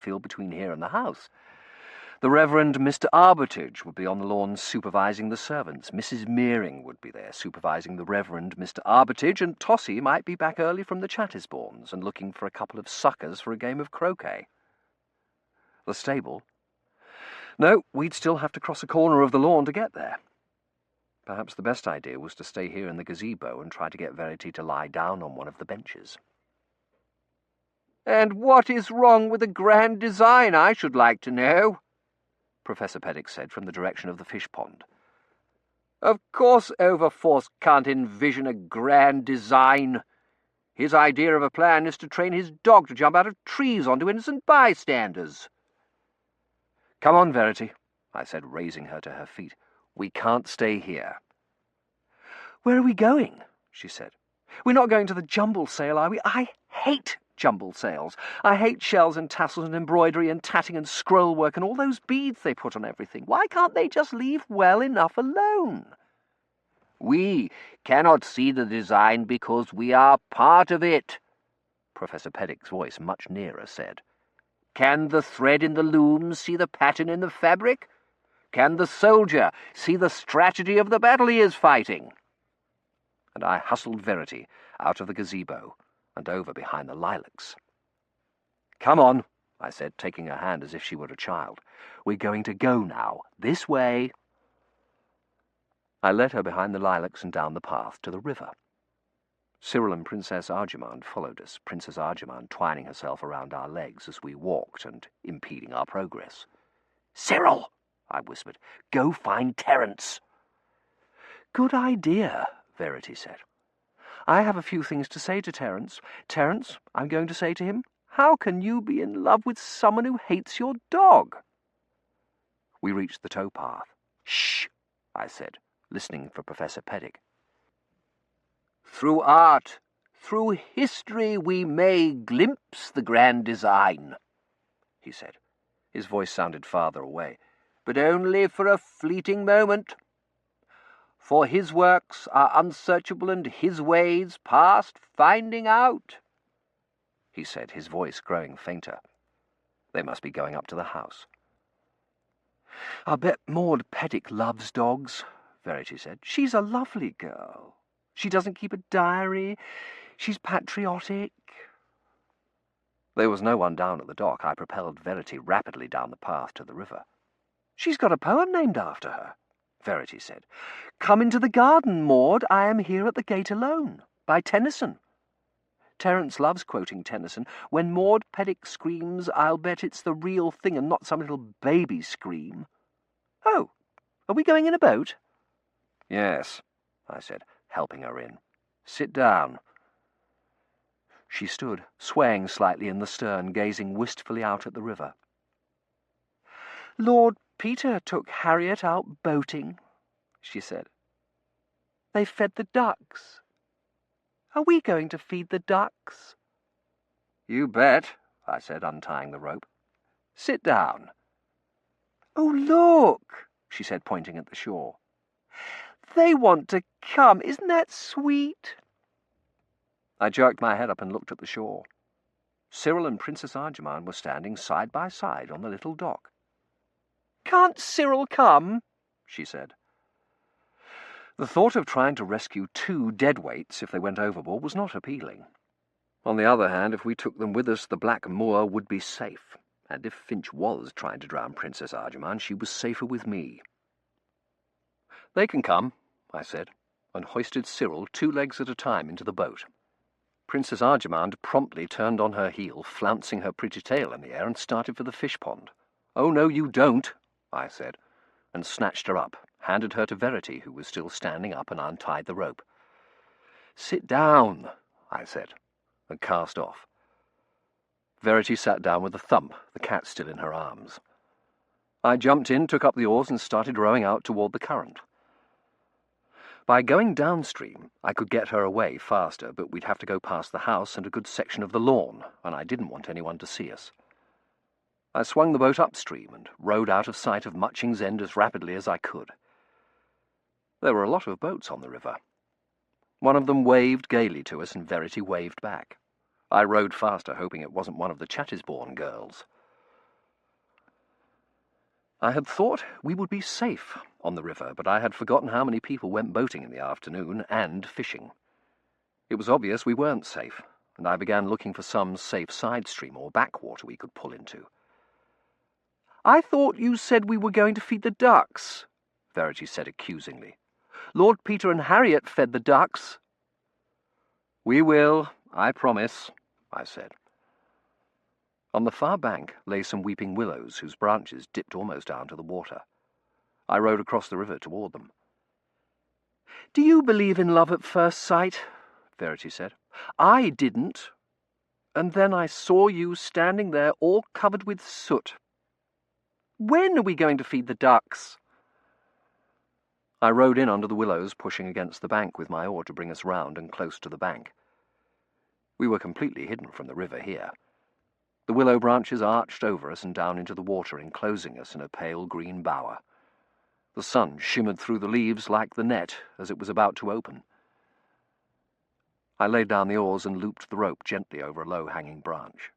field between here and the house. The Reverend Mr. Armitage would be on the lawn supervising the servants. Mrs. Mearing would be there supervising the Reverend Mr. Armitage, and Tossie might be back early from the Chattisbournes and looking for a couple of suckers for a game of croquet. The stable? No, we'd still have to cross a corner of the lawn to get there. Perhaps the best idea was to stay here in the gazebo and try to get Verity to lie down on one of the benches. "And what is wrong with the grand design, I should like to know?" Professor Peddick said from the direction of the fish pond. "Of course Overforce can't envision a grand design. His idea of a plan is to train his dog to jump out of trees onto innocent bystanders." "Come on, Verity," I said, raising her to her feet. "We can't stay here." "Where are we going?" she said. "We're not going to the jumble sale, are we? I hate jumble sales. I hate shells and tassels and embroidery and tatting and scroll work and all those beads they put on everything. Why can't they just leave well enough alone?" "We cannot see the design because we are part of it," Professor Peddick's voice, much nearer, said. "Can the thread in the loom see the pattern in the fabric? Can the soldier see the strategy of the battle he is fighting?" And I hustled Verity out of the gazebo and over behind the lilacs. "Come on," I said, taking her hand as if she were a child. "We're going to go now. This way." I led her behind the lilacs and down the path to the river. Cyril and Princess Arjemand followed us, Princess Arjemand twining herself around our legs as we walked and impeding our progress. "Cyril," I whispered, "go find Terence." "Good idea," Verity said. "I have a few things to say to Terence. Terence, I'm going to say to him, how can you be in love with someone who hates your dog?" We reached the towpath. "Shh," I said, listening for Professor Peddick. "Through art, through history, we may glimpse the grand design," he said. His voice sounded farther away. "But only for a fleeting moment. For his works are unsearchable and his ways past finding out," he said, his voice growing fainter. They must be going up to the house. "I'll bet Maud Peddick loves dogs," Verity said. "She's a lovely girl. She doesn't keep a diary. She's patriotic." There was no one down at the dock. I propelled Verity rapidly down the path to the river. "She's got a poem named after her," Verity said. "Come into the garden, Maud, I am here at the gate alone," by Tennyson. Terence loves quoting Tennyson. "When Maud Peddick screams, I'll bet it's the real thing and not some little baby scream." "Oh, are we going in a boat?" "Yes," I said, helping her in. "Sit down." She stood, swaying slightly in the stern, gazing wistfully out at the river. "Lord Peter took Harriet out boating," she said. "They fed the ducks. Are we going to feed the ducks?" "You bet," I said, untying the rope. "Sit down." "Oh, look," she said, pointing at the shore. "They want to come. Isn't that sweet?" I jerked my head up and looked at the shore. Cyril and Princess Arjemand were standing side by side on the little dock. "Can't Cyril come?" she said. The thought of trying to rescue 2 deadweights if they went overboard was not appealing. On the other hand, if we took them with us, the Black Moor would be safe, and if Finch was trying to drown Princess Arjemand, she was safer with me. "They can come," I said, and hoisted Cyril 2 legs at a time into the boat. Princess Arjemand promptly turned on her heel, flouncing her pretty tail in the air, and started for the fish pond. "Oh, no, you don't," I said, and snatched her up, handed her to Verity, who was still standing up, and untied the rope. "Sit down," I said, and cast off. Verity sat down with a thump, the cat still in her arms. I jumped in, took up the oars, and started rowing out toward the current. By going downstream, I could get her away faster, but we'd have to go past the house and a good section of the lawn, and I didn't want anyone to see us. I swung the boat upstream and rowed out of sight of Mutchings End as rapidly as I could. There were a lot of boats on the river. One of them waved gaily to us, and Verity waved back. I rowed faster, hoping it wasn't one of the Chattisbourne girls. I had thought we would be safe on the river, but I had forgotten how many people went boating in the afternoon and fishing. It was obvious we weren't safe, and I began looking for some safe side stream or backwater we could pull into. "I thought you said we were going to feed the ducks," Verity said accusingly. "Lord Peter and Harriet fed the ducks." "We will, I promise," I said. On the far bank lay some weeping willows whose branches dipped almost down to the water. I rowed across the river toward them. "Do you believe in love at first sight?" Verity said. "I didn't. And then I saw you standing there all covered with soot. When are we going to feed the ducks?" I rowed in under the willows, pushing against the bank with my oar to bring us round and close to the bank. We were completely hidden from the river here. The willow branches arched over us and down into the water, enclosing us in a pale green bower. The sun shimmered through the leaves like the net as it was about to open. I laid down the oars and looped the rope gently over a low-hanging branch.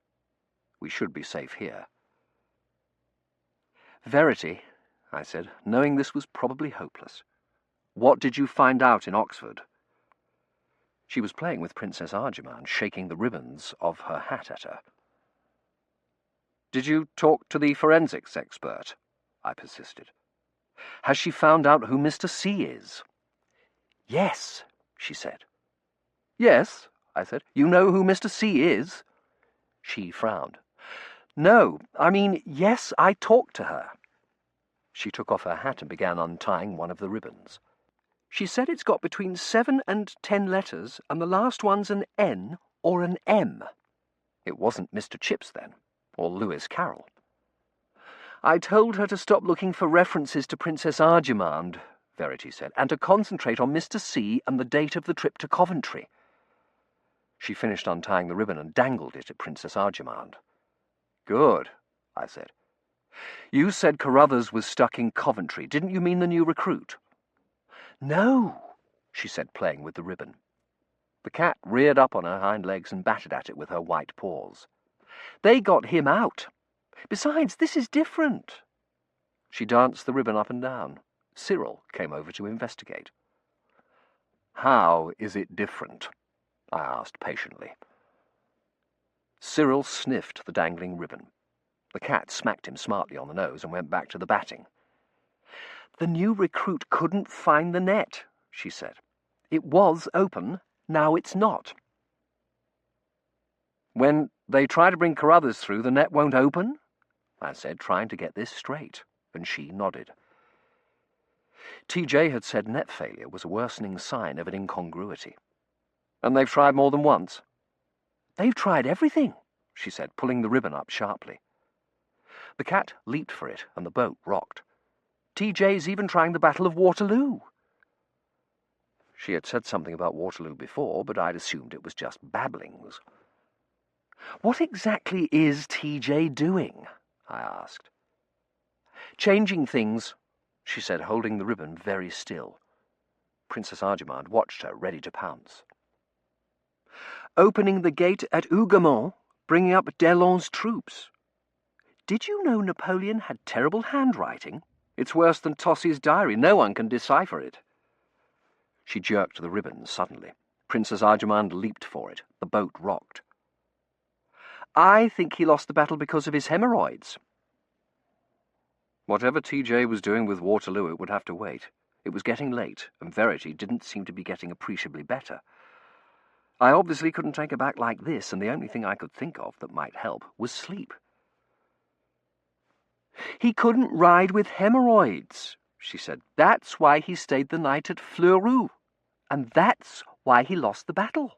We should be safe here. "Verity," I said, knowing this was probably hopeless, "what did you find out in Oxford?" She was playing with Princess Arjemand, shaking the ribbons of her hat at her. "Did you talk to the forensics expert?" I persisted. "Has she found out who Mr. C is?" "Yes," she said. "Yes," I said. "You know who Mr. C is?" She frowned. "No, I mean, yes, I talked to her." She took off her hat and began untying one of the ribbons. "She said it's got between 7 and 10 letters, and the last one's an N or an M. It wasn't Mr. Chips, then, or Lewis Carroll. "I told her to stop looking for references to Princess Arjemand," Verity said, "and to concentrate on Mr. C and the date of the trip to Coventry." She finished untying the ribbon and dangled it at Princess Arjemand. "Good," I said. "You said Carruthers was stuck in Coventry. Didn't you mean the new recruit?" "No," she said, playing with the ribbon. The cat reared up on her hind legs and batted at it with her white paws. "They got him out. Besides, this is different." She danced the ribbon up and down. Cyril came over to investigate. "How is it different?" I asked patiently. Cyril sniffed the dangling ribbon. The cat smacked him smartly on the nose and went back to the batting. "The new recruit couldn't find the net," she said. "It was open, now it's not." "When they try to bring Carruthers through, the net won't open?" I said, trying to get this straight, and she nodded. TJ had said net failure was a worsening sign of an incongruity. "And they've tried more than once?" "They've tried everything," she said, pulling the ribbon up sharply. The cat leaped for it, and the boat rocked. "TJ's even trying the Battle of Waterloo." She had said something about Waterloo before, but I'd assumed it was just babblings. "What exactly is TJ doing?" I asked. "Changing things," she said, holding the ribbon very still. Princess Arjemand watched her, ready to pounce. "Opening the gate at Hougoumont, bringing up Delon's troops. Did you know Napoleon had terrible handwriting? It's worse than Tossi's diary. No one can decipher it." She jerked the ribbon suddenly. Princess Arjemand leaped for it. The boat rocked. "I think he lost the battle because of his hemorrhoids." Whatever TJ was doing with Waterloo, it would have to wait. It was getting late, and Verity didn't seem to be getting appreciably better. I obviously couldn't take her back like this, and the only thing I could think of that might help was sleep. "He couldn't ride with hemorrhoids," she said. "That's why he stayed the night at Fleurus, and that's why he lost the battle."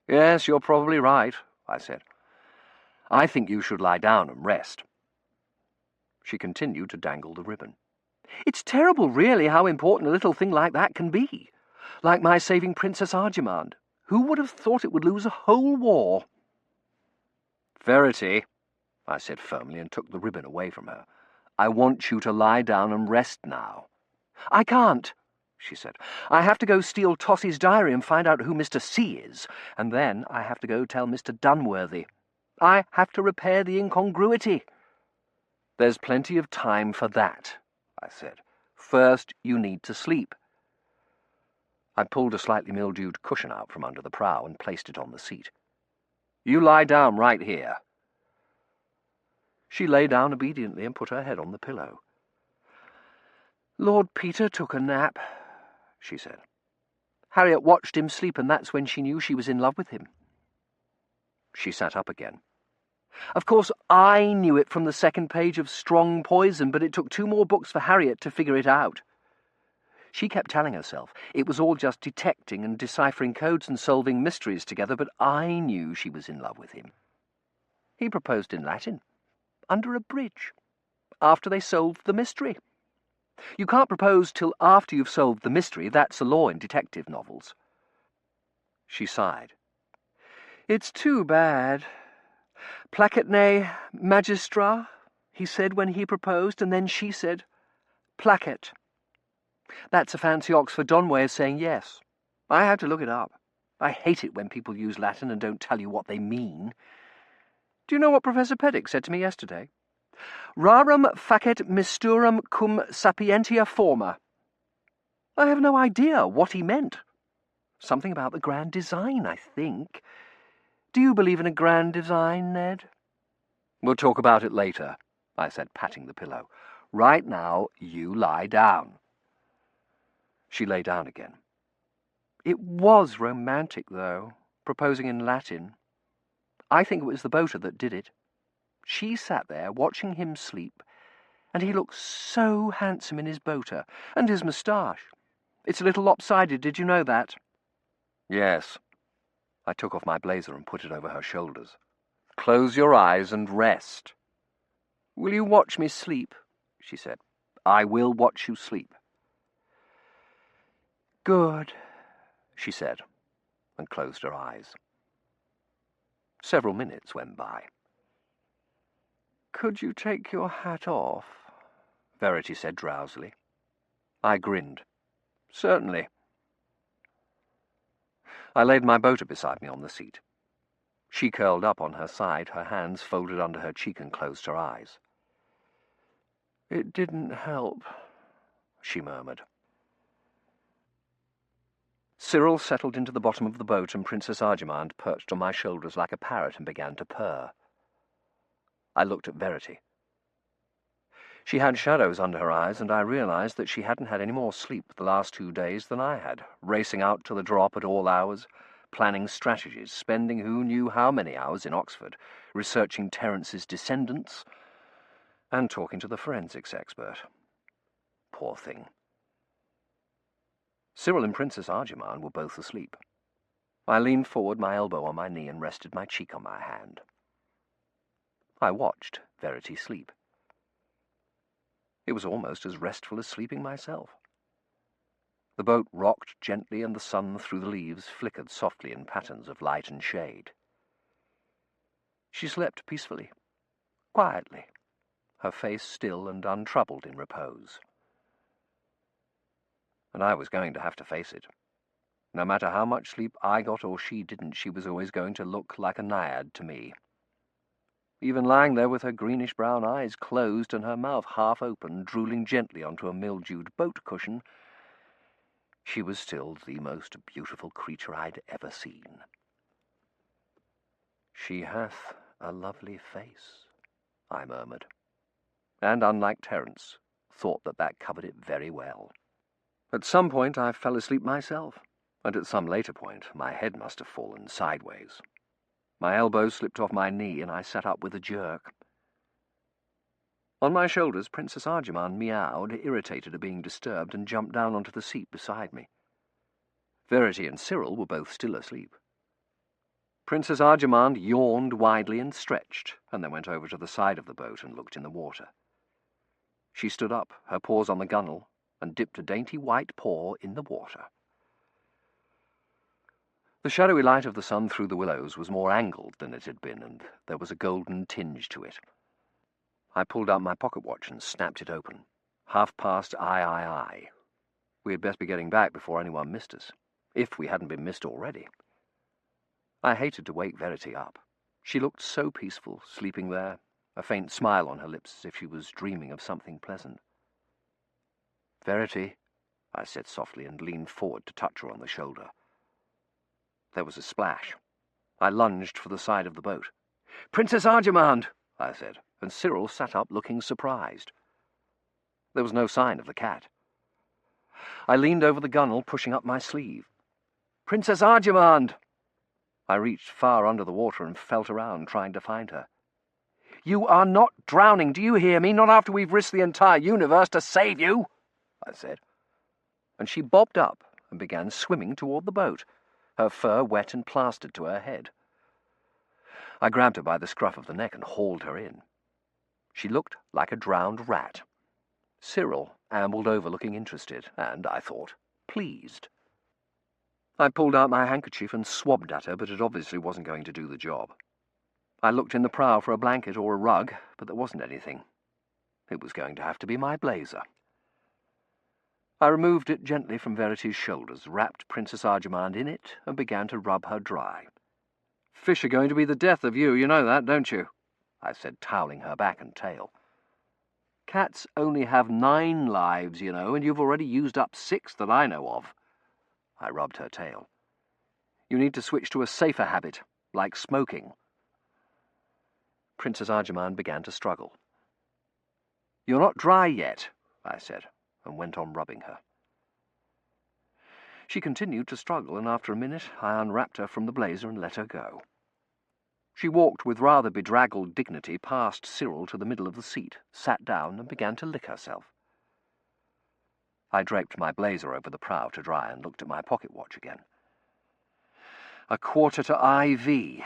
"Yes, you're probably right," I said. "I think you should lie down and rest." She continued to dangle the ribbon. "It's terrible, really, how important a little thing like that can be. Like my saving Princess Arjemand. Who would have thought it would lose a whole war?" "Verity," I said firmly, and took the ribbon away from her. "I want you to lie down and rest now." "I can't," she said. "I have to go steal Tossi's diary and find out who Mr. C is, and then I have to go tell Mr. Dunworthy. I have to repair the incongruity." "There's plenty of time for that," I said. "First, you need to sleep." I pulled a slightly mildewed cushion out from under the prow and placed it on the seat. "You lie down right here." She lay down obediently and put her head on the pillow. "Lord Peter took a nap," she said. "Harriet watched him sleep, and that's when she knew she was in love with him." She sat up again. "Of course, I knew it from the second page of Strong Poison, but it took 2 more books for Harriet to figure it out. She kept telling herself it was all just detecting and deciphering codes and solving mysteries together, but I knew she was in love with him. He proposed in Latin, under a bridge, after they solved the mystery. You can't propose till after you've solved the mystery. That's the law in detective novels." She sighed. "It's too bad. Placet ne magistra, he said when he proposed, and then she said, placet. That's a fancy Oxford Don way of saying yes. I had to look it up. I hate it when people use Latin and don't tell you what they mean. Do you know what Professor Peddick said to me yesterday? Rarum facet misturum cum sapientia forma. I have no idea what he meant. Something about the grand design, I think. Do you believe in a grand design, Ned?" "We'll talk about it later," I said, patting the pillow. "Right now, you lie down." She lay down again. It was romantic, though, proposing in Latin. I think it was the boater that did it. She sat there watching him sleep, and he looked so handsome in his boater, and his moustache. It's a little lopsided, did you know that? "Yes." I took off my blazer and put it over her shoulders. "Close your eyes and rest." "Will you watch me sleep?" she said. "I will watch you sleep." "Good," she said, and closed her eyes. Several minutes went by. "Could you take your hat off?" Verity said drowsily. I grinned. "Certainly." I laid my boater beside me on the seat. She curled up on her side, her hands folded under her cheek, and closed her eyes. "It didn't help," she murmured. Cyril settled into the bottom of the boat, and Princess Arjamand perched on my shoulders like a parrot and began to purr. I looked at Verity. She had shadows under her eyes, and I realized that she hadn't had any more sleep the last 2 days than I had, racing out to the drop at all hours, planning strategies, spending who knew how many hours in Oxford, researching Terence's descendants, and talking to the forensics expert. Poor thing. Cyril and Princess Arjamand were both asleep. I leaned forward, my elbow on my knee, and rested my cheek on my hand. I watched Verity sleep. It was almost as restful as sleeping myself. The boat rocked gently, and the sun through the leaves flickered softly in patterns of light and shade. She slept peacefully, quietly, her face still and untroubled in repose. And I was going to have to face it. No matter how much sleep I got or she didn't, she was always going to look like a naiad to me. Even lying there with her greenish-brown eyes closed and her mouth half open, drooling gently onto a mildewed boat cushion, she was still the most beautiful creature I'd ever seen. "She hath a lovely face," I murmured, and, unlike Terence, thought that covered it very well. At some point I fell asleep myself, and at some later point my head must have fallen sideways. My elbow slipped off my knee, and I sat up with a jerk. On my shoulders, Princess Arjamand meowed, irritated at being disturbed, and jumped down onto the seat beside me. Verity and Cyril were both still asleep. Princess Arjamand yawned widely and stretched, and then went over to the side of the boat and looked in the water. She stood up, her paws on the gunwale, and dipped a dainty white paw in the water. The shadowy light of the sun through the willows was more angled than it had been, and there was a golden tinge to it. I pulled out my pocket watch and snapped it open. I. We had best be getting back before anyone missed us, if we hadn't been missed already. I hated to wake Verity up. She looked so peaceful, sleeping there, a faint smile on her lips as if she was dreaming of something pleasant. "Verity," I said softly and leaned forward to touch her on the shoulder. There was a splash. I lunged for the side of the boat. "Princess Arjamand," I said, and Cyril sat up looking surprised. There was no sign of the cat. I leaned over the gunwale, pushing up my sleeve. "Princess Arjamand!" I reached far under the water and felt around, trying to find her. "You are not drowning, do you hear me? Not after we've risked the entire universe to save you," I said. And she bobbed up and began swimming toward the boat, her fur wet and plastered to her head. I grabbed her by the scruff of the neck and hauled her in. She looked like a drowned rat. Cyril ambled over looking interested and, I thought, pleased. I pulled out my handkerchief and swabbed at her, but it obviously wasn't going to do the job. I looked in the prow for a blanket or a rug, but there wasn't anything. It was going to have to be my blazer. I removed it gently from Verity's shoulders, wrapped Princess Arjamand in it, and began to rub her dry. "Fish are going to be the death of you know that, don't you?" I said, toweling her back and tail. "Cats only have 9 lives, and you've already used up 6 that I know of." I rubbed her tail. "You need to switch to a safer habit, like smoking." Princess Arjamand began to struggle. "You're not dry yet," I said, and went on rubbing her. She continued to struggle, and after a minute I unwrapped her from the blazer and let her go. She walked with rather bedraggled dignity past Cyril to the middle of the seat, sat down, and began to lick herself. I draped my blazer over the prow to dry and looked at my pocket watch again. 1/4 to IV.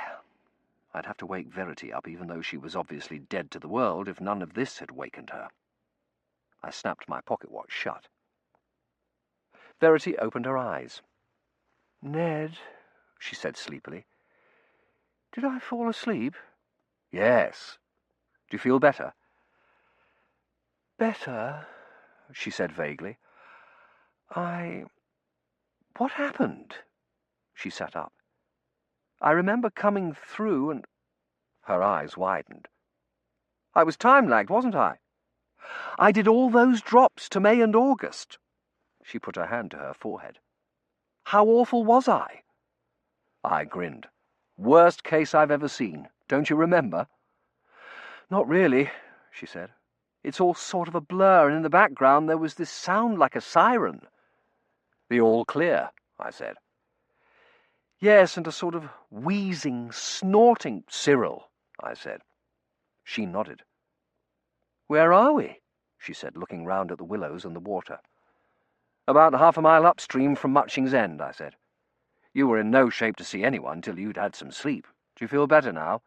I'd have to wake Verity up, even though she was obviously dead to the world, if none of this had wakened her. I snapped my pocket watch shut. Verity opened her eyes. "Ned," she said sleepily. "Did I fall asleep?" "Yes. Do you feel better?" "Better," she said vaguely. What happened?" She sat up. "I remember coming through and—" Her eyes widened. "I was time-lagged, wasn't I? I did all those drops to May and August." She put her hand to her forehead. "How awful was I?" I grinned. "Worst case I've ever seen. Don't you remember?" "Not really," she said. "It's all sort of a blur, and in the background there was this sound like a siren." "The all clear," I said. "Yes, and a sort of wheezing, snorting—" "Cyril," I said. She nodded. "Where are we?" she said, looking round at the willows and the water. "About 1/2 mile upstream from Mutching's End," I said. "You were in no shape to see anyone till you'd had some sleep. Do you feel better now?"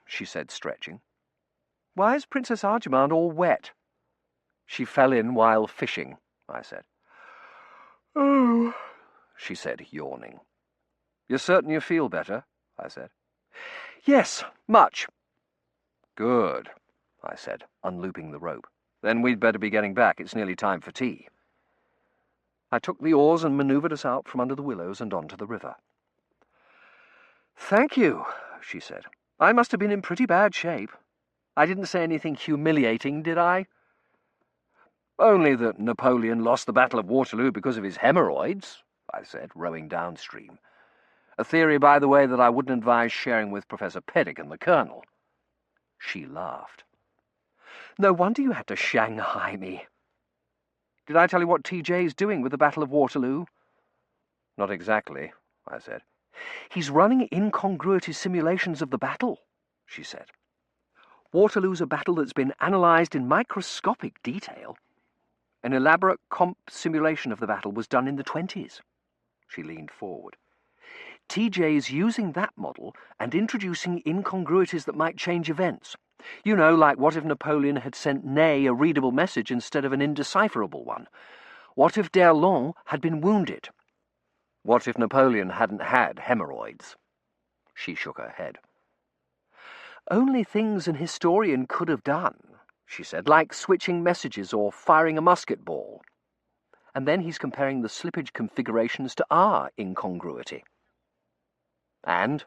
She said, stretching. "Why is Princess Arjamand all wet?" "She fell in while fishing," I said. "Oh," she said, yawning. "You're certain you feel better?" I said. "Yes, much." "Good," I said, unlooping the rope. "Then we'd better be getting back. It's nearly time for tea." I took the oars and manoeuvred us out from under the willows and onto the river. "Thank you," she said. "I must have been in pretty bad shape. I didn't say anything humiliating, did I?" "Only that Napoleon lost the Battle of Waterloo because of his hemorrhoids," I said, rowing downstream. "A theory, by the way, that I wouldn't advise sharing with Professor Peddick and the Colonel." She laughed. "No wonder you had to Shanghai me. Did I tell you what TJ's doing with the Battle of Waterloo?" "Not exactly," I said. "He's running incongruity simulations of the battle," she said. "Waterloo's a battle that's been analysed in microscopic detail. An elaborate comp simulation of the battle was done in the 1920s. She leaned forward. "TJ's using that model and introducing incongruities that might change events. You know, like what if Napoleon had sent Ney a readable message instead of an indecipherable one? What if d'Erlon had been wounded? What if Napoleon hadn't had hemorrhoids?" She shook her head. "Only things an historian could have done," she said, "like switching messages or firing a musket ball. And then he's comparing the slippage configurations to our incongruity." "And?"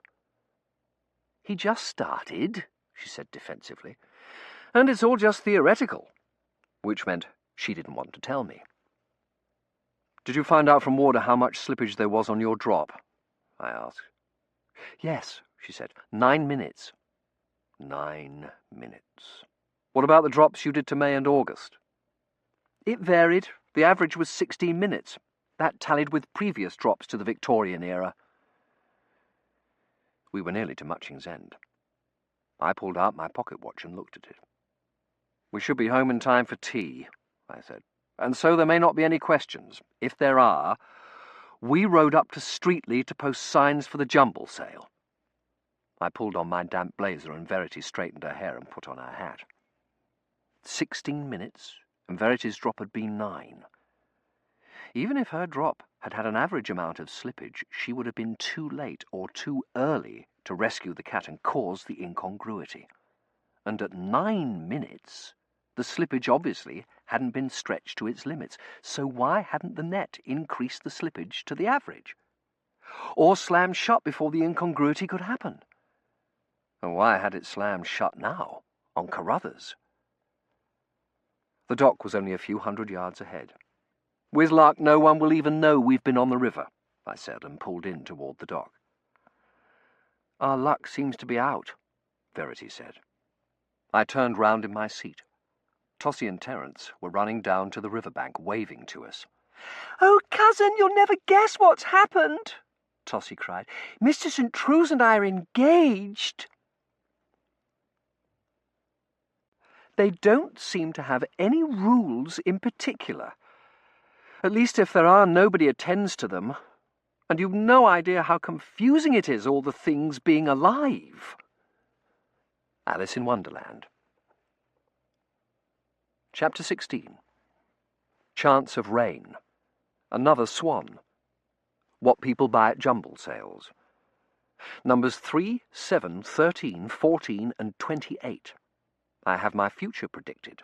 He just started, she said defensively, and it's all just theoretical, which meant she didn't want to tell me. Did you find out from Warder how much slippage there was on your drop? I asked. Yes, she said. 9 minutes. 9 minutes. What about the drops you did to May and August? It varied. The average was 16 minutes. That tallied with previous drops to the Victorian era. We were nearly to Muching's End. I pulled out my pocket watch and looked at it. We should be home in time for tea, I said, and so there may not be any questions. If there are, we rode up to Streatley to post signs for the jumble sale. I pulled on my damp blazer and Verity straightened her hair and put on her hat. 16 minutes, and Verity's drop had been 9. Even if her drop had had an average amount of slippage, she would have been too late or too early to rescue the cat and cause the incongruity. And at 9 minutes, the slippage obviously hadn't been stretched to its limits, so why hadn't the net increased the slippage to the average? Or slammed shut before the incongruity could happen? And why had it slammed shut now, on Carruthers? The dock was only a few hundred yards ahead. With luck, no one will even know we've been on the river, I said, and pulled in toward the dock. Our luck seems to be out, Verity said. I turned round in my seat. Tossie and Terence were running down to the riverbank, waving to us. "Oh, cousin, you'll never guess what's happened," Tossie cried. "Mr. St. True's and I are engaged." They don't seem to have any rules in particular. At least if there are, nobody attends to them. And you've no idea how confusing it is, all the things being alive. Alice in Wonderland. Chapter 16. Chance of Rain. Another Swan. What People Buy at Jumble Sales. Numbers 3, 7, 13, 14 and 28. I have my future predicted.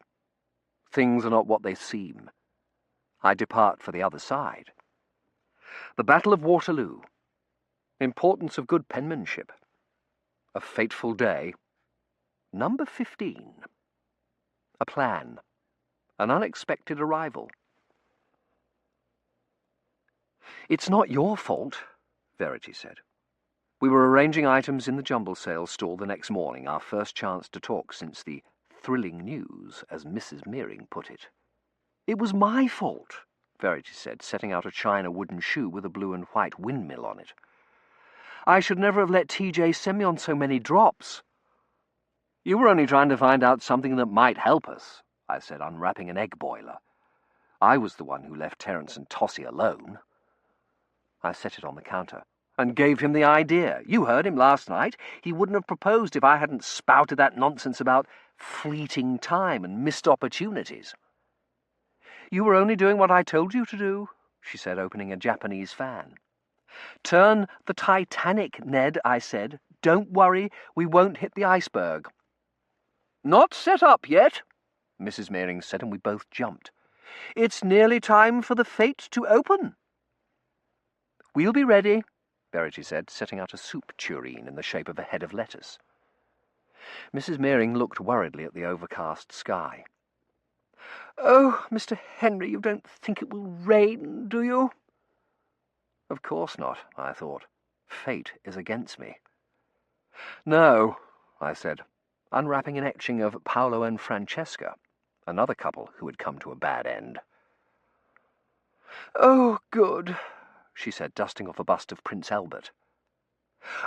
Things are not what they seem. I depart for the other side. The Battle of Waterloo. Importance of good penmanship. A fateful day. Number 15. A plan. An unexpected arrival. "It's not your fault," Verity said. We were arranging items in the jumble sales stall the next morning, our first chance to talk since the thrilling news, as Mrs. Meering put it. "It was my fault," Verity said, setting out a china wooden shoe with a blue and white windmill on it. "I should never have let TJ send me on so many drops." "You were only trying to find out something that might help us," I said, unwrapping an egg boiler. I was the one who left Terence and Tossie alone. I set it on the counter and gave him the idea. You heard him last night. He wouldn't have proposed if I hadn't spouted that nonsense about fleeting time and missed opportunities. "You were only doing what I told you to do," she said, opening a Japanese fan. "Turn the Titanic, Ned," I said. "Don't worry, we won't hit the iceberg." "Not set up yet," Mrs. Meering said, and we both jumped. "It's nearly time for the fate to open." "We'll be ready," Verity said, setting out a soup tureen in the shape of a head of lettuce. Mrs. Meering looked worriedly at the overcast sky. "Oh, Mr. Henry, you don't think it will rain, do you?" Of course not, I thought. Fate is against me. "No," I said, unwrapping an etching of Paolo and Francesca, another couple who had come to a bad end. "Oh, good," she said, dusting off a bust of Prince Albert.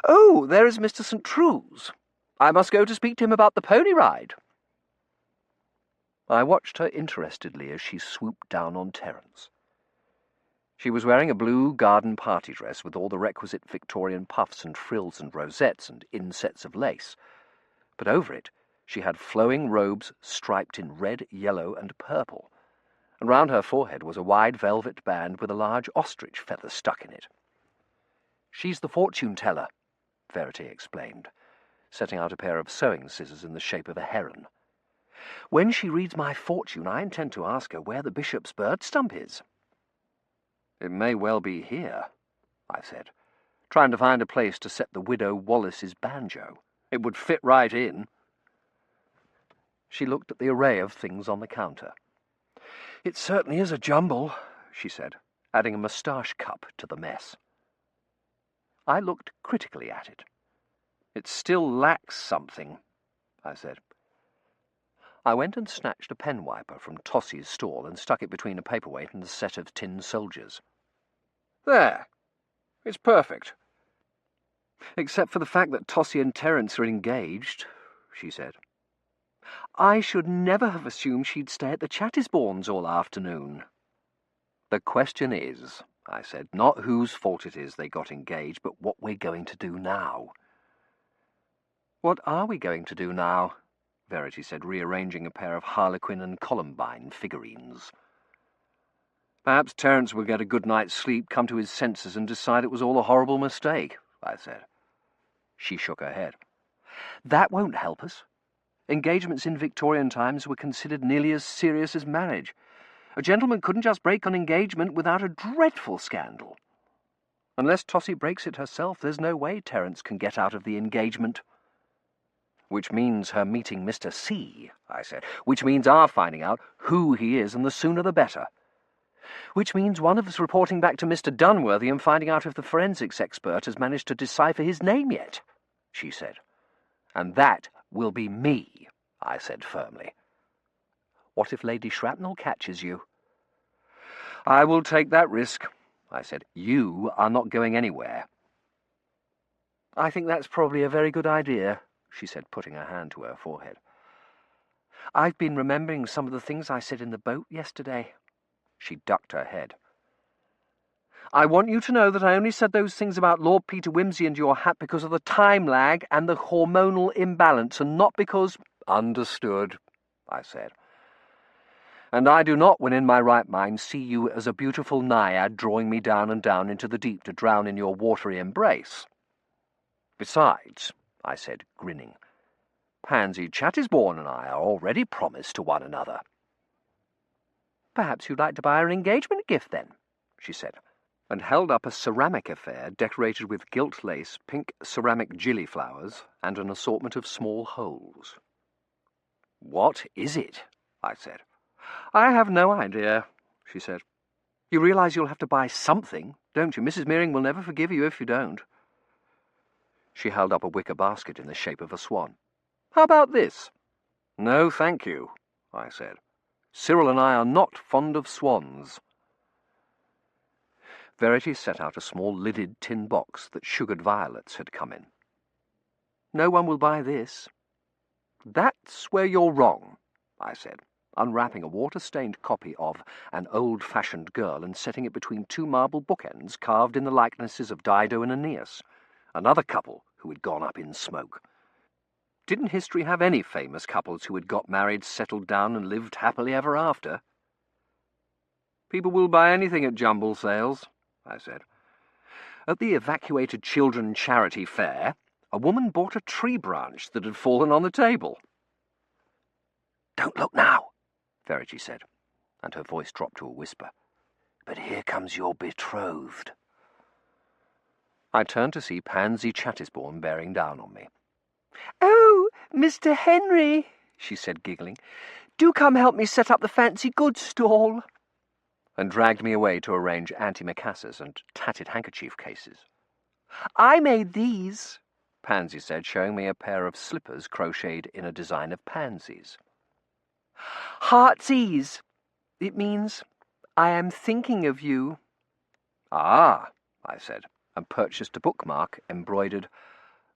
"Oh, there is Mr. St. True's. I must go to speak to him about the pony ride." I watched her interestedly as she swooped down on Terence. She was wearing a blue garden party dress with all the requisite Victorian puffs and frills and rosettes and insets of lace, but over it she had flowing robes striped in red, yellow, and purple, and round her forehead was a wide velvet band with a large ostrich feather stuck in it. "She's the fortune-teller," Verity explained, setting out a pair of sewing scissors in the shape of a heron. "When she reads my fortune, I intend to ask her where the bishop's bird stump is." "It may well be here," I said, trying to find a place to set the widow Wallace's banjo. It would fit right in. She looked at the array of things on the counter. It certainly is a jumble, she said, adding a moustache cup to the mess. I looked critically at it. It still lacks something, I said. I went and snatched a pen wiper from Tossie's stall and stuck it between a paperweight and a set of tin soldiers. There. It's perfect. Except for the fact that Tossie and Terence are engaged, she said. I should never have assumed she'd stay at the Chattisbournes all afternoon. The question is, I said, not whose fault it is they got engaged, but what we're going to do now. What are we going to do now? Verity said, rearranging a pair of Harlequin and Columbine figurines. Perhaps Terence will get a good night's sleep, come to his senses, and decide it was all a horrible mistake, I said. She shook her head. That won't help us. Engagements in Victorian times were considered nearly as serious as marriage. A gentleman couldn't just break an engagement without a dreadful scandal. Unless Tossie breaks it herself, there's no way Terence can get out of the engagement. Which means her meeting Mr. C, I said. Which means our finding out who he is, and the sooner the better. Which means one of us reporting back to Mr. Dunworthy and finding out if the forensics expert has managed to decipher his name yet, she said. And that will be me, I said firmly. What if Lady Shrapnel catches you? I will take that risk, I said. You are not going anywhere. I think that's probably a very good idea, she said, putting her hand to her forehead. I've been remembering some of the things I said in the boat yesterday. She ducked her head. I want you to know that I only said those things about Lord Peter Wimsey and your hat because of the time lag and the hormonal imbalance, and not because— Understood, I said. And I do not, when in my right mind, see you as a beautiful naiad drawing me down and down into the deep to drown in your watery embrace. Besides, I said, grinning, Pansy Chattisbourne and I are already promised to one another. Perhaps you'd like to buy her an engagement gift, then, she said, and held up a ceramic affair decorated with gilt lace, pink ceramic gillyflowers, and an assortment of small holes. What is it? I said. I have no idea, she said. You realise you'll have to buy something, don't you? Mrs. Mearing will never forgive you if you don't. She held up a wicker basket in the shape of a swan. How about this? No, thank you, I said. Cyril and I are not fond of swans. Verity set out a small lidded tin box that sugared violets had come in. No one will buy this. That's where you're wrong, I said, unwrapping a water-stained copy of An Old-Fashioned Girl and setting it between two marble bookends carved in the likenesses of Dido and Aeneas, another couple who had gone up in smoke. Didn't history have any famous couples who had got married, settled down, and lived happily ever after? People will buy anything at jumble sales, I said. At the Evacuated Children Charity Fair, a woman bought a tree branch that had fallen on the table. Don't look now, Verity said, and her voice dropped to a whisper. But here comes your betrothed. I turned to see Pansy Chattisbourne bearing down on me. Oh, Mr. Henry, she said, giggling. Do come help me set up the fancy goods stall. And dragged me away to arrange antimacassars and tatted handkerchief cases. I made these, Pansy said, showing me a pair of slippers crocheted in a design of pansies. Heart's ease. It means, I am thinking of you. Ah, I said, and purchased a bookmark embroidered,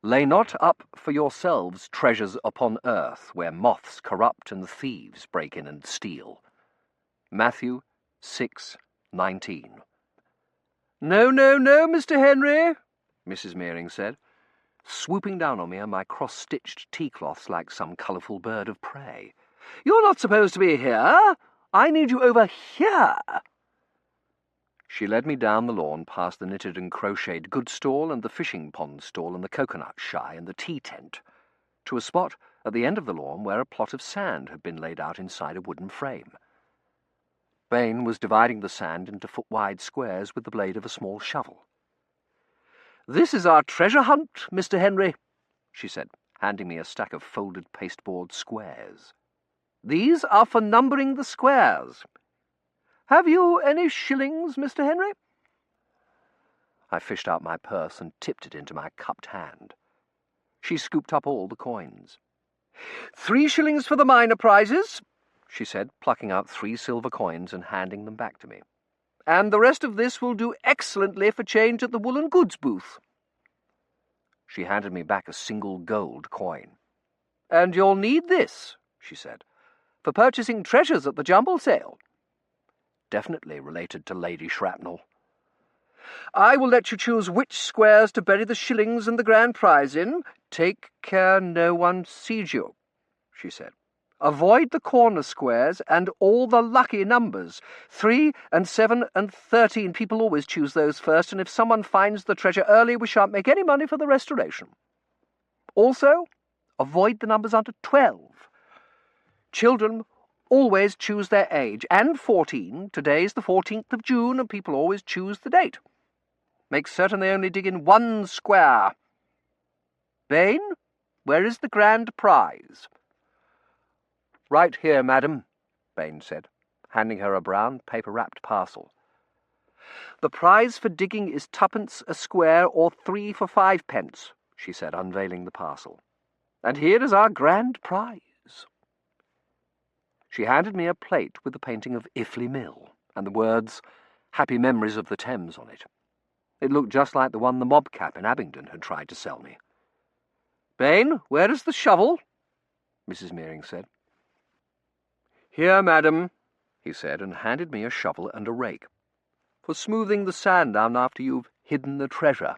Lay not up for yourselves treasures upon earth, where moths corrupt and thieves break in and steal. Matthew 6:19. No, no, no, Mr. Henry, Mrs. Mearing said, swooping down on me and my cross-stitched tea-cloths like some colourful bird of prey. You're not supposed to be here. I need you over here. She led me down the lawn past the knitted and crocheted goods stall and the fishing pond stall and the coconut shy and the tea tent, to a spot at the end of the lawn where a plot of sand had been laid out inside a wooden frame. Bain was dividing the sand into foot-wide squares with the blade of a small shovel. This is our treasure hunt, Mr. Henry, she said. handing me a stack of folded pasteboard squares. "These are for numbering the squares. Have you any shillings, Mr. Henry?" I fished out my purse and tipped it into my cupped hand. She scooped up all the coins. "3 shillings for the minor prizes," she said, plucking out 3 silver coins and handing them back to me. "And the rest of this will do excellently for change at the woolen goods booth." She handed me back a single gold coin. "And you'll need this," she said, "for purchasing treasures at the jumble sale." Definitely related to Lady Shrapnel. "I will let you choose which squares to bury the shillings and the grand prize in. Take care no one sees you," she said. "Avoid the corner squares and all the lucky numbers. 3 and 7 and 13. People always choose those first, and if someone finds the treasure early, we shan't make any money for the restoration. Also, avoid the numbers under 12. Children always choose their age, and 14. Today's the 14th of June, and people always choose the date. Make certain they only dig in 1 square. Bain, where is the grand prize?" "Right here, madam," Bain said, handing her a brown paper-wrapped parcel. "The prize for digging is 2pence a square or 3 for 5 pence, she said, unveiling the parcel. "And here is our grand prize." She handed me a plate with the painting of Iffley Mill and the words, "Happy Memories of the Thames" on it. It looked just like the one the mobcap in Abingdon had tried to sell me. "Bain, where is the shovel?" Mrs. Mearing said. "Here, madam," he said, and handed me a shovel and a rake. "For smoothing the sand down after you've hidden the treasure,"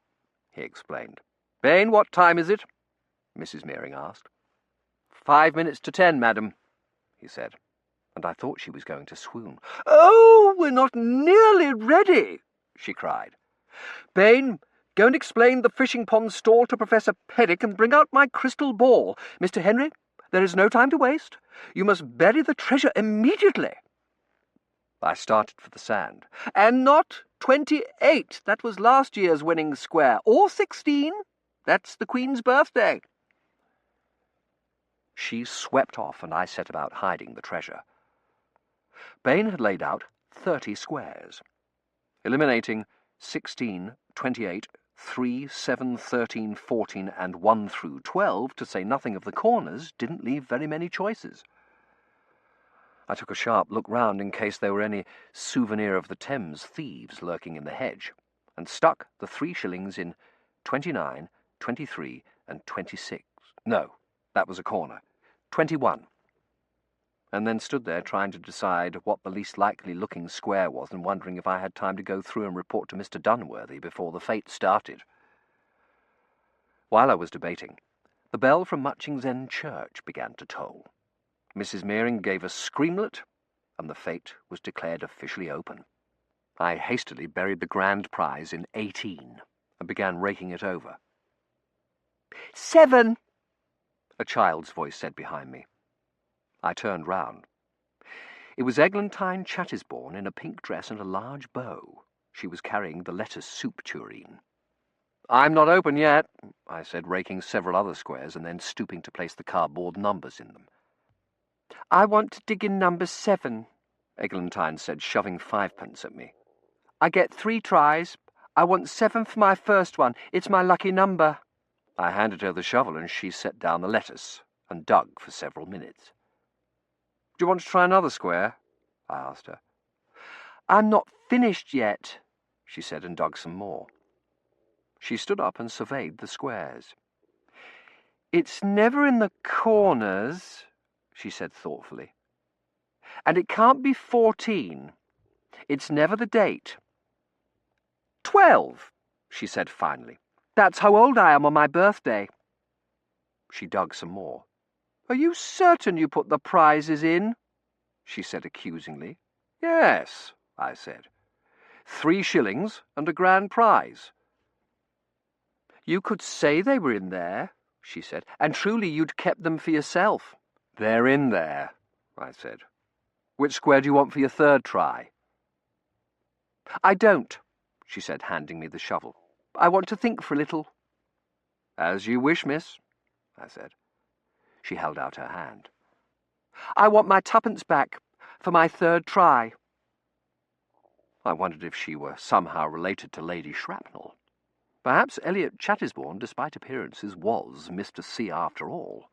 he explained. "Bain, what time is it?" Mrs. Mearing asked. 5 minutes to 10, madam," he said, and I thought she was going to swoon. "Oh, we're not nearly ready," she cried. "Bain, go and explain the fishing pond stall to Professor Peddick and bring out my crystal ball. Mr. Henry, there is no time to waste. You must bury the treasure immediately." I started for the sand. "And not 28. That was last year's winning square. Or 16. That's the Queen's birthday." She swept off, and I set about hiding the treasure. Bain had laid out 30 squares. Eliminating 16, 28, 3, 7, 13, 14, and 1 through 12, to say nothing of the corners, didn't leave very many choices. I took a sharp look round in case there were any souvenir of the Thames thieves lurking in the hedge, and stuck the 3 shillings in 29, 23, and 26. No, that was a corner. 21. And then stood there trying to decide what the least likely-looking square was and wondering if I had time to go through and report to Mr. Dunworthy before the fete started. While I was debating, the bell from Matching's End Church began to toll. Mrs. Mearing gave a screamlet, and the fete was declared officially open. I hastily buried the grand prize in 18 and began raking it over. 7, a child's voice said behind me. I turned round. It was Eglantine Chattisbourne in a pink dress and a large bow. She was carrying the lettuce soup tureen. "I'm not open yet," I said, raking several other squares and then stooping to place the cardboard numbers in them. "I want to dig in number 7, Eglantine said, shoving 5 pence at me. "I get 3 tries. I want 7 for my first one. It's my lucky number." I handed her the shovel and she set down the lettuce and dug for several minutes. "Do you want to try another square?" I asked her. "I'm not finished yet," she said, and dug some more. She stood up and surveyed the squares. "It's never in the corners," she said thoughtfully. "And it can't be 14. It's never the date." 12, she said finally. "That's how old I am on my birthday." She dug some more. "Are you certain you put the prizes in?" she said accusingly. "Yes," I said. 3 shillings and a grand prize." "You could say they were in there," she said, "and truly you'd kept them for yourself." "They're in there," I said. "Which square do you want for your third try?" "I don't," she said, handing me the shovel. "I want to think for a little." "As you wish, miss," I said. She held out her hand. "I want my tuppence back for my third try." I wondered if she were somehow related to Lady Shrapnel. Perhaps Elliot Chattisbourne, despite appearances, was Mr. C after all.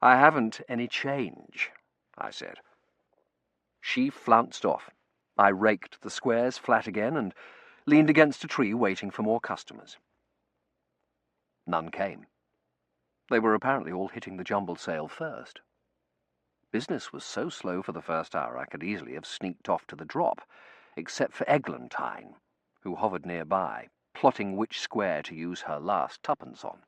"I haven't any change," I said. She flounced off. I raked the squares flat again and leaned against a tree waiting for more customers. None came. They were apparently all hitting the jumble sale first. Business was so slow for the first hour I could easily have sneaked off to the drop, except for Eglantine, who hovered nearby, plotting which square to use her last tuppence on.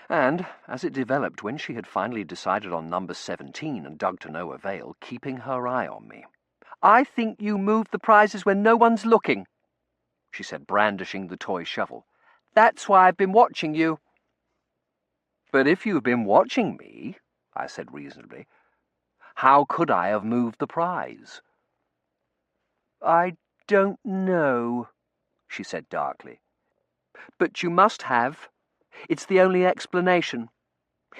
And, as it developed, when she had finally decided on number 17 and dug to no avail, keeping her eye on me. "I think you move the prizes when no one's looking," she said, brandishing the toy shovel. "That's why I've been watching you." "But if you've been watching me," I said reasonably, "how could I have moved the prize?" "I don't know," she said darkly. "But you must have. It's the only explanation.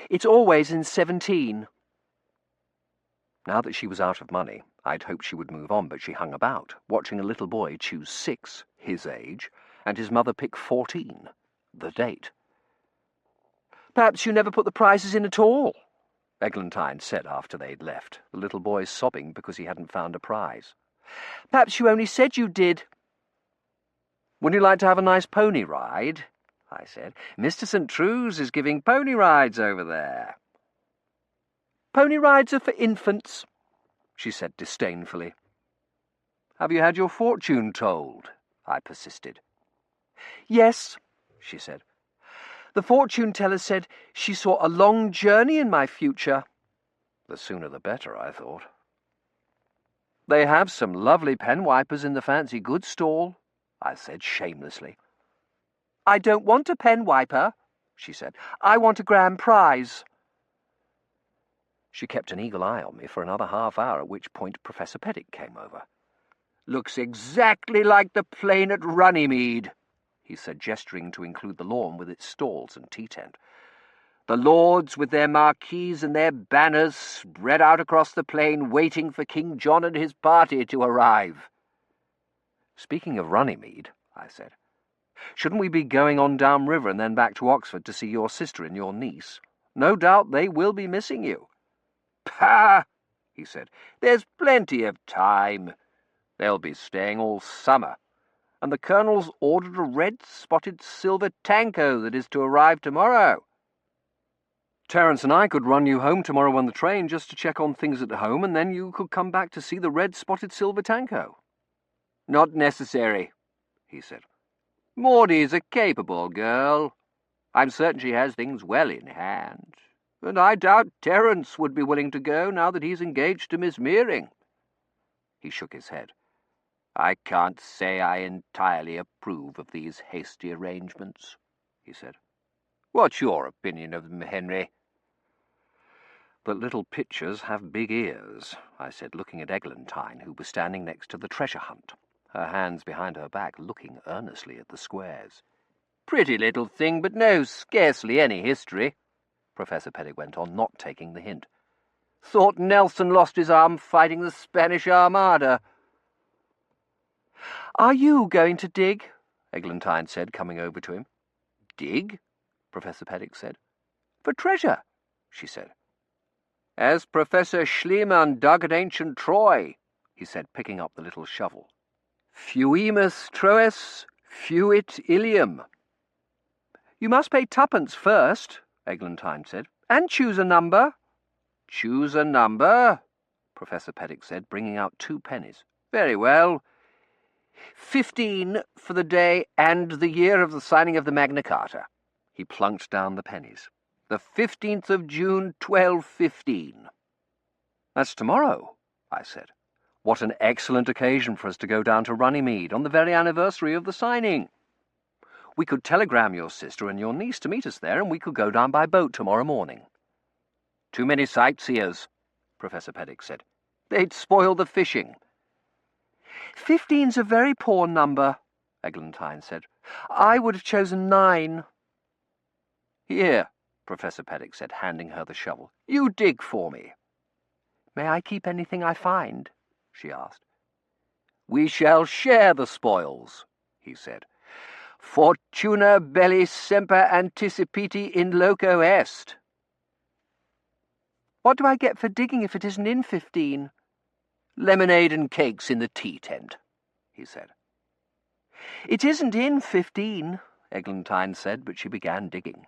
It's always in 17. Now that she was out of money, I'd hoped she would move on, but she hung about, watching a little boy choose 6, his age, and his mother pick 14, the date. "Perhaps you never put the prizes in at all," Eglantine said after they'd left, the little boy sobbing because he hadn't found a prize. "Perhaps you only said you did." "Would you like to have a nice pony ride?" I said. "Mr. St. True's is giving pony rides over there." "Pony rides are for infants," she said disdainfully. "Have you had your fortune told?" I persisted. "Yes," she said. "The fortune-teller said she saw a long journey in my future." The sooner the better, I thought. "They have some lovely pen-wipers in the fancy goods stall," I said shamelessly. "I don't want a pen-wiper," she said. "I want a grand prize." She kept an eagle eye on me for another half hour, at which point Professor Pettick came over. "Looks exactly like the plain at Runnymede," he said, gesturing to include the lawn with its stalls and tea-tent. "The lords with their marquees and their banners spread out across the plain, waiting for King John and his party to arrive." "Speaking of Runnymede," I said, "shouldn't we be going on downriver and then back to Oxford to see your sister and your niece? No doubt they will be missing you." "Pah!" he said. "There's plenty of time. They'll be staying all summer, and the Colonel's ordered a red-spotted silver tanko that is to arrive tomorrow." "Terence and I could run you home tomorrow on the train just to check on things at home, and then you could come back to see the red-spotted silver tanko." "Not necessary," he said. "Maudie's a capable girl. I'm certain she has things well in hand, and I doubt Terence would be willing to go now that he's engaged to Miss Meering." He shook his head. "I can't say I entirely approve of these hasty arrangements," he said. "What's your opinion of them, Henry?" "That little pitchers have big ears," I said, looking at Eglantine, who was standing next to the treasure hunt, her hands behind her back, looking earnestly at the squares. "Pretty little thing, but knows scarcely any history," Professor Pettick went on, not taking the hint. "Thought Nelson lost his arm fighting the Spanish Armada." "Are you going to dig?" Eglantine said, coming over to him. "Dig?" Professor Pettick said. "For treasure," she said. "As Professor Schliemann dug at ancient Troy," he said, picking up the little shovel. "Fuimus Troes, fuit Ilium." "You must pay tuppence first," Eglantine said, "and choose a number." "Choose a number?" Professor Pettick said, bringing out 2 pennies. "Very well. 15 for the day and the year of the signing of the Magna Carta." He plunked down the pennies. "The 15th of June, 1215. "That's tomorrow," I said. "What an excellent occasion for us to go down to Runnymede on the very anniversary of the signing. We could telegram your sister and your niece to meet us there, and we could go down by boat tomorrow morning." "Too many sightseers," Professor Pettick said. "They'd spoil the fishing." 15's a very poor number," Eglantine said. "I would have chosen 9. "Here," Professor Peddick said, handing her the shovel. "You dig for me." "May I keep anything I find?" she asked. "We shall share the spoils," he said. "Fortuna belli semper anticipiti in loco est." "What do I get for digging if it isn't in 15? "Lemonade and cakes in the tea tent," he said. "It isn't in 15, Eglantine said, but she began digging.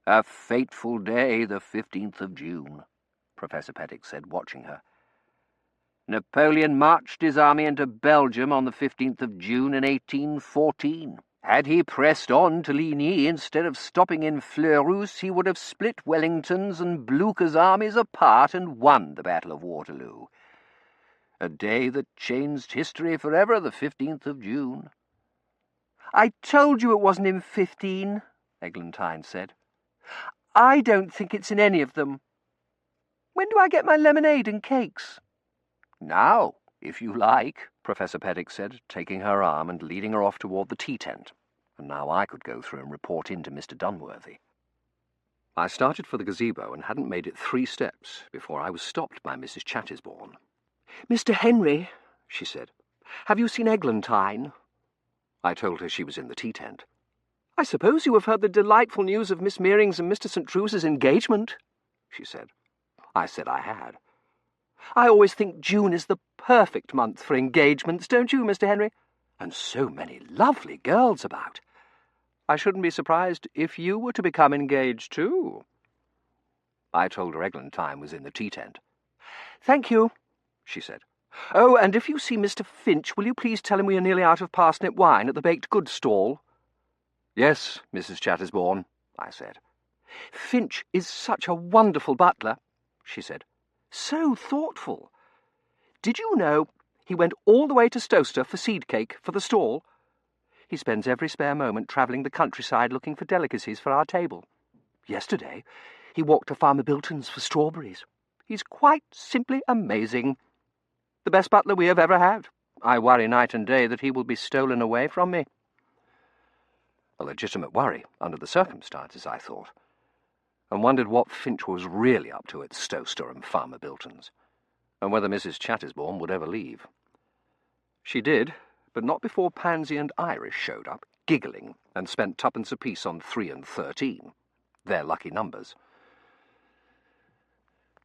"A fateful day, the 15th of June, Professor Peddick said, watching her. "Napoleon marched his army into Belgium on the 15th of June in 1814. Had he pressed on to Ligny instead of stopping in Fleurus, he would have split Wellington's and Blucher's armies apart and won the Battle of Waterloo. A day that changed history forever, the 15th of June. "I told you it wasn't in 15, Eglantine said. "I don't think it's in any of them. When do I get my lemonade and cakes?" "Now, if you like," Professor Peddick said, taking her arm and leading her off toward the tea tent. And now I could go through and report in to Mr. Dunworthy. I started for the gazebo and hadn't made it 3 steps before I was stopped by Mrs. Chattisbourne. "Mr. Henry," she said, "have you seen Eglantine?" I told her she was in the tea tent. "I suppose you have heard the delightful news of Miss Mearing's and Mr. St. Truce's engagement," she said. I said I had. "I always think June is the perfect month for engagements, don't you, Mr. Henry? And so many lovely girls about. I shouldn't be surprised if you were to become engaged, too." I told her Eglantine was in the tea tent. "Thank you," she said. "Oh, and if you see Mr. Finch, will you please tell him we are nearly out of parsnip wine at the baked goods stall?" "Yes, Mrs. Chattisbourne," I said. "Finch is such a wonderful butler," she said. "So thoughtful. Did you know he went all the way to Stoster for seed cake for the stall? He spends every spare moment travelling the countryside looking for delicacies for our table. Yesterday he walked to Farmer Bilton's for strawberries. He's quite simply amazing. The best butler we have ever had. I worry night and day that he will be stolen away from me." A legitimate worry, under the circumstances, I thought, and wondered what Finch was really up to at Stoster and Farmer Bilton's, and whether Mrs. Chattisbourne would ever leave. She did, but not before Pansy and Iris showed up, giggling, and spent 2pence apiece on 3 and 13, their lucky numbers.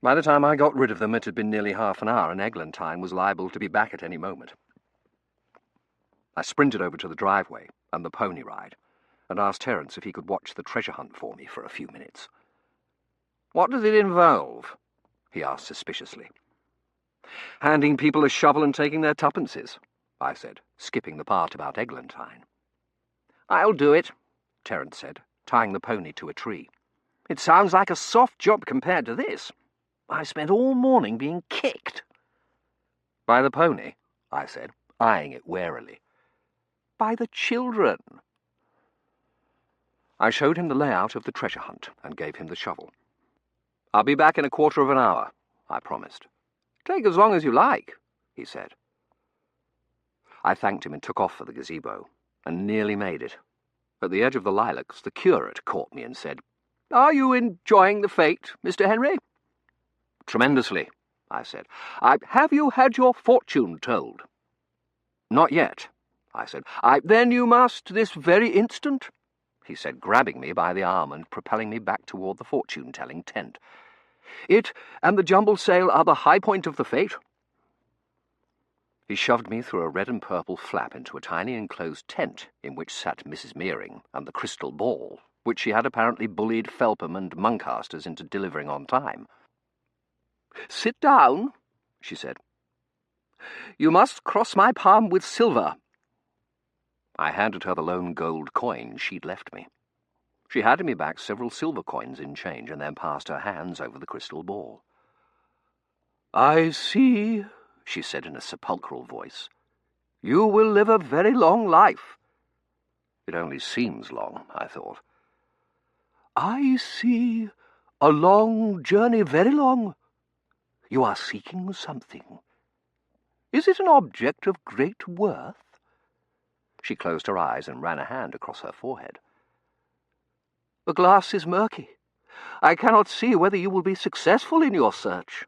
By the time I got rid of them, it had been nearly half an hour, and Eglantine was liable to be back at any moment. I sprinted over to the driveway and the pony ride, and asked Terence if he could watch the treasure hunt for me for a few minutes. "What does it involve?" he asked suspiciously. "Handing people a shovel and taking their 2pences, I said, skipping the part about Eglantine. "I'll do it," Terence said, tying the pony to a tree. "It sounds like a soft job compared to this. I spent all morning being kicked." "By the pony?" I said, eyeing it warily. "By the children." I showed him the layout of the treasure hunt and gave him the shovel. "I'll be back in a quarter of an hour," I promised. "Take as long as you like," he said. I thanked him and took off for the gazebo, and nearly made it. At the edge of the lilacs, the curate caught me and said, "Are you enjoying the fete, Mr. Henry?" "Tremendously," I said. "Have you had your fortune told?" "Not yet," I said. "Then you must this very instant," he said, grabbing me by the arm and propelling me back toward the fortune-telling tent. "It and the jumble sale are the high point of the fete." He shoved me through a red and purple flap into a tiny enclosed tent in which sat Mrs. Mearing and the crystal ball, which she had apparently bullied Felpham and Muncasters into delivering on time. "Sit down," she said. "You must cross my palm with silver." I handed her the lone gold coin she'd left me. She handed me back several silver coins in change and then passed her hands over the crystal ball. "I see," she said in a sepulchral voice. "You will live a very long life." It only seems long, I thought. "I see. A long journey, very long. You are seeking something. Is it an object of great worth?" She closed her eyes and ran a hand across her forehead. "The glass is murky. I cannot see whether you will be successful in your search."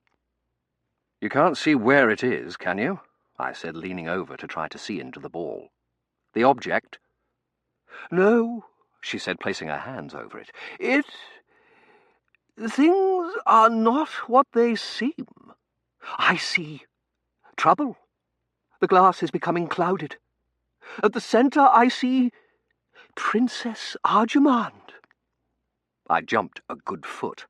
"You can't see where it is, can you?" I said, leaning over to try to see into the ball. "The object?" "No," she said, placing her hands over it. Things are not what they seem. I see trouble. The glass is becoming clouded. At the centre I see Princess Arjumand." I jumped a good foot.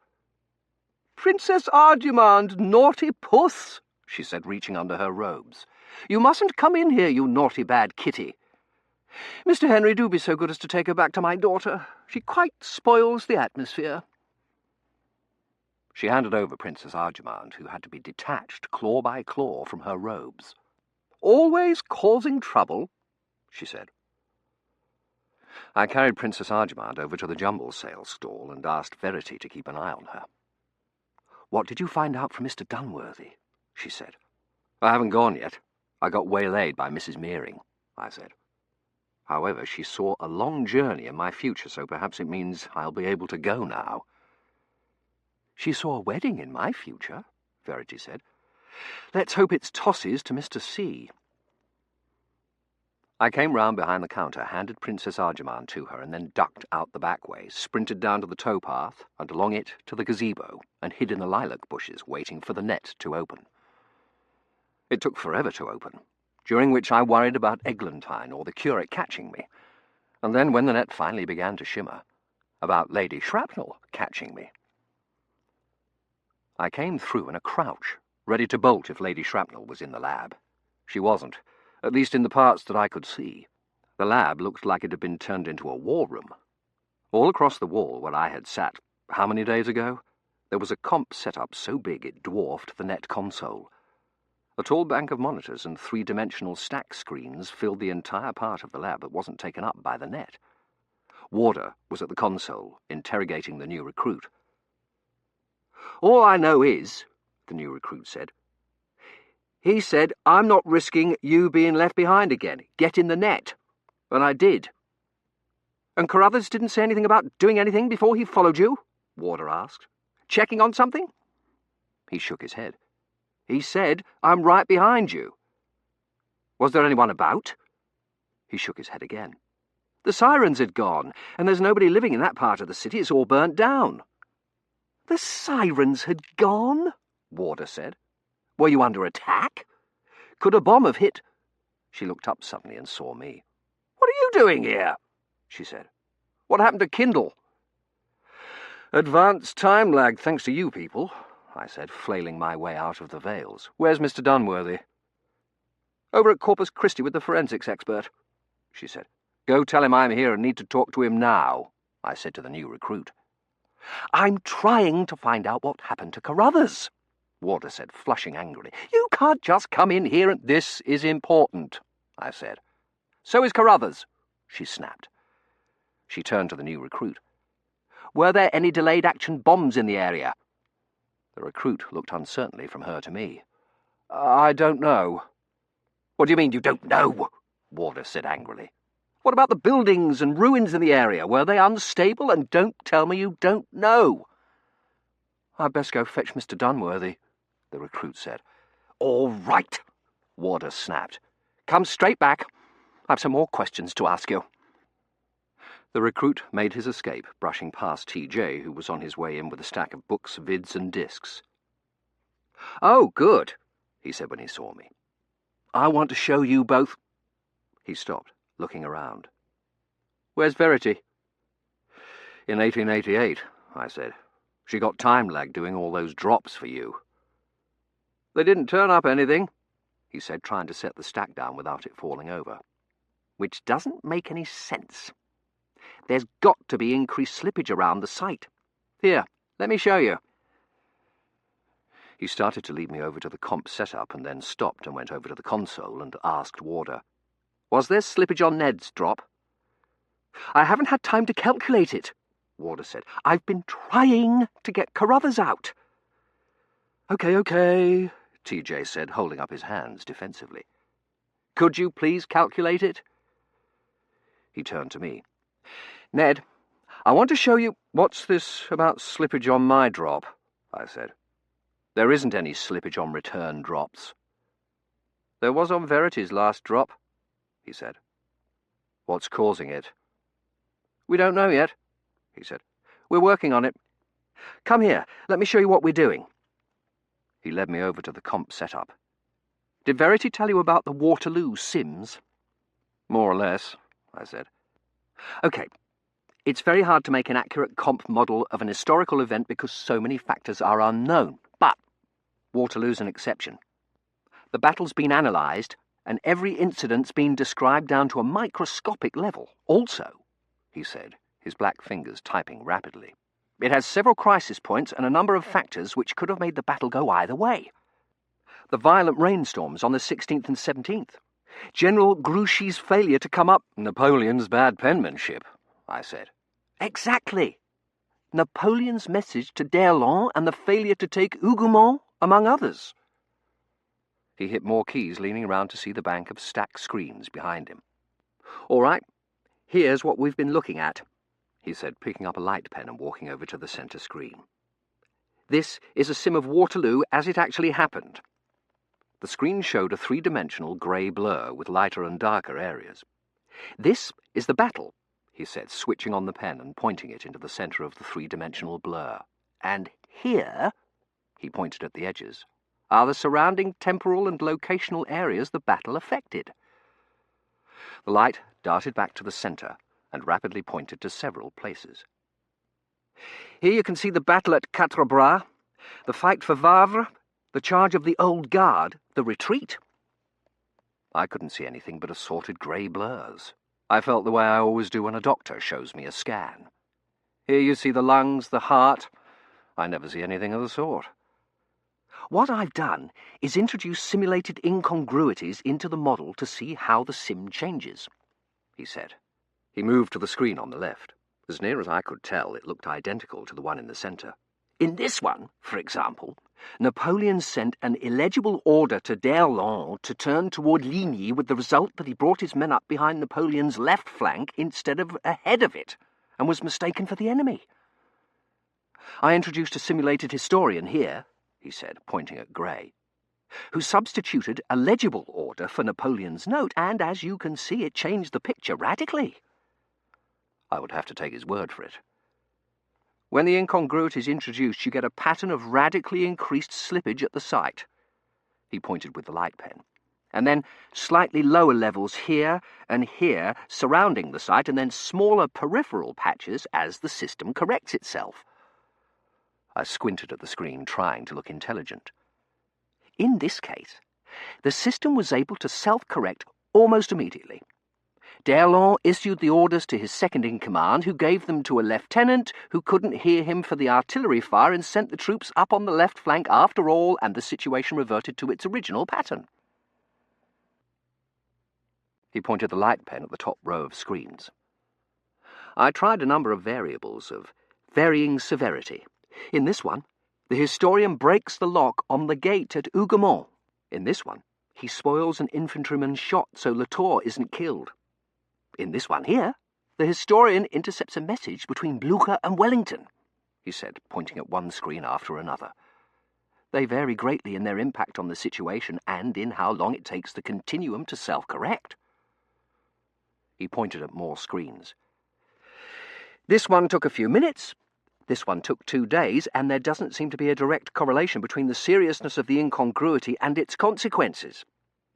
"Princess Arjumand, naughty puss," she said, reaching under her robes. "You mustn't come in here, you naughty bad kitty. Mr. Henry, do be so good as to take her back to my daughter. She quite spoils the atmosphere." She handed over Princess Arjumand, who had to be detached claw by claw from her robes. "Always causing trouble," she said. I carried Princess Arjumand over to the jumble sale stall and asked Verity to keep an eye on her. "What did you find out from Mr. Dunworthy?" she said. "I haven't gone yet. I got waylaid by Mrs. Meering," I said. "However, she saw a long journey in my future, so perhaps it means I'll be able to go now." "She saw a wedding in my future," Verity said. "Let's hope it's tosses to Mr. C." I came round behind the counter, handed Princess Arjumand to her, and then ducked out the back way, sprinted down to the towpath, and along it to the gazebo, and hid in the lilac bushes, waiting for the net to open. It took forever to open, during which I worried about Eglantine or the curate catching me, and then when the net finally began to shimmer, about Lady Shrapnel catching me. I came through in a crouch, ready to bolt if Lady Shrapnel was in the lab. She wasn't, at least in the parts that I could see. The lab looked like it had been turned into a war room. All across the wall where I had sat, how many days ago, there was a comp set up so big it dwarfed the net console. A tall bank of monitors and three-dimensional stack screens filled the entire part of the lab that wasn't taken up by the net. Warder was at the console, interrogating the new recruit. "All I know is," the new recruit said, "he said, 'I'm not risking you being left behind again. Get in the net.' And I did." "And Carruthers didn't say anything about doing anything before he followed you?" Warder asked. "Checking on something?" He shook his head. "He said, 'I'm right behind you.'" "Was there anyone about?" He shook his head again. "The sirens had gone, and there's nobody living in that part of the city. It's all burnt down." "The sirens had gone?" Warder said. "Were you under attack? Could a bomb have hit—" She looked up suddenly and saw me. "What are you doing here?" she said. "What happened to Kindle?" "Advanced time lag, thanks to you people," I said, flailing my way out of the veils. "Where's Mr. Dunworthy?" "Over at Corpus Christi with the forensics expert," she said. "Go tell him I'm here and need to talk to him now," I said to the new recruit. "I'm trying to find out what happened to Carruthers," Warder said, flushing angrily. "You can't just come in here and—" "This is important," I said. "So is Carruthers," she snapped. She turned to the new recruit. "Were there any delayed action bombs in the area?" The recruit looked uncertainly from her to me. "I don't know." "What do you mean you don't know?" Warder said angrily. "What about the buildings and ruins in the area? Were they unstable? And don't tell me you don't know." "I'd best go fetch Mr. Dunworthy," the recruit said. "All right," Warder snapped. "Come straight back. I've some more questions to ask you." The recruit made his escape, brushing past TJ, who was on his way in with a stack of books, vids, and discs. "Oh, good," he said when he saw me. "I want to show you both—" He stopped, looking around. "Where's Verity?" "In 1888, I said. "She got time lag doing all those drops for you." "They didn't turn up anything," he said, trying to set the stack down without it falling over. "Which doesn't make any sense. There's got to be increased slippage around the site. Here, let me show you." He started to lead me over to the comp setup and then stopped and went over to the console and asked Warder, "Was there slippage on Ned's drop?" "I haven't had time to calculate it," Warder said. "I've been trying to get Carruthers out." Okay, TJ said, holding up his hands defensively. "Could you please calculate it?" He turned to me. "Ned, "I want to show you—" "What's this about slippage on my drop?" I said. "There isn't any slippage on return drops." "There was on Verity's last drop," he said. "What's causing it?" "We don't know yet," he said. "We're working on it. Come here, let me show you what we're doing." He led me over to the comp setup. "Did Verity tell you about the Waterloo sims?" "More or less," I said. "OK. It's very hard to make an accurate comp model of an historical event because so many factors are unknown. But Waterloo's an exception. The battle's been analysed, and every incident's been described down to a microscopic level. Also," he said, his black fingers typing rapidly, "it has several crisis points and a number of factors which could have made the battle go either way. The violent rainstorms on the 16th and 17th. General Grouchy's failure to come up—" "Napoleon's bad penmanship," I said. "Exactly. Napoleon's message to d'Erlon and the failure to take Hougomont, among others." He hit more keys, leaning round to see the bank of stacked screens behind him. "All right, here's what we've been looking at," he said, picking up a light pen and walking over to the centre screen. "This is a sim of Waterloo as it actually happened." The screen showed a three-dimensional grey blur with lighter and darker areas. "This is the battle," he said, switching on the pen and pointing it into the centre of the three-dimensional blur. "And here," he pointed at the edges, "are the surrounding temporal and locational areas the battle affected." The light darted back to the centre and rapidly pointed to several places. "Here you can see the battle at Quatre Bras, the fight for Wavre, the charge of the Old Guard, the retreat." I couldn't see anything but assorted grey blurs. I felt the way I always do when a doctor shows me a scan. "Here you see the lungs, the heart." I never see anything of the sort. "What I've done is introduce simulated incongruities into the model to see how the sim changes," he said. He moved to the screen on the left. As near as I could tell, it looked identical to the one in the centre. "In this one, for example, Napoleon sent an illegible order to d'Erlon to turn toward Ligny with the result that he brought his men up behind Napoleon's left flank instead of ahead of it, and was mistaken for the enemy. I introduced a simulated historian here," he said, pointing at Grey, "who substituted a legible order for Napoleon's note, and as you can see, it changed the picture radically." I would have to take his word for it. "When the incongruity is introduced, you get a pattern of radically increased slippage at the site," he pointed with the light pen, "and then slightly lower levels here and here surrounding the site, and then smaller peripheral patches as the system corrects itself." I squinted at the screen, trying to look intelligent. "In this case, the system was able to self-correct almost immediately. D'Erlon issued the orders to his second-in-command, who gave them to a lieutenant who couldn't hear him for the artillery fire and sent the troops up on the left flank after all, and the situation reverted to its original pattern." He pointed the light pen at the top row of screens. "I tried a number of variables of varying severity. In this one, the historian breaks the lock on the gate at Hougomont. In this one, he spoils an infantryman's shot so Latour isn't killed. In this one here, the historian intercepts a message between Blucher and Wellington," he said, pointing at one screen after another. "They vary greatly in their impact on the situation and in how long it takes the continuum to self-correct." He pointed at more screens. "This one took a few minutes. This one took 2 days, and there doesn't seem to be a direct correlation between the seriousness of the incongruity and its consequences.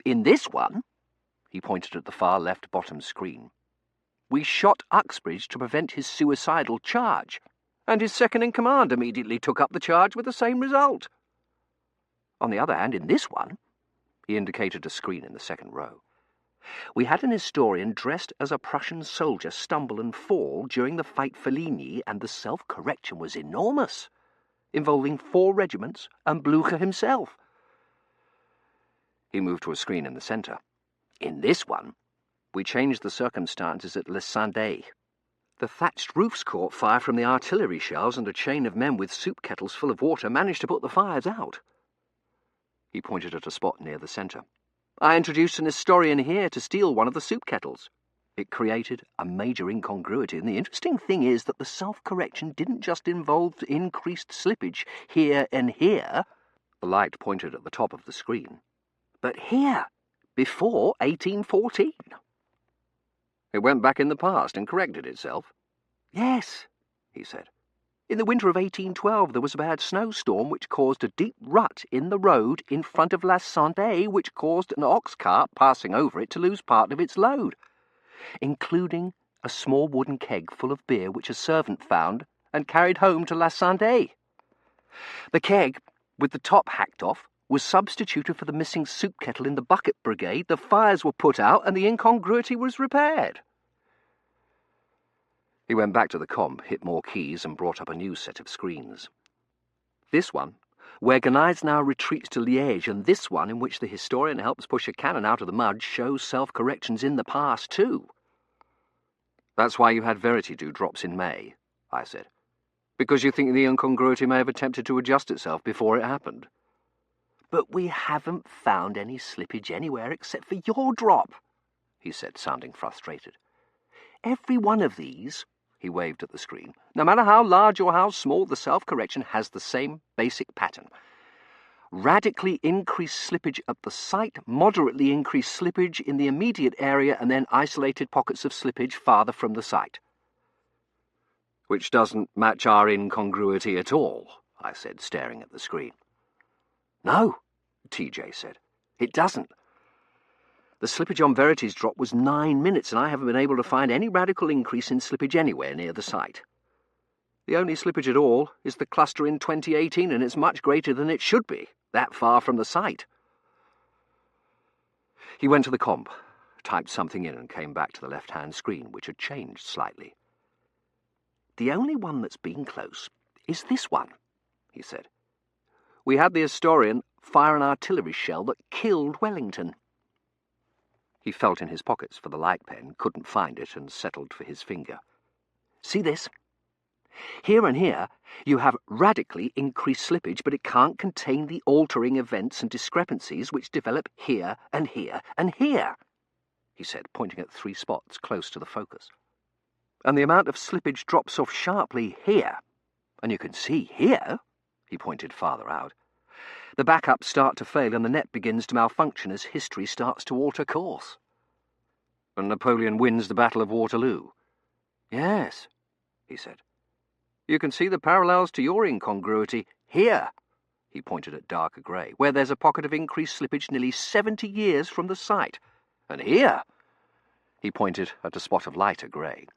In this one," he pointed at the far left bottom screen, "we shot Uxbridge to prevent his suicidal charge, and his second-in-command immediately took up the charge with the same result. On the other hand, in this one," he indicated a screen in the second row, "we had an historian dressed as a Prussian soldier stumble and fall during the fight for Ligny, and the self-correction was enormous, involving 4 regiments and Blucher himself." He moved to a screen in the centre. "In this one, we changed the circumstances at Le Sandé. The thatched roofs caught fire from the artillery shells, and a chain of men with soup kettles full of water managed to put the fires out." He pointed at a spot near the centre. "I introduced an historian here to steal one of the soup kettles. It created a major incongruity, and the interesting thing is that the self-correction didn't just involve increased slippage here and here. The light pointed at the top of the screen. But here, before 1814. It went back in the past and corrected itself? Yes, he said. In the winter of 1812 there was a bad snowstorm which caused a deep rut in the road in front of La Santé, which caused an ox cart passing over it to lose part of its load, including a small wooden keg full of beer which a servant found and carried home to La Santé. The keg, with the top hacked off, was substituted for the missing soup kettle in the bucket brigade, the fires were put out, and the incongruity was repaired. He went back to the comp, hit more keys, and brought up a new set of screens. This one, where Gneiss now retreats to Liège, and this one, in which the historian helps push a cannon out of the mud, shows self-corrections in the past, too. That's why you had Verity do drops in May, I said. Because you think the incongruity may have attempted to adjust itself before it happened. But we haven't found any slippage anywhere except for your drop, he said, sounding frustrated. Every one of these, he waved at the screen, no matter how large or how small, the self-correction has the same basic pattern. Radically increased slippage at the site, moderately increased slippage in the immediate area, and then isolated pockets of slippage farther from the site. Which doesn't match our incongruity at all, I said, staring at the screen. No, TJ said. It doesn't. The slippage on Verity's drop was 9 minutes, and I haven't been able to find any radical increase in slippage anywhere near the site. The only slippage at all is the cluster in 2018, and it's much greater than it should be, that far from the site. He went to the comp, typed something in, and came back to the left-hand screen, which had changed slightly. The only one that's been close is this one, he said. We had the historian fire an artillery shell that killed Wellington. He felt in his pockets for the light pen, couldn't find it, and settled for his finger. See this? Here and here, you have radically increased slippage, but it can't contain the altering events and discrepancies which develop here and here and here, he said, pointing at 3 spots close to the focus. And the amount of slippage drops off sharply here, and you can see here, he pointed farther out. The backups start to fail and the net begins to malfunction as history starts to alter course. And Napoleon wins the Battle of Waterloo. Yes, he said. You can see the parallels to your incongruity here, he pointed at darker grey, where there's a pocket of increased slippage nearly 70 years from the site. And here, he pointed at a spot of lighter grey,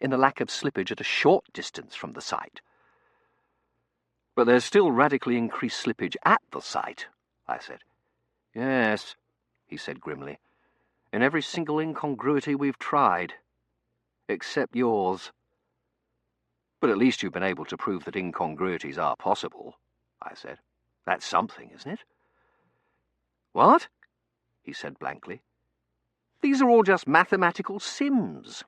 in the lack of slippage at a short distance from the site. But there's still radically increased slippage at the site, I said. Yes, he said grimly, in every single incongruity we've tried, except yours. But at least you've been able to prove that incongruities are possible, I said. That's something, isn't it? What? He said blankly. These are all just mathematical sims.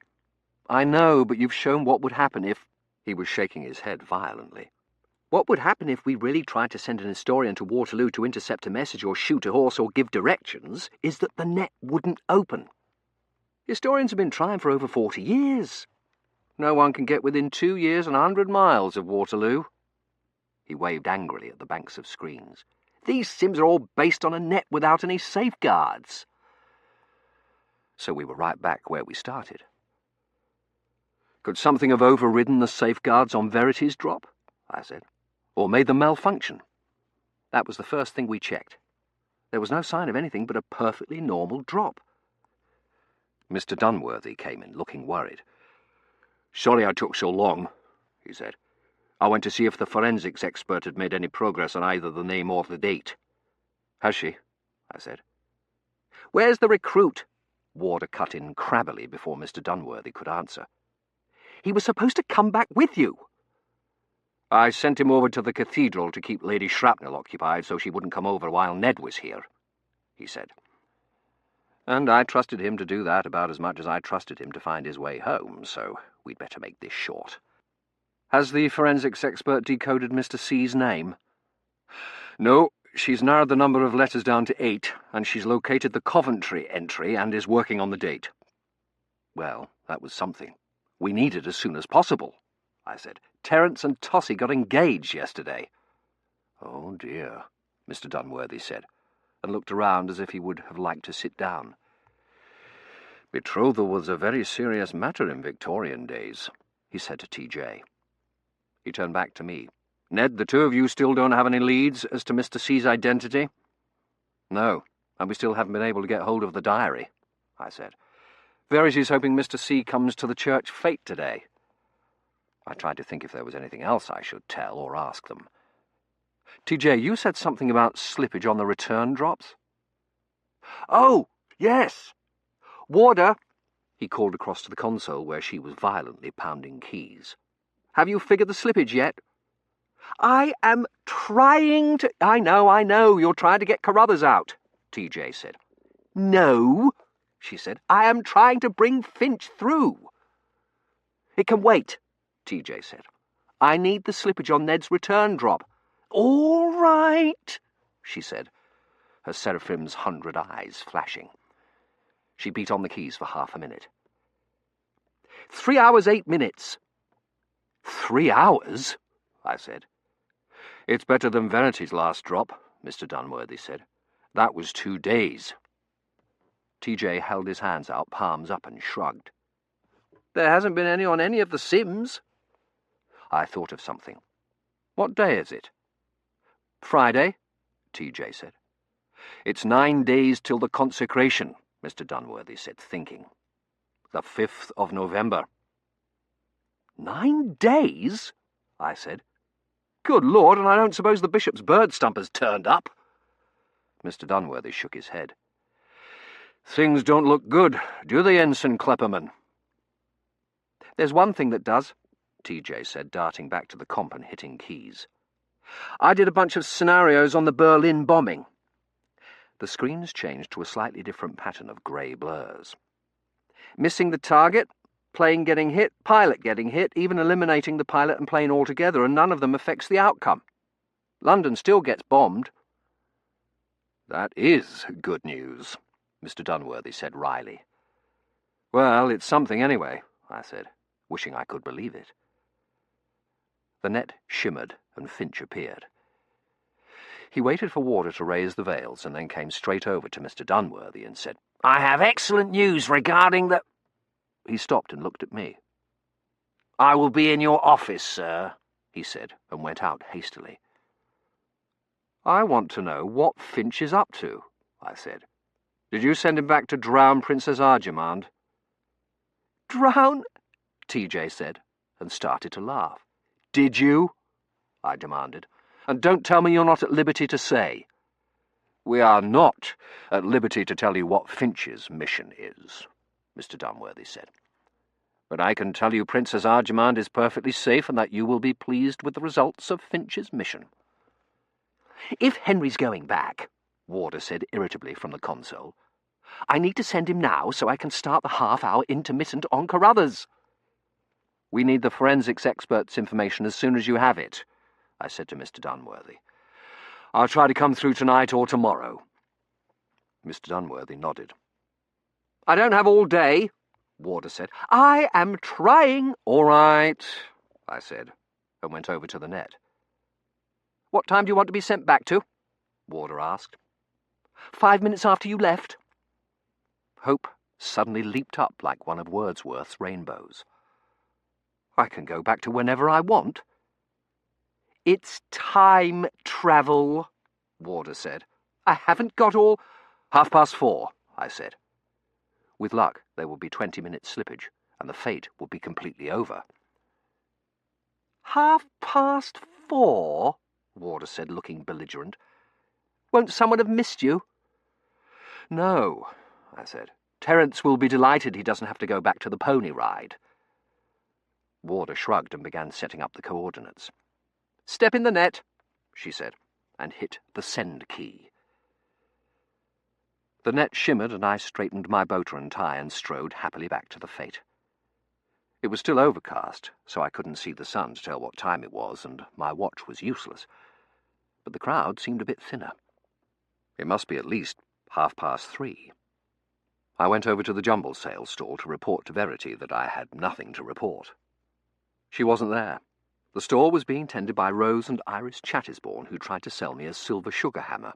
I know, but you've shown what would happen if... He was shaking his head violently. What would happen if we really tried to send an historian to Waterloo to intercept a message or shoot a horse or give directions is that the net wouldn't open. Historians have been trying for over 40 years. No one can get within 2 years and 100 miles of Waterloo. He waved angrily at the banks of screens. These sims are all based on a net without any safeguards. So we were right back where we started. Could something have overridden the safeguards on Verity's drop? I said. Or made them malfunction? That was the first thing we checked. There was no sign of anything but a perfectly normal drop. Mr. Dunworthy came in, looking worried. "Sorry I took so long," he said. "I went to see if the forensics expert had made any progress on either the name or the date." "Has she?" I said. "Where's the recruit?" Warder cut in crabbily before Mr. Dunworthy could answer. "He was supposed to come back with you." "I sent him over to the cathedral to keep Lady Shrapnel occupied so she wouldn't come over while Ned was here," he said. And I trusted him to do that about as much as I trusted him to find his way home, so we'd better make this short. "Has the forensics expert decoded Mr. C's name?" "No, she's narrowed the number of letters down to 8, and she's located the Coventry entry and is working on the date." Well, that was something. We need it as soon as possible, I said. Terence and Tossie got engaged yesterday. Oh, dear, Mr. Dunworthy said, and looked around as if he would have liked to sit down. Betrothal was a very serious matter in Victorian days, he said to TJ. He turned back to me. Ned, the two of you still don't have any leads as to Mr. C's identity? No, and we still haven't been able to get hold of the diary, I said. Verity's hoping Mr. C comes to the church fete today. I tried to think if there was anything else I should tell or ask them. TJ, you said something about slippage on the return drops? Oh, yes. Warder, he called across to the console where she was violently pounding keys. Have you figured the slippage yet? I am trying to... I know, you're trying to get Carruthers out, TJ said. No, she said, I am trying to bring Finch through. It can wait, TJ said. I need the slippage on Ned's return drop. All right, she said, her seraphim's 100 eyes flashing. She beat on the keys for half a minute. 3 hours, 8 minutes. 3 hours? I said. It's better than Verity's last drop, Mr. Dunworthy said. That was 2 days. TJ held his hands out, palms up, and shrugged. There hasn't been any on any of the Sims. I thought of something. What day is it? Friday, TJ said. It's 9 days till the consecration, Mr. Dunworthy said, thinking. The 5th of November. 9 days? I said. Good Lord, and I don't suppose the bishop's bird stumper's turned up. Mr. Dunworthy shook his head. Things don't look good, do they, Ensign Klepperman? There's one thing that does, TJ said, darting back to the comp and hitting keys. I did a bunch of scenarios on the Berlin bombing. The screens changed to a slightly different pattern of grey blurs. Missing the target, plane getting hit, pilot getting hit, even eliminating the pilot and plane altogether, and none of them affects the outcome. London still gets bombed. That is good news, Mr. Dunworthy said wryly. Well, it's something anyway, I said, wishing I could believe it. The net shimmered and Finch appeared. He waited for Warder to raise the veils and then came straight over to Mr. Dunworthy and said, I have excellent news regarding the... He stopped and looked at me. I will be in your office, sir, he said, and went out hastily. I want to know what Finch is up to, I said. Did you send him back to drown Princess Arjamand? Drown? TJ said, and started to laugh. Did you? I demanded. And don't tell me you're not at liberty to say. We are not at liberty to tell you what Finch's mission is, Mr. Dunworthy said. But I can tell you Princess Arjamand is perfectly safe and that you will be pleased with the results of Finch's mission. If Henry's going back, Warder said irritably from the console, I need to send him now so I can start the half-hour intermittent on Carruthers. We need the forensics expert's information as soon as you have it, I said to Mr. Dunworthy. I'll try to come through tonight or tomorrow. Mr. Dunworthy nodded. I don't have all day, Warder said. I am trying. All right, I said, and went over to the net. What time do you want to be sent back to? Warder asked. 5 minutes after you left. Hope suddenly leaped up like one of Wordsworth's rainbows. I can go back to whenever I want. It's time travel, Warder said. I haven't got all... 4:30, I said. With luck, there would be 20 minutes slippage, and the fate would be completely over. 4:30, Warder said, looking belligerent. Won't someone have missed you? No, I said. Terence will be delighted he doesn't have to go back to the pony ride. Warder shrugged and began setting up the coordinates. Step in the net, she said, and hit the send key. The net shimmered and I straightened my boater and tie and strode happily back to the fete. It was still overcast, so I couldn't see the sun to tell what time it was, and my watch was useless. But the crowd seemed a bit thinner. It must be at least 3:30. I went over to the jumble sale stall to report to Verity that I had nothing to report. She wasn't there. The store was being tended by Rose and Iris Chattisbourne, who tried to sell me a silver sugar hammer.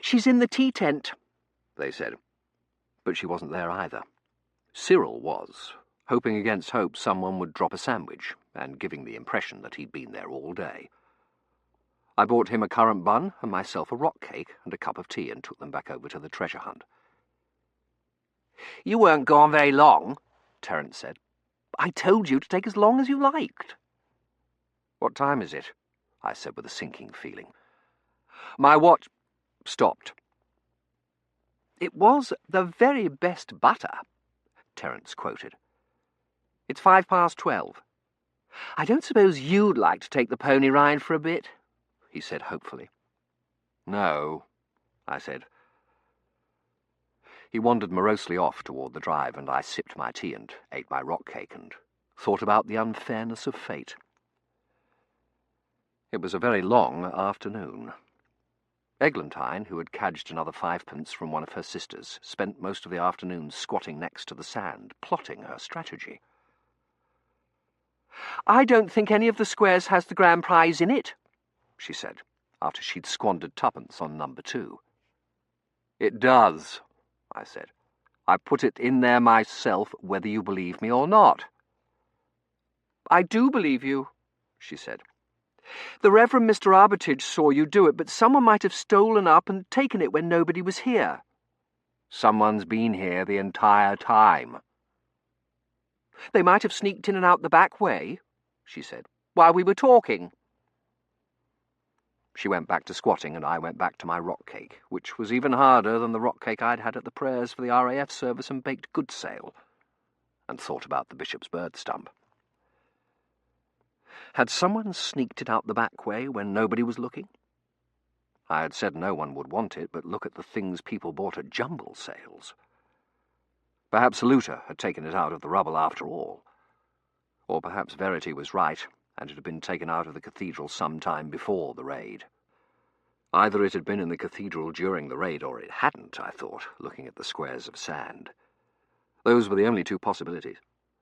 "She's in the tea tent," they said. But she wasn't there either. Cyril was, hoping against hope someone would drop a sandwich, and giving the impression that he'd been there all day. I bought him a currant bun and myself a rock cake and a cup of tea and took them back over to the treasure hunt. "You weren't gone very long," Terence said. "I told you to take as long as you liked." "What time is it?" I said with a sinking feeling. My watch stopped. "It was the very best butter," Terence quoted. "It's 12:05. I don't suppose you'd like to take the pony ride for a bit?" he said hopefully. "No," I said. He wandered morosely off toward the drive, and I sipped my tea and ate my rock cake and thought about the unfairness of fate. It was a very long afternoon. Eglantine, who had cadged another 5p from one of her sisters, spent most of the afternoon squatting next to the sand, plotting her strategy. "I don't think any of the squares has the grand prize in it," she said, after she'd squandered 2p on number 2. "It does," I said. "I put it in there myself, whether you believe me or not." "I do believe you," she said. "The Reverend Mr. Armitage saw you do it, but someone might have stolen up and taken it when nobody was here." "Someone's been here the entire time." "They might have sneaked in and out the back way," she said, "while we were talking." She went back to squatting, and I went back to my rock cake, which was even harder than the rock cake I'd had at the prayers for the RAF service and baked goods sale, and thought about the bishop's bird stump. Had someone sneaked it out the back way when nobody was looking? I had said no one would want it, but look at the things people bought at jumble sales. Perhaps Luther had taken it out of the rubble after all. Or perhaps Verity was right, and it had been taken out of the cathedral some time before the raid. Either it had been in the cathedral during the raid, or it hadn't, I thought, looking at the squares of sand. Those were the only two possibilities,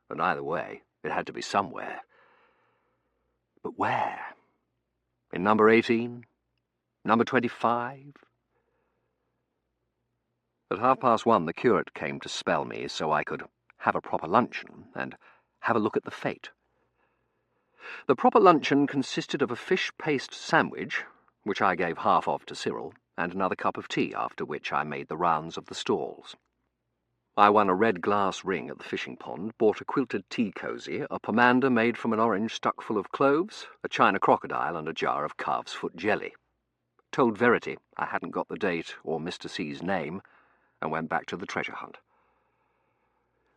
and either way, it had to be somewhere. But where? In number 18? Number 25? At 1:30, the curate came to spell me so I could have a proper luncheon and have a look at the fete. The proper luncheon consisted of a fish paste sandwich, which I gave half of to Cyril, and another cup of tea, after which I made the rounds of the stalls. I won a red glass ring at the fishing pond, bought a quilted tea cosy, a pomander made from an orange stuck full of cloves, a china crocodile, and a jar of calf's foot jelly. Told Verity I hadn't got the date or Mr. C's name, and went back to the treasure hunt.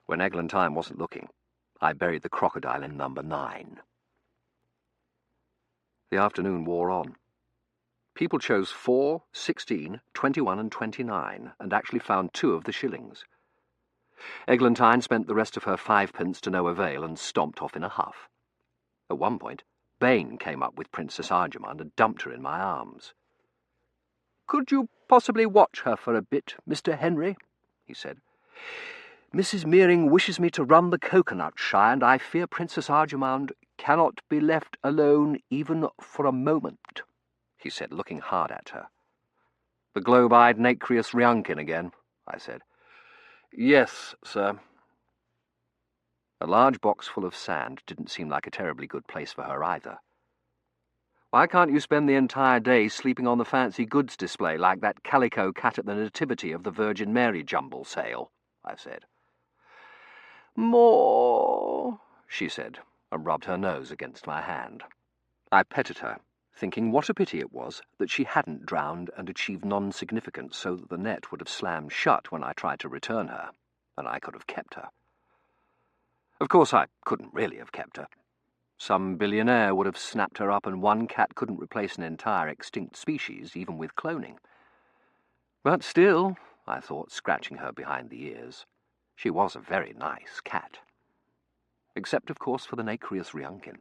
When Eglantine wasn't looking, I buried the crocodile in number 9. The afternoon wore on. People chose 4, 16, 21 and 29, and actually found 2 of the shillings. Eglantine spent the rest of her 5p to no avail and stomped off in a huff. At one point, Bain came up with Princess Arjamand and dumped her in my arms. "Could you possibly watch her for a bit, Mr. Henry?" he said. "Mrs. Meering wishes me to run the coconut shy, and I fear Princess Arjamand cannot be left alone even for a moment," he said, looking hard at her. "The globe-eyed nacreous Riankin again," I said. "Yes, sir." A large box full of sand didn't seem like a terribly good place for her either. "Why can't you spend the entire day sleeping on the fancy goods display like that calico cat at the Nativity of the Virgin Mary jumble sale?" I said. "More," she said, and rubbed her nose against my hand. I petted her, thinking what a pity it was that she hadn't drowned and achieved non-significance so that the net would have slammed shut when I tried to return her, and I could have kept her. Of course, I couldn't really have kept her. Some billionaire would have snapped her up, and one cat couldn't replace an entire extinct species, even with cloning. But still, I thought, scratching her behind the ears, she was a very nice cat. Except, of course, for the nacreous Riankin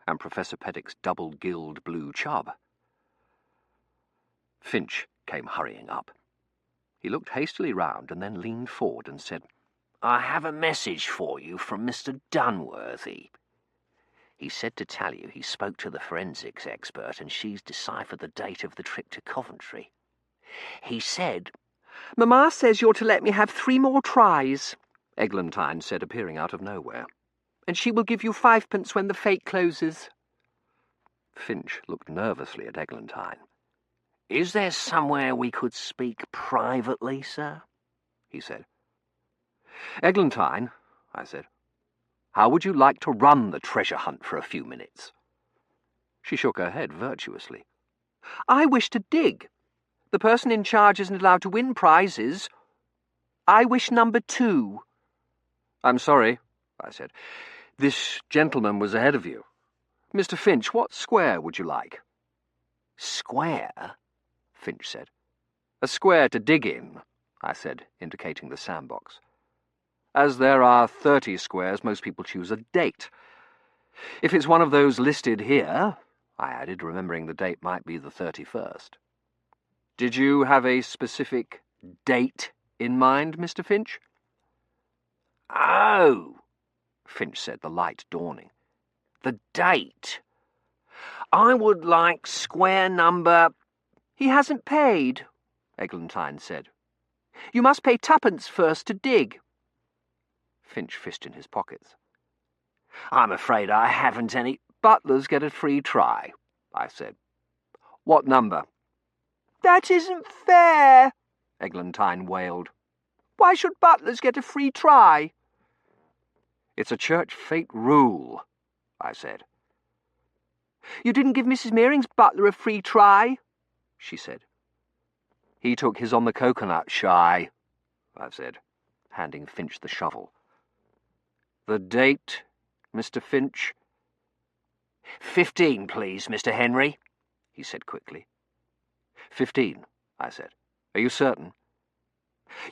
and Professor Peddick's double-gilled blue chub. Finch came hurrying up. He looked hastily round and then leaned forward and said, "I have a message for you from Mr. Dunworthy. He said to tell you he spoke to the forensics expert and she's deciphered the date of the trip to Coventry. He said—" "Mamma says you're to let me have 3 more tries," Eglantine said, appearing out of nowhere. "And she will give you 5p when the fate closes." Finch looked nervously at Eglantine. "Is there somewhere we could speak privately, sir?" he said. "Eglantine," I said, "how would you like to run the treasure hunt for a few minutes?" She shook her head virtuously. "I wish to dig. The person in charge isn't allowed to win prizes. I wish number 2. "I'm sorry," I said. "This gentleman was ahead of you. Mr. Finch, what square would you like?" "Square?" Finch said. "A square to dig in," I said, indicating the sandbox. "As there are 30 squares, most people choose a date. If it's one of those listed here," I added, remembering the date might be the 31st. "Did you have a specific date in mind, Mr. Finch?" "Oh," Finch said, the light dawning. "The date. I would like square number—" "He hasn't paid," Eglantine said. "You must pay 2p first to dig." Finch fished in his pockets. "I'm afraid I haven't any—" "Butlers get a free try," I said. "What number?" "That isn't fair," Eglantine wailed. "Why should butlers get a free try?" "It's a church fate rule," I said. "You didn't give Mrs. Mearing's butler a free try," she said. "He took his on the coconut shy," I said, handing Finch the shovel. "The date, Mr. Finch?" 15, please, Mr. Henry," he said quickly. 15, I said. "Are you certain?"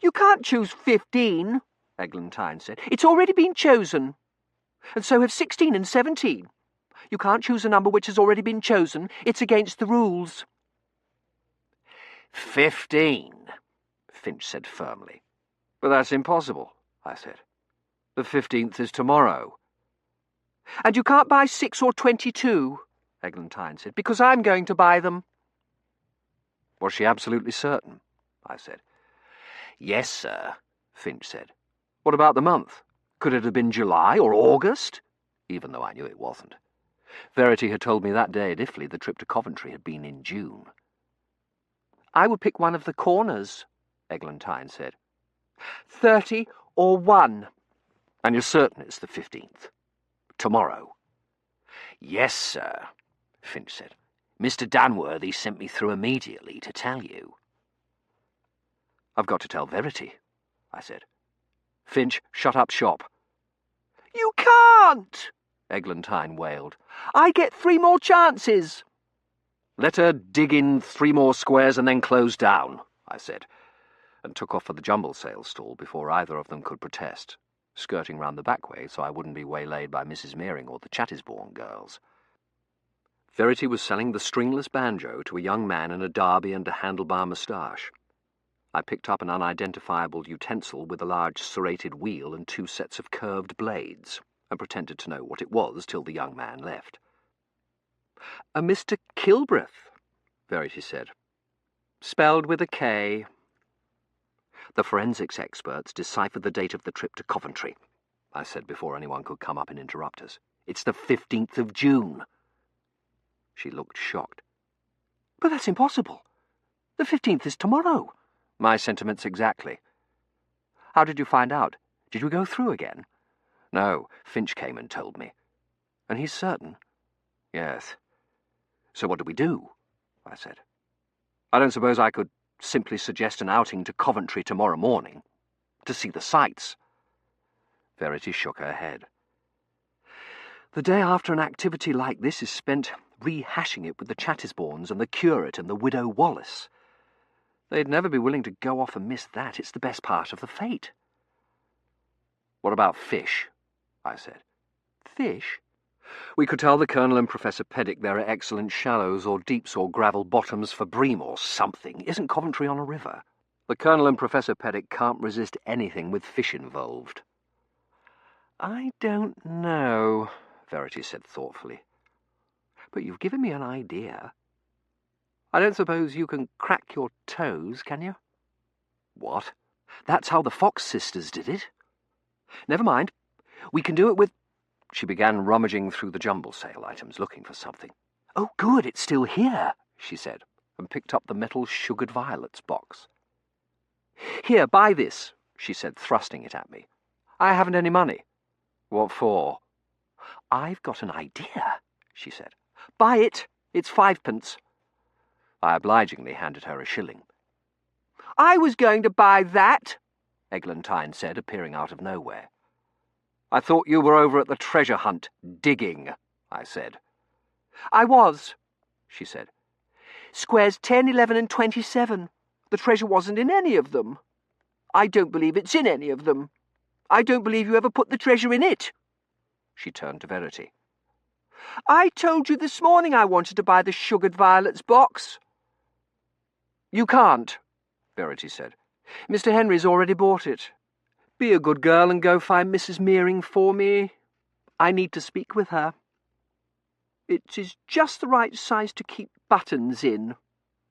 "You can't choose 15, Eglantine said. "It's already been chosen. And so have 16 and 17. You can't choose a number which has already been chosen. It's against the rules." 15, Finch said firmly. "But that's impossible," I said. "The 15th is tomorrow." "And you can't buy 6 or 22, Eglantine said, "because I'm going to buy them." Was she absolutely certain? I said. "Yes, sir," Finch said. "What about the month? Could it have been July or August?" Even though I knew it wasn't. Verity had told me that day at Iffley the trip to Coventry had been in June. "I would pick one of the corners," Eglantine said. 30 or 1. "And you're certain it's the 15th? Tomorrow?" "Yes, sir," Finch said. "Mr. Dunworthy sent me through immediately to tell you." "I've got to tell Verity," I said. "Finch, shut up shop." "You can't!" Eglantine wailed. "I get 3 more chances." "Let her dig in 3 more squares and then close down," I said, and took off for the jumble sale stall before either of them could protest, skirting round the back way so I wouldn't be waylaid by Mrs. Mearing or the Chattisbourne girls. Verity was selling the stringless banjo to a young man in a derby and a handlebar moustache. I picked up an unidentifiable utensil with a large serrated wheel and 2 sets of curved blades, and pretended to know what it was till the young man left. "A Mr. Kilbreth," Verity said. "Spelled with a K." "The forensics experts deciphered the date of the trip to Coventry," I said before anyone could come up and interrupt us. "It's the 15th of June. She looked shocked. "But that's impossible. The 15th is tomorrow." "My sentiments exactly." "How did you find out? Did you go through again?" "No, Finch came and told me." "And he's certain?" "Yes." "So what do we do?" I said. "I don't suppose I could simply suggest an outing to Coventry tomorrow morning, to see the sights." Verity shook her head. "The day after an activity like this is spent rehashing it with the Chattisbournes and the curate and the widow Wallace. They'd never be willing to go off and miss that. It's the best part of the fete." "What about fish?" I said. "Fish?" "We could tell the Colonel and Professor Peddick there are excellent shallows or deeps or gravel bottoms for bream or something. Isn't Coventry on a river?" The Colonel and Professor Peddick can't resist anything with fish involved. I don't know, Verity said thoughtfully. But you've given me an idea. I don't suppose you can crack your toes, can you? What? That's how the Fox sisters did it. Never mind. We can do it with... She began rummaging through the jumble sale items, looking for something. Oh, good, it's still here, she said, and picked up the metal sugared violets box. Here, buy this, she said, thrusting it at me. I haven't any money. What for? I've got an idea, she said. Buy it. It's 5p. I obligingly handed her a shilling. I was going to buy that, Eglantine said, appearing out of nowhere. I thought you were over at the treasure hunt, digging, I said. I was, she said. Squares 10, 11 and 27. The treasure wasn't in any of them. I don't believe it's in any of them. I don't believe you ever put the treasure in it. She turned to Verity. I told you this morning I wanted to buy the sugared violets box. You can't, Verity said. Mr. Henry's already bought it. Be a good girl and go find Mrs. Meering for me. I need to speak with her. It is just the right size to keep buttons in,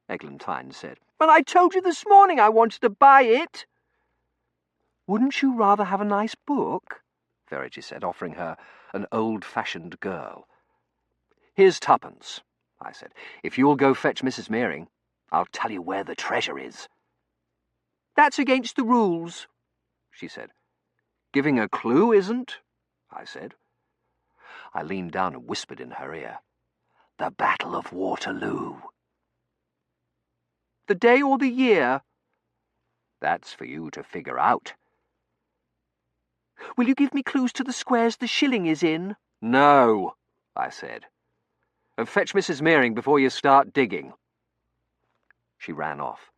Eglantine said. But I told you this morning I wanted to buy it. Wouldn't you rather have a nice book? Verity said, offering her an old-fashioned girl. Here's 2p, I said. If you'll go fetch Mrs. Meering, I'll tell you where the treasure is. That's against the rules, she said. Giving a clue isn't, I said. I leaned down and whispered in her ear. The Battle of Waterloo. The day or the year? That's for you to figure out. Will you give me clues to the squares the shilling is in? No, I said. And fetch Mrs. Meering before you start digging. She ran off.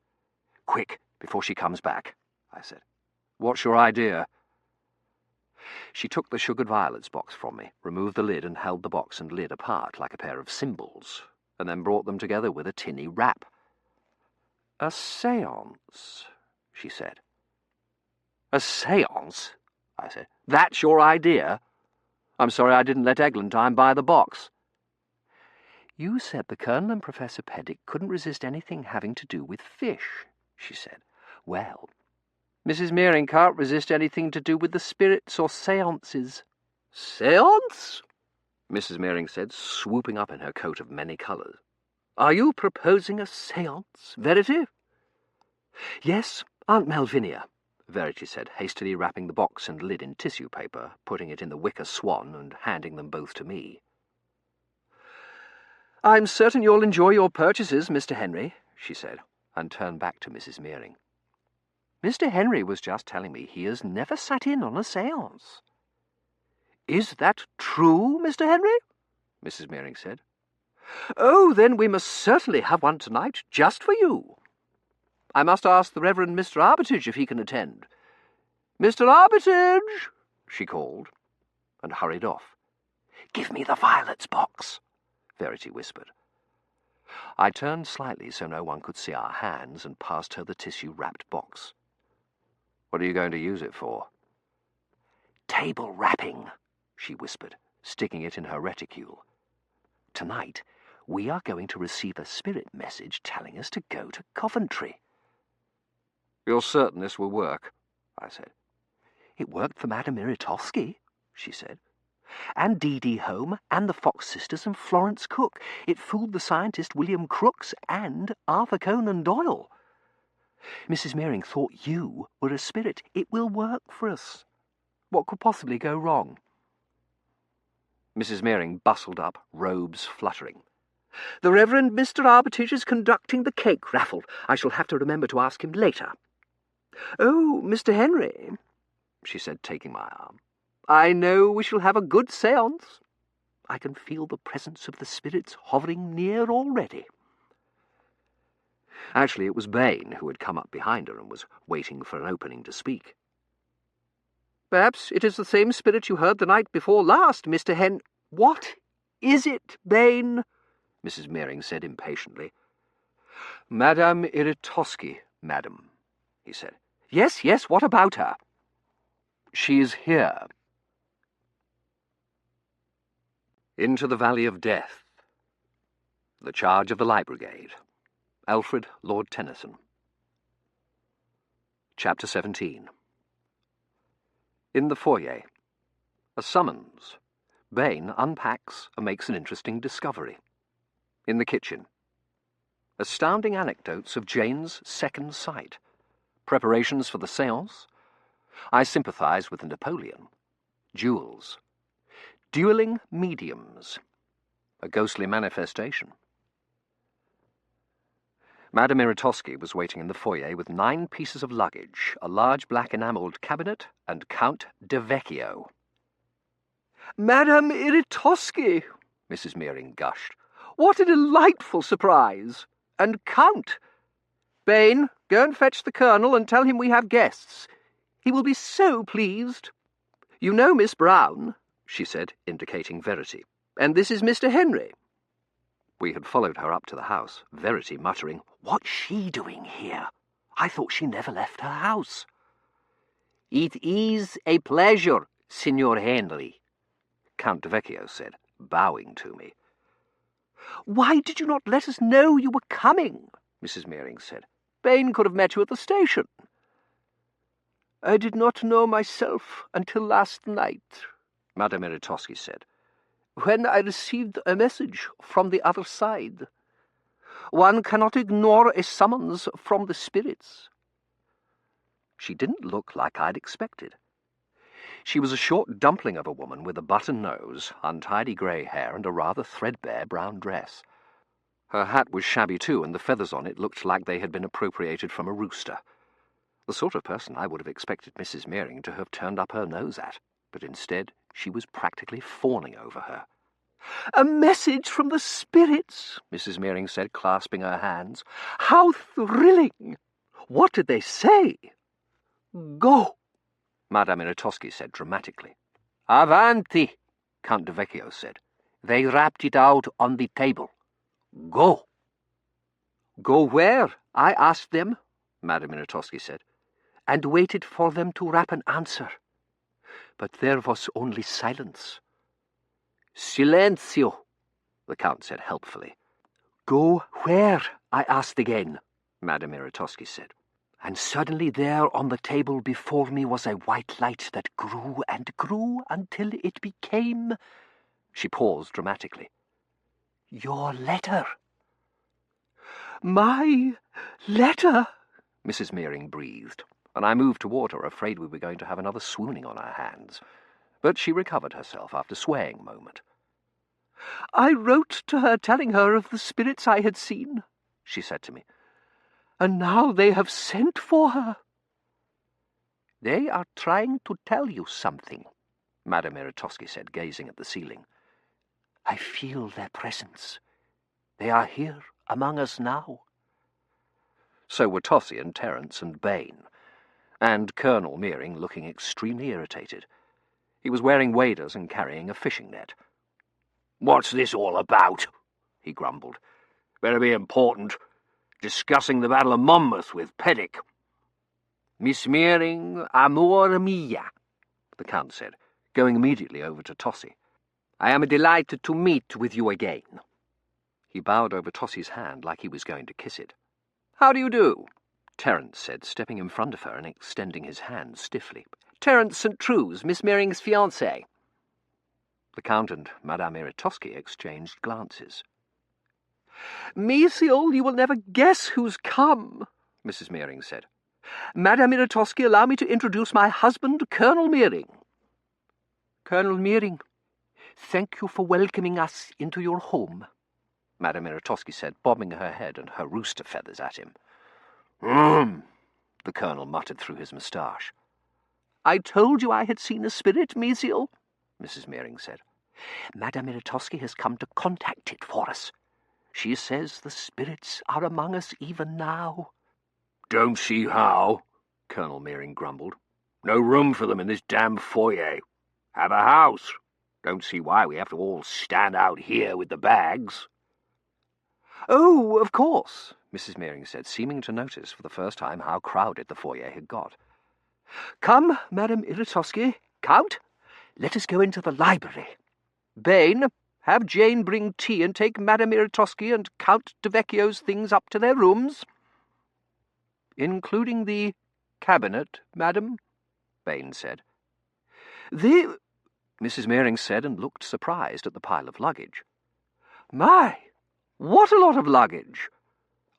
Quick, before she comes back, I said. What's your idea? She took the sugared violets box from me, removed the lid and held the box and lid apart like a pair of cymbals, and then brought them together with a tinny wrap. A séance, she said. A séance? I said. That's your idea? I'm sorry I didn't let Eglantine buy the box. You said the Colonel and Professor Peddick couldn't resist anything having to do with fish, she said. Well, Mrs. Meering can't resist anything to do with the spirits or séances. Séance? Mrs. Meering said, swooping up in her coat of many colours. Are you proposing a séance, Verity? Yes, Aunt Malvinia, Verity said, hastily wrapping the box and lid in tissue paper, putting it in the wicker swan and handing them both to me. I'm certain you'll enjoy your purchases, Mr. Henry, she said, and turned back to Mrs. Meering. Mr. Henry was just telling me he has never sat in on a séance. Is that true, Mr. Henry? Mrs. Meering said. Oh, then we must certainly have one tonight, just for you. I must ask the Reverend Mr. Armitage if he can attend. Mr. Armitage, she called, and hurried off. Give me the violets box, Verity whispered. I turned slightly so no one could see our hands and passed her the tissue-wrapped box. What are you going to use it for? Table wrapping, she whispered, sticking it in her reticule. Tonight, we are going to receive a spirit message telling us to go to Coventry. You're certain this will work? I said. It worked for Madame Iritowski, she said. And D.D. Home, and the Fox sisters, and Florence Cook. It fooled the scientist William Crookes and Arthur Conan Doyle. Mrs. Meering thought you were a spirit. It will work for us. What could possibly go wrong? Mrs. Meering bustled up, robes fluttering. The Reverend Mr. Armitage is conducting the cake raffle. I shall have to remember to ask him later. Oh, Mr. Henry, she said, taking my arm. I know we shall have a good séance. I can feel the presence of the spirits hovering near already. Actually, it was Bain who had come up behind her and was waiting for an opening to speak. Perhaps it is the same spirit you heard the night before last, Mr. Hen... What is it, Bain? Mrs. Meering said impatiently. Madame Iritowski, madam, he said. Yes, yes, what about her? She's here. Into the Valley of Death. The Charge of the Light Brigade. Alfred Lord Tennyson. Chapter 17. In the foyer. A summons. Bain unpacks and makes an interesting discovery. In the kitchen. Astounding anecdotes of Jane's second sight. Preparations for the séance. I sympathise with Napoleon. Duels. Duelling mediums. A ghostly manifestation. Madame Iritosky was waiting in the foyer with 9 pieces of luggage, a large black enamelled cabinet, and Count de Vecchio. Madame Iritosky, Mrs. Meering gushed. What a delightful surprise! And Count! Bain, go and fetch the Colonel and tell him we have guests. He will be so pleased. You know Miss Brown, she said, indicating Verity, and this is Mr. Henry. We had followed her up to the house, Verity muttering, What's she doing here? I thought she never left her house. It is a pleasure, Signor Henry, Count de Vecchio said, bowing to me. Why did you not let us know you were coming? Mrs. Meering said. Bain could have met you at the station. I did not know myself until last night, Madame Iritosky said, when I received a message from the other side. One cannot ignore a summons from the spirits. She didn't look like I'd expected. She was a short dumpling of a woman with a button nose, untidy grey hair, and a rather threadbare brown dress. Her hat was shabby too, and the feathers on it looked like they had been appropriated from a rooster. The sort of person I would have expected Mrs. Meering to have turned up her nose at, but instead she was practically fawning over her. A message from the spirits, Mrs. Meering said, clasping her hands. How thrilling! What did they say? Go, Madame Iritosky said dramatically. Avanti, Count de Vecchio said. They rapped it out on the table. Go. Go where? I asked them, Madame Iritosky said, and waited for them to rap an answer. But there was only silence. Silenzio, the Count said helpfully. Go where? I asked again, Madame Iritosky said. And suddenly there on the table before me was a white light that grew and grew until it became... She paused dramatically. Your letter. My letter, Mrs. Meering breathed, and I moved toward her, afraid we were going to have another swooning on our hands. But she recovered herself after swaying a moment. I wrote to her telling her of the spirits I had seen, she said to me. And now they have sent for her. They are trying to tell you something, Madame Iritosky said, gazing at the ceiling. I feel their presence. They are here among us now. So were Tossie and Terence and Bain, and Colonel Meering looking extremely irritated. He was wearing waders and carrying a fishing net. What's this all about? He grumbled. Better be important. Discussing the Battle of Monmouth with Peddick. Miss Meering, amor mia, the Count said, going immediately over to Tossie. I am delighted to meet with you again. He bowed over Tossie's hand like he was going to kiss it. How do you do? Terence said, stepping in front of her and extending his hand stiffly. Terence St. True's, Miss Meering's fiancé. The Count and Madame Iritosky exchanged glances. Meseal, you will never guess who's come, Mrs. Meering said. Madame Iritosky, allow me to introduce my husband, Colonel Meering. Colonel Meering, thank you for welcoming us into your home, Madame Iritosky said, bobbing her head and her rooster feathers at him. The Colonel muttered through his moustache. I told you I had seen a spirit, Meseal, Mrs. Meering said. Madame Iritosky has come to contact it for us. She says the spirits are among us even now. Don't see how, Colonel Meering grumbled. No room for them in this damn foyer. Have a house. Don't see why we have to all stand out here with the bags. Oh, of course, Mrs. Meering said, seeming to notice for the first time how crowded the foyer had got. "Come, Madame Iritosky, Count, let us go into the library. Bain, have Jane bring tea and take Madame Iritosky and Count de Vecchio's things up to their rooms." "Including the cabinet, madam?" Bain said. Mrs. Meering said, and looked surprised at the pile of luggage. "My, what a lot of luggage!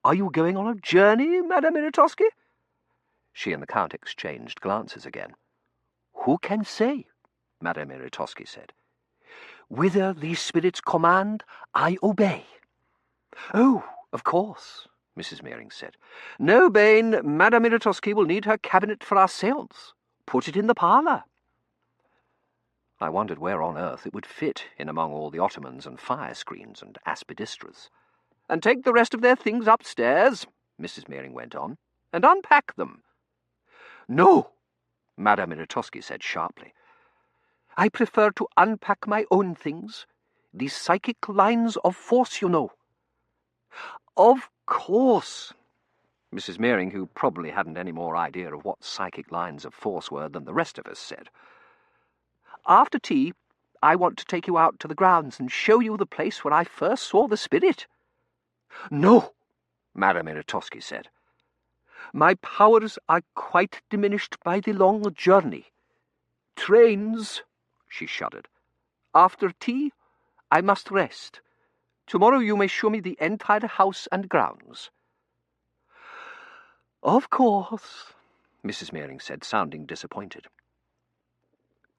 Are you going on a journey, Madame Iritosky?" She and the Count exchanged glances again. "Who can say?" Madame Iritosky said. "Whither the spirits command, I obey." "Oh, of course," Mrs. Meering said. "No, Bain, Madame Iritosky will need her cabinet for our séance. Put it in the parlour." I wondered where on earth it would fit in among all the ottomans and fire screens and aspidistras. "And take the rest of their things upstairs," Mrs. Meering went on, "and unpack them." "No," Madame Iritosky said sharply. "I prefer to unpack my own things. The psychic lines of force, you know." "Of course." Mrs. Meering, who probably hadn't any more idea of what psychic lines of force were than the rest of us, said. "After tea, I want to take you out to the grounds and show you the place where I first saw the spirit." "No," Madame Iritosky said. "My powers are quite diminished by the long journey. Trains," she shuddered. "After tea, I must rest. Tomorrow you may show me the entire house and grounds." "Of course," Mrs. Meering said, sounding disappointed.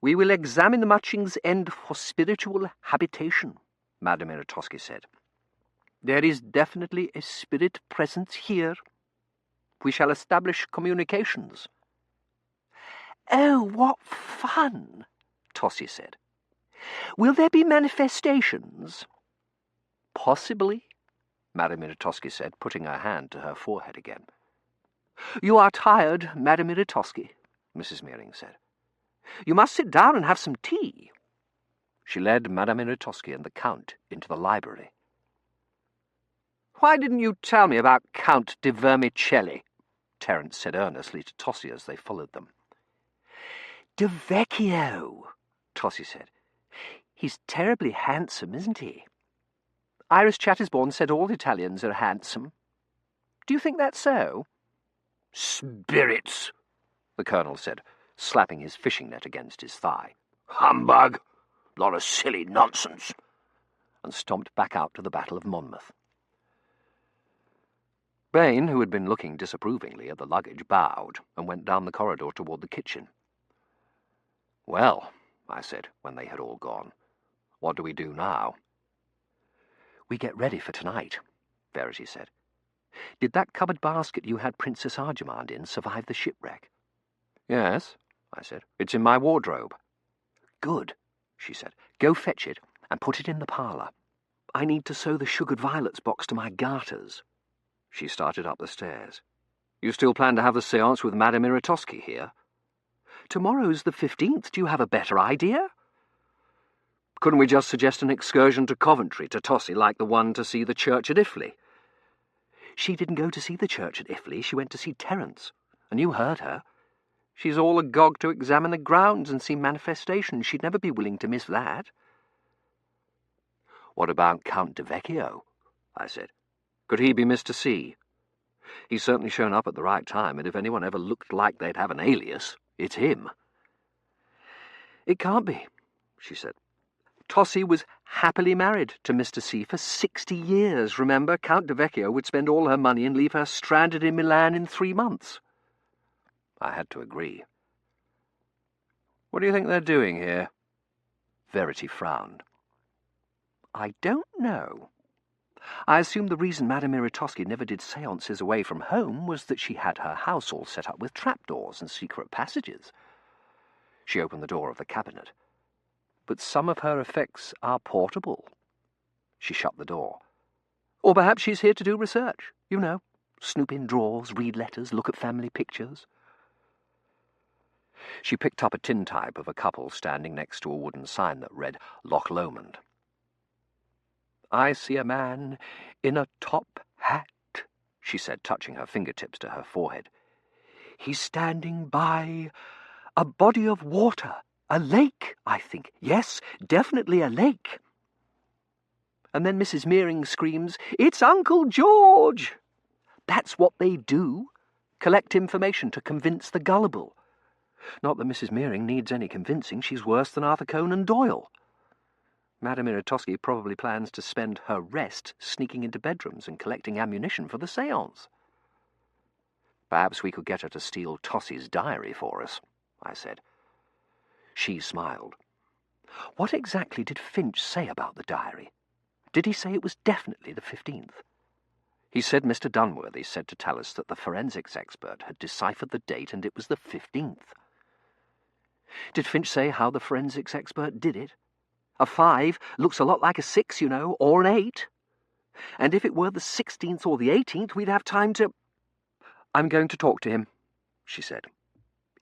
"We will examine the Matching's End for spiritual habitation," Madame Iritosky said. "There is definitely a spirit presence here. We shall establish communications." "Oh, what fun!" Tossie said. "Will there be manifestations?" "Possibly," Madame Iritosky said, putting her hand to her forehead again. "You are tired, Madame Iritosky," Mrs. Meering said. "You must sit down and have some tea." She led Madame Iritosky and the Count into the library. "Why didn't you tell me about Count de Vermicelli?" Terence said earnestly to Tossie as they followed them. "De Vecchio," Tossie said. "He's terribly handsome, isn't he?" "Iris Chattisbourne said all Italians are handsome. Do you think that's so?" "Spirits," the Colonel said, slapping his fishing net against his thigh. "Humbug! Lot of silly nonsense," and stomped back out to the Battle of Monmouth. Bain, who had been looking disapprovingly at the luggage, bowed and went down the corridor toward the kitchen. "Well," I said, when they had all gone, "what do we do now?" "We get ready for tonight," Verity said. "Did that cupboard basket you had Princess Arjamand in survive the shipwreck?" "Yes," I said. "It's in my wardrobe." "Good," she said. "Go fetch it and put it in the parlour. I need to sew the sugared violets box to my garters." She started up the stairs. "You still plan to have the séance with Madame Iritosky here?" "Tomorrow's the 15th. Do you have a better idea?" "Couldn't we just suggest an excursion to Coventry, to Tossie, like the one to see the church at Iffley?" "She didn't go to see the church at Iffley. She went to see Terence. And you heard her. She's all agog to examine the grounds and see manifestations. She'd never be willing to miss that." "What about Count de Vecchio?" I said. "Could he be Mr. C? He's certainly shown up at the right time, and if anyone ever looked like they'd have an alias, it's him." "It can't be," she said. "Tossie was happily married to Mr. C for 60 years. Remember, Count de Vecchio would spend all her money and leave her stranded in Milan in 3 months. I had to agree. "What do you think they're doing here?" Verity frowned. "I don't know. I assume the reason Madame Iritosky never did séances away from home was that she had her house all set up with trapdoors and secret passages." She opened the door of the cabinet. "But some of her effects are portable." She shut the door. "Or perhaps she's here to do research. You know, snoop in drawers, read letters, look at family pictures." She picked up a tintype of a couple standing next to a wooden sign that read Loch Lomond. "I see a man in a top hat," she said, touching her fingertips to her forehead. "He's standing by a body of water. A lake, I think. Yes, definitely a lake." And then Mrs. Mearing screams, "It's Uncle George!" That's what they do. Collect information to convince the gullible. Not that Mrs. Mearing needs any convincing. She's worse than Arthur Conan Doyle. Madame Iritosky probably plans to spend her rest sneaking into bedrooms and collecting ammunition for the séance. "Perhaps we could get her to steal Tossie's diary for us," I said. She smiled. "What exactly did Finch say about the diary? Did he say it was definitely the 15th? "He said Mr. Dunworthy said to tell us that the forensics expert had deciphered the date and it was the 15th. "Did Finch say how the forensics expert did it? A 5 looks a lot like a 6, you know, or an 8. And if it were the 16th or the 18th, we'd have time to—" "I'm going to talk to him," she said.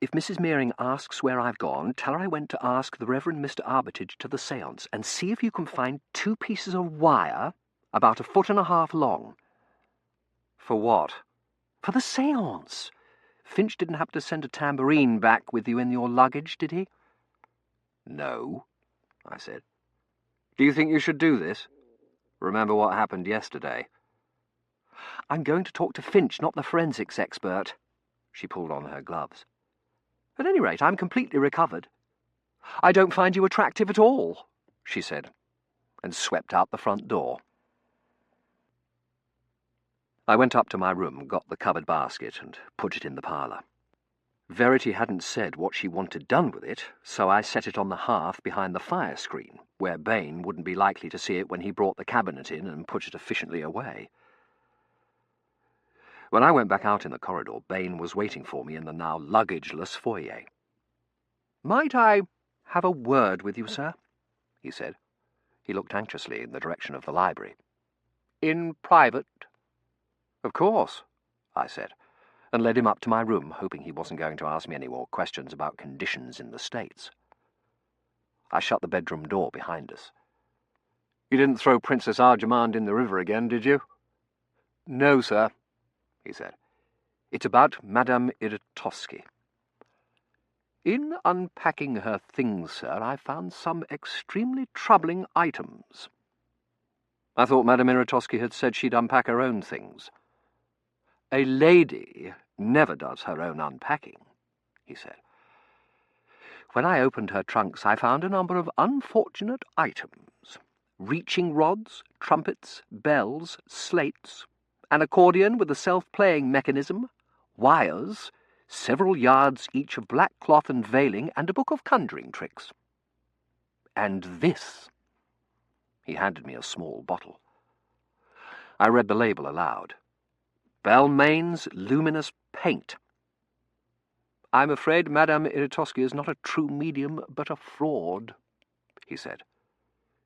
"If Mrs. Mearing asks where I've gone, tell her I went to ask the Reverend Mr. Armitage to the séance, and see if you can find 2 pieces of wire about 1.5 feet long." "For what?" "For the séance. Finch didn't happen to send a tambourine back with you in your luggage, did he?" "No," I said. "Do you think you should do this? Remember what happened yesterday?" "I'm going to talk to Finch, not the forensics expert." She pulled on her gloves. "At any rate, I'm completely recovered. I don't find you attractive at all," she said, and swept out the front door. I went up to my room, got the covered basket, and put it in the parlour. Verity hadn't said what she wanted done with it, so I set it on the hearth behind the fire screen, where Bain wouldn't be likely to see it when he brought the cabinet in and put it efficiently away. When I went back out in the corridor, Bain was waiting for me in the now luggageless foyer. "Might I have a word with you, sir?" he said. He looked anxiously in the direction of the library. "In private?" "Of course," I said, and led him up to my room, hoping he wasn't going to ask me any more questions about conditions in the States. I shut the bedroom door behind us. "You didn't throw Princess Arjamand in the river again, did you?" "No, sir," he said. "It's about Madame Iritosky. In unpacking her things, sir, I found some extremely troubling items." "I thought Madame Iritosky had said she'd unpack her own things." "A lady never does her own unpacking," he said. "When I opened her trunks, I found a number of unfortunate items. Reaching rods, trumpets, bells, slates, an accordion with a self-playing mechanism, wires, several yards each of black cloth and veiling, and a book of conjuring tricks. And this." He handed me a small bottle. I read the label aloud. "Balmain's Luminous Paint." "I'm afraid Madame Iritosky is not a true medium, but a fraud," he said.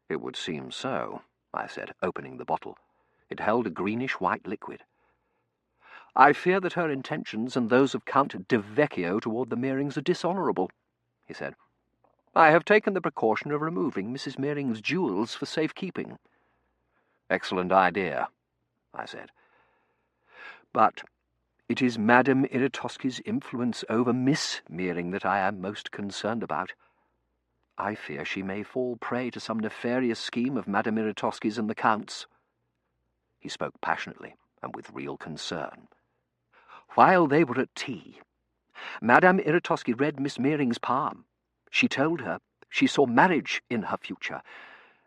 "It would seem so," I said, opening the bottle. It held a greenish-white liquid. "I fear that her intentions and those of Count de Vecchio toward the Mearings are dishonourable," he said. "I have taken the precaution of removing Mrs. Mearing's jewels for safekeeping." "Excellent idea," I said. "But it is Madame Iritosky's influence over Miss Mearing that I am most concerned about. I fear she may fall prey to some nefarious scheme of Madame Iritosky's and the Count's." He spoke passionately and with real concern. "While they were at tea, Madame Iritosky read Miss Mearing's palm. She told her she saw marriage in her future,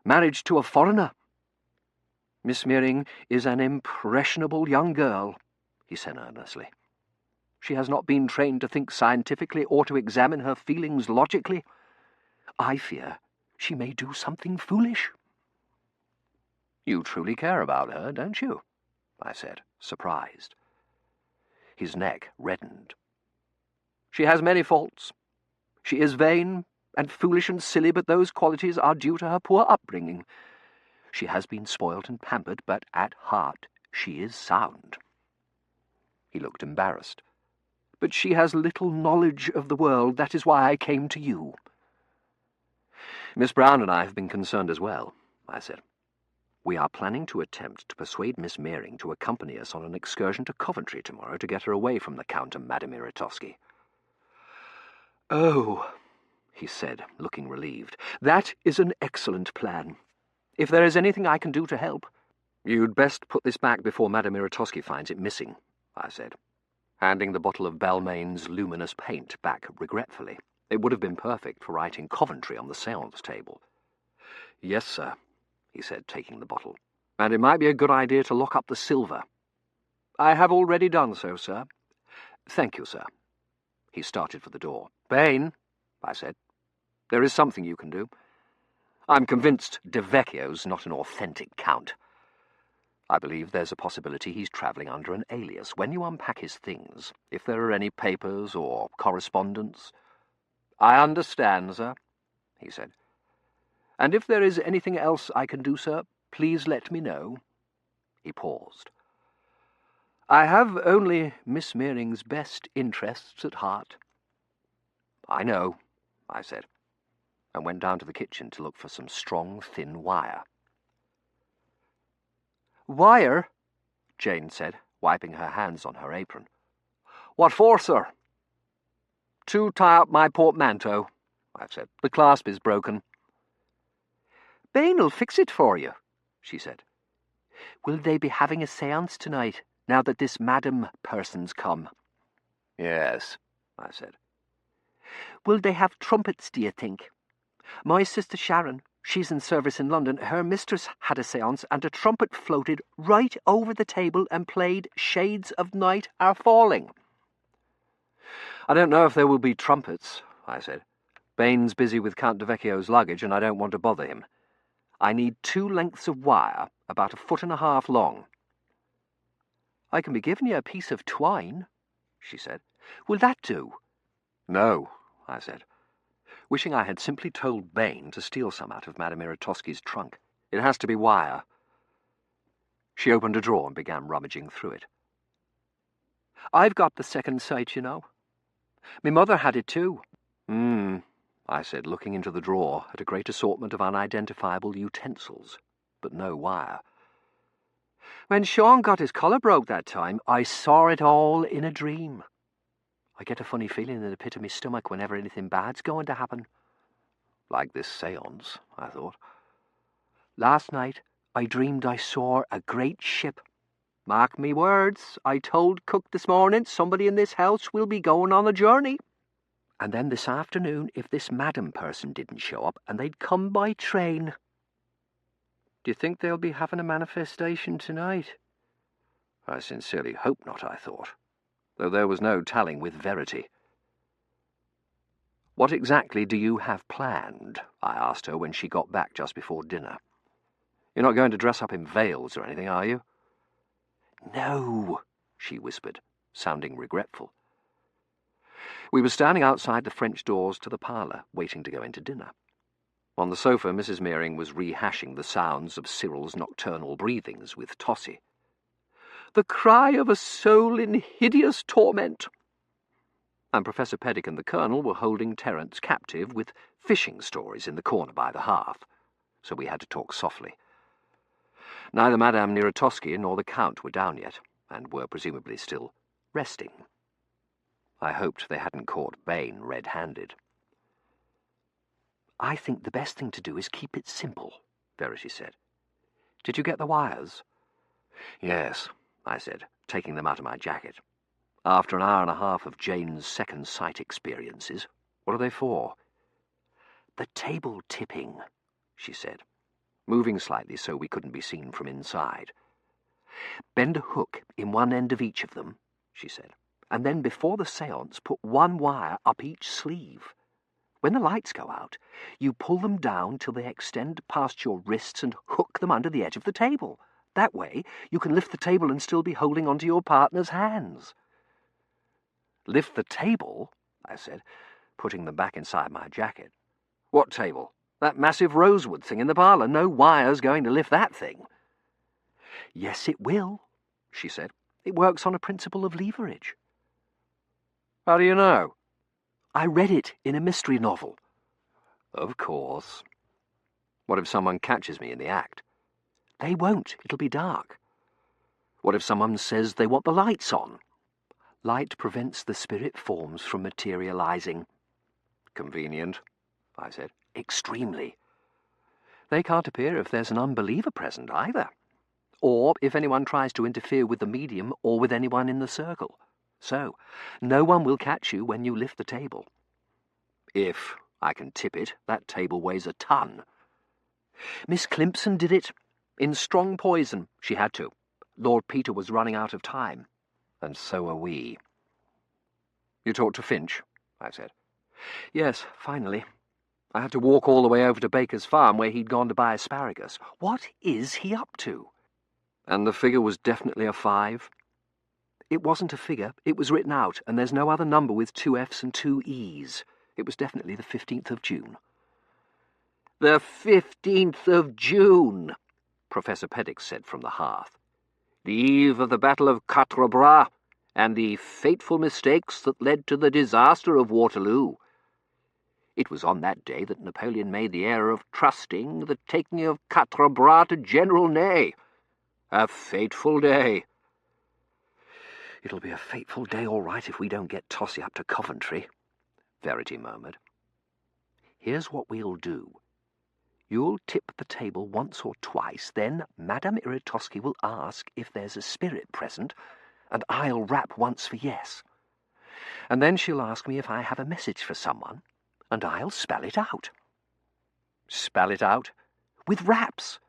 marriage to a foreigner. Miss Mearing is an impressionable young girl," he said earnestly. "She has not been trained to think scientifically or to examine her feelings logically. I fear she may do something foolish." "You truly care about her, don't you?" I said, surprised. His neck reddened. "She has many faults. She is vain and foolish and silly, but those qualities are due to her poor upbringing. She has been spoilt and pampered, but at heart she is sound." He looked embarrassed. "But she has little knowledge of the world. That is why I came to you." "Miss Brown and I have been concerned as well," I said. We are planning to attempt to persuade Miss Meering to accompany us on an excursion to Coventry tomorrow to get her away from the Count and Madame Iritosky." "Oh," he said, looking relieved. "That is an excellent plan. If there is anything I can do to help—" "You'd best put this back before Madame Iritosky finds it missing," I said, handing the bottle of Balmain's luminous paint back regretfully. It would have been perfect for writing Coventry on the séance table. "Yes, sir," he said, taking the bottle. "And it might be a good idea to lock up the silver." "I have already done so, sir." "Thank you, sir." He started for the door. "Bain," I said, "there is something you can do. I'm convinced De Vecchio's not an authentic Count. I believe there's a possibility he's travelling under an alias. When you unpack his things, if there are any papers or correspondence—" "I understand, sir," he said. "And if there is anything else I can do, sir, please let me know." He paused. "I have only Miss Meering's best interests at heart." "I know," I said, and went down to the kitchen to look for some strong, thin wire. "Wire?" Jane said, wiping her hands on her apron. "What for, sir?" "To tie up my portmanteau," I said. "The clasp is broken." "Bain'll fix it for you," she said. "Will they be having a séance tonight, now that this Madam person's come?" "Yes," I said. "Will they have trumpets, do you think? My sister Sharon, she's in service in London, her mistress had a séance and a trumpet floated right over the table and played 'Shades of Night Are Falling.'" "I don't know if there will be trumpets," I said. "Bain's busy with Count de Vecchio's luggage and I don't want to bother him. I need 2 lengths of wire, about 1.5 feet long." "I can be giving you a piece of twine," she said. "Will that do?" "No," I said, wishing I had simply told Bain to steal some out of Madame Iritosky's trunk. "It has to be wire." She opened a drawer and began rummaging through it. "I've got the second sight, you know. Me mother had it too." I said, looking into the drawer at a great assortment of unidentifiable utensils, but no wire. "When Sean got his collar broke that time, I saw it all in a dream. I get a funny feeling in the pit of my stomach whenever anything bad's going to happen." Like this séance, I thought. "Last night I dreamed I saw a great ship. Mark me words, I told cook this morning somebody in this house will be going on a journey. And then this afternoon, if this Madam person didn't show up, and they'd come by train." "Do you think they'll be having a manifestation tonight?" I sincerely hope not, I thought, though there was no tallying with Verity. "What exactly do you have planned?" I asked her when she got back just before dinner. "You're not going to dress up in veils or anything, are you?" "No," she whispered, sounding regretful. We were standing outside the French doors to the parlour, waiting to go into dinner. On the sofa, Mrs. Meering was rehashing the sounds of Cyril's nocturnal breathings with Tossie. "The cry of a soul in hideous torment." And Professor Peddick and the Colonel were holding Terence captive with fishing stories in the corner by the hearth, so we had to talk softly. Neither Madame Iritosky nor the Count were down yet, and were presumably still resting. I hoped they hadn't caught Bain red-handed. "I think the best thing to do is keep it simple," Verity said. "Did you get the wires?" "Yes," I said, taking them out of my jacket. "After an hour and a half of Jane's second sight experiences. What are they for?" "The table tipping," she said, moving slightly so we couldn't be seen from inside. "Bend a hook in one end of each of them," she said, "and then before the séance put 1 wire up each sleeve. When the lights go out, you pull them down till they extend past your wrists and hook them under the edge of the table. That way you can lift the table and still be holding onto your partner's hands." "Lift the table?" I said, putting them back inside my jacket. "What table? That massive rosewood thing in the parlour. No wire's going to lift that thing." "Yes, it will," she said. "It works on a principle of leverage." "How do you know?" "I read it in a mystery novel." "Of course. What if someone catches me in the act?" They won't. It'll be dark. What if someone says they want the lights on? Light prevents the spirit forms from materializing. Convenient, I said. Extremely. They can't appear if there's an unbeliever present either, or if anyone tries to interfere with the medium or with anyone in the circle. So, no one will catch you when you lift the table. If I can tip it, that table weighs a ton. Miss Climpson did it. In strong poison, she had to. Lord Peter was running out of time. And so are we. You talked to Finch? I said. Yes, finally. I had to walk all the way over to Baker's farm where he'd gone to buy asparagus. What is he up to? And the figure was definitely a 5? It wasn't a figure. It was written out, and there's no other number with 2 F's and 2 E's. It was definitely the 15th of June. The 15th of June, Professor Peddick said from the hearth. The eve of the Battle of Quatre Bras, and the fateful mistakes that led to the disaster of Waterloo. It was on that day that Napoleon made the error of trusting the taking of Quatre Bras to General Ney. A fateful day. It'll be a fateful day all right if we don't get Tossie up to Coventry, Verity murmured. Here's what we'll do. You'll tip the table once or twice, then Madame Iritosky will ask if there's a spirit present, and I'll rap once for yes. And then she'll ask me if I have a message for someone, and I'll spell it out. Spell it out? With raps.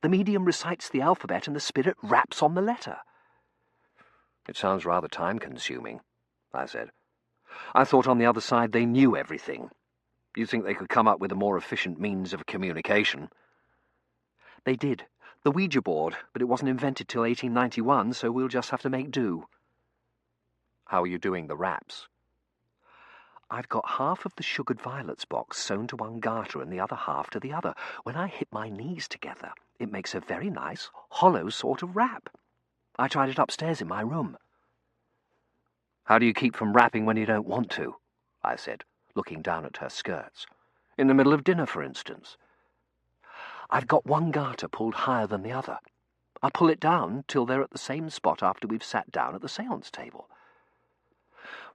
The medium recites the alphabet and the spirit raps on the letter. It sounds rather time-consuming, I said. I thought on the other side they knew everything. You'd think they could come up with a more efficient means of communication. They did. The Ouija board, but it wasn't invented till 1891, so we'll just have to make do. How are you doing the raps? I've got half of the sugared violets box sewn to one garter and the other half to the other. When I hit my knees together, it makes a very nice, hollow sort of rap. I tried it upstairs in my room. How do you keep from rapping when you don't want to? I said, looking down at her skirts. In the middle of dinner, for instance. I've got one garter pulled higher than the other. I'll pull it down till they're at the same spot after we've sat down at the séance table.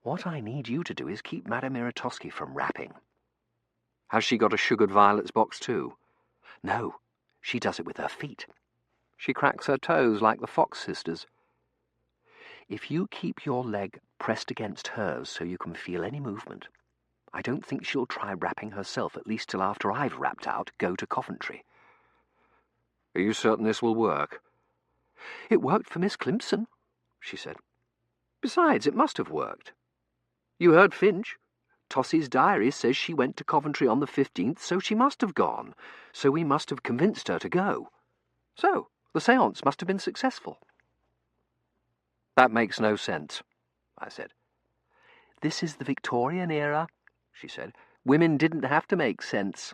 What I need you to do is keep Madame Iritosky from rapping. Has she got a sugared violets box too? No, she does it with her feet. She cracks her toes like the Fox sisters. If you keep your leg pressed against hers so you can feel any movement, I don't think she'll try rapping herself, at least till after I've rapped out, go to Coventry. Are you certain this will work? It worked for Miss Climpson, she said. Besides, it must have worked. You heard Finch. Tossie's diary says she went to Coventry on the 15th, so she must have gone. So we must have convinced her to go. So, the séance must have been successful. That makes no sense, I said. This is the Victorian era, she said. Women didn't have to make sense.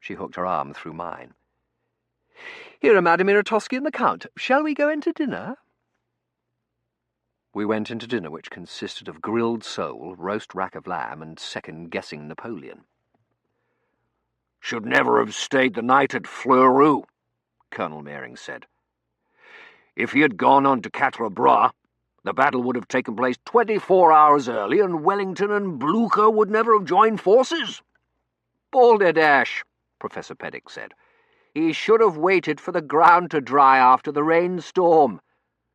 She hooked her arm through mine. Here are Madame Iritosky and the Count. Shall we go into dinner? We went into dinner, which consisted of grilled sole, roast rack of lamb, and second-guessing Napoleon. Should never have stayed the night at Fleurus, Colonel Meering said. If he had gone on to Quatre Bras, the battle would have taken place 24 hours early, and Wellington and Blucher would never have joined forces. Balderdash, Professor Peddick said. He should have waited for the ground to dry after the rainstorm.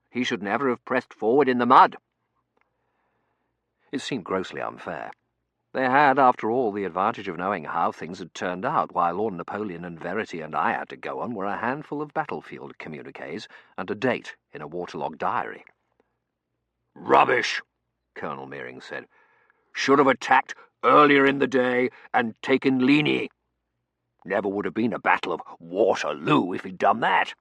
He should never have pressed forward in the mud. It seemed grossly unfair. They had, after all, the advantage of knowing how things had turned out, while Lord Napoleon and Verity and I had to go on were a handful of battlefield communiques and a date in a waterlogged diary. Rubbish, Colonel Meering said. Should have attacked earlier in the day and taken Ligny. Never would have been a battle of Waterloo if he'd done that.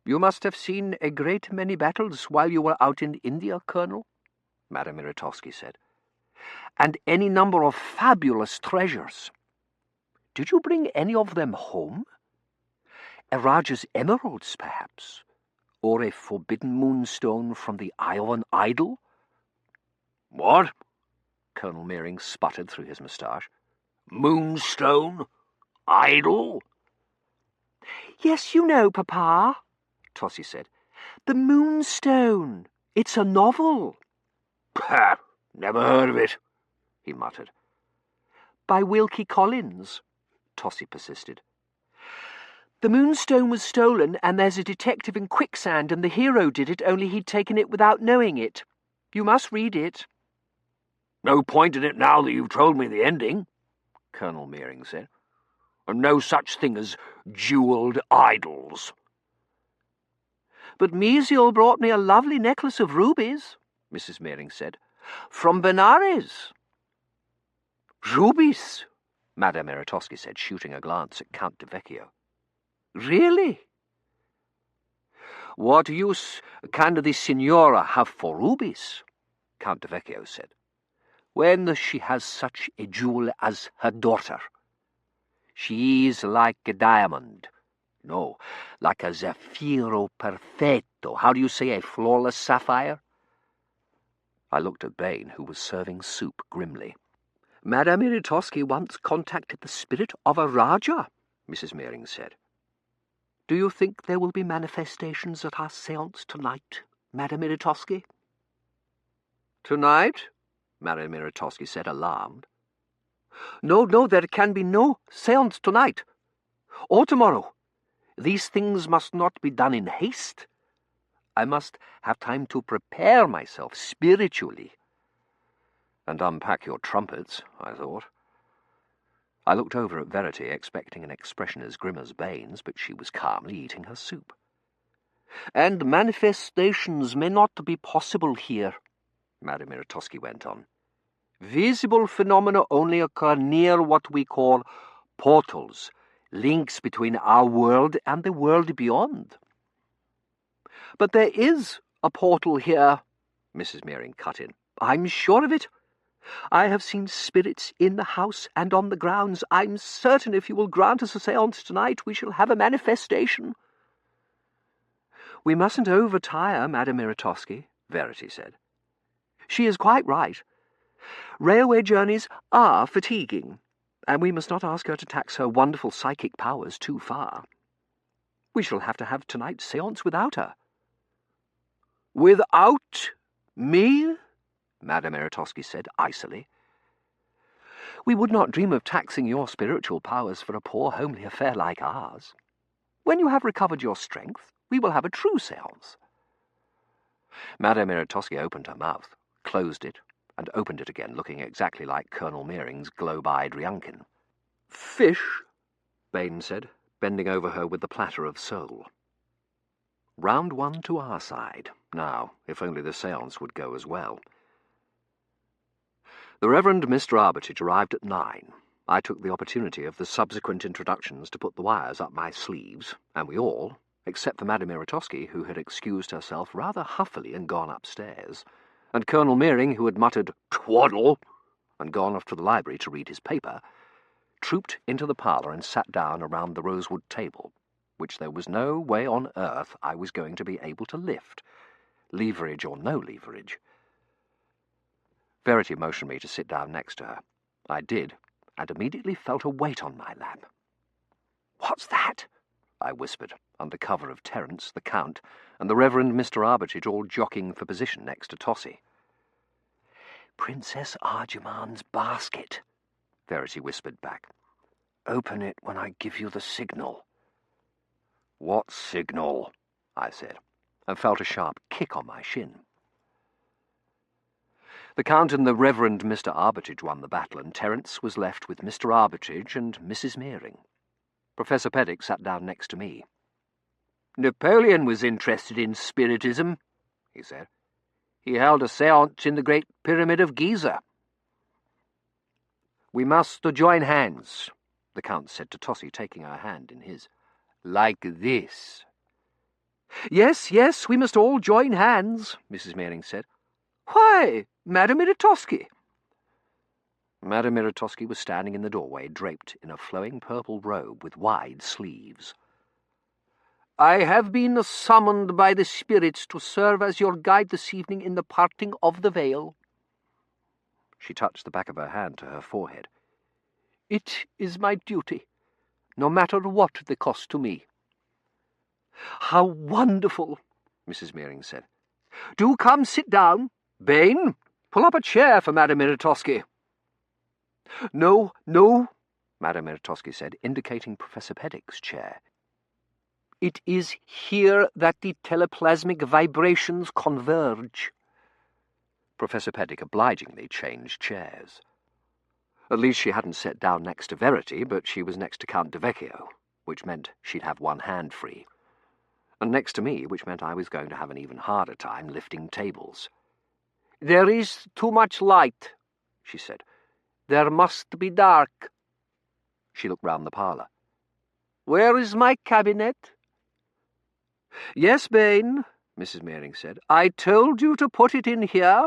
You must have seen a great many battles while you were out in India, Colonel, Madame Iritosky said, and any number of fabulous treasures. Did you bring any of them home? A Raja's emeralds, perhaps, or a forbidden moonstone from the eye of an idol? What? Colonel Meering sputtered through his moustache. Moonstone? Idol? "Yes, you know, Papa," Tossie said. "The Moonstone. It's a novel." "Pah! Never heard of it," he muttered. "By Wilkie Collins," Tossie persisted. "The Moonstone was stolen, and there's a detective in quicksand, and the hero did it, only he'd taken it without knowing it. You must read it." "No point in it now that you've told me the ending," Colonel Meering said. "And no such thing as jewelled idols." "But Mesial brought me a lovely necklace of rubies," Mrs. Meering said. "From Benares." "Rubies," Madame Eratosky said, shooting a glance at Count de Vecchio. "Really?" "What use can the Signora have for rubies," Count de Vecchio said, "when she has such a jewel as her daughter? She is like a diamond. No, like a zaffiro perfetto. How do you say, a flawless sapphire?" I looked at Bain, who was serving soup grimly. "Madame Eratosky once contacted the spirit of a Raja," Mrs. Meering said. "Do you think there will be manifestations at our séance tonight, Madame Eratosky?" "Tonight?" Madame Eratosky said, alarmed. No, there can be no séance tonight. Or tomorrow. These things must not be done in haste. I must have time to prepare myself spiritually." "And unpack your trumpets," I thought. I looked over at Verity, expecting an expression as grim as Bain's, but she was calmly eating her soup. "And manifestations may not be possible here," Madame Eratosky went on. "Visible phenomena only occur near what we call portals, links between our world and the world beyond." "But there is a portal here," Mrs. Meering cut in. "I'm sure of it. I have seen spirits in the house and on the grounds. I'm certain if you will grant us a séance tonight, we shall have a manifestation." "We mustn't overtire Madame Eratosky," Verity said. "She is quite right. Railway journeys are fatiguing, and we must not ask her to tax her wonderful psychic powers too far. We shall have to have tonight's séance without her." "Without me?" Madame Eratosky said icily. "We would not dream of taxing your spiritual powers for a poor homely affair like ours. When you have recovered your strength, we will have a true séance." Madame Eratosky opened her mouth, closed it, and opened it again, looking exactly like Colonel Meering's globe-eyed Ryunkin. "Fish," Bain said, bending over her with the platter of sole. Round one to our side. Now, if only the séance would go as well. The Reverend Mr. Armitage arrived at 9. I took the opportunity of the subsequent introductions to put the wires up my sleeves, and we all, except for Madame Eratosky, who had excused herself rather huffily and gone upstairs, and Colonel Meering, who had muttered "twaddle" and gone off to the library to read his paper, trooped into the parlour and sat down around the rosewood table, which there was no way on earth I was going to be able to lift, leverage or no leverage. Verity motioned me to sit down next to her. I did, and immediately felt a weight on my lap. "What's that?" I whispered, under cover of Terence, the Count, and the Reverend Mr. Armitage all jockeying for position next to Tossie. "Princess Arjumand's basket," Verity whispered back. "Open it when I give you the signal." "What signal?" I said, and felt a sharp kick on my shin. The Count and the Reverend Mr. Armitage won the battle, and Terence was left with Mr. Armitage and Mrs. Meering. Professor Peddick sat down next to me. "Napoleon was interested in spiritism," he said. "He held a séance in the Great Pyramid of Giza." "We must join hands," the Count said to Tossie, taking her hand in his. "Like this." Yes, we must all join hands," Mrs. Meering said. "Why, Madame Eratosky?" Madame Eratosky was standing in the doorway, draped in a flowing purple robe with wide sleeves. "I have been summoned by the spirits to serve as your guide this evening in the parting of the veil." She touched the back of her hand to her forehead. "It is my duty, no matter what the cost to me." "How wonderful," Mrs. Meering said. "Do come sit down. Bain, pull up a chair for Madame Miratosky." "No, no," Madame Miratosky said, indicating Professor Peddick's chair. "It is here that the teleplasmic vibrations converge." Professor Peddick obligingly changed chairs. At least she hadn't sat down next to Verity, but she was next to Count de Vecchio, which meant she'd have one hand free, and next to me, which meant I was going to have an even harder time lifting tables. "There is too much light," she said. "There must be dark." She looked round the parlour. "Where is my cabinet?" "Yes, Bain," Mrs. Meering said. "I told you to put it in here."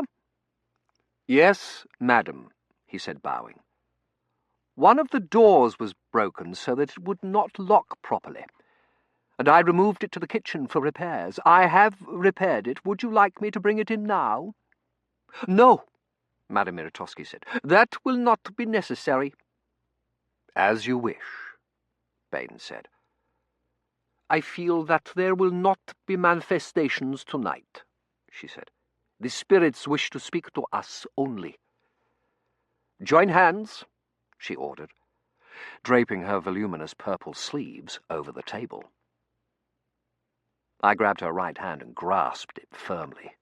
"Yes, madam," he said, bowing. "One of the doors was broken so that it would not lock properly, and I removed it to the kitchen for repairs. I have repaired it. Would you like me to bring it in now?" "No," Madame Miratosky said. "That will not be necessary." "As you wish," Bain said. "I feel that there will not be manifestations tonight," she said. "The spirits wish to speak to us only." "Join hands," she ordered, draping her voluminous purple sleeves over the table. I grabbed her right hand and grasped it firmly.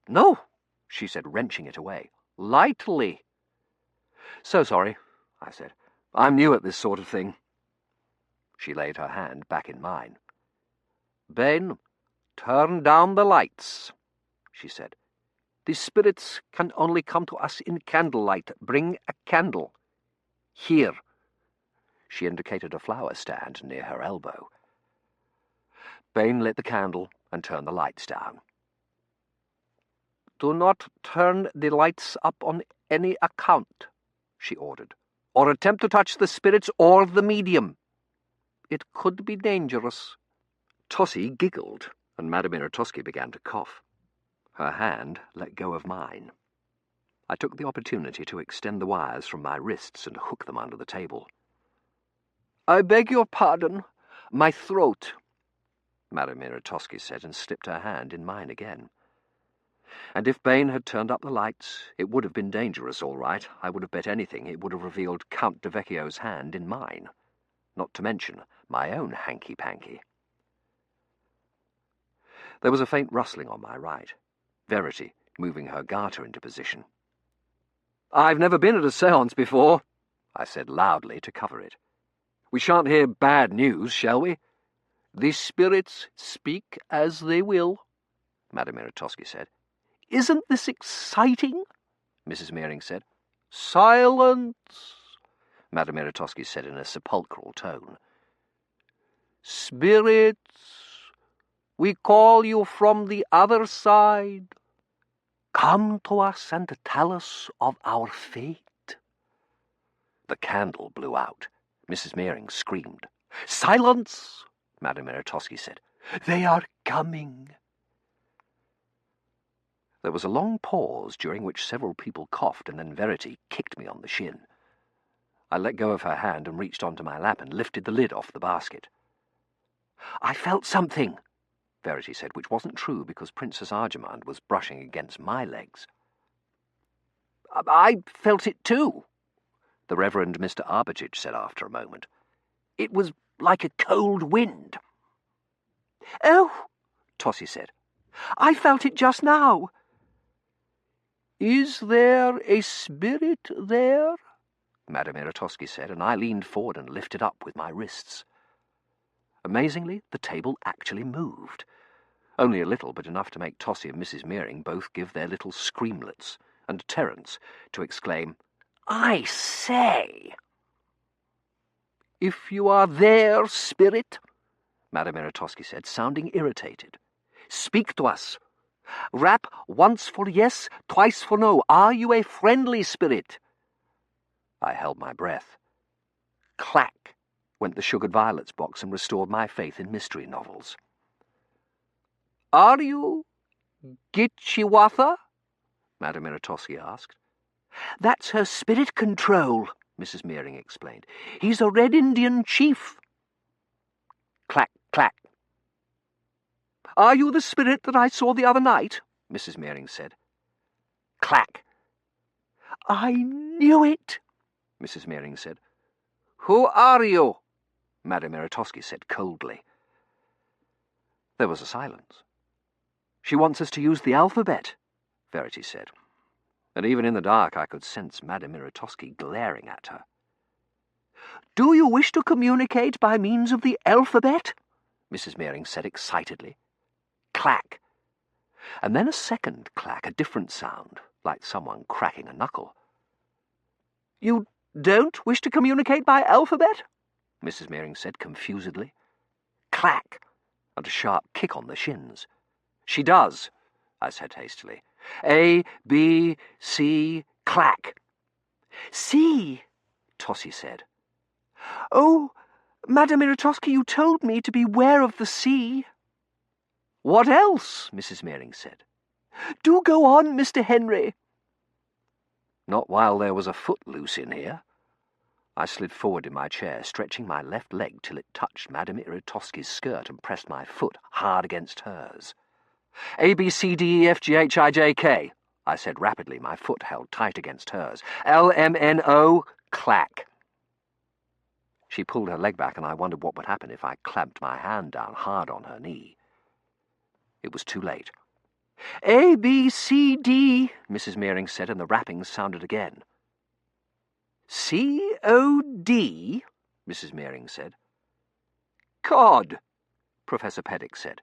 "No," she said, wrenching it away. "Lightly." "So sorry," I said. "I'm new at this sort of thing." She laid her hand back in mine. "Bain, turn down the lights," she said. "The spirits can only come to us in candlelight. Bring a candle. Here." She indicated a flower stand near her elbow. Bain lit the candle and turned the lights down. "Do not turn the lights up on any account," she ordered, "or attempt to touch the spirits or the medium. It could be dangerous." Tossie giggled, and Madame Miratosky began to cough. Her hand let go of mine. I took the opportunity to extend the wires from my wrists and hook them under the table. "I beg your pardon. My throat," Madame Miratosky said, and slipped her hand in mine again. And if Bain had turned up the lights, it would have been dangerous, all right. I would have bet anything it would have revealed Count de Vecchio's hand in mine, not to mention my own hanky-panky. There was a faint rustling on my right, Verity moving her garter into position. "I've never been at a séance before," I said loudly to cover it. "We shan't hear bad news, shall we?" "The spirits speak as they will," Madame Miratosky said. "Isn't this exciting?" Mrs. Meering said. "Silence," Madame Miratosky said in a sepulchral tone. "Spirits, we call you from the other side. Come to us and tell us of our fate." The candle blew out. Mrs. Meering screamed. "Silence," Madame Miratosky said. "They are coming." There was a long pause, during which several people coughed, and then Verity kicked me on the shin. I let go of her hand and reached onto my lap and lifted the lid off the basket. "I felt something," Verity said, which wasn't true because Princess Arjamand was brushing against my legs. "I felt it too," the Reverend Mr. Armitage said after a moment. "It was like a cold wind." "Oh," Tossie said, "I felt it just now." "Is there a spirit there?" Madame Miratosky said, and I leaned forward and lifted up with my wrists. Amazingly, the table actually moved. Only a little, but enough to make Tossie and Mrs. Meering both give their little screamlets, and Terence to exclaim, "I say!" "If you are there, spirit," Madame Miratosky said, sounding irritated, "speak to us. Rap once for yes, twice for no. Are you a friendly spirit?" I held my breath. Clack went the sugared violets box and restored my faith in mystery novels. "Are you Gitchiwatha?" Madame Miratosky asked. "That's her spirit control," Mrs. Meering explained. "He's a Red Indian chief." Clack, clack, "Are you the spirit that I saw the other night?" Mrs. Mearing said. Clack. "I knew it," Mrs. Mearing said. "Who are you?" Madame Eratosky said coldly. There was a silence. "She wants us to use the alphabet," Verity said, and even in the dark I could sense Madame Eratosky glaring at her. "Do you wish to communicate by means of the alphabet?" Mrs. Mearing said excitedly. Clack! And then a second clack, a different sound, like someone cracking a knuckle. "You don't wish to communicate by alphabet?" Mrs. Mearing said confusedly. Clack! And a sharp kick on the shins. "She does," I said hastily. A, B, C, clack. "C," Tossie said. "Oh, Madame Eratosky, you told me to beware of the sea." "What else?" Mrs. Mearing said. "Do go on, Mr. Henry." Not while there was a foot loose in here. I slid forward in my chair, stretching my left leg till it touched Madame Eratosky's skirt and pressed my foot hard against hers. A, B, C, D, E, F, G, H, I, J, K, I said rapidly, my foot held tight against hers. L, M, N, O, clack. She pulled her leg back, and I wondered what would happen if I clamped my hand down hard on her knee. It was too late. "A, B, C, D," Mrs. Mearing said, and the rapping sounded again. "C, O, D," Mrs. Mearing said. "Cod," Professor Peddick said.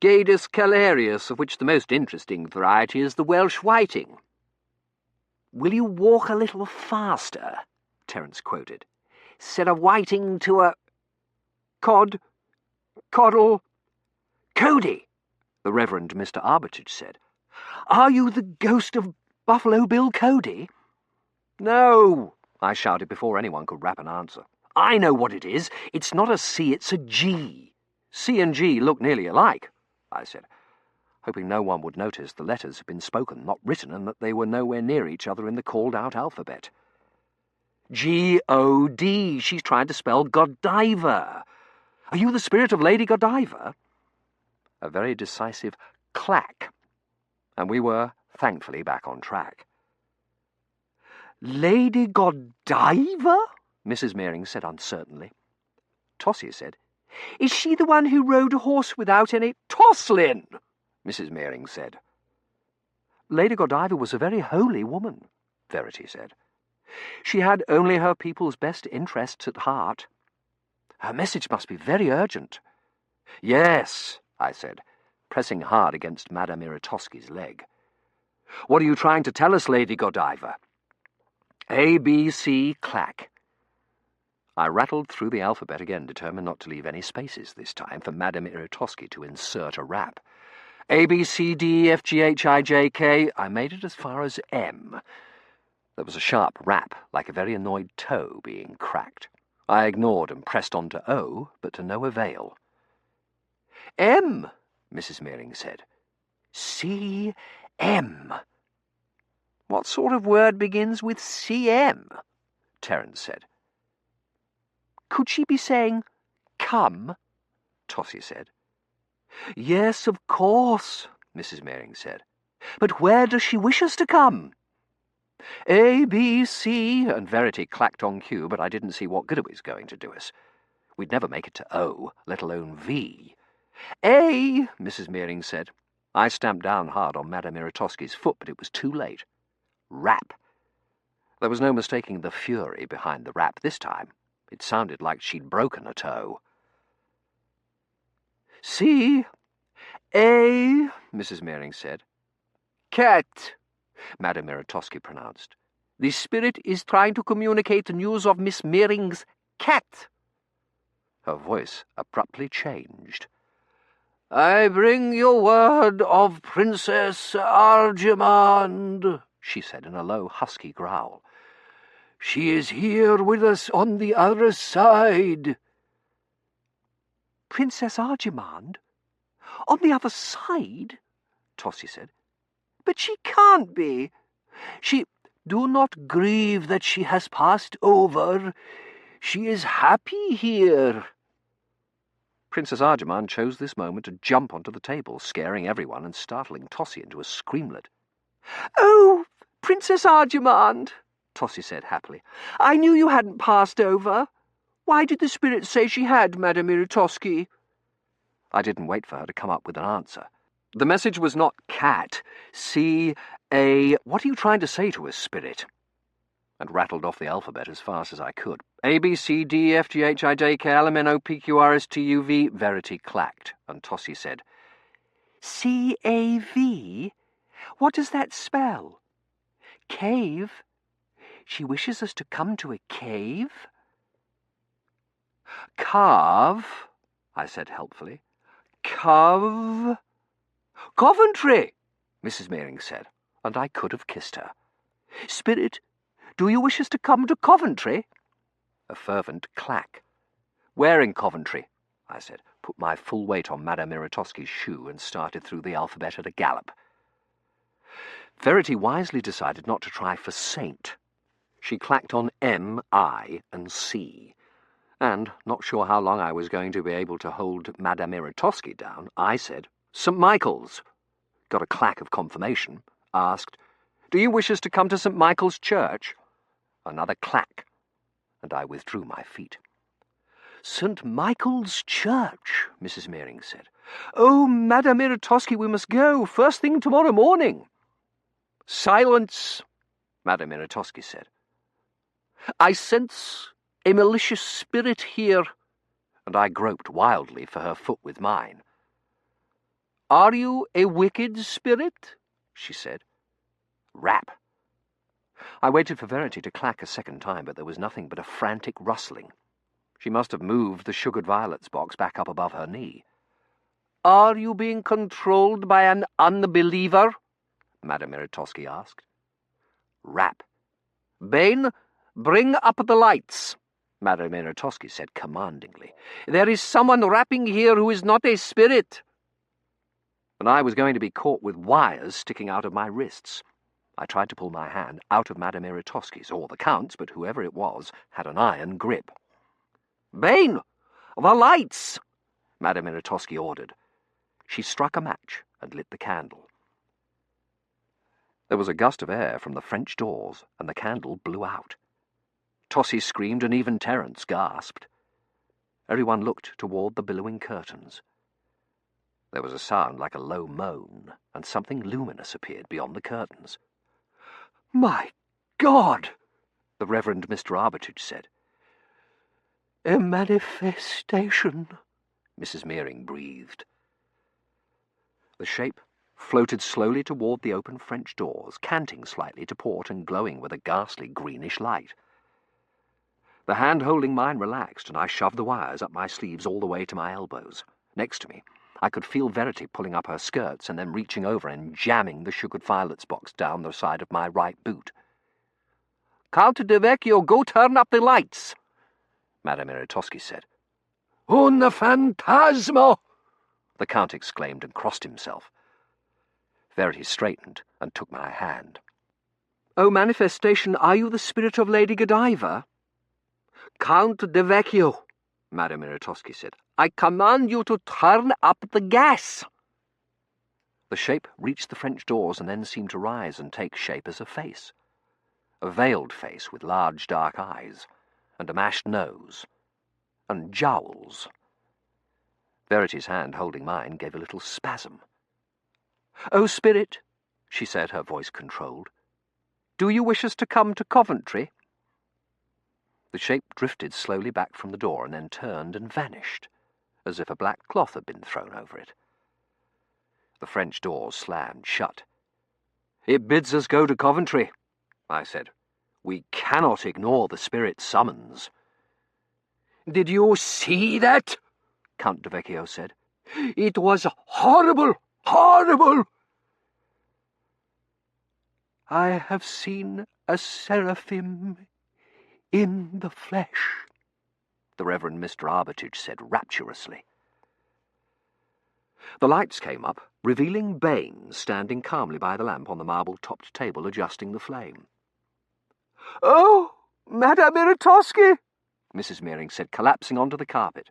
"Gadus calarius, of which the most interesting variety is the Welsh whiting." "Will you walk a little faster?" Terence quoted. "Said a whiting to a cod, coddle, "Cody," the Reverend Mr. Armitage said. "Are you the ghost of Buffalo Bill Cody?" "No," I shouted before anyone could rap an answer. "I know what it is. It's not a C, it's a G. C and G look nearly alike," I said, hoping no one would notice the letters had been spoken, not written, and that they were nowhere near each other in the called-out alphabet. G-O-D. She's trying to spell Godiva. Are you the spirit of Lady Godiva? A very decisive clack, and we were, thankfully, back on track. "Lady Godiva?" Mrs. Mearing said uncertainly. Tossie said, "Is she the one who rode a horse without any—" "Toslin!" Mrs. Mearing said. Lady Godiva was a very holy woman, Verity said. She had only her people's best interests at heart. Her message must be very urgent. "Yes," I said, pressing hard against Madame Eratosky's leg. "What are you trying to tell us, Lady Godiva?" A, B, C, clack. I rattled through the alphabet again, determined not to leave any spaces this time for Madame Eratosky to insert a rap. A, B, C, D, E, F, G, H, I, J, K. I made it as far as M. There was a sharp rap, like a very annoyed toe being cracked. I ignored and pressed on to O, but to no avail. "M," Mrs. Mearing said. "C-M." "What sort of word begins with C-M?" Terence said. "Could she be saying, 'come'?" Tossie said. "Yes, of course," Mrs. Mearing said. "But where does she wish us to come?" A, B, C, and Verity clacked on cue, but I didn't see what good it was going to do us. We'd never make it to O, let alone V. A, Mrs. Mearing said. I stamped down hard on Madame Eratosky's foot, but it was too late. Rap. There was no mistaking the fury behind the rap this time. It sounded like she'd broken a toe. "C, A," Mrs. Mearing said. "Cat," Madame Eratosky pronounced. "The spirit is trying to communicate the news of Miss Mearing's cat." Her voice abruptly changed. "I bring you word of Princess Arjemand," she said in a low, husky growl. "She is here with us on the other side." "Princess Arjemand? On the other side?" Tossie said. "But she can't be. She... Do not grieve that she has passed over. She is happy here." Princess Arjumand chose this moment to jump onto the table, scaring everyone and startling Tossie into a screamlet. "Oh, Princess Arjumand," Tossie said happily. "I knew you hadn't passed over. Why did the spirit say she had, Madame Iritosky?" I didn't wait for her to come up with an answer. The message was not cat, C-A... What are you trying to say to us, spirit? And rattled off the alphabet as fast as I could. A, B, C, D, E, F, G, H, I, J, K, L, M, N, O, P, Q, R, S, T, U, V. Verity clacked, and Tossie said, C-A-V? What does that spell? Cave? She wishes us to come to a cave? Carve, I said helpfully. Coventry, Mrs. Meering said, and I could have kissed her. Spirit, do you wish us to come to Coventry? A fervent clack. Where in Coventry? I said, put my full weight on Madame Iritosky's shoe and started through the alphabet at a gallop. Verity wisely decided not to try for saint. She clacked on M, I, and C. And, not sure how long I was going to be able to hold Madame Iritosky down, I said, St. Michael's. Got a clack of confirmation. Asked, Do you wish us to come to St. Michael's Church? Another clack, and I withdrew my feet. St. Michael's Church, Mrs. Meering said. Oh, Madame Iritosky, we must go, first thing tomorrow morning. Silence, Madame Iritosky said. I sense a malicious spirit here, and I groped wildly for her foot with mine. Are you a wicked spirit? She said. Rap. I waited for Verity to clack a second time, but there was nothing but a frantic rustling. She must have moved the sugared violets box back up above her knee. Are you being controlled by an unbeliever? Madame Iritosky asked. Rap. Bain, bring up the lights, Madame Iritosky said commandingly. There is someone rapping here who is not a spirit. And I was going to be caught with wires sticking out of my wrists. I tried to pull my hand out of Madame Iritosky's, or the Count's, but whoever it was had an iron grip. Bain, the lights, Madame Iritosky ordered. She struck a match and lit the candle. There was a gust of air from the French doors, and the candle blew out. Tossie screamed, and even Terence gasped. Everyone looked toward the billowing curtains. There was a sound like a low moan, and something luminous appeared beyond the curtains. My God, the Reverend Mr. Armitage said. A manifestation, Mrs. Meering breathed. The shape floated slowly toward the open French doors, canting slightly to port and glowing with a ghastly greenish light. The hand holding mine relaxed, and I shoved the wires up my sleeves all the way to my elbows. Next to me, I could feel Verity pulling up her skirts and then reaching over and jamming the sugared violets box down the side of my right boot. Count de Vecchio, go turn up the lights, Madame Iritosky said. Un fantasma! The Count exclaimed and crossed himself. Verity straightened and took my hand. Oh, manifestation, are you the spirit of Lady Godiva? Count de Vecchio, Madame Iritosky said. I command you to turn up the gas. The shape reached the French doors and then seemed to rise and take shape as a face. A veiled face with large dark eyes, and a mashed nose, and jowls. Verity's hand holding mine gave a little spasm. Oh, spirit, she said, her voice controlled. Do you wish us to come to Coventry? The shape drifted slowly back from the door and then turned and vanished, as if a black cloth had been thrown over it. The French doors slammed shut. It bids us go to Coventry, I said. We cannot ignore the spirit's summons. Did you see that? Count de Vecchio said. It was horrible, horrible. I have seen a seraphim in the flesh, the Reverend Mr. Armitage said rapturously. The lights came up, revealing Bain standing calmly by the lamp on the marble-topped table adjusting the flame. Oh, Madame Iritosky, Mrs. Meering said, collapsing onto the carpet.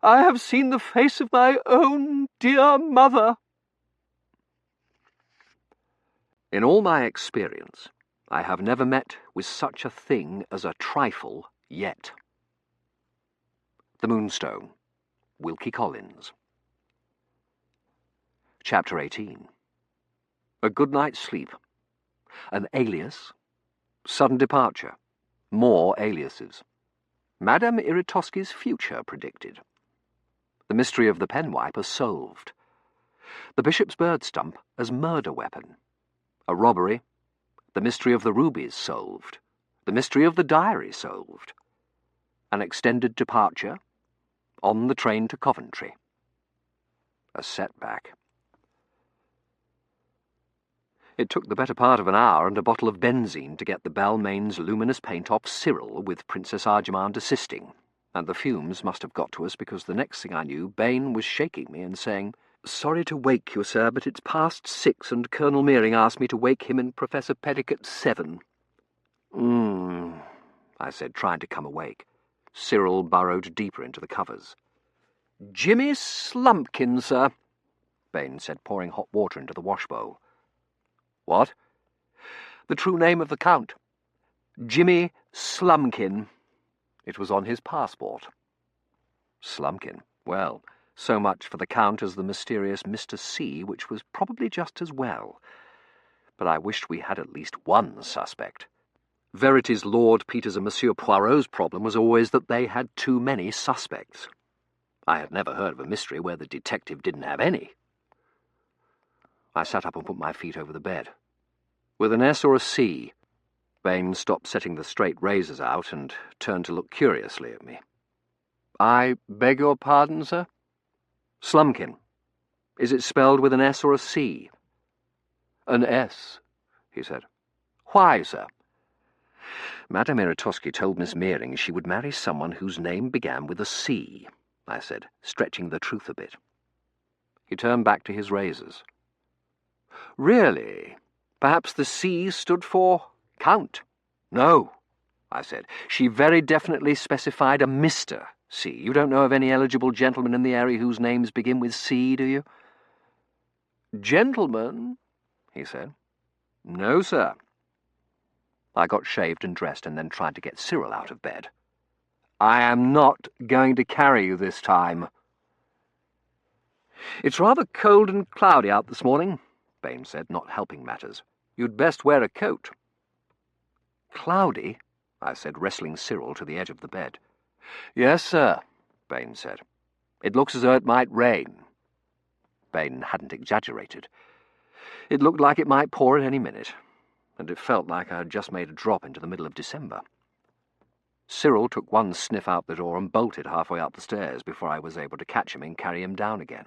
I have seen the face of my own dear mother. In all my experience, I have never met with such a thing as a trifle yet. The Moonstone, Wilkie Collins. Chapter 18. A good night's sleep. An alias. Sudden departure. More aliases. Madame Iritosky's future predicted. The mystery of the penwiper solved. The bishop's bird stump as murder weapon. A robbery. The mystery of the rubies solved. The mystery of the diary solved. An extended departure. On the train to Coventry. A setback. It took the better part of an hour and a bottle of benzine to get the Balmain's luminous paint off Cyril, with Princess Arjamand assisting, and the fumes must have got to us because the next thing I knew, Bain was shaking me and saying, "Sorry to wake you, sir, but it's past 6 and Colonel Meering asked me to wake him and Professor Peddick at 7. I said, trying to come awake. Cyril burrowed deeper into the covers. "Jimmy Slumpkin, sir," Bain said, pouring hot water into the washbowl. "What?" "The true name of the Count. Jimmy Slumpkin. It was on his passport." Slumpkin. Well, so much for the Count as the mysterious Mr. C, which was probably just as well. But I wished we had at least one suspect. Verity's Lord Peters and Monsieur Poirot's problem was always that they had too many suspects. I had never heard of a mystery where the detective didn't have any. I sat up and put my feet over the bed. With an S or a C? Bain stopped setting the straight razors out and turned to look curiously at me. "I beg your pardon, sir?" "Slumpkin. Is it spelled with an S or a C?" "An S," he said. "Why, sir?" "Madame Iritosky told Miss Meering she would marry someone whose name began with a C," I said, stretching the truth a bit. He turned back to his razors. "Really? Perhaps the C stood for Count?" "No," I said. "She very definitely specified a Mr. C. You don't know of any eligible gentlemen in the area whose names begin with C, do you?" "Gentlemen?" he said. "No, sir." I got shaved and dressed and then tried to get Cyril out of bed. "I am not going to carry you this time." "It's rather cold and cloudy out this morning," Bain said, not helping matters. "You'd best wear a coat." "Cloudy?" I said, wrestling Cyril to the edge of the bed. "Yes, sir," Bain said. "It looks as though it might rain." Bain hadn't exaggerated. It looked like it might pour at any minute, and it felt like I had just made a drop into the middle of December. Cyril took one sniff out the door and bolted halfway up the stairs before I was able to catch him and carry him down again.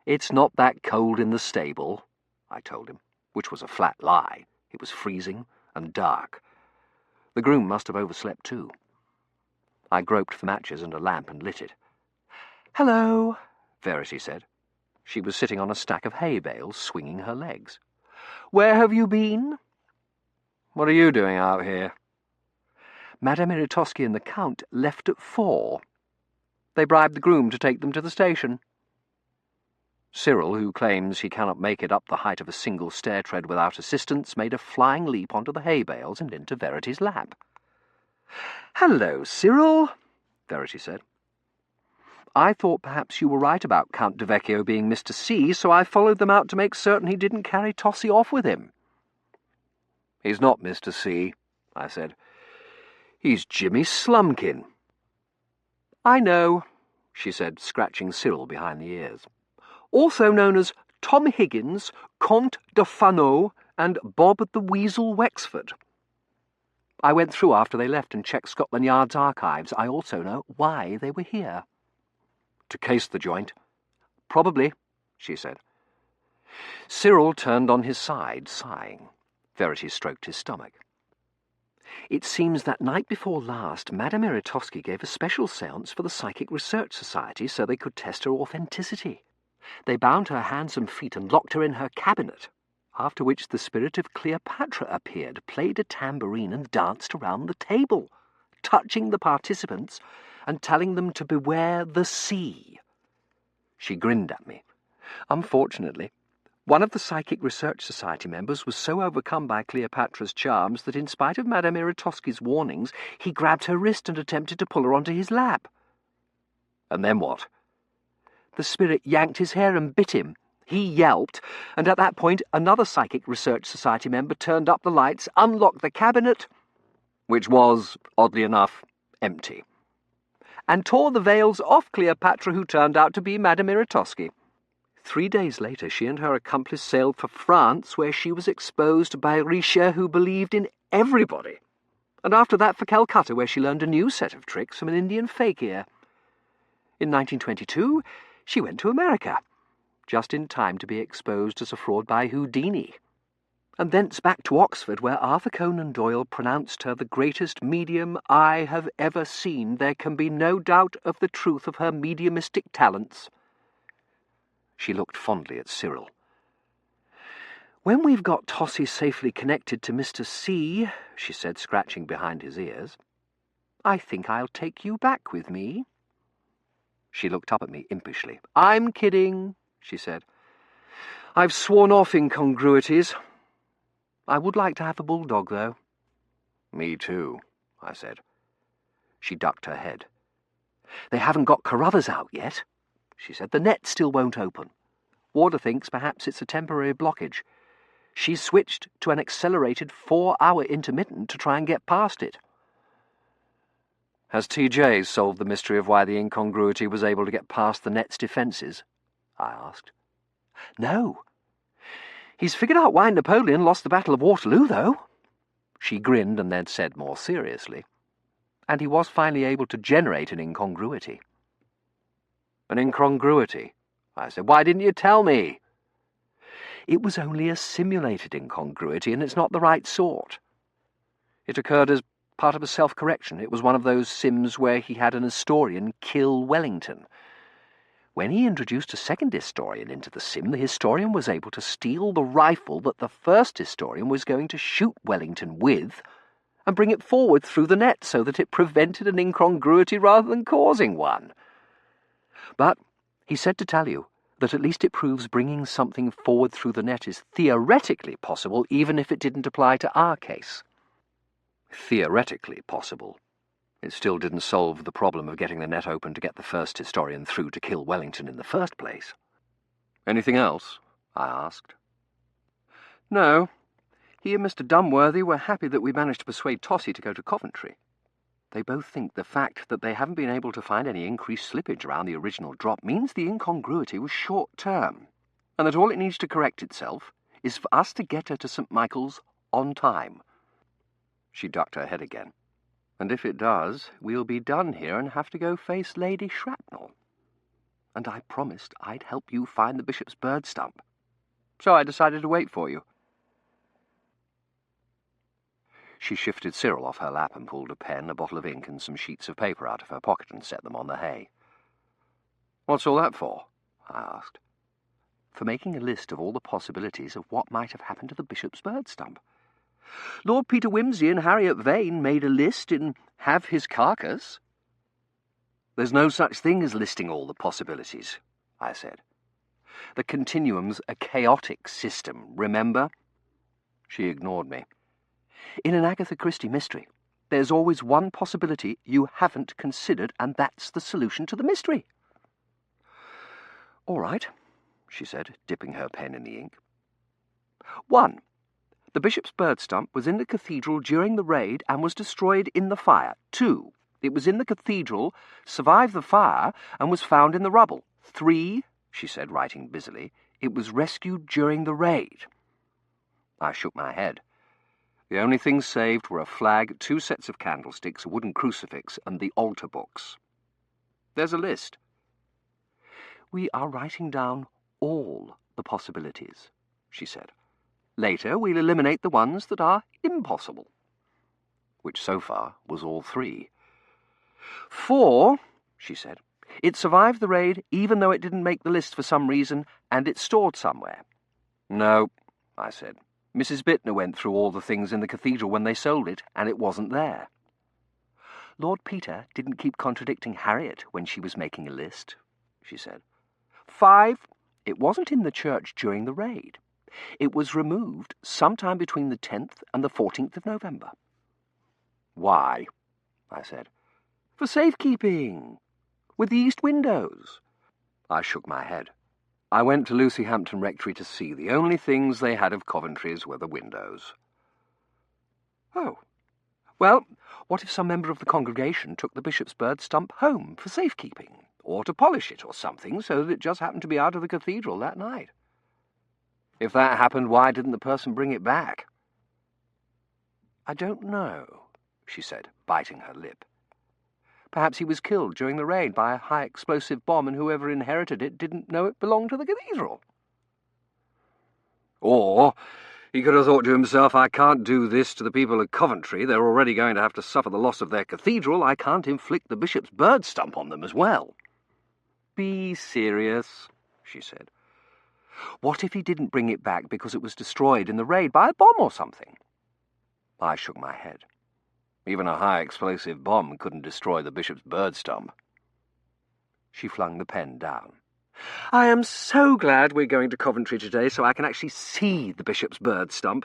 "It's not that cold in the stable," I told him, which was a flat lie. It was freezing and dark. The groom must have overslept too. I groped for matches and a lamp and lit it. "Hello," Verity said. She was sitting on a stack of hay bales, swinging her legs. "Where have you been?" "What are you doing out here?" "Madame Iritosky and the Count left at 4. They bribed the groom to take them to the station." Cyril, who claims he cannot make it up the height of a single stair tread without assistance, made a flying leap onto the hay bales and into Verity's lap. "Hello, Cyril," Verity said. "I thought perhaps you were right about Count de Vecchio being Mr. C, so I followed them out to make certain he didn't carry Tossie off with him." "He's not Mr. C," I said. "He's Jimmy Slumpkin." "I know," she said, scratching Cyril behind the ears. "Also known as Tom Higgins, Comte de Fano, and Bob the Weasel Wexford. I went through after they left and checked Scotland Yard's archives. I also know why they were here." "To case the joint?" "Probably," she said. Cyril turned on his side, sighing. Verity stroked his stomach. "It seems that night before last, Madame Iritosky gave a special séance for the Psychic Research Society so they could test her authenticity. They bound her hands and feet and locked her in her cabinet, after which the spirit of Cleopatra appeared, played a tambourine and danced around the table, touching the participants and telling them to beware the sea. She grinned at me. Unfortunately, one of the Psychic Research Society members was so overcome by Cleopatra's charms that in spite of Madame Eratosky's warnings, he grabbed her wrist and attempted to pull her onto his lap. And then what? The spirit yanked his hair and bit him. He yelped, and at that point another Psychic Research Society member turned up the lights, unlocked the cabinet, which was, oddly enough, empty, and tore the veils off Cleopatra, who turned out to be Madame Eratosky. 3 days later, she and her accomplice sailed for France, where she was exposed by Richelieu, who believed in everybody. And after that for Calcutta, where she learned a new set of tricks from an Indian fakir. In 1922, she went to America, just in time to be exposed as a fraud by Houdini. And thence back to Oxford, where Arthur Conan Doyle pronounced her the greatest medium I have ever seen. There can be no doubt of the truth of her mediumistic talents. She looked fondly at Cyril. When we've got Tossie safely connected to Mr. C, she said, scratching behind his ears, I think I'll take you back with me. She looked up at me impishly. I'm kidding, she said. I've sworn off incongruities. I would like to have a bulldog, though. Me too, I said. She ducked her head. They haven't got Carruthers out yet, she said. The net still won't open. Warder thinks perhaps it's a temporary blockage. She's switched to an accelerated 4-hour intermittent to try and get past it. Has TJ solved the mystery of why the incongruity was able to get past the net's defences? I asked. No. He's figured out why Napoleon lost the Battle of Waterloo, though. She grinned and then said more seriously, and he was finally able to generate an incongruity. An incongruity? I said. Why didn't you tell me? It was only a simulated incongruity, and it's not the right sort. It occurred as part of a self-correction. It was one of those sims where he had an historian kill Wellington. When he introduced a second historian into the sim, the historian was able to steal the rifle that the first historian was going to shoot Wellington with and bring it forward through the net so that it prevented an incongruity rather than causing one. But he said to tell you that at least it proves bringing something forward through the net is theoretically possible, even if it didn't apply to our case. Theoretically possible. It still didn't solve the problem of getting the net open to get the first historian through to kill Wellington in the first place. Anything else? I asked. No. He and Mr. Dunworthy were happy that we managed to persuade Tossie to go to Coventry. They both think the fact that they haven't been able to find any increased slippage around the original drop means the incongruity was short-term, and that all it needs to correct itself is for us to get her to St. Michael's on time. She ducked her head again. And if it does, we'll be done here and have to go face Lady Shrapnel. And I promised I'd help you find the bishop's bird stump. So I decided to wait for you. She shifted Cyril off her lap and pulled a pen, a bottle of ink, and some sheets of paper out of her pocket and set them on the hay. What's all that for? I asked. For making a list of all the possibilities of what might have happened to the bishop's bird stump. Lord Peter Wimsey and Harriet Vane made a list in Have His Carcass. There's no such thing as listing all the possibilities, I said. The continuum's a chaotic system, remember? She ignored me. In an Agatha Christie mystery, there's always one possibility you haven't considered, and that's the solution to the mystery. All right, she said, dipping her pen in the ink. 1. The bishop's bird stump was in the cathedral during the raid and was destroyed in the fire. 2. It was in the cathedral, survived the fire, and was found in the rubble. 3, she said, writing busily, it was rescued during the raid. I shook my head. The only things saved were a flag, 2 sets of candlesticks, a wooden crucifix, and the altar books. There's a list. We are writing down all the possibilities, she said. Later, we'll eliminate the ones that are impossible. Which so far was all 3. 4, she said. It survived the raid even though it didn't make the list for some reason, and it's stored somewhere. No, I said. Mrs. Bittner went through all the things in the cathedral when they sold it, and it wasn't there. Lord Peter didn't keep contradicting Harriet when she was making a list, she said. 5, it wasn't in the church during the raid. It was removed sometime between the 10th and the 14th of November. Why? I said. For safekeeping. With the east windows. I shook my head. I went to Lucy Hampton Rectory to see. The only things they had of Coventry's were the windows. Oh. Well, what if some member of the congregation took the bishop's bird stump home for safekeeping, or to polish it or something, so that it just happened to be out of the cathedral that night? If that happened, why didn't the person bring it back? I don't know, she said, biting her lip. Perhaps he was killed during the raid by a high-explosive bomb, and whoever inherited it didn't know it belonged to the cathedral. Or he could have thought to himself, I can't do this to the people of Coventry. They're already going to have to suffer the loss of their cathedral. I can't inflict the bishop's bird stump on them as well. Be serious, she said. What if he didn't bring it back because it was destroyed in the raid by a bomb or something? I shook my head. Even a high-explosive bomb couldn't destroy the bishop's bird stump. She flung the pen down. I am so glad we're going to Coventry today so I can actually see the bishop's bird stump.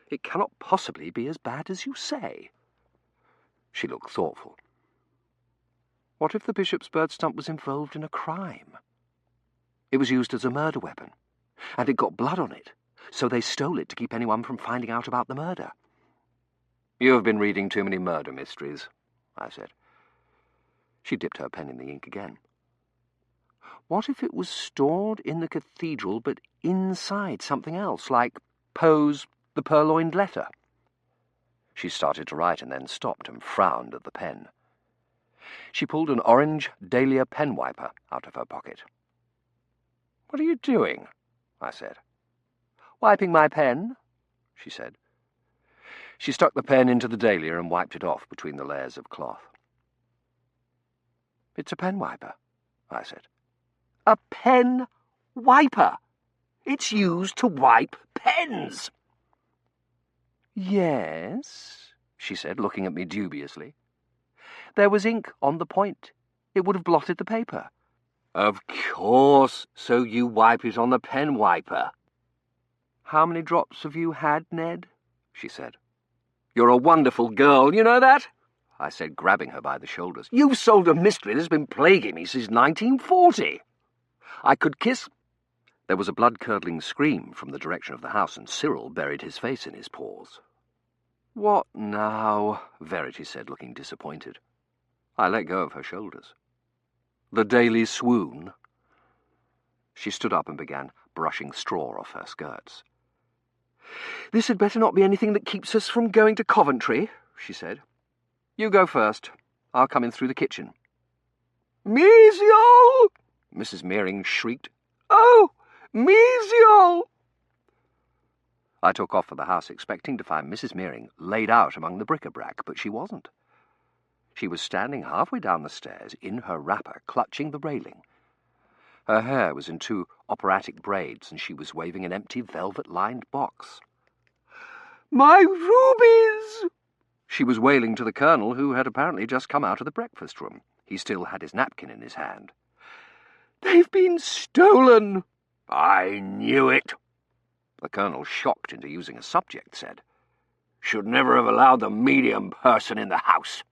It cannot possibly be as bad as you say. She looked thoughtful. What if the bishop's bird stump was involved in a crime? It was used as a murder weapon, and it got blood on it, so they stole it to keep anyone from finding out about the murder. You have been reading too many murder mysteries, I said. She dipped her pen in the ink again. What if it was stored in the cathedral but inside something else, like Poe's The Purloined Letter? She started to write and then stopped and frowned at the pen. She pulled an orange dahlia pen wiper out of her pocket. What are you doing? I said. Wiping my pen, she said. She stuck the pen into the dahlia and wiped it off between the layers of cloth. It's a pen wiper, I said. A pen wiper? It's used to wipe pens. Yes, she said, looking at me dubiously. There was ink on the point. It would have blotted the paper. Of course, so you wipe it on the pen wiper. How many drops have you had, Ned? She said. You're a wonderful girl, you know that? I said, grabbing her by the shoulders. You've solved a mystery that's been plaguing me since 1940. I could kiss... There was a blood-curdling scream from the direction of the house, and Cyril buried his face in his paws. What now? Verity said, looking disappointed. I let go of her shoulders. The daily swoon. She stood up and began brushing straw off her skirts. This had better not be anything that keeps us from going to Coventry, she said. You go first. I'll come in through the kitchen. Measiel! Mrs. Meering shrieked. Oh, Measiel! I took off for the house, expecting to find Mrs. Meering laid out among the bric-a-brac, but she wasn't. She was standing halfway down the stairs in her wrapper, clutching the railing. Her hair was in 2 operatic braids, and she was waving an empty velvet-lined box. My rubies! She was wailing to the Colonel, who had apparently just come out of the breakfast room. He still had his napkin in his hand. They've been stolen! I knew it! The Colonel, shocked into using a subject, said. Should never have allowed the medium person in the house.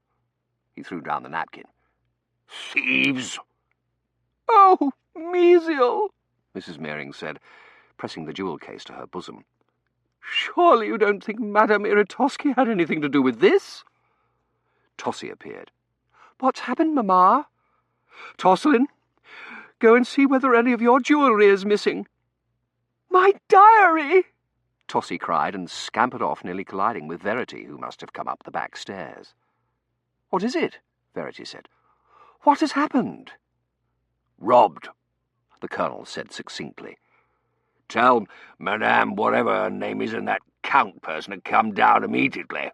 He threw down the napkin. Thieves! Oh, Measiel, Mrs. Meering said, pressing the jewel case to her bosom. Surely you don't think Madame Iritoski had anything to do with this? Tossie appeared. What's happened, Mamma? Tosselin, go and see whether any of your jewellery is missing. My diary! Tossie cried and scampered off, nearly colliding with Verity, who must have come up the back stairs. What is it? Verity said. What has happened? Robbed, the Colonel said succinctly. Tell Madame whatever her name is and that Count person to come down immediately.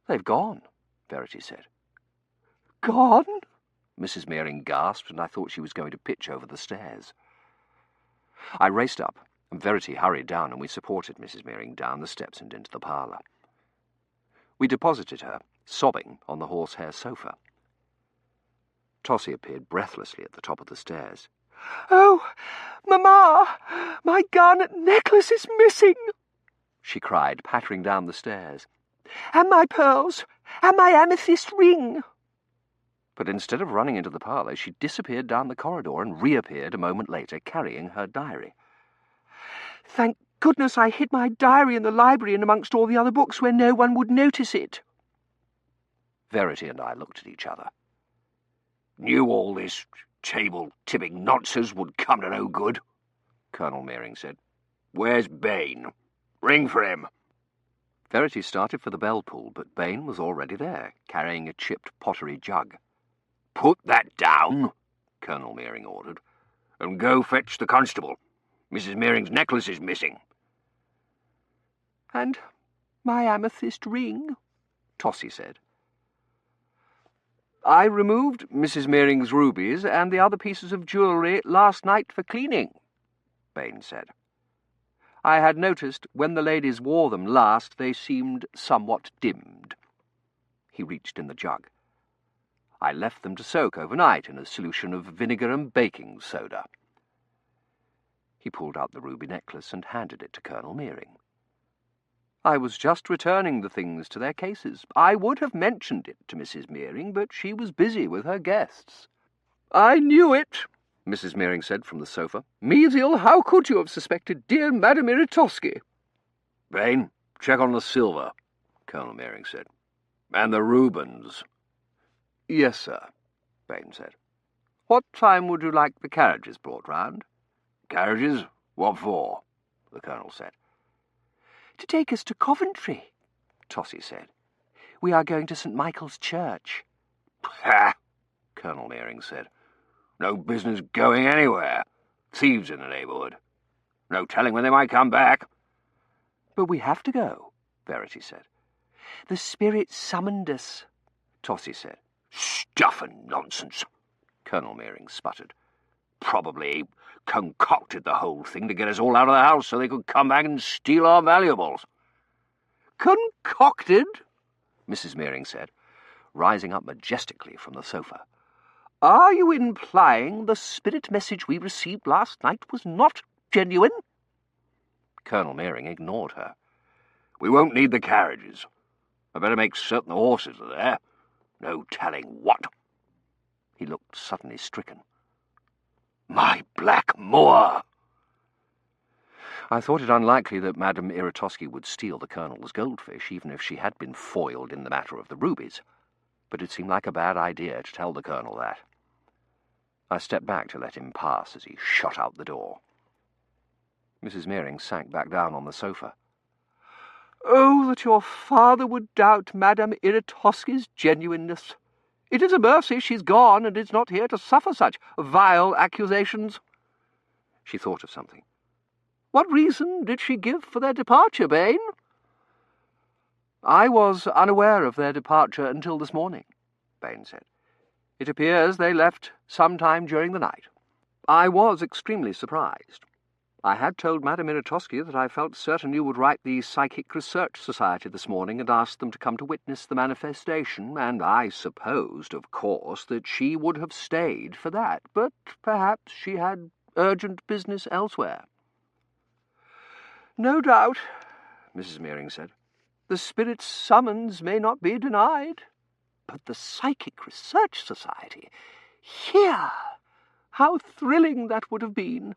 They've gone, Verity said. Gone? Mrs. Meering gasped, and I thought she was going to pitch over the stairs. I raced up, and Verity hurried down, and we supported Mrs. Meering down the steps and into the parlour. We deposited her sobbing on the horsehair sofa. Tossie appeared breathlessly at the top of the stairs. "Oh, Mamma, my garnet necklace is missing," she cried, pattering down the stairs. "And my pearls, and my amethyst ring." But instead of running into the parlour, she disappeared down the corridor and reappeared a moment later, carrying her diary. "Thank goodness I hid my diary in the library and amongst all the other books where no one would notice it." Verity and I looked at each other. "Knew all this table-tipping nonsense would come to no good," Colonel Meering said. "Where's Bain? Ring for him." Verity started for the bell pull, but Bain was already there, carrying a chipped pottery jug. "Put that down," Colonel Meering ordered, "and go fetch the constable. Mrs. Meering's necklace is missing." "And my amethyst ring," Tossie said. "I removed Mrs. Meering's rubies and the other pieces of jewellery last night for cleaning," Bain said. "I had noticed when the ladies wore them last they seemed somewhat dimmed." He reached in the jug. "I left them to soak overnight in a solution of vinegar and baking soda." He pulled out the ruby necklace and handed it to Colonel Meering. "I was just returning the things to their cases. I would have mentioned it to Mrs. Meering, but she was busy with her guests." "I knew it," Mrs. Meering said from the sofa. "Mesiel, how could you have suspected dear Madame Iritosky?" "Bain, check on the silver," Colonel Meering said. "And the Rubens." "Yes, sir," Bain said. "What time would you like the carriages brought round?" "Carriages? What for?" the Colonel said. "To take us to Coventry," Tossie said. "We are going to St. Michael's Church." "Ha!" Colonel Meering said. "No business going anywhere. Thieves in the neighbourhood. No telling when they might come back." "But we have to go," Verity said. "The spirit summoned us," Tossie said. "Stuff and nonsense," Colonel Meering sputtered. "Probably concocted the whole thing to get us all out of the house so they could come back and steal our valuables." "Concocted?" Mrs. Meering said, rising up majestically from the sofa. "Are you implying the spirit message we received last night was not genuine?" Colonel Meering ignored her. "We won't need the carriages. I'd better make certain the horses are there. No telling what." He looked suddenly stricken. "My black moor!" I thought it unlikely that Madame Iritosky would steal the Colonel's goldfish, even if she had been foiled in the matter of the rubies, but it seemed like a bad idea to tell the Colonel that. I stepped back to let him pass as he shot out the door. Mrs. Meering sank back down on the sofa. "Oh, that your father would doubt Madame Iritosky's genuineness! It is a mercy she's gone and is not here to suffer such vile accusations." She thought of something. "What reason did she give for their departure, Bain?" "I was unaware of their departure until this morning," Bain said. "It appears they left some time during the night. I was extremely surprised. I had told Madame Iritosky that I felt certain you would write the Psychic Research Society this morning and ask them to come to witness the manifestation, and I supposed, of course, that she would have stayed for that, but perhaps she had urgent business elsewhere." "No doubt," Mrs. Meering said. "The spirit's summons may not be denied. But the Psychic Research Society, here! How thrilling that would have been!"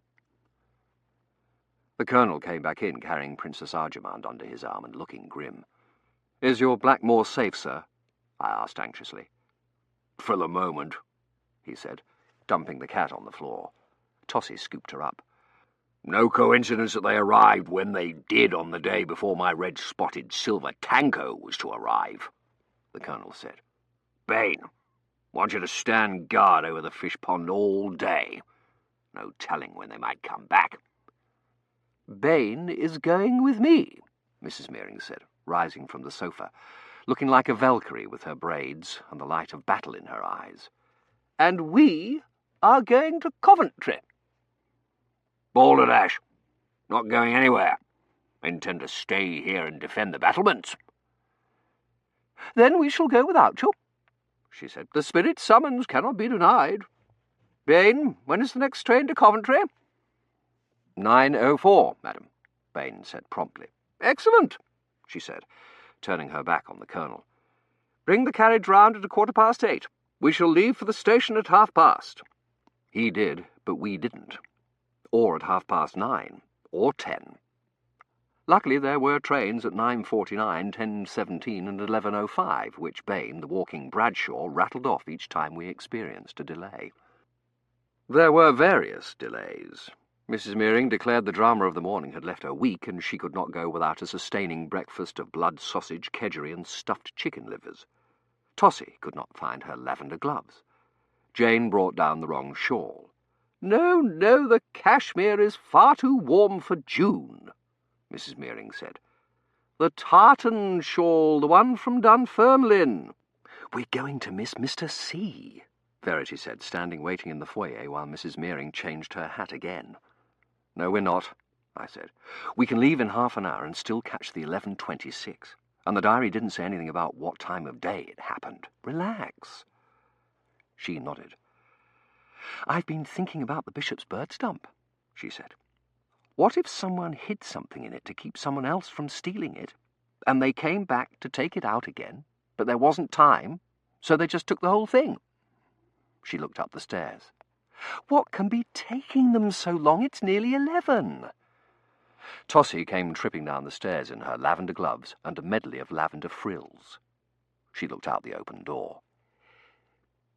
The Colonel came back in, carrying Princess Arjamand under his arm and looking grim. "Is your Blackmore safe, sir?" I asked anxiously. "For the moment," he said, dumping the cat on the floor. Tossie scooped her up. "No coincidence that they arrived when they did on the day before my red-spotted silver tanko was to arrive," the Colonel said. "Bain, want you to stand guard over the fish pond all day. No telling when they might come back." "Bain is going with me," Mrs. Meering said, rising from the sofa, looking like a Valkyrie with her braids and the light of battle in her eyes. "And we are going to Coventry." "Balderdash! Not going anywhere. Intend to stay here and defend the battlements." "Then we shall go without you," she said. "The spirit summons cannot be denied. Bain, when is the next train to Coventry?" 9:04, madam, Bain said promptly. "Excellent," she said, turning her back on the Colonel. "Bring the carriage round at 8:15. We shall leave for the station at 8:30. He did, but we didn't. Or at 9:30, or 10. Luckily there were trains at 9:49, 10:17 and 11:05, which Bain, the walking Bradshaw, rattled off each time we experienced a delay. There were various delays. Mrs. Mearing declared the drama of the morning had left her weak, and she could not go without a sustaining breakfast of blood sausage, kedgeree, and stuffed chicken livers. Tossie could not find her lavender gloves. Jane brought down the wrong shawl. "No, no, the cashmere is far too warm for June," Mrs. Mearing said. "The tartan shawl, the one from Dunfermline." "We're going to miss Mr. C," Verity said, standing waiting in the foyer while Mrs. Mearing changed her hat again. "No, we're not," I said. "We can leave in half an hour and still catch the 11:26. And the diary didn't say anything about what time of day it happened. Relax." She nodded. "I've been thinking about the bishop's bird stump," she said. "What if someone hid something in it to keep someone else from stealing it, and they came back to take it out again, but there wasn't time, so they just took the whole thing?" She looked up the stairs. "What can be taking them so long? It's nearly 11. Tossie came tripping down the stairs in her lavender gloves and a medley of lavender frills. She looked out the open door.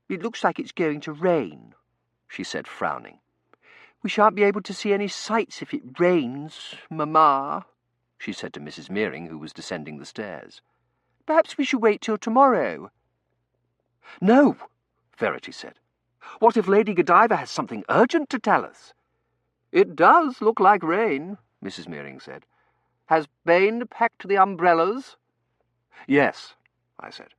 "It looks like it's going to rain," she said, frowning. "We shan't be able to see any sights if it rains, Mamma," she said to Mrs. Mearing, who was descending the stairs. "Perhaps we should wait till tomorrow." "No," Verity said. "What if Lady Godiva has something urgent to tell us?" "It does look like rain," Mrs. Mearing said. "Has Bain packed the umbrellas?" "Yes," I said.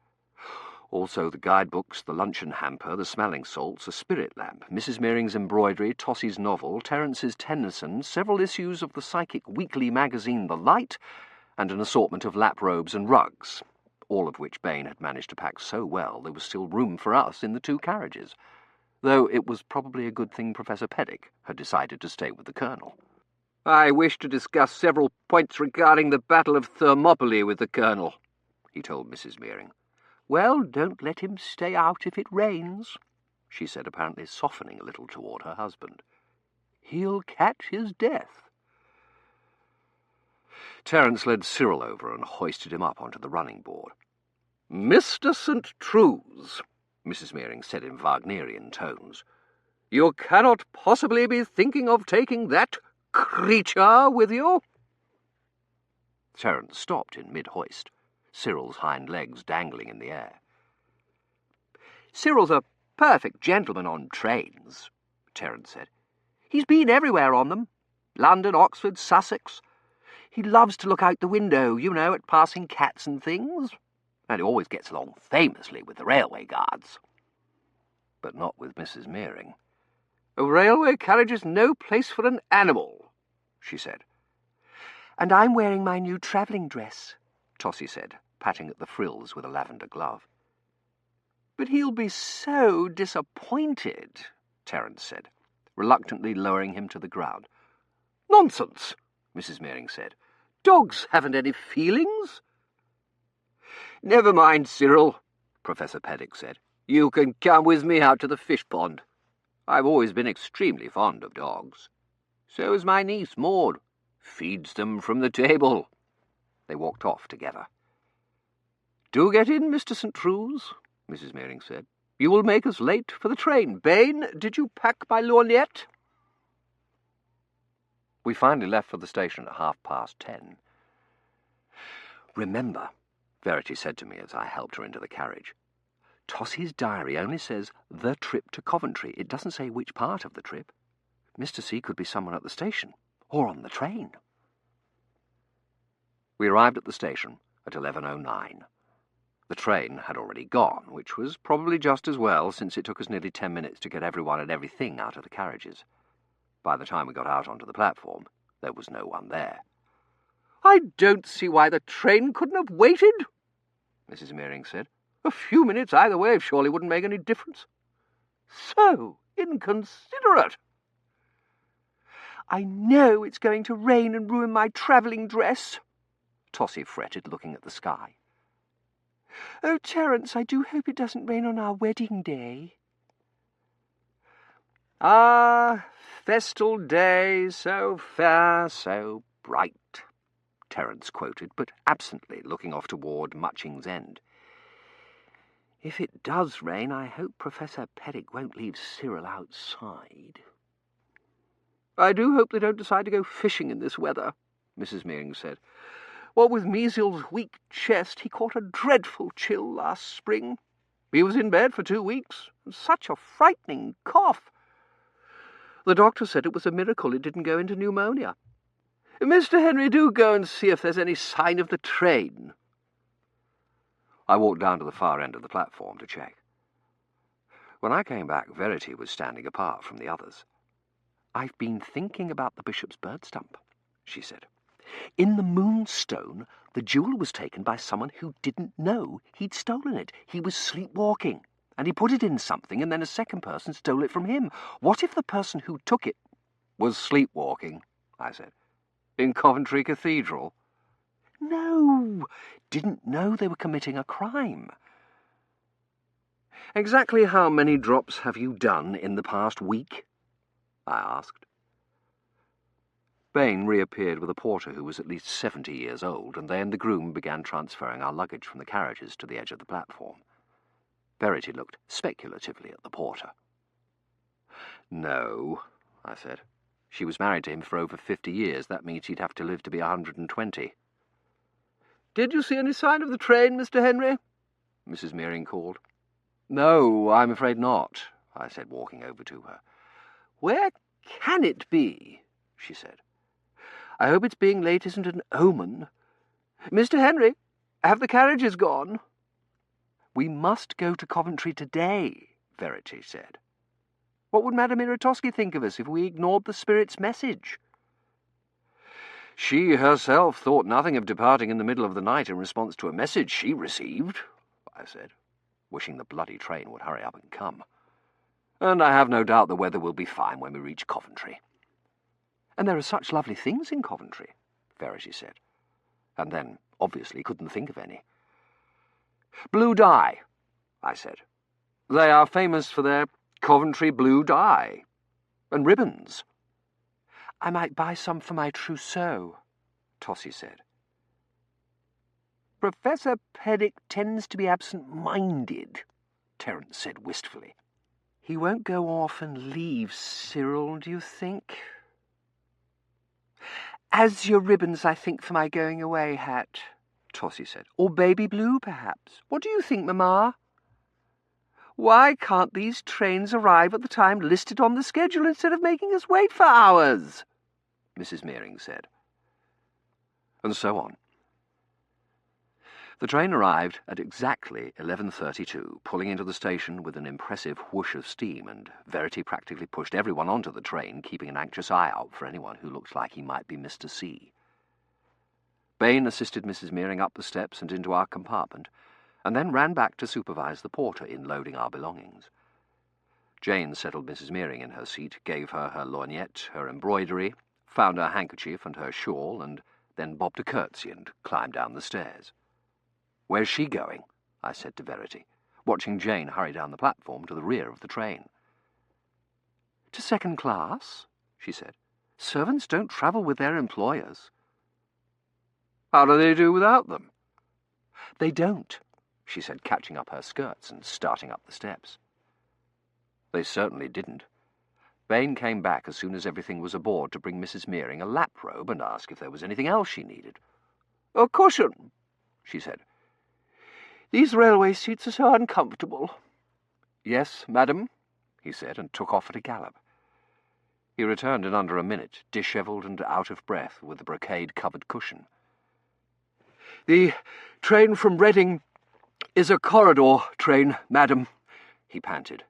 "Also the guidebooks, the luncheon hamper, the smelling salts, a spirit lamp, Mrs. Mearing's embroidery, Tossie's novel, Terence's Tennyson, several issues of the psychic weekly magazine The Light, and an assortment of lap robes and rugs, all of which Bain had managed to pack so well there was still room for us in the 2 carriages, though it was probably a good thing Professor Peddick had decided to stay with the Colonel. "I wish to discuss several points regarding the Battle of Thermopylae with the Colonel," he told Mrs. Mearing. "Well, don't let him stay out if it rains," she said, apparently softening a little toward her husband. "He'll catch his death." Terence led Cyril over and hoisted him up onto the running board. "Mr. St. Trues," Mrs. Mearing said in Wagnerian tones, "you cannot possibly be thinking of taking that creature with you?" Terence stopped in mid-hoist, Cyril's hind legs dangling in the air. "Cyril's a perfect gentleman on trains," Terence said. "He's been everywhere on them. London, Oxford, Sussex. He loves to look out the window, you know, at passing cats and things. And he always gets along famously with the railway guards." But not with Mrs. Mearing. "A railway carriage is no place for an animal," she said. "And I'm wearing my new travelling dress," Tossie said, patting at the frills with a lavender glove. "But he'll be so disappointed," Terence said, reluctantly lowering him to the ground. "Nonsense," Mrs. Mearing said. "Dogs haven't any feelings." "Never mind, Cyril," Professor Peddick said. "You can come with me out to the fish pond. I've always been extremely fond of dogs. So is my niece, Maud. Feeds them from the table." They walked off together. "Do get in, Mr. St. Trues," Mrs. Mearing said. "You will make us late for the train. Bain, did you pack my lorgnette?" We finally left for the station at 10:30. "Remember," Verity said to me as I helped her into the carriage, "Tossie's diary only says the trip to Coventry. It doesn't say which part of the trip. Mr. C could be someone at the station, or on the train." We arrived at the station at 11:09. The train had already gone, which was probably just as well, since it took us nearly 10 minutes to get everyone and everything out of the carriages. By the time we got out onto the platform, there was no one there. "I don't see why the train couldn't have waited," Mrs. Mearing said. "A few minutes either way surely wouldn't make any difference." "So inconsiderate." "I know it's going to rain and ruin my travelling dress," Tossie fretted, looking at the sky. "Oh, Terence, I do hope it doesn't rain on our wedding day." "Ah, festal day, so fair, so bright," Terence quoted, but absently looking off toward Muching's End. "If it does rain, I hope Professor Peddick won't leave Cyril outside." "I do hope they don't decide to go fishing in this weather," Mrs. Mearing said. "What with Measles' weak chest, he caught a dreadful chill last spring. He was in bed for 2 weeks, and such a frightening cough. The doctor said it was a miracle it didn't go into pneumonia. Mr. Henry, do go and see if there's any sign of the train." I walked down to the far end of the platform to check. When I came back, Verity was standing apart from the others. "I've been thinking about the bishop's bird stump," she said. "In the Moonstone, the jewel was taken by someone who didn't know he'd stolen it. He was sleepwalking, and he put it in something, and then a second person stole it from him. What if the person who took it "Was sleepwalking," I said. "In Coventry Cathedral?" No, didn't know they were committing a crime." "Exactly how many drops have you done in the past week?" I asked. Bain reappeared with a porter who was at least 70 years old, and they and the groom began transferring our luggage from the carriages to the edge of the platform. Verity looked speculatively at the porter. "No," I said. "She was married to him for over 50 years. That means he'd have to live to be 120. "Did you see any sign of the train, Mr. Henry?" Mrs. Mearing called. "No, I'm afraid not," I said, walking over to her. "Where can it be?" she said. "I hope its being late isn't an omen. Mr. Henry, have the carriages gone?" "We must go to Coventry today," Verity said. "What would Madame Iratosky think of us if we ignored the spirit's message?" "She herself thought nothing of departing in the middle of the night in response to a message she received," I said, wishing the bloody train would hurry up and come. "And I have no doubt the weather will be fine when we reach Coventry." "And there are such lovely things in Coventry," Verity said, and then obviously couldn't think of any. "Blue dye," I said. "They are famous for their Coventry blue dye. And ribbons." "I might buy some for my trousseau," Tossie said. "Professor Peddick tends to be absent-minded," Terence said wistfully. "He won't go off and leave Cyril, do you think?" "As your ribbons, I think, for my going-away hat," Tossie said. "Or baby blue, perhaps. What do you think, Mamma?" "Why can't these trains arrive at the time listed on the schedule instead of making us wait for hours?" Mrs. Mearing said. And so on. The train arrived at exactly 11:32, pulling into the station with an impressive whoosh of steam, and Verity practically pushed everyone onto the train, keeping an anxious eye out for anyone who looked like he might be Mr. C. Bain assisted Mrs. Mearing up the steps and into our compartment, and then ran back to supervise the porter in loading our belongings. Jane settled Mrs. Mearing in her seat, gave her her lorgnette, her embroidery, found her handkerchief and her shawl, and then bobbed a curtsy and climbed down the stairs. "Where's she going?" I said to Verity, watching Jane hurry down the platform to the rear of the train. "To second class," she said. "Servants don't travel with their employers." "How do they do without them?" "They don't," she said, catching up her skirts and starting up the steps. They certainly didn't. Bain came back as soon as everything was aboard to bring Mrs. Mearing a lap robe and ask if there was anything else she needed. "A cushion," she said. "These railway seats are so uncomfortable." "Yes, madam," he said, and took off at a gallop. He returned in under a minute, dishevelled and out of breath, with the brocade-covered cushion. "The train from Reading is a corridor train, madam," he panted.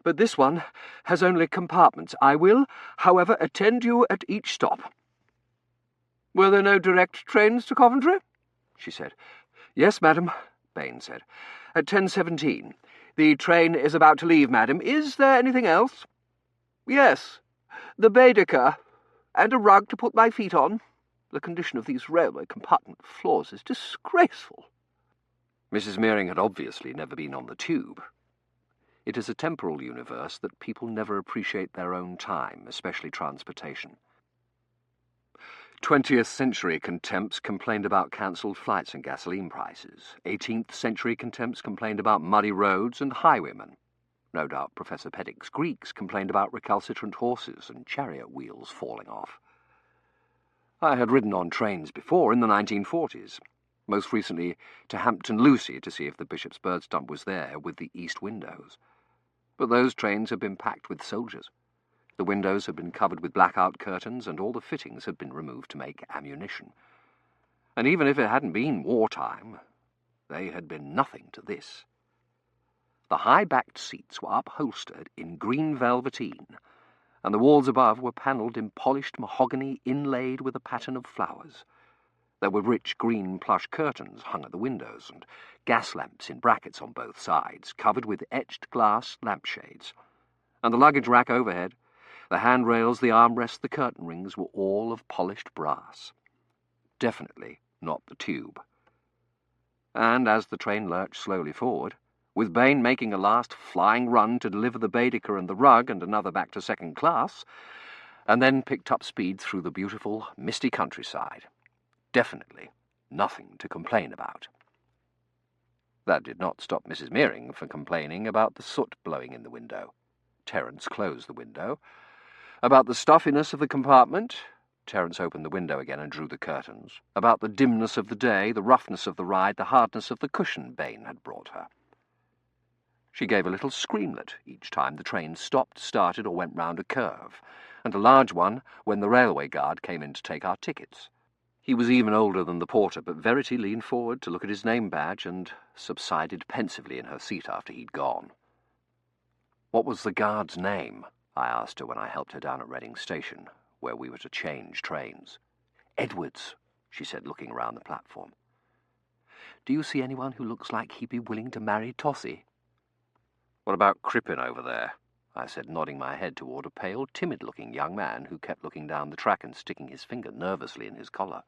"But this one has only compartments. I will, however, attend you at each stop." "Were there no direct trains to Coventry?" she said. "Yes, madam, Bain said. "At 10:17. The train is about to leave, madam. Is there anything else?" "Yes, the Baedeker, and a rug to put my feet on. The condition of these railway compartment floors is disgraceful." Mrs. Mearing had obviously never been on the tube. It is a temporal universe that people never appreciate their own time, especially transportation. 20th century contempts complained about cancelled flights and gasoline prices. 18th century contempts complained about muddy roads and highwaymen. No doubt Professor Peddick's Greeks complained about recalcitrant horses and chariot wheels falling off. I had ridden on trains before in the 1940s, most recently to Hampton Lucy to see if the Bishop's bird stump was there with the east windows. But those trains had been packed with soldiers. The windows had been covered with blackout curtains, and all the fittings had been removed to make ammunition. And even if it hadn't been wartime, they had been nothing to this. The high-backed seats were upholstered in green velveteen, and the walls above were panelled in polished mahogany inlaid with a pattern of flowers. There were rich green plush curtains hung at the windows, and gas lamps in brackets on both sides, covered with etched glass lampshades. And the luggage rack overhead, the handrails, the armrests, the curtain rings were all of polished brass. Definitely not the tube. And as the train lurched slowly forward, with Bain making a last flying run to deliver the Baedeker and the rug and another back to second class, and then picked up speed through the beautiful, misty countryside. Definitely nothing to complain about. That did not stop Mrs. Mearing from complaining about the soot blowing in the window. Terence closed the window. About the stuffiness of the compartment. Terence opened the window again and drew the curtains. About the dimness of the day, the roughness of the ride, the hardness of the cushion Bain had brought her. She gave a little screamlet each time the train stopped, started, or went round a curve, and a large one when the railway guard came in to take our tickets. He was even older than the porter, but Verity leaned forward to look at his name badge and subsided pensively in her seat after he'd gone. "What was the guard's name?" I asked her when I helped her down at Reading Station, where we were to change trains. "Edwards," she said, looking around the platform. "Do you see anyone who looks like he'd be willing to marry Tossie?" "What about Crippen over there?" I said, nodding my head toward a pale, timid-looking young man who kept looking down the track and sticking his finger nervously in his collar.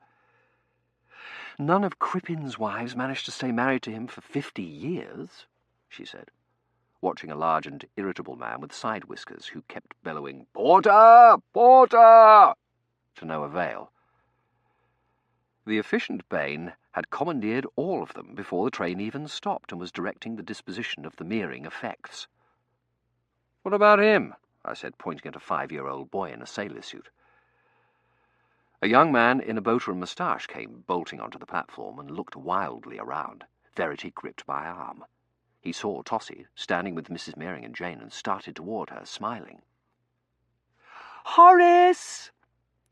"None of Crippen's wives managed to stay married to him for 50 years, she said, watching a large and irritable man with side whiskers who kept bellowing, "Porter! Porter!" to no avail. The efficient Bain had commandeered all of them before the train even stopped and was directing the disposition of the Mearing effects. "What about him?" I said, pointing at a 5-year-old boy in a sailor suit. A young man in a boater and moustache came bolting onto the platform and looked wildly around. Verity gripped my arm. He saw Tossie standing with Mrs. Mearing and Jane and started toward her, smiling. "Horace!"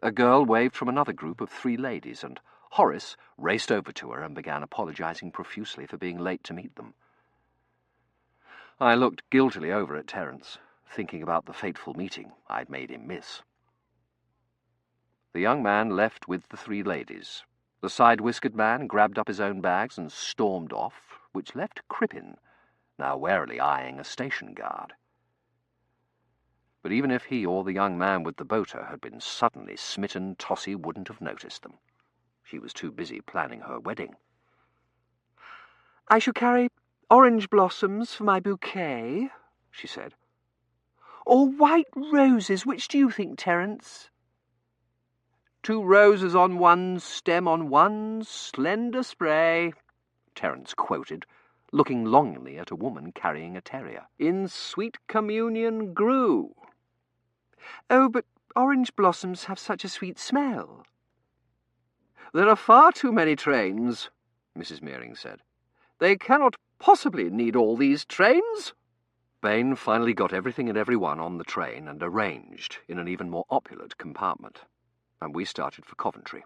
A girl waved from another group of 3 ladies, and Horace raced over to her and began apologizing profusely for being late to meet them. I looked guiltily over at Terence, thinking about the fateful meeting I'd made him miss. The young man left with the 3 ladies. The side-whiskered man grabbed up his own bags and stormed off, which left Crippen, now warily eyeing a station guard. But even if he or the young man with the boater had been suddenly smitten, Tossie wouldn't have noticed them. She was too busy planning her wedding. "I shall carry orange blossoms for my bouquet," she said. "Or white roses, which do you think, Terence?" "2 roses on one stem on one slender spray," Terence quoted, looking longingly at a woman carrying a terrier. "In sweet communion grew." "Oh, but orange blossoms have such a sweet smell." "There are far too many trains," Mrs. Mearing said. "They cannot possibly need all these trains." Bain finally got everything and everyone on the train and arranged in an even more opulent compartment, and we started for Coventry.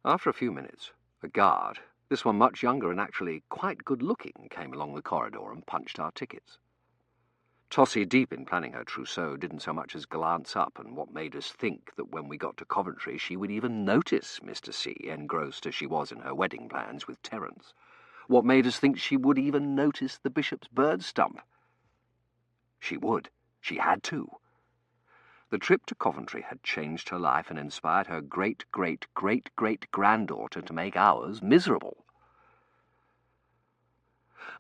After a few minutes, a guard, this one much younger and actually quite good-looking, came along the corridor and punched our tickets. Tossie, deep in planning her trousseau, didn't so much as glance up, and what made us think that when we got to Coventry she would even notice Mr. C, engrossed as she was in her wedding plans with Terence. What made us think she would even notice the bishop's bird stump? She would. She had to. The trip to Coventry had changed her life and inspired her great-great-great-great-granddaughter to make ours miserable.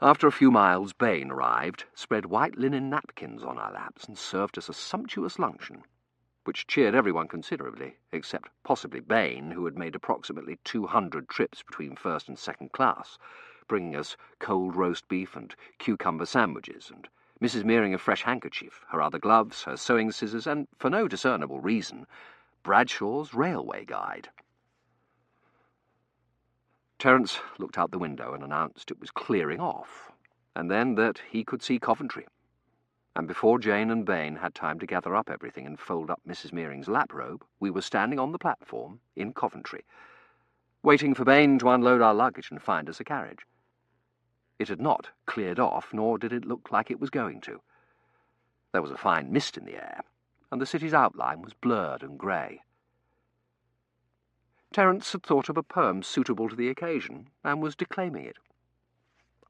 After a few miles, Bain arrived, spread white linen napkins on our laps, and served us a sumptuous luncheon, which cheered everyone considerably, except possibly Bain, who had made approximately 200 trips between first and second class, bringing us cold roast beef and cucumber sandwiches, and Mrs. Mearing a fresh handkerchief, her other gloves, her sewing scissors, and, for no discernible reason, Bradshaw's Railway Guide. Terence looked out the window and announced it was clearing off, and then that he could see Coventry. And before Jane and Bain had time to gather up everything and fold up Mrs. Mearing's lap-robe, we were standing on the platform in Coventry, waiting for Bain to unload our luggage and find us a carriage. It had not cleared off, nor did it look like it was going to. There was a fine mist in the air, and the city's outline was blurred and grey. Terence had thought of a poem suitable to the occasion, and was declaiming it.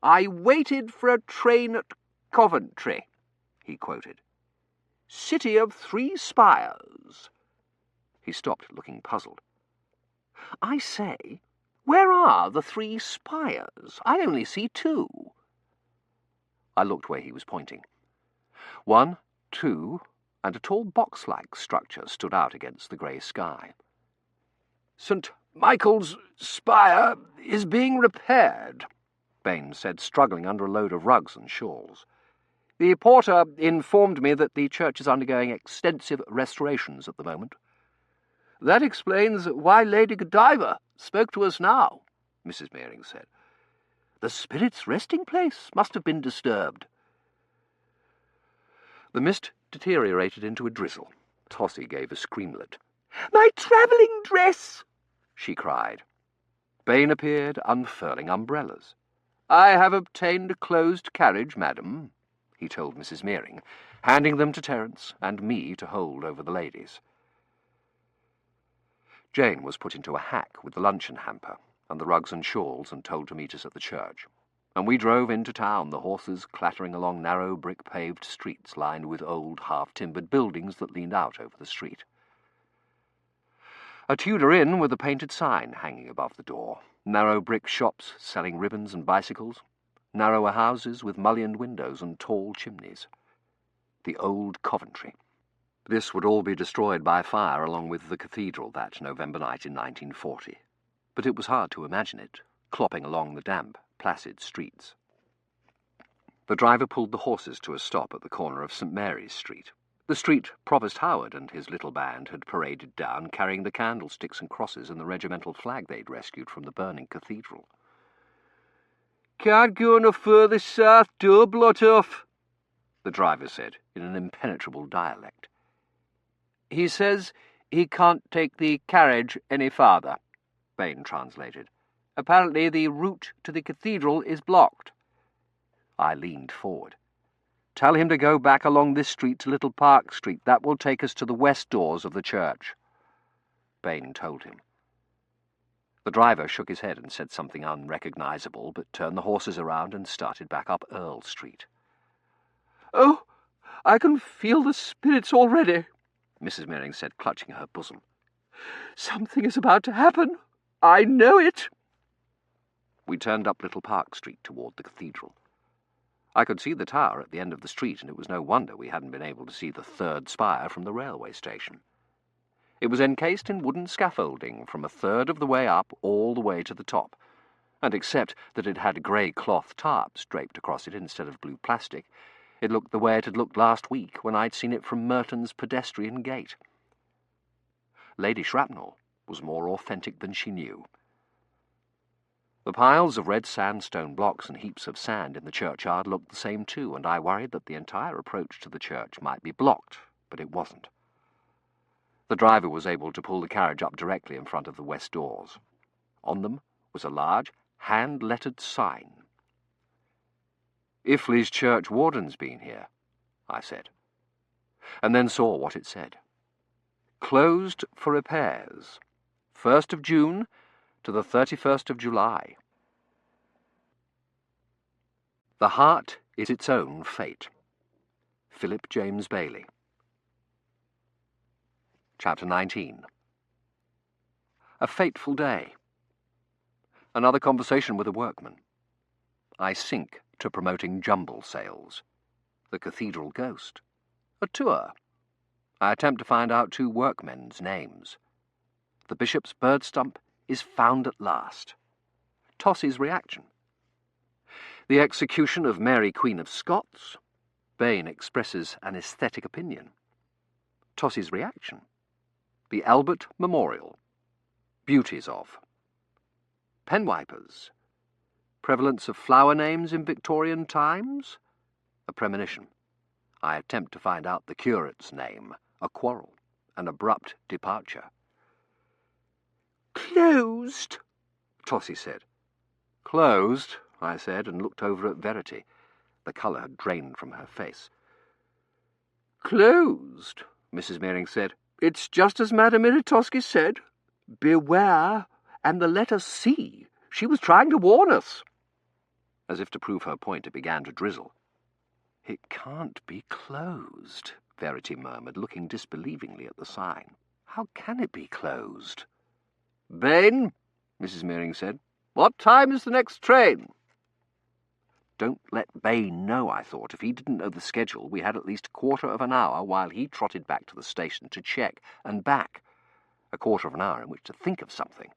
"I waited for a train at Coventry," he quoted. "City of 3 spires." He stopped, looking puzzled. "I say, where are the 3 spires? I only see 2. I looked where he was pointing. 1, 2, and a tall box-like structure stood out against the grey sky. "St. Michael's spire is being repaired," Bain said, struggling under a load of rugs and shawls. "The porter informed me that the church is undergoing extensive restorations at the moment." "That explains why Lady Godiva spoke to us now," Mrs. Mearing said. "The spirit's resting place must have been disturbed." The mist deteriorated into a drizzle. Tossie gave a screamlet. "My travelling dress!" she cried. Bain appeared, unfurling umbrellas. "I have obtained a closed carriage, madam," he told Mrs. Mearing, handing them to Terence and me to hold over the ladies. Jane was put into a hack with the luncheon hamper and the rugs and shawls and told to meet us at the church, and we drove into town, the horses clattering along narrow brick-paved streets lined with old half-timbered buildings that leaned out over the street. A Tudor inn with a painted sign hanging above the door, narrow brick shops selling ribbons and bicycles, narrower houses with mullioned windows and tall chimneys. The old Coventry. This would all be destroyed by fire along with the cathedral that November night in 1940, but it was hard to imagine it, clopping along the damp, placid streets. The driver pulled the horses to a stop at the corner of St. Mary's Street, the street Provost Howard and his little band had paraded down, carrying the candlesticks and crosses and the regimental flag they'd rescued from the burning cathedral. "Can't go no further south, do, Blottoff," the driver said in an impenetrable dialect. "He says he can't take the carriage any farther," Bain translated. "Apparently the route to the cathedral is blocked." I leaned forward. "Tell him to go back along this street to Little Park Street. That will take us to the west doors of the church," Bain told him. The driver shook his head and said something unrecognisable, but turned the horses around and started back up Earl Street. "Oh, I can feel the spirits already," Mrs. Mearing said, clutching her bosom. "Something is about to happen. I know it." We turned up Little Park Street toward the cathedral. I could see the tower at the end of the street, and it was no wonder we hadn't been able to see the 3rd spire from the railway station. It was encased in wooden scaffolding from a third of the way up all the way to the top, and except that it had grey cloth tarps draped across it instead of blue plastic, it looked the way it had looked last week when I'd seen it from Merton's pedestrian gate. Lady Shrapnel was more authentic than she knew. The piles of red sandstone blocks and heaps of sand in the churchyard looked the same too, and I worried that the entire approach to the church might be blocked, but it wasn't. The driver was able to pull the carriage up directly in front of the west doors. On them was a large, hand-lettered sign. "Iffley's church warden's been here," I said, and then saw what it said. "Closed for repairs. 1st of June to the 31st of July." The heart is its own fate. Philip James Bailey. Chapter 19. A fateful day. Another conversation with a workman. I sink to promoting jumble sales. The cathedral ghost. A tour. I attempt to find out 2 workmen's names. The bishop's bird stump is found at last. Tossie's reaction. The execution of Mary Queen of Scots. Bain expresses an aesthetic opinion. Tossie's reaction. The Albert Memorial. Beauties of. Penwipers. Prevalence of flower names in Victorian times. A premonition. I attempt to find out the curate's name. A quarrel. An abrupt departure. "Closed," Tossie said. "Closed," I said, and looked over at Verity. The colour had drained from her face. "Closed," Mrs. Mearing said. "It's just as Madame Miritosky said. Beware, and the letter C. She was trying to warn us." As if to prove her point, it began to drizzle. "It can't be closed," Verity murmured, looking disbelievingly at the sign. "How can it be closed?" "Bain," Mrs. Mearing said, "what time is the next train?" Don't let Bain know, I thought. If he didn't know the schedule, we had at least a quarter of an hour while he trotted back to the station to check and back. A quarter of an hour in which to think of something.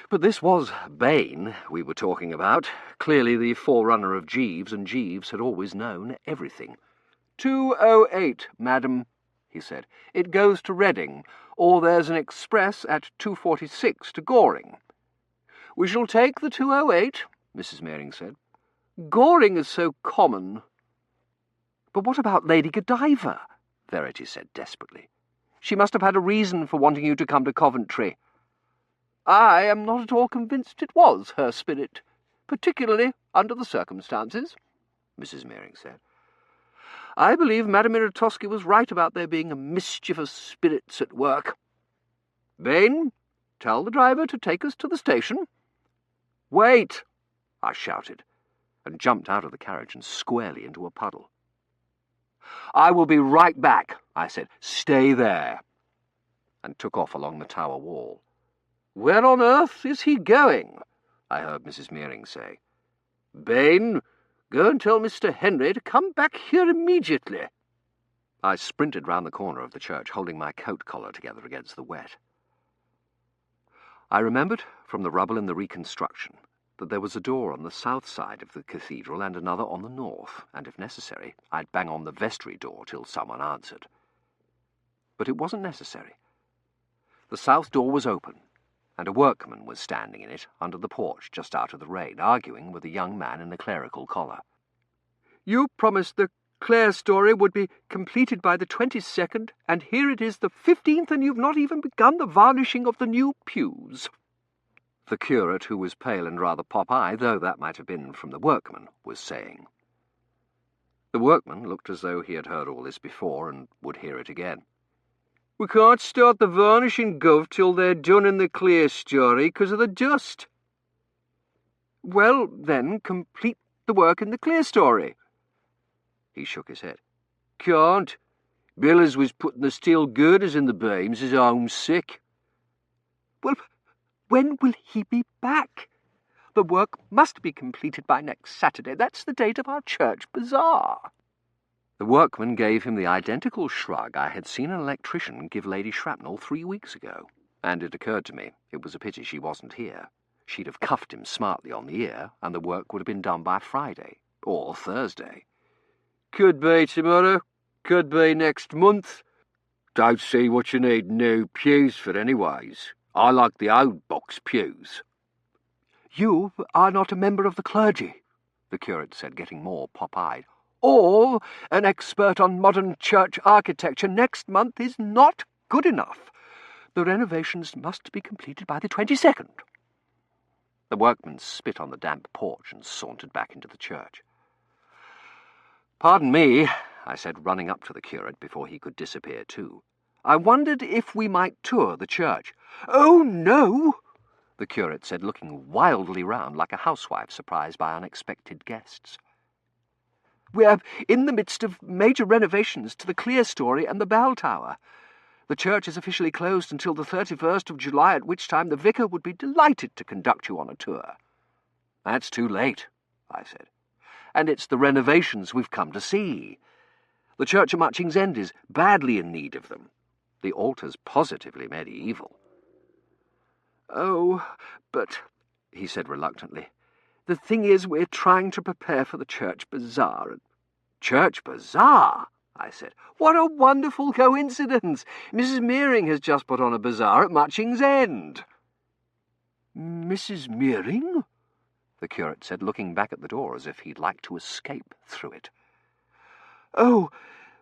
But this was Bain we were talking about, clearly the forerunner of Jeeves, and Jeeves had always known everything. 2:08, madam," he said. "It goes to Reading, or there's an express at 2:46 to Goring." "We shall take the 2:08, Mrs. Mearing said. "Goring is so common." "But what about Lady Godiva?" Verity said desperately. "She must have had a reason for wanting you to come to Coventry." "I am not at all convinced it was her spirit, particularly under the circumstances," Mrs. Mearing said. "I believe Madame Miritosky was right about there being mischievous spirits at work. Bain, tell the driver to take us to the station." "Wait!" I shouted, and jumped out of the carriage and squarely into a puddle. "I will be right back," I said. "Stay there," and took off along the tower wall. "Where on earth is he going?" I heard Mrs. Mearing say. "Bain, go and tell Mr. Henry to come back here immediately." I sprinted round the corner of the church, holding my coat collar together against the wet. I remembered from the rubble in the reconstruction that there was a door on the south side of the cathedral and another on the north, and if necessary, I'd bang on the vestry door till someone answered. But it wasn't necessary. The south door was open, and a workman was standing in it under the porch just out of the rain, arguing with a young man in a clerical collar. "You promised the Clare story would be completed by the 22nd, and here it is the 15th, and you've not even begun the varnishing of the new pews." The curate, who was pale and rather pop-eyed, though that might have been from the workman, was saying. The workman looked as though he had heard all this before and would hear it again. "We can't start the varnishing, Gov, till they're done in the Clare story, 'cause of the dust." "Well, then, complete the work in the Clare story." He shook his head. "Can't. Bill as was putting the steel girders in the beams is homesick." "Well, when will he be back? The work must be completed by next Saturday. That's the date of our church bazaar." The workman gave him the identical shrug I had seen an electrician give Lady Shrapnel 3 weeks ago, and it occurred to me it was a pity she wasn't here. She'd have cuffed him smartly on the ear, and the work would have been done by Friday, or Thursday. "Could be tomorrow, could be next month. Don't see what you need new pews for anyways. I like the old box pews." "You are not a member of the clergy," the curate said, getting more pop-eyed, "or an expert on modern church architecture. Next month is not good enough. The renovations must be completed by the 22nd. The workman spit on the damp porch and sauntered back into the church. "Pardon me," I said, running up to the curate before he could disappear too. "I wondered if we might tour the church." "Oh, no," the curate said, looking wildly round like a housewife surprised by unexpected guests. We're in the midst of major renovations to the clerestory and the bell tower. The church is officially closed until the 31st of July, at which time the vicar would be delighted to conduct you on a tour. That's too late, I said. And it's the renovations we've come to see. The church at Matching's End is badly in need of them. The altar's positively medieval. Oh, but, he said reluctantly, the thing is we're trying to prepare for the church bazaar. Church bazaar? I said. What a wonderful coincidence! Mrs. Meering has just put on a bazaar at Matching's End. Mrs. Meering? The curate said, looking back at the door as if he'd like to escape through it. Oh,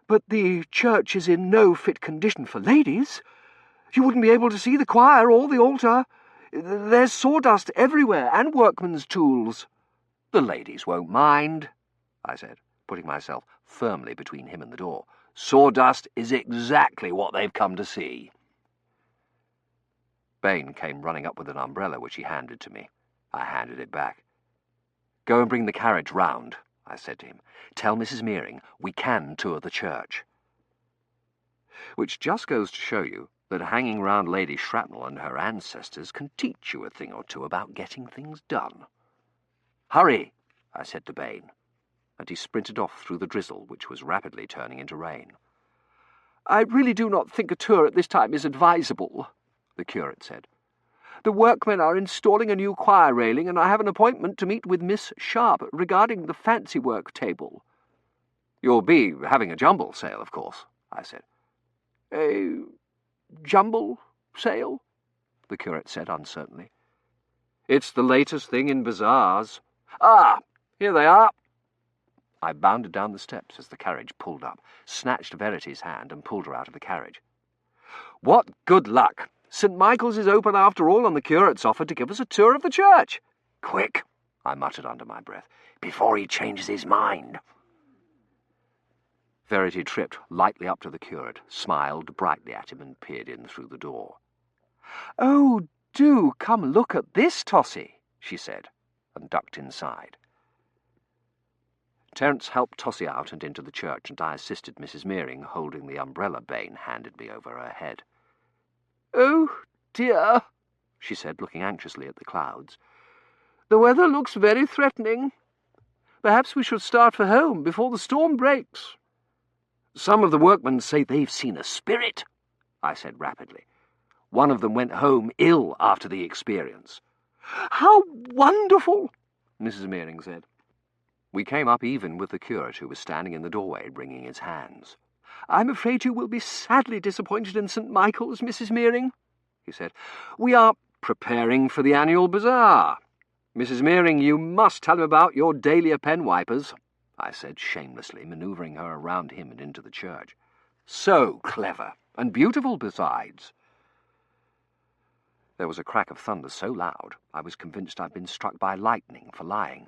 but the church is in no fit condition for ladies. You wouldn't be able to see the choir or the altar. There's sawdust everywhere and workmen's tools. The ladies won't mind, I said, putting myself firmly between him and the door. Sawdust is exactly what they've come to see. Bain came running up with an umbrella which he handed to me. I handed it back. Go and bring the carriage round, I said to him. Tell Mrs. Meering we can tour the church. Which just goes to show you that hanging round Lady Shrapnel and her ancestors can teach you a thing or two about getting things done. Hurry, I said to Bain, and he sprinted off through the drizzle, which was rapidly turning into rain. I really do not think a tour at this time is advisable, the curate said. The workmen are installing a new choir railing, and I have an appointment to meet with Miss Sharp regarding the fancy work table. You'll be having a jumble sale, of course, I said. A jumble sale? The curate said uncertainly. It's the latest thing in bazaars. Ah, here they are. I bounded down the steps as the carriage pulled up, snatched Verity's hand and pulled her out of the carriage. What good luck! St. Michael's is open after all, and the curate's offered to give us a tour of the church. Quick, I muttered under my breath, before he changes his mind. Verity tripped lightly up to the curate, smiled brightly at him and peered in through the door. Oh, do come look at this, Tossie, she said, and ducked inside. Terence helped Tossie out and into the church, and I assisted Mrs. Meering, holding the umbrella Bain handed me over her head. Oh, dear, she said, looking anxiously at the clouds. The weather looks very threatening. Perhaps we should start for home before the storm breaks. Some of the workmen say they've seen a spirit, I said rapidly. One of them went home ill after the experience. How wonderful, Mrs. Meering said. We came up even with the curate, who was standing in the doorway wringing his hands. I'm afraid you will be sadly disappointed in St. Michael's, Mrs. Meering, he said. We are preparing for the annual bazaar. Mrs. Meering, you must tell him about your dahlia pen wipers, I said shamelessly, manoeuvring her around him and into the church. So clever, and beautiful besides. There was a crack of thunder so loud I was convinced I'd been struck by lightning for lying.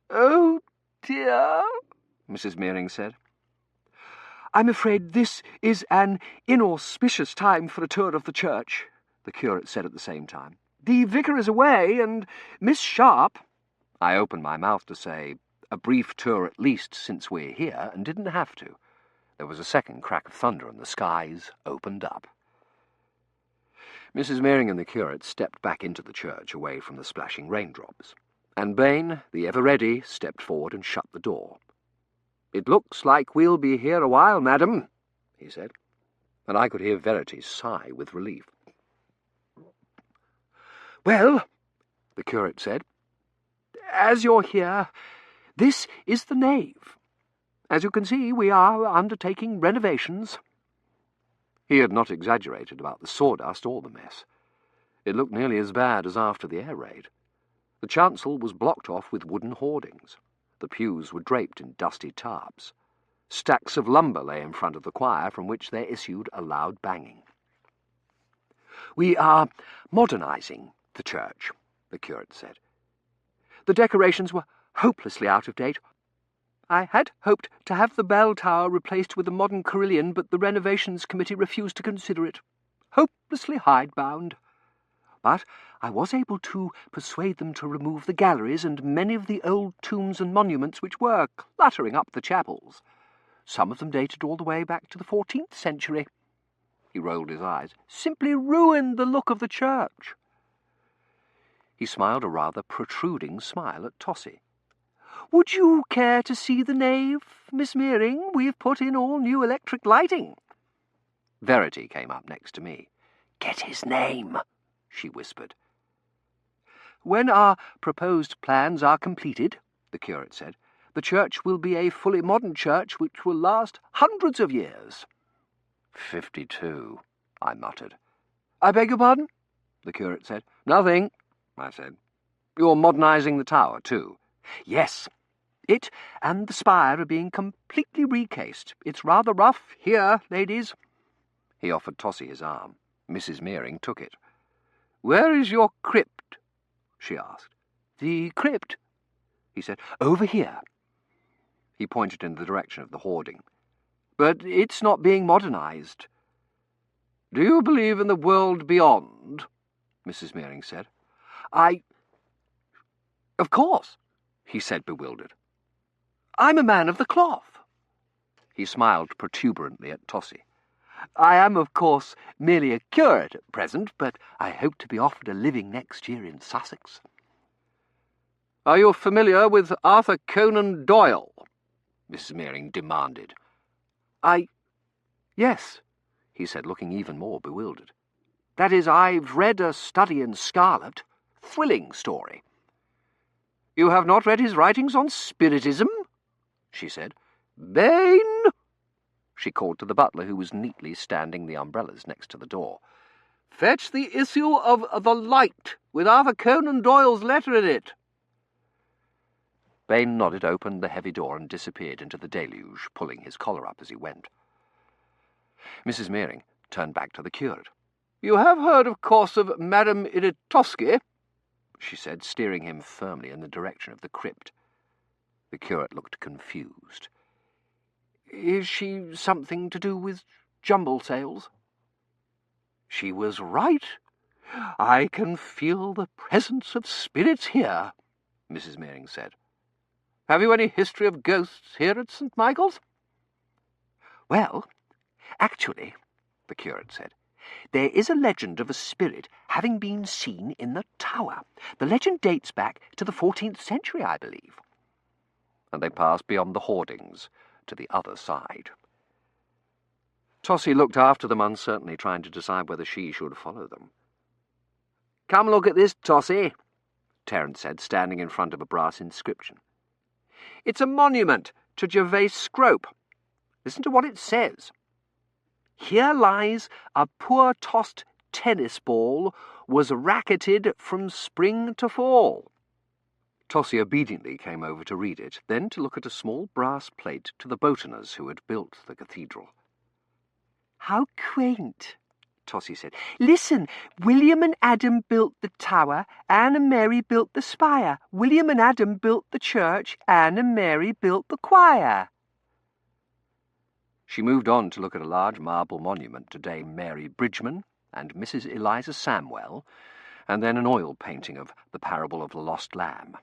Oh, dear, Mrs. Meering said. I'm afraid this is an inauspicious time for a tour of the church, the curate said at the same time. The vicar is away, and Miss Sharp— I opened my mouth to say, a brief tour at least since we're here, and didn't have to. There was a second crack of thunder, and the skies opened up. Mrs. Meering and the curate stepped back into the church, away from the splashing raindrops, and Bain, the ever-ready, stepped forward and shut the door. It looks like we'll be here a while, madam, he said, and I could hear Verity sigh with relief. Well, the curate said, as you're here, this is the nave. As you can see, we are undertaking renovations. He had not exaggerated about the sawdust or the mess. It looked nearly as bad as after the air raid. The chancel was blocked off with wooden hoardings. The pews were draped in dusty tarps. Stacks of lumber lay in front of the choir, from which there issued a loud banging. We are modernising the church, the curate said. The decorations were hopelessly out of date. I had hoped to have the bell tower replaced with a modern carillon, but the renovations committee refused to consider it. Hopelessly hidebound. but I was able to persuade them to remove the galleries and many of the old tombs and monuments which were cluttering up the chapels. Some of them dated all the way back to the 14th century. He rolled his eyes. Simply ruined the look of the church. He smiled a rather protruding smile at Tossie. "Would you care to see the nave, Miss Meering? We've put in all new electric lighting." Verity came up next to me. "Get his name," she whispered. "When our proposed plans are completed," the curate said, "the church will be a fully modern church which will last hundreds of years." 52, I muttered. "I beg your pardon?" the curate said. "Nothing," I said. "You're modernising the tower, too?" "Yes. It and the spire are being completely recased. It's rather rough here, ladies." He offered Tossie his arm. Mrs. Meering took it. "Where is your crypt?" she asked. "The crypt?" he said. "Over here." He pointed in the direction of the hoarding. "But it's not being modernised." "Do you believe in the world beyond?" Mrs. Meering said. Of course," he said, bewildered. "I'm a man of the cloth." He smiled protuberantly at Tossie. "I am, of course, merely a curate at present, but I hope to be offered a living next year in Sussex." "Are you familiar with Arthur Conan Doyle?" Mrs. Meering demanded. Yes," he said, looking even more bewildered. "That is, I've read A Study in Scarlet. Thrilling story." "You have not read his writings on Spiritism?" she said. "Bain!" She called to the butler, who was neatly standing the umbrellas next to the door. "Fetch the issue of The Light, with Arthur Conan Doyle's letter in it." Bain nodded, opened the heavy door, and disappeared into the deluge, pulling his collar up as he went. Mrs. Meering turned back to the curate. "You have heard, of course, of Madame Iritosky?" she said, steering him firmly in the direction of the crypt. The curate looked confused. "Is she something to do with jumble sales?" "She was right. I can feel the presence of spirits here," Mrs. Meering said. "Have you any history of ghosts here at St. Michael's?" "Well, actually," the curate said, "there is a legend of a spirit having been seen in the tower. The legend dates back to the 14th century, I believe." And they passed beyond the hoardings to the other side. Tossie looked after them uncertainly, trying to decide whether she should follow them. "Come look at this, Tossie," Terence said, standing in front of a brass inscription. "It's a monument to Gervase Scrope. Listen to what it says. 'Here lies a poor tossed tennis ball, was racketed from spring to fall.'" Tossie obediently came over to read it, then to look at a small brass plate to the botaners who had built the cathedral. "How quaint," Tossie said. "Listen, William and Adam built the tower, Anne and Mary built the spire. William and Adam built the church, Anne and Mary built the choir." She moved on to look at a large marble monument to Dame Mary Bridgman and Mrs. Eliza Samwell, and then an oil painting of the Parable of the Lost Lamb.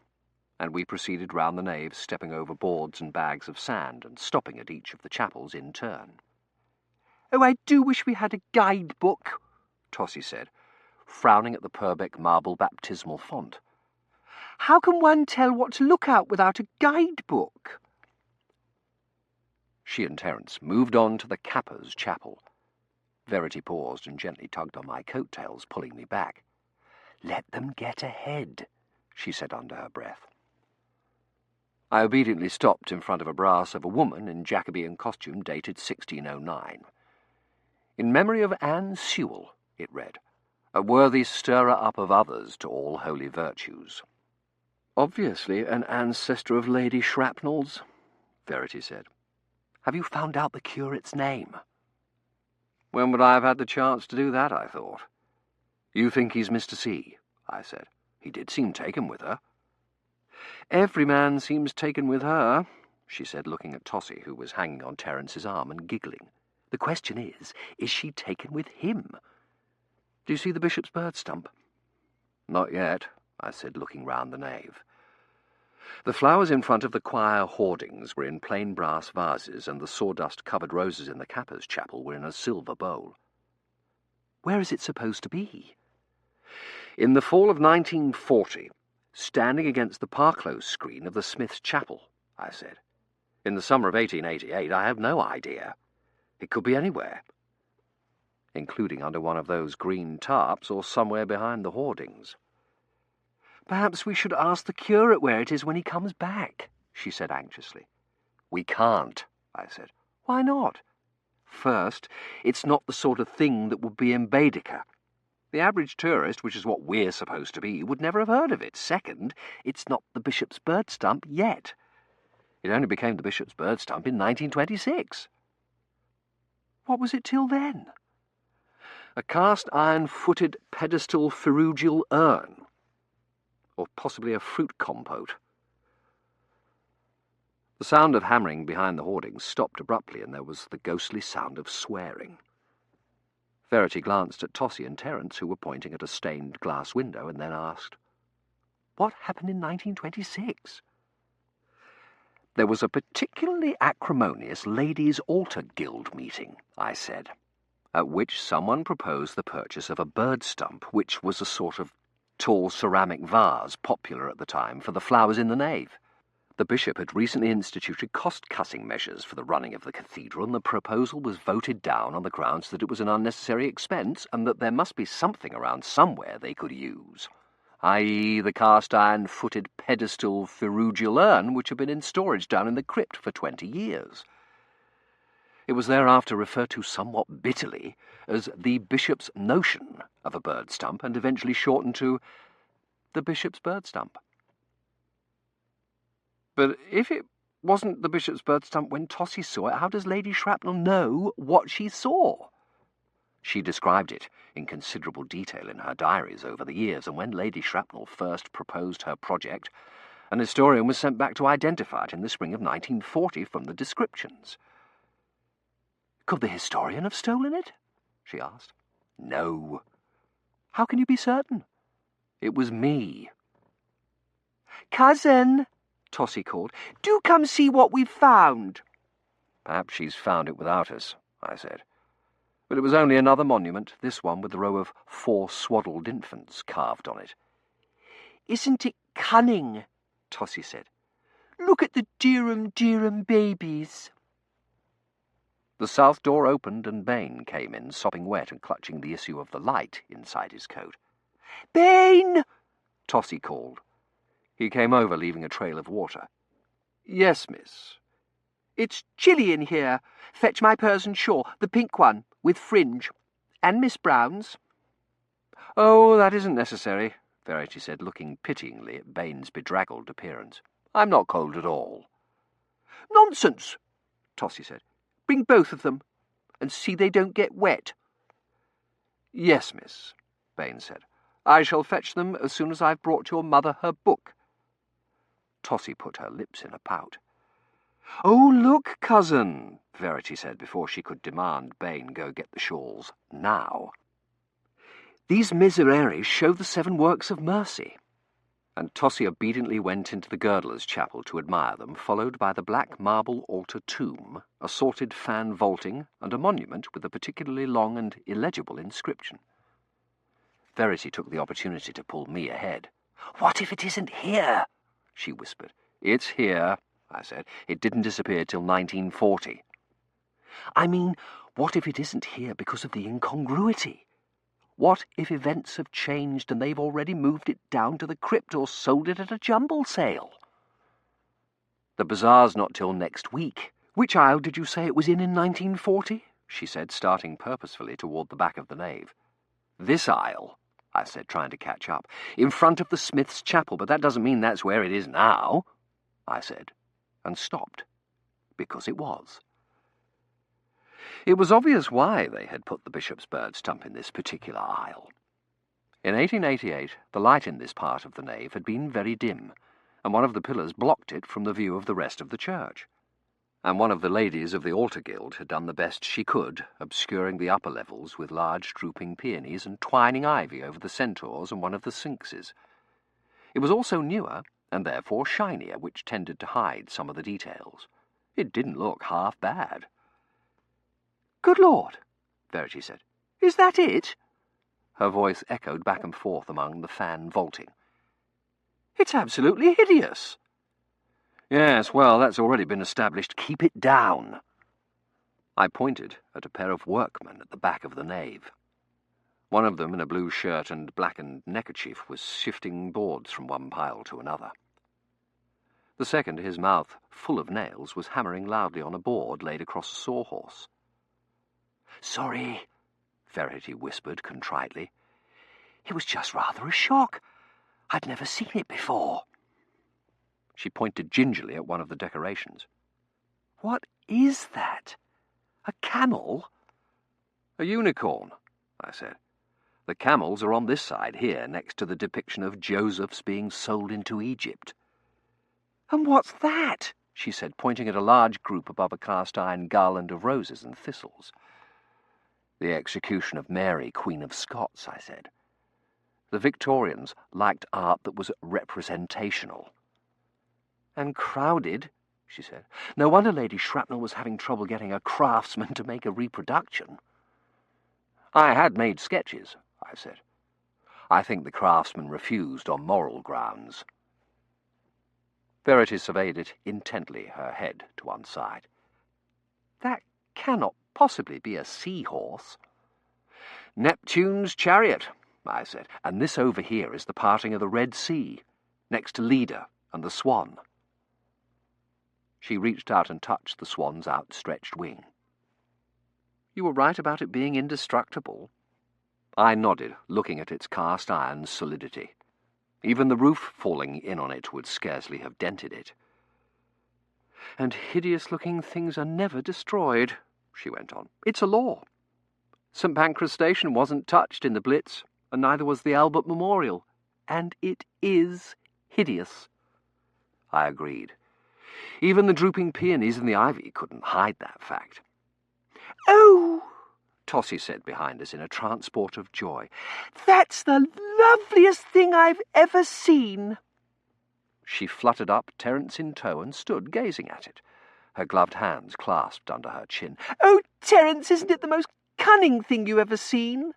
And we proceeded round the nave, stepping over boards and bags of sand, and stopping at each of the chapels in turn. "Oh, I do wish we had a guidebook," Tossie said, frowning at the Purbeck marble baptismal font. "How can one tell what to look out without a guidebook?" She and Terence moved on to the Kappa's chapel. Verity paused and gently tugged on my coat-tails, pulling me back. "Let them get ahead," she said under her breath. I obediently stopped in front of a brass of a woman in Jacobean costume dated 1609. "In memory of Anne Sewell," it read, "a worthy stirrer-up of others to all holy virtues." "Obviously an ancestor of Lady Shrapnel's," Verity said. "Have you found out the curate's name?" "When would I have had the chance to do that?" I thought. "You think he's Mr. C?" I said. "He did seem taken with her." "Every man seems taken with her," she said, looking at Tossie, who was hanging on Terence's arm and giggling. "The question is she taken with him? Do you see the bishop's bird stump? "Not yet," I said, looking round the nave. The flowers in front of the choir hoardings were in plain brass vases, and the sawdust-covered roses in the Kappa's chapel were in a silver bowl. "Where is it supposed to be?" "In the fall of 1940, standing against the parclose screen of the Smiths' chapel," I said. "In the summer of 1888, I have no idea. It could be anywhere, including under one of those green tarps or somewhere behind the hoardings." "Perhaps we should ask the curate where it is when he comes back," she said anxiously. "We can't," I said. "Why not?" "First, it's not the sort of thing that would be in Baedeker. The average tourist, which is what we're supposed to be, would never have heard of it. Second, it's not the bishop's bird stump yet. It only became the bishop's bird stump in 1926. What was it till then?" "A cast-iron-footed pedestal ferruginal urn. Or possibly a fruit compote." The sound of hammering behind the hoardings stopped abruptly, and there was the ghostly sound of swearing. Verity glanced at Tossie and Terence, who were pointing at a stained glass window, and then asked, "What happened in 1926? "There was a particularly acrimonious Ladies' Altar Guild meeting," I said, "at which someone proposed the purchase of a bird stump, which was a sort of tall ceramic vase popular at the time for the flowers in the nave. The bishop had recently instituted cost-cutting measures for the running of the cathedral, and the proposal was voted down on the grounds that it was an unnecessary expense and that there must be something around somewhere they could use, i.e. the cast-iron-footed pedestal ferruginal urn which had been in storage down in the crypt for 20 years. It was thereafter referred to somewhat bitterly as the bishop's notion of a bird stump, and eventually shortened to the bishop's bird stump." "But if it wasn't the bishop's bird stump when Tossie saw it, how does Lady Shrapnel know what she saw?" "She described it in considerable detail in her diaries over the years, and when Lady Shrapnel first proposed her project, an historian was sent back to identify it in the spring of 1940 from the descriptions." "Could the historian have stolen it?" she asked. "No." "How can you be certain?" "It was me." "Cousin," Tossie called, "do come see what we've found." "Perhaps she's found it without us," I said. But it was only another monument, this one with the row of 4 swaddled infants carved on it. "Isn't it cunning?" Tossie said. "Look at the dearum babies." The south door opened, and Bain came in, sopping wet and clutching the issue of the light inside his coat. "Bain!" Tossie called. He came over, leaving a trail of water. "Yes, miss." "It's chilly in here. Fetch my Persian shawl, the pink one, with fringe. And Miss Brown's." "Oh, that isn't necessary," Verity said, looking pityingly at Bain's bedraggled appearance. "I'm not cold at all." "Nonsense," Tossie said. "Bring both of them, and see they don't get wet." "Yes, miss," Bain said. "I shall fetch them as soon as I've brought your mother her book." Tossie put her lips in a pout. "Oh, look, cousin," Verity said before she could demand Bain go get the shawls now. "These misereres show the 7 works of mercy." And Tossie obediently went into the girdler's chapel to admire them, followed by the black marble altar tomb, assorted fan vaulting, and a monument with a particularly long and illegible inscription. Verity took the opportunity to pull me ahead. "What if it isn't here?" she whispered. "It's here," I said. "It didn't disappear till 1940. "I mean, what if it isn't here because of the incongruity? What if events have changed and they've already moved it down to the crypt or sold it at a jumble sale?" "The bazaar's not till next week." "Which aisle did you say it was in 1940? she said, starting purposefully toward the back of the nave. "This aisle," I said, trying to catch up. "In front of the Smiths' chapel, but that doesn't mean that's where it is now," I said, and stopped, because it was. It was obvious why they had put the bishop's bird stump in this particular aisle. In 1888, the light in this part of the nave had been very dim, and one of the pillars blocked it from the view of the rest of the church. and one of the ladies of the Altar Guild had done the best she could, obscuring the upper levels with large drooping peonies and twining ivy over the centaurs and one of the sphinxes. It was also newer, and therefore shinier, which tended to hide some of the details. It didn't look half bad. "Good Lord," Verity said. "Is that it?" Her voice echoed back and forth among the fan vaulting. "It's absolutely hideous." "Yes, well, that's already been established. Keep it down." I pointed at a pair of workmen at the back of the nave. One of them, in a blue shirt and blackened neckerchief, was shifting boards from one pile to another. The second, his mouth full of nails, was hammering loudly on a board laid across a sawhorse. "Sorry," Verity whispered contritely. "It was just rather a shock. I'd never seen it before." She pointed gingerly at one of the decorations. "What is that? A camel?" "A unicorn," I said. "The camels are on this side here, next to the depiction of Joseph's being sold into Egypt." "And what's that?" she said, pointing at a large group above a cast-iron garland of roses and thistles. "The execution of Mary, Queen of Scots," I said. "The Victorians liked art that was representational." "And crowded," she said. "No wonder Lady Shrapnel was having trouble getting a craftsman to make a reproduction." "I had made sketches," I said. "I think the craftsman refused on moral grounds." Verity surveyed it intently, her head to one side. "That cannot possibly be a seahorse." "Neptune's chariot," I said, "and this over here is the parting of the Red Sea, next to Leda and the swan." She reached out and touched the swan's outstretched wing. "You were right about it being indestructible." I nodded, looking at its cast-iron solidity. Even the roof falling in on it would scarcely have dented it. "And hideous-looking things are never destroyed," she went on. "It's a law. St. Pancras Station wasn't touched in the Blitz, and neither was the Albert Memorial. And it is hideous." I agreed. Even the drooping peonies and the ivy couldn't hide that fact. "Oh!" Tossie said behind us in a transport of joy. "That's the loveliest thing I've ever seen." She fluttered up, Terence in tow, and stood gazing at it, her gloved hands clasped under her chin. "Oh, Terence, isn't it the most cunning thing you've ever seen?"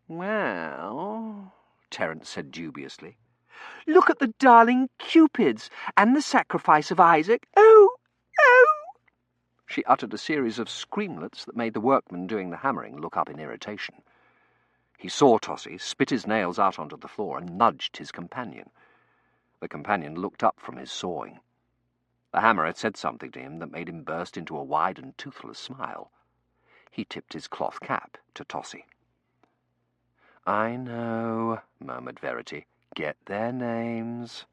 "Well," Terence said dubiously. "Look at the darling cupids, and the sacrifice of Isaac. Oh, oh!" She uttered a series of screamlets that made the workman doing the hammering look up in irritation. He saw Tossie, spit his nails out onto the floor, and nudged his companion. The companion looked up from his sawing. The hammer had said something to him that made him burst into a wide and toothless smile. He tipped his cloth cap to Tossie. "I know," murmured Verity. "Get their names."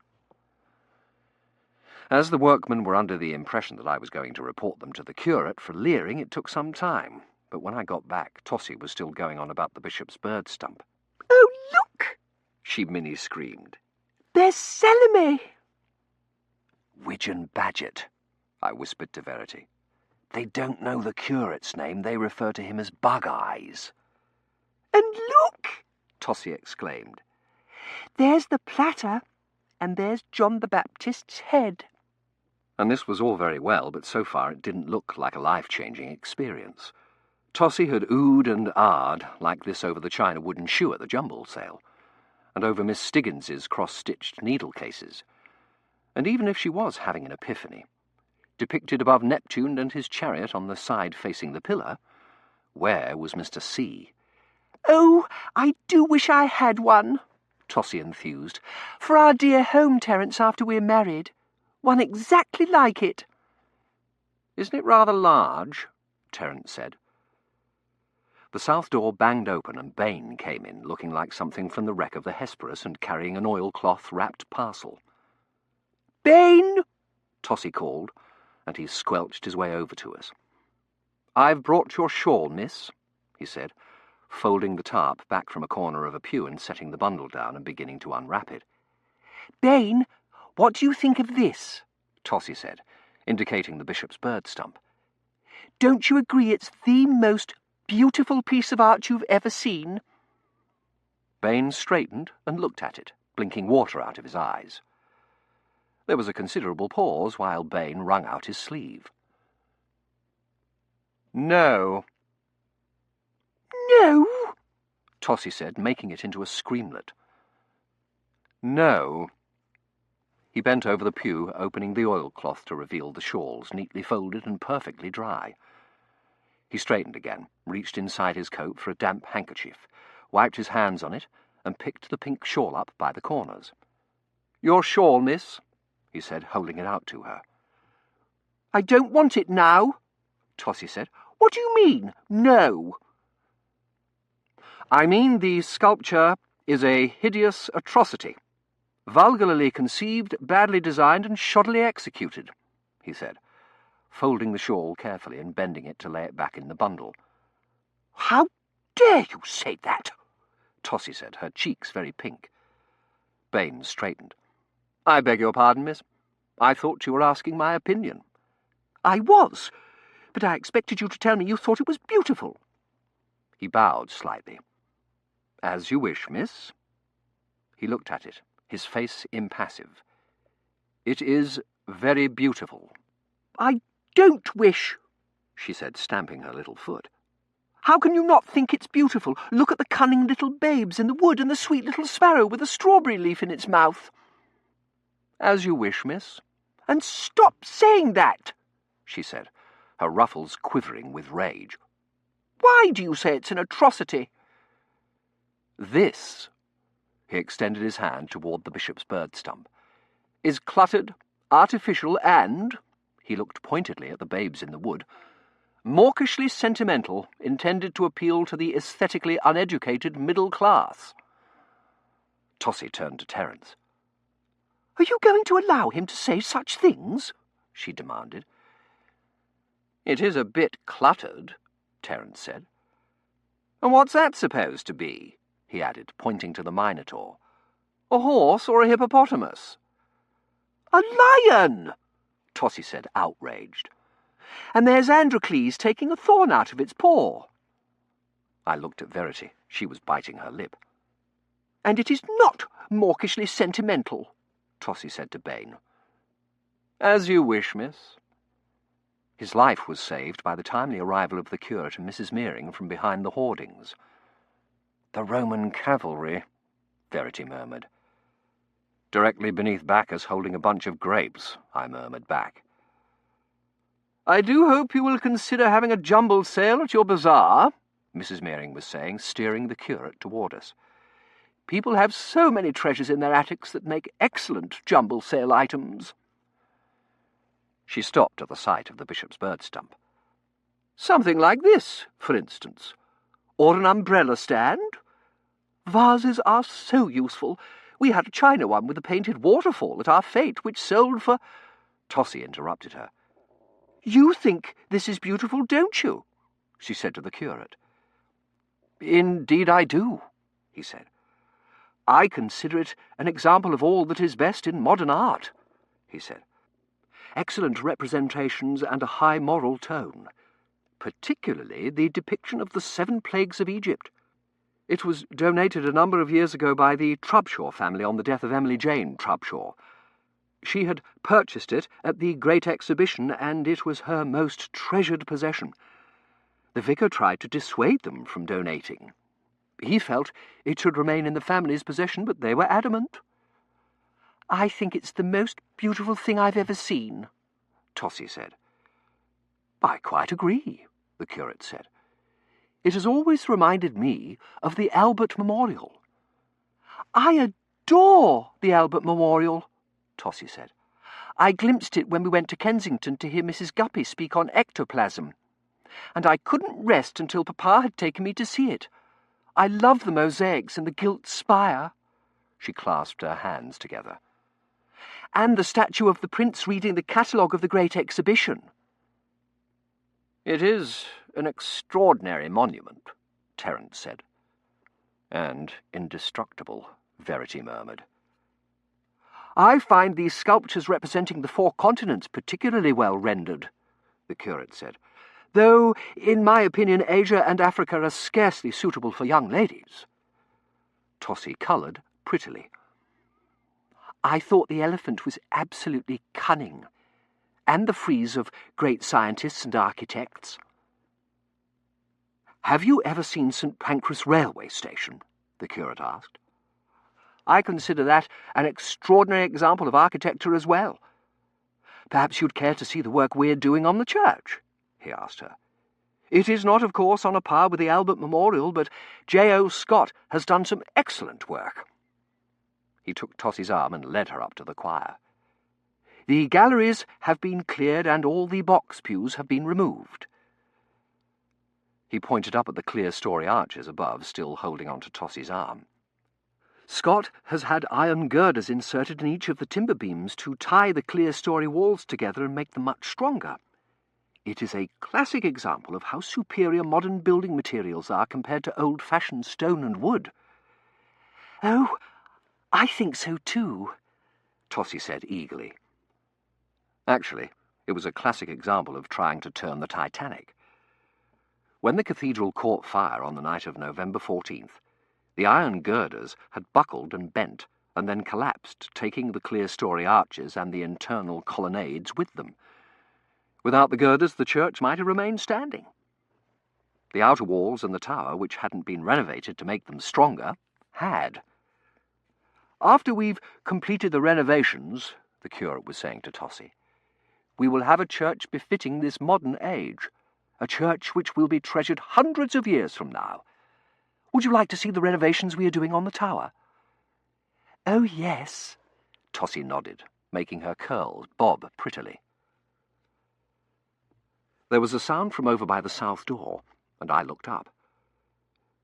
As the workmen were under the impression that I was going to report them to the curate for leering, it took some time, but when I got back, Tossie was still going on about the bishop's bird stump. "Oh, look!" she mini-screamed. "There's Salome!" "Widgeon Badget," I whispered to Verity. "They don't know the curate's name. They refer to him as Bug-Eyes." "And look!" Tossie exclaimed. "There's the platter, and there's John the Baptist's head." And this was all very well, but so far it didn't look like a life-changing experience. Tossie had oohed and ahed like this over the china wooden shoe at the jumble sale, and over Miss Stiggins's cross-stitched needle cases. And even if she was having an epiphany, depicted above Neptune and his chariot on the side facing the pillar, where was Mr. C? "Oh, I do wish I had one," Tossie enthused, "for our dear home, Terence, after we're married. One exactly like it." "Isn't it rather large?" Terence said. The south door banged open and Bain came in, looking like something from the wreck of the Hesperus and carrying an oilcloth-wrapped parcel. "Bain!" Tossie called, and he squelched his way over to us. "I've brought your shawl, miss," he said, folding the tarp back from a corner of a pew and setting the bundle down and beginning to unwrap it. "Bain, what do you think of this?" Tossie said, indicating the bishop's bird stump. "Don't you agree it's the most beautiful piece of art you've ever seen?" Bain straightened and looked at it, blinking water out of his eyes. There was a considerable pause while Bain wrung out his sleeve. "No." "No?" Tossie said, making it into a screamlet. "No." He bent over the pew, opening the oilcloth to reveal the shawls, neatly folded and perfectly dry. He straightened again, reached inside his coat for a damp handkerchief, wiped his hands on it, and picked the pink shawl up by the corners. "Your shawl, miss," he said, holding it out to her. "I don't want it now," Tossie said. "What do you mean, no?" "I mean the sculpture is a hideous atrocity. Vulgarly conceived, badly designed, and shoddily executed," he said, folding the shawl carefully and bending it to lay it back in the bundle. "How dare you say that?" Tossie said, her cheeks very pink. Bain straightened. "I beg your pardon, miss. I thought you were asking my opinion." "I was, but I expected you to tell me you thought it was beautiful." He bowed slightly. "As you wish, miss." He looked at it, his face impassive. "It is very beautiful." "I don't wish," she said, stamping her little foot. "How can you not think it's beautiful? Look at the cunning little babes in the wood and the sweet little sparrow with a strawberry leaf in its mouth." "As you wish, miss." "And stop saying that," she said, her ruffles quivering with rage. "Why do you say it's an atrocity?" "This," he extended his hand toward the bishop's bird stump, "is cluttered, artificial, and," he looked pointedly at the babes in the wood, "mawkishly sentimental, intended to appeal to the aesthetically uneducated middle class." Tossie turned to Terence. "Are you going to allow him to say such things?" she demanded. "It is a bit cluttered," Terence said. "And what's that supposed to be?" he added, pointing to the Minotaur. "A horse or a hippopotamus?" "A lion!" Tossie said, outraged. "And there's Androcles taking a thorn out of its paw." I looked at Verity. She was biting her lip. "And it is not mawkishly sentimental," Tossie said to Bain. "As you wish, miss." His life was saved by the timely arrival of the curate and Mrs. Meering from behind the hoardings. "The Roman cavalry," Verity murmured. "Directly beneath Bacchus holding a bunch of grapes," I murmured back. "I do hope you will consider having a jumble sale at your bazaar," Mrs. Meering was saying, steering the curate toward us. "People have so many treasures in their attics that make excellent jumble sale items." She stopped at the sight of the bishop's bird stump. "Something like this, for instance. Or an umbrella stand. Vases are so useful. We had a china one with a painted waterfall at our fete, which sold for—" Tossie interrupted her. "You think this is beautiful, don't you?" she said to the curate. "Indeed I do," he said. "I consider it an example of all that is best in modern art," he said. "Excellent representations and a high moral tone, particularly the depiction of the 7 plagues of Egypt. It was donated a number of years ago by the Trubshaw family on the death of Emily Jane Trubshaw. She had purchased it at the Great Exhibition, and it was her most treasured possession. The vicar tried to dissuade them from donating. He felt it should remain in the family's possession, but they were adamant." "I think it's the most beautiful thing I've ever seen," Tossie said. "I quite agree," the curate said. "It has always reminded me of the Albert Memorial." "I adore the Albert Memorial," Tossie said. "I glimpsed it when we went to Kensington to hear Mrs. Guppy speak on ectoplasm. And I couldn't rest until Papa had taken me to see it. I love the mosaics and the gilt spire." She clasped her hands together. "And the statue of the Prince reading the catalogue of the Great Exhibition." "It is an extraordinary monument," Terence said. "And indestructible," Verity murmured. I find these sculptures representing the 4 continents particularly well rendered, the curate said, though, in my opinion, Asia and Africa are scarcely suitable for young ladies. Tossie coloured prettily. I thought the elephant was absolutely cunning, and the frieze of great scientists and architects. Have you ever seen St. Pancras railway station? The curate asked. I consider that an extraordinary example of architecture as well. Perhaps you'd care to see the work we're doing on the church, he asked her. It is not, of course, on a par with the Albert Memorial, but J.O. Scott has done some excellent work. He took Tossie's arm and led her up to the choir. The galleries have been cleared and all the box pews have been removed. He pointed up at the clear-story arches above, still holding on to Tossie's arm. Scott has had iron girders inserted in each of the timber beams to tie the clear-story walls together and make them much stronger. It is a classic example of how superior modern building materials are compared to old-fashioned stone and wood. Oh, I think so too, Tossie said eagerly. Actually, it was a classic example of trying to turn the Titanic. When the cathedral caught fire on the night of November 14th, the iron girders had buckled and bent, and then collapsed, taking the clear-story arches and the internal colonnades with them. Without the girders, the church might have remained standing. The outer walls and the tower, which hadn't been renovated to make them stronger, had. After we've completed the renovations, the curate was saying to Tossie, we will have a church befitting this modern age, a church which will be treasured hundreds of years from now. Would you like to see the renovations we are doing on the tower? Oh, yes, Tossie nodded, making her curls bob prettily. There was a sound from over by the south door, and I looked up.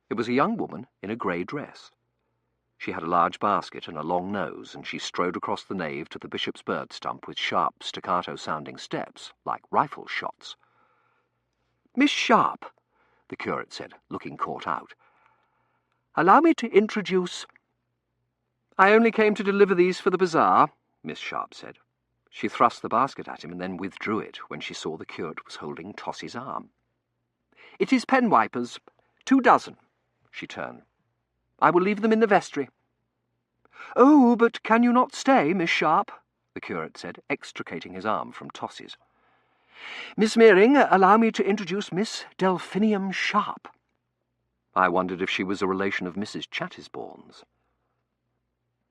It was a young woman in a grey dress. She had a large basket and a long nose, and she strode across the nave to the bishop's bird stump with sharp, staccato-sounding steps, like rifle shots. Miss Sharp, the curate said, looking caught out. Allow me to introduce— I only came to deliver these for the bazaar, Miss Sharp said. She thrust the basket at him and then withdrew it when she saw the curate was holding Tossie's arm. It is pen wipers, 2 dozen, she turned. I will leave them in the vestry. Oh, but can you not stay, Miss Sharp? The curate said, extricating his arm from Tossie's. Miss Meering, allow me to introduce Miss Delphinium Sharp. I wondered if she was a relation of Mrs. Chattisbourne's.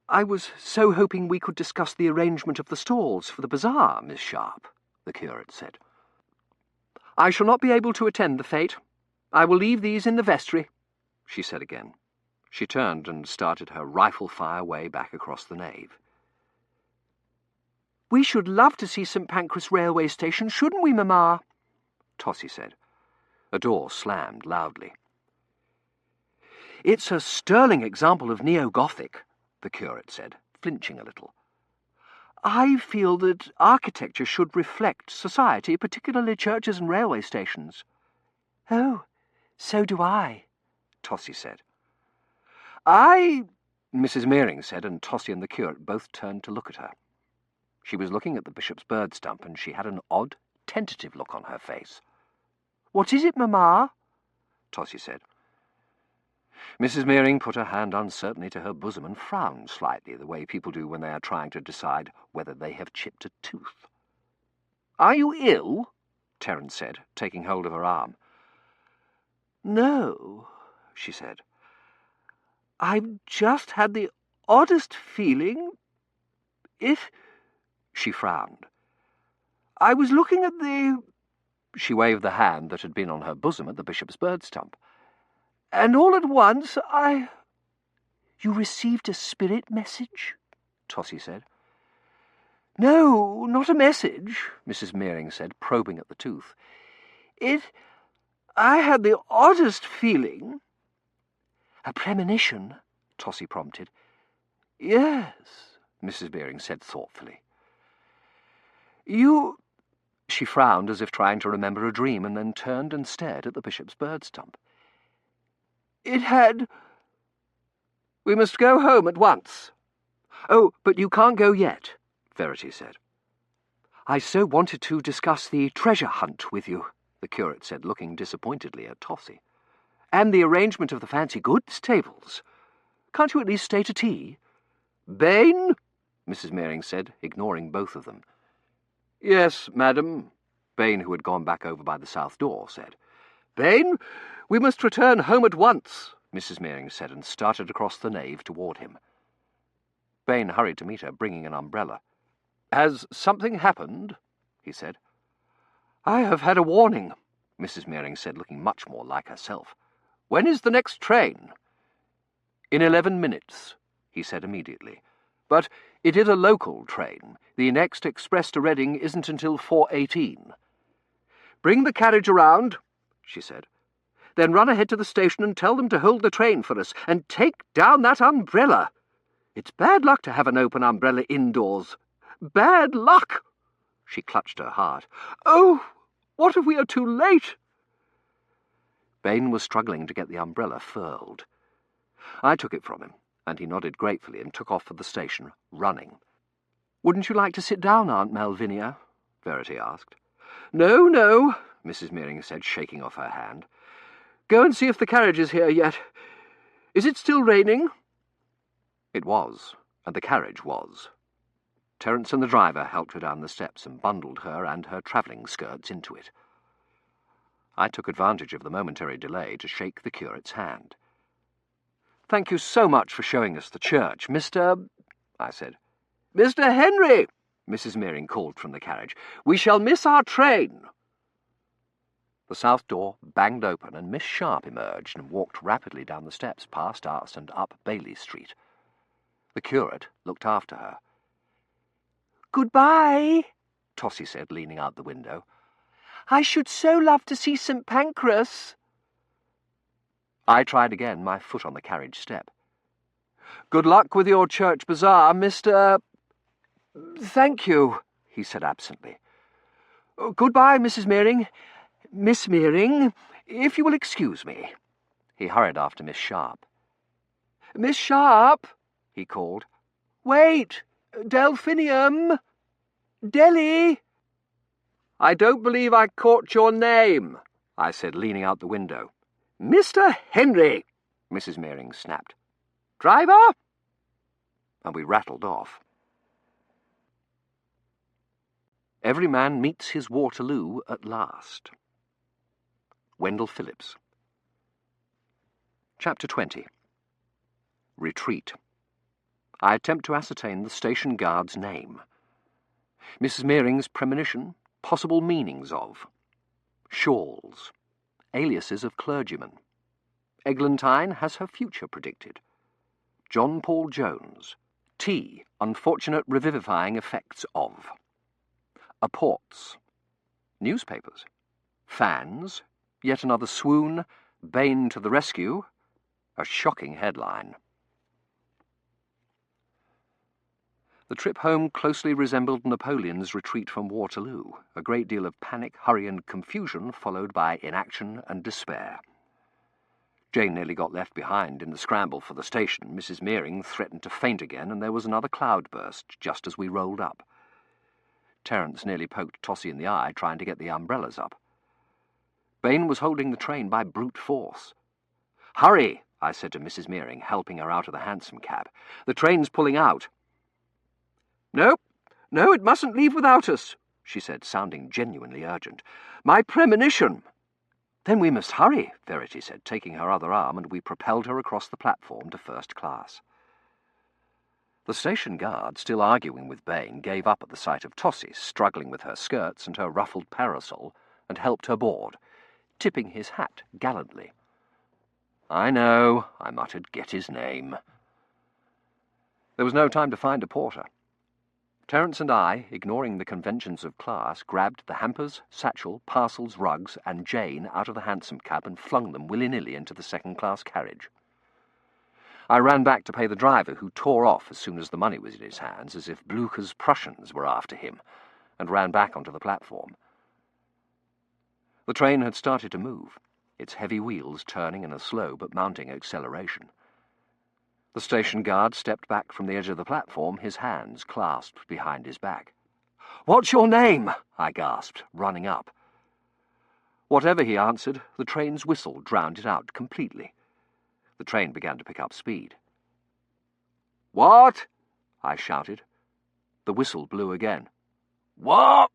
I was so hoping we could discuss the arrangement of the stalls for the bazaar, Miss Sharp, the curate said. I shall not be able to attend the fete. I will leave these in the vestry, she said again. She turned and started her rifle-fire way back across the nave. We should love to see St. Pancras railway station, shouldn't we, Mamma? Tossie said. A door slammed loudly. It's a sterling example of neo-Gothic, the curate said, flinching a little. I feel that architecture should reflect society, particularly churches and railway stations. Oh, so do I, Tossie said. Mrs. Meering said, and Tossie and the curate both turned to look at her. She was looking at the bishop's bird stump, and she had an odd, tentative look on her face. What is it, Mamma? Tossie said. Mrs. Meering put her hand uncertainly to her bosom and frowned slightly, the way people do when they are trying to decide whether they have chipped a tooth. Are you ill? Terence said, taking hold of her arm. No, she said. I've just had the oddest feeling. She frowned. I was looking at the— She waved the hand that had been on her bosom at the bishop's bird stump. And all at once You received a spirit message? Tossie said. No, not a message, Mrs. Meering said, probing at the tooth. I had the oddest feeling. A premonition, Tossie prompted. Yes, Mrs. Meering said thoughtfully. She frowned as if trying to remember a dream, and then turned and stared at the bishop's bird stump. We must go home at once. "Oh, but you can't go yet," Verity said. "I so wanted to discuss the treasure hunt with you," the curate said, looking disappointedly at Tossie. "And the arrangement of the fancy goods tables. Can't you at least stay to tea?" "Bain?" Mrs. Mearing said, ignoring both of them. "Yes, madam," Bain, who had gone back over by the south door, said. "Bain, we must return home at once," Mrs. Mearing said, and started across the nave toward him. Bain hurried to meet her, bringing an umbrella. "Has something happened?" he said. "I have had a warning," Mrs. Mearing said, looking much more like herself. "When is the next train?" "In 11 minutes, he said immediately. "But it is a local train. The next express to Reading isn't until 4:18. "Bring the carriage around," she said. "Then run ahead to the station and tell them to hold the train for us, and take down that umbrella. It's bad luck to have an open umbrella indoors. Bad luck!" She clutched her heart. "Oh, what if we are too late?" Bain was struggling to get the umbrella furled. I took it from him, and he nodded gratefully and took off for the station, running. "Wouldn't you like to sit down, Aunt Malvinia?" Verity asked. "No, no," Mrs. Mearing said, shaking off her hand. "Go and see if the carriage is here yet. Is it still raining?" It was, and the carriage was. Terence and the driver helped her down the steps and bundled her and her travelling skirts into it. I took advantage of the momentary delay to shake the curate's hand. "Thank you so much for showing us the church, Mr. I said. "Mr. Henry," Mrs. Mearing called from the carriage, "we shall miss our train." The south door banged open, and Miss Sharp emerged and walked rapidly down the steps past us and up Bailey Street. The curate looked after her. "Goodbye," Tossie said, leaning out the window. "I should so love to see St. Pancras." I tried again, my foot on the carriage step. "Good luck with your church bazaar, Mr. "Thank you," he said absently. "Goodbye, Mrs. Mearing. Miss Mearing, if you will excuse me." He hurried after Miss Sharp. "Miss Sharp," he called. "Wait! Delphinium! Delly!" "I don't believe I caught your name," I said, leaning out the window. "Mr. Henry," Mrs. Mearing snapped. "Driver?" And we rattled off. Every man meets his Waterloo at last. Wendell Phillips. Chapter 20. Retreat. I attempt to ascertain the station guard's name. Mrs. Mearing's premonition, possible meanings of. Shawls. Aliases of clergymen. Eglantine has her future predicted. John Paul Jones. Tea, unfortunate revivifying effects of. Apports. Newspapers. Fans. Yet another swoon. Bain to the rescue. A shocking headline. The trip home closely resembled Napoleon's retreat from Waterloo, a great deal of panic, hurry, and confusion followed by inaction and despair. Jane nearly got left behind in the scramble for the station. Mrs. Mearing threatened to faint again, and there was another cloudburst just as we rolled up. Terence nearly poked Tossie in the eye trying to get the umbrellas up. Bain was holding the train by brute force. "Hurry," I said to Mrs. Mearing, helping her out of the hansom cab. "The train's pulling out." No, it mustn't leave without us," she said, sounding genuinely urgent. "My premonition." "Then we must hurry," Verity said, taking her other arm, and we propelled her across the platform to first class. The station guard, still arguing with Bain, gave up at the sight of Tossie, struggling with her skirts and her ruffled parasol, and helped her board, tipping his hat gallantly. "I know," I muttered, "get his name." There was no time to find a porter. Terence and I, ignoring the conventions of class, grabbed the hampers, satchel, parcels, rugs, and Jane out of the hansom cab and flung them willy-nilly into the second-class carriage. I ran back to pay the driver, who tore off as soon as the money was in his hands, as if Blucher's Prussians were after him, and ran back onto the platform. The train had started to move, its heavy wheels turning in a slow but mounting acceleration. The station guard stepped back from the edge of the platform, his hands clasped behind his back. "What's your name?" I gasped, running up. Whatever he answered, the train's whistle drowned it out completely. The train began to pick up speed. "What?" I shouted. The whistle blew again. "What?"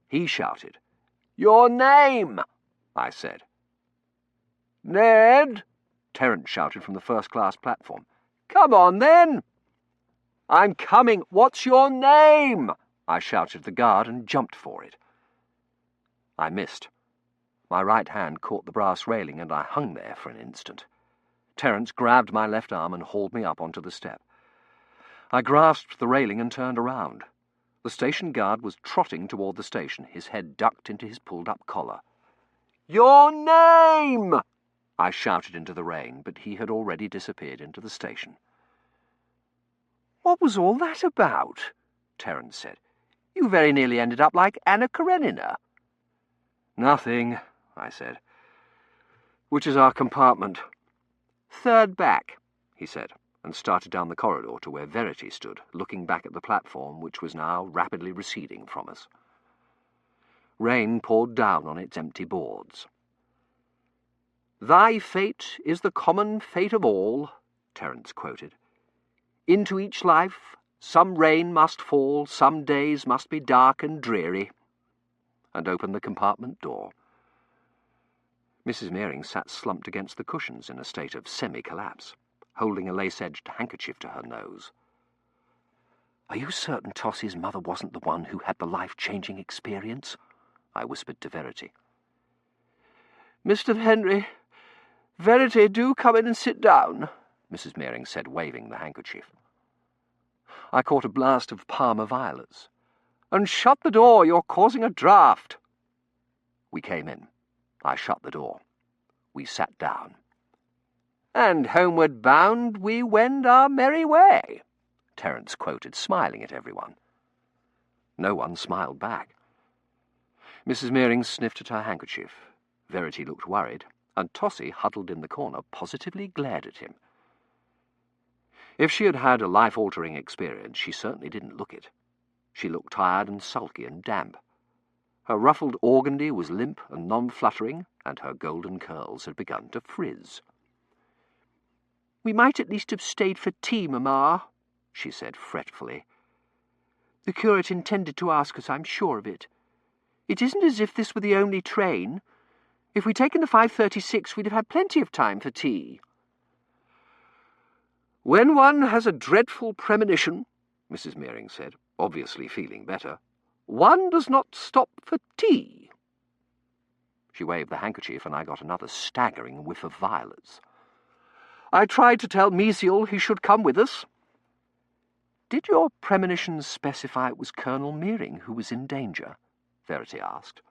he shouted. "Your name," I said. "Ned," Terence shouted from the first-class platform. "Come on, then." "I'm coming. What's your name?" I shouted at the guard and jumped for it. I missed. My right hand caught the brass railing and I hung there for an instant. Terence grabbed my left arm and hauled me up onto the step. I grasped the railing and turned around. The station guard was trotting toward the station, his head ducked into his pulled-up collar. "Your name!" I shouted into the rain, but he had already disappeared into the station. "What was all that about?" Terence said. "You very nearly ended up like Anna Karenina." "Nothing," I said. "Which is our compartment?" "Third back," he said, and started down the corridor to where Verity stood, looking back at the platform, which was now rapidly receding from us. Rain poured down on its empty boards. "Thy fate is the common fate of all," Terence quoted. "Into each life some rain must fall, some days must be dark and dreary," and opened the compartment door. Mrs. Mearing sat slumped against the cushions in a state of semi-collapse, holding a lace-edged handkerchief to her nose. "Are you certain Tossie's mother wasn't the one who had the life-changing experience?" I whispered to Verity. "Mr. Henry, Verity, do come in and sit down," Mrs. Mearing said, waving the handkerchief. I caught a blast of Parma violets. "And shut the door, you're causing a draught." We came in. I shut the door. We sat down. "And homeward bound we wend our merry way," Terence quoted, smiling at everyone. No one smiled back. Mrs. Mearing sniffed at her handkerchief. Verity looked worried, and Tossie, huddled in the corner, positively glared at him. If she had had a life-altering experience, she certainly didn't look it. She looked tired and sulky and damp. Her ruffled organdy was limp and non-fluttering, and her golden curls had begun to frizz. "We might at least have stayed for tea, Mamma," she said fretfully. "The curate intended to ask us, I'm sure of it. It isn't as if this were the only train. If we'd taken the 5:36, we'd have had plenty of time for tea." "When one has a dreadful premonition," Mrs. Mearing said, obviously feeling better, "one does not stop for tea." She waved the handkerchief, and I got another staggering whiff of violets. "I tried to tell Mesiel he should come with us." "Did your premonitions specify it was Colonel Mearing who was in danger?" Verity asked.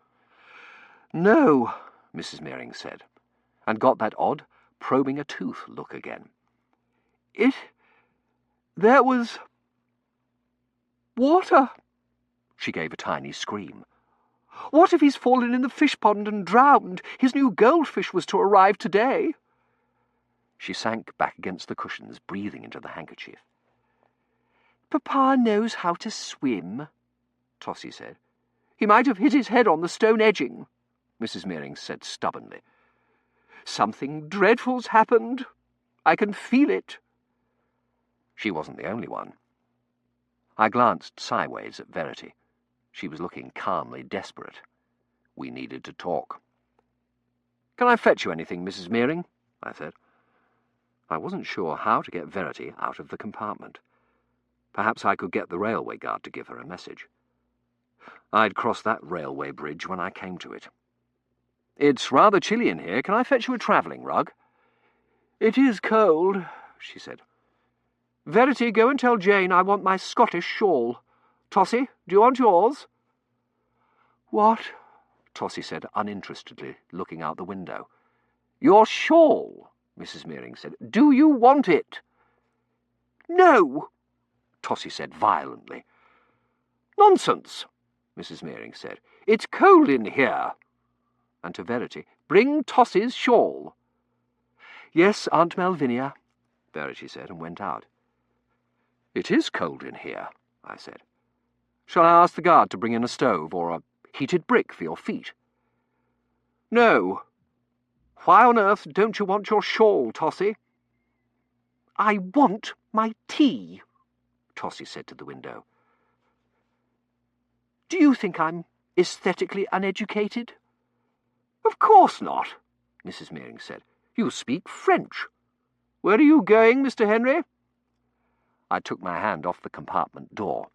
"No," Mrs. Mearing said, and got that odd, probing-a-tooth look again. There was water." She gave a tiny scream. "What if he's fallen in the fish pond and drowned? His new goldfish was to arrive today." She sank back against the cushions, breathing into the handkerchief. "Papa knows how to swim," Tossie said. "He might have hit his head on the stone edging," Mrs. Mearing said stubbornly. "Something dreadful's happened. I can feel it." She wasn't the only one. I glanced sideways at Verity. She was looking calmly desperate. We needed to talk. "Can I fetch you anything, Mrs. Mearing?" I said. I wasn't sure how to get Verity out of the compartment. Perhaps I could get the railway guard to give her a message. I'd crossed that railway bridge when I came to it. "It's rather chilly in here. Can I fetch you a travelling rug?" "It is cold," she said. "Verity, go and tell Jane I want my Scottish shawl. Tossie, do you want yours?" "What?" Tossie said uninterestedly, looking out the window. "Your shawl," Mrs. Mearing said. "Do you want it?" "No," Tossie said violently. "Nonsense," Mrs. Mearing said. "It's cold in here." And to Verity, "Bring Tossie's shawl." "Yes, Aunt Malvinia." Verity said, and went out. "It is cold in here," I said. "Shall I ask the guard to bring in a stove or a heated brick for your feet?" "No. Why on earth don't you want your shawl, Tossie?" "I want my tea," Tossie said to the window. "Do you think I'm aesthetically uneducated?" "Of course not," Mrs. Mearing said. "You speak French. Where are you going, Mr. Henry?" I took my hand off the compartment door.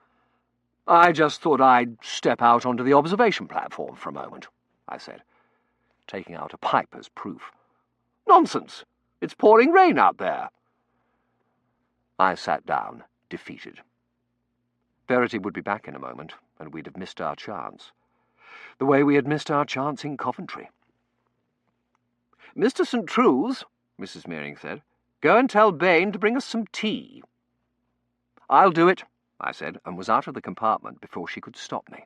"I just thought I'd step out onto the observation platform for a moment," I said, taking out a pipe as proof. "Nonsense! It's pouring rain out there." I sat down, defeated. Verity would be back in a moment, and we'd have missed our chance. The way we had missed our chance in Coventry. "Mr. St. True's," Mrs. Mearing said, "go and tell Bain to bring us some tea." "I'll do it," I said, and was out of the compartment before she could stop me.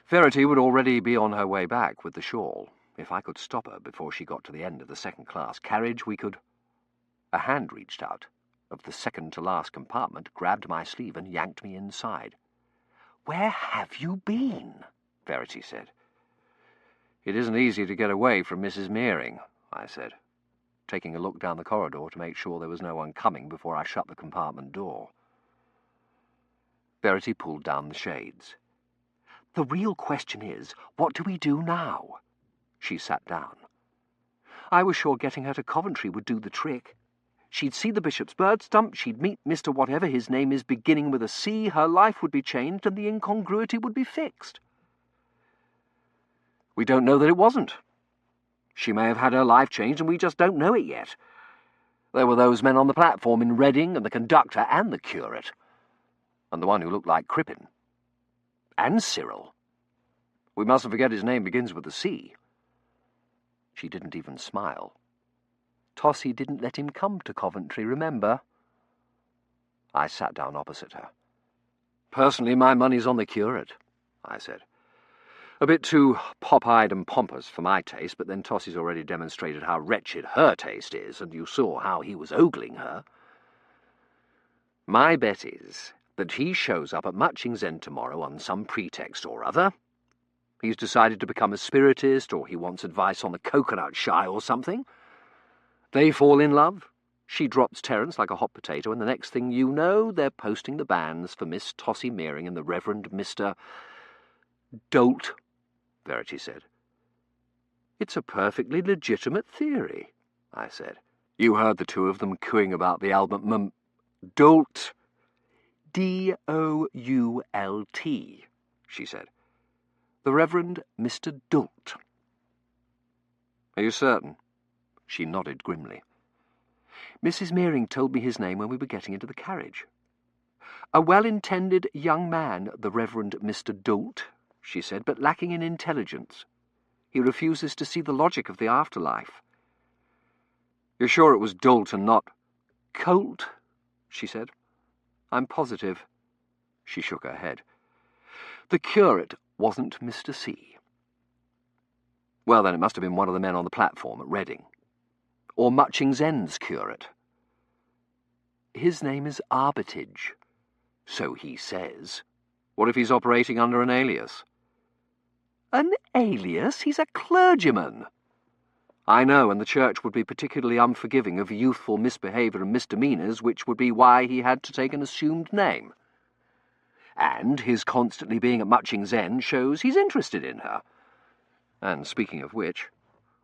Verity would already be on her way back with the shawl. If I could stop her before she got to the end of the second-class carriage, we could... A hand reached out of the second-to-last compartment, grabbed my sleeve and yanked me inside. "Where have you been?" Verity said. "It isn't easy to get away from Mrs. Mearing," I said, taking a look down the corridor to make sure there was no one coming before I shut the compartment door. Verity pulled down the shades. "The real question is, what do we do now?" She sat down. I was sure getting her to Coventry would do the trick. She'd see the bishop's bird stump, she'd meet Mr. whatever his name is beginning with a C, her life would be changed, and the incongruity would be fixed. We don't know that it wasn't. She may have had her life changed, and we just don't know it yet. There were those men on the platform in Reading, and the conductor, and the curate, and the one who looked like Crippen. And Cyril. We mustn't forget his name begins with a C. She didn't even smile. Tossie didn't let him come to Coventry, remember? I sat down opposite her. "Personally, my money's on the curate," I said. A bit too pop-eyed and pompous for my taste, but then Tossie's already demonstrated how wretched her taste is, and you saw how he was ogling her. "My bet is that he shows up at Matching's End tomorrow on some pretext or other. He's decided to become a spiritist, or he wants advice on the coconut shy or something. They fall in love. She drops Terence like a hot potato, and the next thing you know, they're posting the banns for Miss Tossie Mearing and the Reverend Mr. Dolt," Verity said. "It's a perfectly legitimate theory," I said. "You heard the two of them cooing about the album Dolt. D-O-U-L-T, she said. "The Reverend Mr. Dolt." "Are you certain?" She nodded grimly. "Mrs. Mearing told me his name when we were getting into the carriage. A well-intended young man, the Reverend Mr. Dolt," she said, "but lacking in intelligence. He refuses to see the logic of the afterlife." "You're sure it was Dolt and not Colt?" she said. "I'm positive." She shook her head. "The curate wasn't Mr. C." "Well, then it must have been one of the men on the platform at Reading. Or Matching's End's curate." "His name is Armitage." "So he says. What if he's operating under an alias?" "An alias? He's a clergyman." "I know, and the church would be particularly unforgiving of youthful misbehaviour and misdemeanours, which would be why he had to take an assumed name. And his constantly being at Matching's End shows he's interested in her. And speaking of which,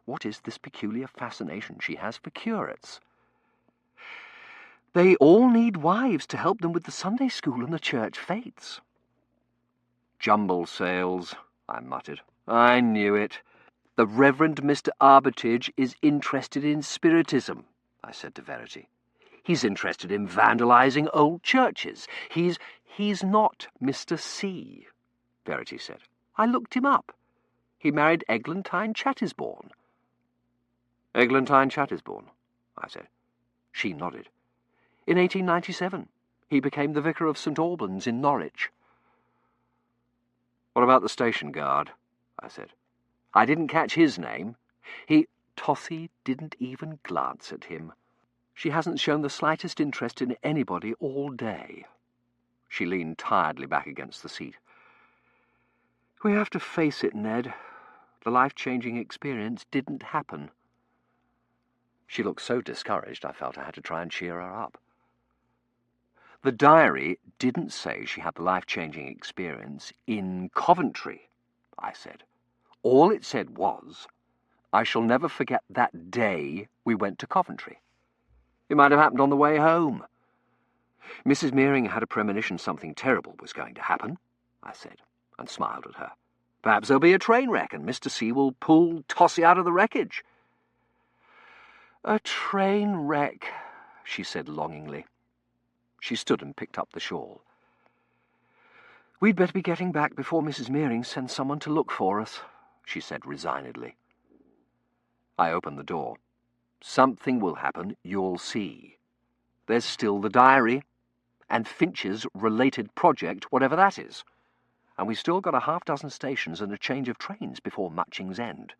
what is this peculiar fascination she has for curates?" "They all need wives to help them with the Sunday school and the church fates." "Jumble sales," I muttered. "I knew it. The Reverend Mr. Armitage is interested in spiritism," I said to Verity. "He's interested in vandalising old churches. He's not Mr. C," Verity said. "I looked him up. He married Eglantine Chattisbourne." "Eglantine Chattisbourne?" I said. She nodded. "In 1897, he became the vicar of St. Albans in Norwich." "What about the station guard?" I said. "I didn't catch his name. Tossie didn't even glance at him. She hasn't shown the slightest interest in anybody all day. She leaned tiredly back against the seat. We have to face it, Ned. The life-changing experience didn't happen. She looked so discouraged I felt I had to try and cheer her up. The diary didn't say she had the life-changing experience in Coventry, I said. All it said was, I shall never forget that day we went to Coventry. It might have happened on the way home. Mrs. Meering had a premonition something terrible was going to happen, I said, and smiled at her. Perhaps there'll be a train wreck and Mr. C will pull Tossie out of the wreckage. A train wreck, she said longingly. She stood and picked up the shawl. We'd better be getting back before Mrs. Meering sends someone to look for us, she said resignedly. I opened the door. Something will happen, you'll see. There's still the diary, and Finch's related project, whatever that is. And we've still got a half-dozen stations and a change of trains before Matching's End.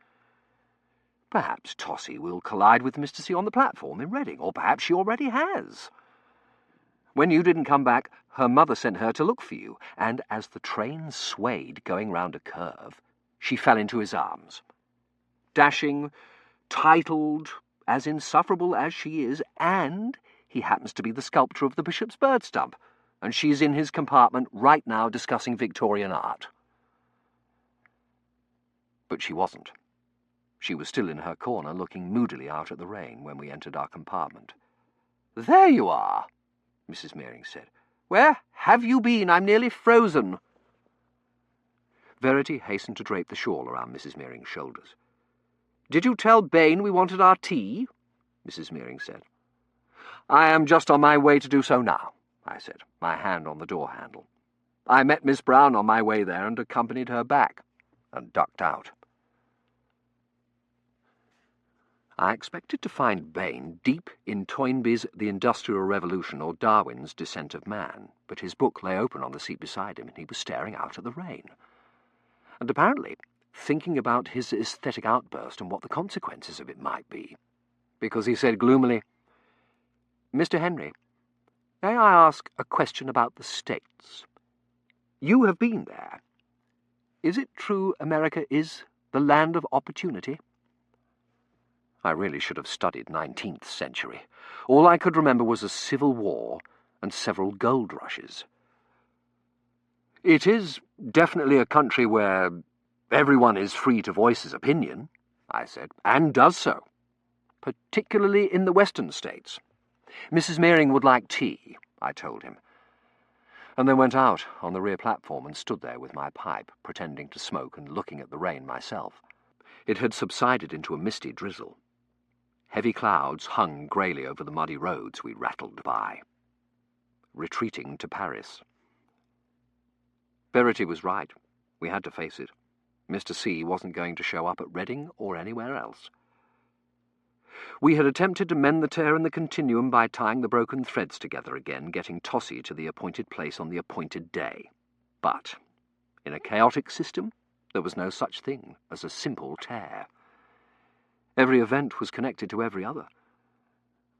Perhaps Tossie will collide with Mr. C on the platform in Reading, or perhaps she already has. When you didn't come back, her mother sent her to look for you, and as the train swayed going round a curve, she fell into his arms. Dashing, titled, as insufferable as she is, and he happens to be the sculptor of the Bishop's bird stump, and she's in his compartment right now discussing Victorian art. But she wasn't. She was still in her corner, looking moodily out at the rain when we entered our compartment. "There you are," Mrs. Meering said. "Where have you been? I'm nearly frozen." Verity hastened to drape the shawl around Mrs. Meering's shoulders. "Did you tell Bain we wanted our tea?" Mrs. Meering said. "I am just on my way to do so now," I said, my hand on the door handle. "I met Miss Brown on my way there and accompanied her back," and ducked out. I expected to find Bain deep in Toynbee's The Industrial Revolution or Darwin's Descent of Man, but his book lay open on the seat beside him and he was staring out at the rain. And apparently thinking about his aesthetic outburst and what the consequences of it might be, because he said gloomily, "Mr. Henry, may I ask a question about the States? You have been there. Is it true America is the land of opportunity?" I really should have studied 19th century. All I could remember was a civil war and several gold rushes. "It is definitely a country where everyone is free to voice his opinion," I said, "and does so, particularly in the western states. Mrs. Meering would like tea," I told him, and then went out on the rear platform and stood there with my pipe, pretending to smoke and looking at the rain myself. It had subsided into a misty drizzle. Heavy clouds hung greyly over the muddy roads we rattled by. Retreating to Paris. Verity was right. We had to face it. Mr. C wasn't going to show up at Reading or anywhere else. We had attempted to mend the tear in the continuum by tying the broken threads together again, getting Tossie to the appointed place on the appointed day. But in a chaotic system, there was no such thing as a simple tear. Every event was connected to every other.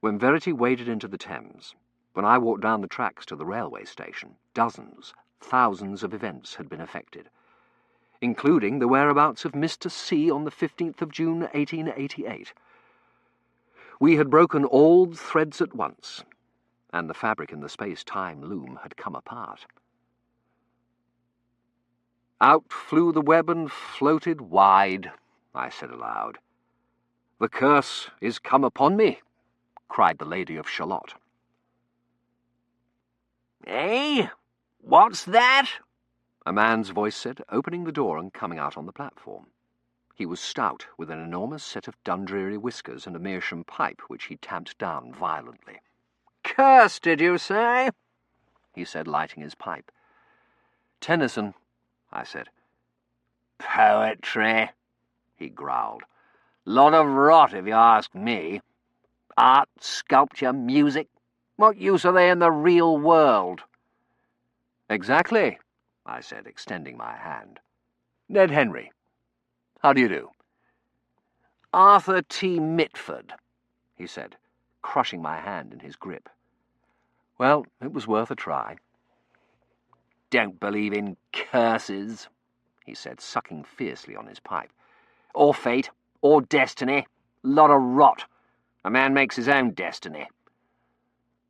When Verity waded into the Thames, when I walked down the tracks to the railway station, dozens, thousands of events had been affected, including the whereabouts of Mr. C on the 15th of June, 1888. We had broken all the threads at once, and the fabric in the space-time loom had come apart. "Out flew the web and floated wide," I said aloud. "The curse is come upon me," cried the Lady of Shalott. "Eh? What's that?" a man's voice said, opening the door and coming out on the platform. He was stout, with an enormous set of Dundreary whiskers and a meerschaum pipe which he tamped down violently. "Curse, did you say?" he said, lighting his pipe. "Tennyson," I said. "Poetry," he growled. "Lot of rot, if you ask me. Art, sculpture, music. What use are they in the real world?" "Exactly," I said, extending my hand. "Ned Henry. How do you do?" "Arthur T. Mitford," he said, crushing my hand in his grip. Well, it was worth a try. "Don't believe in curses," he said, sucking fiercely on his pipe. "Or fate, or destiny. Lot of rot. A man makes his own destiny."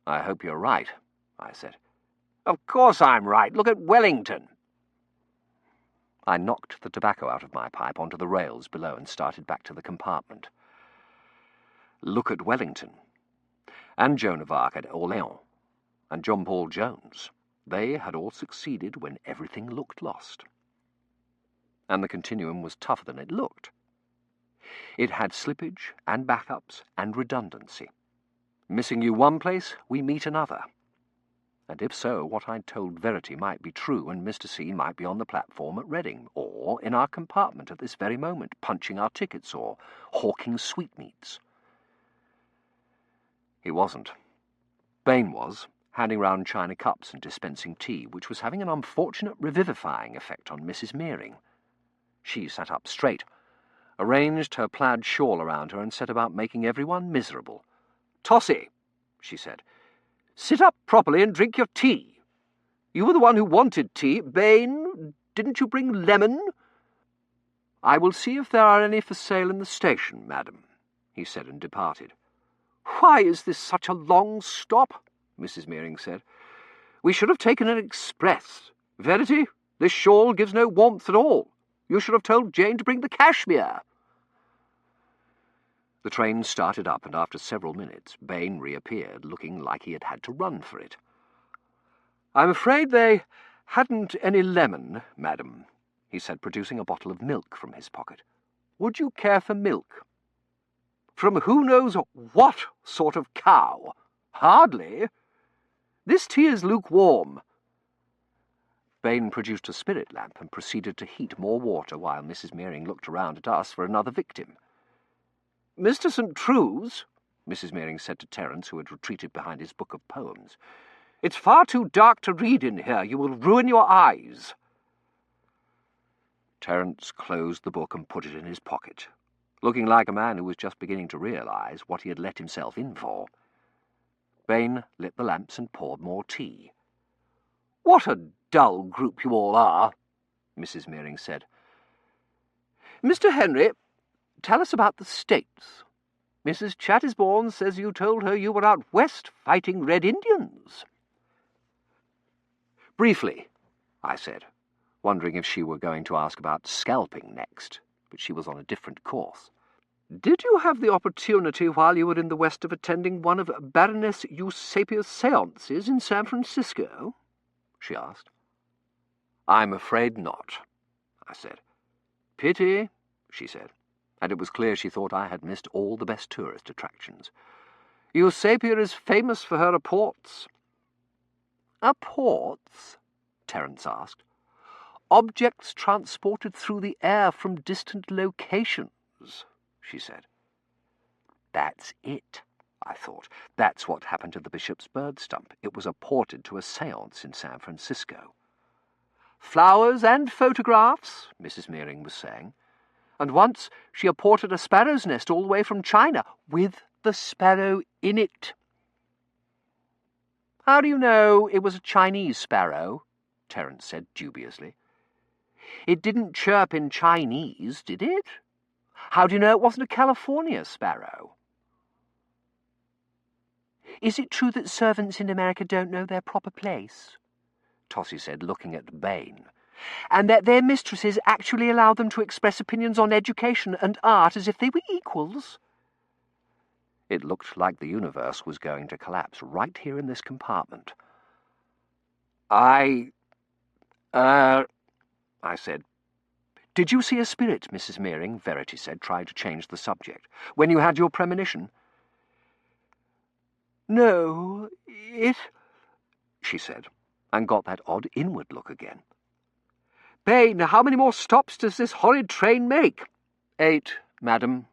"I hope you're right," I said. "Of course I'm right. Look at Wellington." I knocked the tobacco out of my pipe onto the rails below and started back to the compartment. Look at Wellington, and Joan of Arc at Orléans, and John Paul Jones. They had all succeeded when everything looked lost. And the continuum was tougher than it looked. It had slippage and backups and redundancy. Missing you one place, we meet another. And if so, what I'd told Verity might be true, and Mr. C might be on the platform at Reading, or in our compartment at this very moment, punching our tickets or hawking sweetmeats. He wasn't. Bain was, handing round china cups and dispensing tea, which was having an unfortunate revivifying effect on Mrs. Meering. She sat up straight, arranged her plaid shawl around her, and set about making everyone miserable. "Tossie," she said, "sit up properly and drink your tea. You were the one who wanted tea. Bain, didn't you bring lemon?" "I will see if there are any for sale in the station, madam," he said, and departed. "Why is this such a long stop?" Mrs. Meering said. "We should have taken an express. Verity, this shawl gives no warmth at all. You should have told Jane to bring the cashmere." The train started up, and after several minutes, Bain reappeared, looking like he had had to run for it. "I'm afraid they hadn't any lemon, madam," he said, producing a bottle of milk from his pocket. "Would you care for milk?" "From who knows what sort of cow? Hardly. This tea is lukewarm." Bain produced a spirit lamp and proceeded to heat more water while Mrs. Meering looked around at us for another victim. "Mr. St. True's," Mrs. Meering said to Terence, who had retreated behind his book of poems, "it's far too dark to read in here. You will ruin your eyes." Terence closed the book and put it in his pocket, looking like a man who was just beginning to realise what he had let himself in for. Bain lit the lamps and poured more tea. "What a dull group you all are," Mrs. Meering said. "Mr. Henry, tell us about the States. Mrs. Chattisbourne says you told her you were out west fighting Red Indians." "Briefly," I said, wondering if she were going to ask about scalping next, but she was on a different course. "Did you have the opportunity while you were in the West of attending one of Baroness Eusapier's séances in San Francisco?" she asked. "I'm afraid not," I said. "Pity," she said, and it was clear she thought I had missed all the best tourist attractions. "Eusapier is famous for her apports." "Apports?" Terence asked. "Objects transported through the air from distant locations," she said. "That's it," I thought. "That's what happened to the bishop's bird stump. It was apported to a séance in San Francisco." "Flowers and photographs," Mrs. Meering was saying. "And once she apported a sparrow's nest all the way from China, with the sparrow in it." "How do you know it was a Chinese sparrow?" Terence said dubiously. "It didn't chirp in Chinese, did it? How do you know it wasn't a California sparrow?" "Is it true that servants in America don't know their proper place?" Tossie said, looking at Bain. "And that their mistresses actually allow them to express opinions on education and art as if they were equals?" It looked like the universe was going to collapse right here in this compartment. I said. "Did you see a spirit, Mrs. Meering?" Verity said, trying to change the subject. "When you had your premonition?" "No, she said, and got that odd inward look again. "Bain, how many more stops does this horrid train make?" "8, madam,"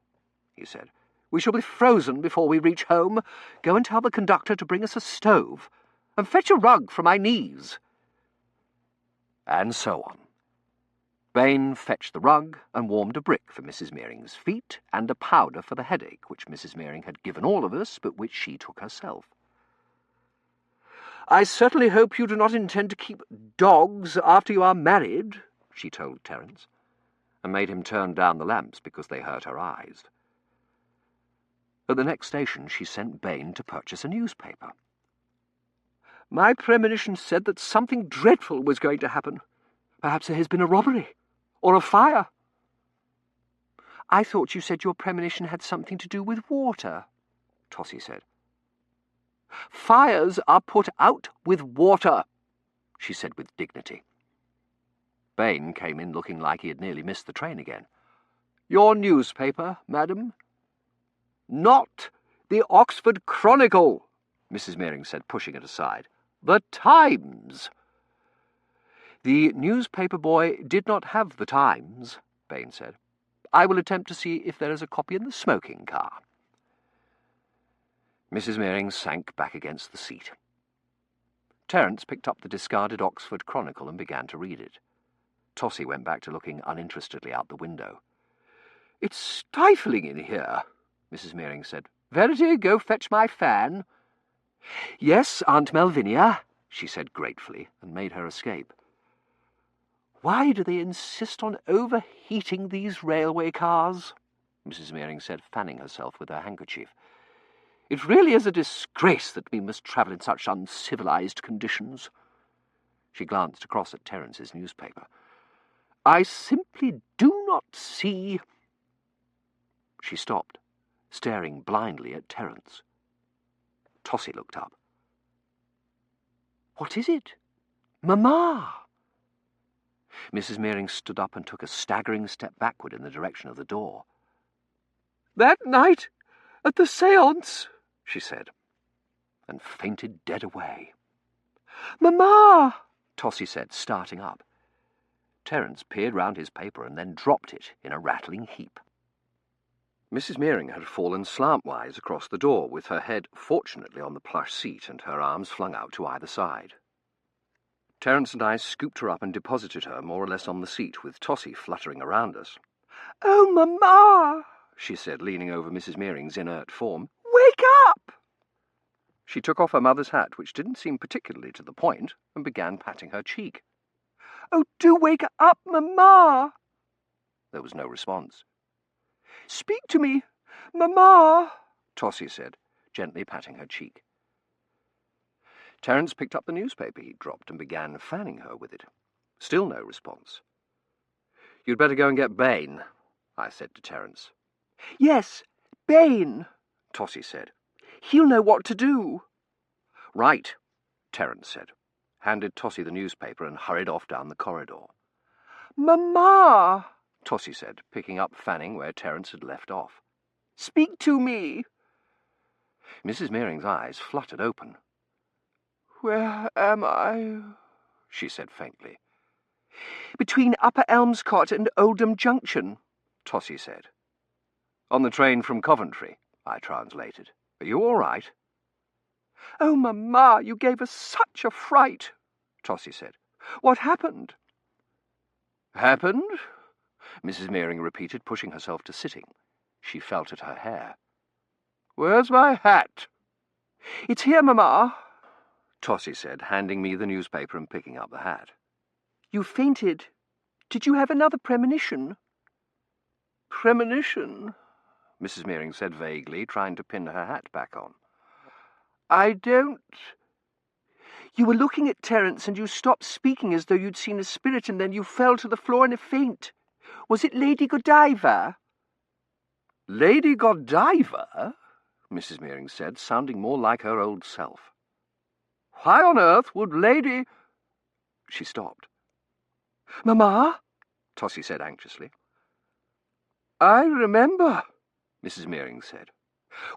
he said. "We shall be frozen before we reach home. Go and tell the conductor to bring us a stove, and fetch a rug for my knees." And so on. Bain fetched the rug and warmed a brick for Mrs. Mearing's feet and a powder for the headache, which Mrs. Mearing had given all of us, but which she took herself. "I certainly hope you do not intend to keep dogs after you are married," she told Terence, and made him turn down the lamps because they hurt her eyes. At the next station she sent Bain to purchase a newspaper. "My premonition said that something dreadful was going to happen. Perhaps there has been a robbery, or a fire." "I thought you said your premonition had something to do with water," Tossie said. "Fires are put out with water," she said with dignity. Bain came in looking like he had nearly missed the train again. "Your newspaper, madam?" "Not the Oxford Chronicle," Mrs. Mearing said, pushing it aside. "The Times." "The newspaper boy did not have the Times," Bain said. "I will attempt to see if there is a copy in the smoking car." Mrs. Mearing sank back against the seat. Terence picked up the discarded Oxford Chronicle and began to read it. Tossie went back to looking uninterestedly out the window. "It's stifling in here," Mrs. Mearing said. "Verity, go fetch my fan." "Yes, Aunt Melvinia," she said gratefully, and made her escape. "Why do they insist on overheating these railway cars?" Mrs. Mearing said, fanning herself with her handkerchief. "It really is a disgrace that we must travel in such uncivilized conditions." She glanced across at Terence's newspaper. "I simply do not see—" She stopped, staring blindly at Terence. Tossie looked up. "What is it? Mamma!" Mrs. Mearing stood up and took a staggering step backward in the direction of the door. "That night at the séance," she said, and fainted dead away. "Mamma!" Tossie said, starting up. Terence peered round his paper and then dropped it in a rattling heap. Mrs. Mearing had fallen slantwise across the door, with her head fortunately on the plush seat and her arms flung out to either side. Terence and I scooped her up and deposited her more or less on the seat, with Tossie fluttering around us. "Oh, Mamma!" she said, leaning over Mrs. Mearing's inert form. "Wake up!" She took off her mother's hat, which didn't seem particularly to the point, and began patting her cheek. "Oh, do wake up, Mamma!" There was no response. "Speak to me, Mamma!" Tossie said, gently patting her cheek. Terence picked up the newspaper he'd dropped and began fanning her with it. Still no response. "You'd better go and get Bain," I said to Terence. "Yes, Bain," Tossie said. "He'll know what to do." "Right," Terence said, handed Tossie the newspaper and hurried off down the corridor. "Mamma," Tossie said, picking up fanning where Terence had left off. "Speak to me." Mrs. Mearing's eyes fluttered open. "Where am I?" she said faintly. "Between Upper Elmscott and Oldham Junction," Tossie said. "On the train from Coventry," I translated. "Are you all right?" "Oh, Mamma, you gave us such a fright," Tossie said. "What happened?" "Happened?" Mrs. Mearing repeated, pushing herself to sitting. She felt at her hair. "Where's my hat?" "It's here, Mamma," Tossie said, handing me the newspaper and picking up the hat. "You fainted. Did you have another premonition?" "Premonition?" Mrs. Mearing said vaguely, trying to pin her hat back on. "I don't—" "You were looking at Terence and you stopped speaking as though you'd seen a spirit, and then you fell to the floor in a faint. Was it Lady Godiva?" "Lady Godiva?" Mrs. Mearing said, sounding more like her old self. "Why on earth would Lady—" She stopped. "Mamma?" Tossie said anxiously. "I remember," Mrs. Mearing said.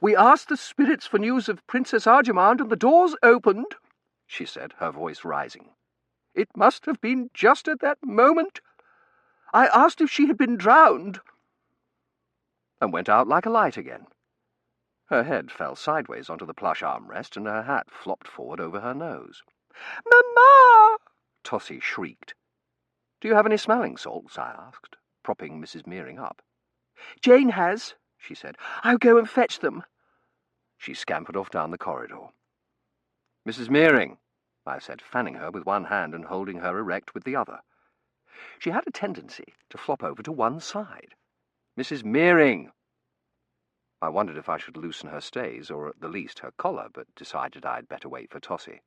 "We asked the spirits for news of Princess Arjamand, and the doors opened," she said, her voice rising. "It must have been just at that moment. I asked if she had been drowned." And went out like a light again. Her head fell sideways onto the plush armrest, and her hat flopped forward over her nose. "Mamma!" Tossie shrieked. "Do you have any smelling salts?" I asked, propping Mrs. Meering up. "Jane has," she said. "I'll go and fetch them." She scampered off down the corridor. "Mrs. Meering," I said, fanning her with one hand and holding her erect with the other. She had a tendency to flop over to one side. "Mrs. Meering!" I wondered if I should loosen her stays, or at the least her collar, but decided I'd better wait for Tossie.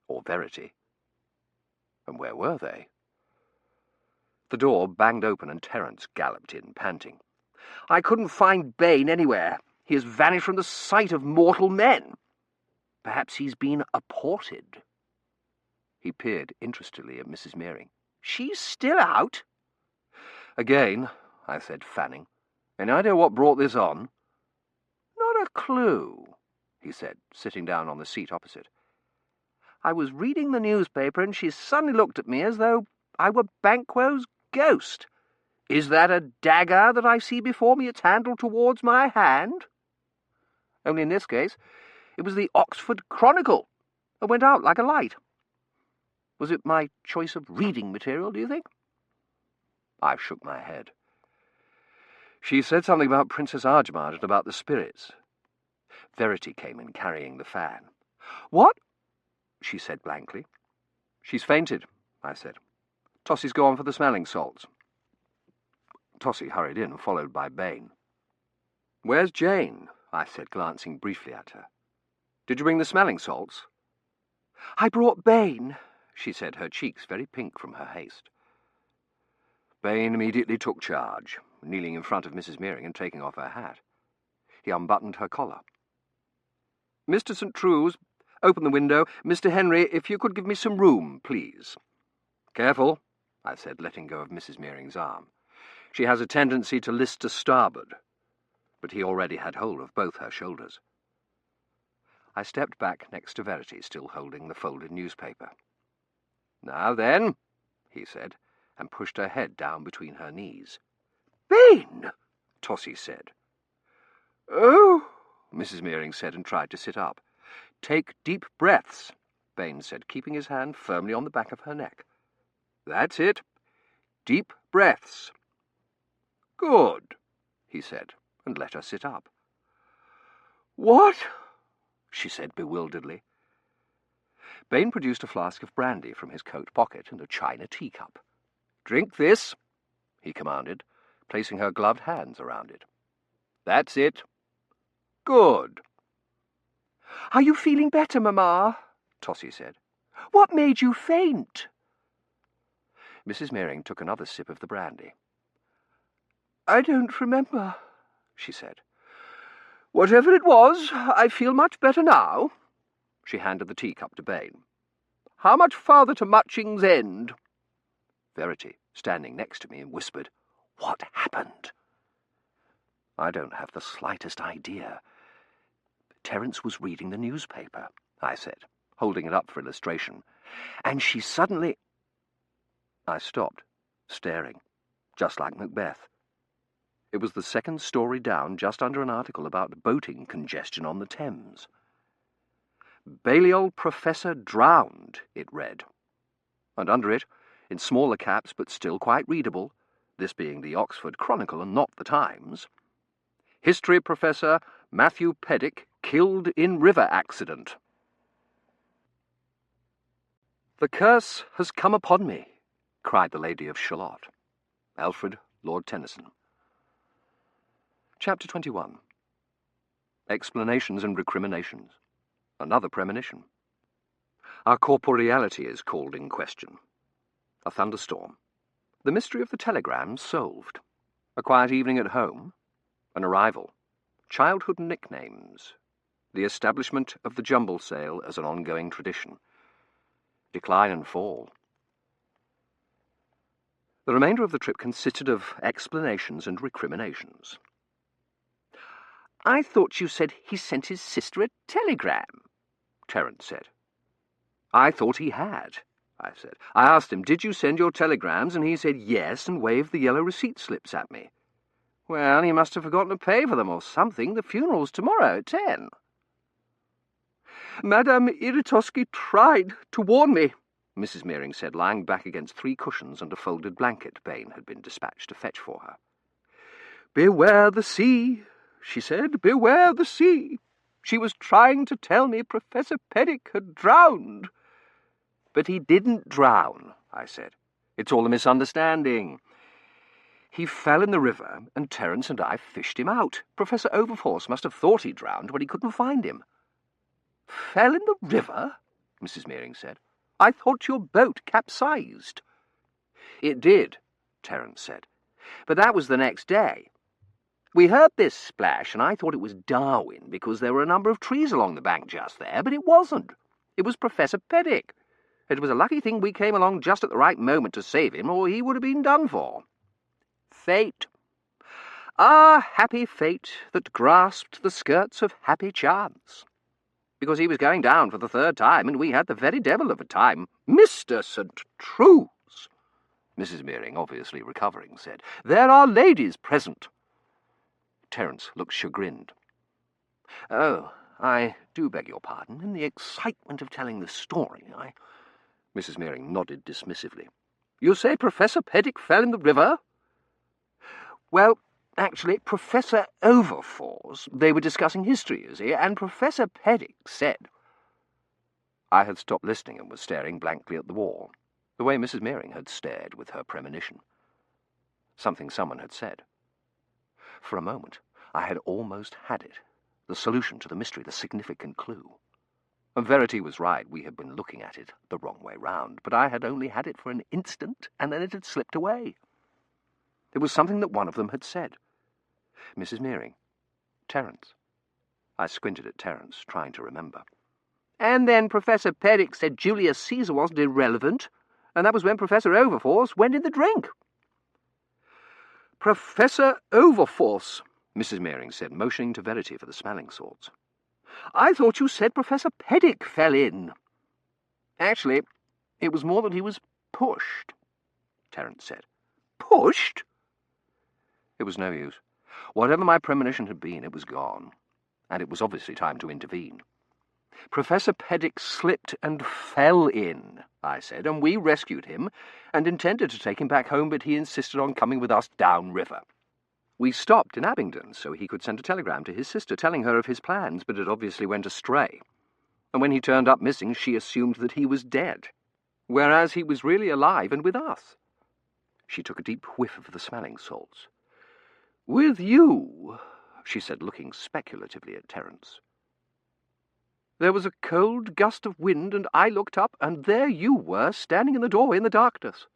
Or Verity. And where were they? The door banged open and Terence galloped in, panting. "I couldn't find Bain anywhere. He has vanished from the sight of mortal men. Perhaps he's been apported." He peered interestedly at Mrs. Meering. "She's still out?" "Again," I said, fanning. "Any idea what brought this on?" "Not a clue," he said, sitting down on the seat opposite. "I was reading the newspaper and she suddenly looked at me as though I were Banquo's ghost. Is that a dagger that I see before me? It's handled towards my hand. Only in this case, it was the Oxford Chronicle that went out like a light. Was it my choice of reading material, do you think?" I shook my head. "She said something about Princess Arjamard and about the spirits." Verity came in, carrying the fan. "What?" she said blankly. "She's fainted," I said. "Tossie's gone for the smelling salts." Tossie hurried in, followed by Bain. "Where's Jane?" I said, glancing briefly at her. "Did you bring the smelling salts?" "I brought Bain," she said, her cheeks very pink from her haste. Bain immediately took charge, kneeling in front of Mrs. Meering and taking off her hat. He unbuttoned her collar. "Mr. St. True's, open the window. Mr. Henry, if you could give me some room, please." "Careful," I said, letting go of Mrs. Meering's arm. "She has a tendency to list to starboard." But he already had hold of both her shoulders. I stepped back next to Verity, still holding the folded newspaper. "Now then," he said, and pushed her head down between her knees. "Bain!" Tossie said. "Oh," Mrs. Meering said, and tried to sit up. "Take deep breaths," Bain said, keeping his hand firmly on the back of her neck. "That's it. Deep breaths." "Good," he said, and let her sit up. "What?" she said bewilderedly. Bain produced a flask of brandy from his coat pocket and a china teacup. "Drink this," he commanded, placing her gloved hands around it. "That's it. Good." "Are you feeling better, Mamma?" Tossie said. "What made you faint?" Mrs. Meering took another sip of the brandy. "I don't remember," she said. "Whatever it was, I feel much better now." She handed the teacup to Bain. "How much farther to Matching's End?" Verity, standing next to me, whispered, "What happened?" "I don't have the slightest idea." "Terence was reading the newspaper," I said, holding it up for illustration, "and she suddenly—" I stopped, staring, just like Macbeth. It was the second story down, just under an article about boating congestion on the Thames. "Balliol Professor drowned," it read. And under it, in smaller caps but still quite readable, this being the Oxford Chronicle and not the Times, "History Professor Matthew Peddick killed in river accident." "The curse has come upon me," cried the Lady of Shalott. Alfred, Lord Tennyson. Chapter 21. Explanations and recriminations. Another premonition. Our corporeality is called in question. A thunderstorm. The mystery of the telegram solved. A quiet evening at home. An arrival. Childhood nicknames. The establishment of the jumble sale as an ongoing tradition. Decline and fall. The remainder of the trip consisted of explanations and recriminations. "I thought you said he sent his sister a telegram," Terence said. "I thought he had," I said. "I asked him, 'Did you send your telegrams?' and he said yes and waved the yellow receipt slips at me." "Well, he must have forgotten to pay for them or something. The funeral's tomorrow at 10. "Madame Iritosky tried to warn me," Mrs. Mearing said, lying back against 3 cushions and a folded blanket Bain had been dispatched to fetch for her. "Beware the sea," she said, "beware the sea. She was trying to tell me Professor Peddick had drowned." "But he didn't drown," I said. "It's all a misunderstanding. He fell in the river, and Terence and I fished him out. Professor Overforce must have thought he drowned when he couldn't find him." "Fell in the river?" Mrs. Mearing said. "I thought your boat capsized." "It did," Terence said, "but that was the next day. We heard this splash, and I thought it was Darwin, because there were a number of trees along the bank just there, but it wasn't. It was Professor Peddick. It was a lucky thing we came along just at the right moment to save him, or he would have been done for. Fate. Ah, happy fate that grasped the skirts of happy chance. Because he was going down for the 3rd time, and we had the very devil of a time. Mr. St. Trues," Mrs. Mearing, obviously recovering, said, "there are ladies present." Terence looked chagrined. "Oh, I do beg your pardon. In the excitement of telling the story, Mrs. Mearing nodded dismissively. "You say Professor Peddick fell in the river?" "Well, actually, Professor Overforce, they were discussing history, you see, and Professor Peddick said—" I had stopped listening and was staring blankly at the wall, the way Mrs. Mearing had stared with her premonition. Something someone had said. For a moment, I had almost had it, the solution to the mystery, the significant clue. And Verity was right, we had been looking at it the wrong way round, but I had only had it for an instant, and then it had slipped away. It was something that one of them had said. Mrs. Mearing. Terence. I squinted at Terence, trying to remember. "And then Professor Peddick said Julius Caesar wasn't irrelevant, and that was when Professor Overforce went in the drink." "Professor Overforce," Mrs. Mearing said, motioning to Verity for the smelling salts. "I thought you said Professor Peddick fell in." "Actually, it was more that he was pushed," Terence said. "Pushed?" It was no use. Whatever my premonition had been, it was gone, and it was obviously time to intervene. "Professor Peddick slipped and fell in," I said, "and we rescued him, and intended to take him back home, but he insisted on coming with us downriver. We stopped in Abingdon so he could send a telegram to his sister telling her of his plans, but it obviously went astray. And when he turned up missing, she assumed that he was dead, whereas he was really alive and with us." She took a deep whiff of the smelling salts. "With you," she said, looking speculatively at Terence. "There was a cold gust of wind, and I looked up, and there you were, standing in the doorway in the darkness.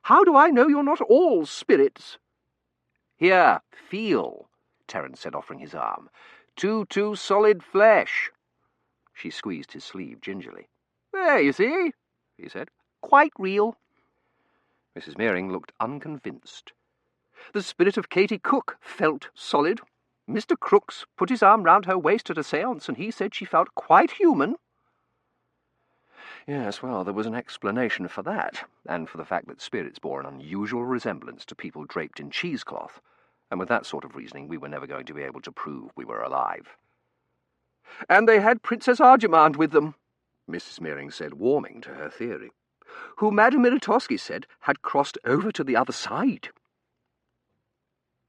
How do I know you're not all spirits?" "Here, feel," Terence said, offering his arm. Two solid flesh." She squeezed his sleeve gingerly. "There, you see," he said. "Quite real." Mrs. Mearing looked unconvinced. "The spirit of Katie Cook felt solid. Mr. Crooks put his arm round her waist at a séance, and he said she felt quite human." Yes, well, there was an explanation for that, and for the fact that spirits bore an unusual resemblance to people draped in cheesecloth, and with that sort of reasoning we were never going to be able to prove we were alive. "And they had Princess Arjemand with them," Mrs. Mearing said, warming to her theory, "who Madame Miratosky said had crossed over to the other side."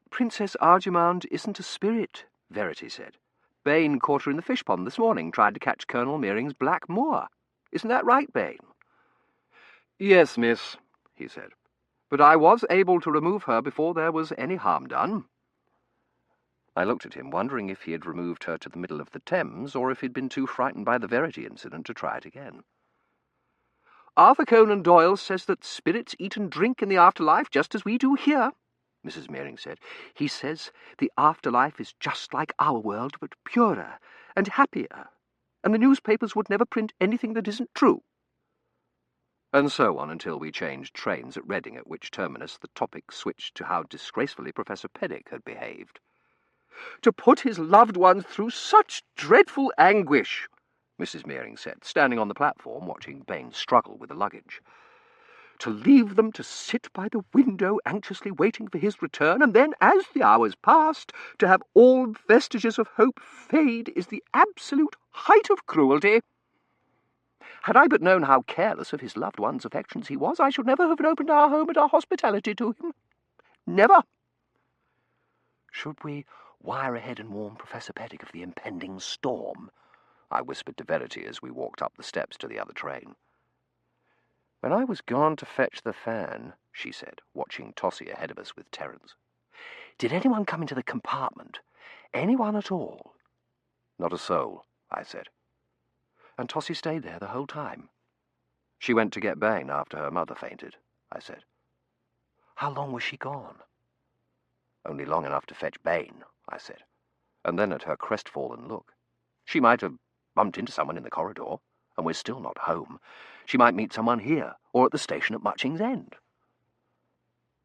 "Princess Arjemand isn't a spirit," Verity said. "Bain caught her in the fish pond this morning, tried to catch Colonel Mearing's black moor. Isn't that right, Bain?" "Yes, miss," he said. "But I was able to remove her before there was any harm done." I looked at him, wondering if he had removed her to the middle of the Thames, or if he'd been too frightened by the Verity incident to try it again. "Arthur Conan Doyle says that spirits eat and drink in the afterlife just as we do here," Mrs. Mearing said. "He says the afterlife is just like our world, but purer and happier, and the newspapers would never print anything that isn't true." And so on until we changed trains at Reading, at which terminus the topic switched to how disgracefully Professor Peddick had behaved. "To put his loved ones through such dreadful anguish," Mrs. Mearing said, standing on the platform watching Bain struggle with the luggage. "To leave them to sit by the window anxiously waiting for his return, and then, as the hours passed, to have all vestiges of hope fade is the absolute height of cruelty." Had I but known how careless of his loved one's affections he was, I should never have opened our home and our hospitality to him. Never. Should we wire ahead and warn Professor Pettick of the impending storm? I whispered to Verity as we walked up the steps to the other train. When I was gone to fetch the fan, she said, watching Tossie ahead of us with Terence. Did anyone come into the compartment? Anyone at all? Not a soul, I said. And Tossie stayed there the whole time. She went to get Bain after her mother fainted, I said. How long was she gone? Only long enough to fetch Bain, I said, and then at her crestfallen look. She might have bumped into someone in the corridor, and we're still not home. She might meet someone here, or at the station at Matching's End.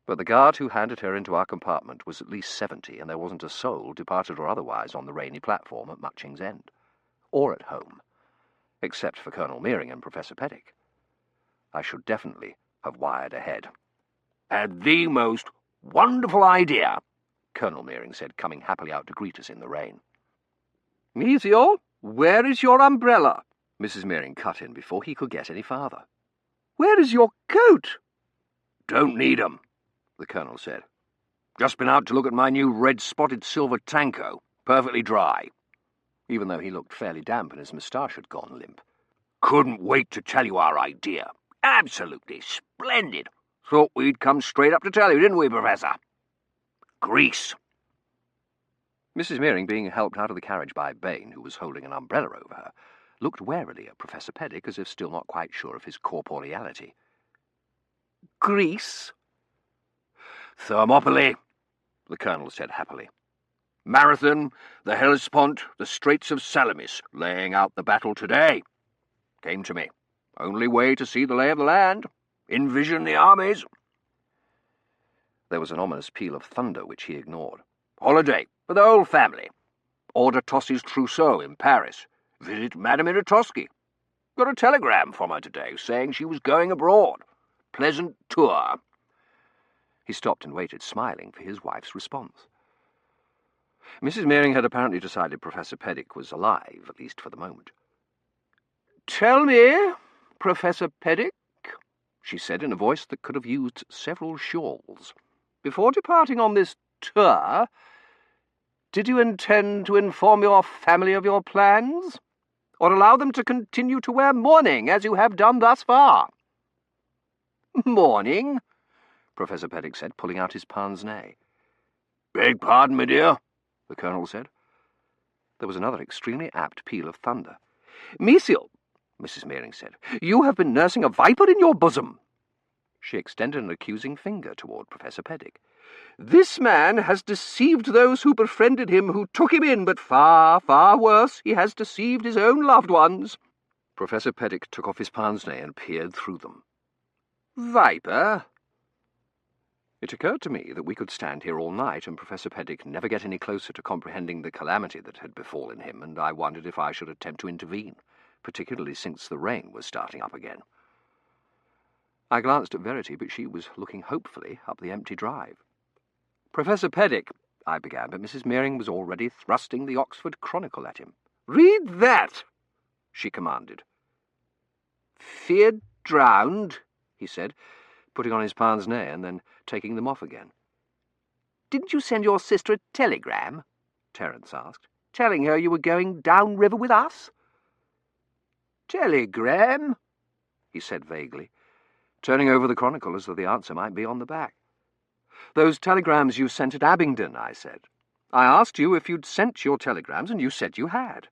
But the guard who handed her into our compartment was at least 70, and there wasn't a soul, departed or otherwise, on the rainy platform at Matching's End, or at home, except for Colonel Mearing and Professor Pettick. I should definitely have wired ahead. "And the most wonderful idea," Colonel Mearing said, coming happily out to greet us in the rain. Monsieur, where is your umbrella? Mrs. Mearing cut in before he could get any farther. Where is your coat? "Don't need 'em," the Colonel said. "Just been out to look at my new red-spotted silver tanko, perfectly dry," even though he looked fairly damp and his moustache had gone limp. "Couldn't wait to tell you our idea. Absolutely splendid. Thought we'd come straight up to tell you, didn't we, Professor? Grease." Mrs. Mearing, being helped out of the carriage by Bain, who was holding an umbrella over her, looked warily at Professor Pettick as if still not quite sure of his corporeality. Grease? "Thermopylae," the Colonel said happily. "Marathon, the Hellespont, the Straits of Salamis, laying out the battle today. Came to me. Only way to see the lay of the land. Envision the armies." There was an ominous peal of thunder which he ignored. "Holiday for the whole family. Order Tossie's trousseau in Paris. Visit Madame Iratosky. Got a telegram from her today saying she was going abroad. Pleasant tour." He stopped and waited, smiling, for his wife's response. Mrs. Mearing had apparently decided Professor Pettick was alive, at least for the moment. "Tell me, Professor Pettick," she said in a voice that could have used several shawls, "before departing on this tour, did you intend to inform your family of your plans, or allow them to continue to wear mourning as you have done thus far?" "Mourning?" Professor Pettick said, pulling out his pince-nez. "Beg pardon, my dear," the Colonel said. There was another extremely apt peal of thunder. "Monsieur," Mrs. Mearing said, "you have been nursing a viper in your bosom." She extended an accusing finger toward Professor Pettick. "This man has deceived those who befriended him, who took him in, but far, far worse, he has deceived his own loved ones." Professor Pettick took off his pince-nez and peered through them. "Viper?" It occurred to me that we could stand here all night and Professor Pettick never get any closer to comprehending the calamity that had befallen him, and I wondered if I should attempt to intervene, particularly since the rain was starting up again. I glanced at Verity, but she was looking hopefully up the empty drive. "Professor Pettick," I began, but Mrs. Mearing was already thrusting the Oxford Chronicle at him. "Read that," she commanded. "Feared drowned," he said, putting on his pince-nez and then taking them off again. "Didn't you send your sister a telegram?" Terence asked, "telling her you were going down river with us?" "Telegram?" he said vaguely, turning over the Chronicle as though the answer might be on the back. "Those telegrams you sent at Abingdon," I said. "I asked you if you'd sent your telegrams, and you said you had."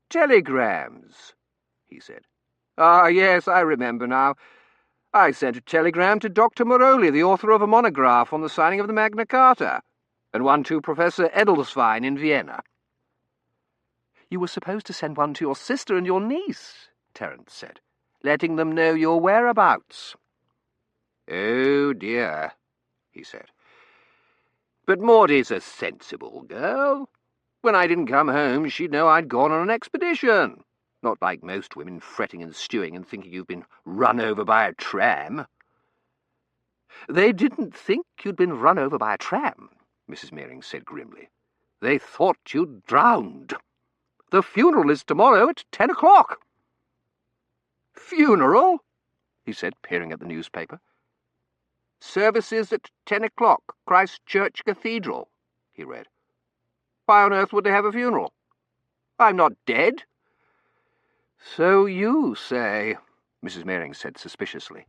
"Telegrams," he said. "Ah, yes, I remember now. I sent a telegram to Dr. Moroli, the author of a monograph on the signing of the Magna Carta, and one to Professor Edelswein in Vienna." "You were supposed to send one to your sister and your niece," Terence said, "letting them know your whereabouts." "Oh, dear," he said. "But Maudie's a sensible girl. When I didn't come home, she'd know I'd gone on an expedition. Not like most women fretting and stewing and thinking you've been run over by a tram." "They didn't think you'd been run over by a tram," Mrs. Mearing said grimly. "They thought you'd drowned. The funeral is tomorrow at 10 o'clock. Funeral? He said, peering at the newspaper. Services at 10 o'clock, Christ Church Cathedral, he read. Why on earth would they have a funeral? I'm not dead. So you say, Mrs. Mearing said suspiciously.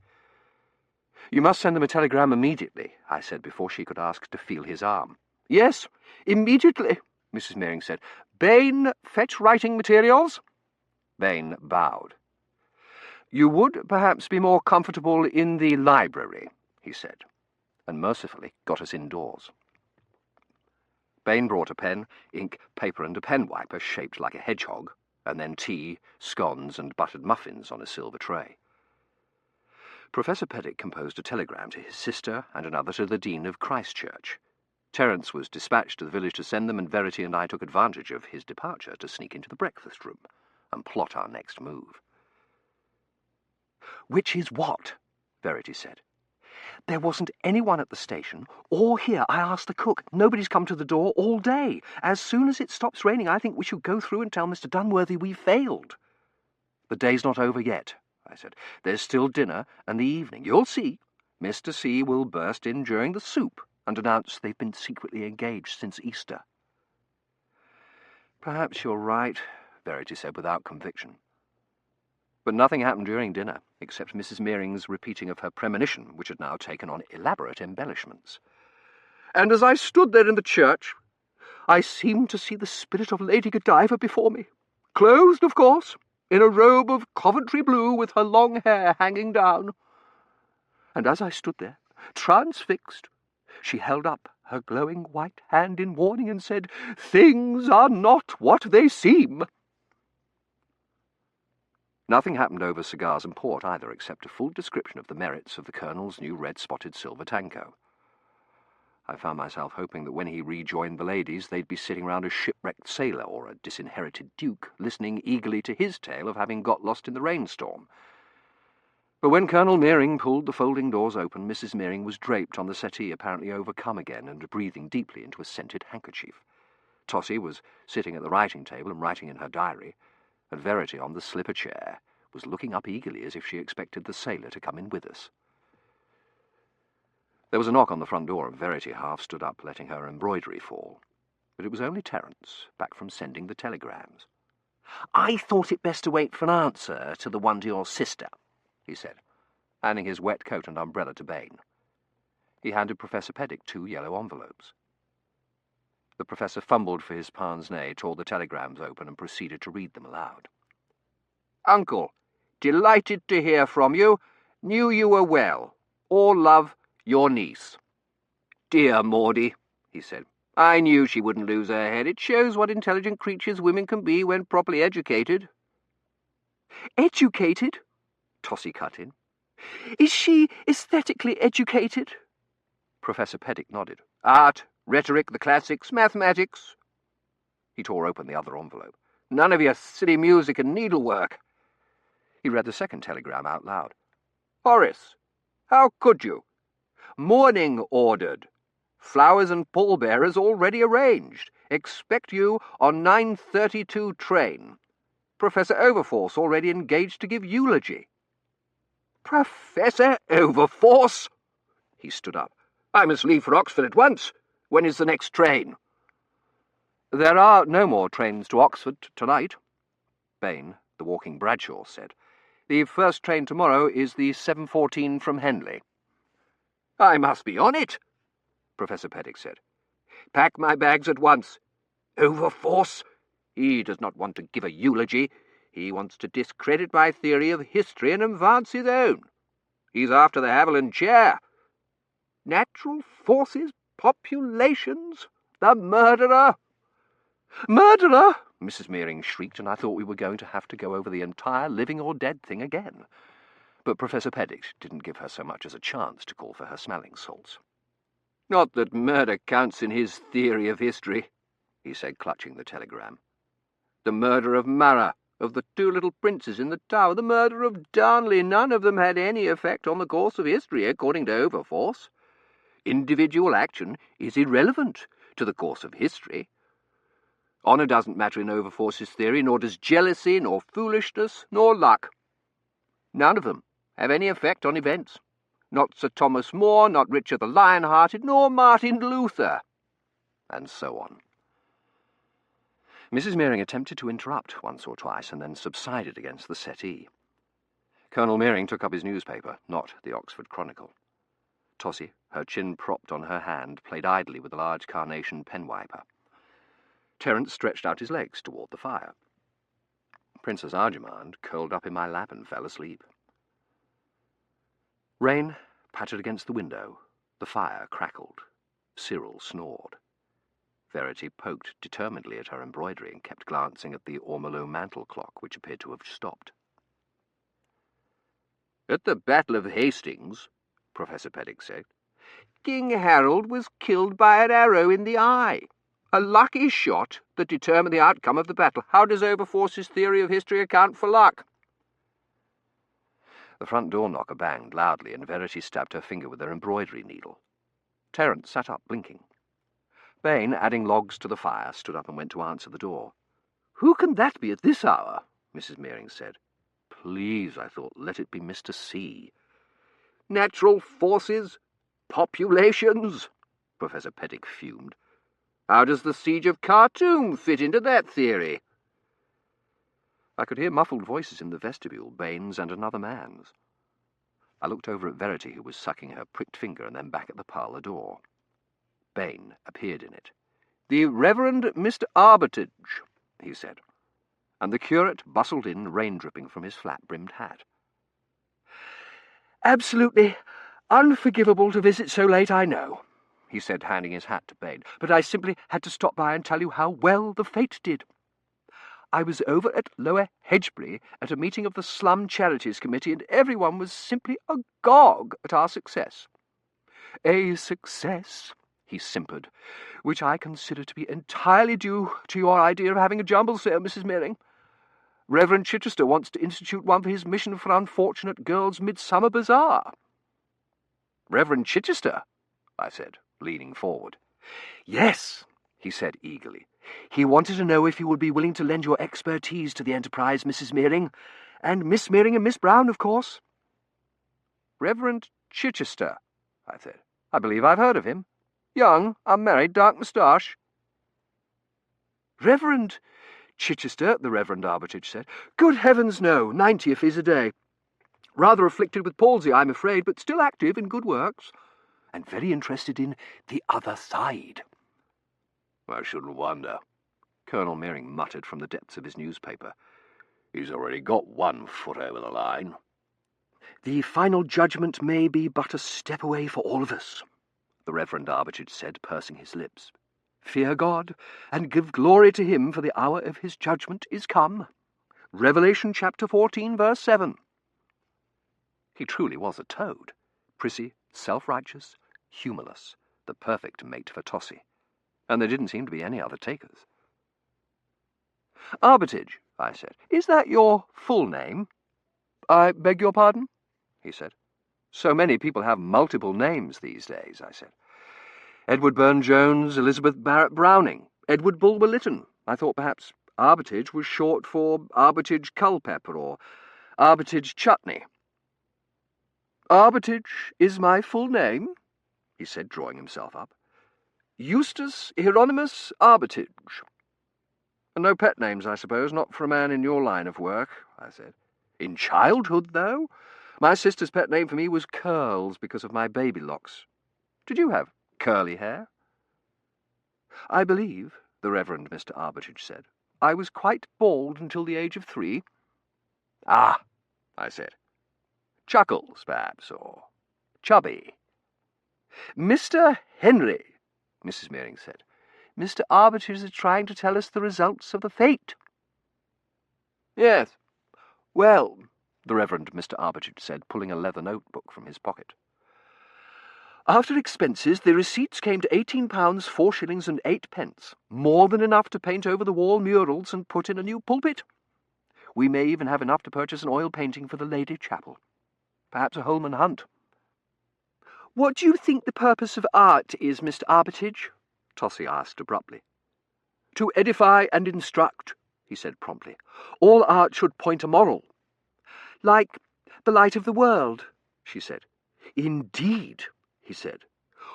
You must send them a telegram immediately, I said before she could ask to feel his arm. Yes, immediately, Mrs. Mearing said. Bain, fetch writing materials. Bain bowed. You would perhaps be more comfortable in the library, he said, and mercifully got us indoors. Bain brought a pen, ink, paper, and a pen wiper shaped like a hedgehog, and then tea, scones, and buttered muffins on a silver tray. Professor Peddick composed a telegram to his sister and another to the Dean of Christ Church. Terence was dispatched to the village to send them, and Verity and I took advantage of his departure to sneak into the breakfast room and plot our next move. Which is what? Verity said. There wasn't anyone at the station, or here. I asked the cook. Nobody's come to the door all day. As soon as it stops raining, I think we should go through and tell Mr. Dunworthy we've failed. The day's not over yet, I said. There's still dinner and the evening. You'll see. Mr. C will burst in during the soup and announce they've been secretly engaged since Easter. Perhaps you're right, Verity said without conviction. But nothing happened during dinner, except Mrs. Mearing's repeating of her premonition, which had now taken on elaborate embellishments. And as I stood there in the church, I seemed to see the spirit of Lady Godiva before me, clothed, of course, in a robe of Coventry blue with her long hair hanging down. And as I stood there, transfixed, she held up her glowing white hand in warning and said, "Things are not what they seem." Nothing happened over cigars and port either, except a full description of the merits of the Colonel's new red-spotted silver tanko. I found myself hoping that when he rejoined the ladies, they'd be sitting round a shipwrecked sailor or a disinherited duke, listening eagerly to his tale of having got lost in the rainstorm. But when Colonel Mearing pulled the folding doors open, Mrs. Mearing was draped on the settee, apparently overcome again, and breathing deeply into a scented handkerchief. Tossie was sitting at the writing table and writing in her diary, and Verity, on the slipper chair, was looking up eagerly as if she expected the sailor to come in with us. There was a knock on the front door, and Verity half stood up, letting her embroidery fall. But it was only Terence, back from sending the telegrams. "I thought it best to wait for an answer to the one to your sister," he said, handing his wet coat and umbrella to Bain. He handed Professor Peddick 2 yellow envelopes. The professor fumbled for his pince-nez, tore the telegrams open, and proceeded to read them aloud. "Uncle, delighted to hear from you. Knew you were well. All love, your niece." "Dear Maudie," he said. "I knew she wouldn't lose her head. It shows what intelligent creatures women can be when properly educated." "Educated?" Tossie cut in. "Is she aesthetically educated?" Professor Peddick nodded. "Art, rhetoric, the classics, mathematics." He tore open the other envelope. "None of your silly music and needlework." He read the second telegram out loud. "Horace, how could you? Mourning ordered. Flowers and pallbearers already arranged. Expect you on 9:32 train. Professor Overforce already engaged to give eulogy." "Professor Overforce?" He stood up. "I must leave for Oxford at once. When is the next train?" "There are no more trains to Oxford tonight," Bain, the walking Bradshaw, said. "The first train tomorrow is the 7:14 from Henley." "I must be on it," Professor Peddick said. "Pack my bags at once. Overforce? He does not want to give a eulogy. He wants to discredit my theory of history and advance his own. He's after the Haviland chair. Natural forces, populations, the murderer." "Murderer!" Mrs. Mearing shrieked, and I thought we were going to have to go over the entire living or dead thing again. But Professor Peddick didn't give her so much as a chance to call for her smelling salts. "Not that murder counts in his theory of history," he said, clutching the telegram. "The murder of Marat, of the 2 little princes in the Tower, the murder of Darnley, none of them had any effect on the course of history, according to Overforce. Individual action is irrelevant to the course of history. Honour doesn't matter in Overforce's theory, nor does jealousy, nor foolishness, nor luck. None of them have any effect on events. Not Sir Thomas More, not Richard the Lion-Hearted, nor Martin Luther. And so on. Mrs. Mearing attempted to interrupt once or twice and then subsided against the settee. Colonel Mearing took up his newspaper, not the Oxford Chronicle. Tossie, her chin propped on her hand, played idly with a large carnation pen-wiper. Terence stretched out his legs toward the fire. Princess Arjamand curled up in my lap and fell asleep. Rain pattered against the window. The fire crackled. Cyril snored. Verity poked determinedly at her embroidery and kept glancing at the ormolu mantel clock, which appeared to have stopped. At the Battle of Hastings, Professor Peddick said, King Harold was killed by an arrow in the eye. A lucky shot that determined the outcome of the battle. How does Overforce's theory of history account for luck? The front door knocker banged loudly, and Verity stabbed her finger with her embroidery needle. Terence sat up, blinking. Bain, adding logs to the fire, stood up and went to answer the door. "Who can that be at this hour?" Mrs. Mearing said. Please, I thought, let it be Mr. C. Natural forces? Populations? Professor Peddick fumed. How does the siege of Khartoum fit into that theory? I could hear muffled voices in the vestibule, Bain's and another man's. I looked over at Verity, who was sucking her pricked finger, and then back at the parlour door. Bain appeared in it. "The Reverend Mr. Armitage," he said, and the curate bustled in, rain dripping from his flat-brimmed hat. "Absolutely unforgivable to visit so late, I know," he said, handing his hat to Bain, "but I simply had to stop by and tell you how well the fete did. I was over at Lower Hedgebury at a meeting of the Slum Charities Committee, and everyone was simply agog at our success. A success," he simpered, "which I consider to be entirely due to your idea of having a jumble sale, Mrs. Mearing. Reverend Chichester wants to institute one for his Mission for Unfortunate Girls Midsummer Bazaar." "Reverend Chichester?" I said, leaning forward. "Yes," he said eagerly. "He wanted to know if you would be willing to lend your expertise to the enterprise, Mrs. Mearing, and Miss Mearing and Miss Brown, of course." "Reverend Chichester," I said. "I believe I've heard of him. Young, unmarried, dark moustache." "Reverend Chichester," the Reverend Armitage said. "Good heavens, no. 90 if he's a day. Rather afflicted with palsy, I'm afraid, but still active in good works, and very interested in the other side." "I shouldn't wonder," Colonel Mearing muttered from the depths of his newspaper. "He's already got one foot over the line." "The final judgment may be but a step away for all of us," the Reverend Armitage said, pursing his lips. "Fear God, and give glory to him, for the hour of his judgment is come. Revelation chapter 14, verse 7. He truly was a toad, prissy, self-righteous, humourless, the perfect mate for Tossie, and there didn't seem to be any other takers. "Armitage," I said, "is that your full name?" "I beg your pardon?" he said. "So many people have multiple names these days," I said. "Edward Burne-Jones, Elizabeth Barrett-Browning, Edward Bulwer-Lytton. I thought perhaps Armitage was short for Armitage Culpepper or Armitage Chutney." "Armitage is my full name," he said, drawing himself up. "Eustace Hieronymus Armitage." "No pet names, I suppose, not for a man in your line of work," I said. "In childhood, though. My sister's pet name for me was Curls because of my baby locks. Did you have curly hair?" "I believe," the Reverend Mr. Armitage said, "I was quite bald until the age of 3. "Ah," I said. "Chuckles, perhaps, or Chubby." "Mr. Henry," Mrs. Mearing said, "Mr. Armitage is trying to tell us the results of the fete." "Yes. Well," the Reverend Mr. Armitage said, pulling a leather notebook from his pocket. "After expenses, the receipts came to £18, 4 shillings and 8 pence, more than enough to paint over the wall murals and put in a new pulpit. We may even have enough to purchase an oil painting for the Lady Chapel. Perhaps a Holman Hunt." "What do you think the purpose of art is, Mr. Armitage?" Tossie asked abruptly. "To edify and instruct," he said promptly. "All art should point a moral. Like the light of the world, she said. Indeed, he said.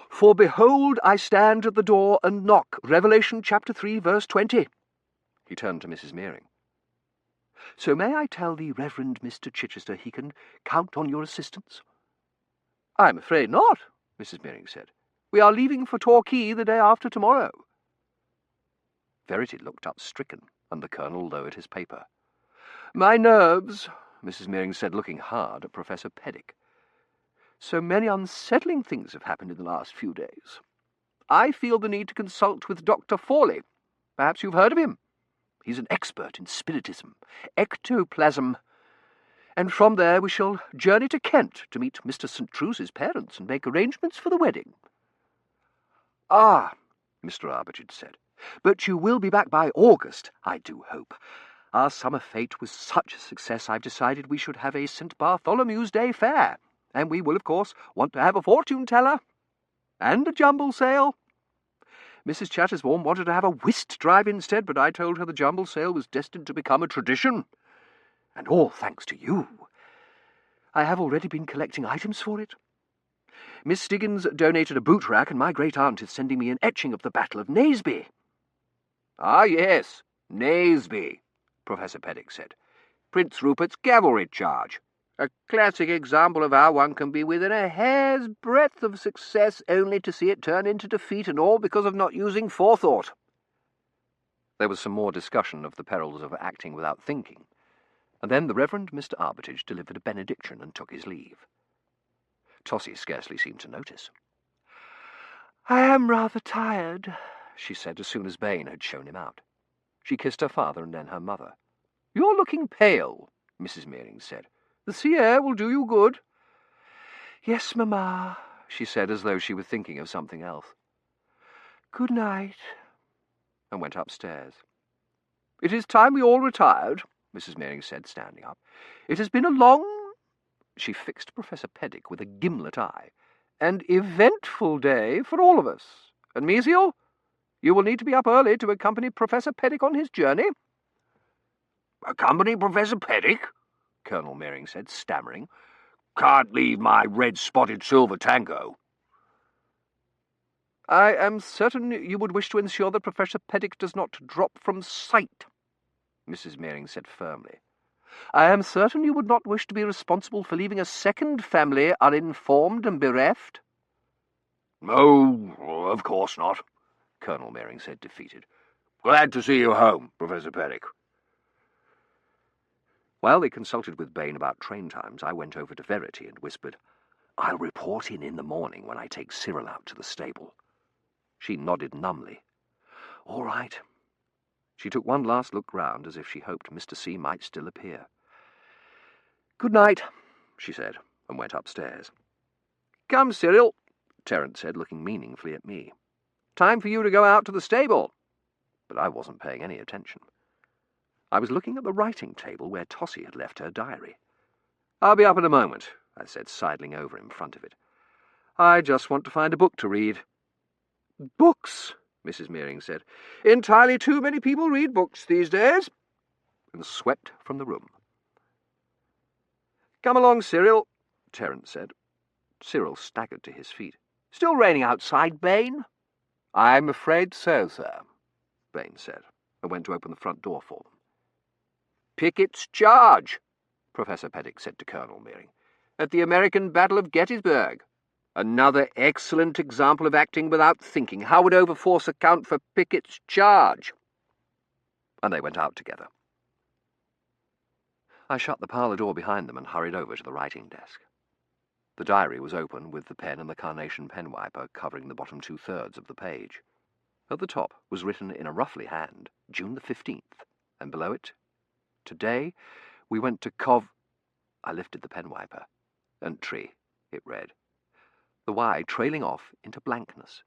For behold, I stand at the door and knock. Revelation chapter 3, verse 20. He turned to Mrs. Meering. So may I tell the Reverend Mr. Chichester he can count on your assistance? I'm afraid not, Mrs. Meering said. We are leaving for Torquay the day after tomorrow. Verity looked up stricken, and the Colonel lowered his paper. My nerves, Mrs. Meering said, looking hard at Professor Peddick. So many unsettling things have happened in the last few days. I feel the need to consult with Dr. Forley. Perhaps you've heard of him. He's an expert in spiritism, ectoplasm, and from there we shall journey to Kent to meet Mr. St. Truce's parents and make arrangements for the wedding. Ah, Mr. Armitage said, but you will be back by August, I do hope. Our summer fete was such a success I've decided we should have a St. Bartholomew's Day fair, and we will, of course, want to have a fortune-teller and a jumble sale. Mrs. Chattersbourne wanted to have a whist drive instead, but I told her the jumble sale was destined to become a tradition. And all thanks to you. I have already been collecting items for it. Miss Stiggins donated a boot rack, and my great-aunt is sending me an etching of the Battle of Naseby. Ah, yes, Naseby, Professor Peddick said. Prince Rupert's cavalry charge. A classic example of how one can be within a hair's breadth of success only to see it turn into defeat, and all because of not using forethought. There was some more discussion of the perils of acting without thinking, and then the Reverend Mr. Armitage delivered a benediction and took his leave. Tossie scarcely seemed to notice. I am rather tired, she said as soon as Bain had shown him out. She kissed her father and then her mother. You're looking pale, Mrs. Meering said. The sea air will do you good. Yes, Mamma, she said as though she were thinking of something else. Good night, and went upstairs. It is time we all retired, Mrs. Meering said, standing up. It has been a long... She fixed Professor Peddick with a gimlet eye. An eventful day for all of us. And Mesiel, you will need to be up early to accompany Professor Peddick on his journey. Accompany Professor Peddick? Colonel Meering said, stammering. Can't leave my red-spotted silver tango. I am certain you would wish to ensure that Professor Peddick does not drop from sight, Mrs. Meering said firmly. I am certain you would not wish to be responsible for leaving a second family uninformed and bereft. Oh, of course not, Colonel Meering said, defeated. Glad to see you home, Professor Peddick. While they consulted with Bain about train times, I went over to Verity and whispered, I'll report in the morning when I take Cyril out to the stable. She nodded numbly. All right. She took one last look round as if she hoped Mr. C might still appear. Good night, she said, and went upstairs. Come, Cyril, Terence said, looking meaningfully at me. Time for you to go out to the stable. But I wasn't paying any attention. I was looking at the writing table where Tossie had left her diary. I'll be up in a moment, I said, sidling over in front of it. I just want to find a book to read. Books, Mrs. Meering said. Entirely too many people read books these days. And swept from the room. Come along, Cyril, Terence said. Cyril staggered to his feet. Still raining outside, Bain? I'm afraid so, sir, Bain said, and went to open the front door for them. Pickett's charge, Professor Peddick said to Colonel Meering, at the American Battle of Gettysburg. Another excellent example of acting without thinking. How would overforce account for Pickett's charge? And they went out together. I shut the parlour door behind them and hurried over to the writing desk. The diary was open with the pen and the carnation pen wiper covering the bottom 2/3 of the page. At the top was written in a roughly hand, June the 15th, and below it, Today we went to I lifted the pen wiper. Entry, it read. The Y trailing off into blankness.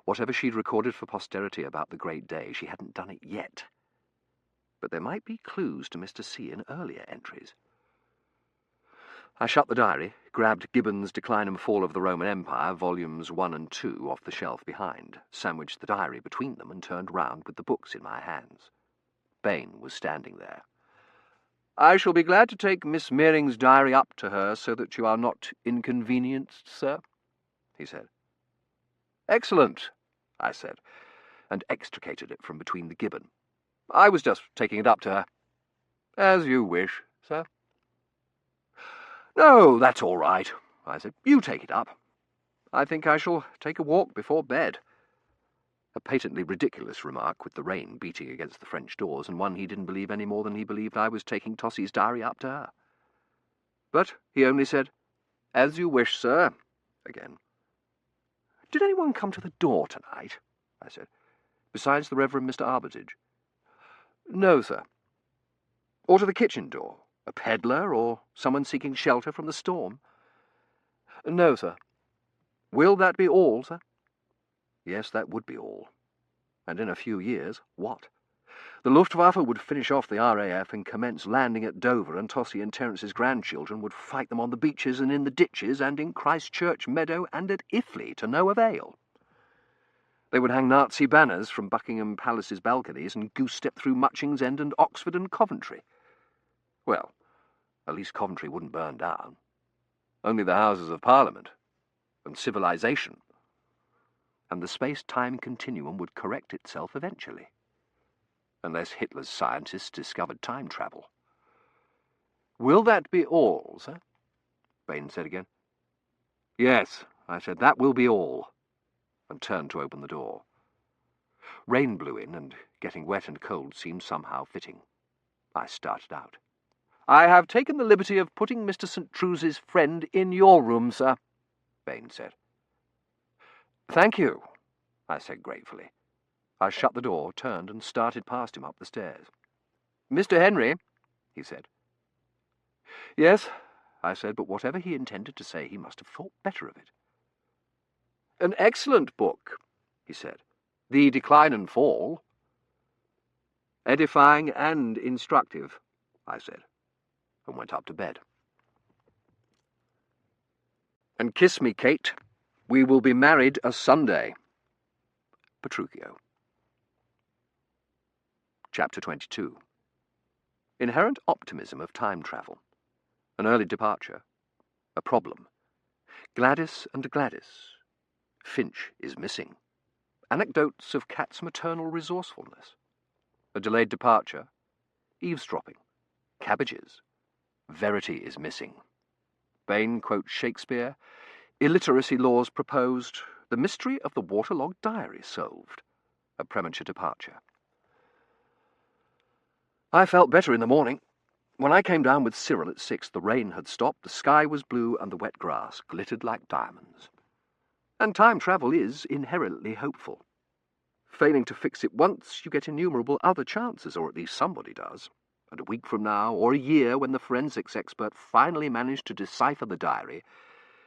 Whatever she'd recorded for posterity about the great day, she hadn't done it yet. But there might be clues to Mr. C in earlier entries. I shut the diary, grabbed Gibbon's Decline and Fall of the Roman Empire, volumes 1 and 2, off the shelf behind, sandwiched the diary between them, and turned round with the books in my hands. Bain was standing there. I shall be glad to take Miss Mearing's diary up to her so that you are not inconvenienced, sir, he said. Excellent, I said, and extricated it from between the gibbon. I was just taking it up to her. As you wish, sir. No, that's all right, I said. You take it up. I think I shall take a walk before bed. A patently ridiculous remark, with the rain beating against the French doors, and one he didn't believe any more than he believed I was taking Tossie's diary up to her. But he only said, "As you wish, sir," again. "Did anyone come to the door tonight?" I said, "besides the Reverend Mr. Armitage?" "No, sir." "Or to the kitchen door? A peddler, or someone seeking shelter from the storm?" "No, sir." "Will that be all, sir?" Yes, that would be all. And in a few years, what? The Luftwaffe would finish off the RAF and commence landing at Dover, and Tossie and Terence's grandchildren would fight them on the beaches and in the ditches and in Christchurch Meadow and at Iffley to no avail. They would hang Nazi banners from Buckingham Palace's balconies and goose-step through Muchings End and Oxford and Coventry. Well, at least Coventry wouldn't burn down. Only the Houses of Parliament and civilization. And the space-time continuum would correct itself eventually. Unless Hitler's scientists discovered time travel. "Will that be all, sir?" Bain said again. "Yes," I said, "that will be all," and turned to open the door. Rain blew in, and getting wet and cold seemed somehow fitting. I started out. "I have taken the liberty of putting Mr. St. Truse's friend in your room, sir," Bain said. "Thank you," I said gratefully. I shut the door, turned, and started past him up the stairs. "Mr. Henry," he said. "Yes," I said, but whatever he intended to say, he must have thought better of it. "An excellent book," he said. "The Decline and Fall." "Edifying and instructive," I said, and went up to bed. "And kiss me, Kate. We will be married a Sunday." Petruchio. Chapter 22. Inherent optimism of time travel. An early departure. A problem. Gladys and Gladys. Finch is missing. Anecdotes of Cat's maternal resourcefulness. A delayed departure. Eavesdropping. Cabbages. Verity is missing. Bain quotes Shakespeare. Illiteracy laws proposed. The mystery of the waterlogged diary solved. A premature departure. I felt better in the morning. When I came down with Cyril at 6, the rain had stopped, the sky was blue, and the wet grass glittered like diamonds. And time travel is inherently hopeful. Failing to fix it once, you get innumerable other chances, or at least somebody does. And a week from now, or a year, when the forensics expert finally managed to decipher the diary,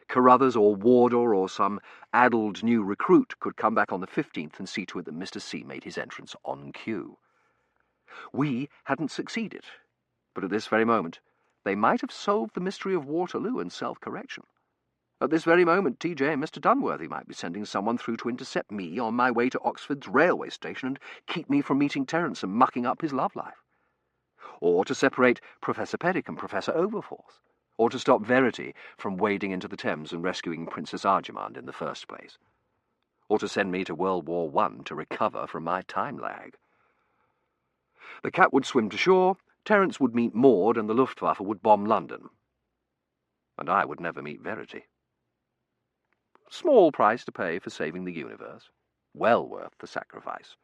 Carruthers or Wardour or some addled new recruit could come back on the 15th and see to it that Mr. C made his entrance on cue. We hadn't succeeded, but at this very moment they might have solved the mystery of Waterloo and self-correction. At this very moment TJ and Mr. Dunworthy might be sending someone through to intercept me on my way to Oxford's railway station and keep me from meeting Terence and mucking up his love life. Or to separate Professor Peddick and Professor Overforth. Or to stop Verity from wading into the Thames and rescuing Princess Arjemand in the first place. Or to send me to World War I to recover from my time lag. The Cat would swim to shore, Terence would meet Maud, and the Luftwaffe would bomb London. And I would never meet Verity. Small price to pay for saving the universe. Well worth the sacrifice.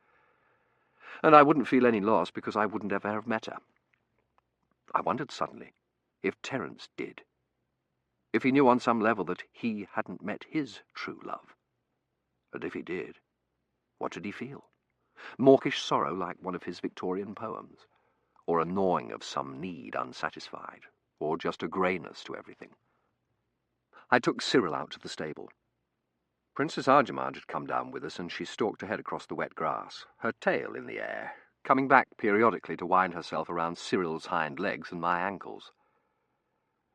And I wouldn't feel any loss because I wouldn't ever have met her. I wondered suddenly if Terence did. If he knew on some level that he hadn't met his true love. And if he did, what did he feel? Mawkish sorrow like one of his Victorian poems, or a gnawing of some need unsatisfied, or just a greyness to everything. I took Cyril out to the stable. Princess Arjemand had come down with us, and she stalked ahead across the wet grass, her tail in the air, coming back periodically to wind herself around Cyril's hind legs and my ankles.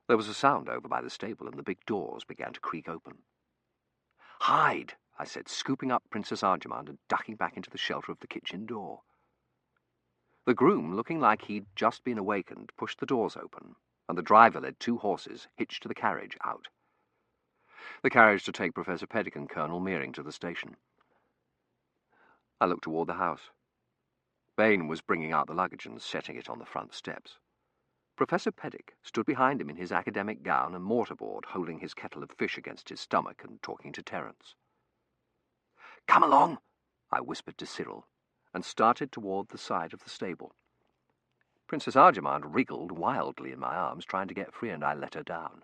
There was a sound over by the stable, and the big doors began to creak open. "Hide!" I said, scooping up Princess Arjemand and ducking back into the shelter of the kitchen door. The groom, looking like he'd just been awakened, pushed the doors open, and the driver led 2 horses, hitched to the carriage, out. The carriage to take Professor Peddick and Colonel Meering to the station. I looked toward the house. Bain was bringing out the luggage and setting it on the front steps. Professor Peddick stood behind him in his academic gown and mortarboard, holding his kettle of fish against his stomach and talking to Terence. "Come along," I whispered to Cyril, and started toward the side of the stable. Princess Arjamand wriggled wildly in my arms, trying to get free, and I let her down.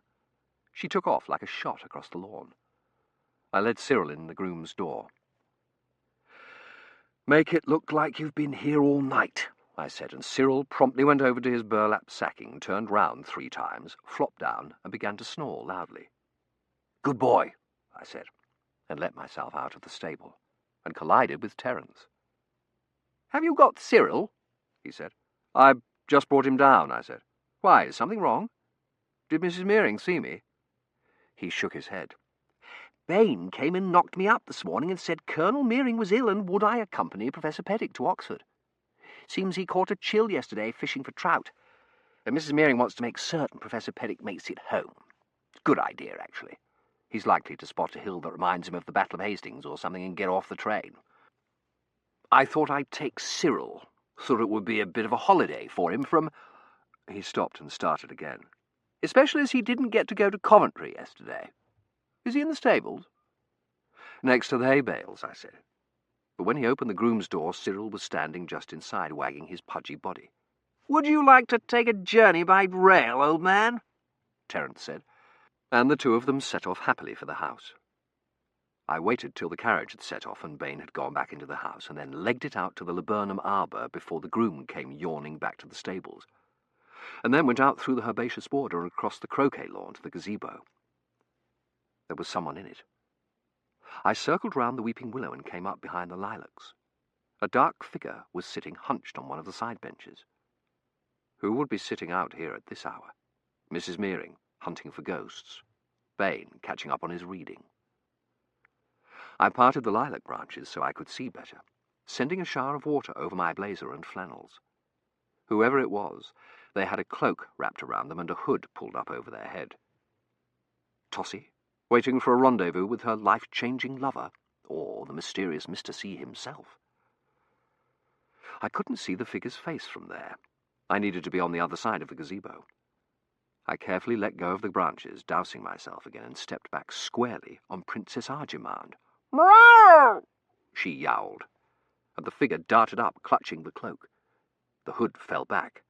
She took off like a shot across the lawn. I led Cyril in the groom's door. "Make it look like you've been here all night," I said, and Cyril promptly went over to his burlap sacking, turned round 3 times, flopped down, and began to snore loudly. "Good boy," I said, and let myself out of the stable, and collided with Terence. "Have you got Cyril?" he said. "I just brought him down," I said. "Why, is something wrong? Did Mrs. Meering see me?" He shook his head. "Bain came and knocked me up this morning and said Colonel Meering was ill and would I accompany Professor Peddick to Oxford. Seems he caught a chill yesterday fishing for trout, and Mrs. Meering wants to make certain Professor Peddick makes it home. Good idea, actually. He's likely to spot a hill that reminds him of the Battle of Hastings or something and get off the train. I thought I'd take Cyril. Thought it would be a bit of a holiday for him from—" He stopped and started again. "Especially as he didn't get to go to Coventry yesterday. Is he in the stables?" "Next to the hay bales," I said. But when he opened the groom's door, Cyril was standing just inside, wagging his pudgy body. "Would you like to take a journey by rail, old man?" Terence said, and the 2 of them set off happily for the house. I waited till the carriage had set off and Bain had gone back into the house, and then legged it out to the laburnum arbour before the groom came yawning back to the stables, and then went out through the herbaceous border and across the croquet lawn to the gazebo. There was someone in it. I circled round the weeping willow and came up behind the lilacs. A dark figure was sitting hunched on one of the side benches. Who would be sitting out here at this hour? Mrs. Meering, hunting for ghosts. Bain, catching up on his reading. I parted the lilac branches so I could see better, sending a shower of water over my blazer and flannels. Whoever it was, they had a cloak wrapped around them and a hood pulled up over their head. Tossie, waiting for a rendezvous with her life-changing lover, or the mysterious Mr. C himself. I couldn't see the figure's face from there. I needed to be on the other side of the gazebo. I carefully let go of the branches, dousing myself again, and stepped back squarely on Princess Arjamand. "Meow!" she yowled, and the figure darted up, clutching the cloak. The hood fell back.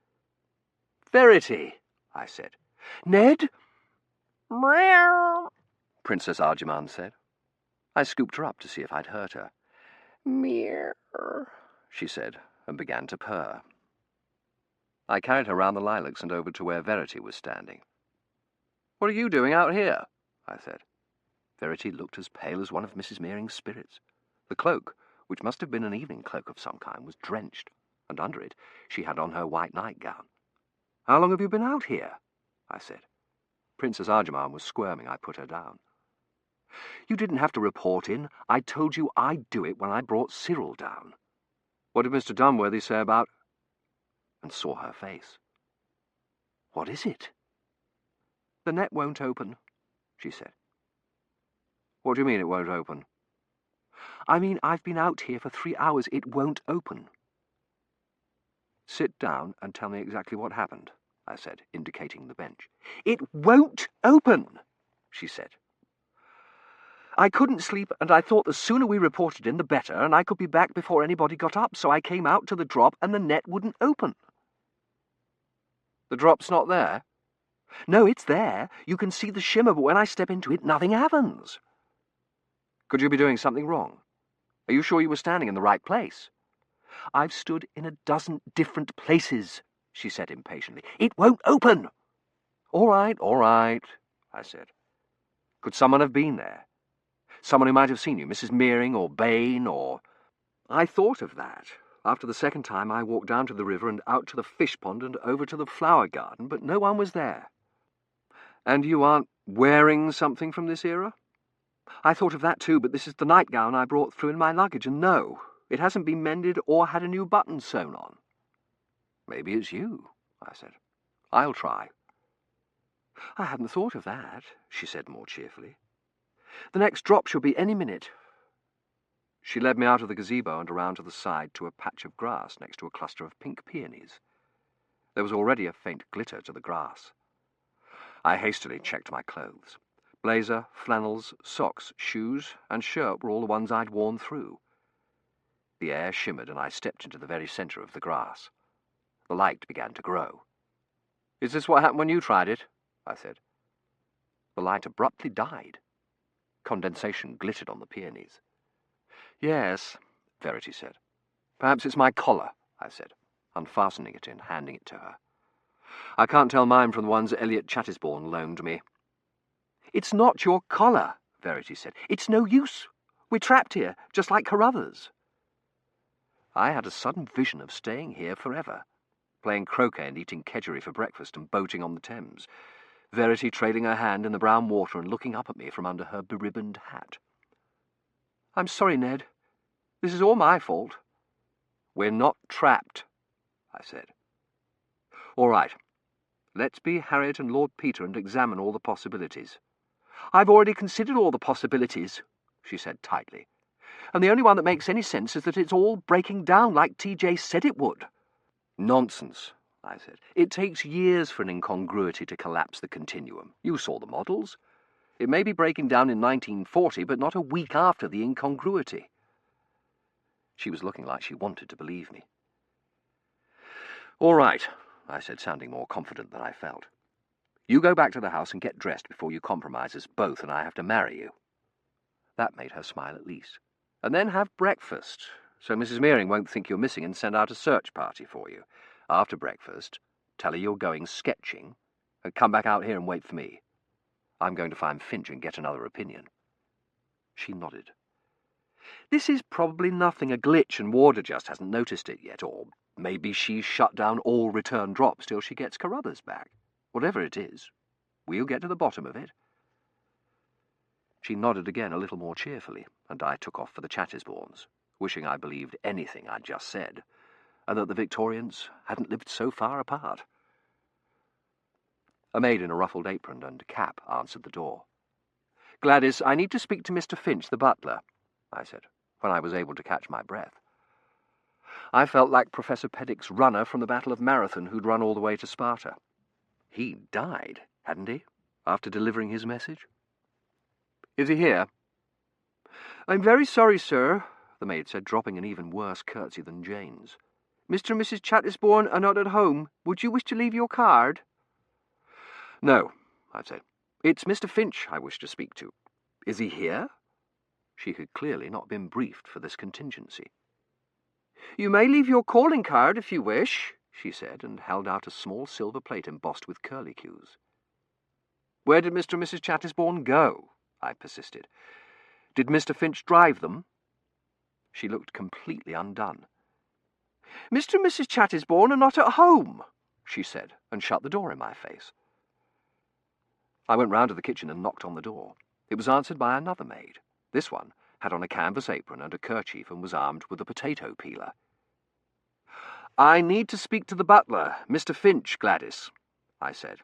"Verity," I said. "Ned?" "Meow," Princess Arjamand said. I scooped her up to see if I'd hurt her. "Meow," she said, and began to purr. I carried her round the lilacs and over to where Verity was standing. "What are you doing out here?" I said. Verity looked as pale as one of Mrs. Meering's spirits. The cloak, which must have been an evening cloak of some kind, was drenched, and under it she had on her white nightgown. "How long have you been out here?" I said. Princess Arjamand was squirming. I put her down. "You didn't have to report in. I told you I'd do it when I brought Cyril down." "What did Mr. Dunworthy say about—" and saw her face. "What is it?" "The net won't open," she said. "What do you mean it won't open?" "I mean I've been out here for 3 hours. It won't open." "Sit down and tell me exactly what happened," I said, indicating the bench. "It won't open," she said. "I couldn't sleep, and I thought the sooner we reported in, the better, and I could be back before anybody got up, so I came out to the drop, and the net wouldn't open." "The drop's not there?" "No, it's there. You can see the shimmer, but when I step into it, nothing happens." "Could you be doing something wrong? Are you sure you were standing in the right place?" "I've stood in a dozen different places," she said impatiently. "It won't open." All right, I said. "Could someone have been there? Someone who might have seen you, Mrs. Meering or Bain or—" I thought of that. After the second time I walked down to the river and out to the fish pond and over to the flower garden, but no one was there. "And you aren't wearing something from this era?" "I thought of that too, but this is the nightgown I brought through in my luggage, and no, it hasn't been mended or had a new button sewn on." Maybe it's you, I said. I'll try. I hadn't thought of that, she said more cheerfully. The next drop should be any minute. She led me out of the gazebo and around to the side to a patch of grass next to a cluster of pink peonies. There was already a faint glitter to the grass. I hastily checked my clothes. Blazer, flannels, socks, shoes, and shirt were all the ones I'd worn through. The air shimmered and I stepped into the very centre of the grass. The light began to grow. "Is this what happened when you tried it?" I said. The light abruptly died. Condensation glittered on the peonies. "Yes," Verity said. "Perhaps it's my collar," I said, unfastening it and handing it to her. "I can't tell mine from the ones Elliot Chattisbourne loaned me." "It's not your collar," Verity said. "It's no use. We're trapped here, just like Carruthers." I had a sudden vision of staying here forever, playing croquet and eating kedgeree for breakfast and boating on the Thames, Verity trailing her hand in the brown water and looking up at me from under her beribboned hat. "I'm sorry, Ned. This is all my fault." "We're not trapped," I said. "All right. Let's be Harriet and Lord Peter and examine all the possibilities." "I've already considered all the possibilities," she said tightly. "And the only one that makes any sense is that it's all breaking down like TJ said it would." "Nonsense," I said. "It takes years for an incongruity to collapse the continuum. You saw the models. It may be breaking down in 1940, but not a week after the incongruity." She was looking like she wanted to believe me. "All right," I said, sounding more confident than I felt. "You go back to the house and get dressed before you compromise us both and I have to marry you." That made her smile at least. "And then have breakfast, so Mrs. Meering won't think you're missing and send out a search party for you. After breakfast, tell her you're going sketching, and come back out here and wait for me. I'm going to find Finch and get another opinion." She nodded. "This is probably nothing, a glitch, and Warder Just hasn't noticed it yet, or maybe she's shut down all return drops till she gets Carruthers back. Whatever it is, we'll get to the bottom of it." She nodded again a little more cheerfully, and I took off for the Chattisbournes, wishing I believed anything I'd just said, and that the Victorians hadn't lived so far apart. A maid in a ruffled apron and cap answered the door. "Gladys, I need to speak to Mr. Finch, the butler," I said, when I was able to catch my breath. I felt like Professor Peddick's runner from the Battle of Marathon who'd run all the way to Sparta. He died, hadn't he, after delivering his message? "Is he here?" "I'm very sorry, sir," the maid said, dropping an even worse curtsy than Jane's. "Mr. and Mrs. Chattisbourne are not at home. Would you wish to leave your card?" "No," I said. "It's Mr. Finch I wish to speak to. Is he here?" She had clearly not been briefed for this contingency. "You may leave your calling card if you wish," she said, and held out a small silver plate embossed with curlicues. "Where did Mr. and Mrs. Chattisbourne go?" I persisted. "Did Mr. Finch drive them?" She looked completely undone. "Mr. and Mrs. Chattisbourne are not at home," she said, and shut the door in my face. I went round to the kitchen and knocked on the door. It was answered by another maid. This one had on a canvas apron and a kerchief and was armed with a potato peeler. "I need to speak to the butler, Mr. Finch, Gladys," I said.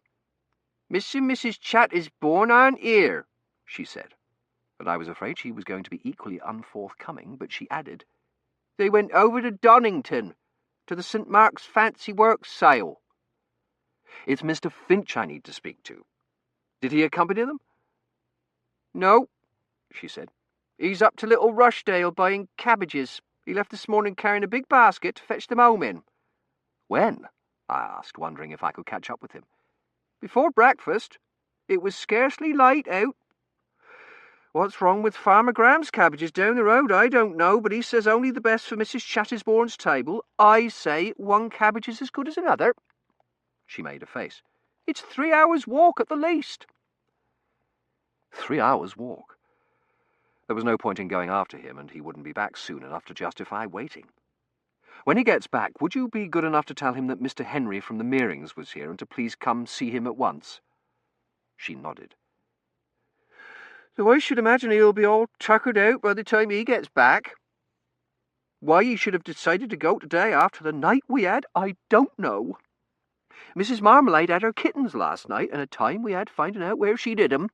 "Mr. and Mrs. Chattisbourne aren't here," she said, and I was afraid she was going to be equally unforthcoming, but she added, "They went over to Donington, to the St. Mark's Fancy Works sale." "It's Mr. Finch I need to speak to. Did he accompany them?" "No," she said. "He's up to Little Rushdale buying cabbages. He left this morning carrying a big basket to fetch them home in." "When?" I asked, wondering if I could catch up with him. "Before breakfast. It was scarcely light out. What's wrong with Farmer Graham's cabbages down the road, I don't know, but he says only the best for Mrs. Chattisbourne's table. I say one cabbage is as good as another." She made a face. "It's 3 hours' walk at the least." 3 hours' walk. There was no point in going after him, and he wouldn't be back soon enough to justify waiting. "When he gets back, would you be good enough to tell him that Mr. Henry from the Meerings was here and to please come see him at once?" She nodded. "So I should imagine he'll be all tuckered out by the time he gets back." Why he should have decided to go today after the night we had, I don't know. Mrs. Marmalade had her kittens last night, and a time we had finding out where she'd hid 'em.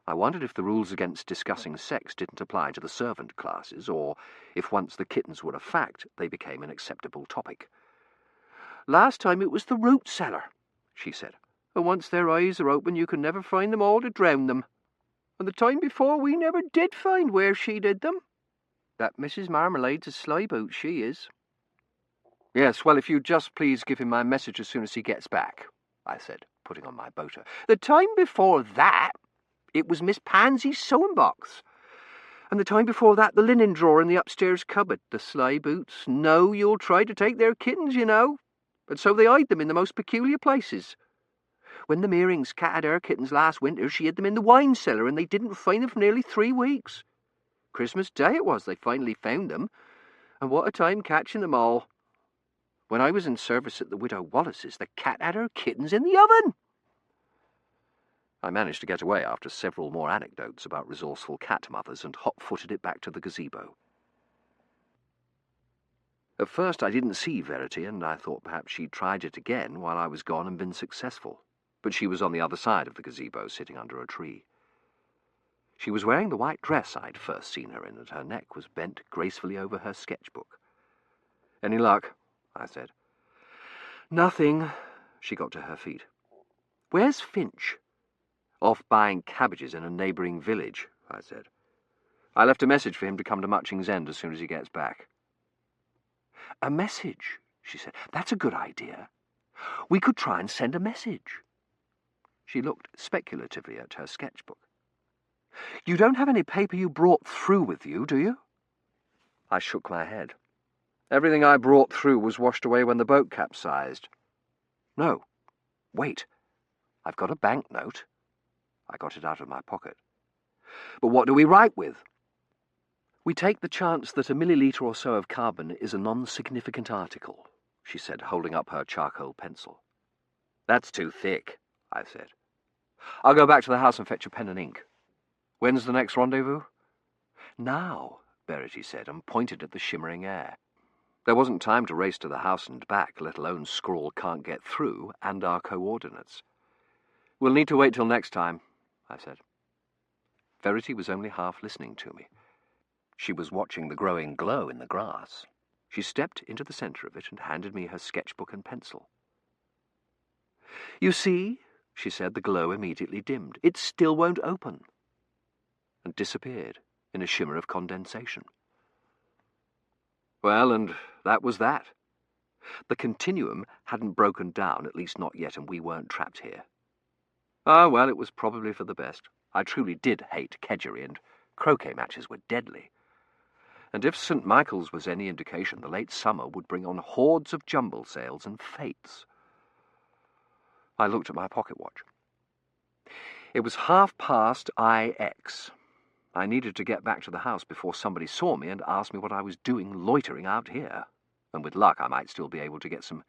I wondered if the rules against discussing sex didn't apply to the servant classes, or if once the kittens were a fact, they became an acceptable topic. Last time it was the root cellar, she said, and once their eyes are open you can never find them all to drown them. And the time before we never did find where she did them. That Mrs. Marmalade's a sly boot, she is. Yes, well, if you'd just please give him my message as soon as he gets back, I said, putting on my boater. The time before that, it was Miss Pansy's sewing box. And the time before that, the linen drawer in the upstairs cupboard. The sly boots know you'll try to take their kittens, you know, and so they hide them in the most peculiar places. When the Mearing's cat had her kittens last winter, she hid them in the wine cellar, and they didn't find them for nearly 3 weeks. Christmas Day it was they finally found them, and what a time catching them all. When I was in service at the Widow Wallace's, the cat had her kittens in the oven. I managed to get away after several more anecdotes about resourceful cat mothers and hot-footed it back to the gazebo. At first I didn't see Verity, and I thought perhaps she'd tried it again while I was gone and been successful, but she was on the other side of the gazebo, sitting under a tree. She was wearing the white dress I'd first seen her in, and her neck was bent gracefully over her sketchbook. "Any luck?" I said. "Nothing." She got to her feet. "Where's Finch?" "Off buying cabbages in a neighbouring village," I said. "I left a message for him to come to Matching's End as soon as he gets back." "A message," she said. "That's a good idea. We could try and send a message." She looked speculatively at her sketchbook. "You don't have any paper you brought through with you, do you?" I shook my head. "Everything I brought through was washed away when the boat capsized." "No. Wait. I've got a banknote." I got it out of my pocket. "But what do we write with?" "We take the chance that a millilitre or so of carbon is a non-significant article," she said, holding up her charcoal pencil. "That's too thick," I said. "I'll go back to the house and fetch a pen and ink. When's the next rendezvous?" "Now," Verity said, and pointed at the shimmering air. There wasn't time to race to the house and back, let alone scrawl "can't get through" and our coordinates. "We'll need to wait till next time," I said. Verity was only half listening to me. She was watching the growing glow in the grass. She stepped into the centre of it and handed me her sketchbook and pencil. "You see," she said, the glow immediately dimmed. "It still won't open," and disappeared in a shimmer of condensation. Well, and that was that. The continuum hadn't broken down, at least not yet, and we weren't trapped here. Ah, well, it was probably for the best. I truly did hate kedgeree, and croquet matches were deadly. And if St. Michael's was any indication, the late summer would bring on hordes of jumble sales and fêtes. I looked at my pocket watch. It was past IX. I needed to get back to the house before somebody saw me and asked me what I was doing loitering out here, and with luck I might still be able to get some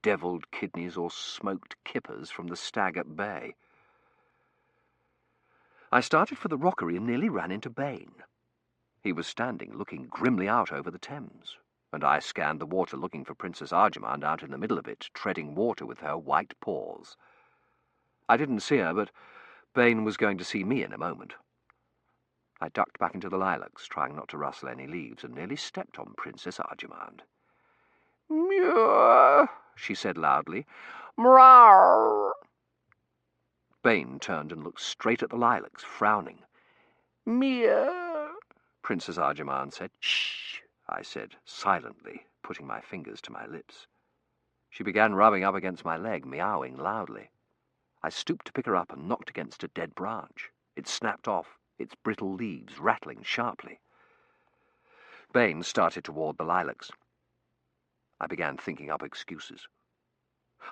devilled kidneys or smoked kippers from the Stag at Bay. I started for the rockery and nearly ran into Bain. He was standing looking grimly out over the Thames, and I scanned the water looking for Princess Arjamand out in the middle of it, treading water with her white paws. I didn't see her, but Bain was going to see me in a moment. I ducked back into the lilacs, trying not to rustle any leaves, and nearly stepped on Princess Arjamand. "Meow," she said loudly. "Mrar." Bain turned and looked straight at the lilacs, frowning. "Meow," Princess Arjamand said. "Shh," I said, silently, putting my fingers to my lips. She began rubbing up against my leg, meowing loudly. I stooped to pick her up and knocked against a dead branch. It snapped off, its brittle leaves rattling sharply. Bain started toward the lilacs. I began thinking up excuses.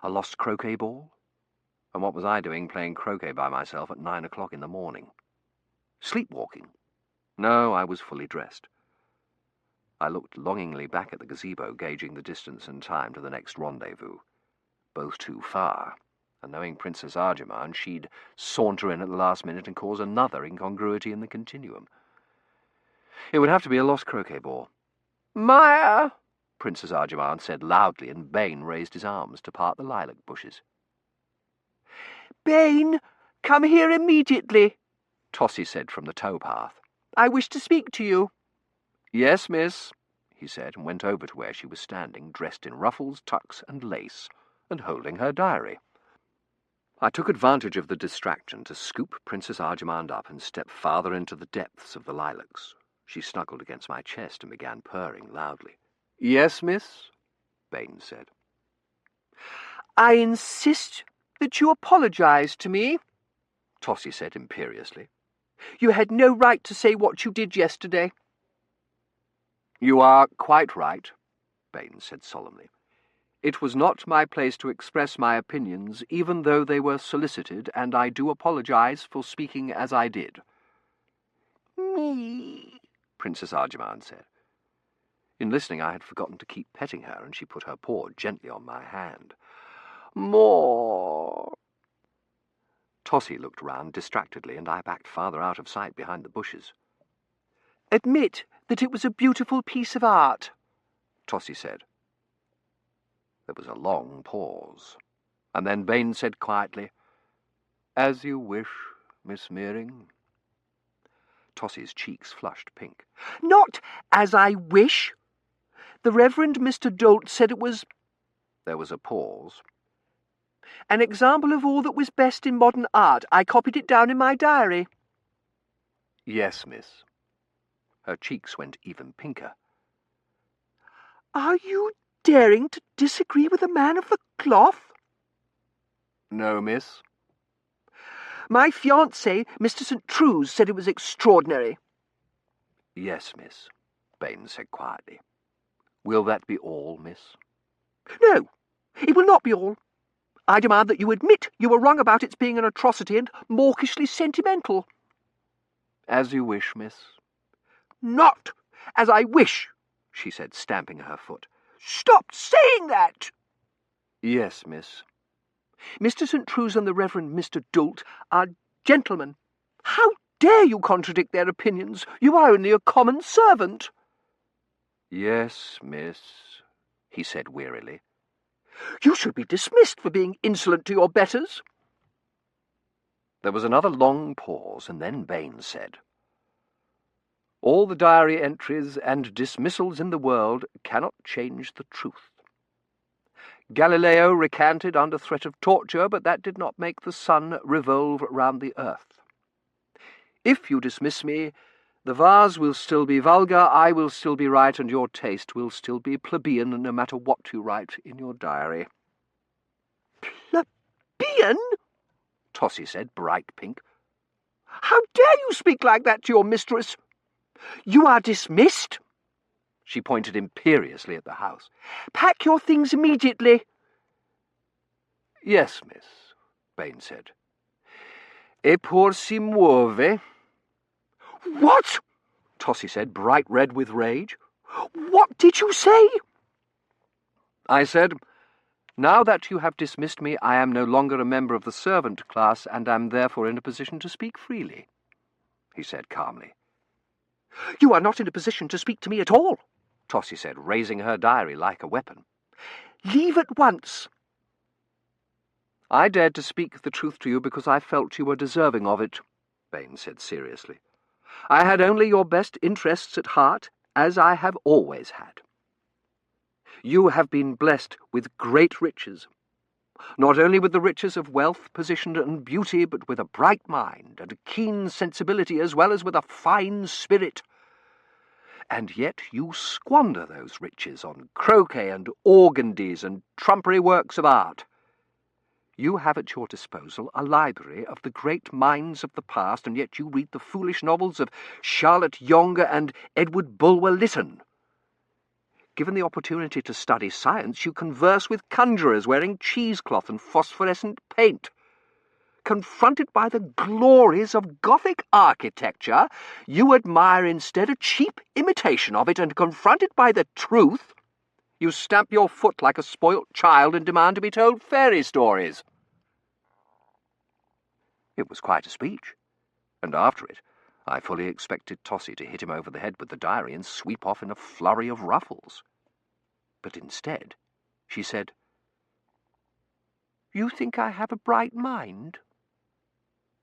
A lost croquet ball? And what was I doing playing croquet by myself at 9 o'clock in the morning? Sleepwalking? No, I was fully dressed. I looked longingly back at the gazebo, gauging the distance and time to the next rendezvous. Both too far, and knowing Princess Arjamand, she'd saunter in at the last minute and cause another incongruity in the continuum. It would have to be a lost croquet ball. Maya! Princess Arjamand said loudly, and Bane raised his arms to part the lilac bushes. Bane, come here immediately, Tossie said from the towpath. I wish to speak to you. Yes, miss, he said, and went over to where she was standing, dressed in ruffles, tucks, and lace, and holding her diary. I took advantage of the distraction to scoop Princess Arjamand up and step farther into the depths of the lilacs. She snuggled against my chest and began purring loudly. Yes, miss, Bane said. I insist that you apologize to me, Tossie said imperiously. You had no right to say what you did yesterday. You are quite right, Bane said solemnly. It was not my place to express my opinions, even though they were solicited, and I do apologize for speaking as I did. Me, Princess Arjamand said. In listening, I had forgotten to keep petting her, and she put her paw gently on my hand. More. Tossie looked round distractedly, and I backed farther out of sight behind the bushes. Admit that it was a beautiful piece of art, Tossie said. There was a long pause, and then Bane said quietly, As you wish, Miss Meering. Tossie's cheeks flushed pink. Not as I wish. The Reverend Mr. Dolt said it was... There was a pause. An example of all that was best in modern art. I copied it down in my diary. Yes, miss. Her cheeks went even pinker. Are you daring to disagree with a man of the cloth? No, miss. My fiancé, Mr. St. True's, said it was extraordinary. Yes, miss, Bane said quietly. Will that be all, miss? No, it will not be all. I demand that you admit you were wrong about its being an atrocity and mawkishly sentimental. As you wish, miss. Not as I wish, she said, stamping her foot. Stop saying that! Yes, miss. Mr. St. True's and the Reverend Mr. Dolt are gentlemen. How dare you contradict their opinions? You are only a common servant. Yes, miss, he said wearily. You should be dismissed for being insolent to your betters. There was another long pause, and then Bane said, All the diary entries and dismissals in the world cannot change the truth. Galileo recanted under threat of torture, but that did not make the sun revolve round the earth. If you dismiss me, the vase will still be vulgar, I will still be right, and your taste will still be plebeian, no matter what you write in your diary. Plebeian? Tossie said, bright pink. How dare you speak like that to your mistress? You are dismissed. She pointed imperiously at the house. Pack your things immediately. Yes, miss, Bane said. E pur si muove. What? Tossie said, bright red with rage. What did you say? I said, Now that you have dismissed me, I am no longer a member of the servant class, and am therefore in a position to speak freely, he said calmly. You are not in a position to speak to me at all, Tossie said, raising her diary like a weapon. Leave at once. I dared to speak the truth to you because I felt you were deserving of it, Bane said seriously. I had only your best interests at heart, as I have always had. You have been blessed with great riches, not only with the riches of wealth, position, and beauty, but with a bright mind and a keen sensibility, as well as with a fine spirit. And yet you squander those riches on croquet and organdies and trumpery works of art. You have at your disposal a library of the great minds of the past, and yet you read the foolish novels of Charlotte Yonge and Edward Bulwer Lytton. Given the opportunity to study science, you converse with conjurers wearing cheesecloth and phosphorescent paint. Confronted by the glories of Gothic architecture, you admire instead a cheap imitation of it, and confronted by the truth, you stamp your foot like a spoilt child and demand to be told fairy stories. It was quite a speech, and after it, I fully expected Tossie to hit him over the head with the diary and sweep off in a flurry of ruffles. But instead, she said, "You think I have a bright mind?"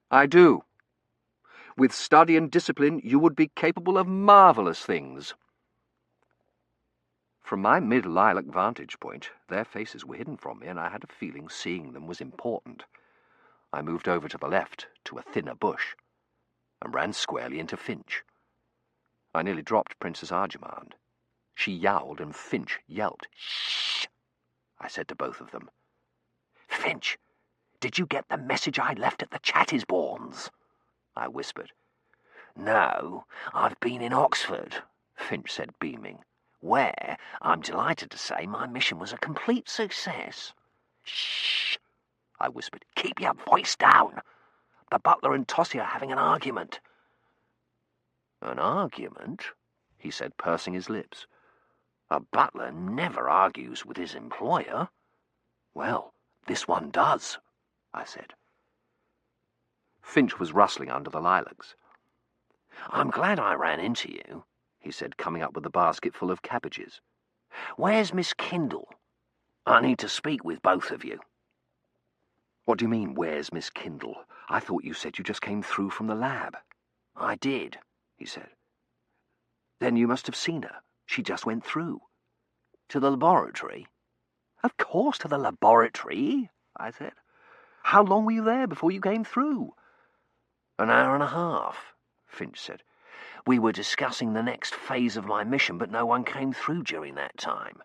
"I do. With study and discipline, you would be capable of marvellous things." From my mid-lilac vantage point, their faces were hidden from me, and I had a feeling seeing them was important. I moved over to the left, to a thinner bush, and ran squarely into Finch. I nearly dropped Princess Arjamand. She yowled, and Finch yelped. "Shh!" I said to both of them. "Finch, did you get the message I left at the Chattisbournes?" I whispered. "No, I've been in Oxford," Finch said, beaming, "where, I'm delighted to say, my mission was a complete success." "Shh!" I whispered. "Keep your voice down. The butler and Tossie are having an argument." "An argument?" he said, pursing his lips. "A butler never argues with his employer." "Well, this one does," I said. Finch was rustling under the lilacs. "I'm glad I ran into you," he said, coming up with a basket full of cabbages. "Where's Miss Kindle? I need to speak with both of you." "What do you mean, where's Miss Kindle? I thought you said you just came through from the lab." "I did," he said. "Then you must have seen her. She just went through." "To the laboratory?" "Of course, to the laboratory," I said. "How long were you there before you came through?" "An hour and a half," Finch said. "We were discussing the next phase of my mission, but no one came through during that time."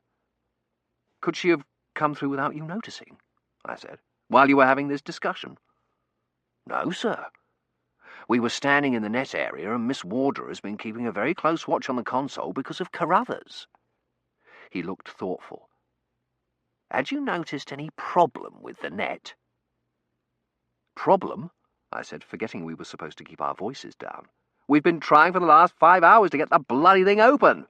"Could she have come through without you noticing?" I said. "While you were having this discussion?" "No, sir. We were standing in the net area, and Miss Warder has been keeping a very close watch on the console because of Carruthers." He looked thoughtful. "Had you noticed any problem with the net?" "Problem?" I said, forgetting we were supposed to keep our voices down. "We've been trying for the last 5 hours to get the bloody thing open."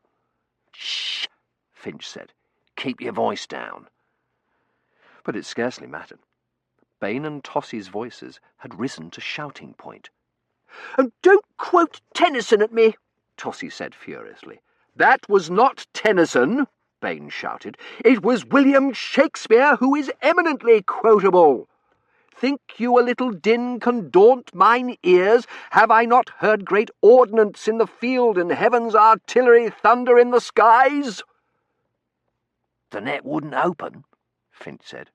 "Shh!" Finch said. "Keep your voice down." But it scarcely mattered. Bain and Tossie's voices had risen to shouting point. "And don't quote Tennyson at me," Tossie said furiously. "That was not Tennyson," Bain shouted. "It was William Shakespeare, who is eminently quotable. Think you a little din can daunt mine ears? Have I not heard great ordnance in the field and heaven's artillery thunder in the skies?" "The net wouldn't open," Finch said.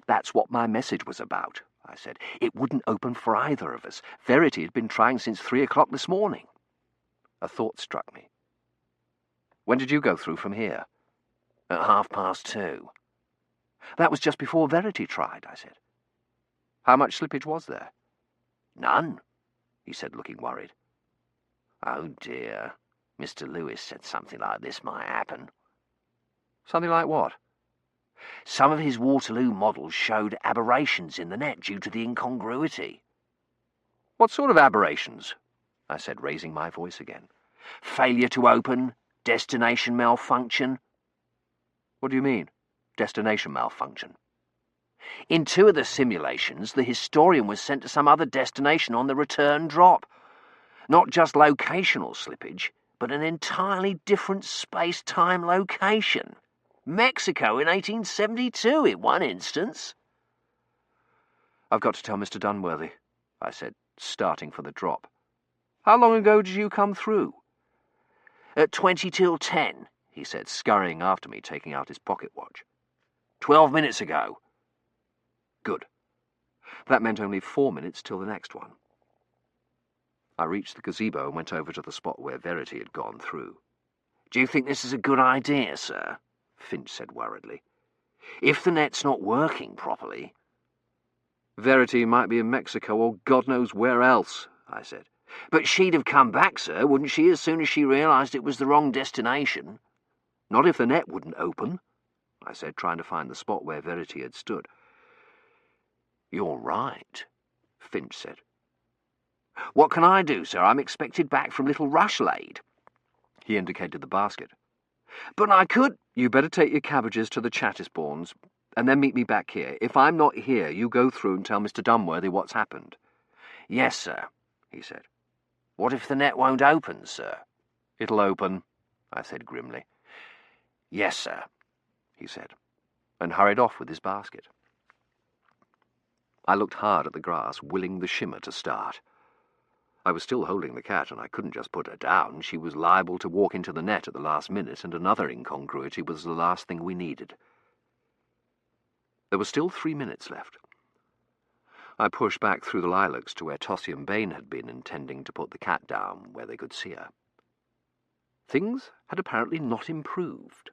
"That's what my message was about," I said. "It wouldn't open for either of us. Verity had been trying since 3 o'clock this morning." A thought struck me. "When did you go through from here?" "At 2:30. "That was just before Verity tried," I said. "How much slippage was there?" "None," he said, looking worried. "Oh dear, Mr. Lewis said something like this might happen." "Something like what?" "Some of his Waterloo models showed aberrations in the net due to the incongruity." "What sort of aberrations?" I said, raising my voice again. "Failure to open, destination malfunction." "What do you mean, destination malfunction?" "In 2 of the simulations, the historian was sent to some other destination on the return drop. Not just locational slippage, but an entirely different space-time location. Mexico in 1872 in one instance." "I've got to tell Mr. Dunworthy," I said, starting for the drop. "How long ago did you come through?" "At 20 till 10, he said, scurrying after me, taking out his pocket watch. 12 minutes ago. Good. That meant only 4 minutes till the next one. I reached the gazebo and went over to the spot where Verity had gone through. "Do you think this is a good idea, sir?" Finch said worriedly. "If the net's not working properly—" "Verity might be in Mexico or God knows where else," I said. "But she'd have come back, sir, wouldn't she, as soon as she realised it was the wrong destination?" "Not if the net wouldn't open," I said, trying to find the spot where Verity had stood. "You're right," Finch said. "What can I do, sir? I'm expected back from Little Rushlade." He indicated the basket. "But I could—" "You better take your cabbages to the Chattisbournes, and then meet me back here. If I'm not here, you go through and tell Mr. Dunworthy what's happened." "Yes, sir," he said. What if the net won't open, sir? It'll open, I said grimly. Yes, sir, he said, and hurried off with his basket. I looked hard at the grass, willing the shimmer to start. I was still holding the cat, and I couldn't just put her down. She was liable to walk into the net at the last minute, and another incongruity was the last thing we needed. There were still 3 minutes left. I pushed back through the lilacs to where Tossie and Bain had been, intending to put the cat down where they could see her. Things had apparently not improved.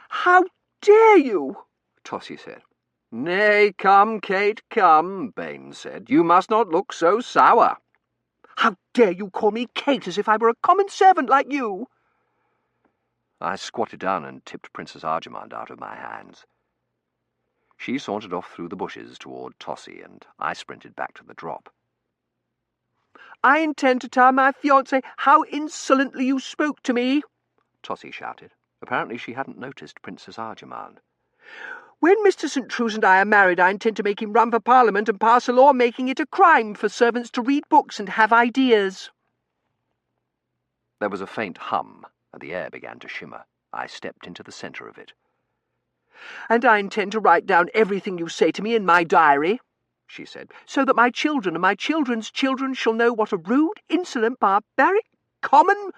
"How dare you?" Tossie said. "Nay, come, Kate, come," Bain said. "You must not look so sour." "How dare you call me Kate as if I were a common servant like you?" I squatted down and tipped Princess Arjamand out of my hands. She sauntered off through the bushes toward Tossie, and I sprinted back to the drop. "I intend to tell my fiancé how insolently you spoke to me," Tossie shouted. Apparently she hadn't noticed Princess Arjamand. "When Mr. St. Trues and I are married, I intend to make him run for Parliament and pass a law making it a crime for servants to read books and have ideas." There was a faint hum, and the air began to shimmer. I stepped into the centre of it. "And I intend to write down everything you say to me in my diary," she said, "so that my children and my children's children shall know what a rude, insolent, barbaric, common—"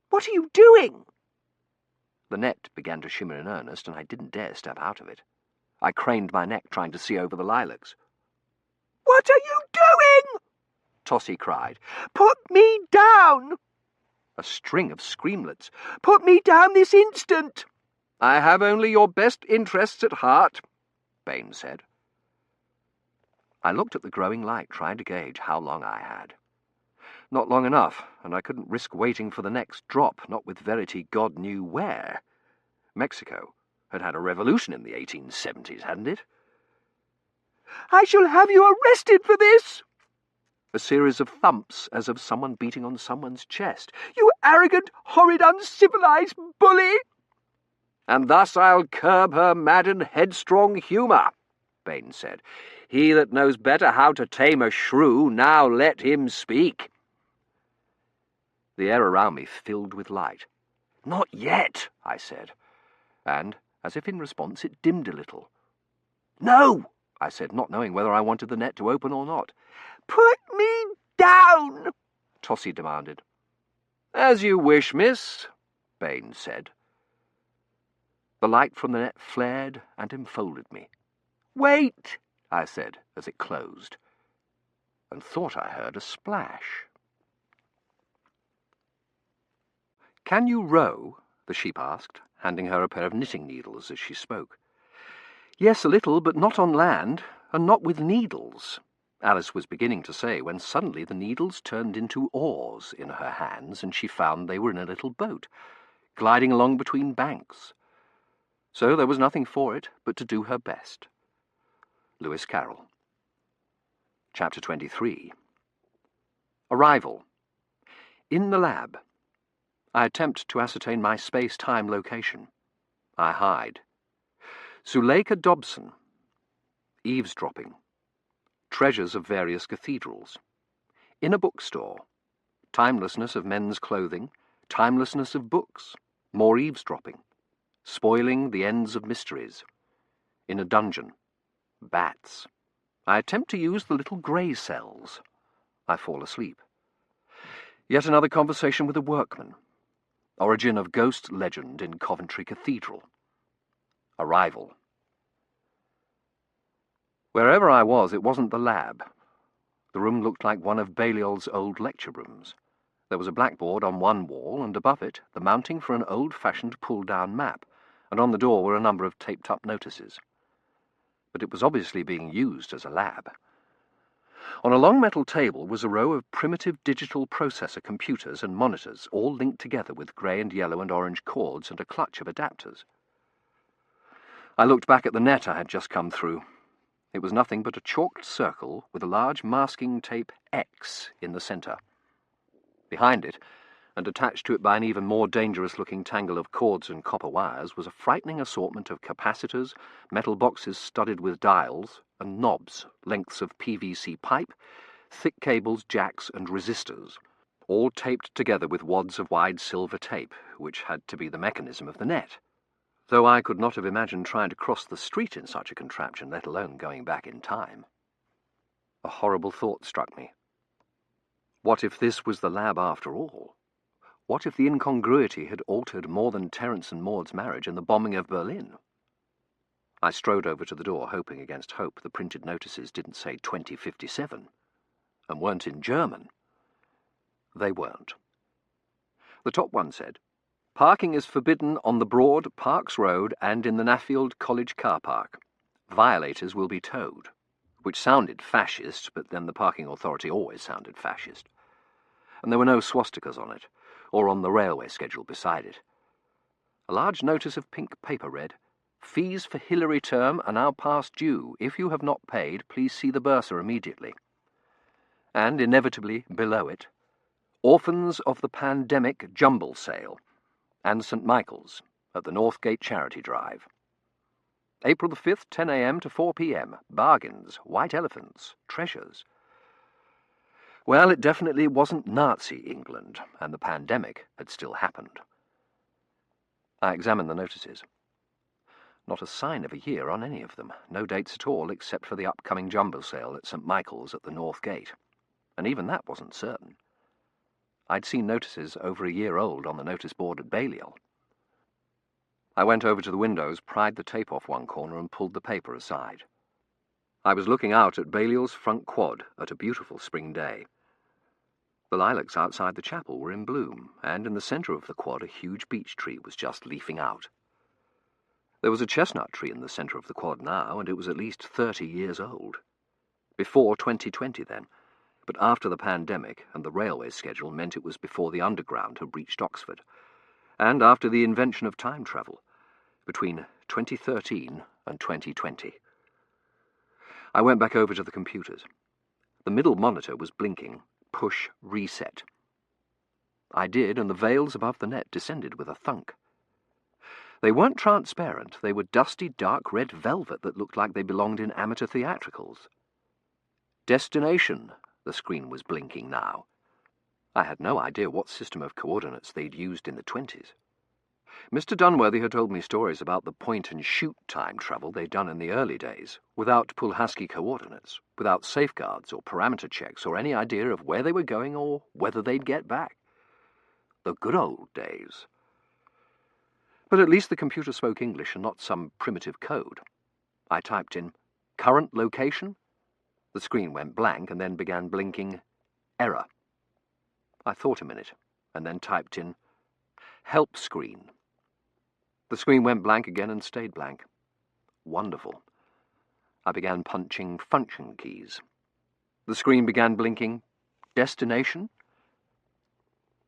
"What are you doing?" The net began to shimmer in earnest, and I didn't dare step out of it. I craned my neck, trying to see over the lilacs. "What are you doing?" Tossie cried. "Put me down!" A string of screamlets. "Put me down this instant!" "I have only your best interests at heart," Bain said. I looked at the growing light, trying to gauge how long I had. Not long enough, and I couldn't risk waiting for the next drop, not with Verity God knew where. Mexico had had a revolution in the 1870s, hadn't it? "I shall have you arrested for this!" A series of thumps, as of someone beating on someone's chest. "You arrogant, horrid, uncivilized bully!" "And thus I'll curb her mad and headstrong humour," Bain said. "He that knows better how to tame a shrew, now let him speak." The air around me filled with light. "Not yet," I said, and, as if in response, it dimmed a little. "No," I said, not knowing whether I wanted the net to open or not. "Put me down," Tossie demanded. "As you wish, miss," Bain said. The light from the net flared and enfolded me. "Wait," I said as it closed, and thought I heard a splash. "Can you row?" the sheep asked, handing her a pair of knitting needles as she spoke. "Yes, a little, but not on land, and not with needles," Alice was beginning to say, when suddenly the needles turned into oars in her hands, and she found they were in a little boat, gliding along between banks. So there was nothing for it but to do her best. Lewis Carroll. Chapter 23. Arrival. In the lab. I attempt to ascertain my space-time location. I hide. Zuleika Dobson. Eavesdropping. Treasures of various cathedrals. In a bookstore. Timelessness of men's clothing. Timelessness of books. More eavesdropping. Spoiling the ends of mysteries. In a dungeon. Bats. I attempt to use the little grey cells. I fall asleep. Yet another conversation with a workman. Origin of ghost legend in Coventry Cathedral. Arrival. Wherever I was, it wasn't the lab. The room looked like one of Balliol's old lecture rooms. There was a blackboard on one wall, and above it the mounting for an old-fashioned pull-down map, and on the door were a number of taped-up notices. But it was obviously being used as a lab. On a long metal table was a row of primitive digital processor computers and monitors, all linked together with grey and yellow and orange cords and a clutch of adapters. I looked back at the net I had just come through. It was nothing but a chalked circle with a large masking tape X in the centre. Behind it, and attached to it by an even more dangerous-looking tangle of cords and copper wires, was a frightening assortment of capacitors, metal boxes studded with dials, and knobs, lengths of PVC pipe, thick cables, jacks, and resistors, all taped together with wads of wide silver tape, which had to be the mechanism of the net, though I could not have imagined trying to cross the street in such a contraption, let alone going back in time. A horrible thought struck me. What if this was the lab after all? What if the incongruity had altered more than Terence and Maud's marriage and the bombing of Berlin? I strode over to the door, hoping against hope the printed notices didn't say 2057, and weren't in German. They weren't. The top one said, "Parking is forbidden on the Broad, Parks Road, and in the Naffield College car park. Violators will be towed," which sounded fascist, but then the parking authority always sounded fascist. And there were no swastikas on it, or on the railway schedule beside it. A large notice of pink paper read, "Fees for Hillary term are now past due. If you have not paid, please see the bursar immediately." And, inevitably, below it, "Orphans of the Pandemic Jumble Sale, and St. Michael's, at the Northgate Charity Drive. April the 5th, 10 a.m. to 4 p.m. Bargains, white elephants, treasures." Well, it definitely wasn't Nazi England, and the pandemic had still happened. I examined the notices. Not a sign of a year on any of them, no dates at all except for the upcoming jumbo sale at St. Michael's at the North Gate, and even that wasn't certain. I'd seen notices over a year old on the notice board at Balliol. I went over to the windows, pried the tape off one corner and pulled the paper aside. I was looking out at Balliol's front quad at a beautiful spring day. The lilacs outside the chapel were in bloom, and in the centre of the quad a huge beech tree was just leafing out. There was a chestnut tree in the centre of the quad now, and it was at least 30 years old. Before 2020 then, but after the pandemic and the railway schedule meant it was before the Underground had reached Oxford, and after the invention of time travel, between 2013 and 2020. I went back over to the computers. The middle monitor was blinking, push reset. I did, and the veils above the net descended with a thunk. They weren't transparent, they were dusty dark red velvet that looked like they belonged in amateur theatricals. Destination, the screen was blinking now. I had no idea what system of coordinates they'd used in the 20s. Mr. Dunworthy had told me stories about the point-and-shoot time travel they'd done in the early days, without Pulaski coordinates, without safeguards or parameter checks or any idea of where they were going or whether they'd get back. The good old days. But at least the computer spoke English and not some primitive code. I typed in, "Current location?" The screen went blank and then began blinking, "Error." I thought a minute, and then typed in, "Help screen." The screen went blank again and stayed blank. Wonderful. I began punching function keys. The screen began blinking, "Destination?"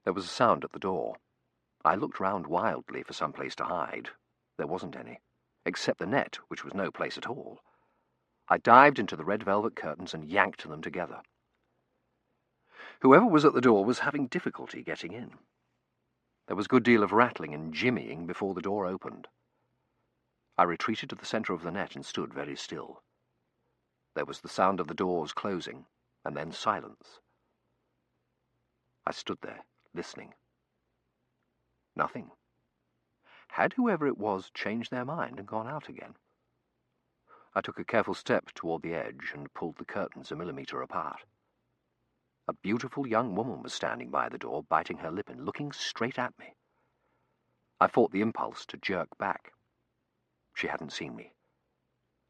There was a sound at the door. I looked round wildly for some place to hide. There wasn't any, except the net, which was no place at all. I dived into the red velvet curtains and yanked them together. Whoever was at the door was having difficulty getting in. There was a good deal of rattling and jimmying before the door opened. I retreated to the centre of the net and stood very still. There was the sound of the doors closing, and then silence. I stood there, listening. Nothing. Had whoever it was changed their mind and gone out again? I took a careful step toward the edge and pulled the curtains a millimetre apart. A beautiful young woman was standing by the door, biting her lip and looking straight at me. I fought the impulse to jerk back. She hadn't seen me.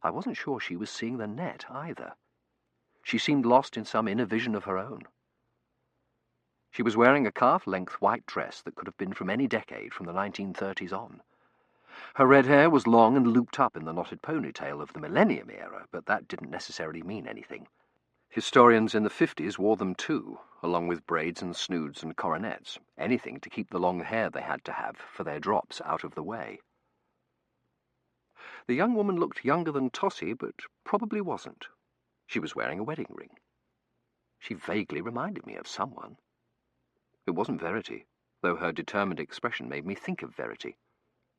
I wasn't sure she was seeing the net either. She seemed lost in some inner vision of her own. She was wearing a calf-length white dress that could have been from any decade from the 1930s on. Her red hair was long and looped up in the knotted ponytail of the Millennium era, but that didn't necessarily mean anything. Historians in the 50s wore them too, along with braids and snoods and coronets, anything to keep the long hair they had to have for their drops out of the way. The young woman looked younger than Tossie, but probably wasn't. She was wearing a wedding ring. She vaguely reminded me of someone. It wasn't Verity, though her determined expression made me think of Verity,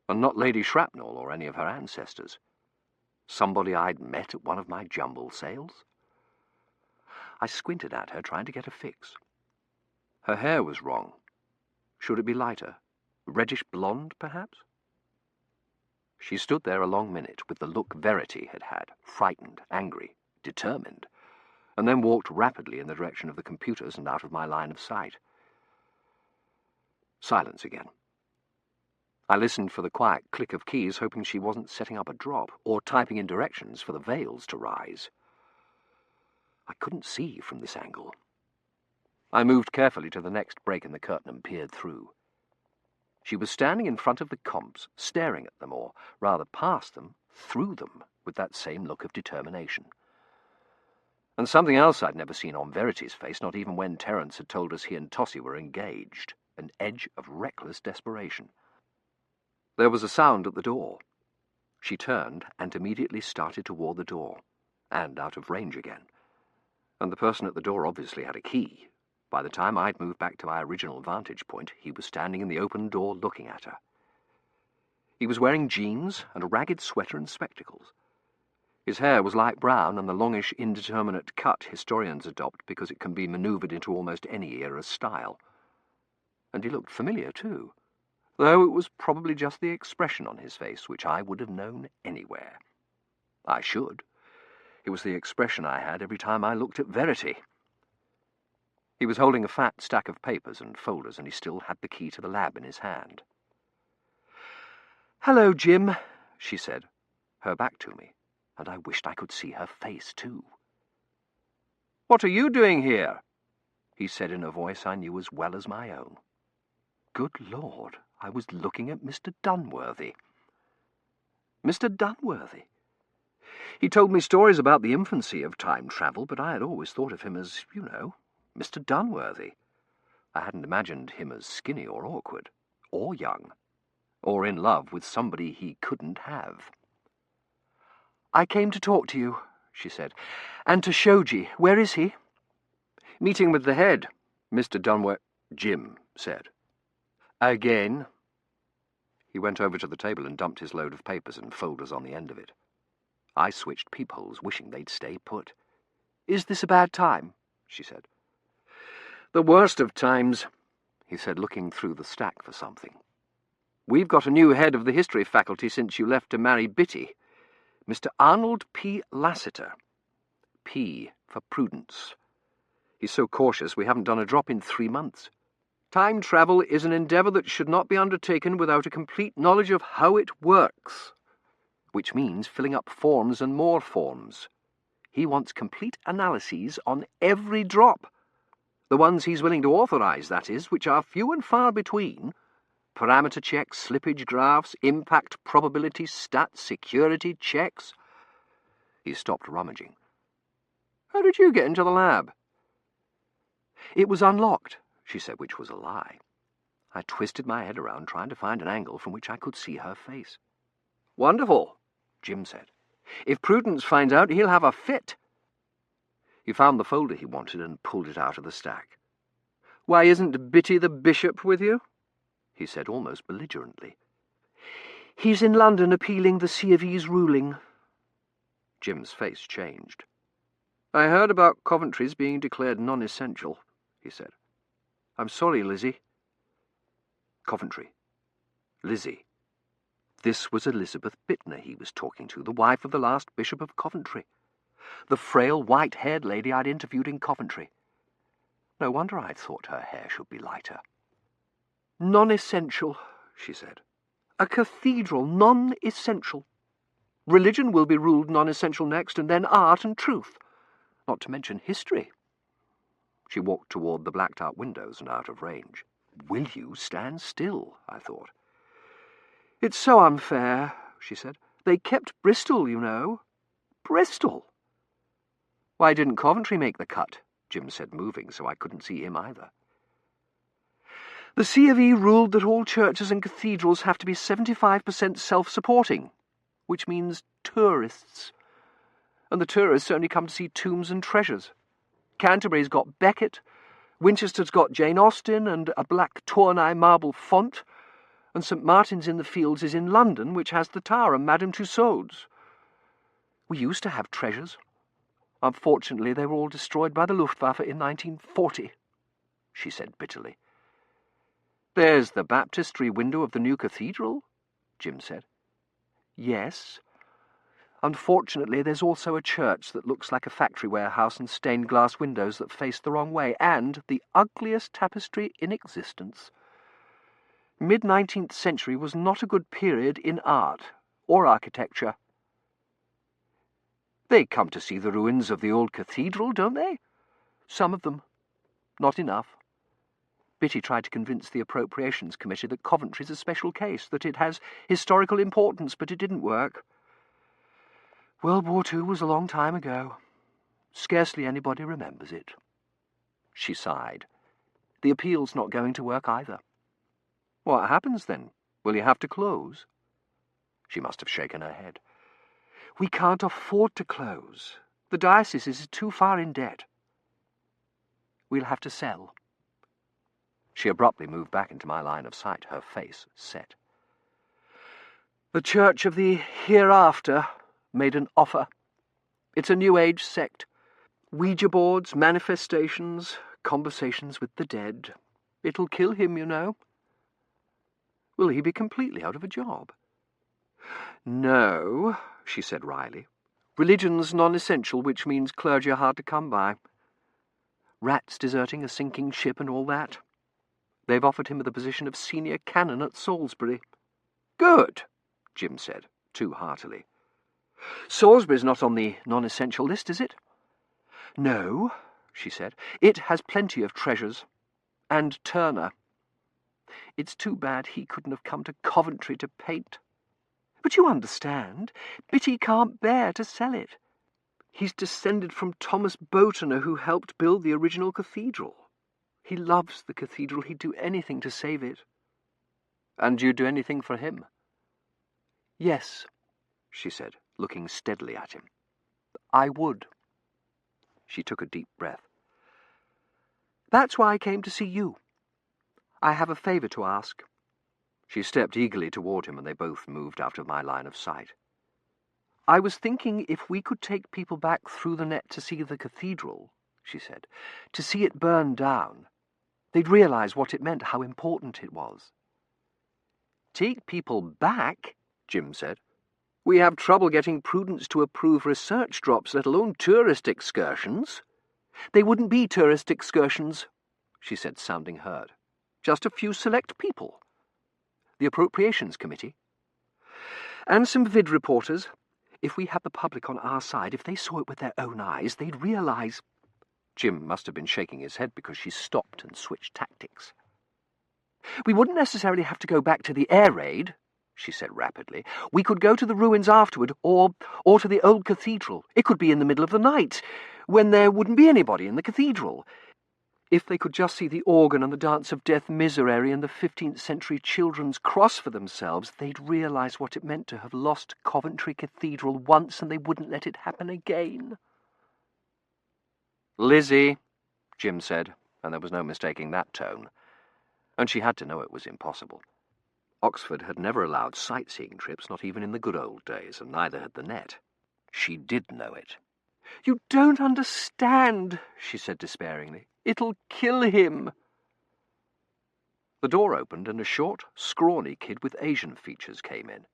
and not Lady Shrapnel or any of her ancestors. Somebody I'd met at one of my jumble sales? I squinted at her, trying to get a fix. Her hair was wrong. Should it be lighter? Reddish blonde, perhaps? She stood there a long minute, with the look Verity had had, frightened, angry, determined, and then walked rapidly in the direction of the computers and out of my line of sight. Silence again. I listened for the quiet click of keys, hoping she wasn't setting up a drop, or typing in directions for the veils to rise. I couldn't see from this angle. I moved carefully to the next break in the curtain and peered through. She was standing in front of the comps, staring at them, or rather past them, through them, with that same look of determination. And something else I'd never seen on Verity's face, not even when Terence had told us he and Tossie were engaged, an edge of reckless desperation. There was a sound at the door. She turned and immediately started toward the door, and out of range again. And the person at the door obviously had a key. By the time I'd moved back to my original vantage point, he was standing in the open door looking at her. He was wearing jeans and a ragged sweater and spectacles. His hair was light brown and the longish, indeterminate cut historians adopt because it can be manoeuvred into almost any era's style. And he looked familiar, too, though it was probably just the expression on his face, which I would have known anywhere. I should. It was the expression I had every time I looked at Verity. He was holding a fat stack of papers and folders, and he still had the key to the lab in his hand. "Hello, Jim," she said, her back to me, and I wished I could see her face, too. "What are you doing here?" he said in a voice I knew as well as my own. Good Lord, I was looking at Mr. Dunworthy. Mr. Dunworthy. He told me stories about the infancy of time travel, but I had always thought of him as, you know, Mr. Dunworthy. I hadn't imagined him as skinny or awkward, or young, or in love with somebody he couldn't have. "I came to talk to you," she said, "and to Shoji. Where is he?" "Meeting with the head," Mr. Jim said. "Again?" He went over to the table and dumped his load of papers and folders on the end of it. I switched peepholes, wishing they'd stay put. "Is this a bad time?" she said. "The worst of times," he said, looking through the stack for something. "We've got a new head of the history faculty since you left to marry Bitty, Mr. Arnold P. Lassiter. P for prudence. He's so cautious we haven't done a drop in 3 months. Time travel is an endeavour that should not be undertaken without a complete knowledge of how it works, which means filling up forms and more forms. He wants complete analyses on every drop. The ones he's willing to authorise, that is, which are few and far between. Parameter checks, slippage graphs, impact probability stats, security checks." He stopped rummaging. "How did you get into the lab?" "It was unlocked," she said, which was a lie. I twisted my head around, trying to find an angle from which I could see her face. "Wonderful," Jim said. "If Prudence finds out, he'll have a fit." He found the folder he wanted and pulled it out of the stack. "Why isn't Bitty the Bishop with you?" he said almost belligerently. "He's in London appealing the C of E's ruling." Jim's face changed. "I heard about Coventry's being declared non-essential," he said. "I'm sorry, Lizzie." Coventry. Lizzie. This was Elizabeth Bittner he was talking to, the wife of the last Bishop of Coventry. The frail, white-haired lady I'd interviewed in Coventry. No wonder I thought her hair should be lighter. "Non-essential," she said. "A cathedral non-essential. Religion will be ruled non-essential next, and then art and truth, not to mention history." She walked toward the blacked-out windows and out of range. "Will you stand still?" I thought. "It's so unfair," she said. "They kept Bristol, you know." "Bristol?" "Why didn't Coventry make the cut?" Jim said, moving so I couldn't see him either. "The C of E ruled that all churches and cathedrals have to be 75% self-supporting, which means tourists. And the tourists only come to see tombs and treasures. Canterbury's got Becket, Winchester's got Jane Austen and a black Tournai marble font, and St. Martin's in the Fields is in London, which has the Tower and Madame Tussauds. We used to have treasures. Unfortunately, they were all destroyed by the Luftwaffe in 1940, she said bitterly. There's the baptistry window of the new cathedral, Jim said. Yes. Unfortunately, there's also a church that looks like a factory warehouse and stained glass windows that face the wrong way, and the ugliest tapestry in existence. Mid-19th century was not a good period in art or architecture. They come to see the ruins of the old cathedral, don't they? Some of them. Not enough. Bitty tried to convince the Appropriations Committee that Coventry's a special case, that it has historical importance, but it didn't work. World War II was a long time ago. Scarcely anybody remembers it. She sighed. The appeal's not going to work either. What happens then? Will you have to close? She must have shaken her head. We can't afford to close. The diocese is too far in debt. We'll have to sell. She abruptly moved back into my line of sight, her face set. The Church of the Hereafter made an offer. It's a New Age sect. Ouija boards, manifestations, conversations with the dead. It'll kill him, you know. Will he be completely out of a job? No, she said wryly. Religion's non-essential, which means clergy are hard to come by. Rats deserting a sinking ship and all that. They've offered him the position of senior canon at Salisbury. Good, Jim said, too heartily. Salisbury's not on the non-essential list, is it? No, she said. It has plenty of treasures. And Turner. It's too bad he couldn't have come to Coventry to paint. But you understand, Bitty can't bear to sell it. He's descended from Thomas Botoner, who helped build the original cathedral. He loves the cathedral. He'd do anything to save it. And you'd do anything for him? Yes, she said, looking steadily at him. I would. She took a deep breath. That's why I came to see you. I have a favour to ask. She stepped eagerly toward him, and they both moved out of my line of sight. I was thinking if we could take people back through the net to see the cathedral, she said, to see it burn down, they'd realise what it meant, how important it was. Take people back, Jim said. We have trouble getting Prudence to approve research drops, let alone tourist excursions. They wouldn't be tourist excursions, she said, sounding hurt. Just a few select people. The Appropriations Committee. And some vid reporters. If we had the public on our side, if they saw it with their own eyes, they'd realise... Jim must have been shaking his head because she stopped and switched tactics. We wouldn't necessarily have to go back to the air raid, she said rapidly. We could go to the ruins afterward, or to the old cathedral. It could be in the middle of the night, when there wouldn't be anybody in the cathedral. If they could just see the organ and the Dance of Death Miserere and the 15th century children's cross for themselves, they'd realise what it meant to have lost Coventry Cathedral once, and they wouldn't let it happen again. Lizzie, Jim said, and there was no mistaking that tone. And she had to know it was impossible. Oxford had never allowed sightseeing trips, not even in the good old days, and neither had the net. She did know it. You don't understand, she said despairingly. It'll kill him. The door opened and a short, scrawny kid with Asian features came in.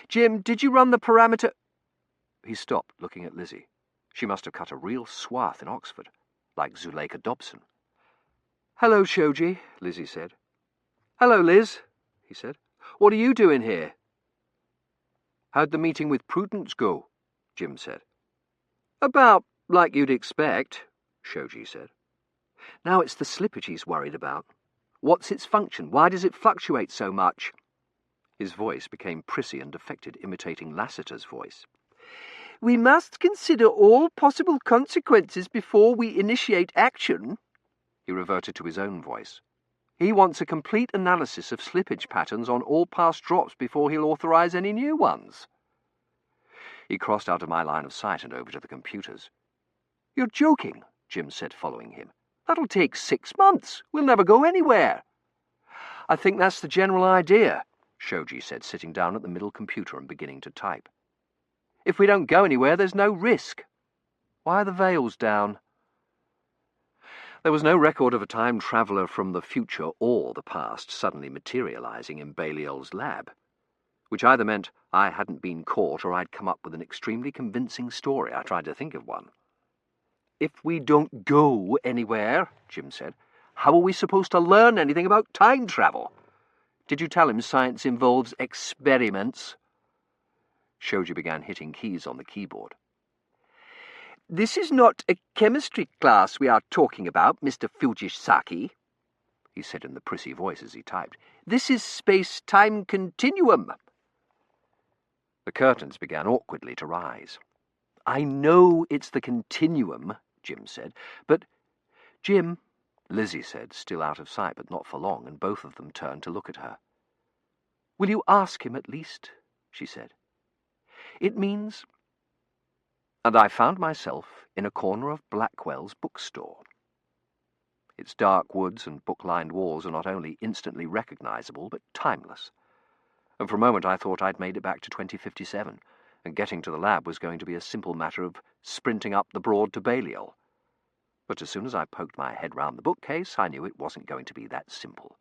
Jim, did you run the parameter... He stopped, looking at Lizzie. She must have cut a real swath in Oxford, like Zuleika Dobson. Hello, Shoji, Lizzie said. Hello, Liz, he said. What are you doing here? How'd the meeting with Prudence go? Jim said. About like you'd expect, Shoji said. Now it's the slippage he's worried about. What's its function? Why does it fluctuate so much? His voice became prissy and affected, imitating Lassiter's voice. We must consider all possible consequences before we initiate action. He reverted to his own voice. He wants a complete analysis of slippage patterns on all past drops before he'll authorise any new ones. He crossed out of my line of sight and over to the computers. You're joking, Jim said, following him. That'll take 6 months. We'll never go anywhere. I think that's the general idea, Shoji said, sitting down at the middle computer and beginning to type. If we don't go anywhere, there's no risk. Why are the veils down? There was no record of a time traveller from the future or the past suddenly materialising in Balliol's lab, which either meant I hadn't been caught or I'd come up with an extremely convincing story. I tried to think of one. "If we don't go anywhere," Jim said, "how are we supposed to learn anything about time travel? Did you tell him science involves experiments?" Shoji began hitting keys on the keyboard. "This is not a chemistry class we are talking about, Mr. Fujisaki," he said in the prissy voice as he typed. "This is space-time continuum." The curtains began awkwardly to rise. "I know it's the continuum," Jim said, "but—" "Jim," Lizzie said, still out of sight but not for long, and both of them turned to look at her. "Will you ask him at least?" she said. "It means—" And I found myself in a corner of Blackwell's bookstore. Its dark woods and book-lined walls are not only instantly recognisable, but timeless. And for a moment I thought I'd made it back to 2057, and getting to the lab was going to be a simple matter of sprinting up the Broad to Balliol. But as soon as I poked my head round the bookcase, I knew it wasn't going to be that simple.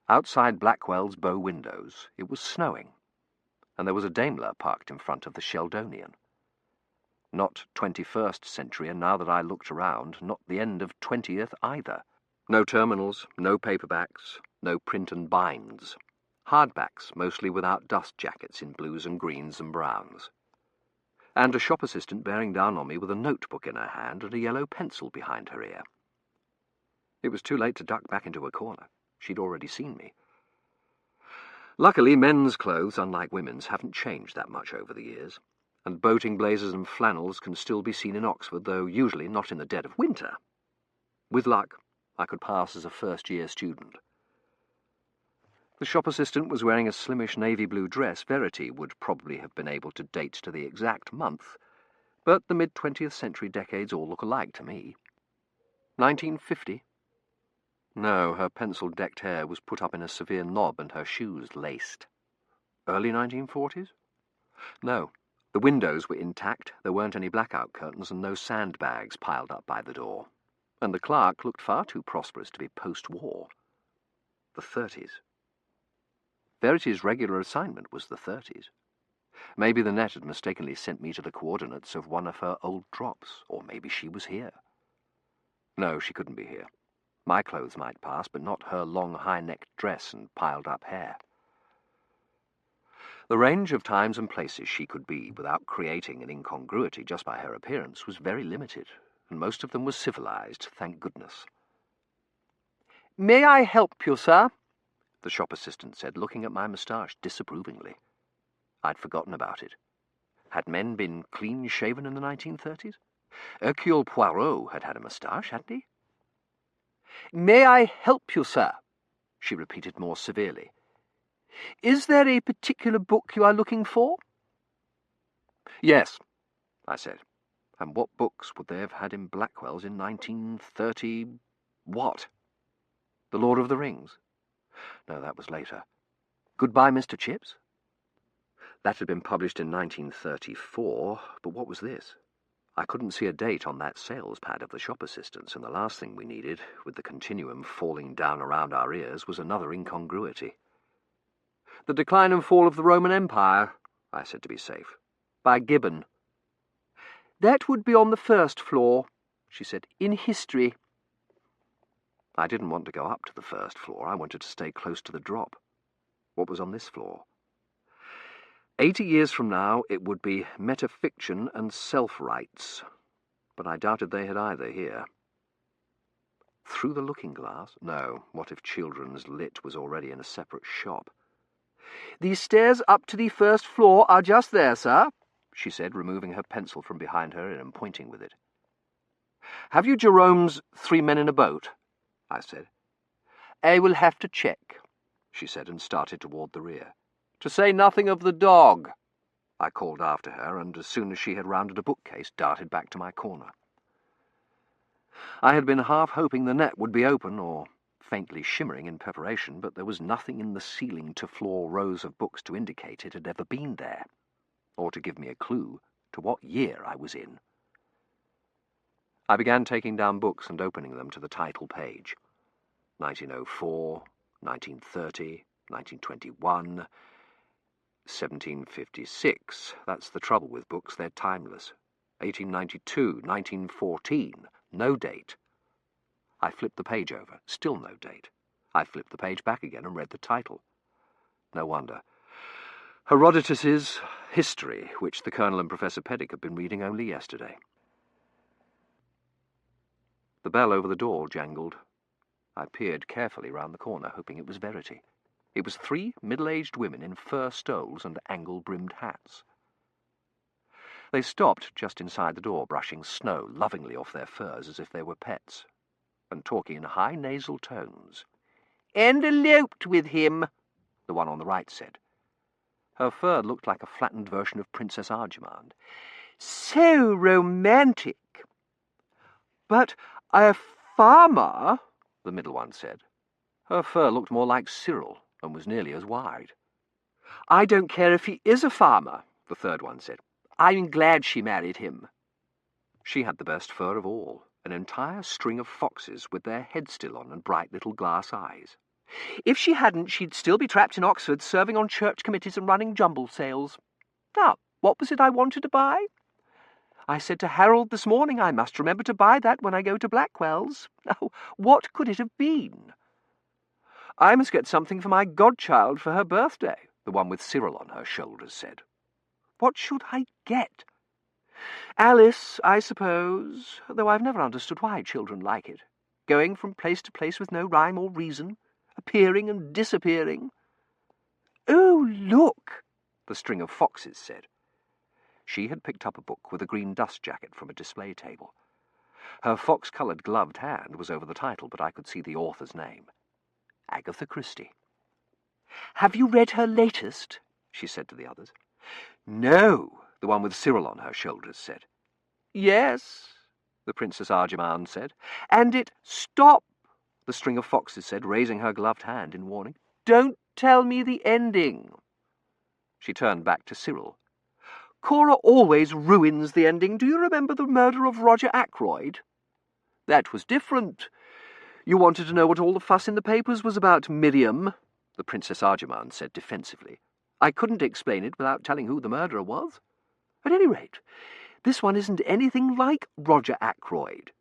Outside Blackwell's bow windows, it was snowing, and there was a Daimler parked in front of the Sheldonian. Not 21st century, and now that I looked around, not the end of 20th either. No terminals, no paperbacks, no print and binds. Hardbacks, mostly without dust jackets in blues and greens and browns. And a shop assistant bearing down on me with a notebook in her hand and a yellow pencil behind her ear. It was too late to duck back into a corner. She'd already seen me. Luckily, men's clothes, unlike women's, haven't changed that much over the years, and boating blazers and flannels can still be seen in Oxford, though usually not in the dead of winter. With luck, I could pass as a first-year student. The shop assistant was wearing a slimish navy blue dress Verity would probably have been able to date to the exact month, but the mid-20th century decades all look alike to me. 1950? No, her pencil-decked hair was put up in a severe knob and her shoes laced. Early 1940s? No. The windows were intact, there weren't any blackout curtains and no sandbags piled up by the door. And the clerk looked far too prosperous to be post-war. The 30s. Verity's regular assignment was the 30s. Maybe the net had mistakenly sent me to the coordinates of one of her old drops, or maybe she was here. No, she couldn't be here. My clothes might pass, but not her long high-necked dress and piled-up hair. The range of times and places she could be without creating an incongruity just by her appearance was very limited, and most of them were civilized, thank goodness. "May I help you, sir?" the shop assistant said, looking at my moustache disapprovingly. I'd forgotten about it. Had men been clean-shaven in the 1930s? Hercule Poirot had had a moustache, hadn't he? "May I help you, sir?" she repeated more severely. "Is there a particular book you are looking for?" "Yes," I said. And what books would they have had in Blackwell's in 1930... what? The Lord of the Rings? No, that was later. Goodbye, Mr. Chips? That had been published in 1934, but what was this? I couldn't see a date on that sales pad of the shop assistant's, and the last thing we needed, with the continuum falling down around our ears, was another incongruity. "The Decline and Fall of the Roman Empire," I said to be safe, "by Gibbon." "That would be on the first floor," she said, "in history." I didn't want to go up to the first floor. I wanted to stay close to the drop. What was on this floor? 80 years from now, it would be metafiction and self-rights, but I doubted they had either here. Through the looking-glass? No, what if Children's Lit was already in a separate shop? "The stairs up to the first floor are just there, sir," she said, removing her pencil from behind her and pointing with it. "Have you Jerome's 3 Men in a Boat?" I said. "I will have to check," she said, and started toward the rear. "To say nothing of the dog," I called after her, and as soon as she had rounded a bookcase, darted back to my corner. I had been half hoping the net would be open, or faintly shimmering in preparation, but there was nothing in the ceiling-to-floor rows of books to indicate it had ever been there, or to give me a clue to what year I was in. I began taking down books and opening them to the title page. 1904, 1930, 1921, 1756. That's the trouble with books, they're timeless. 1892, 1914, no date. I flipped the page over, still no date. I flipped the page back again and read the title. No wonder. Herodotus's History, which the Colonel and Professor Peddick had been reading only yesterday. The bell over the door jangled. I peered carefully round the corner, hoping it was Verity. It was 3 middle-aged women in fur stoles and angle-brimmed hats. They stopped just inside the door, brushing snow lovingly off their furs as if they were pets, and talking in high nasal tones. "And eloped with him," the one on the right said. Her fur looked like a flattened version of Princess Arjamand. "So romantic." "But a farmer," the middle one said. Her fur looked more like Cyril and was nearly as wide. "I don't care if he is a farmer," the third one said. "I'm glad she married him." She had the best fur of all, an entire string of foxes with their heads still on and bright little glass eyes. "If she hadn't, she'd still be trapped in Oxford, serving on church committees and running jumble sales. Now, what was it I wanted to buy? I said to Harold this morning I must remember to buy that when I go to Blackwell's. Now, what could it have been? I must get something for my godchild for her birthday," the one with Cyril on her shoulders said. "What should I get? Alice, I suppose, though I've never understood why children like it. Going from place to place with no rhyme or reason, appearing and disappearing." "Oh, look," the string of foxes said. She had picked up a book with a green dust jacket from a display table. Her fox-coloured gloved hand was over the title, but I could see the author's name. Agatha Christie. "Have you read her latest?" she said to the others. "No," the one with Cyril on her shoulders said. "Yes," the Princess Arjamand said. "And it—" "Stop," the string of foxes said, raising her gloved hand in warning. "Don't tell me the ending." She turned back to Cyril. "Cora always ruins the ending. Do you remember the murder of Roger Ackroyd? That was different. You wanted to know what all the fuss in the papers was about, Miriam," the Princess Arjamand said defensively. "I couldn't explain it without telling who the murderer was. At any rate, this one isn't anything like Roger Ackroyd.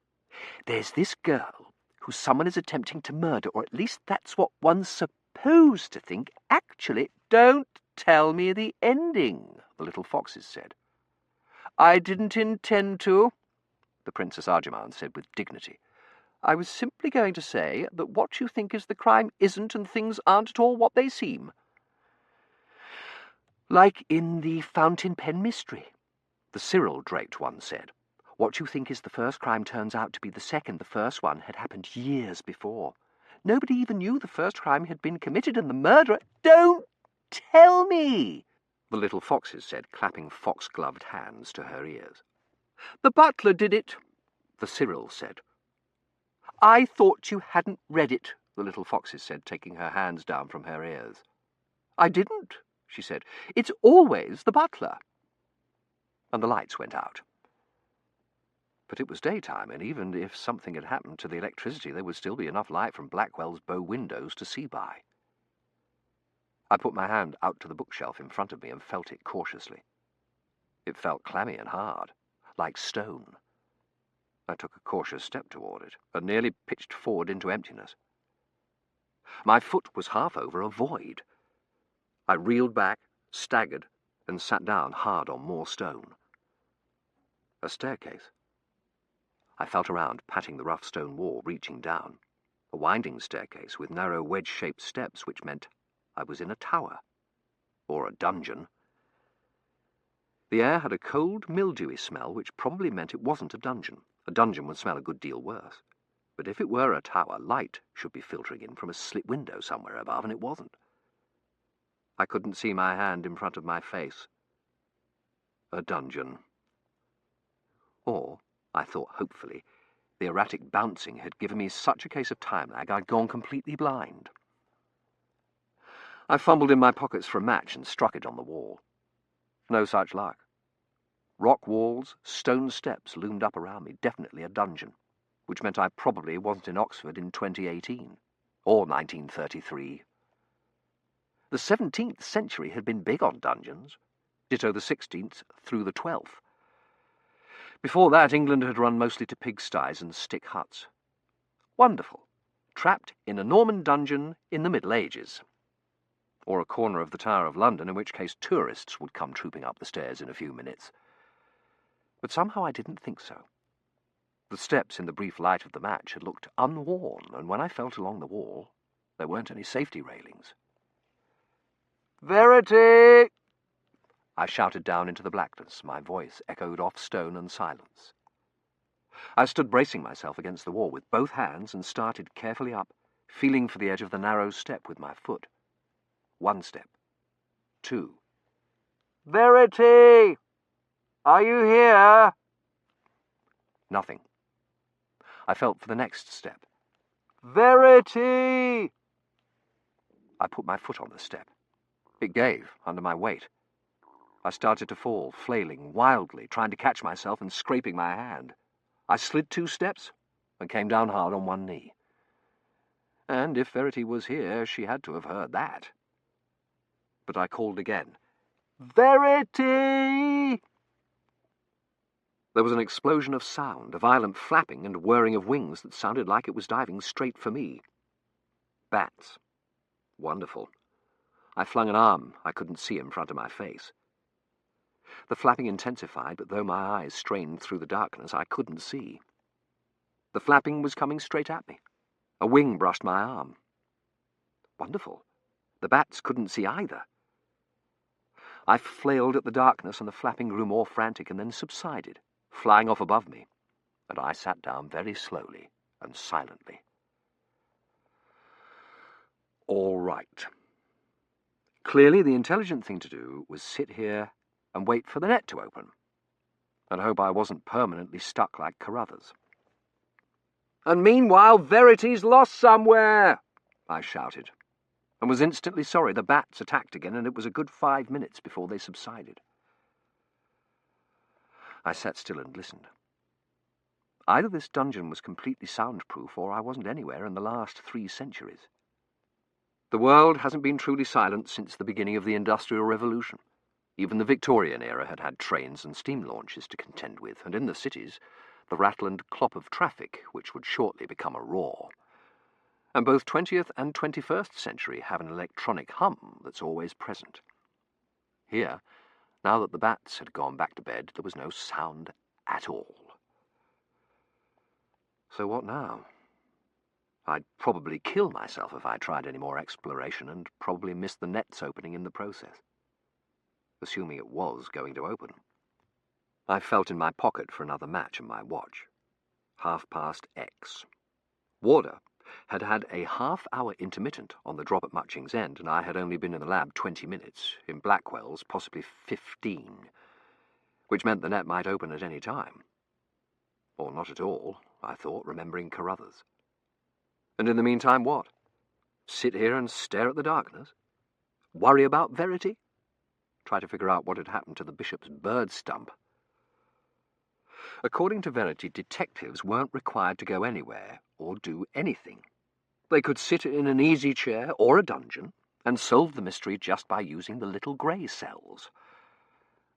There's this girl who someone is attempting to murder, or at least that's what one's supposed to think. Actually, don't tell me the ending," the little foxes said. "I didn't intend to," the Princess Arjamand said with dignity. "I was simply going to say that what you think is the crime isn't, and things aren't at all what they seem. Like in the fountain pen mystery," the Cyril-draped one said. "What you think is the first crime turns out to be the second. The first one had happened years before. Nobody even knew the first crime had been committed, and the murderer—" "Don't tell me," the little foxes said, clapping fox-gloved hands to her ears. "The butler did it," the Cyril said. "I thought you hadn't read it," the little foxes said, taking her hands down from her ears. "I didn't," she said. "It's always the butler." And the lights went out. But it was daytime, and even if something had happened to the electricity, there would still be enough light from Blackwell's bow windows to see by. I put my hand out to the bookshelf in front of me and felt it cautiously. It felt clammy and hard, like stone. I took a cautious step toward it, and nearly pitched forward into emptiness. My foot was half over a void. I reeled back, staggered, and sat down hard on more stone. A staircase. I felt around, patting the rough stone wall, reaching down. A winding staircase with narrow wedge-shaped steps, which meant I was in a tower. Or a dungeon. The air had a cold, mildewy smell, which probably meant it wasn't a dungeon. A dungeon would smell a good deal worse. But if it were a tower, light should be filtering in from a slit window somewhere above, and it wasn't. I couldn't see my hand in front of my face. A dungeon. Or, I thought hopefully, the erratic bouncing had given me such a case of time lag I'd gone completely blind. I fumbled in my pockets for a match and struck it on the wall. No such luck. Rock walls, stone steps loomed up around me, definitely a dungeon, which meant I probably wasn't in Oxford in 2018, or 1933. The 17th century had been big on dungeons, ditto the 16th through the 12th. Before that, England had run mostly to pigsties and stick huts. Wonderful. Trapped in a Norman dungeon in the Middle Ages. Or a corner of the Tower of London, in which case tourists would come trooping up the stairs in a few minutes. But somehow I didn't think so. The steps in the brief light of the match had looked unworn, and when I felt along the wall, there weren't any safety railings. "Verity!" I shouted down into the blackness, my voice echoed off stone and silence. I stood bracing myself against the wall with both hands and started carefully up, feeling for the edge of the narrow step with my foot. 1 step. 2. "Verity! Are you here?" Nothing. I felt for the next step. "Verity!" I put my foot on the step. It gave under my weight. I started to fall, flailing wildly, trying to catch myself and scraping my hand. I slid 2 steps and came down hard on 1 knee. And if Verity was here, she had to have heard that. But I called again. "Verity!" There was an explosion of sound, a violent flapping and whirring of wings that sounded like it was diving straight for me. Bats. Wonderful. I flung an arm I couldn't see in front of my face. The flapping intensified, but though my eyes strained through the darkness, I couldn't see. The flapping was coming straight at me. A wing brushed my arm. Wonderful. The bats couldn't see either. I flailed at the darkness, and the flapping grew more frantic and then subsided, flying off above me, and I sat down very slowly and silently. All right. Clearly, the intelligent thing to do was sit here and wait for the net to open, and hope I wasn't permanently stuck like Carruthers. "And meanwhile, Verity's lost somewhere!" I shouted, and was instantly sorry the bats attacked again, and it was a good 5 minutes before they subsided. I sat still and listened. Either this dungeon was completely soundproof, or I wasn't anywhere in the last 3 centuries. The world hasn't been truly silent since the beginning of the Industrial Revolution. Even the Victorian era had had trains and steam launches to contend with, and in the cities, the rattle and clop of traffic, which would shortly become a roar. And both 20th and 21st century have an electronic hum that's always present. Here, now that the bats had gone back to bed, there was no sound at all. So what now? I'd probably kill myself if I tried any more exploration, and probably miss the net's opening in the process. Assuming it was going to open. I felt in my pocket for another match and my watch. X. Warder had had a half-hour intermittent on the drop at Muching's End, and I had only been in the lab 20 minutes, in Blackwell's possibly 15, which meant the net might open at any time. Or not at all, I thought, remembering Carruthers. And in the meantime, what? Sit here and stare at the darkness? Worry about Verity? Try to figure out what had happened to the bishop's bird stump. According to Verity, detectives weren't required to go anywhere or do anything. They could sit in an easy chair or a dungeon and solve the mystery just by using the little grey cells.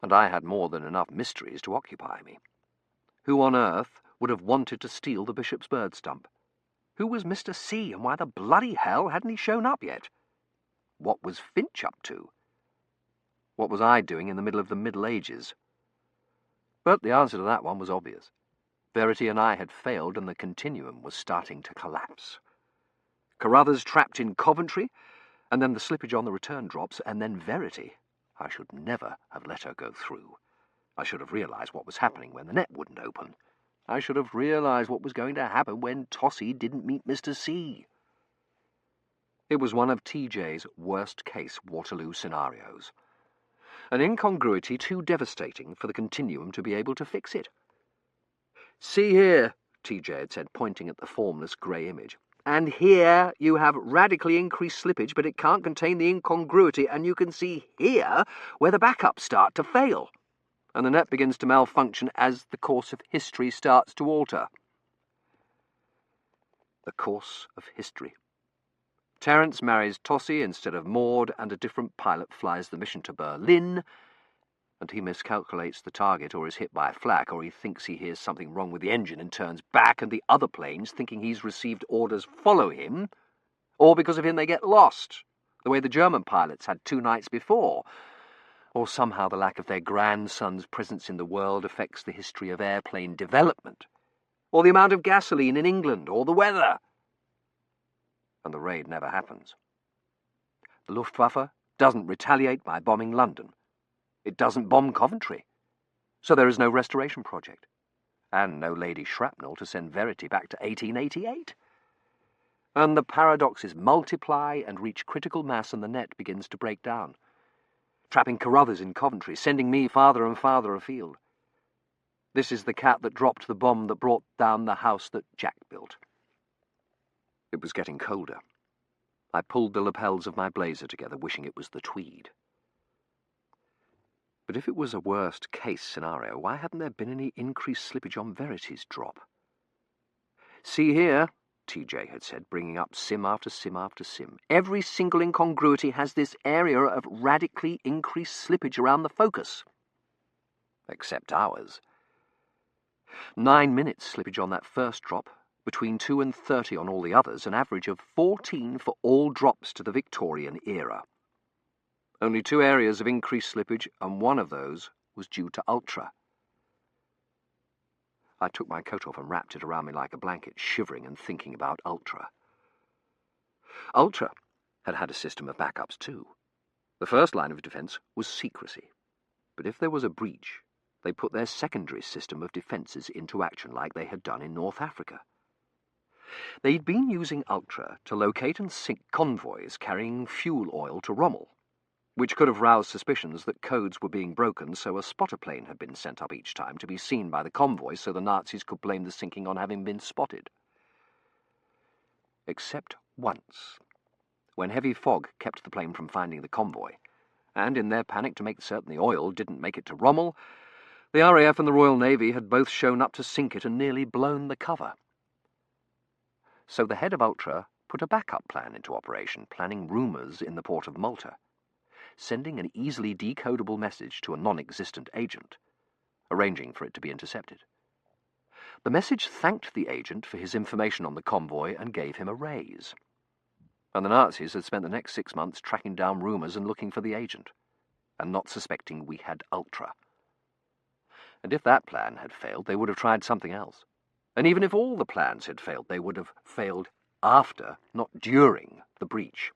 And I had more than enough mysteries to occupy me. Who on earth would have wanted to steal the bishop's bird stump? Who was Mr. C, and why the bloody hell hadn't he shown up yet? What was Finch up to? What was I doing in the middle of the Middle Ages? But the answer to that one was obvious. Verity and I had failed, and the continuum was starting to collapse. Carruthers trapped in Coventry, and then the slippage on the return drops, and then Verity. I should never have let her go through. I should have realised what was happening when the net wouldn't open. I should have realised what was going to happen when Tossie didn't meet Mr. C. It was one of TJ's worst-case Waterloo scenarios. An incongruity too devastating for the continuum to be able to fix it. "See here," TJ had said, pointing at the formless grey image. "And here you have radically increased slippage, but it can't contain the incongruity, and you can see here where the backups start to fail. and the net begins to malfunction as the course of history starts to alter. The course of history. Terence marries Tossie instead of Maud, and a different pilot flies the mission to Berlin, and he miscalculates the target or is hit by a flak, or he thinks he hears something wrong with the engine and turns back, and the other planes, thinking he's received orders, follow him, or because of him they get lost, the way the German pilots had 2 nights before, or somehow the lack of their grandson's presence in the world affects the history of airplane development, or the amount of gasoline in England, or the weather. And the raid never happens. The Luftwaffe doesn't retaliate by bombing London. It doesn't bomb Coventry. So there is no restoration project, and no Lady Shrapnel to send Verity back to 1888. And the paradoxes multiply and reach critical mass, and the net begins to break down, trapping Carruthers in Coventry, sending me farther and farther afield. This is the cat that dropped the bomb that brought down the house that Jack built. It was getting colder. I pulled the lapels of my blazer together, wishing it was the tweed. But if it was a worst-case scenario, why hadn't there been any increased slippage on Verity's drop? "See here," TJ had said, bringing up sim after sim after sim. "Every single incongruity has this area of radically increased slippage around the focus. Except ours. 9 minutes slippage on that first drop, between 2 and 30 on all the others, an average of 14 for all drops to the Victorian era. Only 2 areas of increased slippage, and one of those was due to ultra." I took my coat off and wrapped it around me like a blanket, shivering and thinking about ultra. Ultra had had a system of backups too. The first line of defence was secrecy. But if there was a breach, they put their secondary system of defences into action like they had done in North Africa. They'd been using ultra to locate and sink convoys carrying fuel oil to Rommel, which could have roused suspicions that codes were being broken, so a spotter plane had been sent up each time to be seen by the convoy so the Nazis could blame the sinking on having been spotted. Except once, when heavy fog kept the plane from finding the convoy, and in their panic to make certain the oil didn't make it to Rommel, the RAF and the Royal Navy had both shown up to sink it and nearly blown the cover. So the head of Ultra put a backup plan into operation, planning rumours in the port of Malta, sending an easily decodable message to a non-existent agent, arranging for it to be intercepted. The message thanked the agent for his information on the convoy and gave him a raise. And the Nazis had spent the next 6 months tracking down rumours and looking for the agent, and not suspecting we had Ultra. And if that plan had failed, they would have tried something else. And even if all the plans had failed, they would have failed after, not during, the breach.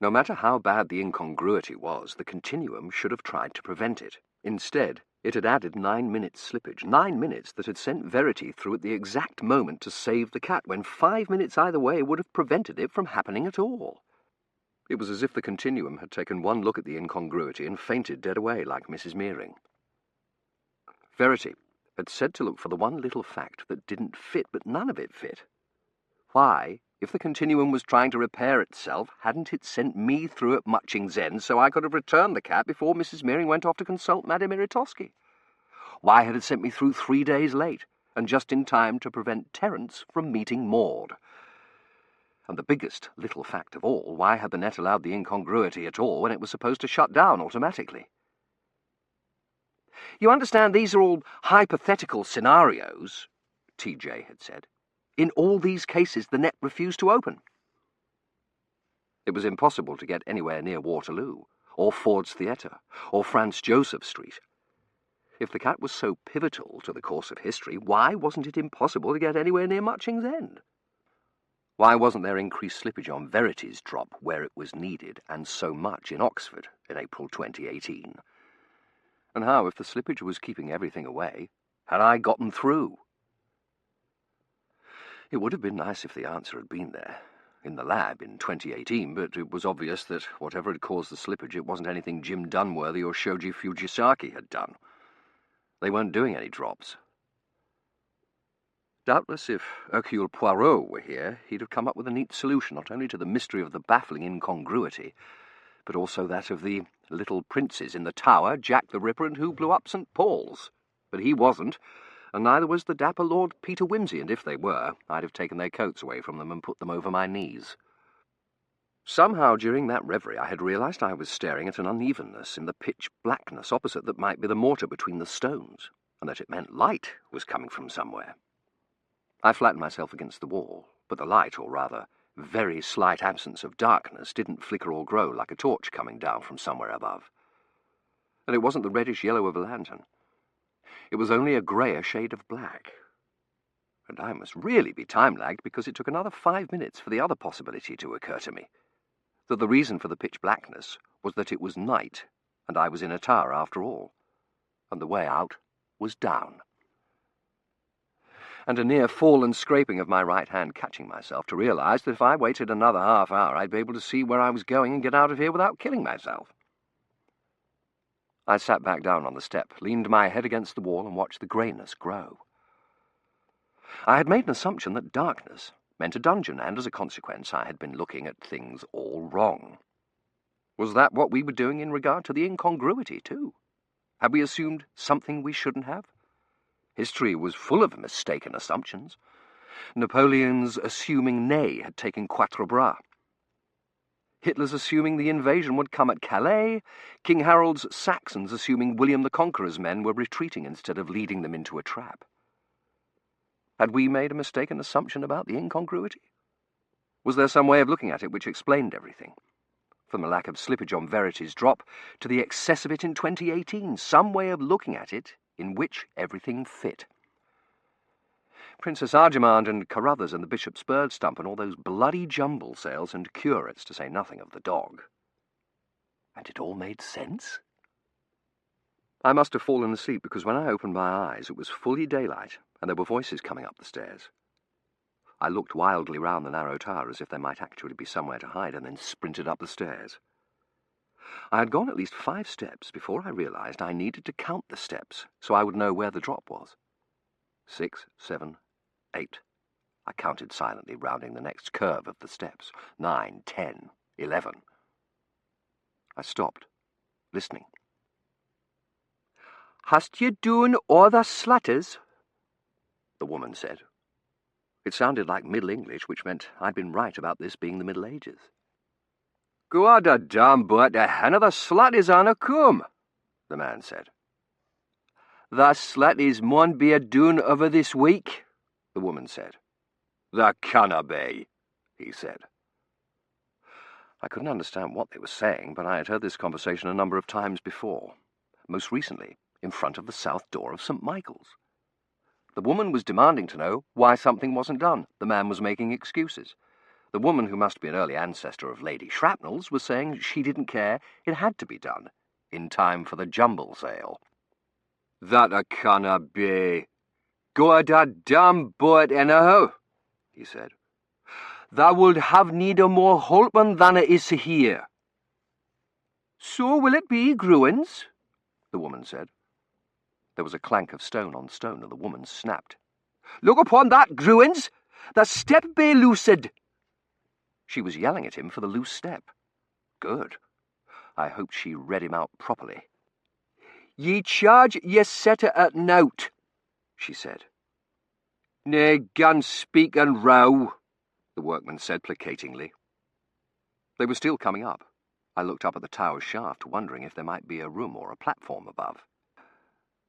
No matter how bad the incongruity was, the continuum should have tried to prevent it. Instead, it had added 9 minutes slippage, 9 minutes that had sent Verity through at the exact moment to save the cat, when 5 minutes either way would have prevented it from happening at all. It was as if the continuum had taken one look at the incongruity and fainted dead away like Mrs. Meering. Verity had said to look for the one little fact that didn't fit, but none of it fit. Why, if the continuum was trying to repair itself, hadn't it sent me through at Muching's End so I could have returned the cat before Mrs. Meering went off to consult Madame Iritosky? Why had it sent me through 3 days late, and just in time to prevent Terence from meeting Maud? And the biggest little fact of all, why had the net allowed the incongruity at all when it was supposed to shut down automatically? "You understand, these are all hypothetical scenarios," TJ had said. "In all these cases, the net refused to open." It was impossible to get anywhere near Waterloo, or Ford's Theatre, or Franz Joseph Street. If the cat was so pivotal to the course of history, why wasn't it impossible to get anywhere near Muching's End? Why wasn't there increased slippage on Verity's drop where it was needed, and so much in Oxford in April 2018? And how, if the slippage was keeping everything away, had I gotten through? It would have been nice if the answer had been there, in the lab in 2018, but it was obvious that whatever had caused the slippage, it wasn't anything Jim Dunworthy or Shoji Fujisaki had done. They weren't doing any drops. Doubtless, if Hercule Poirot were here, he'd have come up with a neat solution, not only to the mystery of the baffling incongruity, but also that of the little princes in the Tower, Jack the Ripper, and who blew up St. Paul's. But he wasn't, and neither was the dapper Lord Peter Wimsey, and if they were, I'd have taken their coats away from them and put them over my knees. Somehow during that reverie I had realised I was staring at an unevenness in the pitch blackness opposite that might be the mortar between the stones, and that it meant light was coming from somewhere. I flattened myself against the wall, but the light, or rather, very slight absence of darkness, didn't flicker or grow like a torch coming down from somewhere above. And it wasn't the reddish yellow of a lantern. It was only a greyer shade of black. And I must really be time-lagged because it took another 5 minutes for the other possibility to occur to me, that the reason for the pitch blackness was that it was night, and I was in a tower after all, and the way out was down. And a near fall and scraping of my right hand catching myself to realise that if I waited another half hour I'd be able to see where I was going and get out of here without killing myself. I sat back down on the step, leaned my head against the wall and watched the greyness grow. I had made an assumption that darkness meant a dungeon, and as a consequence I had been looking at things all wrong. Was that what we were doing in regard to the incongruity, too? Had we assumed something we shouldn't have? History was full of mistaken assumptions. Napoleon's assuming Ney had taken Quatre Bras. Hitler's assuming the invasion would come at Calais. King Harold's Saxons assuming William the Conqueror's men were retreating instead of leading them into a trap. Had we made a mistaken assumption about the incongruity? Was there some way of looking at it which explained everything? From the lack of slippage on Verity's drop to the excess of it in 2018, some way of looking at it in which everything fit. Princess Arjamand and Carruthers and the Bishop's bird stump and all those bloody jumble sales and curates, to say nothing of the dog. And it all made sense? I must have fallen asleep because when I opened my eyes it was fully daylight and there were voices coming up the stairs. I looked wildly round the narrow tower as if there might actually be somewhere to hide and then sprinted up the stairs. I had gone at least 5 steps before I realised I needed to count the steps so I would know where the drop was. 6, 7, 8. I counted silently, rounding the next curve of the steps. 9, 10, 11. I stopped, listening. "Hast you done all the slatters?" the woman said. It sounded like Middle English, which meant I'd been right about this being the Middle Ages. "God a damn but the hen of the slatters on a come," the man said. "The slatters mun be a doon over this week," the woman said. "The canna be," he said. I couldn't understand what they were saying, but I had heard this conversation a number of times before, most recently in front of the south door of St. Michael's. The woman was demanding to know why something wasn't done. The man was making excuses. The woman, who must be an early ancestor of Lady Shrapnel's, was saying she didn't care, it had to be done, in time for the jumble sale. "That a canna be. God a damn but anyhow," he said. "Thou would have need of more holpin than it is here." "So will it be, Gruins," the woman said. There was a clank of stone on stone, and the woman snapped. "Look upon that, Gruins! The step be loosed!" She was yelling at him for the loose step. Good. I hoped she read him out properly. "Ye charge ye setter at nout," she said. "Nay, gan speak and row," the workman said placatingly. They were still coming up. I looked up at the tower's shaft, wondering if there might be a room or a platform above.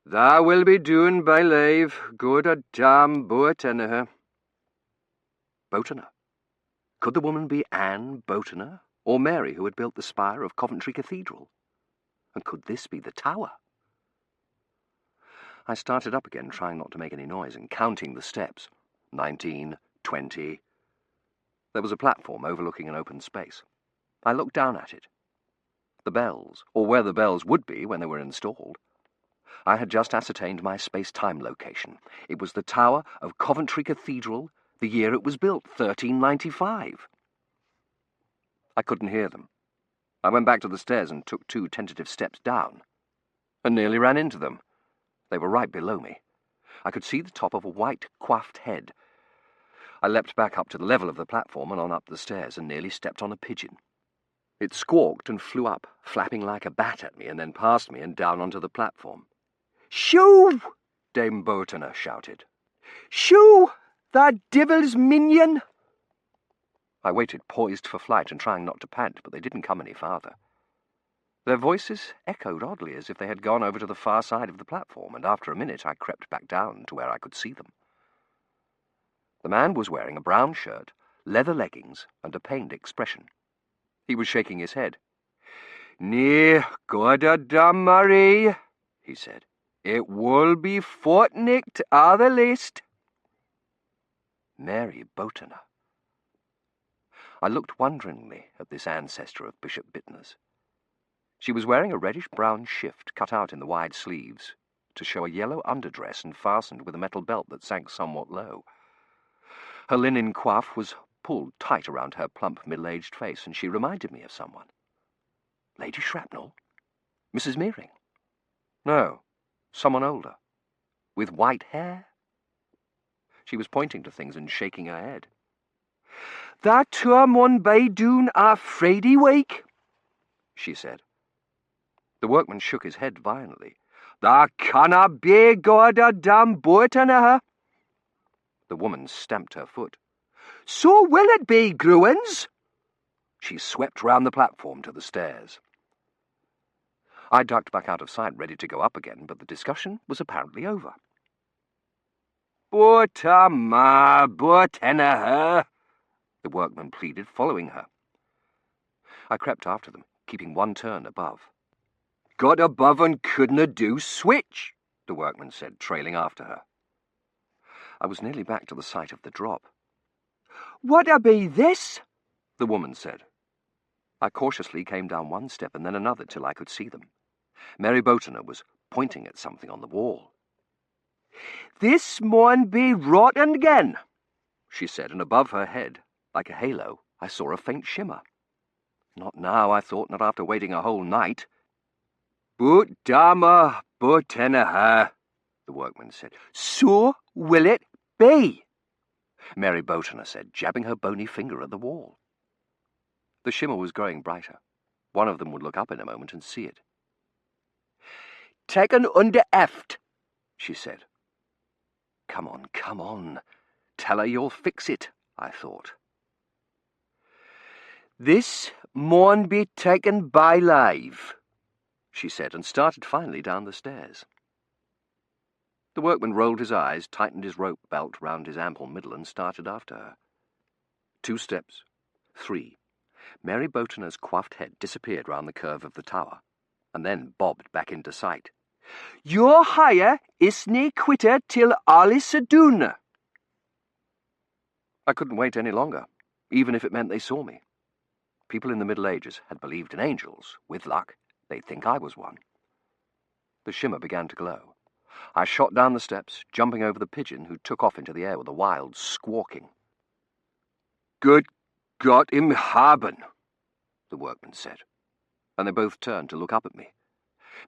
"Thou will be doing by lave, good a damn Boatenaher." Boatener? Could the woman be Anne Boatener, or Mary, who had built the spire of Coventry Cathedral? And could this be the tower? I started up again, trying not to make any noise, and counting the steps. 19, 20. There was a platform overlooking an open space. I looked down at it. The bells, or where the bells would be when they were installed. I had just ascertained my space-time location. It was the tower of Coventry Cathedral, the year it was built, 1395. I couldn't hear them. I went back to the stairs and took 2 tentative steps down, and nearly ran into them. They were right below me. I could see the top of a white, coiffed head. I leapt back up to the level of the platform and on up the stairs and nearly stepped on a pigeon. It squawked and flew up, flapping like a bat at me, and then past me and down onto the platform. "Shoo!" Dame Boatner shouted. "Shoo! That devil's minion!" I waited, poised for flight and trying not to pant, but they didn't come any farther. Their voices echoed oddly, as if they had gone over to the far side of the platform, and after a minute I crept back down to where I could see them. The man was wearing a brown shirt, leather leggings, and a pained expression. He was shaking his head. "Nee, goddamn Marie," he said. "It will be fortnicht a the least." Mary Boatner. I looked wonderingly at this ancestor of Bishop Bittner's. She was wearing a reddish-brown shift cut out in the wide sleeves to show a yellow underdress and fastened with a metal belt that sank somewhat low. Her linen coif was pulled tight around her plump, middle-aged face, and she reminded me of someone. Lady Shrapnel? Mrs. Meering? No, someone older. With white hair? She was pointing to things and shaking her head. "That tour mun be doon a Friday week," she said. The workman shook his head violently. "That canna be goddamn Boatner." The woman stamped her foot. "So will it be, Gruins?" She swept round the platform to the stairs. I ducked back out of sight, ready to go up again, but the discussion was apparently over. Boatner, the workman pleaded, following her. I crept after them, keeping one turn above. "Got above and couldna do switch," the workman said, trailing after her. I was nearly back to the site of the drop. "What be this?" the woman said. I cautiously came down one step and then another till I could see them. Mary Boatner was pointing at something on the wall. "This mun be rotten again," she said, and above her head, like a halo, I saw a faint shimmer. Not now, I thought, not after waiting a whole night. "Boatner, the workman said. "So will it be," Mary Boatner said, jabbing her bony finger at the wall. The shimmer was growing brighter. One of them would look up in a moment and see it. "Taken under eft," she said. Come on. Tell her you'll fix it, I thought. "This mun be taken by live," she said, and started finally down the stairs. The workman rolled his eyes, tightened his rope belt round his ample middle, and started after her. 2 steps. 3. Mary Boatner's coiffed head disappeared round the curve of the tower, and then bobbed back into sight. "Your hire isn't quitter till Alice Doon." I couldn't wait any longer, even if it meant they saw me. People in the Middle Ages had believed in angels. With luck, they'd think I was one. The shimmer began to glow. I shot down the steps, jumping over the pigeon, who took off into the air with a wild squawking. "Good Gott im Haben," the workman said, and they both turned to look up at me.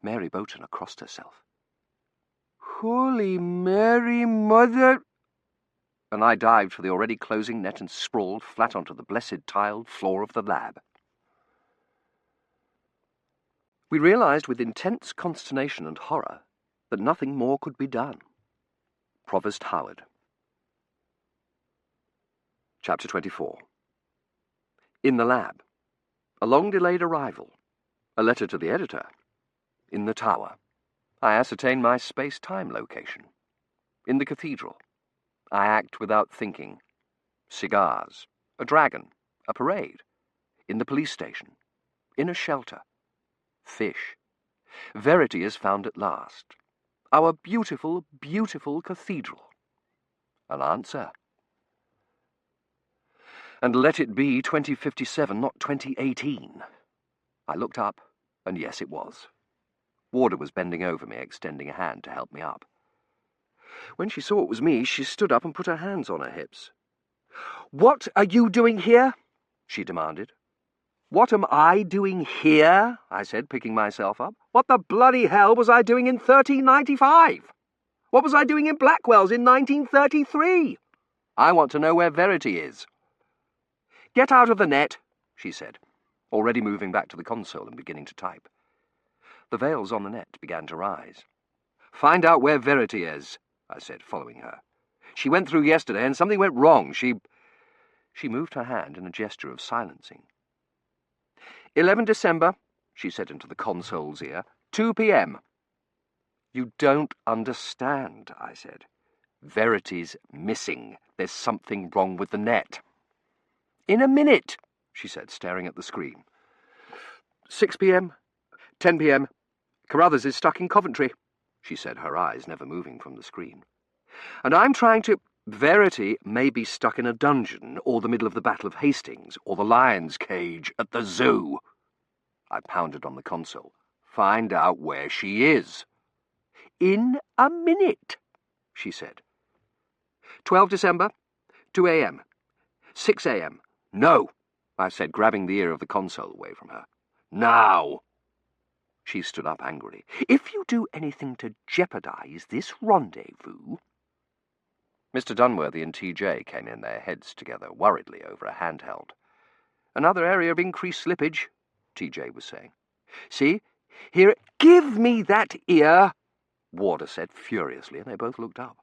Mary Boatner crossed herself. "Holy Mary, Mother—" and I dived for the already closing net and sprawled flat onto the blessed tiled floor of the lab. We realized with intense consternation and horror that nothing more could be done. Provost Howard. Chapter 24. In the lab. A long-delayed arrival. A letter to the editor. In the tower. I ascertain my space-time location. In the cathedral. I act without thinking. Cigars. A dragon. A parade. In the police station. In a shelter. Fish. Verity is found at last. Our beautiful, beautiful cathedral. An answer. And let it be 2057, not 2018. I looked up, and yes, it was. Warder was bending over me, extending a hand to help me up. When she saw it was me, she stood up and put her hands on her hips. "What are you doing here?" she demanded. "What am I doing here?" I said, picking myself up. "What the bloody hell was I doing in 1395? What was I doing in Blackwell's in 1933? I want to know where Verity is." "Get out of the net," she said. already moving back to the console and beginning to type. The veils on the net began to rise. "Find out where Verity is," I said, following her. "She went through yesterday and something went wrong. She moved her hand in a gesture of silencing. 11 December, she said into the console's ear, 2 p.m. "You don't understand," I said. "Verity's missing. There's something wrong with the net." "In a minute," she said, staring at the screen. 6 p.m, 10 p.m. Carruthers is stuck in Coventry, she said, her eyes never moving from the screen. "And I'm trying to—" "Verity may be stuck in a dungeon, or the middle of the Battle of Hastings, or the lion's cage at the zoo." I pounded on the console. "Find out where she is." "In a minute," she said. 12 December, 2 a.m. 6 a.m. "No," I said, grabbing the ear of the console away from her. "Now!" She stood up angrily. "If you do anything to jeopardize this rendezvous—" Mr. Dunworthy and TJ came in, their heads together, worriedly over a handheld. "Another area of increased slippage," TJ was saying. "See? Here—" "Give me that ear!" Warder said furiously, and they both looked up.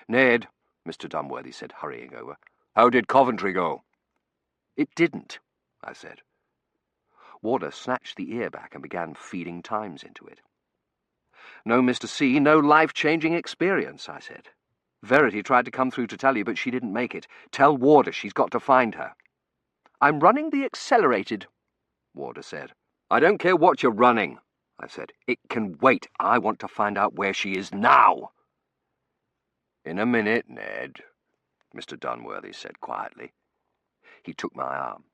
"Ned," Mr. Dunworthy said, hurrying over, "how did Coventry go?" "It didn't," I said. Warder snatched the ear back and began feeding times into it. "No Mr. C, no life-changing experience," I said. "Verity tried to come through to tell you, but she didn't make it. Tell Warder she's got to find her." "I'm running the accelerated," Warder said. "I don't care what you're running," I said. "It can wait. I want to find out where she is now." "In a minute, Ned," Mr. Dunworthy said quietly. He took my arm.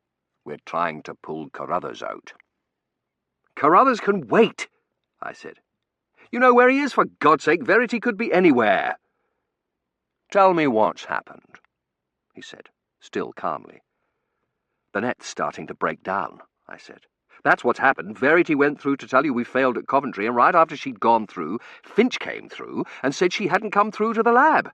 "We're trying to pull Carruthers out." "Carruthers can wait," I said. "You know where he is, for God's sake. Verity could be anywhere." "Tell me what's happened," he said, still calmly. "The net's starting to break down," I said. "That's what's happened. Verity went through to tell you we failed at Coventry, and right after she'd gone through, Finch came through and said she hadn't come through to the lab.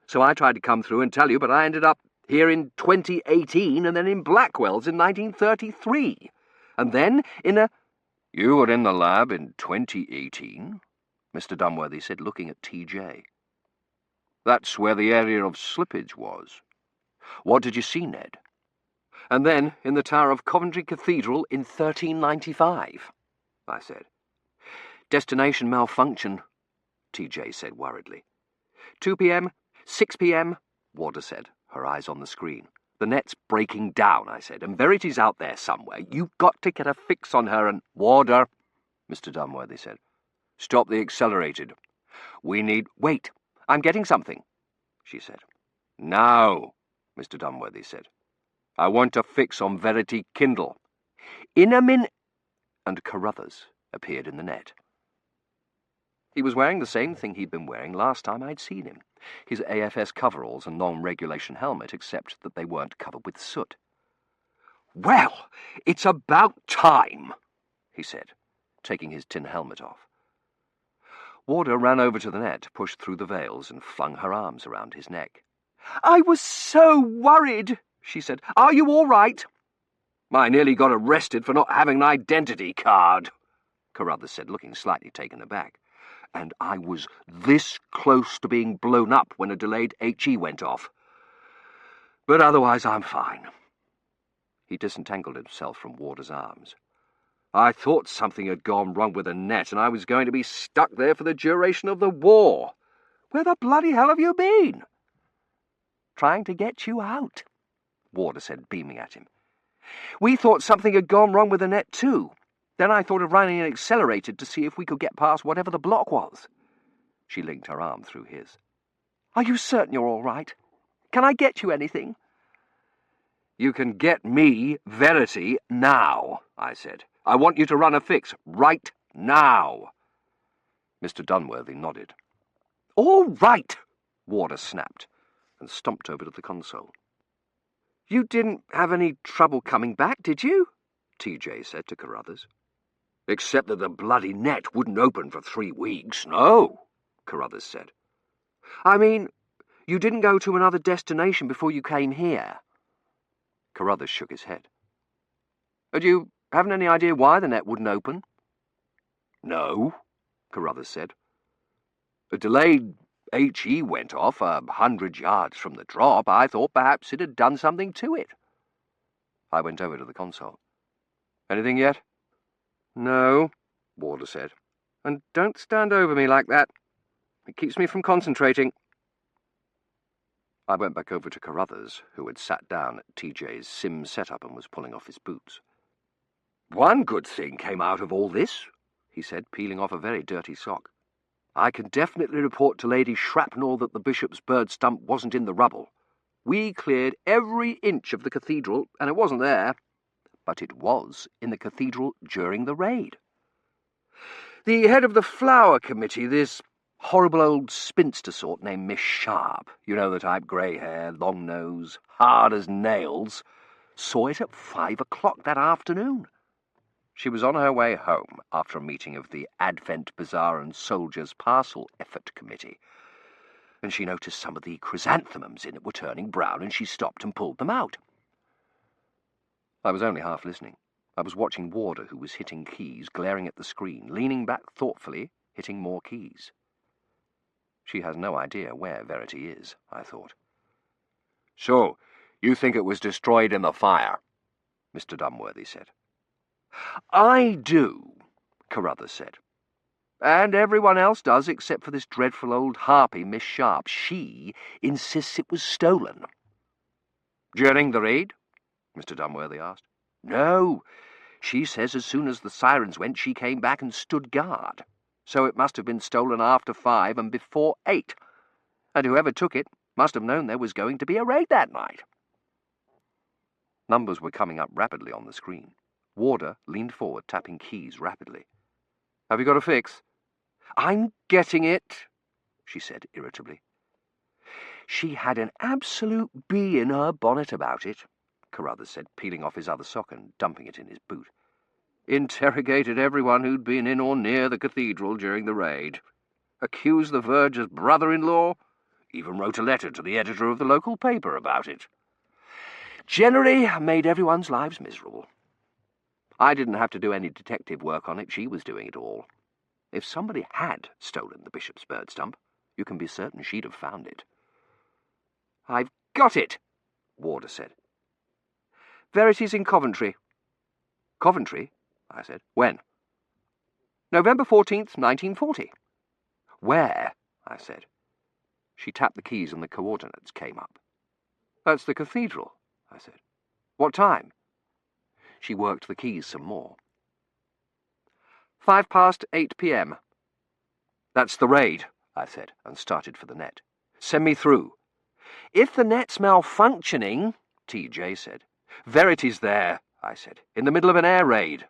So I tried to come through and tell you, but I ended up here in 2018 and then in Blackwell's in 1933. And then in a—" "You were in the lab in 2018?" Mr. Dunworthy said, looking at TJ. "That's where the area of slippage was. What did you see, Ned?" "And then in the tower of Coventry Cathedral in 1395, I said. "Destination malfunction," TJ said worriedly. 2 p.m, 6 p.m, Warder said, her eyes on the screen. "The net's breaking down," I said, "and Verity's out there somewhere. You've got to get a fix on her and—" "Warder," Mr. Dunworthy said. "Stop the accelerated. We need—" "Wait, I'm getting something," she said. "Now," Mr. Dunworthy said. "I want a fix on Verity Kindle." "In a min—" And Carruthers appeared in the net. He was wearing the same thing he'd been wearing last time I'd seen him, his AFS coveralls and non-regulation helmet, except that they weren't covered with soot. "Well, it's about time," he said, taking his tin helmet off. Warder ran over to the net, pushed through the veils, and flung her arms around his neck. "I was so worried," she said. "Are you all right?" "I nearly got arrested for not having an identity card," Carruthers said, looking slightly taken aback. "And I was this close to being blown up when a delayed HE went off. But otherwise I'm fine." He disentangled himself from Warder's arms. "I thought something had gone wrong with the net, and I was going to be stuck there for the duration of the war. Where the bloody hell have you been?" "Trying to get you out," Warder said, beaming at him. "We thought something had gone wrong with the net too. Then I thought of running an accelerated to see if we could get past whatever the block was." She linked her arm through his. "Are you certain you're all right? Can I get you anything?" "You can get me Verity now," I said. "I want you to run a fix right now." Mr. Dunworthy nodded. "All right," Warder snapped, and stomped over to the console. "You didn't have any trouble coming back, did you?" TJ said to Carruthers. "Except that the bloody net wouldn't open for 3 weeks, no," Carruthers said. "I mean, you didn't go to another destination before you came here?" Carruthers shook his head. Do you haven't any idea why the net wouldn't open? No, Carruthers said. A delayed HE went off 100 yards from the drop. I thought perhaps it had done something to it. I went over to the console. Anything yet? No, Warder said. And don't stand over me like that. It keeps me from concentrating. I went back over to Carruthers, who had sat down at TJ's sim setup and was pulling off his boots. One good thing came out of all this, he said, peeling off a very dirty sock. I can definitely report to Lady Shrapnel that the bishop's bird stump wasn't in the rubble. We cleared every inch of the cathedral, and it wasn't there. But it was in the cathedral during the raid. The head of the flower committee, this horrible old spinster sort named Miss Sharp, you know the type, grey hair, long nose, hard as nails, saw it at 5 o'clock that afternoon. She was on her way home after a meeting of the Advent Bazaar and Soldiers' Parcel Effort Committee, and she noticed some of the chrysanthemums in it were turning brown, and she stopped and pulled them out. I was only half listening. I was watching Warder, who was hitting keys, glaring at the screen, leaning back thoughtfully, hitting more keys. She has no idea where Verity is, I thought. So, you think it was destroyed in the fire? Mr. Dumworthy said. I do, Carruthers said. And everyone else does, except for this dreadful old harpy, Miss Sharp. She insists it was stolen. During the raid? Mr. Dumworthy asked. No. She says as soon as the sirens went, she came back and stood guard. So it must have been stolen after 5 and before 8. And whoever took it must have known there was going to be a raid that night. Numbers were coming up rapidly on the screen. Warder leaned forward, tapping keys rapidly. Have you got a fix? I'm getting it, she said irritably. She had an absolute bee in her bonnet about it, Carruthers said, peeling off his other sock and dumping it in his boot. Interrogated everyone who'd been in or near the cathedral during the raid. Accused the verger's brother-in-law. Even wrote a letter to the editor of the local paper about it. Generally made everyone's lives miserable. I didn't have to do any detective work on it. She was doing it all. If somebody had stolen the bishop's bird stump, you can be certain she'd have found it. I've got it, Warder said. Verity's in Coventry. Coventry? I said. When? November 14th, 1940. Where? I said. She tapped the keys and the coordinates came up. That's the cathedral, I said. What time? She worked the keys some more. 8:05 p.m. That's the raid, I said, and started for the net. Send me through. If the net's malfunctioning, TJ said. Verity's there, I said, in the middle of an air raid.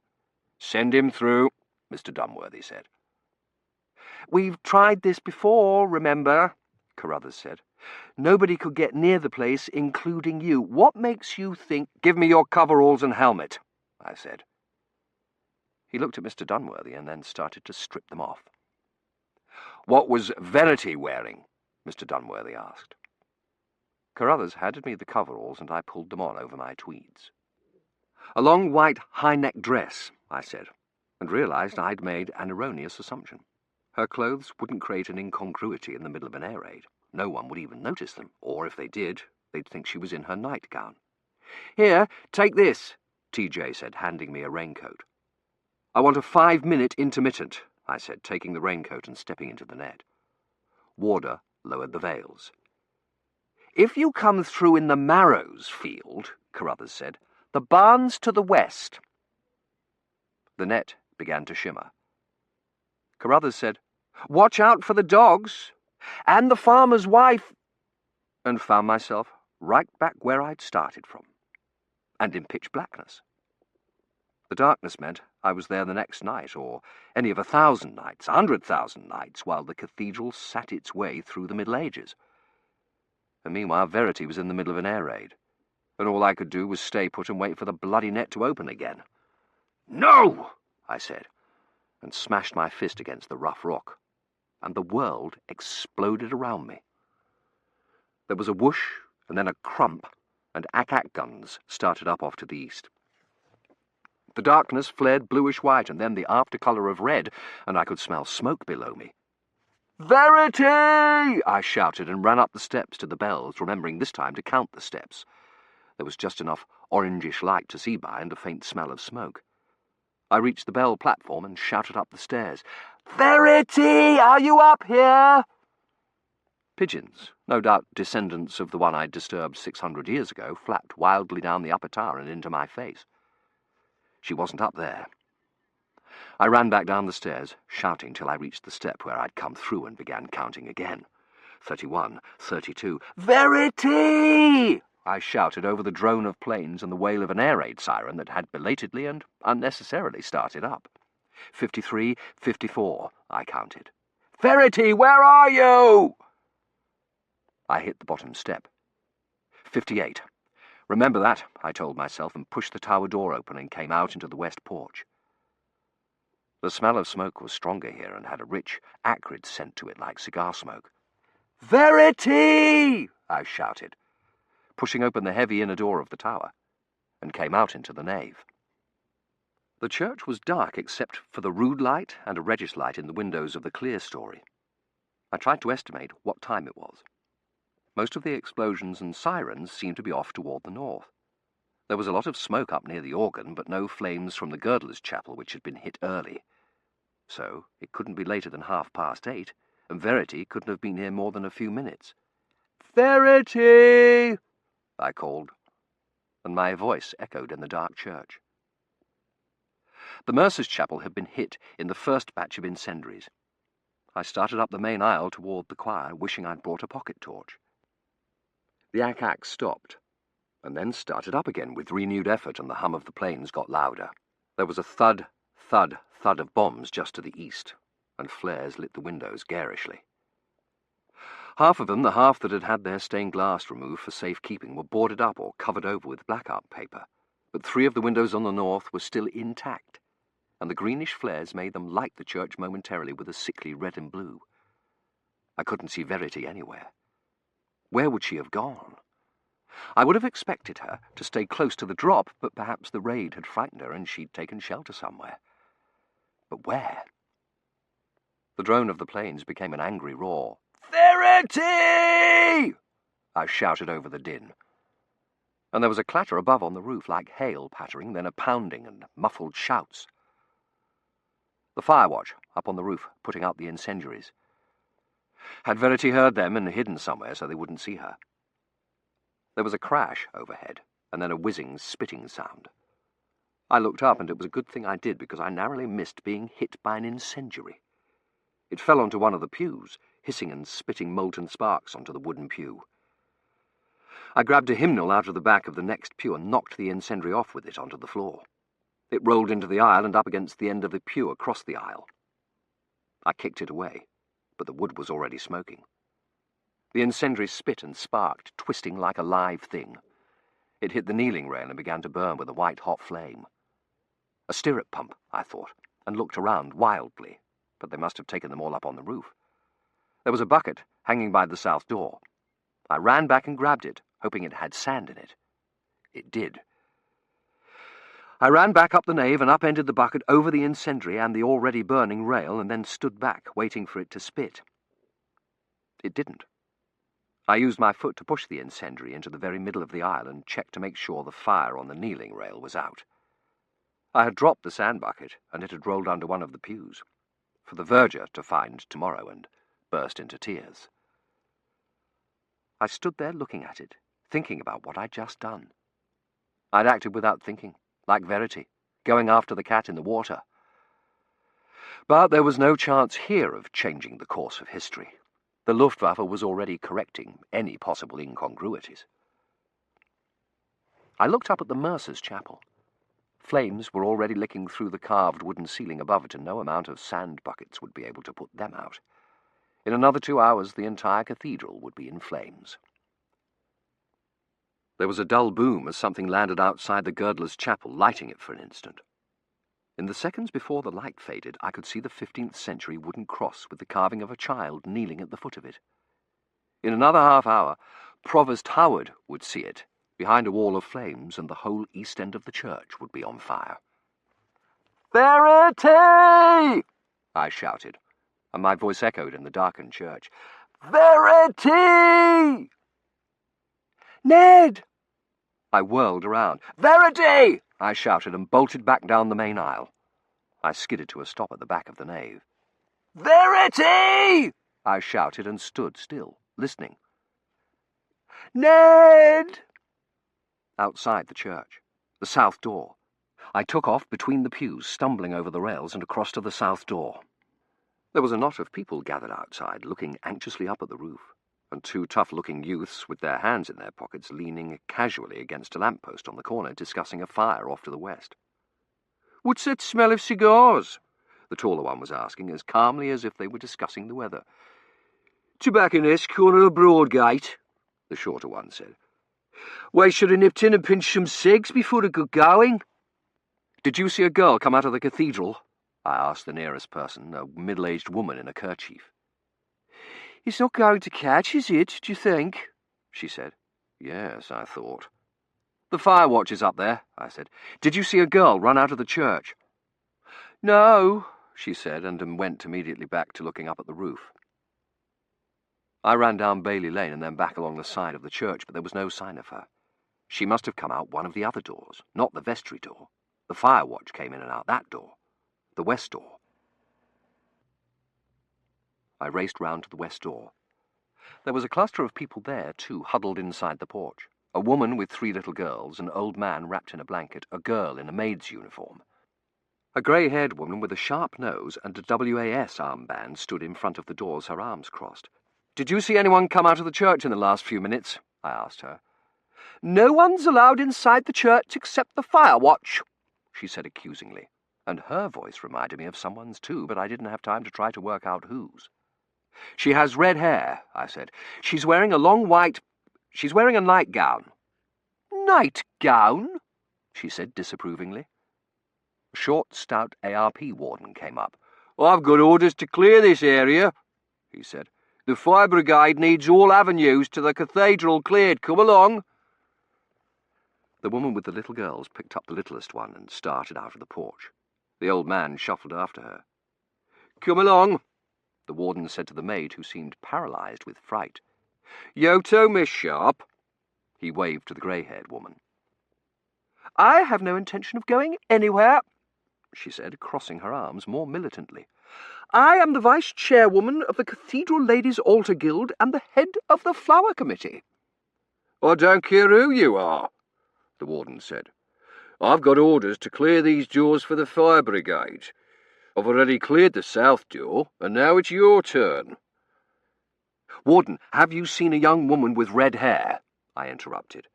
Send him through, Mr. Dumworthy said. We've tried this before, remember, Carruthers said. Nobody could get near the place, including you. What makes you think— Give me your coveralls and helmet, I said. He looked at Mr. Dunworthy and then started to strip them off. What was Verity wearing? Mr. Dunworthy asked. Carruthers handed me the coveralls and I pulled them on over my tweeds. A long white high-neck dress, I said, and realised I'd made an erroneous assumption. Her clothes wouldn't create an incongruity in the middle of an air raid. No one would even notice them, or if they did, they'd think she was in her nightgown. Here, take this, TJ said, handing me a raincoat. I want a 5-minute intermittent, I said, taking the raincoat and stepping into the net. Warder lowered the veils. If you come through in the Marrows field, Carruthers said, the barn's to the west. The net began to shimmer. Carruthers said, Watch out for the dogs, and the farmer's wife, and found myself right back where I'd started from, and in pitch blackness. The darkness meant I was there the next night, or any of 1,000 nights, 100,000 nights, while the cathedral sat its way through the Middle Ages. And meanwhile Verity was in the middle of an air raid, and all I could do was stay put and wait for the bloody net to open again. No, I said, and smashed my fist against the rough rock, and the world exploded around me. There was a whoosh, and then a crump, and ack-ack guns started up off to the east. The darkness flared bluish-white and then the aftercolour of red, and I could smell smoke below me. "Verity!" I shouted and ran up the steps to the bells, remembering this time to count the steps. There was just enough orangish light to see by and a faint smell of smoke. I reached the bell platform and shouted up the stairs. "Verity, are you up here?" Pigeons, no doubt descendants of the one I'd disturbed 600 years ago, flapped wildly down the upper tower and into my face. She wasn't up there. I ran back down the stairs, shouting till I reached the step where I'd come through and began counting again. 31, 32. "Verity!" I shouted over the drone of planes and the wail of an air raid siren that had belatedly and unnecessarily started up. 53, 54, I counted. "Verity, where are you?" I hit the bottom step. 58. Remember that, I told myself, and pushed the tower door open and came out into the west porch. The smell of smoke was stronger here and had a rich, acrid scent to it like cigar smoke. "Verity!" I shouted, pushing open the heavy inner door of the tower, and came out into the nave. The church was dark except for the rude light and a reddish light in the windows of the clear story. I tried to estimate what time it was. Most of the explosions and sirens seemed to be off toward the north. There was a lot of smoke up near the organ, but no flames from the girdler's chapel, which had been hit early. So it couldn't be later than 8:30, and Verity couldn't have been here more than a few minutes. "Verity!" I called, and my voice echoed in the dark church. The mercer's chapel had been hit in the first batch of incendiaries. I started up the main aisle toward the choir, wishing I'd brought a pocket torch. The ack-ack stopped, and then started up again with renewed effort, and the hum of the planes got louder. There was a thud, thud, thud of bombs just to the east, and flares lit the windows garishly. Half of them, the half that had had their stained glass removed for safekeeping, were boarded up or covered over with blackout paper, but 3 of the windows on the north were still intact, and the greenish flares made them light the church momentarily with a sickly red and blue. I couldn't see Verity anywhere. Where would she have gone? I would have expected her to stay close to the drop, but perhaps the raid had frightened her and she'd taken shelter somewhere. But where? The drone of the planes became an angry roar. "Verity!" I shouted over the din. And there was a clatter above on the roof, like hail pattering, then a pounding and muffled shouts. The fire watch, up on the roof, putting out the incendiaries. Had Verity heard them and hidden somewhere so they wouldn't see her? There was a crash overhead, and then a whizzing, spitting sound. I looked up, and it was a good thing I did, because I narrowly missed being hit by an incendiary. It fell onto one of the pews, hissing and spitting molten sparks onto the wooden pew. I grabbed a hymnal out of the back of the next pew and knocked the incendiary off with it onto the floor. It rolled into the aisle and up against the end of the pew across the aisle. I kicked it away, but the wood was already smoking. The incendiary spit and sparked, twisting like a live thing. It hit the kneeling rail and began to burn with a white-hot flame. A stirrup pump, I thought, and looked around wildly, but they must have taken them all up on the roof. There was a bucket hanging by the south door. I ran back and grabbed it, hoping it had sand in it. It did. I ran back up the nave and upended the bucket over the incendiary and the already burning rail, and then stood back, waiting for it to spit. It didn't. I used my foot to push the incendiary into the very middle of the aisle and checked to make sure the fire on the kneeling rail was out. I had dropped the sand bucket, and it had rolled under one of the pews, for the verger to find tomorrow, and burst into tears. I stood there looking at it, thinking about what I'd just done. I'd acted without thinking, like Verity, going after the cat in the water. But there was no chance here of changing the course of history. The Luftwaffe was already correcting any possible incongruities. I looked up at the mercer's chapel. Flames were already licking through the carved wooden ceiling above it, and no amount of sand buckets would be able to put them out. In another 2 hours, the entire cathedral would be in flames. There was a dull boom as something landed outside the girdler's chapel, lighting it for an instant. In the seconds before the light faded, I could see the 15th century wooden cross with the carving of a child kneeling at the foot of it. In another half hour, Provost Howard would see it, behind a wall of flames, and the whole east end of the church would be on fire. "Verity!" I shouted, and my voice echoed in the darkened church. "Verity!" "Ned!" I whirled around. "Verity!" I shouted and bolted back down the main aisle. I skidded to a stop at the back of the nave. "Verity!" I shouted and stood still, listening. "Ned!" Outside the church, the south door. I took off between the pews, stumbling over the rails and across to the south door. There was a knot of people gathered outside, looking anxiously up at the roof, and two tough-looking youths with their hands in their pockets leaning casually against a lamp-post on the corner, discussing a fire off to the west. "What's that smell of cigars?" the taller one was asking, as calmly as if they were discussing the weather. "Tobacconist, corner of Broadgate," the shorter one said. "Why, should have nipped in and pinched some cigs before it got going." "Did you see a girl come out of the cathedral?" I asked the nearest person, a middle-aged woman in a kerchief. "It's not going to catch, is it, do you think?" she said. Yes, I thought. "The fire watch is up there," I said. "Did you see a girl run out of the church?" "No," she said, and went immediately back to looking up at the roof. I ran down Bailey Lane and then back along the side of the church, but there was no sign of her. She must have come out one of the other doors, not the vestry door. The fire watch came in and out that door, the west door. I raced round to the west door. There was a cluster of people there, too, huddled inside the porch. A woman with 3 little girls, an old man wrapped in a blanket, a girl in a maid's uniform. A grey-haired woman with a sharp nose and a WAS armband stood in front of the doors, her arms crossed. "Did you see anyone come out of the church in the last few minutes?" I asked her. "No one's allowed inside the church except the fire watch," she said accusingly, and her voice reminded me of someone's too, but I didn't have time to try to work out whose. "She has red hair," I said. She's wearing a nightgown." "Nightgown?" she said disapprovingly. A short, stout ARP warden came up. "I've got orders to clear this area," he said. "The fire brigade needs all avenues to the cathedral cleared. Come along." The woman with the little girls picked up the littlest one and started out of the porch. The old man shuffled after her. "Come along," the warden said to the maid, who seemed paralysed with fright. "Yoto, Miss Sharp." He waved to the grey-haired woman. "I have no intention of going anywhere," she said, crossing her arms more militantly. "I am the vice-chairwoman of the Cathedral Ladies' Altar Guild and the head of the Flower Committee." "I don't care who you are," the warden said. "I've got orders to clear these doors for the fire brigade. I've already cleared the south door, and now it's your turn." "Warden, have you seen a young woman with red hair?" I interrupted.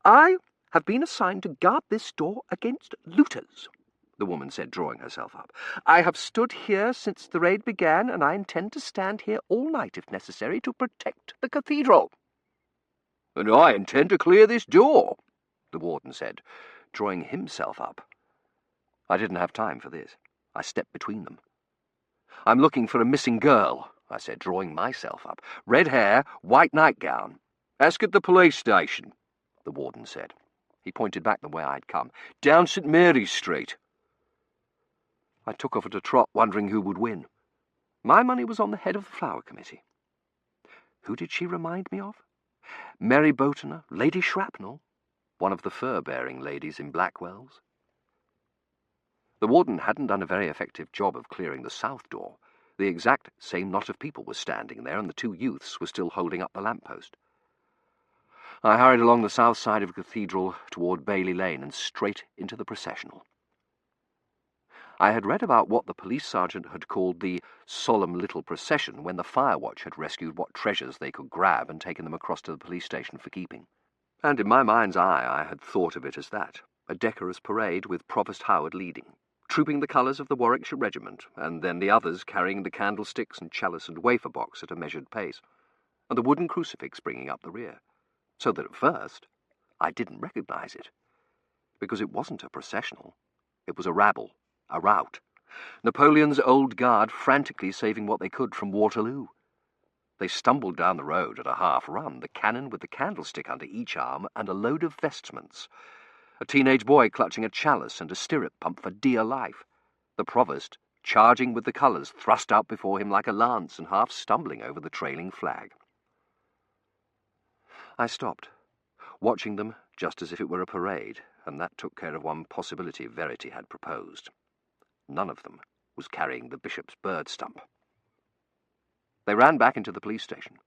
"I have been assigned to guard this door against looters," the woman said, drawing herself up. "I have stood here since the raid began, and I intend to stand here all night if necessary to protect the cathedral." "And I intend to clear this door," the warden said, drawing himself up. I didn't have time for this. I stepped between them. "I'm looking for a missing girl," I said, drawing myself up. "Red hair, white nightgown." "Ask at the police station," the warden said. He pointed back the way I'd come. "Down St. Mary's Street." I took off at a trot, wondering who would win. My money was on the head of the Flower Committee. Who did she remind me of? Mary Botener, Lady Shrapnel, one of the fur-bearing ladies in Blackwell's. The warden hadn't done a very effective job of clearing the south door. The exact same knot of people was standing there, and the 2 youths were still holding up the lamp-post. I hurried along the south side of the cathedral toward Bailey Lane and straight into the processional. I had read about what the police sergeant had called the solemn little procession when the fire watch had rescued what treasures they could grab and taken them across to the police station for keeping. And in my mind's eye I had thought of it as that, a decorous parade with Provost Howard leading, trooping the colours of the Warwickshire Regiment, and then the others carrying the candlesticks and chalice and wafer box at a measured pace, and the wooden crucifix bringing up the rear, so that at first I didn't recognise it, because it wasn't a processional. It was a rabble, a rout. Napoleon's old guard frantically saving what they could from Waterloo. They stumbled down the road at a half-run, the cannon with the candlestick under each arm and a load of vestments, a teenage boy clutching a chalice and a stirrup pump for dear life, the provost charging with the colours thrust out before him like a lance and half stumbling over the trailing flag. I stopped, watching them just as if it were a parade, and that took care of one possibility Verity had proposed. None of them was carrying the bishop's bird stump. They ran back into the police station.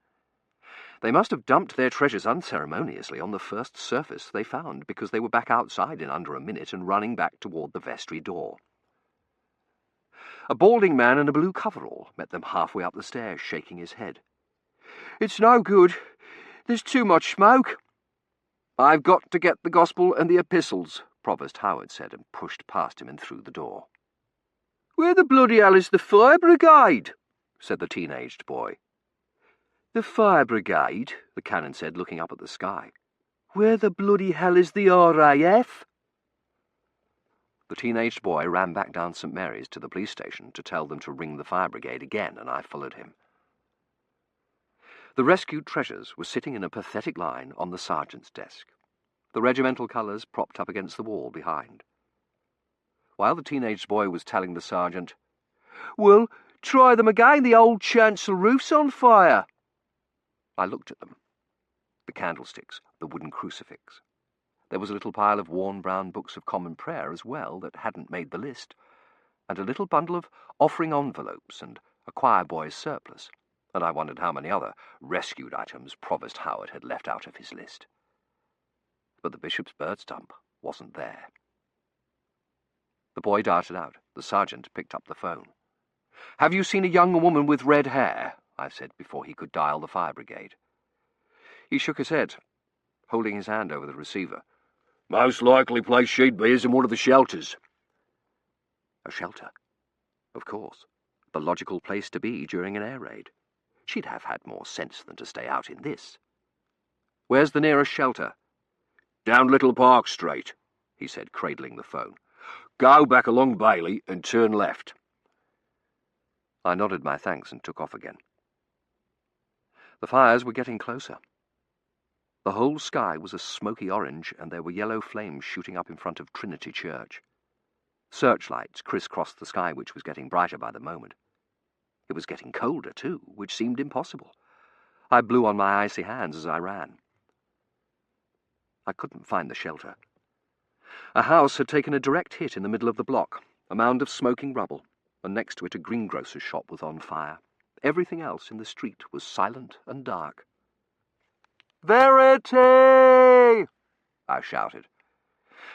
They must have dumped their treasures unceremoniously on the first surface they found, because they were back outside in under a minute and running back toward the vestry door. A balding man in a blue coverall met them halfway up the stairs, shaking his head. "It's no good. There's too much smoke." "I've got to get the Gospel and the Epistles," Provost Howard said, and pushed past him and through the door. "Where the bloody hell is the fire brigade?" said the teenaged boy. "The fire brigade?" the canon said, looking up at the sky. "Where the bloody hell is the RAF?" The teenaged boy ran back down St. Mary's to the police station to tell them to ring the fire brigade again, and I followed him. The rescued treasures were sitting in a pathetic line on the sergeant's desk, the regimental colours propped up against the wall behind. While the teenaged boy was telling the sergeant, "Well, try them again, the old chancel roof's on fire," I looked at them. The candlesticks, the wooden crucifix. There was a little pile of worn brown books of common prayer as well that hadn't made the list, and a little bundle of offering envelopes and a choir boy's surplice, and I wondered how many other rescued items Provost Howard had left out of his list. But the bishop's bird stump wasn't there. The boy darted out. The sergeant picked up the phone. "Have you seen a young woman with red hair?" I said before he could dial the fire brigade. He shook his head, holding his hand over the receiver. "Most likely place she'd be is in one of the shelters." A shelter? Of course. The logical place to be during an air raid. She'd have had more sense than to stay out in this. "Where's the nearest shelter?" "Down Little Park Street," he said, cradling the phone. "Go back along Bailey and turn left." I nodded my thanks and took off again. The fires were getting closer. The whole sky was a smoky orange, and there were yellow flames shooting up in front of Trinity Church. Searchlights crisscrossed the sky, which was getting brighter by the moment. It was getting colder, too, which seemed impossible. I blew on my icy hands as I ran. I couldn't find the shelter. A house had taken a direct hit in the middle of the block, a mound of smoking rubble, and next to it a greengrocer's shop was on fire. Everything else in the street was silent and dark. "Verity!" I shouted,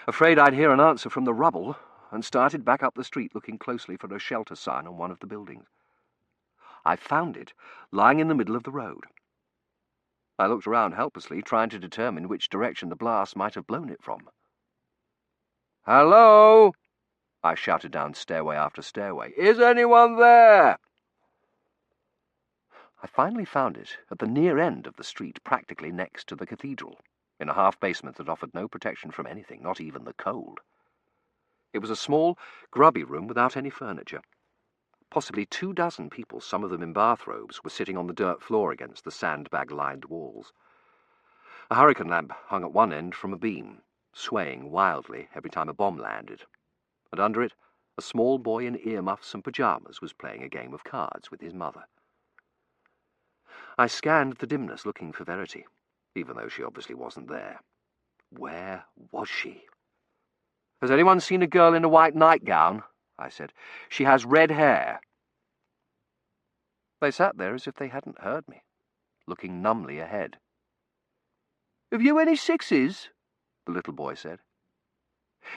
afraid I'd hear an answer from the rubble, and started back up the street looking closely for a shelter sign on one of the buildings. I found it, lying in the middle of the road. I looked around helplessly, trying to determine which direction the blast might have blown it from. "Hello!" I shouted down stairway after stairway. "Is anyone there?" I finally found it at the near end of the street, practically next to the cathedral, in a half-basement that offered no protection from anything, not even the cold. It was a small, grubby room without any furniture. Possibly 24 people, some of them in bathrobes, were sitting on the dirt floor against the sandbag-lined walls. A hurricane lamp hung at one end from a beam, swaying wildly every time a bomb landed, and under it a small boy in earmuffs and pyjamas was playing a game of cards with his mother. I scanned the dimness looking for Verity, even though she obviously wasn't there. Where was she? "Has anyone seen a girl in a white nightgown?" I said. "She has red hair." They sat there as if they hadn't heard me, looking numbly ahead. "Have you any sixes?" the little boy said.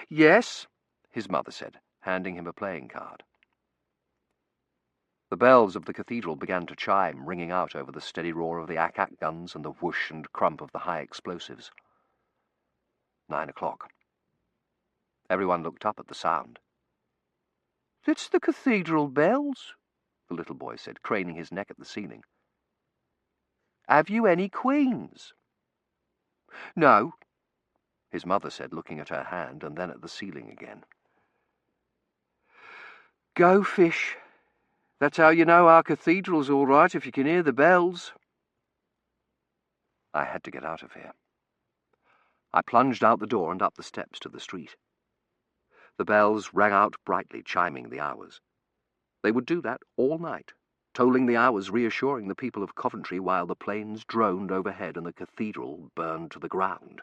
"Yes," his mother said, handing him a playing card. The bells of the cathedral began to chime, ringing out over the steady roar of the ack-ack guns and the whoosh and crump of the high explosives. 9 o'clock. Everyone looked up at the sound. "It's the cathedral bells," the little boy said, craning his neck at the ceiling. "Have you any queens?" "No," his mother said, looking at her hand and then at the ceiling again. "Go fish. That's how you know our cathedral's all right, if you can hear the bells." I had to get out of here. I plunged out the door and up the steps to the street. The bells rang out brightly, chiming the hours. They would do that all night, tolling the hours, reassuring the people of Coventry while the planes droned overhead and the cathedral burned to the ground.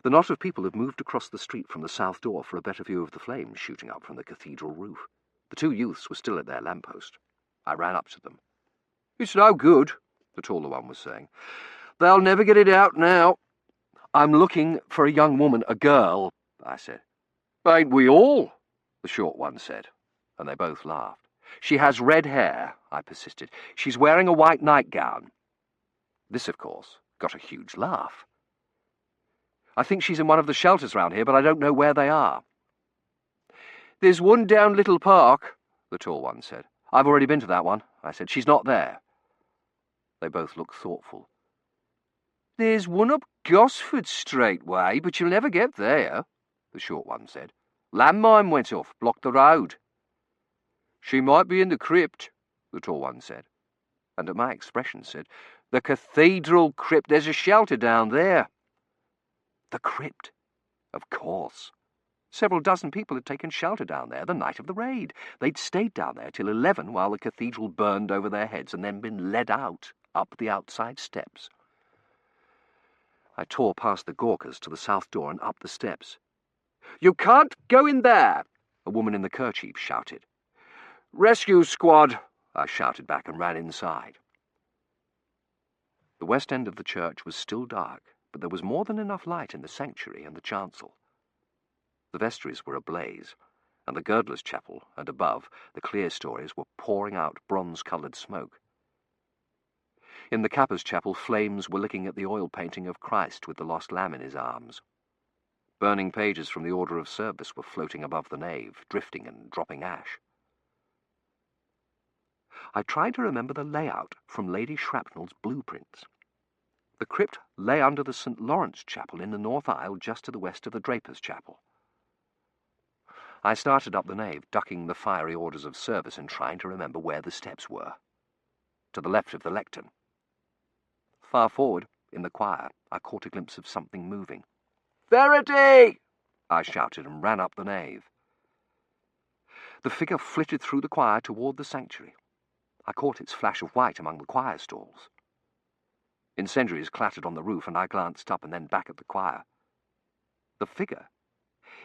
The knot of people had moved across the street from the south door for a better view of the flames shooting up from the cathedral roof. The two youths were still at their lamppost. I ran up to them. "It's no good," the taller one was saying. "They'll never get it out now." "I'm looking for a young woman, a girl," I said. "Ain't we all?" the short one said, and they both laughed. "She has red hair," I persisted. "She's wearing a white nightgown." This, of course, got a huge laugh. "I think she's in one of the shelters round here, but I don't know where they are." "There's one down Little Park," the tall one said. "I've already been to that one," I said. "She's not there." They both looked thoughtful. "There's one up Gosford Straight way, but you'll never get there," the short one said. "Landmine went off, blocked the road." "She might be in the crypt," the tall one said, and at my expression said, "The cathedral crypt, there's a shelter down there." The crypt, of course. Several dozen people had taken shelter down there the night of the raid. They'd stayed down there till 11 while the cathedral burned over their heads and then been led out up the outside steps. I tore past the Gawkers to the south door and up the steps. "You can't go in there," a woman in the kerchief shouted. "Rescue squad," I shouted back and ran inside. The west end of the church was still dark, but there was more than enough light in the sanctuary and the chancel. The vestries were ablaze, and the girdler's chapel, and above, the clerestories were pouring out bronze-coloured smoke. In the Kappa's chapel, flames were licking at the oil painting of Christ with the lost lamb in his arms. Burning pages from the order of service were floating above the nave, drifting and dropping ash. I tried to remember the layout from Lady Shrapnel's blueprints. The crypt lay under the St. Lawrence chapel in the north aisle just to the west of the Draper's chapel. I started up the nave, ducking the fiery orders of service and trying to remember where the steps were. To the left of the lectern. Far forward, in the choir, I caught a glimpse of something moving. "Verity!" I shouted and ran up the nave. The figure flitted through the choir toward the sanctuary. I caught its flash of white among the choir stalls. Incendiaries clattered on the roof, and I glanced up and then back at the choir. The figure,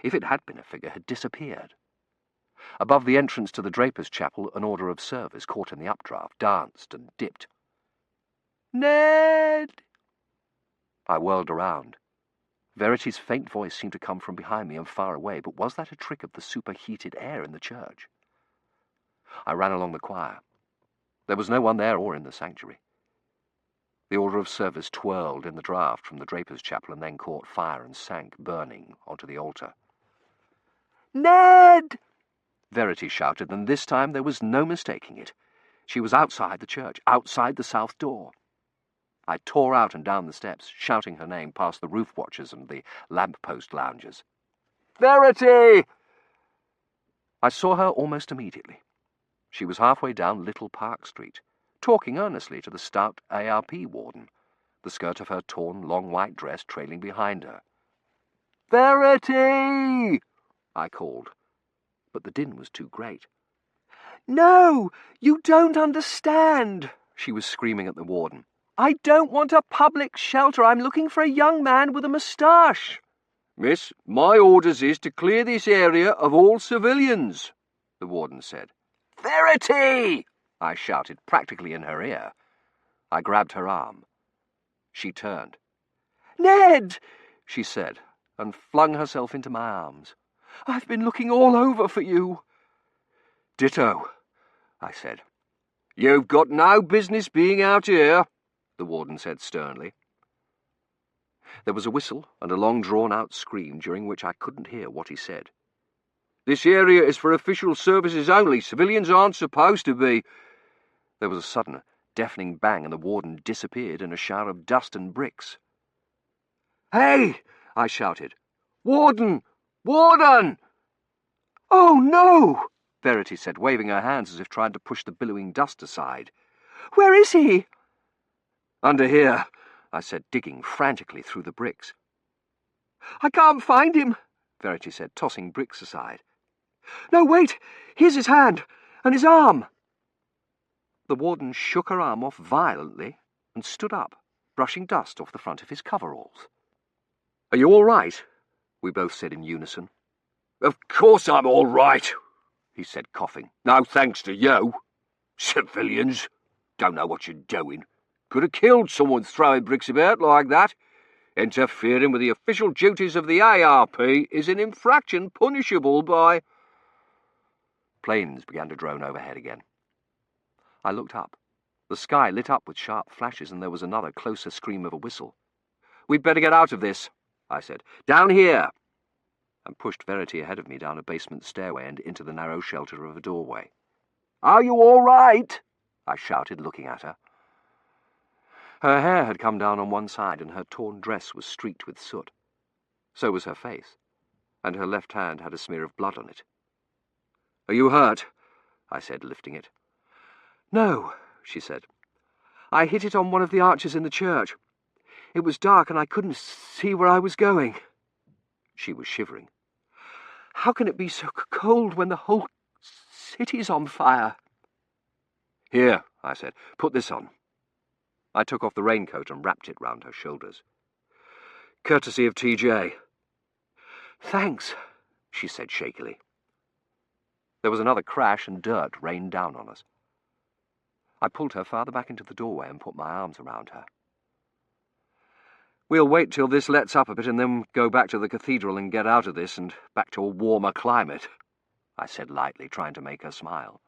if it had been a figure, had disappeared. Above the entrance to the Draper's chapel, an order of service, caught in the updraft, danced and dipped. "Ned!" I whirled around. Verity's faint voice seemed to come from behind me and far away, but was that a trick of the superheated air in the church? I ran along the choir. There was no one there or in the sanctuary. The order of service twirled in the draught from the Draper's chapel and then caught fire and sank, burning, onto the altar. "Ned!" Verity shouted, and this time there was no mistaking it. She was outside the church, outside the south door. I tore out and down the steps, shouting her name past the roof watchers and the lamp-post loungers. "Verity!" I saw her almost immediately. She was halfway down Little Park Street, talking earnestly to the stout ARP warden, the skirt of her torn, long white dress trailing behind her. "Verity!" I called, but the din was too great. "No, you don't understand," she was screaming at the warden. "I don't want a public shelter. I'm looking for a young man with a moustache." "Miss, my orders is to clear this area of all civilians," the warden said. "Verity!" I shouted, practically in her ear. I grabbed her arm. She turned. "Ned!" she said, and flung herself into my arms. "I've been looking all over for you." "Ditto," I said. "You've got no business being out here," the warden said sternly. There was a whistle and a long drawn-out scream, during which I couldn't hear what he said. "This area is for official services only. Civilians aren't supposed to be—" There was a sudden, deafening bang, and the warden disappeared in a shower of dust and bricks. "Hey!" I shouted. "Warden! Warden!" "Oh, no!" Verity said, waving her hands as if trying to push the billowing dust aside. "Where is he?" "Under here," I said, digging frantically through the bricks. "I can't find him," Verity said, tossing bricks aside. "No, wait! Here's his hand, and his arm!" The warden shook her arm off violently and stood up, brushing dust off the front of his coveralls. "Are you all right?" we both said in unison. "Of course I'm all right," he said, coughing. "No thanks to you. Civilians. Don't know what you're doing. Could have killed someone throwing bricks about like that. Interfering with the official duties of the ARP is an infraction punishable by—" Planes began to drone overhead again. I looked up. The sky lit up with sharp flashes, and there was another, closer scream of a whistle. "We'd better get out of this," I said. "Down here!" and pushed Verity ahead of me down a basement stairway and into the narrow shelter of a doorway. "Are you all right?" I shouted, looking at her. Her hair had come down on one side, and her torn dress was streaked with soot. So was her face, and her left hand had a smear of blood on it. "Are you hurt?" I said, lifting it. "No," she said. "I hit it on one of the arches in the church. It was dark and I couldn't see where I was going." She was shivering. "How can it be so cold when the whole city's on fire?" "Here," I said. "Put this on." I took off the raincoat and wrapped it round her shoulders. "Courtesy of TJ. "Thanks," she said shakily. There was another crash and dirt rained down on us. I pulled her farther back into the doorway and put my arms around her. "We'll wait till this lets up a bit and then go back to the cathedral and get out of this and back to a warmer climate," I said lightly, trying to make her smile.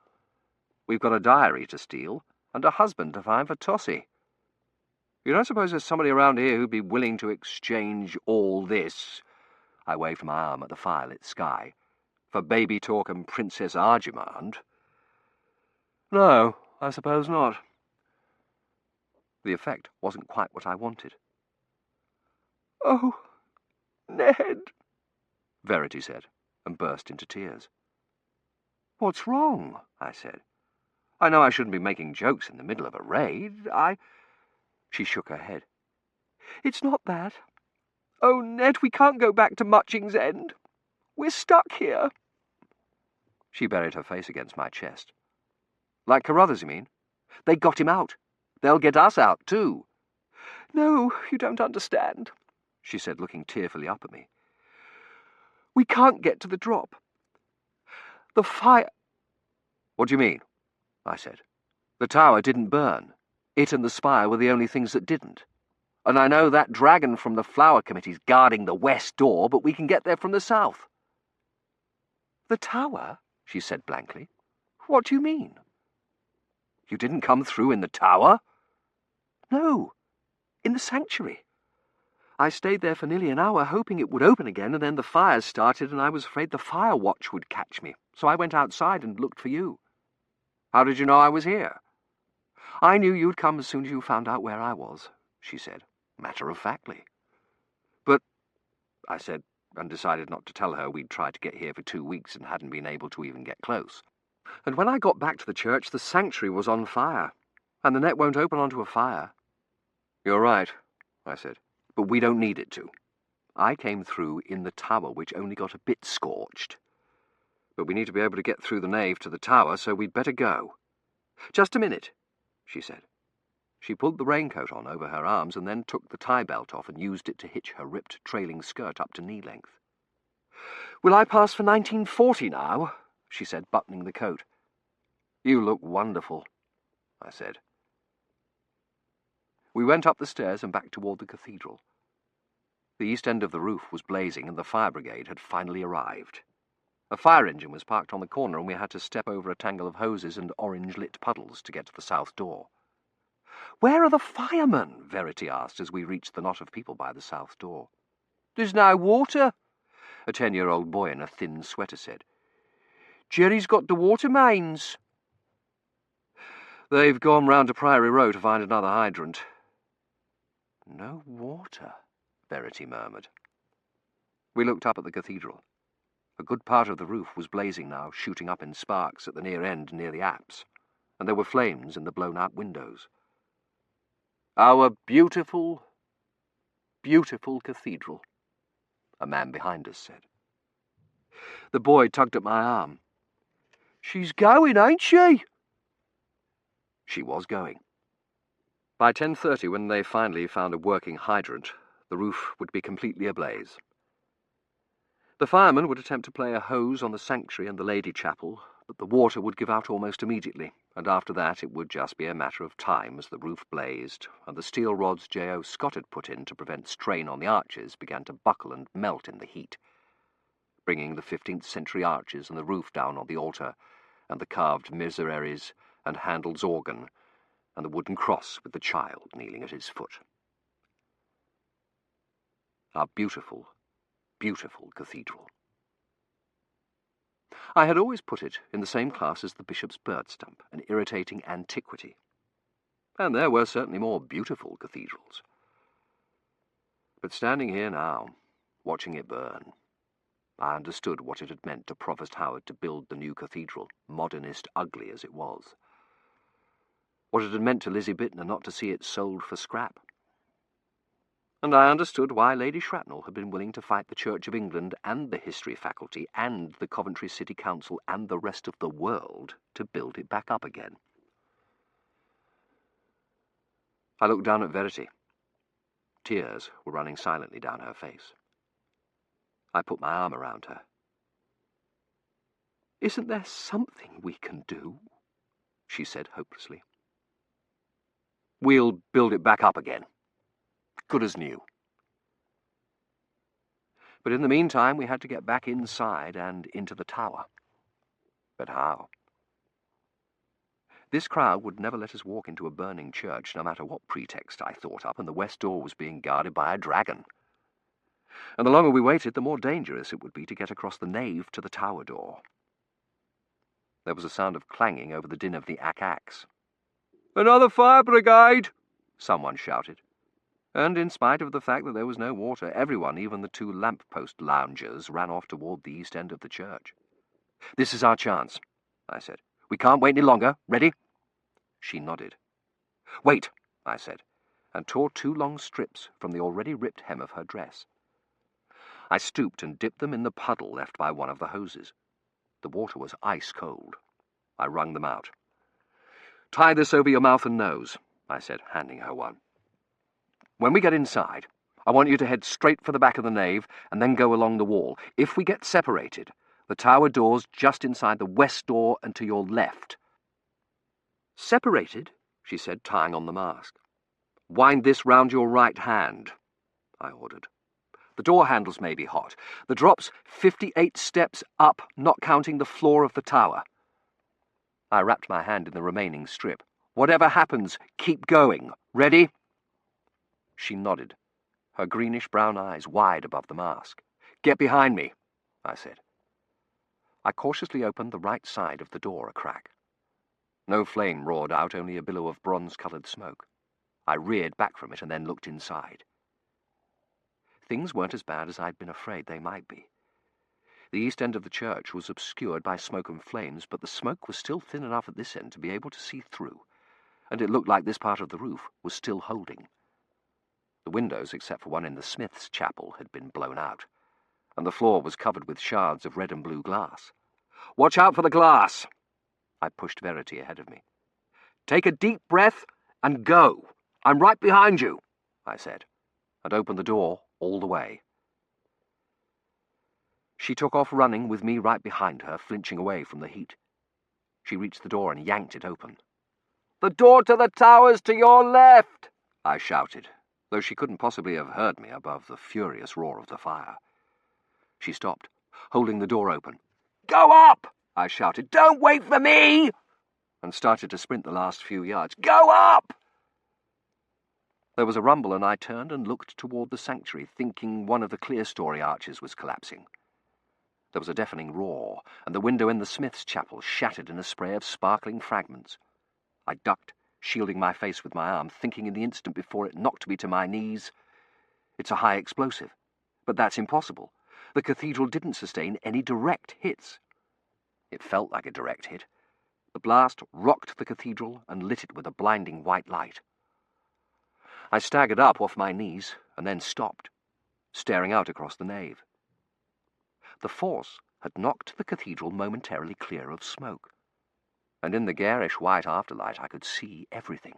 "We've got a diary to steal and a husband to find for Tossie. You don't suppose there's somebody around here who'd be willing to exchange all this," I waved my arm at the firelit sky, "for baby talk and Princess Arjemand?" "No, I suppose not." The effect wasn't quite what I wanted. "Oh, Ned," Verity said, and burst into tears. "What's wrong?" I said. "I know I shouldn't be making jokes in the middle of a raid. She shook her head. "It's not that. Oh, Ned, we can't go back to Muching's End. We're stuck here." She buried her face against my chest. "Like Carruthers, you mean? They got him out. They'll get us out, too." "No, you don't understand," she said, looking tearfully up at me. "We can't get to the drop. The fire—" "What do you mean?" I said. "The tower didn't burn. It and the spire were the only things that didn't. And I know that dragon from the Flower Committee's guarding the west door, but we can get there from the south." "The tower?" she said blankly. "What do you mean?" "You didn't come through in the tower?" "No, in the sanctuary. I stayed there for nearly an hour, hoping it would open again, and then the fires started, and I was afraid the fire watch would catch me, so I went outside and looked for you." "How did you know I was here?" "I knew you'd come as soon as you found out where I was," she said, matter-of-factly. "But," I said, and decided not to tell her we'd tried to get here for 2 weeks and hadn't been able to even get close. "And when I got back to the church, the sanctuary was on fire, and the net won't open onto a fire." "You're right," I said, "but we don't need it to. I came through in the tower, which only got a bit scorched. But we need to be able to get through the nave to the tower, so we'd better go." "Just a minute," she said. She pulled the raincoat on over her arms and then took the tie belt off and used it to hitch her ripped trailing skirt up to knee length. "Will I pass for 1940 now?" she said, buttoning the coat. "You look wonderful," I said. We went up the stairs and back toward the cathedral. The east end of the roof was blazing and the fire brigade had finally arrived. A fire engine was parked on the corner and we had to step over a tangle of hoses and orange-lit puddles to get to the south door. "Where are the firemen?" Verity asked as we reached the knot of people by the south door. "There's no water," a 10-year-old boy in a thin sweater said. "Jerry's got the water mains." "They've gone round to Priory Row to find another hydrant." "No water," Verity murmured. We looked up at the cathedral. A good part of the roof was blazing now, shooting up in sparks at the near end near the apse, and there were flames in the blown-out windows. "Our beautiful, beautiful cathedral," a man behind us said. The boy tugged at my arm. "She's going, ain't she?" She was going. By 10:30, when they finally found a working hydrant, the roof would be completely ablaze. The firemen would attempt to play a hose on the sanctuary and the Lady Chapel, but the water would give out almost immediately, and after that it would just be a matter of time as the roof blazed, and the steel rods J.O. Scott had put in to prevent strain on the arches began to buckle and melt in the heat, bringing the 15th century arches and the roof down on the altar, and the carved misereres and Handel's organ, and the wooden cross with the child kneeling at its foot. Our beautiful, beautiful cathedral. I had always put it in the same class as the bishop's bird stump, an irritating antiquity. And there were certainly more beautiful cathedrals. But standing here now, watching it burn, I understood what it had meant to Provost Howard to build the new cathedral, modernist ugly as it was. What it had meant to Lizzie Bittner not to see it sold for scrap. And I understood why Lady Shrapnel had been willing to fight the Church of England and the History Faculty and the Coventry City Council and the rest of the world to build it back up again. I looked down at Verity. Tears were running silently down her face. I put my arm around her. "Isn't there something we can do?" she said hopelessly. "We'll build it back up again. Good as new." But in the meantime, we had to get back inside and into the tower. But how? This crowd would never let us walk into a burning church, no matter what pretext I thought up, and the west door was being guarded by a dragon. And the longer we waited, the more dangerous it would be to get across the nave to the tower door. There was a sound of clanging over the din of the axe. "Another fire brigade!" someone shouted. And in spite of the fact that there was no water, everyone, even the two lamp-post loungers, ran off toward the east end of the church. "This is our chance," I said. "We can't wait any longer. Ready?" She nodded. "Wait," I said, and tore 2 long strips from the already ripped hem of her dress. I stooped and dipped them in the puddle left by one of the hoses. The water was ice cold. I wrung them out. "Tie this over your mouth and nose," I said, handing her one. "When we get inside, I want you to head straight for the back of the nave and then go along the wall. If we get separated, the tower door's just inside the west door and to your left." "Separated?" she said, tying on the mask. "Wind this round your right hand," I ordered. "The door handles may be hot. The drop's 58 steps up, not counting the floor of the tower." I wrapped my hand in the remaining strip. "Whatever happens, keep going. Ready?" She nodded, her greenish-brown eyes wide above the mask. "Get behind me," I said. I cautiously opened the right side of the door a crack. No flame roared out, only a billow of bronze-coloured smoke. I reared back from it and then looked inside. Things weren't as bad as I'd been afraid they might be. The east end of the church was obscured by smoke and flames, but the smoke was still thin enough at this end to be able to see through, and it looked like this part of the roof was still holding. The windows, except for one in the Smith's chapel, had been blown out, and the floor was covered with shards of red and blue glass. "Watch out for the glass!" I pushed Verity ahead of me. "Take a deep breath and go. I'm right behind you," I said, and opened the door all the way. She took off running with me right behind her, flinching away from the heat. She reached the door and yanked it open. "The door to the tower's to your left," I shouted, though she couldn't possibly have heard me above the furious roar of the fire. She stopped, holding the door open. "Go up!" I shouted. "Don't wait for me!" and started to sprint the last few yards. "Go up!" There was a rumble, and I turned and looked toward the sanctuary, thinking one of the clerestory arches was collapsing. There was a deafening roar, and the window in the Smith's chapel shattered in a spray of sparkling fragments. I ducked, shielding my face with my arm, thinking in the instant before it knocked me to my knees, "It's a high explosive, but that's impossible. The cathedral didn't sustain any direct hits." It felt like a direct hit. The blast rocked the cathedral and lit it with a blinding white light. I staggered up off my knees and then stopped, staring out across the nave. The force had knocked the cathedral momentarily clear of smoke, and in the garish white afterlight I could see everything.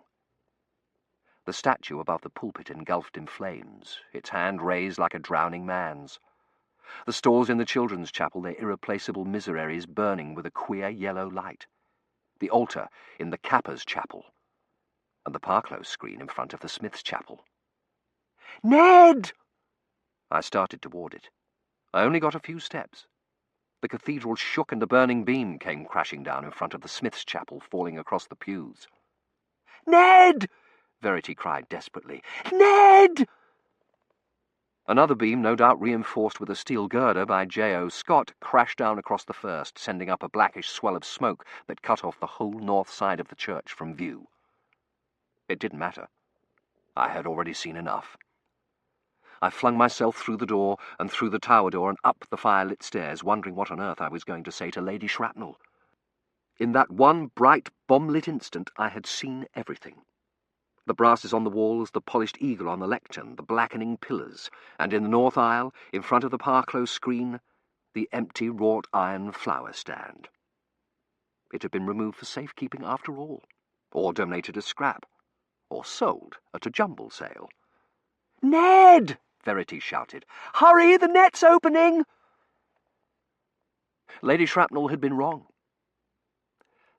The statue above the pulpit engulfed in flames, its hand raised like a drowning man's. The stalls in the children's chapel, their irreplaceable misereries burning with a queer yellow light. The altar in the Kappa's chapel, and the Parclose screen in front of the Smith's chapel. "Ned!" I started toward it. I only got a few steps. The cathedral shook and a burning beam came crashing down in front of the Smith's chapel, falling across the pews. "Ned!" Verity cried desperately. "Ned!" Another beam, no doubt reinforced with a steel girder by J.O. Scott, crashed down across the first, sending up a blackish swell of smoke that cut off the whole north side of the church from view. It didn't matter. I had already seen enough. I flung myself through the door and through the tower door and up the firelit stairs, wondering what on earth I was going to say to Lady Shrapnel. In that one bright, bomb-lit instant, I had seen everything. The brasses on the walls, the polished eagle on the lectern, the blackening pillars, and in the north aisle, in front of the Parclose screen, the empty wrought iron flower stand. It had been removed for safekeeping after all, or donated as scrap, or sold at a jumble sale. "Ned!" Verity shouted. "Hurry, the net's opening!" Lady Shrapnel had been wrong.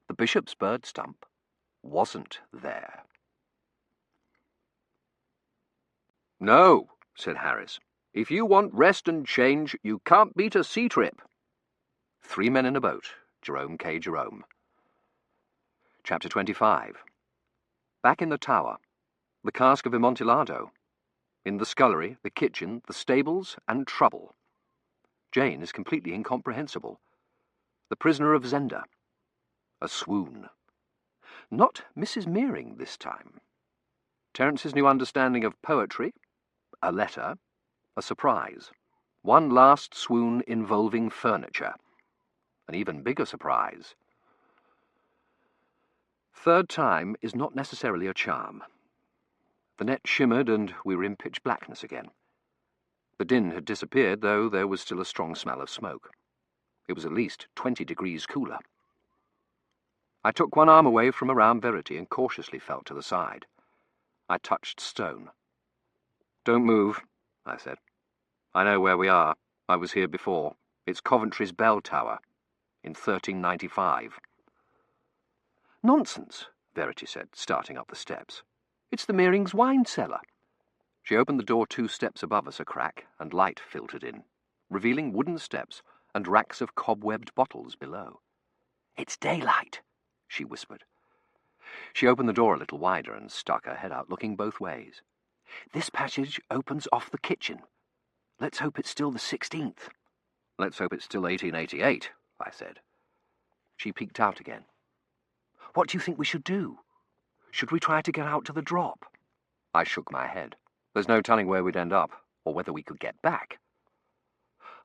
The bishop's bird stump wasn't there. "No," said Harris. "If you want rest and change, you can't beat a sea trip." 3 Men in a Boat, Jerome K. Jerome. Chapter 25. Back in the tower, the cask of Amontillado. In the scullery, the kitchen, the stables, and trouble. Jane is completely incomprehensible. The prisoner of Zenda. A swoon. Not Mrs. Meering this time. Terence's new understanding of poetry. A letter. A surprise. One last swoon involving furniture. An even bigger surprise. Third time is not necessarily a charm. The net shimmered and we were in pitch blackness again. The din had disappeared, though there was still a strong smell of smoke. It was at least 20 degrees cooler. I took one arm away from around Verity and cautiously felt to the side. I touched stone. "Don't move," I said. "I know where we are. I was here before. It's Coventry's bell tower, in 1395. "Nonsense," Verity said, starting up the steps. "It's the Meerings' wine cellar." She opened the door 2 steps above us a crack, and light filtered in, revealing wooden steps and racks of cobwebbed bottles below. "It's daylight," she whispered. She opened the door a little wider and stuck her head out, looking both ways. "This passage opens off the kitchen. Let's hope it's still the 16th. "Let's hope it's still 1888, I said. She peeked out again. "What do you think we should do? Should we try to get out to the drop?" I shook my head. There's no telling where we'd end up, or whether we could get back.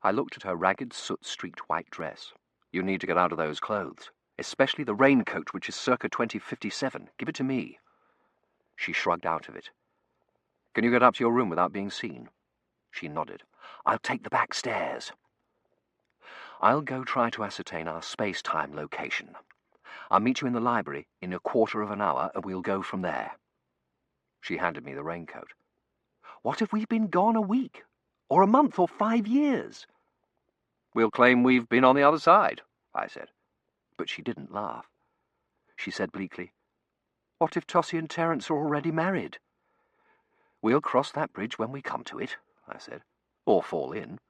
I looked at her ragged, soot-streaked white dress. "You need to get out of those clothes, especially the raincoat, which is circa 2057. Give it to me." She shrugged out of it. "Can you get up to your room without being seen?" She nodded. "I'll take the back stairs." "I'll go try to ascertain our space-time location. I'll meet you in the library in a quarter of an hour, and we'll go from there." She handed me the raincoat. "What if we've been gone a week, or a month, or 5 years?" "We'll claim we've been on the other side," I said. But she didn't laugh. She said bleakly, "What if Tossie and Terence are already married?" "We'll cross that bridge when we come to it," I said, "or fall in."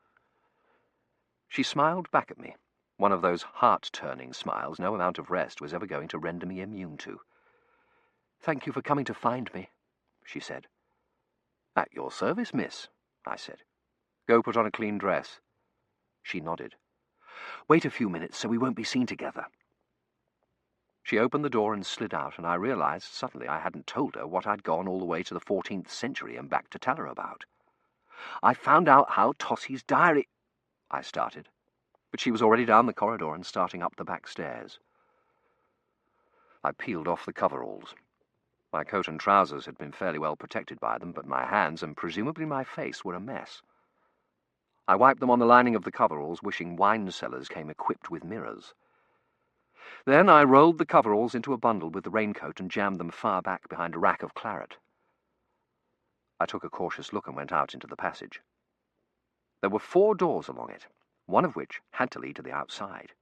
She smiled back at me, one of those heart-turning smiles no amount of rest was ever going to render me immune to. "Thank you for coming to find me," she said. "At your service, miss," I said. "Go put on a clean dress." She nodded. "Wait a few minutes so we won't be seen together." She opened the door and slid out, and I realized suddenly I hadn't told her what I'd gone all the way to the 14th century and back to tell her about. "I found out how Tossie's diary—" I started, but she was already down the corridor and starting up the back stairs. I peeled off the coveralls. My coat and trousers had been fairly well protected by them, but my hands, and presumably my face, were a mess. I wiped them on the lining of the coveralls, wishing wine cellars came equipped with mirrors. Then I rolled the coveralls into a bundle with the raincoat and jammed them far back behind a rack of claret. I took a cautious look and went out into the passage. There were 4 doors along it, one of which had to lead to the outside.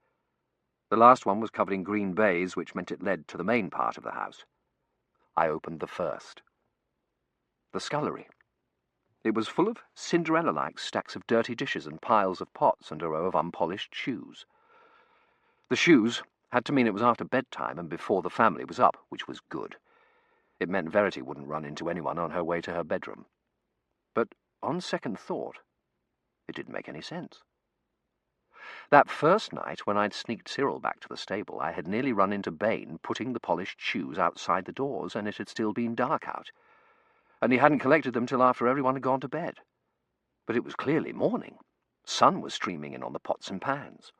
The last one was covered in green baize, which meant it led to the main part of the house. I opened the first. The scullery. It was full of Cinderella-like stacks of dirty dishes and piles of pots and a row of unpolished shoes. The shoes had to mean it was after bedtime and before the family was up, which was good. It meant Verity wouldn't run into anyone on her way to her bedroom. But on second thought, it didn't make any sense. That first night, when I'd sneaked Cyril back to the stable, I had nearly run into Bain putting the polished shoes outside the doors, and it had still been dark out, and he hadn't collected them till after everyone had gone to bed. But it was clearly morning. Sun was streaming in on the pots and pans.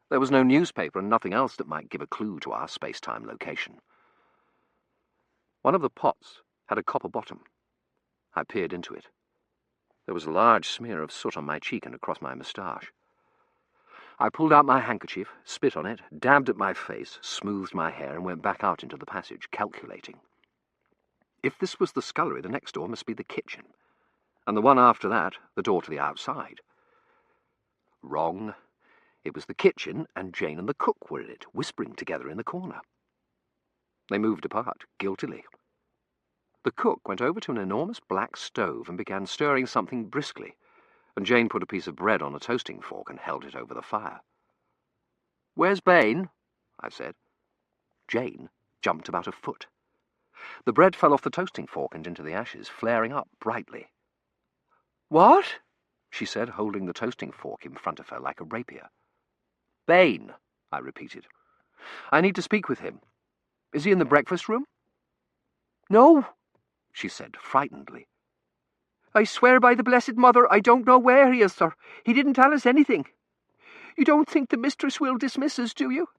There was no newspaper and nothing else that might give a clue to our space-time location. One of the pots had a copper bottom. I peered into it. There was a large smear of soot on my cheek and across my moustache. I pulled out my handkerchief, spit on it, dabbed at my face, smoothed my hair, and went back out into the passage, calculating. If this was the scullery, the next door must be the kitchen, and the one after that, the door to the outside. Wrong. It was the kitchen, and Jane and the cook were in it, whispering together in the corner. They moved apart, guiltily. The cook went over to an enormous black stove and began stirring something briskly, and Jane put a piece of bread on a toasting fork and held it over the fire. "Where's Bain?" I said. Jane jumped about a foot. The bread fell off the toasting fork and into the ashes, flaring up brightly. "What?" she said, holding the toasting fork in front of her like a rapier. "Bain," I repeated. "I need to speak with him. Is he in the breakfast room?" "No," she said, frightenedly. "I swear by the Blessed Mother I don't know where he is, sir. He didn't tell us anything. You don't think the mistress will dismiss us, do you?"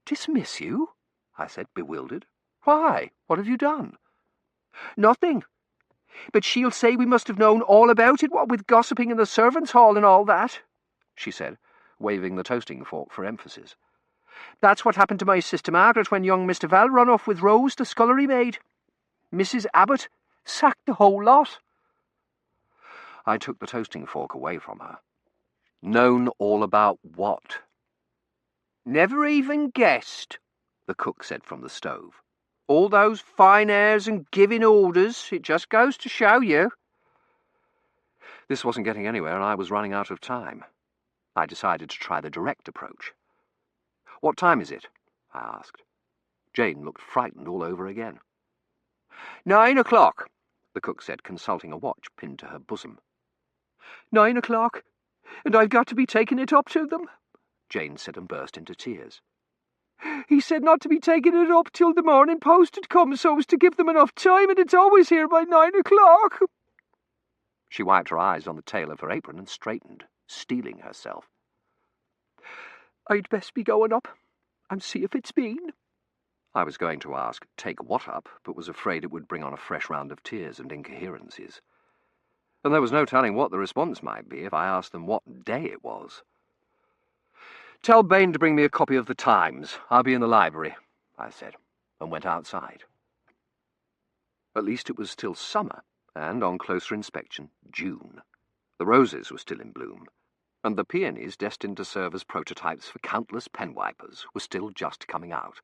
"Dismiss you?" I said, bewildered. "Why? What have you done?" "Nothing. But she'll say we must have known all about it, what with gossiping in the servants' hall and all that," she said, waving the toasting fork for emphasis. "That's what happened to my sister Margaret when young Mr. Val run off with Rose, the scullery maid. Mrs. Abbott sacked the whole lot." I took the toasting fork away from her. "Known all about what?" "Never even guessed," the cook said from the stove. "All those fine airs and giving orders, it just goes to show you." This wasn't getting anywhere, and I was running out of time. I decided to try the direct approach. "What time is it?" I asked. Jane looked frightened all over again. 9 o'clock, the cook said, consulting a watch pinned to her bosom. 9 o'clock, and I've got to be taking it up to them, Jane said, and burst into tears. "He said not to be taking it up till the morning post had come, so as to give them enough time, and it's always here by 9 o'clock. She wiped her eyes on the tail of her apron and straightened, steeling herself. "I'd best be going up and see if it's been." I was going to ask, "Take what up?" but was afraid it would bring on a fresh round of tears and incoherencies. And there was no telling what the response might be if I asked them what day it was. "Tell Bain to bring me a copy of the Times. I'll be in the library," I said, and went outside. At least it was still summer, and, on closer inspection, June. The roses were still in bloom, and the peonies destined to serve as prototypes for countless pen-wipers were still just coming out.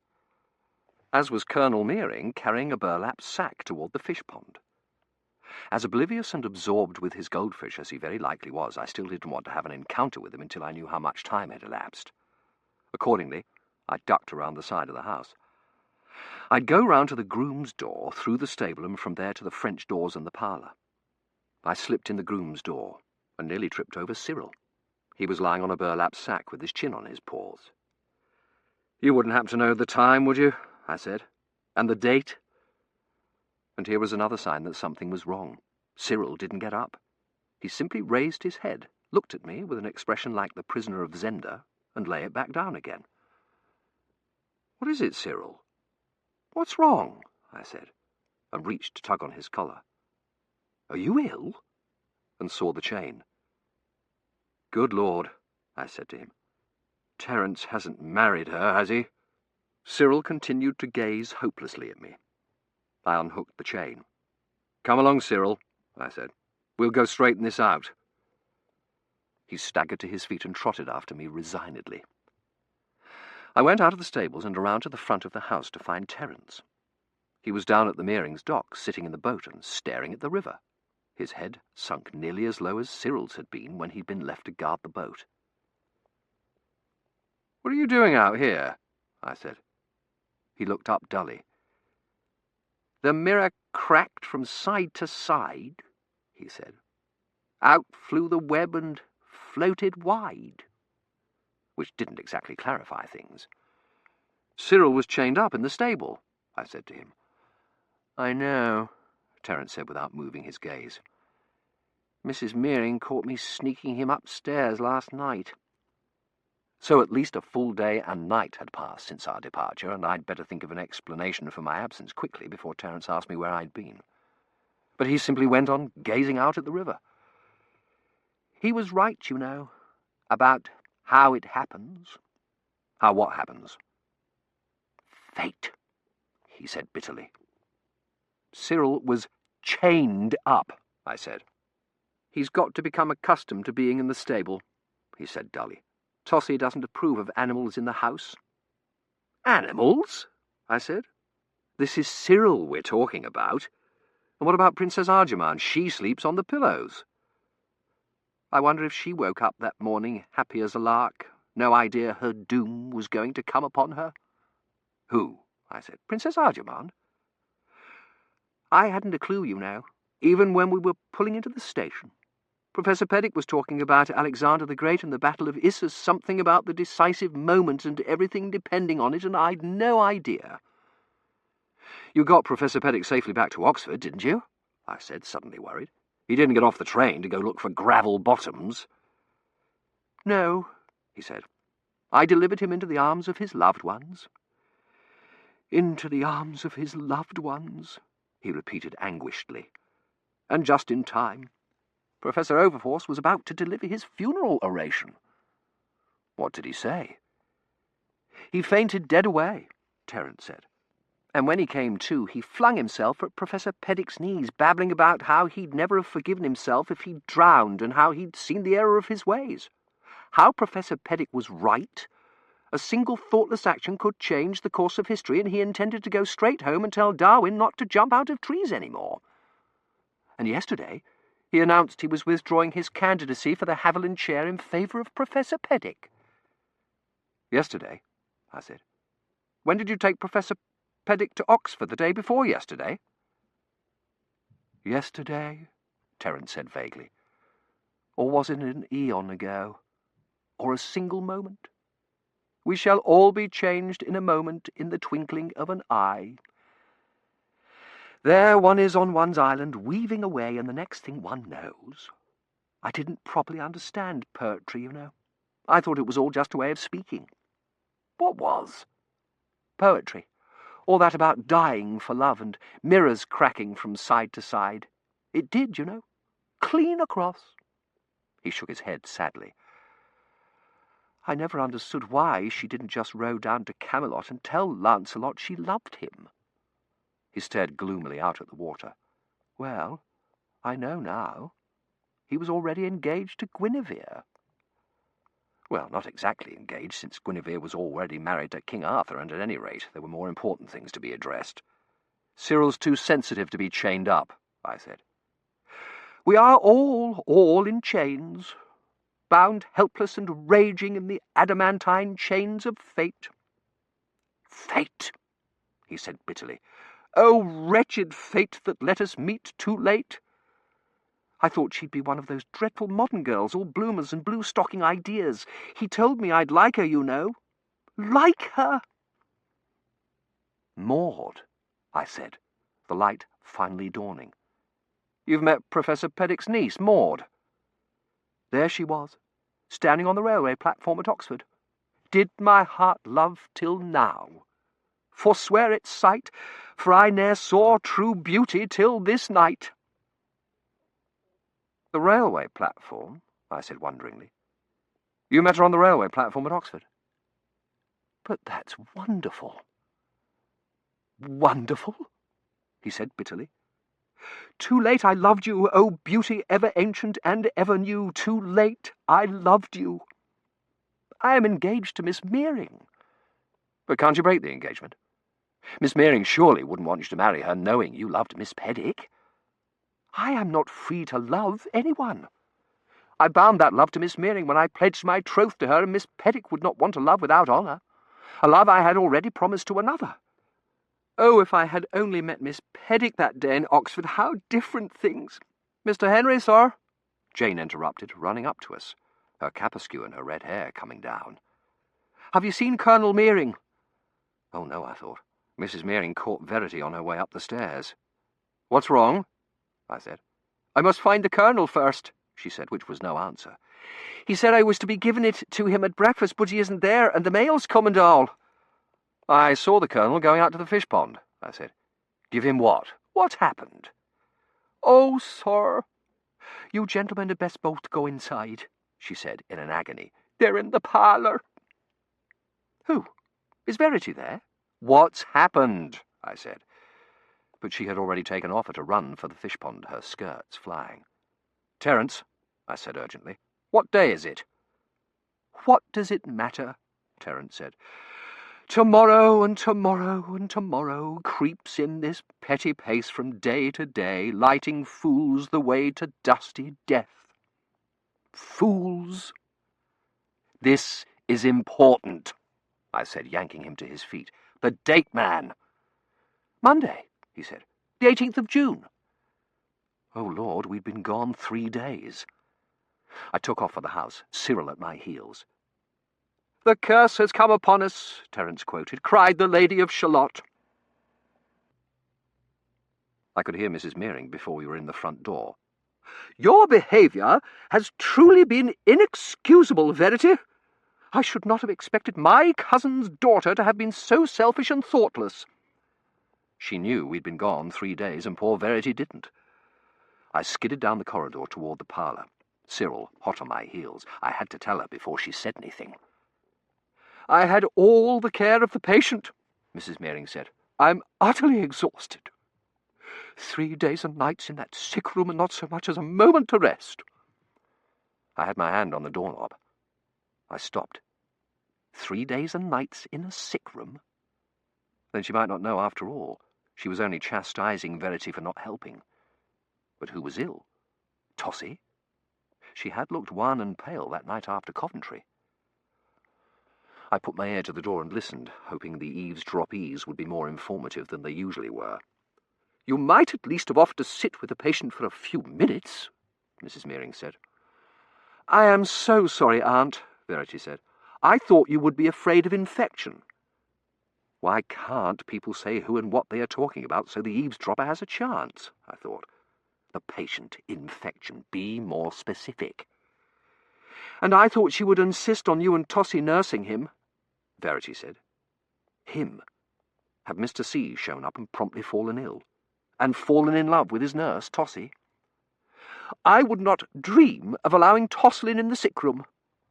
As was Colonel Meering carrying a burlap sack toward the fish pond. As oblivious and absorbed with his goldfish as he very likely was, I still didn't want to have an encounter with him until I knew how much time had elapsed. Accordingly, I ducked around the side of the house. I'd go round to the groom's door, through the stable, and from there to the French doors and the parlour. I slipped in the groom's door, and nearly tripped over Cyril. He was lying on a burlap sack with his chin on his paws. "You wouldn't happen to know the time, would you?" I said. "And the date?" And here was another sign that something was wrong. Cyril didn't get up. He simply raised his head, looked at me with an expression like the prisoner of Zenda, and lay it back down again. "What is it, Cyril?" "What's wrong?" I said, and reached to tug on his collar. "Are you ill?" and saw the chain. "Good Lord," I said to him. "Terence hasn't married her, has he?" Cyril continued to gaze hopelessly at me. I unhooked the chain. "Come along, Cyril," I said. "We'll go straighten this out." He staggered to his feet and trotted after me resignedly. I went out of the stables and around to the front of the house to find Terence. He was down at the Mearing's dock, sitting in the boat and staring at the river, his head sunk nearly as low as Cyril's had been when he'd been left to guard the boat. "What are you doing out here?" I said. He looked up dully. "The mirror cracked from side to side," he said. "Out flew the web and floated wide," which didn't exactly clarify things. "Cyril was chained up in the stable," I said to him. "I know," Terence said without moving his gaze. "Mrs. Mearing caught me sneaking him upstairs last night." So at least a full day and night had passed since our departure, and I'd better think of an explanation for my absence quickly before Terence asked me where I'd been. But he simply went on gazing out at the river. "He was right, you know, about how it happens." "How what happens?" "Fate," he said bitterly. "Cyril was chained up," I said. "He's got to become accustomed to being in the stable," he said dully. "Tossie doesn't approve of animals in the house." "Animals?" I said. "This is Cyril we're talking about. And what about Princess Arjumand? She sleeps on the pillows." "I wonder if she woke up that morning happy as a lark, no idea her doom was going to come upon her." "Who?" I said. "Princess Arjumand?" "I hadn't a clue, you know, even when we were pulling into the station. Professor Peddick was talking about Alexander the Great and the Battle of Issus, something about the decisive moment and everything depending on it, and I'd no idea." "You got Professor Peddick safely back to Oxford, didn't you?" I said, suddenly worried. "He didn't get off the train to go look for gravel bottoms." "No," he said. "I delivered him into the arms of his loved ones." "Into the arms of his loved ones," he repeated anguishedly. "And just in time. Professor Overforce was about to deliver his funeral oration." "What did he say?" "He fainted dead away," Terence said. "And when he came to, he flung himself at Professor Peddick's knees, babbling about how he'd never have forgiven himself if he'd drowned and how he'd seen the error of his ways. How Professor Peddick was right. A single thoughtless action could change the course of history, and he intended to go straight home and tell Darwin not to jump out of trees anymore. And yesterday he announced he was withdrawing his candidacy for the Haviland chair in favour of Professor Peddick." "Yesterday?" I said. "When did you take Professor Peddick to Oxford? The day before yesterday?" "Yesterday," Terence said vaguely. "Or was it an eon ago? Or a single moment? We shall all be changed in a moment, in the twinkling of an eye. There one is on one's island, weaving away, and the next thing one knows. I didn't properly understand poetry, you know. I thought it was all just a way of speaking." "What was?" "Poetry. All that about dying for love and mirrors cracking from side to side. It did, you know. Clean across." He shook his head sadly. "I never understood why she didn't just row down to Camelot and tell Lancelot she loved him." He stared gloomily out at the water. "Well, I know now. He was already engaged to Guinevere." "Well, not exactly engaged, since Guinevere was already married to King Arthur, and at any rate there were more important things to be addressed." "Cyril's too sensitive to be chained up," I said. "We are all in chains, bound helpless and raging in the adamantine chains of fate." "Fate," he said bitterly. "Oh, wretched fate that let us meet too late. I thought she'd be one of those dreadful modern girls, all bloomers and blue-stocking ideas. He told me I'd like her, you know. Like her!" "Maud," I said, the light finally dawning. "You've met Professor Peddick's niece, Maud?" There she was, standing on the railway platform at Oxford. Did my heart love till now? forswear its sight, for I ne'er saw true beauty till this night." "The railway platform?" I said wonderingly. "You met her on the railway platform at Oxford?" "But that's wonderful." "Wonderful?" he said bitterly. "Too late I loved you, O beauty ever ancient and ever new. Too late I loved you. I am engaged to Miss Meering." "But can't you break the engagement? Miss Meering surely wouldn't want you to marry her knowing you loved Miss Peddick." "I am not free to love anyone. I bound that love to Miss Meering when I pledged my troth to her, and Miss Peddick would not want a love without honour, a love I had already promised to another. Oh, if I had only met Miss Peddick that day in Oxford, how different things—" "Mr. Henry, sir," Jane interrupted, running up to us, her capescue and her red hair coming down. "Have you seen Colonel Meering?" Oh no, I thought. Mrs. Meering caught Verity on her way up the stairs. "What's wrong?" I said. "I must find the Colonel first," she said, which was no answer. "He said I was to be giving it to him at breakfast, but he isn't there, and the mail's come and all." "I saw the Colonel going out to the fish pond," I said. "Give him what? What happened?" "Oh, sir, you gentlemen had best both go inside," she said in an agony. "They're in the parlour." "Who? Is Verity there?" "What's happened?" I said. But she had already taken off at a run for the fish pond, her skirts flying. "Terence," I said urgently, "what day is it?" "What does it matter?" Terence said. "Tomorrow and tomorrow and tomorrow creeps in this petty pace from day to day, lighting fools the way to dusty death. Fools!" "This is important," I said, yanking him to his feet. "The date, man." "Monday," he said. "The 18th of June." Oh, Lord, we'd been gone 3 days. I took off for the house, Cyril at my heels. "The curse has come upon us," Terence quoted, "cried the Lady of Shalott." I could hear Mrs. Meering before we were in the front door. "Your behaviour has truly been inexcusable, Verity. I should not have expected my cousin's daughter to have been so selfish and thoughtless." She knew we'd been gone 3 days, and poor Verity didn't. I skidded down the corridor toward the parlour, Cyril hot on my heels. I had to tell her before she said anything. "I had all the care of the patient," Mrs. Meering said. "I'm utterly exhausted. 3 days and nights in that sick room and not so much as a moment to rest." I had my hand on the doorknob. I stopped. 3 days and nights in a sick room? Then she might not know after all. She was only chastising Verity for not helping. But who was ill? Tossie? She had looked wan and pale that night after Coventry. I put my ear to the door and listened, hoping the eavesdroppees would be more informative than they usually were. "You might at least have offered to sit with the patient for a few minutes," Mrs. Meering said. "I am so sorry, Aunt," Verity said. "I thought you would be afraid of infection." Why can't people say who and what they are talking about so the eavesdropper has a chance? I thought. The patient, infection, be more specific. "And I thought she would insist on you and Tossie nursing him," Verity said. Him? Have Mr. C shown up and promptly fallen ill? And fallen in love with his nurse, Tossie? "I would not dream of allowing Toslin in the sick room,"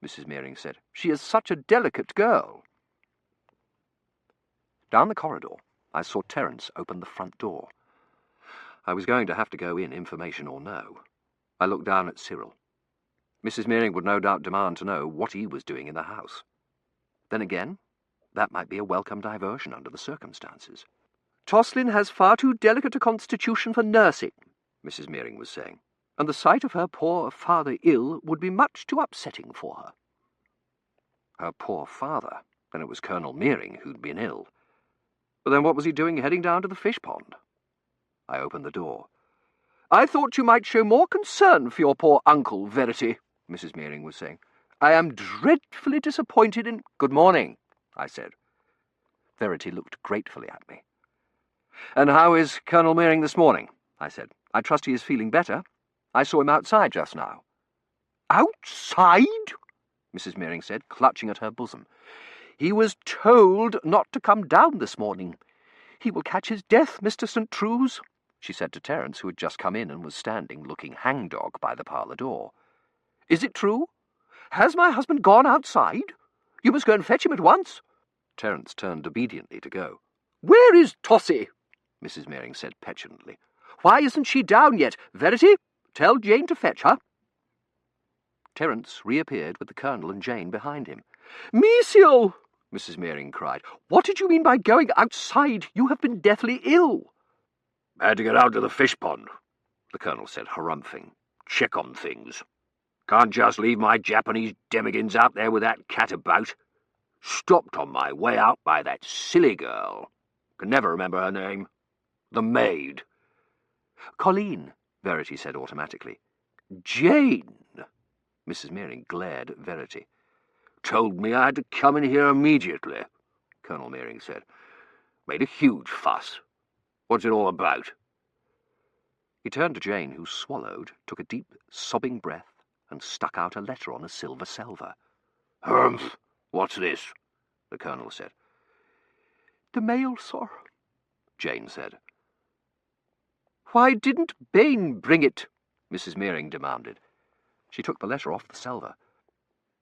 Mrs. Meering said. "She is such a delicate girl." Down the corridor, I saw Terence open the front door. I was going to have to go in, information or no. I looked down at Cyril. Mrs. Meering would no doubt demand to know what he was doing in the house. Then again, that might be a welcome diversion under the circumstances. "Toslin has far too delicate a constitution for nursing," Mrs. Meering was saying, "and the sight of her poor father ill would be much too upsetting for her." Her poor father? Then it was Colonel Meering who'd been ill. But then what was he doing heading down to the fish pond? I opened the door. "I thought you might show more concern for your poor uncle, Verity," Mrs. Meering was saying. "I am dreadfully disappointed in—" "Good morning," I said. Verity looked gratefully at me. "And how is Colonel Meering this morning?" I said. "I trust he is feeling better. I saw him outside just now." "Outside?" Mrs. Meering said, clutching at her bosom. He was told not to come down this morning. He will catch his death, Mr. St. Trues, she said to Terence, who had just come in and was standing looking hangdog by the parlour door. Is it true? Has my husband gone outside? You must go and fetch him at once. Terence turned obediently to go. Where is Tossie? Mrs. Mearing said petulantly. Why isn't she down yet? Verity, tell Jane to fetch her. Terence reappeared with the Colonel and Jane behind him. Monsieur, Mrs. Mearing cried, what did you mean by going outside? You have been deathly ill. I had to get out to the fish pond, the Colonel said, harumphing. Check on things. Can't just leave my Japanese demigons out there with that cat about. Stopped on my way out by that silly girl. Can never remember her name. The maid. Colleen, Verity said automatically. Jane, Mrs. Mearing glared at Verity. Told me I had to come in here immediately, Colonel Mearing said. Made a huge fuss. What's it all about? He turned to Jane, who swallowed, took a deep, sobbing breath, and stuck out a letter on a silver salver. Humph! What's this? The Colonel said. The mail, sir, Jane said. Why didn't Bain bring it? Mrs. Mearing demanded. She took the letter off the salver.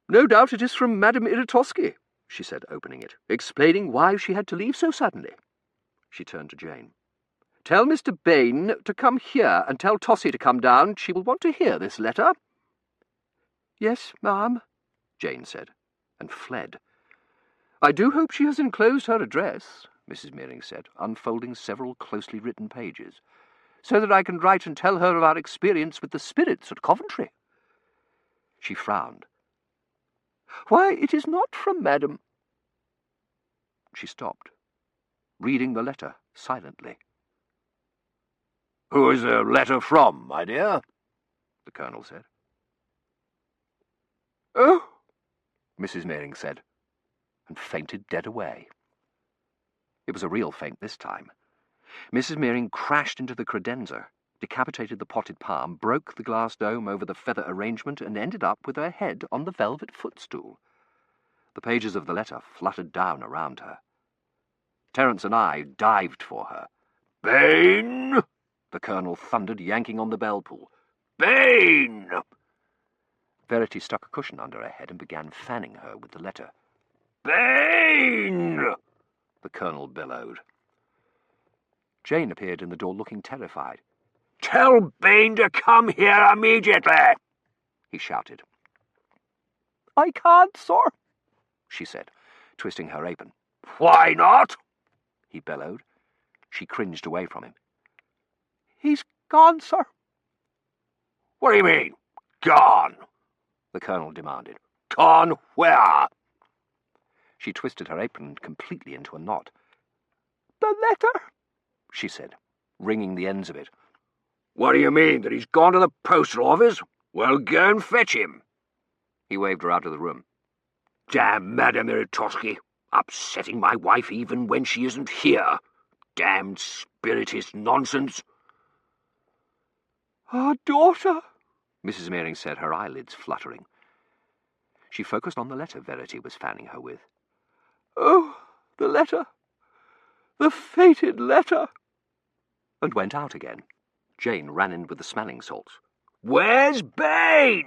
No doubt it is from Madame Iritosky, she said, opening it, explaining why she had to leave so suddenly. She turned to Jane. Tell Mr. Bain to come here and tell Tossie to come down. She will want to hear this letter. Yes, ma'am, Jane said, and fled. I do hope she has enclosed her address, Mrs. Mearing said, unfolding several closely written pages, so that I can write and tell her of our experience with the spirits at Coventry. She frowned. Why, it is not from Madam. She stopped, reading the letter silently. Who is the letter from, my dear? The Colonel said. Oh, Mrs. Mearing said, and fainted dead away. It was a real faint this time. Mrs. Mearing crashed into the credenza, decapitated the potted palm, broke the glass dome over the feather arrangement, and ended up with her head on the velvet footstool. The pages of the letter fluttered down around her. Terence and I dived for her. Bain! The Colonel thundered, yanking on the bell pull. Bain! Verity stuck a cushion under her head and began fanning her with the letter. Bain! The Colonel bellowed. Jane appeared in the door looking terrified. Tell Bain to come here immediately, he shouted. I can't, sir, she said, twisting her apron. Why not? He bellowed. She cringed away from him. He's gone, sir. What do you mean, gone? The Colonel demanded. Gone where? She twisted her apron completely into a knot. The letter, she said, wringing the ends of it. What do you mean, that he's gone to the postal office? Well, go and fetch him. He waved her out of the room. Damn Madame Iritosky, upsetting my wife even when she isn't here. Damned spiritist nonsense. Our daughter, Mrs. Mearing said, her eyelids fluttering. She focused on the letter Verity was fanning her with. Oh, the letter. The fated letter. And went out again. Jane ran in with the smelling salts. Where's Bain?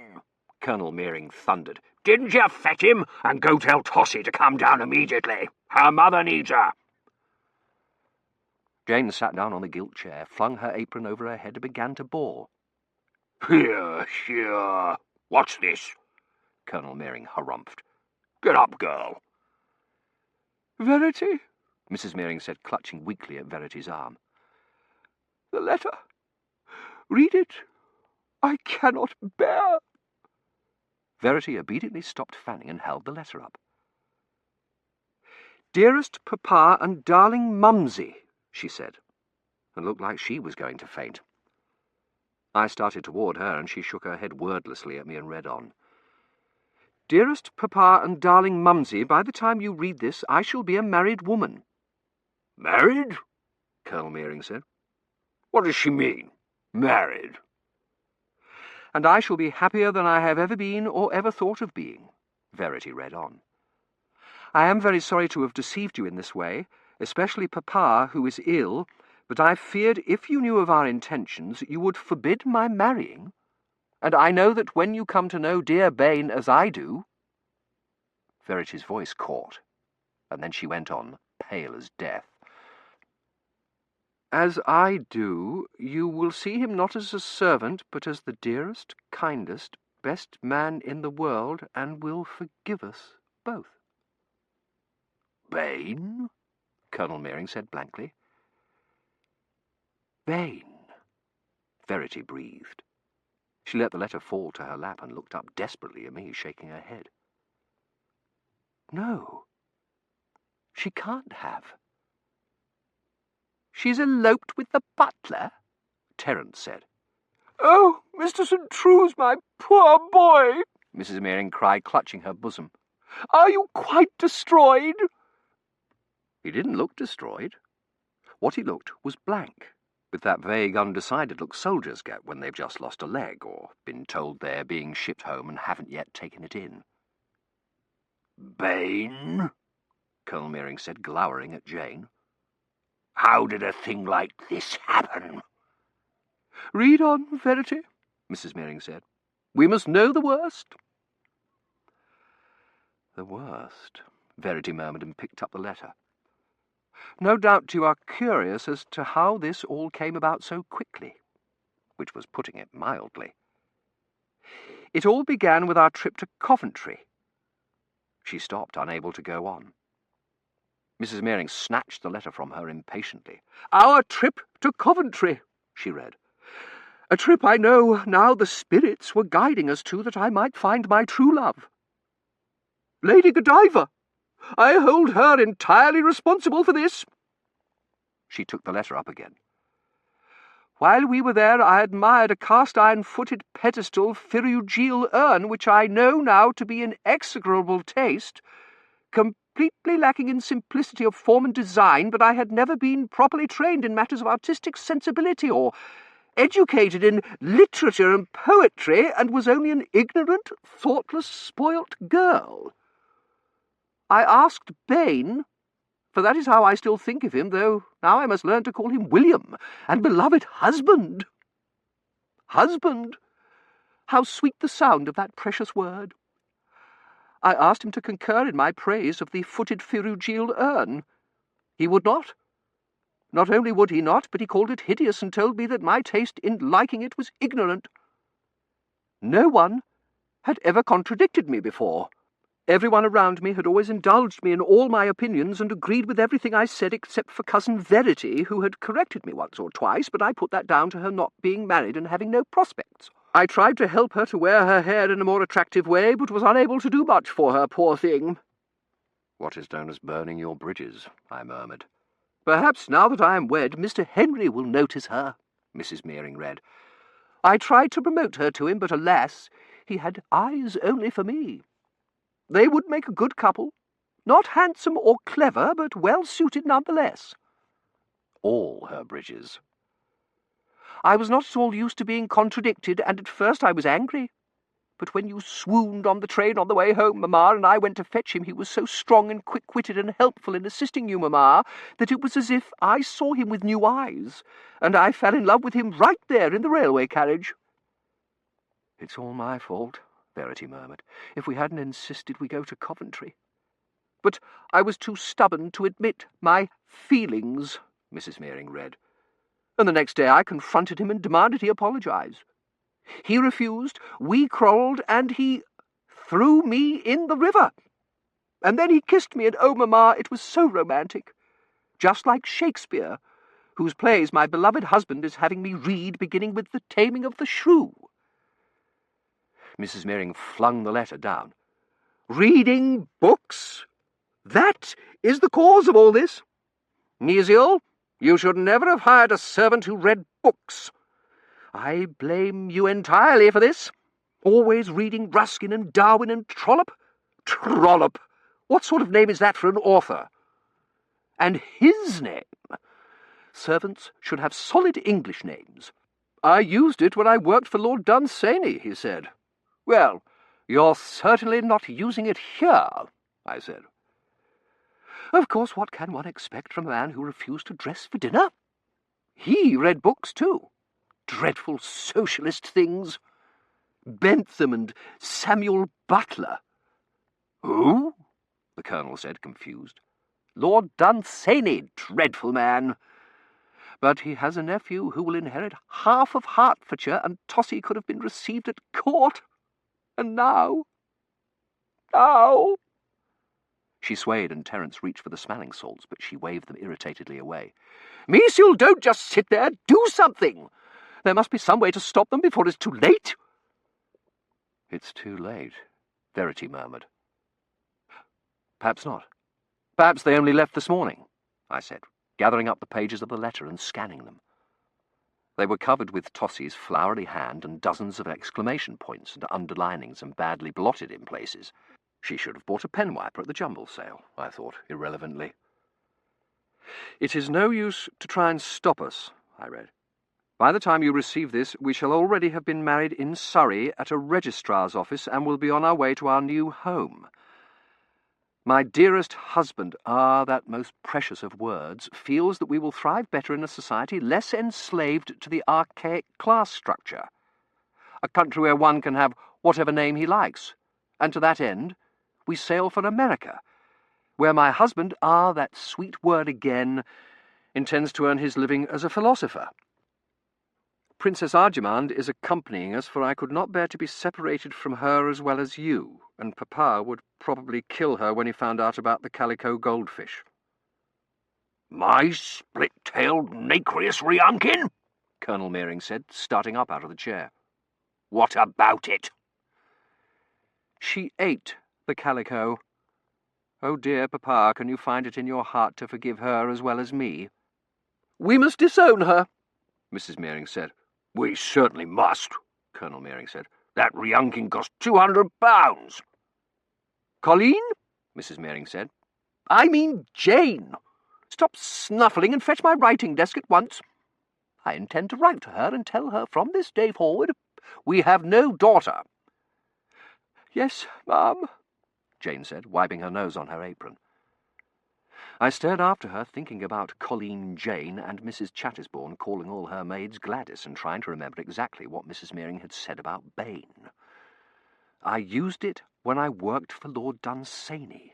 Colonel Mearing thundered. Didn't you fetch him? And go tell Tossie to come down immediately. Her mother needs her. Jane sat down on the gilt chair, flung her apron over her head and began to bawl. Here, here. What's this? Colonel Mearing harumphed. Get up, girl. Verity, Mrs. Mearing said, clutching weakly at Verity's arm. The letter. Read it. I cannot bear. Verity obediently stopped fanning and held the letter up. Dearest Papa and darling Mumsy, she said, and looked like she was going to faint. I started toward her, and she shook her head wordlessly at me and read on. Dearest Papa and darling Mumsy, by the time you read this, I shall be a married woman. Married? Colonel Mearing said. What does she mean, married? And I shall be happier than I have ever been or ever thought of being, Verity read on. I am very sorry to have deceived you in this way, especially Papa, who is ill, but I feared if you knew of our intentions, you would forbid my marrying. And I know that when you come to know dear Bain as I do—" Verity's voice caught, and then she went on, pale as death. "As I do, you will see him not as a servant, but as the dearest, kindest, best man in the world, and will forgive us both." Bain? Colonel Meering said blankly. "Bain," Verity breathed. She let the letter fall to her lap and looked up desperately at me, shaking her head. "No, she can't have." "She's eloped with the butler?" Terence said. "Oh, Mr. St. True's, my poor boy!" Mrs. Meering cried, clutching her bosom. "Are you quite destroyed?" He didn't look destroyed. What he looked was blank, with that vague, undecided look soldiers get when they've just lost a leg or been told they're being shipped home and haven't yet taken it in. Bain? Colonel Meering said, glowering at Jane. How did a thing like this happen? "Read on, Verity," Mrs. Meering said. "We must know the worst." "The worst," Verity murmured and picked up the letter. "No doubt you are curious as to how this all came about so quickly," which was putting it mildly. "It all began with our trip to Coventry." She stopped, unable to go on. Mrs. Meering snatched the letter from her impatiently. "Our trip to Coventry," she read. "A trip I know now the spirits were guiding us to that I might find my true love. Lady Godiva, I hold her entirely responsible for this." She took the letter up again. "While we were there, I admired a cast-iron-footed pedestal Ferrugial urn, which I know now to be in execrable taste, completely lacking in simplicity of form and design, but I had never been properly trained in matters of artistic sensibility or educated in literature and poetry, and was only an ignorant, thoughtless, spoilt girl. I asked Bain, for that is how I still think of him, though now I must learn to call him William, and beloved husband. Husband! How sweet the sound of that precious word! I asked him to concur in my praise of the footed Ferrugial urn. He would not. Not only would he not, but he called it hideous and told me that my taste in liking it was ignorant. No one had ever contradicted me before. Everyone around me had always indulged me in all my opinions and agreed with everything I said except for Cousin Verity, who had corrected me once or twice, but I put that down to her not being married and having no prospects. I tried to help her to wear her hair in a more attractive way, but was unable to do much for her, poor thing. What is known as burning your bridges, I murmured. Perhaps now that I am wed, Mr. Henry will notice her, Mrs. Meering read. I tried to promote her to him, but alas, he had eyes only for me. They would make a good couple, not handsome or clever, but well-suited nonetheless. All her bridges. I was not at all used to being contradicted, and at first I was angry. But when you swooned on the train on the way home, Mamma, and I went to fetch him, he was so strong and quick-witted and helpful in assisting you, Mamma, that it was as if I saw him with new eyes, and I fell in love with him right there in the railway carriage. It's all my fault, Verity murmured. If we hadn't insisted we go to Coventry. But I was too stubborn to admit my feelings, Mrs. Meering read. And the next day I confronted him and demanded he apologize. He refused, we quarrelled, and he threw me in the river. And then he kissed me, and oh, Mamma, it was so romantic. Just like Shakespeare, whose plays my beloved husband is having me read, beginning with The Taming of the Shrew. Mrs. Meering flung the letter down. Reading books? That is the cause of all this. Nesiel, you should never have hired a servant who read books. I blame you entirely for this. Always reading Ruskin and Darwin and Trollope. Trollope! What sort of name is that for an author? And his name. Servants should have solid English names. I used it when I worked for Lord Dunsany, he said. Well, you're certainly not using it here, I said. Of course, what can one expect from a man who refused to dress for dinner? He read books, too. Dreadful socialist things. Bentham and Samuel Butler. Who? The Colonel said, confused. Lord Dunsany, dreadful man. But he has a nephew who will inherit half of Hertfordshire, and Tossy could have been received at court. And now... She swayed, and Terence reached for the smelling salts, but she waved them irritatedly away. Monsieur, don't just sit there. Do something. There must be some way to stop them before it's too late. It's too late, Verity murmured. Perhaps not. Perhaps they only left this morning, I said, gathering up the pages of the letter and scanning them. They were covered with Tossy's flowery hand and dozens of exclamation points and underlinings and badly blotted in places. She should have bought a pen wiper at the jumble sale, I thought, irrelevantly. It is no use to try and stop us, I read. By the time you receive this, we shall already have been married in Surrey at a registrar's office and will be on our way to our new home. My dearest husband, that most precious of words, feels that we will thrive better in a society less enslaved to the archaic class structure. A country where one can have whatever name he likes. And to that end, we sail for America, where my husband, that sweet word again, intends to earn his living as a philosopher. Princess Arjamand is accompanying us, for I could not bear to be separated from her as well as you, and Papa would probably kill her when he found out about the calico goldfish. My split-tailed nacreous Riankin? Colonel Meering said, starting up out of the chair. What about it? She ate the calico. Oh dear, Papa, can you find it in your heart to forgive her as well as me? We must disown her, Mrs. Meering said. We certainly must, Colonel Meering said. That Riankin cost £200. Colleen? Mrs. Meering said. I mean Jane. Stop snuffling and fetch my writing desk at once. I intend to write to her and tell her from this day forward we have no daughter. Yes, ma'am, Jane said, wiping her nose on her apron. I stared after her, thinking about Colleen Jane and Mrs. Chattisbourne calling all her maids Gladys and trying to remember exactly what Mrs. Meering had said about Bayne. I used it when I worked for Lord Dunsany.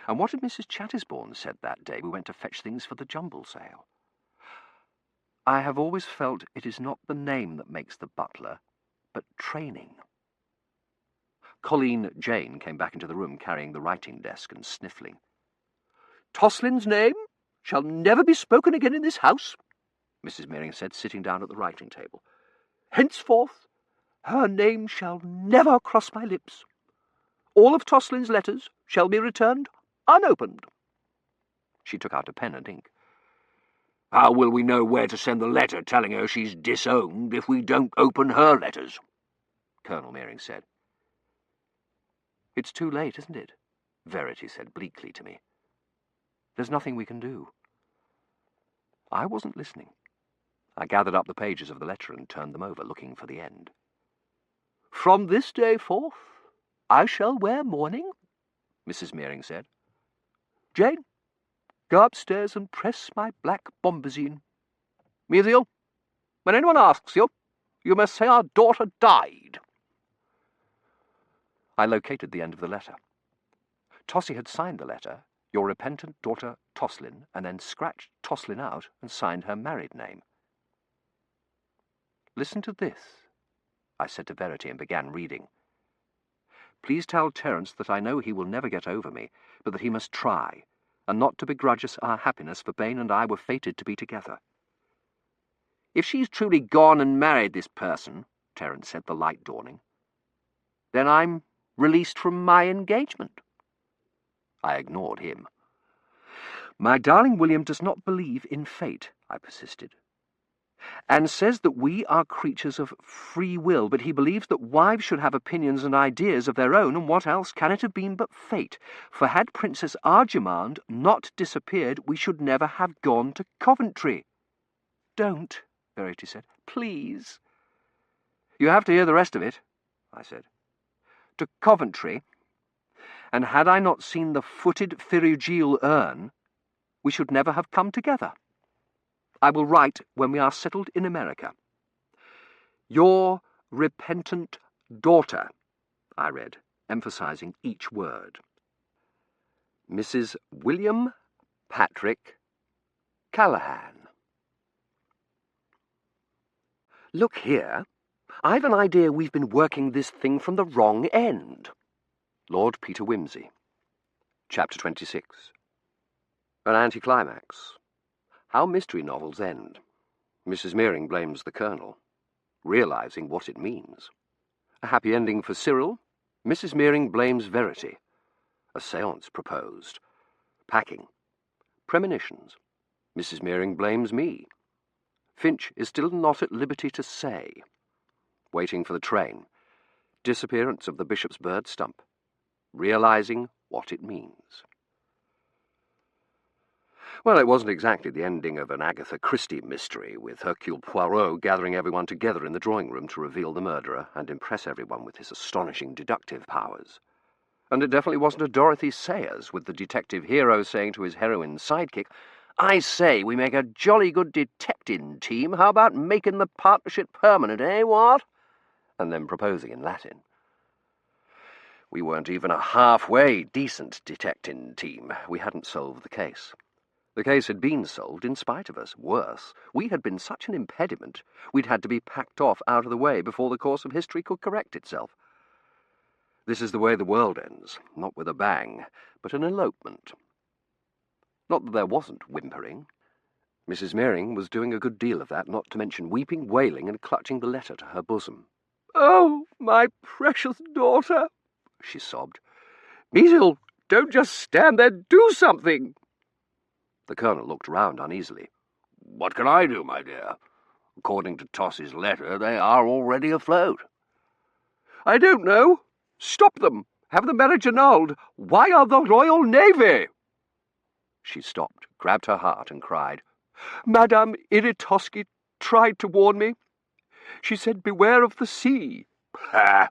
And what had Mrs. Chattisbourne said that day we went to fetch things for the jumble sale? I have always felt it is not the name that makes the butler, but training. Colleen Jane came back into the room carrying the writing desk and sniffling. Toslin's name shall never be spoken again in this house, Mrs. Meering said, sitting down at the writing table. Henceforth, her name shall never cross my lips. All of Toslin's letters shall be returned unopened. She took out a pen and ink. How will we know where to send the letter telling her she's disowned if we don't open her letters? Colonel Meering said. It's too late, isn't it? Verity said bleakly to me. There's nothing we can do. I wasn't listening. I gathered up the pages of the letter and turned them over, looking for the end. From this day forth, I shall wear mourning, Mrs. Meering said. Jane, go upstairs and press my black bombazine. Muriel, when anyone asks you, you must say our daughter died. I located the end of the letter. Tossy had signed the letter, your repentant daughter Toslin, and then scratched Toslin out and signed her married name. Listen to this, I said to Verity and began reading. Please tell Terence that I know he will never get over me, but that he must try, and not to begrudge us our happiness, for Bayne and I were fated to be together. If she's truly gone and married this person, Terence said, the light dawning, then I'm released from my engagement. I ignored him. My darling William does not believe in fate, I persisted, and says that we are creatures of free will, but he believes that wives should have opinions and ideas of their own, and what else can it have been but fate? For had Princess Arjamand not disappeared, we should never have gone to Coventry. Don't, Verity said. Please. You have to hear the rest of it, I said. To Coventry, and had I not seen the footed Firugeal urn, we should never have come together. I will write when we are settled in America. Your repentant daughter, I read, emphasizing each word. Mrs. William Patrick Callahan. Look here, I've an idea we've been working this thing from the wrong end. Lord Peter Wimsey. Chapter 26. An anticlimax. How mystery novels end. Mrs. Meering blames the Colonel, realizing what it means. A happy ending for Cyril. Mrs. Meering blames Verity. A séance proposed. Packing. Premonitions. Mrs. Meering blames me. Finch is still not at liberty to say. Waiting for the train. Disappearance of the bishop's bird stump. Realizing what it means. Well, it wasn't exactly the ending of an Agatha Christie mystery, with Hercule Poirot gathering everyone together in the drawing-room to reveal the murderer and impress everyone with his astonishing deductive powers. And it definitely wasn't a Dorothy Sayers, with the detective hero saying to his heroine's sidekick, "I say, we make a jolly good detecting team. How about making the partnership permanent, eh, what?" And then proposing in Latin. We weren't even a halfway decent detecting team. We hadn't solved the case. The case had been solved in spite of us. Worse, we had been such an impediment, we'd had to be packed off out of the way before the course of history could correct itself. This is the way the world ends, not with a bang, but an elopement. Not that there wasn't whimpering. Mrs. Meering was doing a good deal of that, not to mention weeping, wailing, and clutching the letter to her bosom. "Oh, my precious daughter," she sobbed. "Measle, don't just stand there, do something!" The Colonel looked round uneasily. "What can I do, my dear? According to Toss's letter, they are already afloat." "I don't know. Stop them. Have the marriage annulled. Why are the Royal Navy?" She stopped, grabbed her heart, and cried, "Madame Iritosky tried to warn me. She said, 'Beware of the sea.'" "Ha!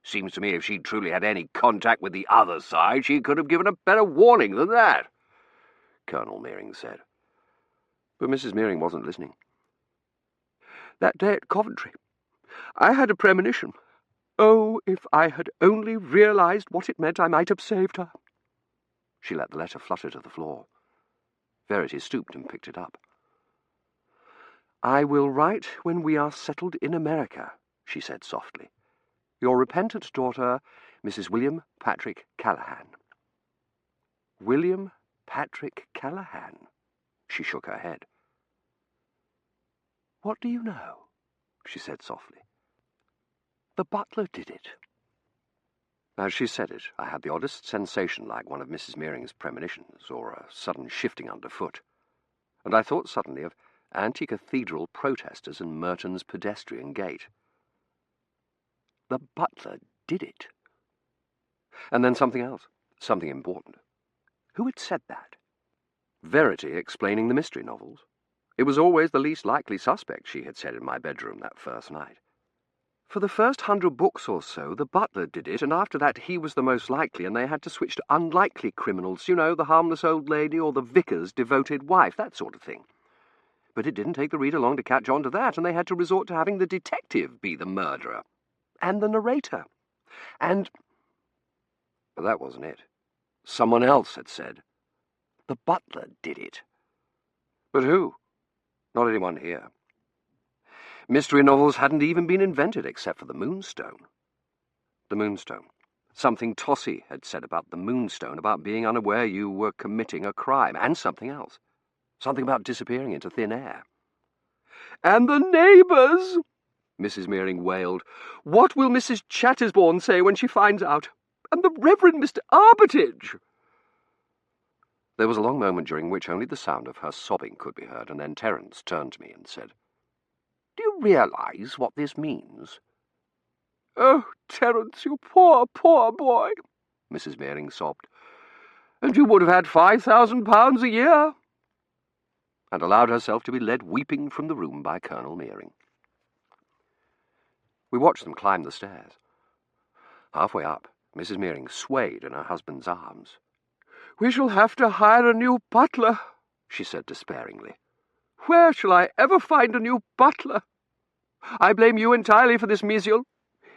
Seems to me if she'd truly had any contact with the other side, she could have given a better warning than that," Colonel Meering said. But Mrs. Meering wasn't listening. "That day at Coventry, I had a premonition. Oh, if I had only realized what it meant, I might have saved her." She let the letter flutter to the floor. Verity stooped and picked it up. "I will write when we are settled in America," she said softly. "Your repentant daughter, Mrs. William Patrick Callahan." William Patrick Callahan? She shook her head. "What do you know?" she said softly. "The butler did it." As she said it, I had the oddest sensation like one of Mrs. Meering's premonitions, or a sudden shifting underfoot, and I thought suddenly of anti-cathedral protesters and Merton's pedestrian gate. The butler did it. And then something else, something important. Who had said that? Verity explaining the mystery novels. It was always the least likely suspect, she had said in my bedroom that first night. For the first 100 books or so, the butler did it, and after that he was the most likely, and they had to switch to unlikely criminals, you know, the harmless old lady or the vicar's devoted wife, that sort of thing. But it didn't take the reader long to catch on to that, and they had to resort to having the detective be the murderer. And the narrator. But that wasn't it. Someone else had said. The butler did it. But who? Not anyone here. Mystery novels hadn't even been invented except for the Moonstone. The Moonstone. Something Tossie had said about the Moonstone, about being unaware you were committing a crime, and something else. Something about disappearing into thin air. "And the neighbours!" Mrs. Meering wailed. "What will Mrs. Chattersbourne say when she finds out? And the Reverend Mr. Armitage!" There was a long moment during which only the sound of her sobbing could be heard, and then Terence turned to me and said, "Do you realize what this means?" "Oh, Terence, you poor, poor boy," Mrs. Meering sobbed. "And you would have had £5,000 a year," and allowed herself to be led weeping from the room by Colonel Meering. We watched them climb the stairs. Halfway up, Mrs. Mearing swayed in her husband's arms. "We shall have to hire a new butler," she said despairingly. "Where shall I ever find a new butler? I blame you entirely for this, Mesiel.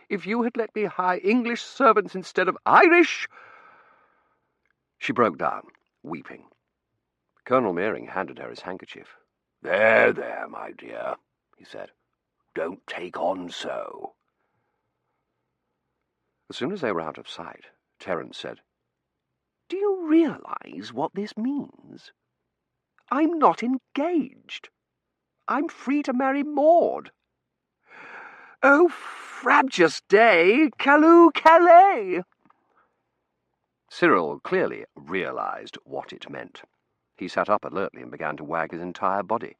If you had let me hire English servants instead of Irish—" She broke down, weeping. Colonel Mearing handed her his handkerchief. "There, there, my dear," he said. "Don't take on so." As soon as they were out of sight, Terence said, "Do you realise what this means? I'm not engaged. I'm free to marry Maud. Oh, frabjous day, Callooh Calais!" Cyril clearly realised what it meant. He sat up alertly and began to wag his entire body.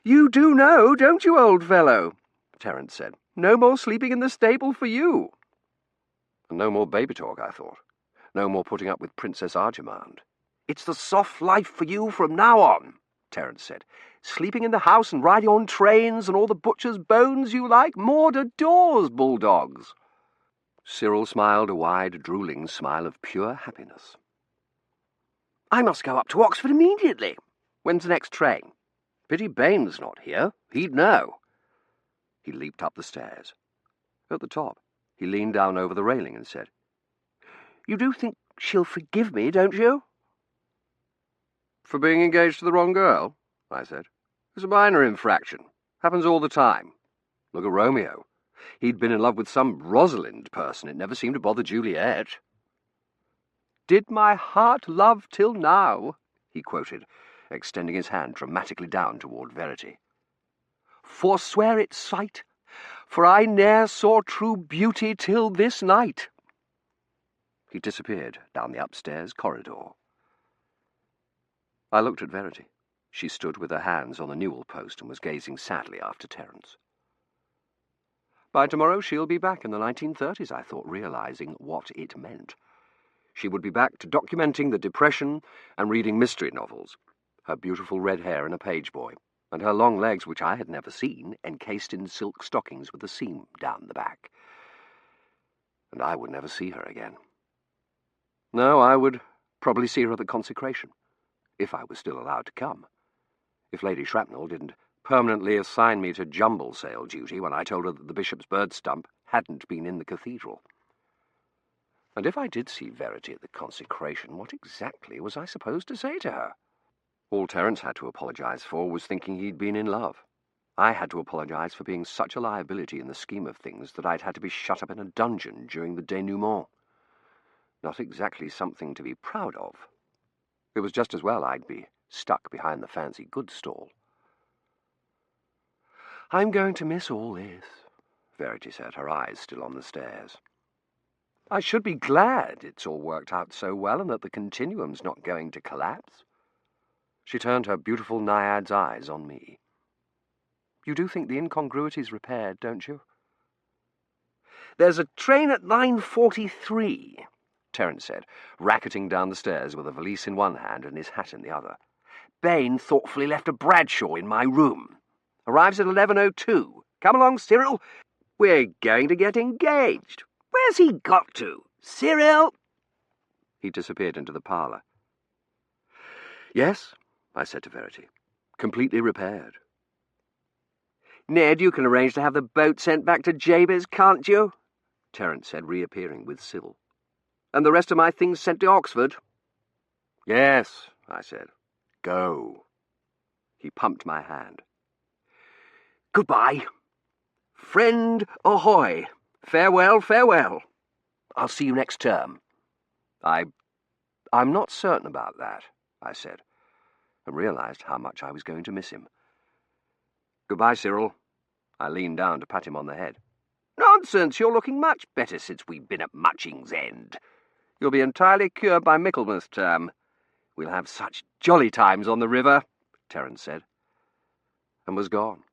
"You do know, don't you, old fellow?" Terence said. "No more sleeping in the stable for you." And no more baby talk, I thought. No more putting up with Princess Arjamand. "It's the soft life for you from now on," Terence said. "Sleeping in the house and riding on trains and all the butcher's bones you like. Maud adores bulldogs." Cyril smiled a wide, drooling smile of pure happiness. "I must go up to Oxford immediately. When's the next train?" Pity Bain's not here. He'd know. He leaped up the stairs. At the top, he leaned down over the railing and said, "You do think she'll forgive me, don't you?" "For being engaged to the wrong girl?" I said. "It's a minor infraction. Happens all the time. Look at Romeo. He'd been in love with some Rosalind person. It never seemed to bother Juliet." "Did my heart love till now," he quoted, extending his hand dramatically down toward Verity. "Forswear its sight, for I ne'er saw true beauty till this night." He disappeared down the upstairs corridor. I looked at Verity. She stood with her hands on the newel post and was gazing sadly after Terence. By tomorrow she'll be back in the 1930s, I thought, realising what it meant. She would be back to documenting the Depression and reading mystery novels, her beautiful red hair in a page boy, and her long legs, which I had never seen, encased in silk stockings with a seam down the back. And I would never see her again. No, I would probably see her at the consecration, if I was still allowed to come. If Lady Shrapnel didn't permanently assign me to jumble sale duty when I told her that the bishop's bird stump hadn't been in the cathedral. And if I did see Verity at the consecration, what exactly was I supposed to say to her? All Terence had to apologise for was thinking he'd been in love. I had to apologise for being such a liability in the scheme of things that I'd had to be shut up in a dungeon during the denouement. Not exactly something to be proud of. It was just as well I'd be stuck behind the fancy goods stall. "I'm going to miss all this," Verity said, her eyes still on the stairs. "I should be glad it's all worked out so well and that the continuum's not going to collapse." She turned her beautiful naiad's eyes on me. "You do think the incongruity's repaired, don't you?" "There's a train at 9:43, Terence said, racketing down the stairs with a valise in one hand and his hat in the other. Bain thoughtfully left a Bradshaw in my room. Arrives at 11:02. Come along, Cyril. We're going to get engaged. Where's he got to? Cyril!" He disappeared into the parlour. "Yes," I said to Verity. "Completely repaired." "Ned, you can arrange to have the boat sent back to Jabez, can't you?" Terence said, reappearing with Sybil. "And the rest of my things sent to Oxford?" "Yes," I said. "Go." He pumped my hand. "Goodbye. Friend ahoy. Farewell, farewell. I'll see you next term." I'm not certain about that," I said, and realised how much I was going to miss him. "Goodbye, Cyril." I leaned down to pat him on the head. "Nonsense, you're looking much better since we've been at Matching's End. You'll be entirely cured by Michaelmas term. We'll have such jolly times on the river," Terence said, and was gone,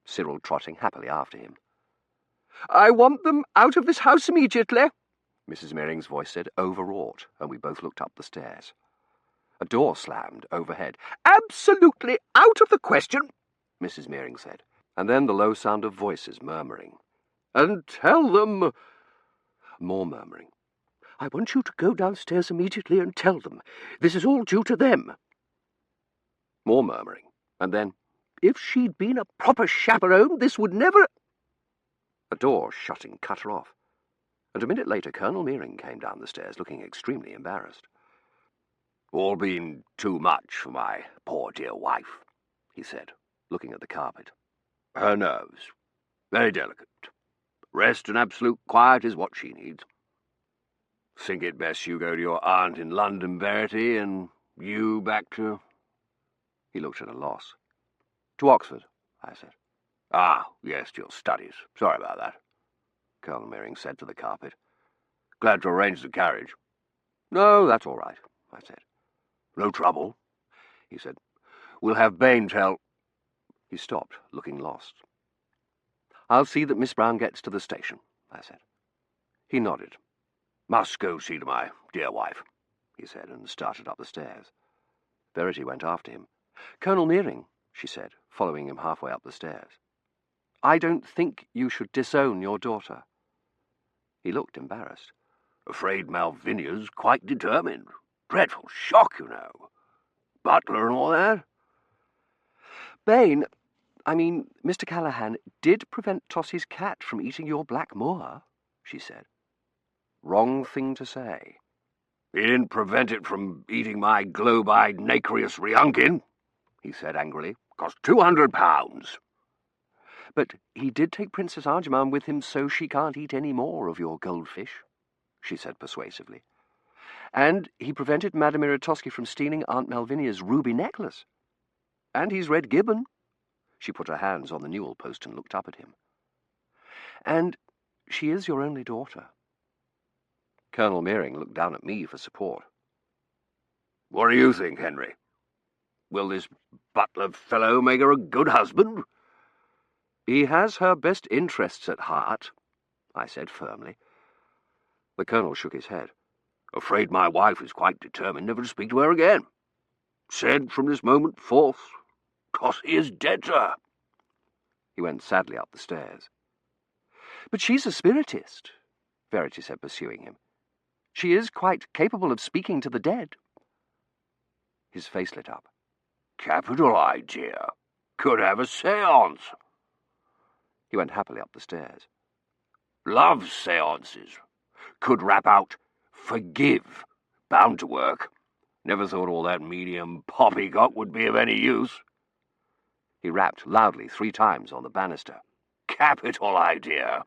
Cyril trotting happily after him. "I want them out of this house immediately," Mrs. Mearing's voice said, overwrought, and we both looked up the stairs. A door slammed overhead. "Absolutely out of the question," Mrs. Mearing said, and then the low sound of voices murmuring. "And tell them—" More murmuring. "I want you to go downstairs immediately and tell them. This is all due to them." More murmuring, and then, "If she'd been a proper chaperone, this would never—" A door shutting cut her off, and a minute later Colonel Meering came down the stairs looking extremely embarrassed. "All been too much for my poor dear wife," he said, looking at the carpet. "Her nerves. Very delicate. Rest and absolute quiet is what she needs. Think it best you go to your aunt in London, Verity, and you back to—" He looked at a loss. "To Oxford," I said. "Ah, yes, to your studies. Sorry about that," Colonel Meering said to the carpet. "Glad to arrange the carriage." "No, that's all right," I said. "No trouble," he said. "We'll have Bain tell—" He stopped, looking lost. "I'll see that Miss Brown gets to the station," I said. He nodded. "Must go see to my dear wife," he said, and started up the stairs. Verity went after him. "Colonel Meering," she said, following him halfway up the stairs, "I don't think you should disown your daughter." He looked embarrassed. "Afraid Malvinia's quite determined. Dreadful shock, you know. Butler and all that." Mr. Callahan did prevent Tossie's cat from eating your black moor," she said. Wrong thing to say. "He didn't prevent it from eating my globe-eyed nacreous Ryunkin," he said angrily. "Cost £200. "But he did take Princess Arjumand with him so she can't eat any more of your goldfish," she said persuasively. "And he prevented Madame Iratosky from stealing Aunt Malvinia's ruby necklace. And he's read Gibbon." She put her hands on the newel post and looked up at him. "And she is your only daughter." Colonel Meering looked down at me for support. "What do you think, Henry? Will this butler fellow make her a good husband?" "He has her best interests at heart," I said firmly. The Colonel shook his head. "Afraid my wife is quite determined never to speak to her again. Said from this moment forth, Tossie is dead to her." He went sadly up the stairs. "But she's a spiritist," Verity said, pursuing him. "She is quite capable of speaking to the dead." His face lit up. "Capital idea. Could have a séance." He went happily up the stairs. "Love séances. Could rap out, 'Forgive.' Bound to work. Never thought all that medium poppycock would be of any use." He rapped loudly 3 times on the banister. "Capital idea."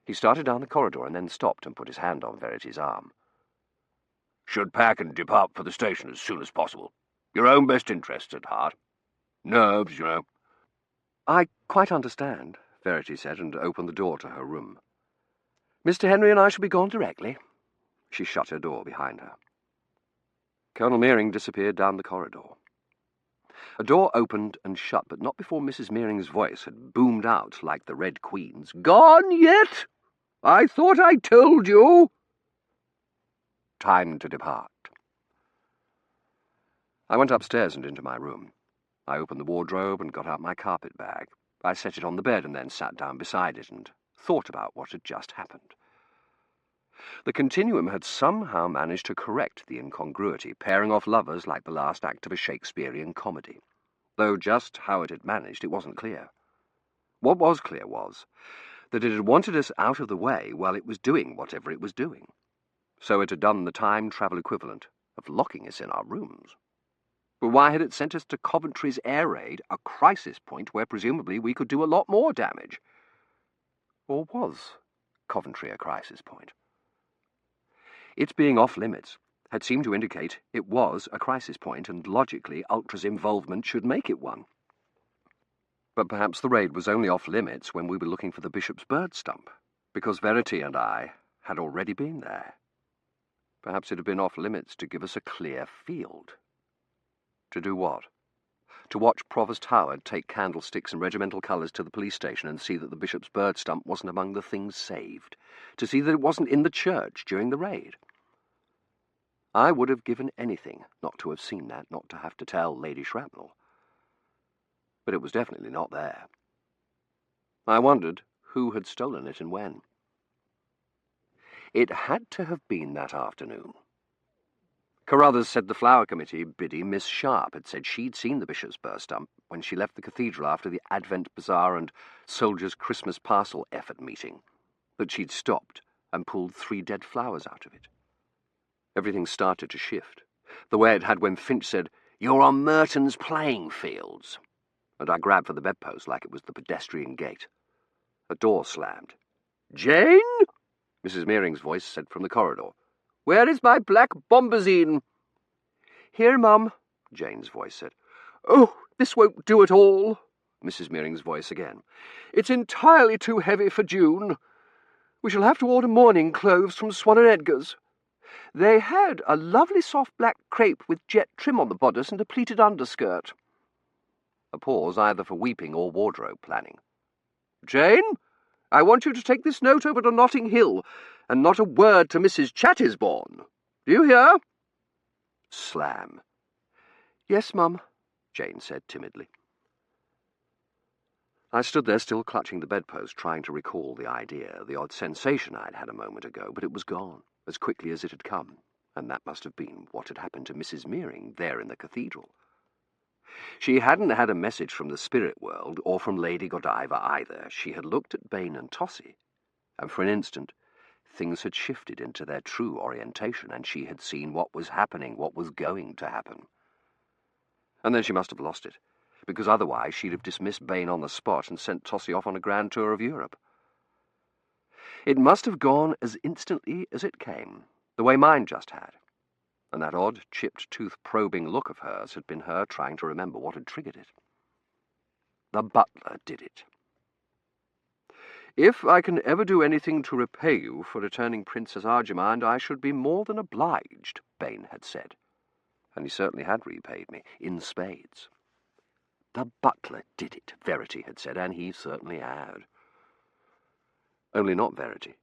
He started down the corridor and then stopped and put his hand on Verity's arm. "Should pack and depart for the station as soon as possible. Your own best interests at heart. Nerves, you know." "I quite understand," Verity said, and opened the door to her room. "Mr. Henry and I shall be gone directly." She shut her door behind her. Colonel Meering disappeared down the corridor. A door opened and shut, but not before Mrs. Meering's voice had boomed out like the Red Queen's. "Gone yet? I thought I told you." Time to depart. I went upstairs and into my room. I opened the wardrobe and got out my carpet bag. I set it on the bed and then sat down beside it and thought about what had just happened. The continuum had somehow managed to correct the incongruity, pairing off lovers like the last act of a Shakespearean comedy. Though just how it had managed, it wasn't clear. What was clear was that it had wanted us out of the way while it was doing whatever it was doing. So it had done the time-travel equivalent of locking us in our rooms. But why had it sent us to Coventry's air raid, a crisis point where presumably we could do a lot more damage? Or was Coventry a crisis point? Its being off-limits had seemed to indicate it was a crisis point, and logically Ultra's involvement should make it one. But perhaps the raid was only off-limits when we were looking for the Bishop's bird stump, because Verity and I had already been there. Perhaps it had been off-limits to give us a clear field. To do what? To watch Provost Howard take candlesticks and regimental colours to the police station and see that the Bishop's bird stump wasn't among the things saved. To see that it wasn't in the church during the raid. I would have given anything not to have seen that, not to have to tell Lady Shrapnel. But it was definitely not there. I wondered who had stolen it and when. It had to have been that afternoon. Carruthers said the flower committee biddy, Miss Sharp, had said she'd seen the bishop's burr stump when she left the cathedral after the Advent Bazaar and Soldiers' Christmas Parcel effort meeting, that she'd stopped and pulled 3 dead flowers out of it. Everything started to shift, the way it had when Finch said, "You're on Merton's playing fields," and I grabbed for the bedpost like it was the pedestrian gate. A door slammed. "Jane?" Mrs. Mearing's voice said from the corridor. "Where is my black bombazine?" "Here, Mum," Jane's voice said. "Oh, this won't do at all," Mrs. Mearing's voice again. "It's entirely too heavy for June. We shall have to order mourning clothes from Swan and Edgar's. They had a lovely soft black crepe with jet trim on the bodice and a pleated underskirt." A pause either for weeping or wardrobe planning. "Jane, I want you to take this note over to Notting Hill, and not a word to Mrs. Chattisbourne. Do you hear?" Slam. "Yes, Mum," Jane said timidly. I stood there still clutching the bedpost, trying to recall the idea, the odd sensation I'd had a moment ago, but it was gone, as quickly as it had come, and that must have been what had happened to Mrs. Mearing there in the cathedral. She hadn't had a message from the spirit world, or from Lady Godiva either. She had looked at Bain and Tossie, and for an instant things had shifted into their true orientation, and she had seen what was happening, what was going to happen. And then she must have lost it, because otherwise she'd have dismissed Bain on the spot and sent Tossie off on a grand tour of Europe. It must have gone as instantly as it came, the way mine just had, and that odd, chipped-tooth-probing look of hers had been her trying to remember what had triggered it. The butler did it. "If I can ever do anything to repay you for returning Princess Arjemand, I should be more than obliged," Bain had said, and he certainly had repaid me, in spades. The butler did it, Verity had said, and he certainly had. Only not Verity.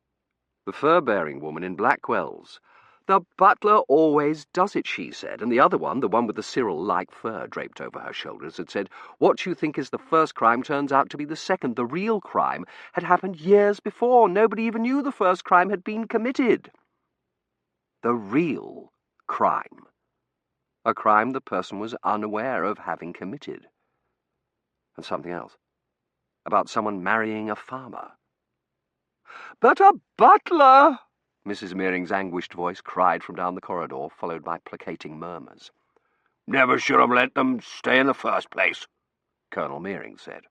The fur-bearing woman in Blackwell's. "The butler always does it," she said, and the other one, the one with the Cyril-like fur draped over her shoulders, had said, "What you think is the first crime turns out to be the second. The real crime had happened years before. Nobody even knew the first crime had been committed." The real crime. A crime the person was unaware of having committed. And something else. About someone marrying a farmer. "But a butler!" Mrs. Mearing's anguished voice cried from down the corridor, followed by placating murmurs. "Never should have let them stay in the first place," Colonel Mearing said.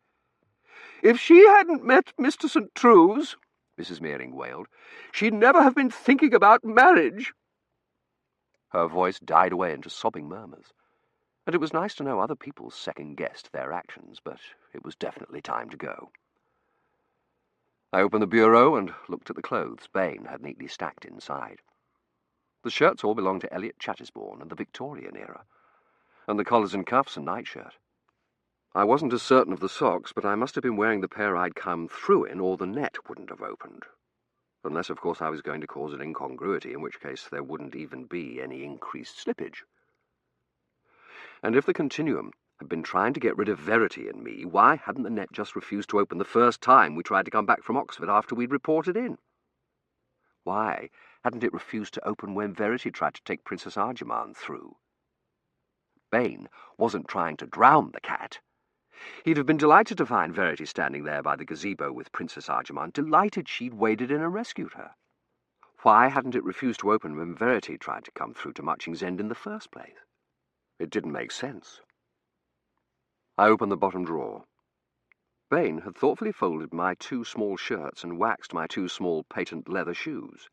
"If she hadn't met Mr. St. True's," Mrs. Mearing wailed, "she'd never have been thinking about marriage." Her voice died away into sobbing murmurs, and it was nice to know other people second-guessed their actions, but it was definitely time to go. I opened the bureau and looked at the clothes Bain had neatly stacked inside. The shirts all belonged to Elliot Chattisbourne and the Victorian era, and the collars and cuffs a nightshirt. I wasn't as certain of the socks, but I must have been wearing the pair I'd come through in, or the net wouldn't have opened. Unless, of course, I was going to cause an incongruity, in which case there wouldn't even be any increased slippage. And if the continuum had been trying to get rid of Verity and me, why hadn't the net just refused to open the first time we tried to come back from Oxford after we'd reported in? Why hadn't it refused to open when Verity tried to take Princess Arjemand through? Bain wasn't trying to drown the cat. He'd have been delighted to find Verity standing there by the gazebo with Princess Arjemand, delighted she'd waded in and rescued her. Why hadn't it refused to open when Verity tried to come through to Matching's End in the first place? It didn't make sense. I opened the bottom drawer. Bain had thoughtfully folded my 2 small shirts and waxed my 2 small patent leather shoes.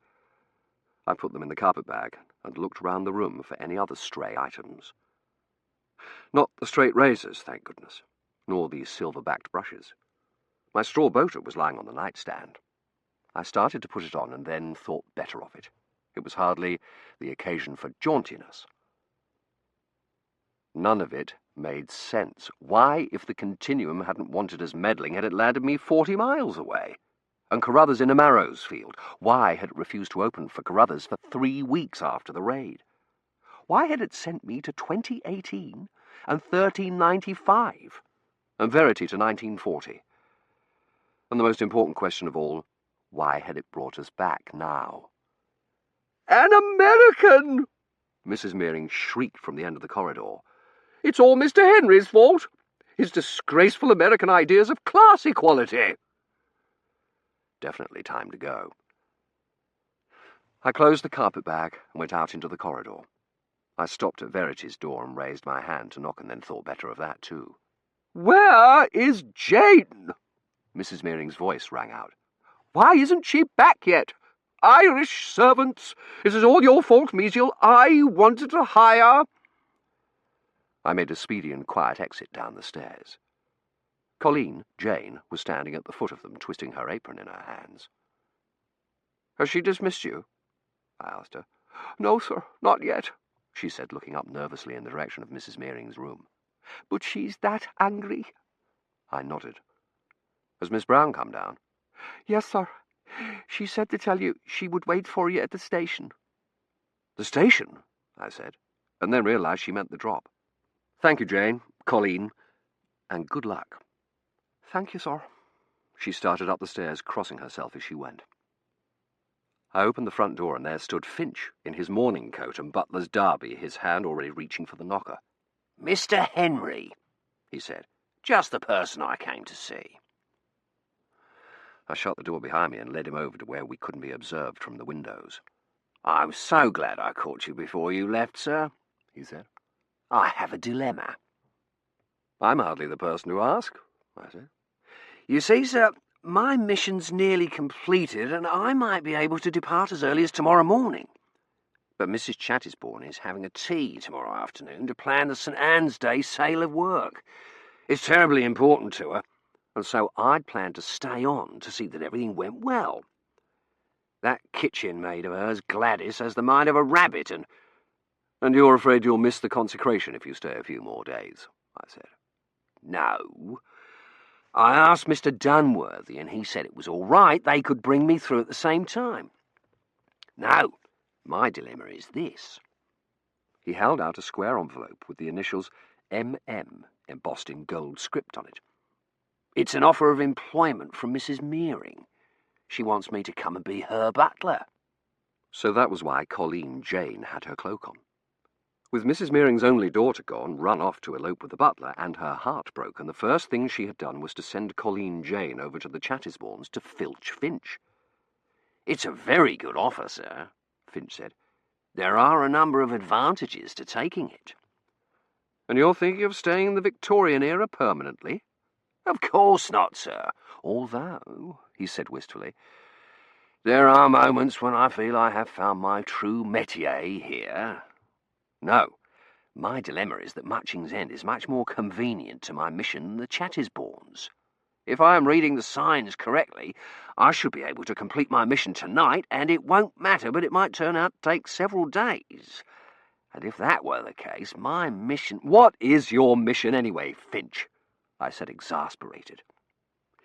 I put them in the carpet-bag and looked round the room for any other stray items. Not the straight razors, thank goodness, nor the silver-backed brushes. My straw boater was lying on the nightstand. I started to put it on and then thought better of it. It was hardly the occasion for jauntiness. None of it made sense. Why, if the continuum hadn't wanted us meddling, had it landed me 40 miles away? And Carruthers in a Marrow's field. Why had it refused to open for Carruthers for 3 weeks after the raid? Why had it sent me to 2018 and 1395, and Verity to 1940? And the most important question of all, why had it brought us back now? An American!" Mrs. Mearing shrieked from the end of the corridor. "It's all Mr. Henry's fault. His disgraceful American ideas of class equality." Definitely time to go. I closed the carpet bag and went out into the corridor. I stopped at Verity's door and raised my hand to knock, and then thought better of that too. "Where is Jane?" Mrs. Mearing's voice rang out. "Why isn't she back yet? Irish servants! This is all your fault, Mesial. I wanted to hire—" I made a speedy and quiet exit down the stairs. Colleen, Jane, was standing at the foot of them, twisting her apron in her hands. "Has she dismissed you?" I asked her. "No, sir, not yet," she said, looking up nervously in the direction of Mrs. Mearing's room. "But she's that angry." I nodded. "Has Miss Brown come down?" "Yes, sir. She said to tell you she would wait for you at the station." "The station?" I said, and then realised she meant the drop. "Thank you, Jane, Colleen, and good luck." "Thank you, sir." She started up the stairs, crossing herself as she went. I opened the front door, and there stood Finch in his morning coat and butler's derby, his hand already reaching for the knocker. "Mr. Henry," he said. "Just the person I came to see." I shut the door behind me and led him over to where we couldn't be observed from the windows. "I'm so glad I caught you before you left, sir," he said. "I have a dilemma." "I'm hardly the person to ask," I said. "You see, sir, my mission's nearly completed, and I might be able to depart as early as tomorrow morning. But Mrs. Chattisbourne is having a tea tomorrow afternoon to plan the St. Anne's Day sale of work. It's terribly important to her, and so I'd planned to stay on to see that everything went well. That kitchen maid of hers, Gladys, has the mind of a rabbit, and you're afraid you'll miss the consecration if you stay a few more days," I said. No. I asked Mr. Dunworthy, and he said it was all right. They could bring me through at the same time. Now, my dilemma is this." He held out a square envelope with the initials M.M. embossed in gold script on it. "It's an offer of employment from Mrs. Mearing. She wants me to come and be her butler." So that was why Colleen Jane had her cloak on. With Mrs. Mearing's only daughter gone, run off to elope with the butler, and her heart broken, the first thing she had done was to send Colleen Jane over to the Chattisbournes to filch Finch. "It's a very good offer, sir," Finch said. "There are a number of advantages to taking it." "And you're thinking of staying in the Victorian era permanently?" "Of course not, sir. Although," he said wistfully, "there are moments when I feel I have found my true métier here. No, my dilemma is that Matching's End is much more convenient to my mission than the Chattisbournes. If I am reading the signs correctly, I should be able to complete my mission tonight, and it won't matter, but it might turn out to take several days. And if that were the case, my mission—" "What is your mission anyway, Finch?" I said, exasperated.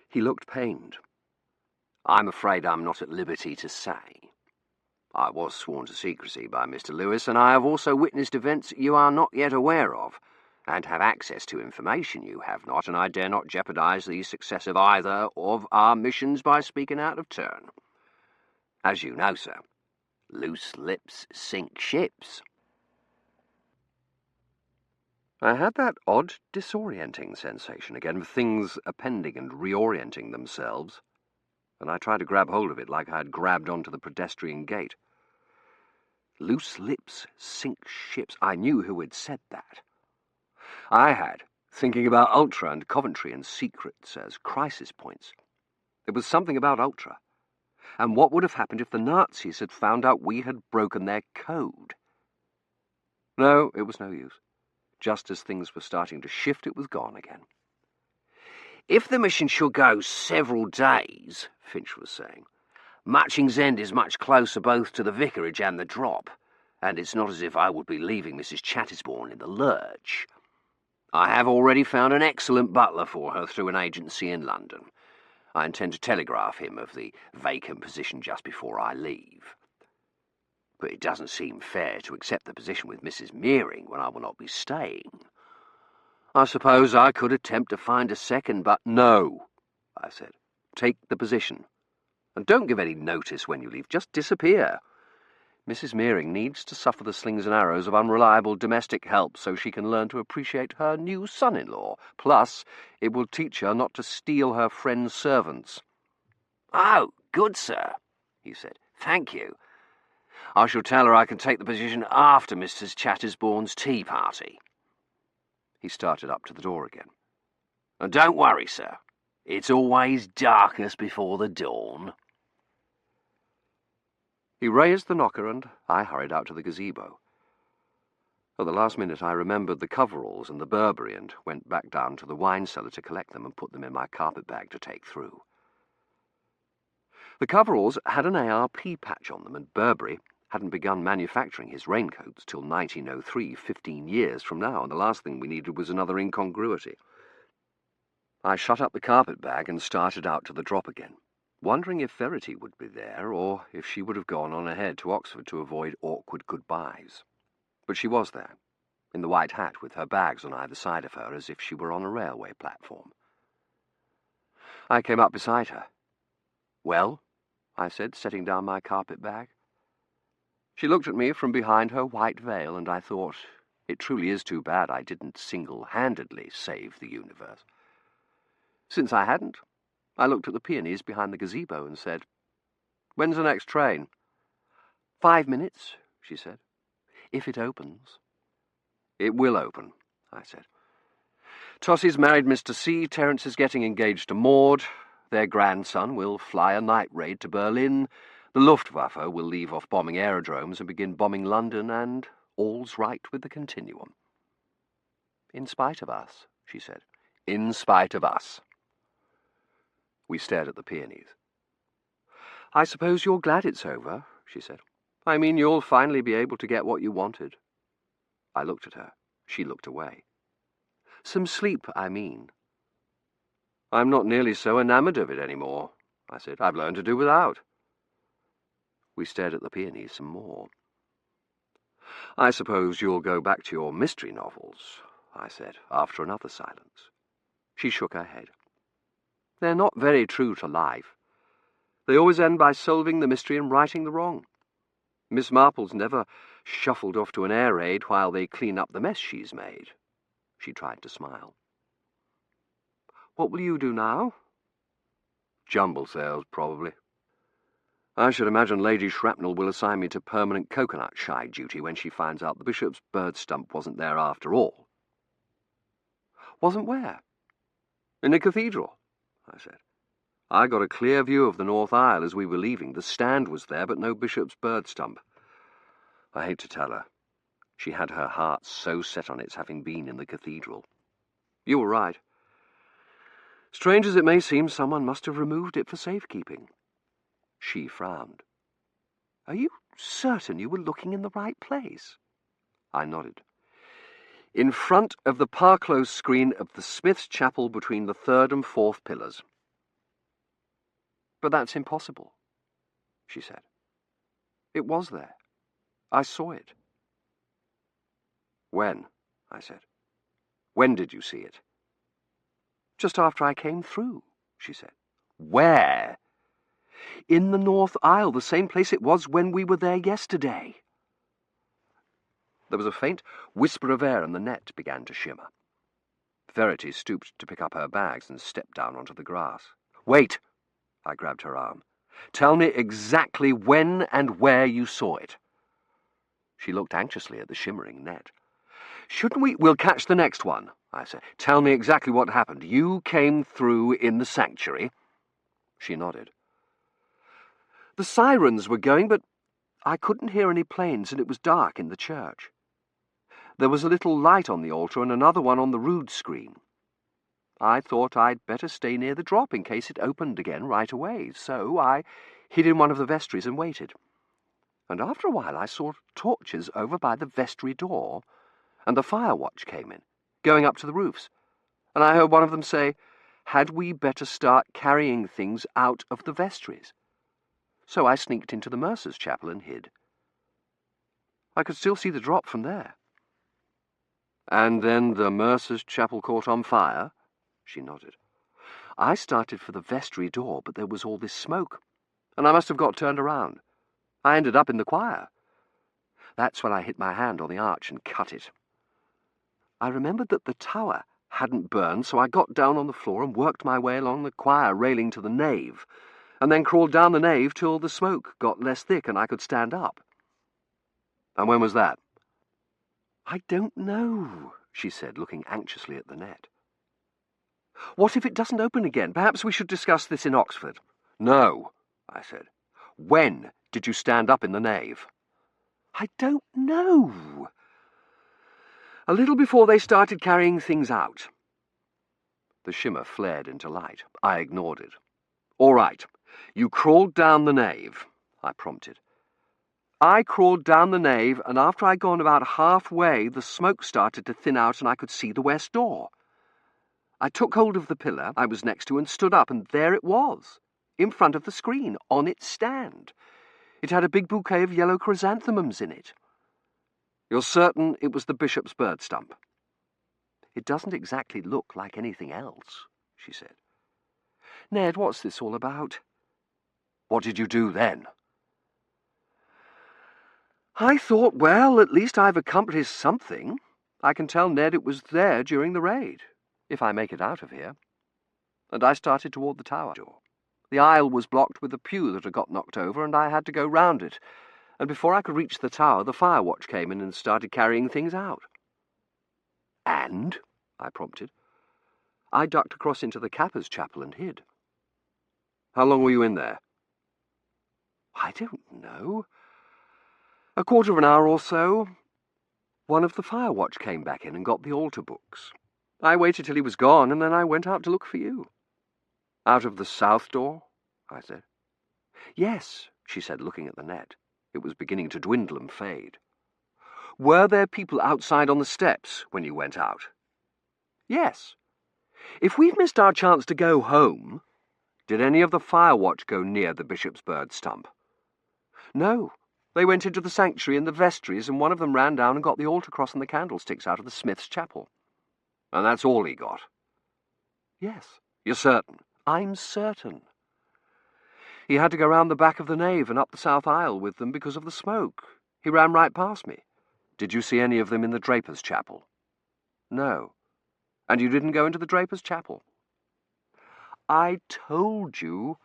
He looked pained. "I'm afraid I'm not at liberty to say. I was sworn to secrecy by Mr. Lewis, and I have also witnessed events you are not yet aware of, and have access to information you have not, and I dare not jeopardize the success of either of our missions by speaking out of turn. As you know, sir, loose lips sink ships." I had that odd, disorienting sensation again of things appending and reorienting themselves, and I tried to grab hold of it like I had grabbed onto the pedestrian gate. Loose lips sink ships. I knew who had said that. I had, thinking about Ultra and Coventry and secrets as crisis points. There was something about Ultra, and what would have happened if the Nazis had found out we had broken their code? No, it was no use. Just as things were starting to shift, it was gone again. "If the mission should go several days," Finch was saying, "Matching's End is much closer both to the vicarage and the drop, and it's not as if I would be leaving Mrs. Chattisbourne in the lurch. I have already found an excellent butler for her through an agency in London. I intend to telegraph him of the vacant position just before I leave. But it doesn't seem fair to accept the position with Mrs. Mearing when I will not be staying. I suppose I could attempt to find a second, but—" "No," I said. "Take the position. And don't give any notice when you leave. Just disappear. Mrs. Meering needs to suffer the slings and arrows of unreliable domestic help so she can learn to appreciate her new son-in-law. Plus, it will teach her not to steal her friends' servants." "Oh, good, sir," he said. "Thank you. I shall tell her I can take the position after Mrs. Chattersbourne's tea party." He started up to the door again. "And don't worry, sir. It's always darkest before the dawn." He raised the knocker and I hurried out to the gazebo. At the last minute I remembered the coveralls and the Burberry and went back down to the wine cellar to collect them and put them in my carpet bag to take through. The coveralls had an ARP patch on them, and Burberry hadn't begun manufacturing his raincoats till 1903, 15 years from now, and the last thing we needed was another incongruity. I shut up the carpet bag and started out to the drop again, wondering if Verity would be there, or if she would have gone on ahead to Oxford to avoid awkward goodbyes. But she was there, in the white hat with her bags on either side of her, as if she were on a railway platform. I came up beside her. "Well?" I said, setting down my carpet bag. She looked at me from behind her white veil, and I thought, it truly is too bad I didn't single-handedly save the universe. Since I hadn't, I looked at the peonies behind the gazebo and said, "When's the next train?" 5 minutes, she said, "if it opens." "It will open," I said. "Tossie's married Mr. C, Terence is getting engaged to Maud, their grandson will fly a night raid to Berlin, the Luftwaffe will leave off bombing aerodromes and begin bombing London, and all's right with the continuum." "In spite of us," she said. "In spite of us." We stared at the peonies. "I suppose you're glad it's over," she said. "I mean, you'll finally be able to get what you wanted." I looked at her. She looked away. "Some sleep, I mean." "I'm not nearly so enamoured of it any more," I said. "I've learned to do without." We stared at the peonies some more. "I suppose you'll go back to your mystery novels," I said, after another silence. She shook her head. "They're not very true to life. They always end by solving the mystery and righting the wrong. Miss Marple's never shuffled off to an air raid while they clean up the mess she's made." She tried to smile. "What will you do now?" "Jumble sales, probably. I should imagine Lady Shrapnel will assign me to permanent coconut shy duty when she finds out the bishop's bird stump wasn't there after all." "Wasn't where?" "In the cathedral," I said. "I got a clear view of the north aisle as we were leaving. The stand was there, but no bishop's bird stump." I hate to tell her. She had her heart so set on its having been in the cathedral. You were right. Strange as it may seem, someone must have removed it for safekeeping. She frowned. "Are you certain you were looking in the right place?" I nodded. "In front of the parclose screen of the Smith's Chapel between the 3rd and 4th pillars." "But that's impossible," she said. "It was there. I saw it." "When?" I said. "When did you see it?" "Just after I came through," she said. "Where?" "In the north aisle, the same place it was when we were there yesterday." There was a faint whisper of air and the net began to shimmer. Verity stooped to pick up her bags and stepped down onto the grass. "Wait!" I grabbed her arm. "Tell me exactly when and where you saw it." She looked anxiously at the shimmering net. "Shouldn't we—" "We'll catch the next one," I said. "Tell me exactly what happened. You came through in the sanctuary?" She nodded. "The sirens were going, but I couldn't hear any planes, and it was dark in the church. There was a little light on the altar and another one on the rood screen. I thought I'd better stay near the drop in case it opened again right away, so I hid in one of the vestries and waited. And after a while I saw torches over by the vestry door, and the fire watch came in, going up to the roofs, and I heard one of them say, 'Had we better start carrying things out of the vestries?' So I sneaked into the mercer's chapel and hid. I could still see the drop from there." "And then the mercer's chapel caught on fire?" She nodded. "I started for the vestry door, but there was all this smoke, and I must have got turned around. I ended up in the choir. That's when I hit my hand on the arch and cut it. I remembered that the tower hadn't burned, so I got down on the floor and worked my way along the choir railing to the nave, and then crawled down the nave till the smoke got less thick and I could stand up. And when was that? I don't know, she said, looking anxiously at the net. What if it doesn't open again? Perhaps we should discuss this in Oxford. No, I said. When did you stand up in the nave? I don't know. A little before they started carrying things out. The shimmer flared into light. I ignored it. All right, you crawled down the nave, I prompted. I crawled down the nave, and after I'd gone about halfway, the smoke started to thin out and I could see the west door. I took hold of the pillar I was next to and stood up, and there it was, in front of the screen, on its stand. It had a big bouquet of yellow chrysanthemums in it. You're certain it was the bishop's bird stump? It doesn't exactly look like anything else, she said. Ned, what's this all about? What did you do then? I thought, well, at least I've accomplished something. I can tell Ned it was there during the raid, if I make it out of here. And I started toward the tower door. The aisle was blocked with a pew that had got knocked over, and I had to go round it. And before I could reach the tower, the fire watch came in and started carrying things out. And? I prompted. I ducked across into the Kappa's chapel and hid. How long were you in there? I don't know. A quarter of an hour or so. One of the fire watch came back in and got the altar books. I waited till he was gone, and then I went out to look for you. Out of the south door? I said. Yes, she said, looking at the net. It was beginning to dwindle and fade. Were there people outside on the steps when you went out? Yes. If we've missed our chance to go home, did any of the fire watch go near the bishop's bird stump? No. They went into the sanctuary and the vestries, and one of them ran down and got the altar cross and the candlesticks out of the smith's chapel. And that's all he got? Yes. You're certain? I'm certain. He had to go round the back of the nave and up the south aisle with them because of the smoke. He ran right past me. Did you see any of them in the draper's chapel? No. And you didn't go into the draper's chapel? I told you.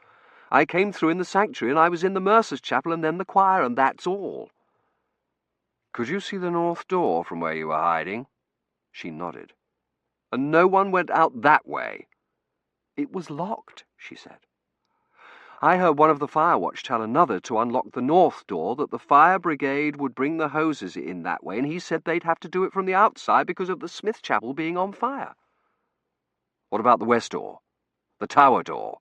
I came through in the sanctuary, and I was in the mercer's chapel and then the choir, and that's all. Could you see the north door from where you were hiding? She nodded. And no one went out that way? It was locked, she said. I heard one of the fire watch tell another to unlock the north door, that the fire brigade would bring the hoses in that way, and he said they'd have to do it from the outside because of the Smith chapel being on fire. What about the west door? The tower door?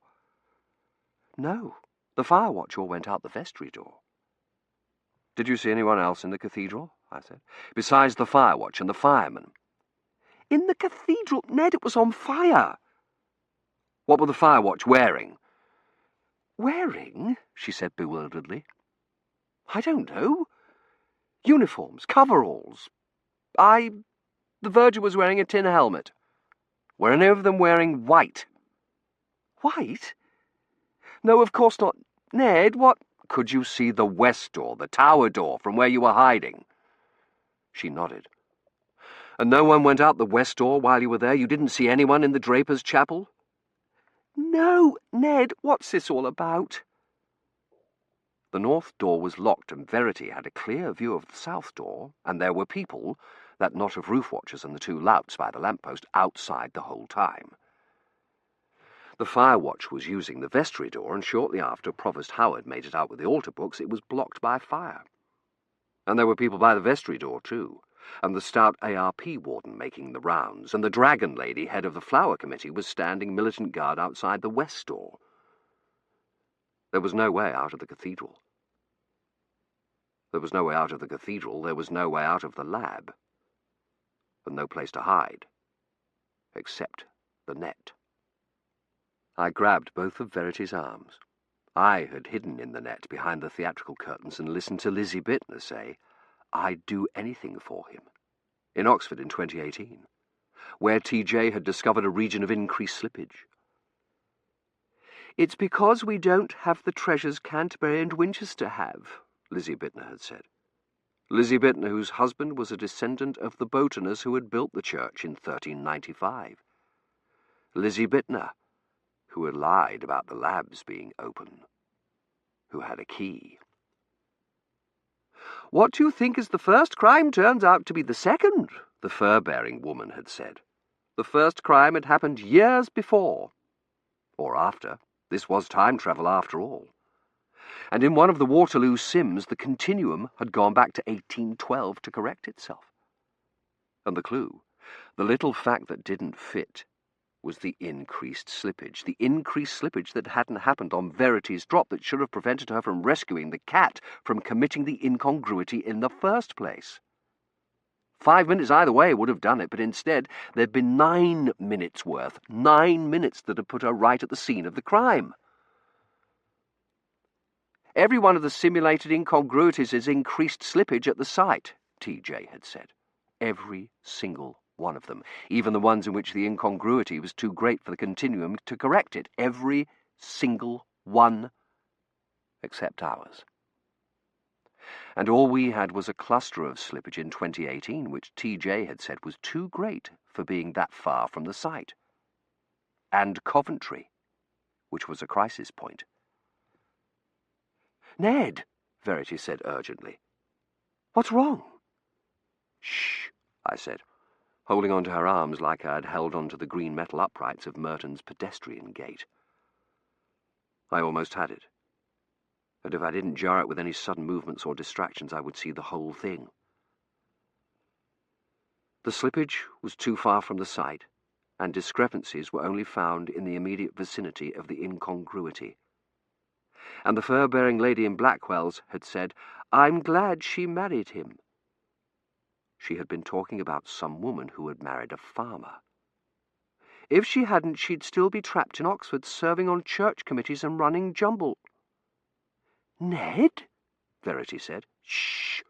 No, the fire watch all went out the vestry door. Did you see anyone else in the cathedral? I said. Besides the fire watch and the firemen? In the cathedral? Ned, it was on fire. What were the fire watch wearing? Wearing? She said bewilderedly. I don't know. Uniforms, coveralls. The verger was wearing a tin helmet. Were any of them wearing white? White? No, of course not. Ned, what? Could you see the west door, the tower door, from where you were hiding? She nodded. And no one went out the west door while you were there? You didn't see anyone in the draper's chapel? No, Ned, what's this all about? The north door was locked, and Verity had a clear view of the south door, and there were people, that knot of roof watchers and the two louts by the lamp-post, outside the whole time. The fire watch was using the vestry door, and shortly after Provost Howard made it out with the altar books, it was blocked by fire. And there were people by the vestry door, too, and the stout ARP warden making the rounds, and the dragon lady, head of the flower committee, was standing militant guard outside the west door. There was no way out of the cathedral. There was no way out of the cathedral, there was no way out of the lab, and no place to hide, except the net. I grabbed both of Verity's arms. I had hidden in the net behind the theatrical curtains and listened to Lizzie Bittner say, I'd do anything for him, in Oxford in 2018, where TJ had discovered a region of increased slippage. It's because we don't have the treasures Canterbury and Winchester have, Lizzie Bittner had said. Lizzie Bittner, whose husband was a descendant of the botaners who had built the church in 1395. Lizzie Bittner, who had lied about the labs being open, who had a key. "What do you think is the first crime turns out to be the second," the fur-bearing woman had said. The first crime had happened years before. Or after. This was time travel after all. And in one of the Waterloo sims, the continuum had gone back to 1812 to correct itself. And the clue, the little fact that didn't fit, was the increased slippage that hadn't happened on Verity's drop that should have prevented her from rescuing the cat from committing the incongruity in the first place. 5 minutes either way would have done it, but instead there'd been 9 minutes worth, 9 minutes that had put her right at the scene of the crime. "Every one of the simulated incongruities is increased slippage at the site," TJ had said. Every single one of them, even the ones in which the incongruity was too great for the continuum to correct it. Every single one, except ours. And all we had was a cluster of slippage in 2018, which TJ had said was too great for being that far from the site. And Coventry, which was a crisis point. "Ned," Verity said urgently. "What's wrong?" "Shh," I said, holding on to her arms like I had held on to the green metal uprights of Merton's pedestrian gate. I almost had it. And if I didn't jar it with any sudden movements or distractions, I would see the whole thing. The slippage was too far from the site, and discrepancies were only found in the immediate vicinity of the incongruity. And the fur-bearing lady in Blackwell's had said, "I'm glad she married him." She had been talking about some woman who had married a farmer. "If she hadn't, she'd still be trapped in Oxford, serving on church committees and running jumble." "Ned?" Verity said. "Shh."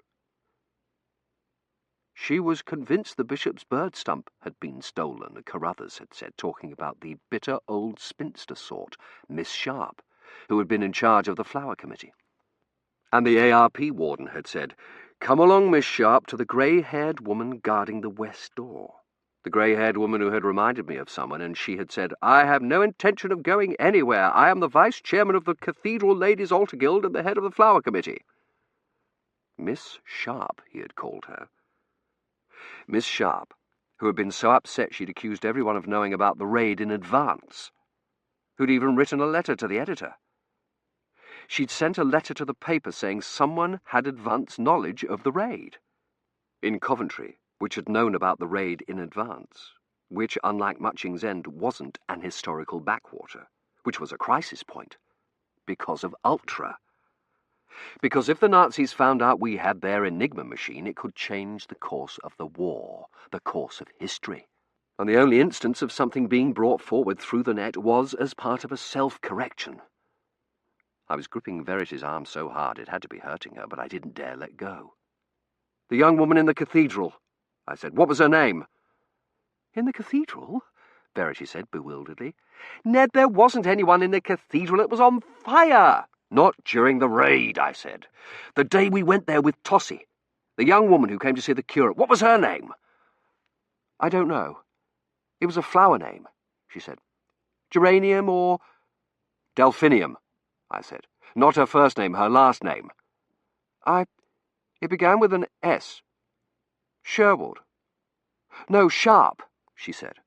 She was convinced the bishop's bird stump had been stolen, Carruthers had said, talking about the bitter old spinster sort, Miss Sharp, who had been in charge of the flower committee. And the ARP warden had said, "Come along, Miss Sharp, to the grey-haired woman guarding the west door." The grey-haired woman who had reminded me of someone, and she had said, "I have no intention of going anywhere. I am the vice-chairman of the Cathedral Ladies' Altar Guild and the head of the flower committee." Miss Sharp, he had called her. Miss Sharp, who had been so upset she'd accused everyone of knowing about the raid in advance, who'd even written a letter to the editor. She'd sent a letter to the paper saying someone had advance knowledge of the raid in Coventry, which had known about the raid in advance, which, unlike Muchings End, wasn't an historical backwater, which was a crisis point, because of Ultra. Because if the Nazis found out we had their Enigma machine, it could change the course of the war, the course of history. And the only instance of something being brought forward through the net was as part of a self-correction. I was gripping Verity's arm so hard it had to be hurting her, but I didn't dare let go. "The young woman in the cathedral," I said. "What was her name?" "In the cathedral?" Verity said bewilderedly. "Ned, there wasn't anyone in the cathedral. It was on fire." "Not during the raid," I said. "The day we went there with Tossie. The young woman who came to see the curate. What was her name?" "I don't know. It was a flower name," she said. "Geranium or—" "Delphinium," I said. "Not her first name, her last name." It began with an S. Sherwood. No, Sharp," she said.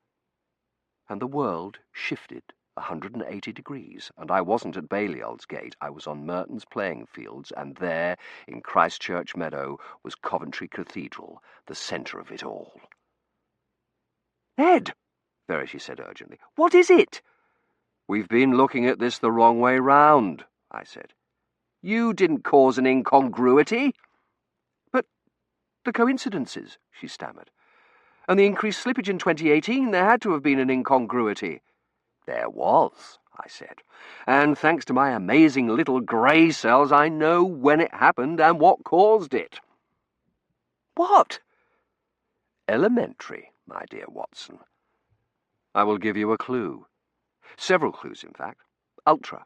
And the world shifted 180 degrees, and I wasn't at Balliol's gate. I was on Merton's playing fields, and there, in Christchurch Meadow, was Coventry Cathedral, the centre of it all. "Ned," Verity said urgently, "what is it?" "We've been looking at this the wrong way round," I said. "You didn't cause an incongruity." "But the coincidences," she stammered. "And the increased slippage in 2018, there had to have been an incongruity." "There was," I said, "and thanks to my amazing little grey cells, I know when it happened and what caused it." "What?" "Elementary, my dear Watson. I will give you a clue. Several clues, in fact. Ultra.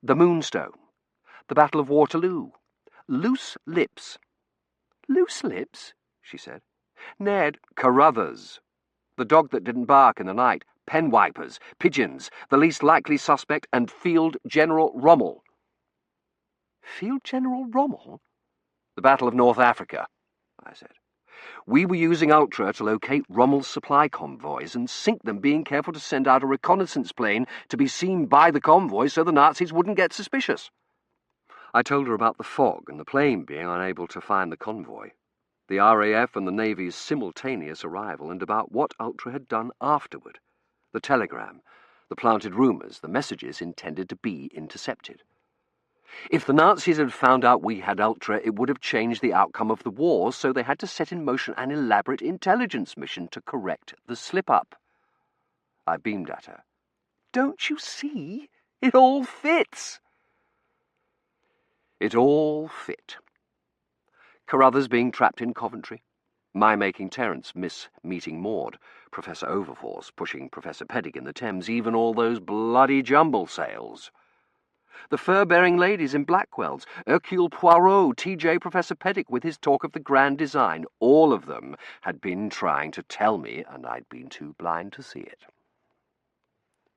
The Moonstone. The Battle of Waterloo. Loose lips. Loose lips, she said. Ned, Carruthers. The dog that didn't bark in the night, pen wipers, pigeons, the least likely suspect, and Field General Rommel. Field General Rommel? The Battle of North Africa, I said. We were using Ultra to locate Rommel's supply convoys and sink them, being careful to send out a reconnaissance plane to be seen by the convoy so the Nazis wouldn't get suspicious. I told her about the fog and the plane being unable to find the convoy, the RAF and the Navy's simultaneous arrival, and about what Ultra had done afterward, the telegram, the planted rumours, the messages intended to be intercepted. If the Nazis had found out we had Ultra, it would have changed the outcome of the war, so they had to set in motion an elaborate intelligence mission to correct the slip-up. I beamed at her. Don't you see? It all fits. It all fit. Carruthers being trapped in Coventry, my making Terence miss meeting Maud, Professor Overforce pushing Professor Pedig in the Thames, even all those bloody jumble sales. The fur-bearing ladies in Blackwell's, Hercule Poirot, T.J. Professor Pedig with his talk of the grand design, all of them had been trying to tell me, and I'd been too blind to see it.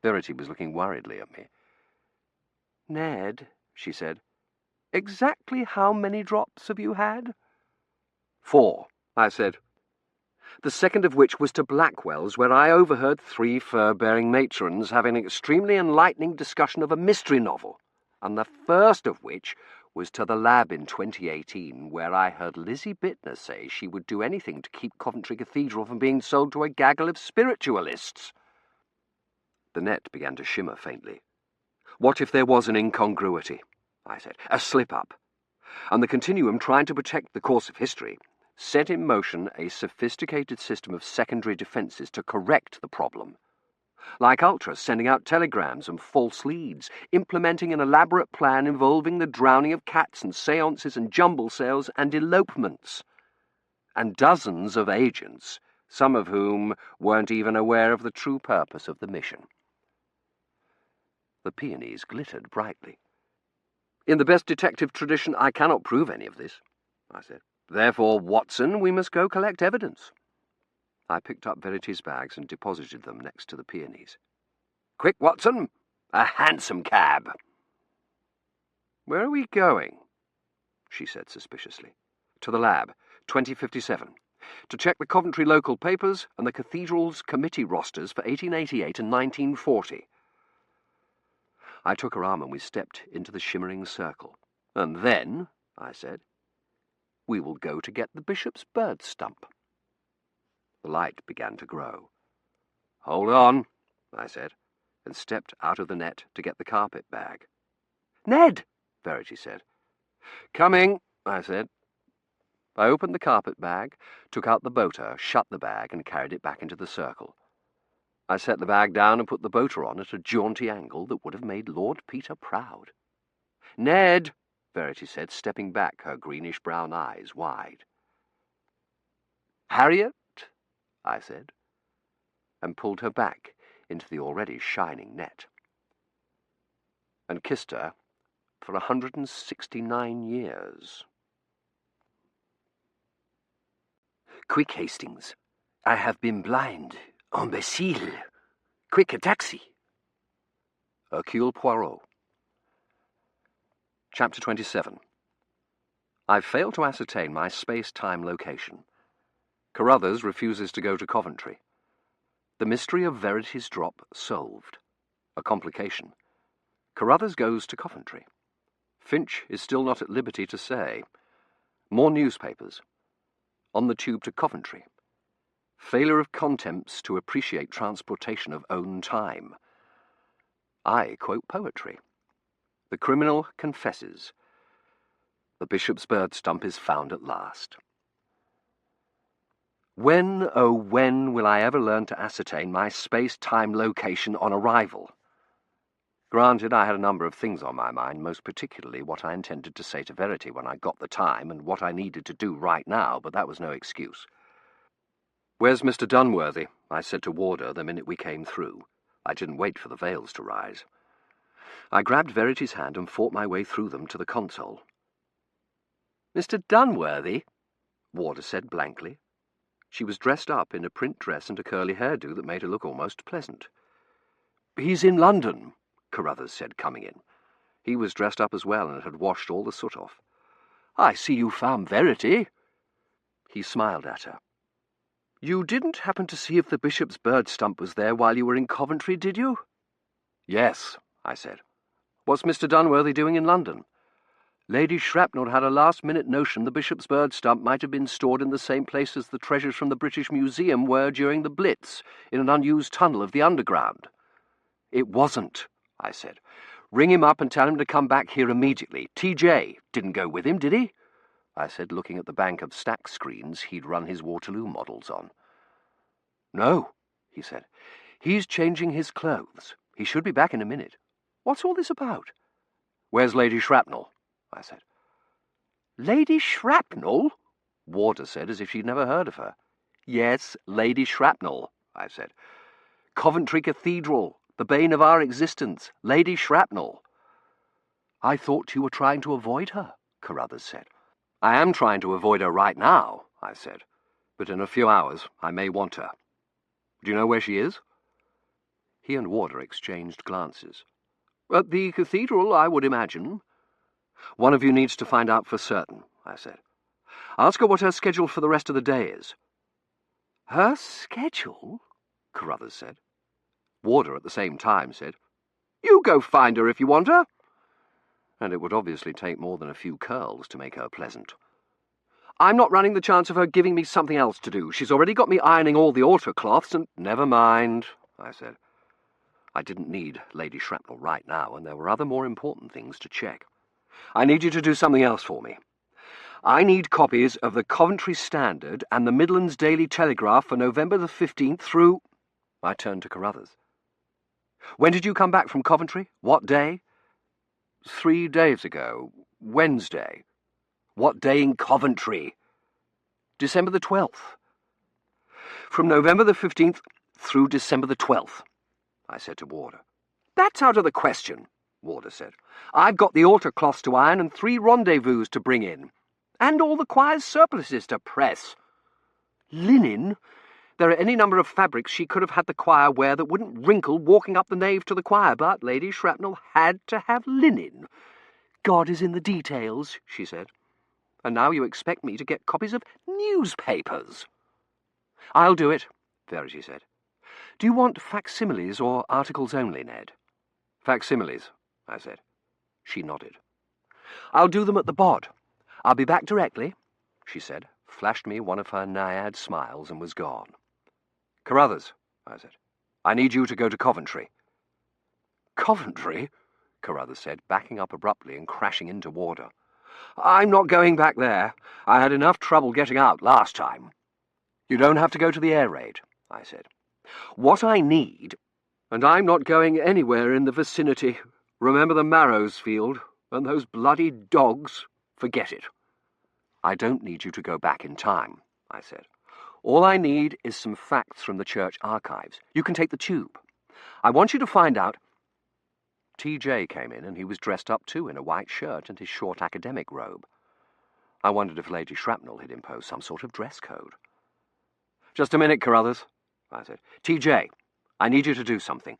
Verity was looking worriedly at me. Ned, she said, exactly how many drops have you had? 4, I said. The second of which was to Blackwell's, where I overheard 3 fur-bearing matrons having an extremely enlightening discussion of a mystery novel, and the first of which was to the lab in 2018, where I heard Lizzie Bittner say she would do anything to keep Coventry Cathedral from being sold to a gaggle of spiritualists. The net began to shimmer faintly. What if there was an incongruity? I said. A slip-up. And the continuum, trying to protect the course of history, set in motion a sophisticated system of secondary defences to correct the problem. Like Ultra, sending out telegrams and false leads, implementing an elaborate plan involving the drowning of cats and séances and jumble sales and elopements. And dozens of agents, some of whom weren't even aware of the true purpose of the mission. The peonies glittered brightly. In the best detective tradition, I cannot prove any of this, I said. Therefore, Watson, we must go collect evidence. I picked up Verity's bags and deposited them next to the peonies. Quick, Watson! A hansom cab! Where are we going? She said suspiciously. To the lab, 2057, to check the Coventry local papers and the cathedral's committee rosters for 1888 and 1940. I took her arm and we stepped into the shimmering circle. And then, I said, we will go to get the bishop's bird stump. The light began to grow. Hold on, I said, and stepped out of the net to get the carpet bag. Ned, Verity said. Coming, I said. I opened the carpet bag, took out the boater, shut the bag, and carried it back into the circle. I set the bag down and put the boater on at a jaunty angle that would have made Lord Peter proud. Ned, Verity said, stepping back, her greenish-brown eyes wide. Harriet, I said, and pulled her back into the already shining net, and kissed her for 169 years. Quick, Hastings. I have been blind. Imbecile. Quick, a taxi. Hercule Poirot. Chapter 27. I've failed to ascertain my space-time location. Carruthers refuses to go to Coventry. The mystery of Verity's drop solved. A complication. Carruthers goes to Coventry. Finch is still not at liberty to say. More newspapers. On the tube to Coventry. Failure of contents to appreciate transportation of own time. I quote poetry. The criminal confesses. The bishop's bird stump is found at last. When, oh when, will I ever learn to ascertain my space-time location on arrival? Granted, I had a number of things on my mind, most particularly what I intended to say to Verity when I got the time and what I needed to do right now, but that was no excuse. "Where's Mr. Dunworthy?" I said to Warder the minute we came through. I didn't wait for the veils to rise. I grabbed Verity's hand and fought my way through them to the console. "Mr. Dunworthy? Warder said blankly. She was dressed up in a print dress and a curly hairdo that made her look almost pleasant. "He's in London," Carruthers said, coming in. He was dressed up as well and had washed all the soot off. "I see you found Verity." He smiled at her. "You didn't happen to see if the bishop's bird stump was there while you were in Coventry, did you?" "Yes," I said. "What's Mr. Dunworthy doing in London?" "Lady Shrapnel had a last-minute notion the bishop's bird stump might have been stored in the same place as the treasures from the British Museum were during the Blitz, in an unused tunnel of the Underground." "It wasn't," I said. "Ring him up and tell him to come back here immediately. TJ didn't go with him, did he?" I said, looking at the bank of stack screens he'd run his Waterloo models on. "No," he said. "He's changing his clothes. He should be back in a minute. What's all this about?" "Where's Lady Shrapnel?" I said. "Lady Shrapnel?" Warder said, as if she'd never heard of her. "Yes, Lady Shrapnel," I said. "Coventry Cathedral, the bane of our existence, Lady Shrapnel." "I thought you were trying to avoid her," Carruthers said. "I am trying to avoid her right now," I said. "But in a few hours I may want her. Do you know where she is?" He and Warder exchanged glances. "At the cathedral, I would imagine." "One of you needs to find out for certain," I said. "Ask her what her schedule for the rest of the day is." "Her schedule?" Carruthers said. Warder at the same time said, "You go find her if you want her." And it would obviously take more than a few curls to make her pleasant. "I'm not running the chance of her giving me something else to do. She's already got me ironing all the altar cloths and—" "Never mind," I said. I didn't need Lady Shrapnel right now, and there were other more important things to check. "I need you to do something else for me. I need copies of the Coventry Standard and the Midlands Daily Telegraph for November the 15th through—" I turned to Carruthers. "When did you come back from Coventry? What day?" 3 days ago. Wednesday." "What day in Coventry?" "December the 12th. "From November the 15th through December the 12th, I said to Warder. "That's out of the question," Warder said. "I've got the altar cloths to iron and 3 rendezvous to bring in. And all the choir's surplices to press. Linen? There are any number of fabrics she could have had the choir wear that wouldn't wrinkle walking up the nave to the choir, but Lady Shrapnel had to have linen. God is in the details, she said. And now you expect me to get copies of newspapers." "I'll do it," Verity said. "Do you want facsimiles or articles only, Ned?" "Facsimiles," I said. She nodded. "I'll do them at the bod. I'll be back directly," she said, flashed me one of her naiad smiles and was gone. "Carruthers," I said, "I need you to go to Coventry." "Coventry?" Carruthers said, backing up abruptly and crashing into Warder. "I'm not going back there. I had enough trouble getting out last time." "You don't have to go to the air raid," I said. "What I need—" "And I'm not going anywhere in the vicinity. Remember the Marrows field, and those bloody dogs. Forget it." "I don't need you to go back in time," I said. "All I need is some facts from the church archives. You can take the tube. I want you to find out—" TJ came in, and he was dressed up too in a white shirt and his short academic robe. I wondered if Lady Shrapnel had imposed some sort of dress code. "Just a minute, Carruthers," I said. "TJ, I need you to do something.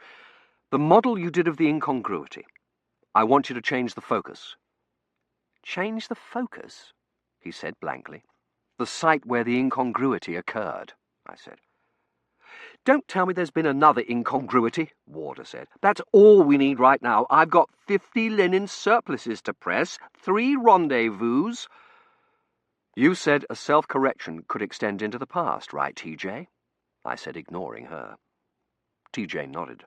The model you did of the incongruity. I want you to change the focus." "Change the focus?" he said blankly. "The site where the incongruity occurred," I said. "Don't tell me there's been another incongruity," Warder said. "That's all we need right now. I've got 50 linen surplices to press, 3 rendezvous." "You said a self-correction could extend into the past, right, TJ?" I said, ignoring her. TJ nodded.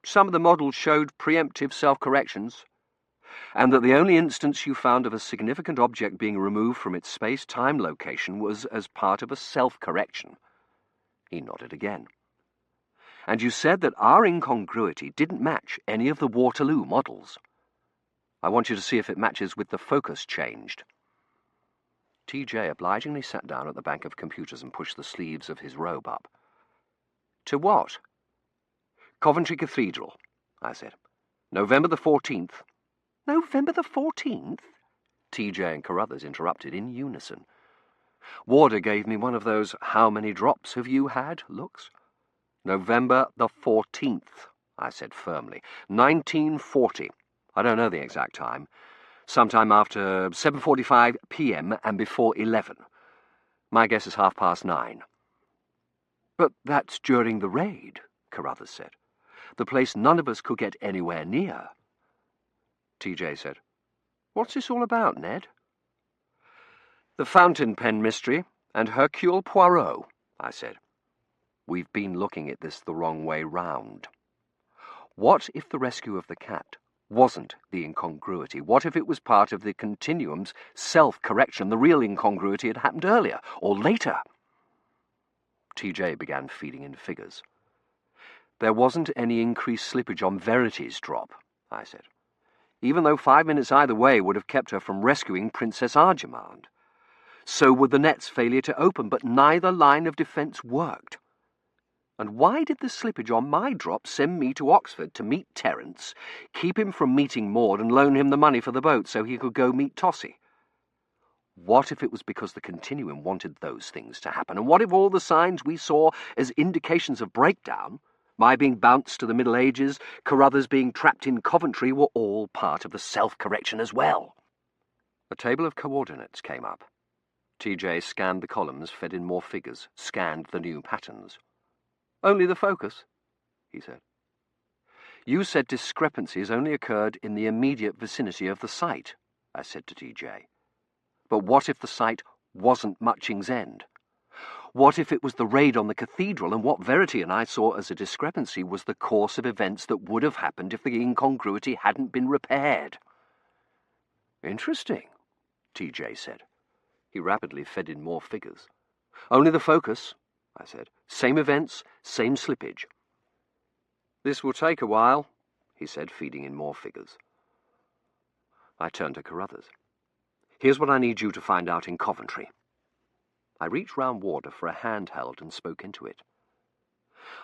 "Some of the models showed preemptive self-corrections, and that the only instance you found of a significant object being removed from its space-time location was as part of a self-correction." He nodded again. "And you said that our incongruity didn't match any of the Waterloo models. I want you to see if it matches with the focus changed." TJ obligingly sat down at the bank of computers and pushed the sleeves of his robe up. "To what?" "Coventry Cathedral," I said. "November the 14th. "November the 14th?" TJ and Carruthers interrupted in unison. Warder gave me one of those "how many drops have you had" looks. "November the 14th, I said firmly. 1940. I don't know the exact time. Sometime after 7:45 p.m. and before 11. My guess is 9:30. "But that's during the raid," Carruthers said. "The place none of us could get anywhere near." TJ said, "What's this all about, Ned?" "The fountain pen mystery and Hercule Poirot," I said. "We've been looking at this the wrong way round. What if the rescue of the cat wasn't the incongruity? What if it was part of the continuum's self-correction? The real incongruity had happened earlier or later?" TJ began feeding in figures. "There wasn't any increased slippage on Verity's drop," I said, "even though 5 minutes either way would have kept her from rescuing Princess Arjamand. So would the net's failure to open, but neither line of defence worked. And why did the slippage on my drop send me to Oxford to meet Terence, keep him from meeting Maud, and loan him the money for the boat so he could go meet Tossie? What if it was because the continuum wanted those things to happen? And what if all the signs we saw as indications of breakdown, my being bounced to the Middle Ages, Carruthers being trapped in Coventry, were all part of the self-correction as well?" A table of coordinates came up. TJ scanned the columns, fed in more figures, scanned the new patterns. "Only the focus," he said. "You said discrepancies only occurred in the immediate vicinity of the site," I said to TJ. "But what if the site wasn't Muching's End? What if it was the raid on the cathedral, and what Verity and I saw as a discrepancy was the course of events that would have happened if the incongruity hadn't been repaired?" "Interesting," TJ said. He rapidly fed in more figures. "Only the focus," I said. "Same events, same slippage." "This will take a while," he said, feeding in more figures. I turned to Carruthers. "Here's what I need you to find out in Coventry." I reached round Warder for a handheld and spoke into it.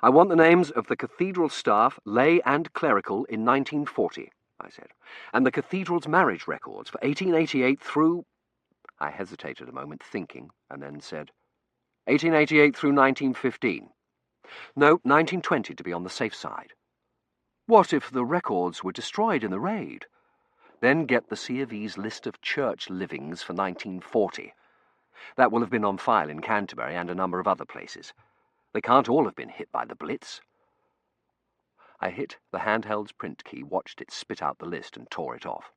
"I want the names of the cathedral staff, lay and clerical, in 1940, I said, and the cathedral's marriage records for 1888 through—" I hesitated a moment, thinking, and then said, 1888 through 1915. No, 1920 to be on the safe side. What if the records were destroyed in the raid? Then get the C of E's list of church livings for 1940. That will have been on file in Canterbury and a number of other places. They can't all have been hit by the Blitz. I hit the handheld's print key, watched it spit out the list, and tore it off.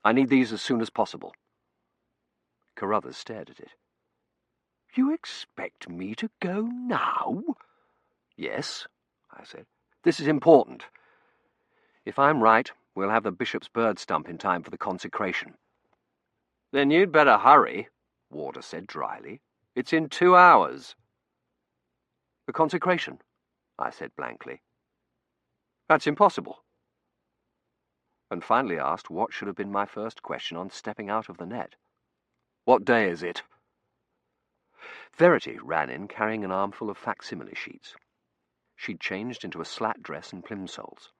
"I need these as soon as possible." Carruthers stared at it. "You expect me to go now?" "Yes," I said. "This is important. If I'm right, we'll have the bishop's bird stump in time for the consecration." "Then you'd better hurry," Warder said dryly. "It's in 2 hours. "The consecration?" I said blankly. "That's impossible." And finally asked what should have been my first question on stepping out of the net. "What day is it?" Verity ran in carrying an armful of facsimile sheets. She'd changed into a slat dress and plimsolls.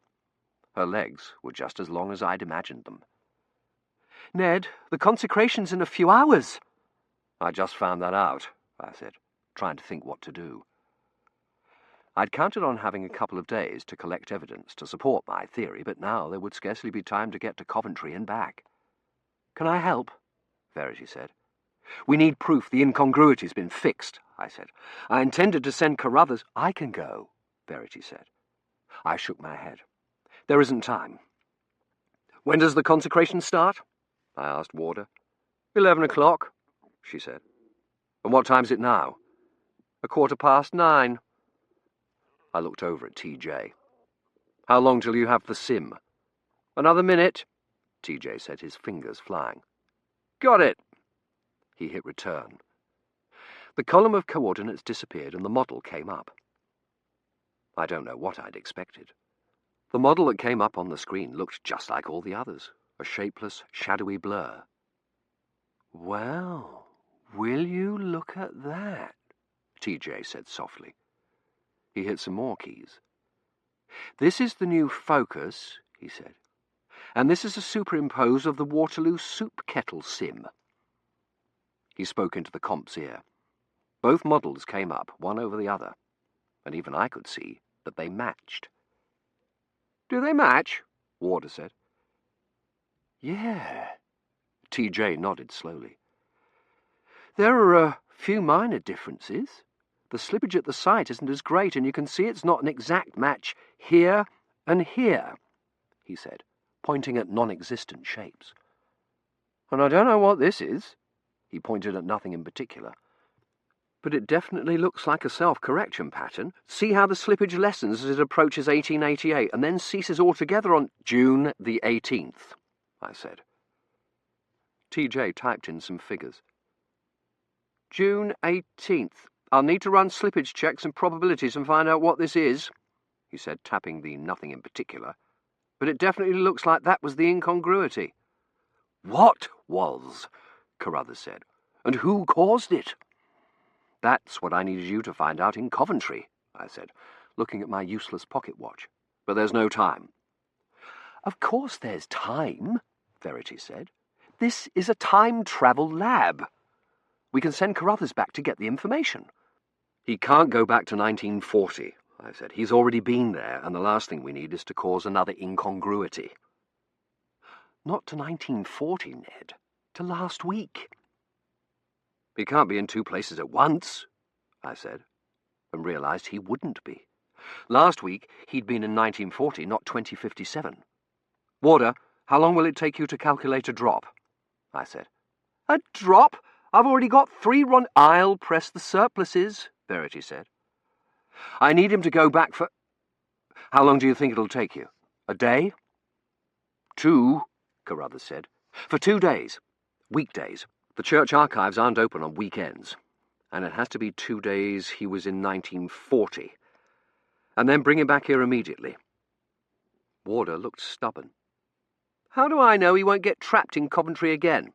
Her legs were just as long as I'd imagined them. "Ned, the consecration's in a few hours." "I just found that out," I said, trying to think what to do. I'd counted on having a couple of days to collect evidence to support my theory, but now there would scarcely be time to get to Coventry and back. "Can I help?" Verity said. "We need proof the incongruity's been fixed," I said. "I intended to send Carruthers—" "I can go," Verity said. I shook my head. "There isn't time." "When does the consecration start?" I asked Warder. 11 o'clock, she said. "And what time's it now?" 9:15. I looked over at TJ. "How long till you have the sim?" "Another minute," TJ said, his fingers flying. "Got it." He hit return. The column of coordinates disappeared and the model came up. I don't know what I'd expected. The model that came up on the screen looked just like all the others, a shapeless, shadowy blur. "Well, will you look at that?" TJ said softly. He hit some more keys. "This is the new focus," he said, "and this is a superimpose of the Waterloo soup kettle sim." He spoke into the comp's ear. Both models came up, one over the other, and even I could see that they matched. "Do they match?" Warder said. "Yeah." TJ nodded slowly. "There are a few minor differences. The slippage at the site isn't as great, and you can see it's not an exact match here and here," he said, pointing at non-existent shapes. "And I don't know what this is." He pointed at nothing in particular. "But it definitely looks like a self-correction pattern. See how the slippage lessens as it approaches 1888 and then ceases altogether on June the 18th, I said. TJ typed in some figures. June 18th. I'll need to run slippage checks and probabilities and find out what this is," he said, tapping the nothing in particular. "But it definitely looks like that was the incongruity." "What was?" Carruthers said. "And who caused it?" "That's what I needed you to find out in Coventry," I said, looking at my useless pocket watch. "But there's no time." "Of course there's time," Verity said. "This is a time-travel lab. We can send Carruthers back to get the information." "He can't go back to 1940, I said. "He's already been there, and the last thing we need is to cause another incongruity." "Not to 1940, Ned. To last week." "He can't be in two places at once," I said, and realized he wouldn't be. Last week he'd been in 1940, not 2057. "Warder, how long will it take you to calculate a drop?" I said. "A drop? I've already got 3 run—" "I'll press the surpluses," Verity said. "I need him to go back for—" "How long do you think it'll take you? A day?" "2, Carruthers said. "For 2 days. Weekdays. The church archives aren't open on weekends. And it has to be 2 days he was in 1940. And then bring him back here immediately." Warder looked stubborn. "How do I know he won't get trapped in Coventry again?"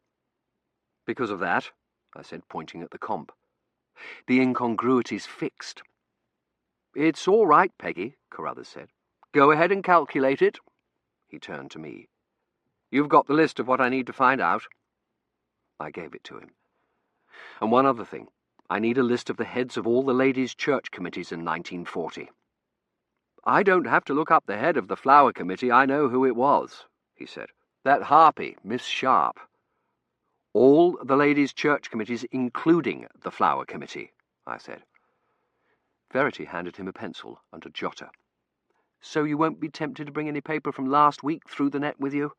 "Because of that," I said, pointing at the comp. "The incongruity's fixed." "It's all right, Peggy," Carruthers said. "Go ahead and calculate it." He turned to me. "You've got the list of what I need to find out." I gave it to him. "And one other thing. I need a list of the heads of all the ladies' church committees in 1940. "I don't have to look up the head of the flower committee. I know who it was," he said. "That harpy, Miss Sharp." "All the ladies' church committees, including the flower committee," I said. Verity handed him a pencil and a jotter. "So you won't be tempted to bring any paper from last week through the net with you?"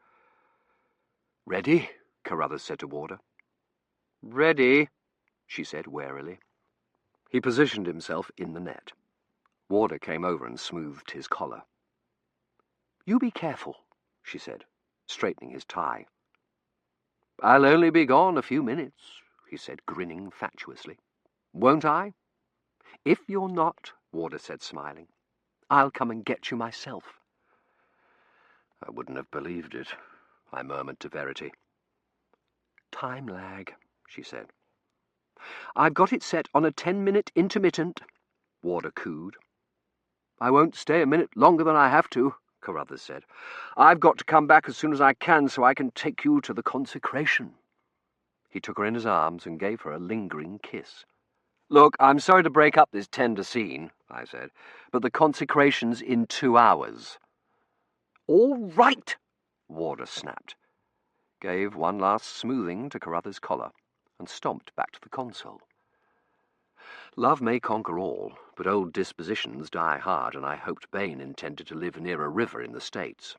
"Ready?" Carruthers said to Warder. "Ready," she said warily. He positioned himself in the net. Warder came over and smoothed his collar. "You be careful," she said, straightening his tie. "I'll only be gone a few minutes," he said, grinning fatuously. "Won't I?" "If you're not," Warder said, smiling, "I'll come and get you myself." "I wouldn't have believed it," I murmured to Verity. "Time lag," she said. "I've got it set on a 10-minute intermittent," Warder cooed. "I won't stay a minute longer than I have to," Carruthers said. "I've got to come back as soon as I can so I can take you to the consecration." He took her in his arms and gave her a lingering kiss. "Look, I'm sorry to break up this tender scene," I said, "but the consecration's in 2 hours." "All right," Warder snapped, gave one last smoothing to Carruthers' collar, and stomped back to the console. Love may conquer all, but old dispositions die hard, and I hoped Bain intended to live near a river in the States.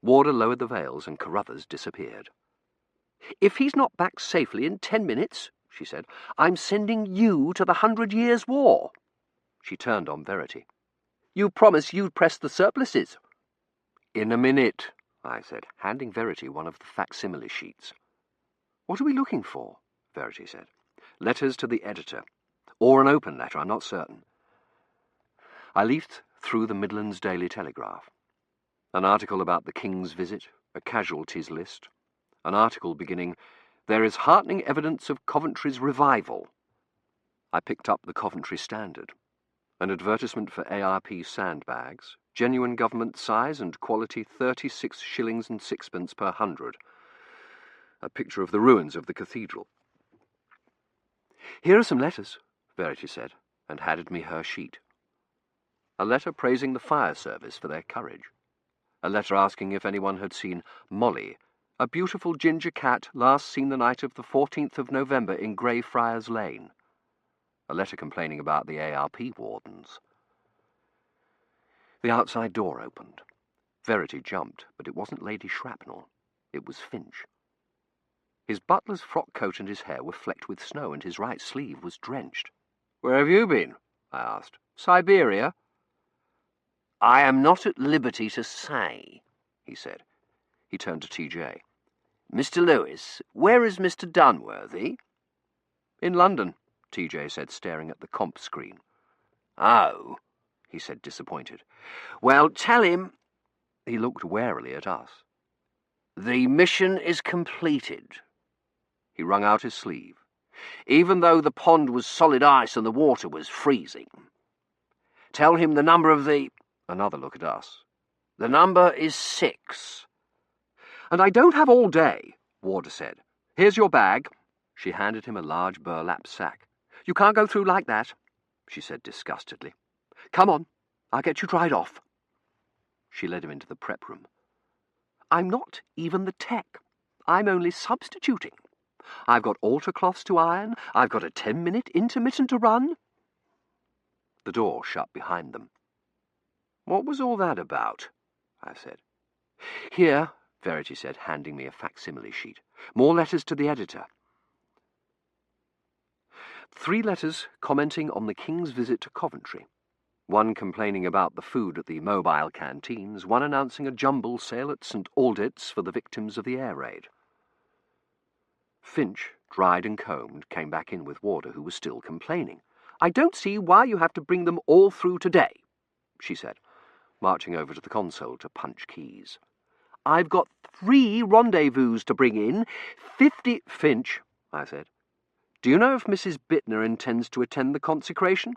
Warder lowered the veils, and Carruthers disappeared. "If he's not back safely in 10 minutes, she said, "I'm sending you to the 100 Years' War." She turned on Verity. "You promised you'd press the surpluses." "In a minute," I said, handing Verity one of the facsimile sheets. "What are we looking for?" Verity said. "Letters to the editor. Or an open letter, I'm not certain." I leafed through the Midlands Daily Telegraph. An article about the King's visit, a casualties list, an article beginning, "There is heartening evidence of Coventry's revival." I picked up the Coventry Standard. An advertisement for ARP sandbags, genuine government size and quality, 36 shillings and sixpence per 100. a picture of the ruins of the cathedral. "Here are some letters," Verity said, and handed me her sheet. A letter praising the fire service for their courage. A letter asking if anyone had seen Molly, a beautiful ginger cat last seen the night of the 14th of November in Greyfriars Lane. A letter complaining about the ARP wardens. The outside door opened. Verity jumped, but it wasn't Lady Shrapnel. It was Finch. His butler's frock coat and his hair were flecked with snow, and his right sleeve was drenched. "Where have you been?" I asked. "Siberia?" "I am not at liberty to say," he said. He turned to TJ. "Mr. Lewis, where is Mr. Dunworthy?" "In London," TJ said, staring at the comp screen. "Oh," he said, disappointed. "Well, tell him—" He looked warily at us. "The mission is completed." He wrung out his sleeve. "Even though the pond was solid ice and the water was freezing. Tell him the number of the—" Another look at us. "The number is 6. "And I don't have all day," Warder said. "Here's your bag." She handed him a large burlap sack. "You can't go through like that," she said disgustedly. "Come on, I'll get you dried off." She led him into the prep room. "I'm not even the tech. I'm only substituting. I've got altar cloths to iron. I've got a 10-minute intermittent to run." The door shut behind them. "What was all that about?" I said. "Here," Verity said, handing me a facsimile sheet. "More letters to the editor." 3 letters commenting on the King's visit to Coventry. 1 complaining about the food at the mobile canteens, 1 announcing a jumble sale at St. Aldits for the victims of the air raid. Finch, dried and combed, came back in with Warder, who was still complaining. "I don't see why you have to bring them all through today," she said, marching over to the console to punch keys. "I've got 3 rendezvous to bring in, 50—" "Finch," I said, "do you know if Mrs. Bittner intends to attend the consecration?"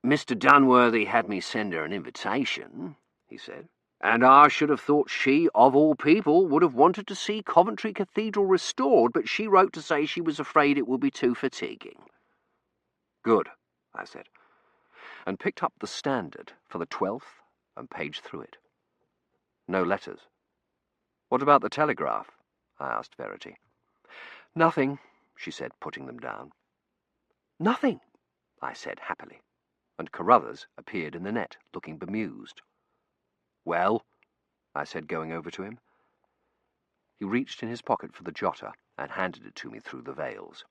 "Mr. Dunworthy had me send her an invitation," he said, "and I should have thought she, of all people, would have wanted to see Coventry Cathedral restored, but she wrote to say she was afraid it would be too fatiguing." "Good," I said, and picked up the Standard for the 12th and paged through it. No letters. "What about the Telegraph?" I asked Verity. "Nothing," she said, putting them down. "Nothing," I said happily, and Carruthers appeared in the net, looking bemused. "Well?" I said, going over to him. He reached in his pocket for the jotter and handed it to me through the veils.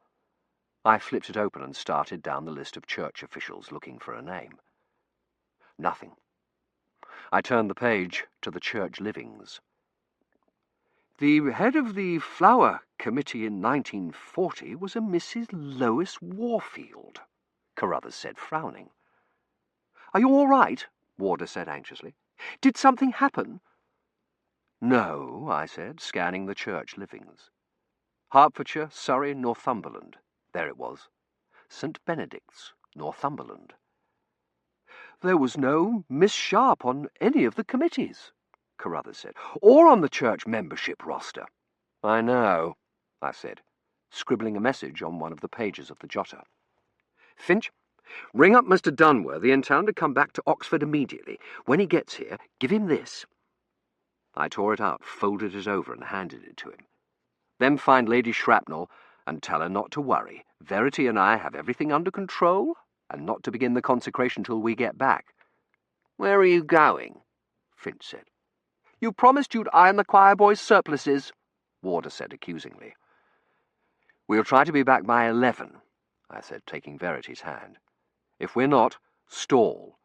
I flipped it open and started down the list of church officials looking for a name. Nothing. I turned the page to the church livings. "The head of the Flower Committee in 1940 was a Mrs. Lois Warfield," Carruthers said, frowning. "Are you all right?" Warder said anxiously. "Did something happen?" "No," I said, scanning the church livings. Hertfordshire, Surrey, Northumberland. There it was. St. Benedict's, Northumberland. "There was no Miss Sharp on any of the committees," Carruthers said, "or on the church membership roster." "I know," I said, scribbling a message on one of the pages of the jotter. "Finch, ring up Mr. Dunworthy and tell him to come back to Oxford immediately. When he gets here, give him this." I tore it out, folded it over, and handed it to him. "Then find Lady Shrapnel and tell her not to worry. Verity and I have everything under control, and not to begin the consecration till we get back." "Where are you going?" Finch said. "You promised you'd iron the choir boys' surplices," Warder said accusingly. "We'll try to be back by 11, I said, taking Verity's hand. "If we're not, stall."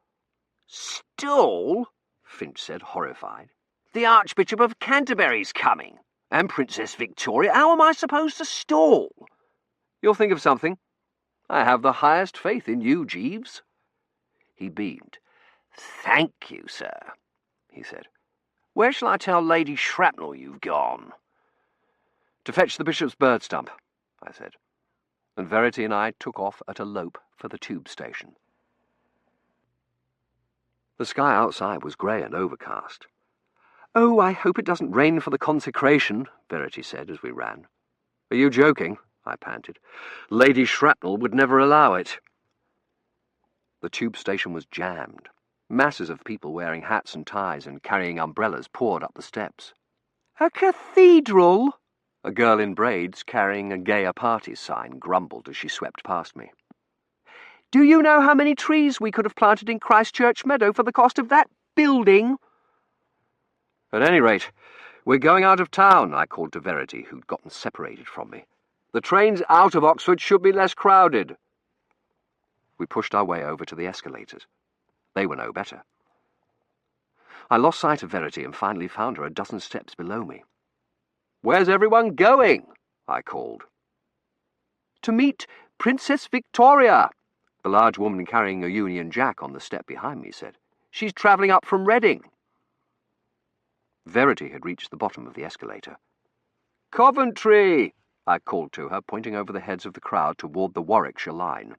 "Stall?" Finch said, horrified. "The Archbishop of Canterbury's coming, and Princess Victoria. How am I supposed to stall?" "You'll think of something. I have the highest faith in you, Jeeves." He beamed. "Thank you, sir," he said. "Where shall I tell Lady Shrapnel you've gone?" "To fetch the bishop's bird stump," I said, and Verity and I took off at a lope for the tube station. The sky outside was grey and overcast. "Oh, I hope it doesn't rain for the consecration," Verity said as we ran. "Are you joking?" I panted. "Lady Shrapnel would never allow it." The tube station was jammed. Masses of people wearing hats and ties and carrying umbrellas poured up the steps. "A cathedral?" A girl in braids carrying a Gayer Parties sign grumbled as she swept past me. "Do you know how many trees we could have planted in Christchurch Meadow for the cost of that building?" "At any rate, we're going out of town," I called to Verity, who'd gotten separated from me. "The trains out of Oxford should be less crowded." We pushed our way over to the escalators. They were no better. I lost sight of Verity and finally found her a dozen steps below me. "Where's everyone going?" I called. "To meet Princess Victoria," the large woman carrying a Union Jack on the step behind me said. "She's travelling up from Reading." Verity had reached the bottom of the escalator. "Coventry!" I called to her, pointing over the heads of the crowd toward the Warwickshire line.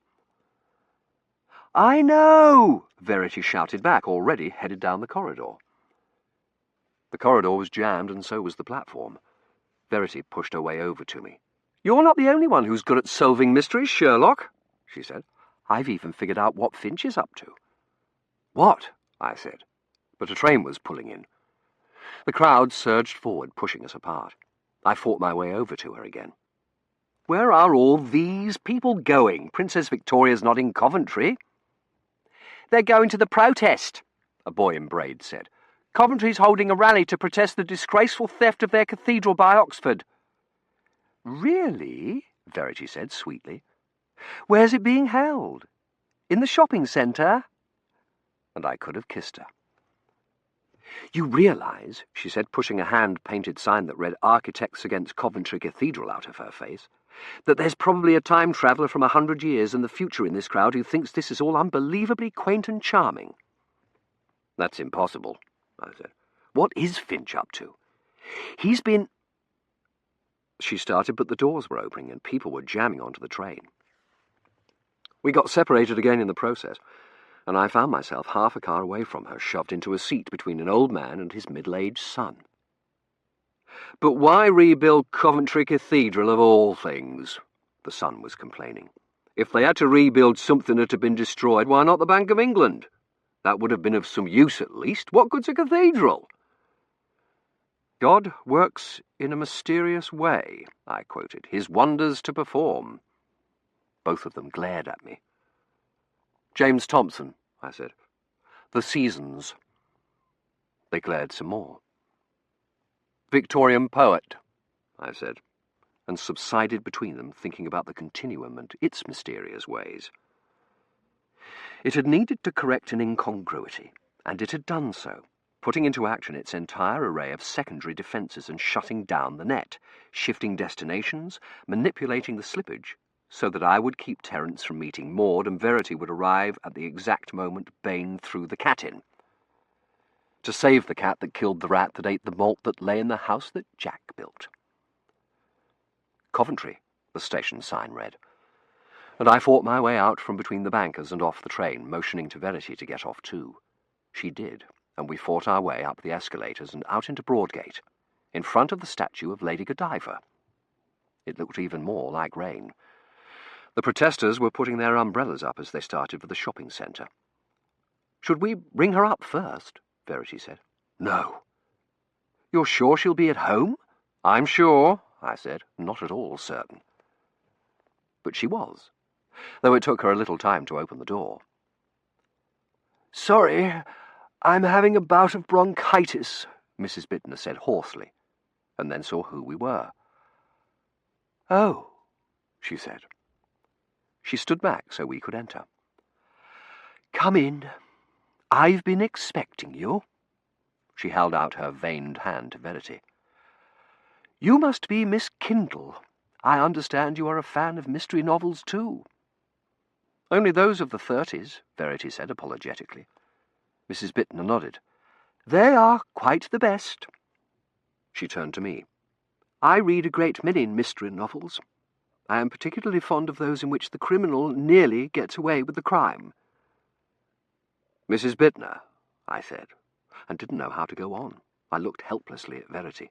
"I know!" Verity shouted back, already headed down the corridor. The corridor was jammed, and so was the platform. Verity pushed her way over to me. "You're not the only one who's good at solving mysteries, Sherlock," she said. "I've even figured out what Finch is up to." "What?" I said, but a train was pulling in. The crowd surged forward, pushing us apart. I fought my way over to her again. "Where are all these people going? Princess Victoria's not in Coventry." "They're going to the protest," a boy in braids said. "Coventry's holding a rally to protest the disgraceful theft of their cathedral by Oxford." "Really?" Verity said sweetly. "Where's it being held? In the shopping centre?" And I could have kissed her. "You realise," she said, pushing a hand-painted sign that read Architects Against Coventry Cathedral out of her face, "that there's probably a time traveller from 100 years in the future in this crowd who thinks this is all unbelievably quaint and charming." "That's impossible," I said. "What is Finch up to?" "He's been—" She started, but the doors were opening and people were jamming onto the train. We got separated again in the process, and I found myself half a car away from her, shoved into a seat between an old man and his middle-aged son. "But why rebuild Coventry Cathedral of all things?" the son was complaining. "If they had to rebuild something that had been destroyed, why not the Bank of England? That would have been of some use at least. What good's a cathedral?" "God works in a mysterious way," I quoted, "his wonders to perform." Both of them glared at me. "James Thompson," I said. "The Seasons." They glared some more. "Victorian poet," I said, and subsided between them, thinking about the continuum and its mysterious ways. It had needed to correct an incongruity, and it had done so, putting into action its entire array of secondary defences and shutting down the net, shifting destinations, manipulating the slippage, so that I would keep Terence from meeting Maud and Verity would arrive at the exact moment Bain threw the cat in. To save the cat that killed the rat that ate the malt that lay in the house that Jack built. Coventry, the station sign read, and I fought my way out from between the bankers and off the train, motioning to Verity to get off too. She did, and we fought our way up the escalators and out into Broadgate, in front of the statue of Lady Godiva. It looked even more like rain. The protesters were putting their umbrellas up as they started for the shopping centre. "Should we ring her up first?" Verity said. "No." "You're sure she'll be at home?" "I'm sure," I said, not at all certain. But she was, though it took her a little time to open the door. "Sorry, I'm having a bout of bronchitis," Mrs. Bittner said hoarsely, and then saw who we were. "Oh," she said. She stood back so we could enter. "Come in. I've been expecting you." She held out her veined hand to Verity. "You must be Miss Kindle. I understand you are a fan of mystery novels too." "Only those of the 30s, Verity said apologetically. Mrs. Bittner nodded. "They are quite the best." She turned to me. "I read a great many mystery novels. I am particularly fond of those in which the criminal nearly gets away with the crime." "Mrs. Bittner," I said, and didn't know how to go on. I looked helplessly at Verity.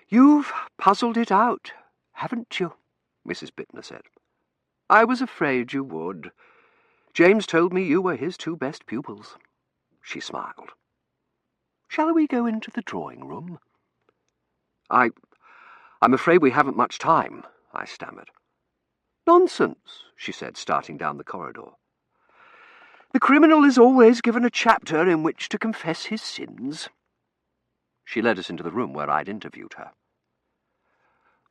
"You've puzzled it out, haven't you?" Mrs. Bittner said. "I was afraid you would. James told me you were his two best pupils." She smiled. "Shall we go into the drawing room?" I'm afraid we haven't much time," I stammered. "Nonsense," she said, starting down the corridor. "The criminal is always given a chapter in which to confess his sins." She led us into the room where I'd interviewed her.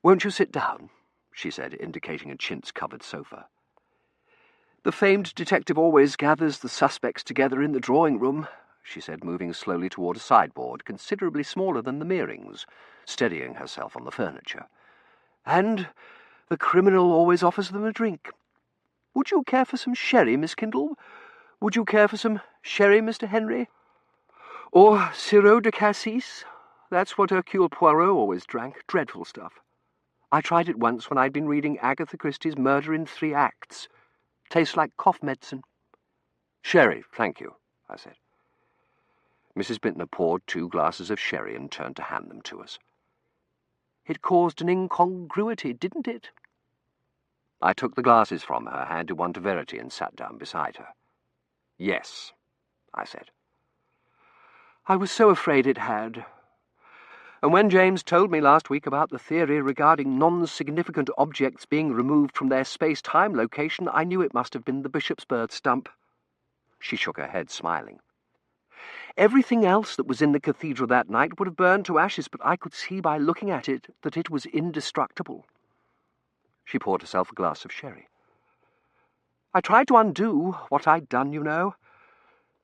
"Won't you sit down?" she said, indicating a chintz-covered sofa. "The famed detective always gathers the suspects together in the drawing room," she said, moving slowly toward a sideboard considerably smaller than the Meerings, steadying herself on the furniture. "And the criminal always offers them a drink. Would you care for some sherry, Miss Kindle? Would you care for some sherry, Mr. Henry? Or sirop de cassis? That's what Hercule Poirot always drank. Dreadful stuff. I tried it once when I'd been reading Agatha Christie's Murder in 3 Acts. Tastes like cough medicine." "Sherry, thank you," I said. Mrs. Bittner poured 2 glasses of sherry and turned to hand them to us. "It caused an incongruity, didn't it?" I took the glasses from her, handed one to Verity, and sat down beside her. "Yes," I said. "I was so afraid it had. And when James told me last week about the theory regarding non-significant objects being removed from their space-time location, I knew it must have been the bishop's bird stump." She shook her head, smiling. "Everything else that was in the cathedral that night would have burned to ashes, but I could see by looking at it that it was indestructible." She poured herself a glass of sherry. "I tried to undo what I'd done, you know.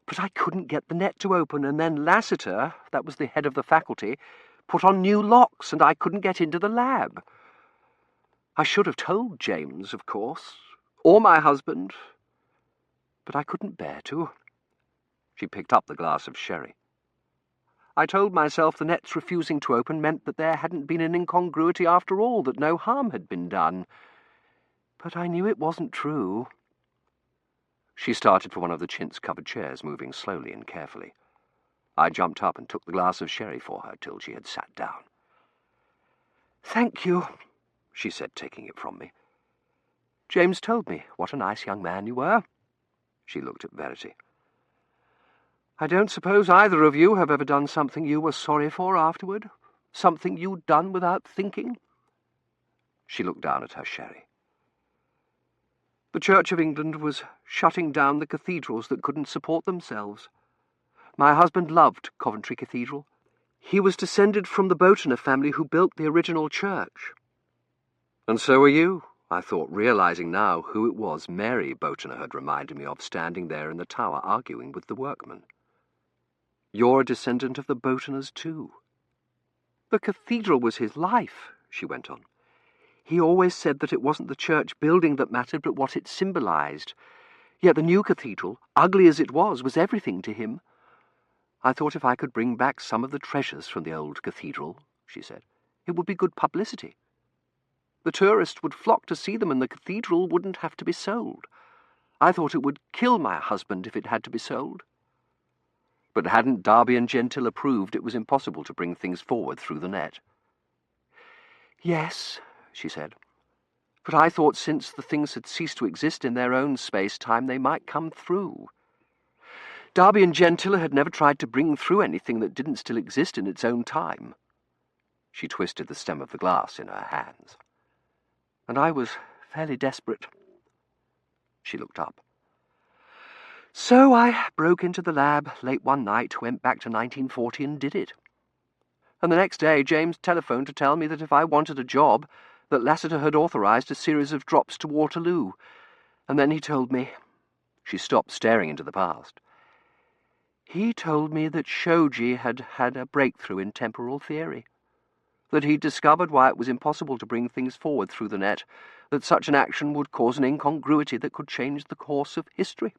But I couldn't get the net to open, and then Lassiter, that was the head of the faculty, put on new locks, and I couldn't get into the lab. I should have told James, of course, or my husband, but I couldn't bear to." She picked up the glass of sherry. "I told myself the net's refusing to open meant that there hadn't been an incongruity after all, that no harm had been done. But I knew it wasn't true." She started for one of the chintz-covered chairs, moving slowly and carefully. I jumped up and took the glass of sherry for her till she had sat down. "Thank you," she said, taking it from me. "James told me what a nice young man you were." She looked at Verity. "I don't suppose either of you have ever done something you were sorry for afterward? Something you'd done without thinking?" She looked down at her sherry. "The Church of England was shutting down the cathedrals that couldn't support themselves. My husband loved Coventry Cathedral. He was descended from the Botener family who built the original church." "And so are you," I thought, realizing now who it was Mary Botener had reminded me of standing there in the tower arguing with the workmen. "You're a descendant of the Boteners too." "The cathedral was his life," she went on. "He always said that it wasn't the church building that mattered, but what it symbolized. Yet the new cathedral, ugly as it was everything to him. I thought if I could bring back some of the treasures from the old cathedral," she said, "it would be good publicity. The tourists would flock to see them, and the cathedral wouldn't have to be sold. I thought it would kill my husband if it had to be sold." But hadn't Darby and Gentilla proved it was impossible to bring things forward through the net? "Yes," she said, "but I thought since the things had ceased to exist in their own space-time, they might come through. Darby and Gentilla had never tried to bring through anything that didn't still exist in its own time." She twisted the stem of the glass in her hands. "And I was fairly desperate." She looked up. "So I broke into the lab late one night, went back to 1940 and did it. And the next day James telephoned to tell me that if I wanted a job, that Lassiter had authorized a series of drops to Waterloo. And then he told me—" She stopped, staring into the past. "He told me that Shoji had had a breakthrough in temporal theory, that he'd discovered why it was impossible to bring things forward through the net, that such an action would cause an incongruity that could change the course of history.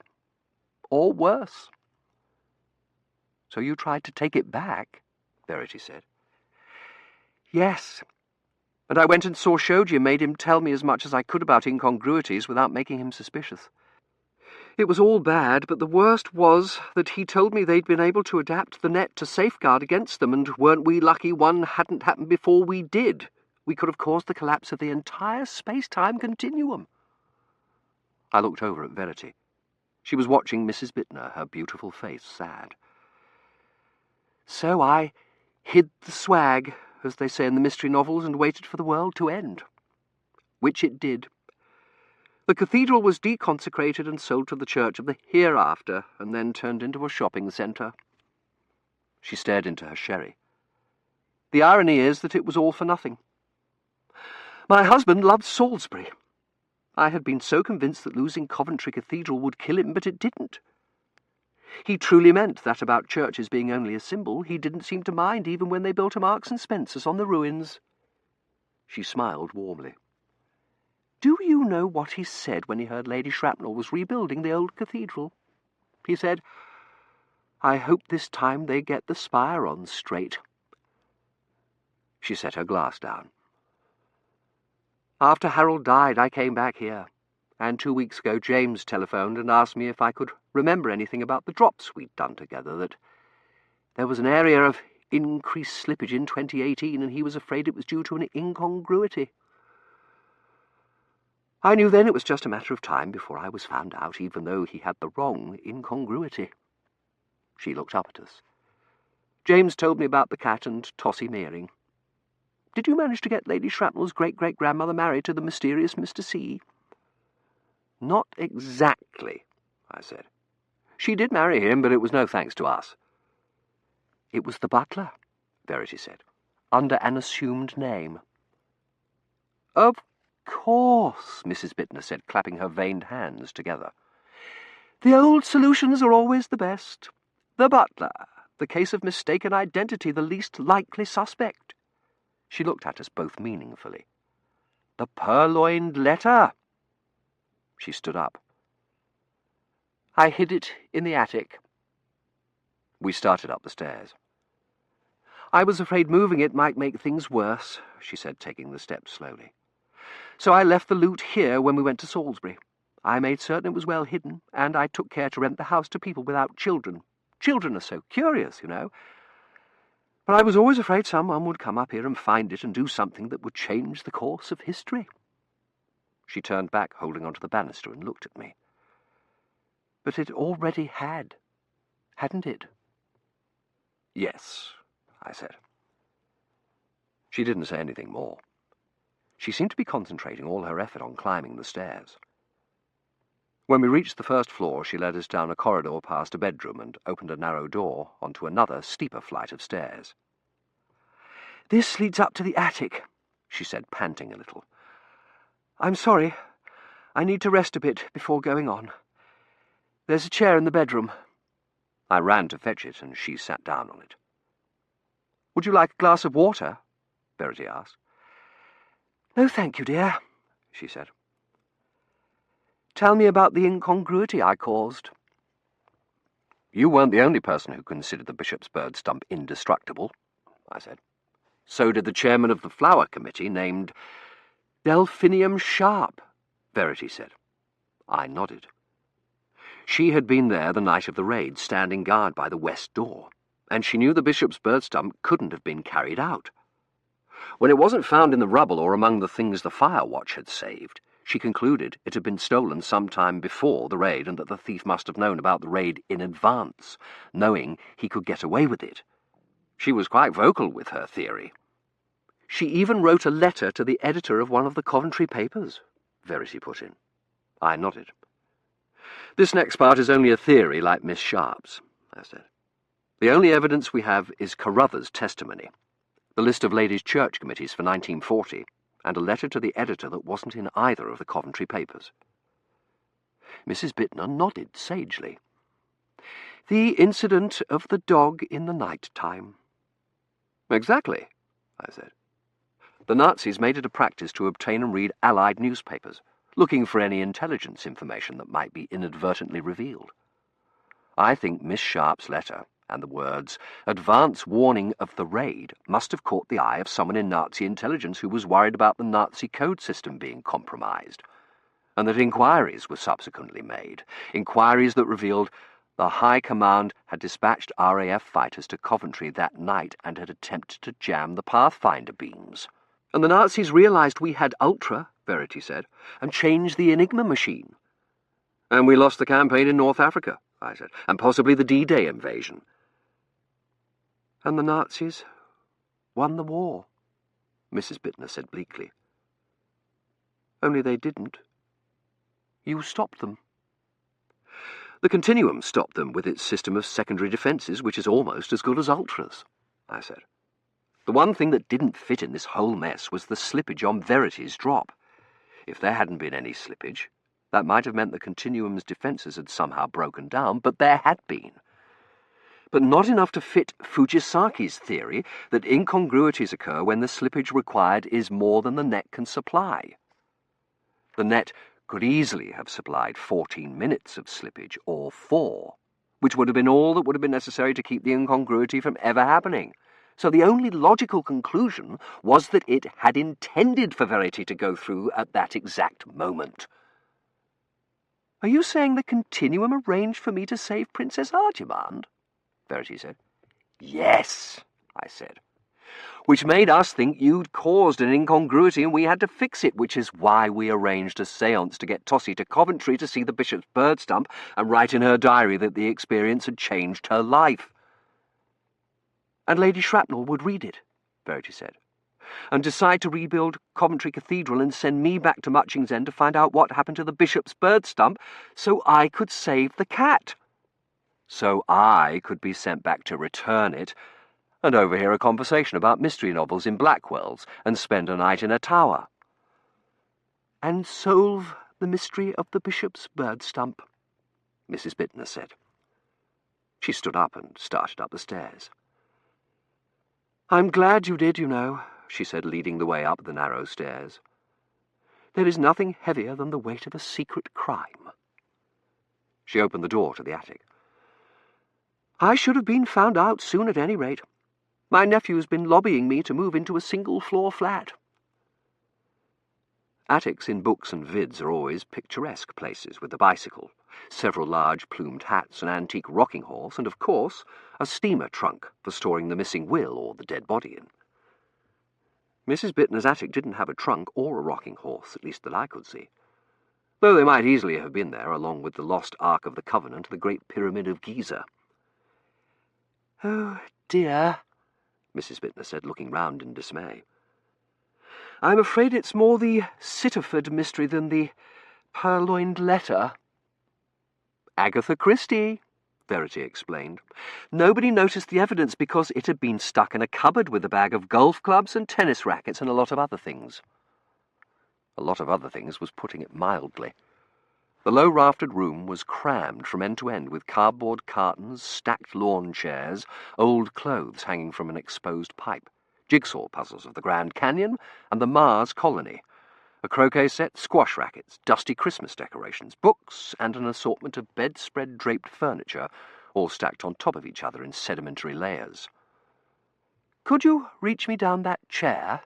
Or worse." "So you tried to take it back?" Verity said. "Yes. And I went and saw Shoji and made him tell me as much as I could about incongruities without making him suspicious. It was all bad, but the worst was that he told me they'd been able to adapt the net to safeguard against them, and weren't we lucky one hadn't happened before we did? We could have caused the collapse of the entire space-time continuum. I looked over at Verity. She was watching Mrs. Bittner, her beautiful face sad. So I hid the swag, as they say in the mystery novels, and waited for the world to end. Which it did. The cathedral was deconsecrated and sold to the Church of the Hereafter, and then turned into a shopping centre. She stared into her sherry. The irony is that it was all for nothing. My husband loved Salisbury. I had been so convinced that losing Coventry Cathedral would kill him, but it didn't. He truly meant that about churches being only a symbol. He didn't seem to mind even when they built a Marks and Spencer's on the ruins. She smiled warmly. Do you know what he said when he heard Lady Shrapnel was rebuilding the old cathedral? He said, "I hope this time they get the spire on straight." She set her glass down. After Harold died, I came back here, and 2 weeks ago James telephoned and asked me if I could remember anything about the drops we'd done together, that there was an area of increased slippage in 2018, and he was afraid it was due to an incongruity. I knew then it was just a matter of time before I was found out, even though he had the wrong incongruity. She looked up at us. James told me about the cat and Tossie Meering. Did you manage to get Lady Shrapnel's great-great-grandmother married to the mysterious Mr. C? Not exactly, I said. She did marry him, but it was no thanks to us. It was the butler, Verity said, under an assumed name. Of course, Mrs. Bittner said, clapping her veined hands together. The old solutions are always the best. The butler, the case of mistaken identity, the least likely suspect. She looked at us both meaningfully. The purloined letter. She stood up. I hid it in the attic. We started up the stairs. I was afraid moving it might make things worse, she said, taking the steps slowly. So I left the loot here when we went to Salisbury. I made certain it was well hidden, and I took care to rent the house to people without children. Children are so curious, you know. But I was always afraid someone would come up here and find it and do something that would change the course of history. She turned back, holding onto the banister, and looked at me. But it already had, hadn't it? Yes, I said. She didn't say anything more. She seemed to be concentrating all her effort on climbing the stairs. When we reached the first floor, she led us down a corridor past a bedroom and opened a narrow door onto another, steeper flight of stairs. This leads up to the attic, she said, panting a little. I'm sorry. I need to rest a bit before going on. There's a chair in the bedroom. I ran to fetch it, and she sat down on it. Would you like a glass of water? Verity asked. No, thank you, dear, she said. Tell me about the incongruity I caused. You weren't the only person who considered the bishop's bird stump indestructible, I said. So did the chairman of the flower committee, named Delphinium Sharp, Verity said. I nodded. She had been there the night of the raid, standing guard by the west door, and she knew the bishop's bird stump couldn't have been carried out. When it wasn't found in the rubble or among the things the fire watch had saved, she concluded it had been stolen some time before the raid, and that the thief must have known about the raid in advance, knowing he could get away with it. She was quite vocal with her theory. She even wrote a letter to the editor of one of the Coventry papers, Verity put in. I nodded. This next part is only a theory like Miss Sharp's, I said. The only evidence we have is Carruthers' testimony, the list of ladies' church committees for 1940, and a letter to the editor that wasn't in either of the Coventry papers. Mrs. Bittner nodded sagely. The incident of the dog in the night time. Exactly, I said. The Nazis made it a practice to obtain and read Allied newspapers, looking for any intelligence information that might be inadvertently revealed. I think Miss Sharp's letter and the words, "advance warning of the raid," must have caught the eye of someone in Nazi intelligence who was worried about the Nazi code system being compromised. and that inquiries were subsequently made, inquiries that revealed the High Command had dispatched RAF fighters to Coventry that night and had attempted to jam the Pathfinder beams. And the Nazis realised we had Ultra, Verity said, and changed the Enigma machine. And we lost the campaign in North Africa, I said, and possibly the D-Day invasion. And the Nazis won the war, Mrs. Bittner said bleakly. Only they didn't. You stopped them. The continuum stopped them with its system of secondary defences, which is almost as good as Ultra's, I said. The one thing that didn't fit in this whole mess was the slippage on Verity's drop. If there hadn't been any slippage, that might have meant the continuum's defences had somehow broken down, but there had been. But not enough to fit Fujisaki's theory that incongruities occur when the slippage required is more than the net can supply. The net could easily have supplied 14 minutes of slippage, or 4, which would have been all that would have been necessary to keep the incongruity from ever happening. So the only logical conclusion was that it had intended for Verity to go through at that exact moment. Are you saying the continuum arranged for me to save Princess Archibald? Verity said. Yes, I said. Which made us think you'd caused an incongruity and we had to fix it, which is why we arranged a séance to get Tossie to Coventry to see the bishop's bird stump and write in her diary that the experience had changed her life. And Lady Shrapnel would read it, Verity said, and decide to rebuild Coventry Cathedral and send me back to Muchings End to find out what happened to the bishop's bird stump so I could save the cat. So I could be sent back to return it and overhear a conversation about mystery novels in Blackwell's and spend a night in a tower. And solve the mystery of the bishop's bird stump, Mrs. Bittner said. She stood up and started up the stairs. I'm glad you did, you know, she said, leading the way up the narrow stairs. There is nothing heavier than the weight of a secret crime. She opened the door to the attic. I should have been found out soon at any rate. My nephew's been lobbying me to move into a single-floor flat. Attics in books and vids are always picturesque places with a bicycle, several large plumed hats, an antique rocking horse, and, of course, a steamer trunk for storing the missing will or the dead body in. Mrs. Bittner's attic didn't have a trunk or a rocking horse, at least that I could see, though they might easily have been there, along with the lost Ark of the Covenant and the Great Pyramid of Giza. Oh, dear, Mrs. Bittner said, looking round in dismay. I'm afraid it's more the Sitterford mystery than the purloined letter. Agatha Christie, Verity explained. Nobody noticed the evidence because it had been stuck in a cupboard with a bag of golf clubs and tennis rackets and a lot of other things. A lot of other things was putting it mildly. The low-raftered room was crammed from end to end with cardboard cartons, stacked lawn chairs, old clothes hanging from an exposed pipe, jigsaw puzzles of the Grand Canyon and the Mars Colony, a croquet set, squash rackets, dusty Christmas decorations, books, and an assortment of bedspread draped furniture, all stacked on top of each other in sedimentary layers. Could you reach me down that chair?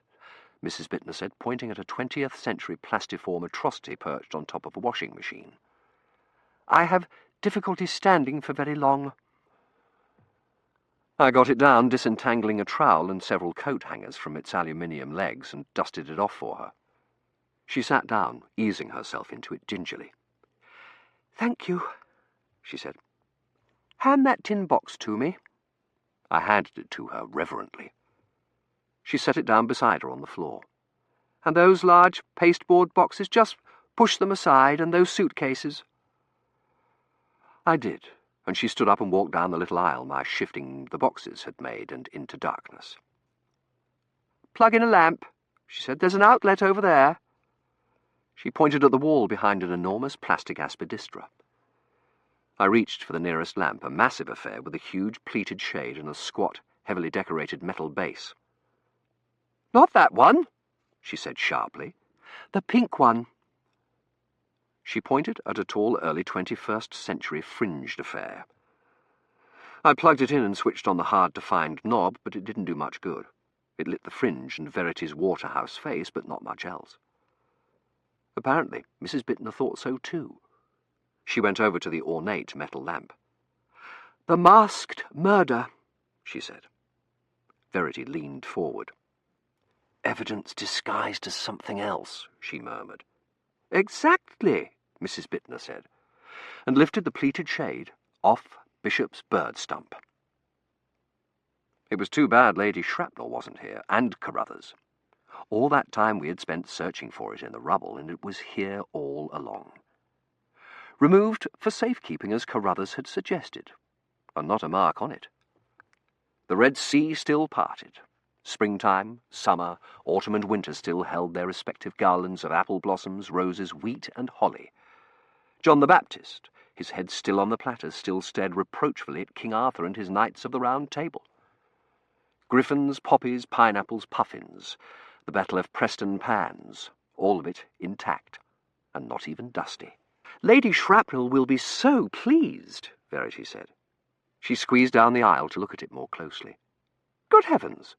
Mrs. Bittner said, pointing at a 20th century plastiform atrocity perched on top of a washing machine. I have difficulty standing for very long. I got it down, disentangling a trowel and several coat hangers from its aluminium legs, and dusted it off for her. She sat down, easing herself into it gingerly. Thank you, she said. Hand that tin box to me. I handed it to her reverently. She set it down beside her on the floor. And those large pasteboard boxes, just push them aside, and those suitcases. I did, and she stood up and walked down the little aisle my shifting the boxes had made and into darkness. Plug in a lamp, she said. There's an outlet over there. She pointed at the wall behind an enormous plastic aspidistra. I reached for the nearest lamp, a massive affair with a huge pleated shade and a squat, heavily decorated metal base. Not that one, she said sharply. The pink one. She pointed at a tall early 21st century fringed affair. I plugged it in and switched on the hard-to-find knob, but it didn't do much good. It lit the fringe and Verity's Waterhouse face, but not much else. Apparently, Mrs. Bittner thought so too. She went over to the ornate metal lamp. "The masked murder," she said. Verity leaned forward. "Evidence disguised as something else," she murmured. "Exactly," Mrs. Bittner said, and lifted the pleated shade off Bishop's bird stump. It was too bad Lady Shrapnel wasn't here, and Carruthers. All that time we had spent searching for it in the rubble, and it was here all along. Removed for safekeeping as Carruthers had suggested, and not a mark on it. The Red Sea still parted. Springtime, summer, autumn and winter still held their respective garlands of apple blossoms, roses, wheat and holly. John the Baptist, his head still on the platters, still stared reproachfully at King Arthur and his Knights of the Round Table. Griffins, poppies, pineapples, puffins, the Battle of Preston pans, all of it intact, and not even dusty. "Lady Shrapnel will be so pleased," Verity said. She squeezed down the aisle to look at it more closely. "Good heavens!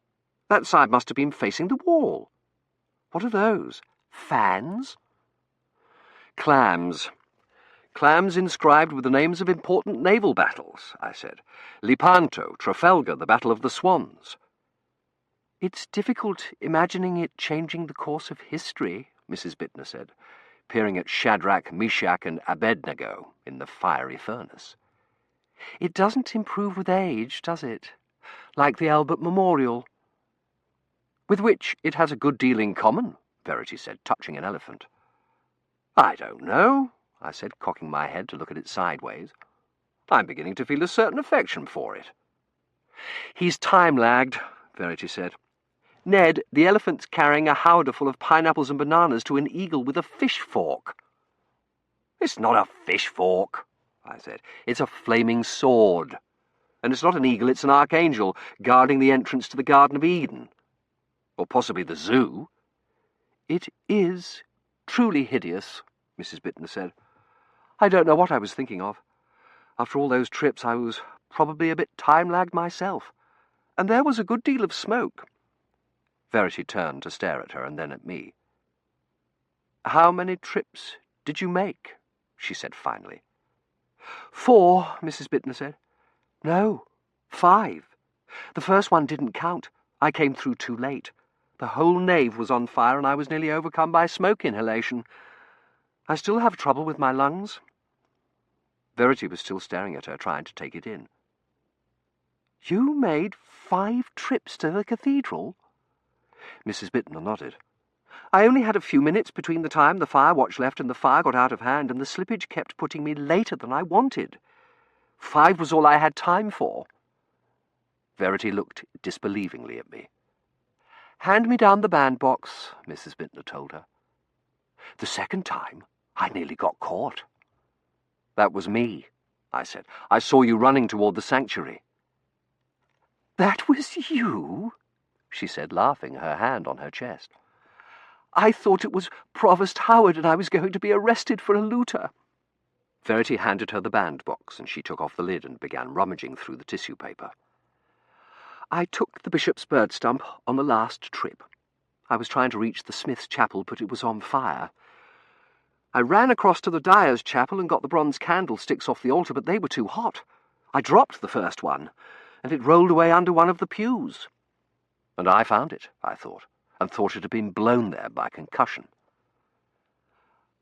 That side must have been facing the wall. What are those? Fans?" "Clams. Clams inscribed with the names of important naval battles," I said. "Lepanto, Trafalgar, the Battle of the Swans." "It's difficult imagining it changing the course of history," Mrs. Bittner said, peering at Shadrach, Meshach, and Abednego in the fiery furnace. "It doesn't improve with age, does it? Like the Albert Memorial." "With which it has a good deal in common," Verity said, touching an elephant. "I don't know," I said, cocking my head to look at it sideways. "I'm beginning to feel a certain affection for it." "He's time-lagged," Verity said. "Ned, the elephant's carrying a howdah full of pineapples and bananas to an eagle with a fish fork." "It's not a fish fork," I said. "It's a flaming sword. And it's not an eagle, it's an archangel guarding the entrance to the Garden of Eden. Or possibly the zoo." "It is truly hideous," Mrs. Bittner said. "I don't know what I was thinking of. After all those trips I was probably a bit time-lagged myself. And there was a good deal of smoke." Verity turned to stare at her and then at me. "How many trips did you make?" she said finally. "4, Mrs. Bittner said. "No, 5. The first one didn't count. I came through too late. The whole nave was on fire and I was nearly overcome by smoke inhalation. I still have trouble with my lungs." Verity was still staring at her, trying to take it in. "You made 5 trips to the cathedral?" Mrs. Bittner nodded. "I only had a few minutes between the time the fire watch left and the fire got out of hand, and the slippage kept putting me later than I wanted. 5 was all I had time for." Verity looked disbelievingly at me. "Hand me down the bandbox," Mrs. Bittner told her. "The second time, I nearly got caught." "That was me," I said. "I saw you running toward the sanctuary." "That was you?" she said, laughing, her hand on her chest. "I thought it was Provost Howard and I was going to be arrested for a looter." Verity handed her the bandbox, and she took off the lid and began rummaging through the tissue paper. "I took the bishop's bird stump on the last trip. I was trying to reach the Smith's chapel, but it was on fire. I ran across to the dyer's chapel and got the bronze candlesticks off the altar, but they were too hot. I dropped the first one, and it rolled away under one of the pews." "And I found it," I thought, and thought it had been blown there by concussion.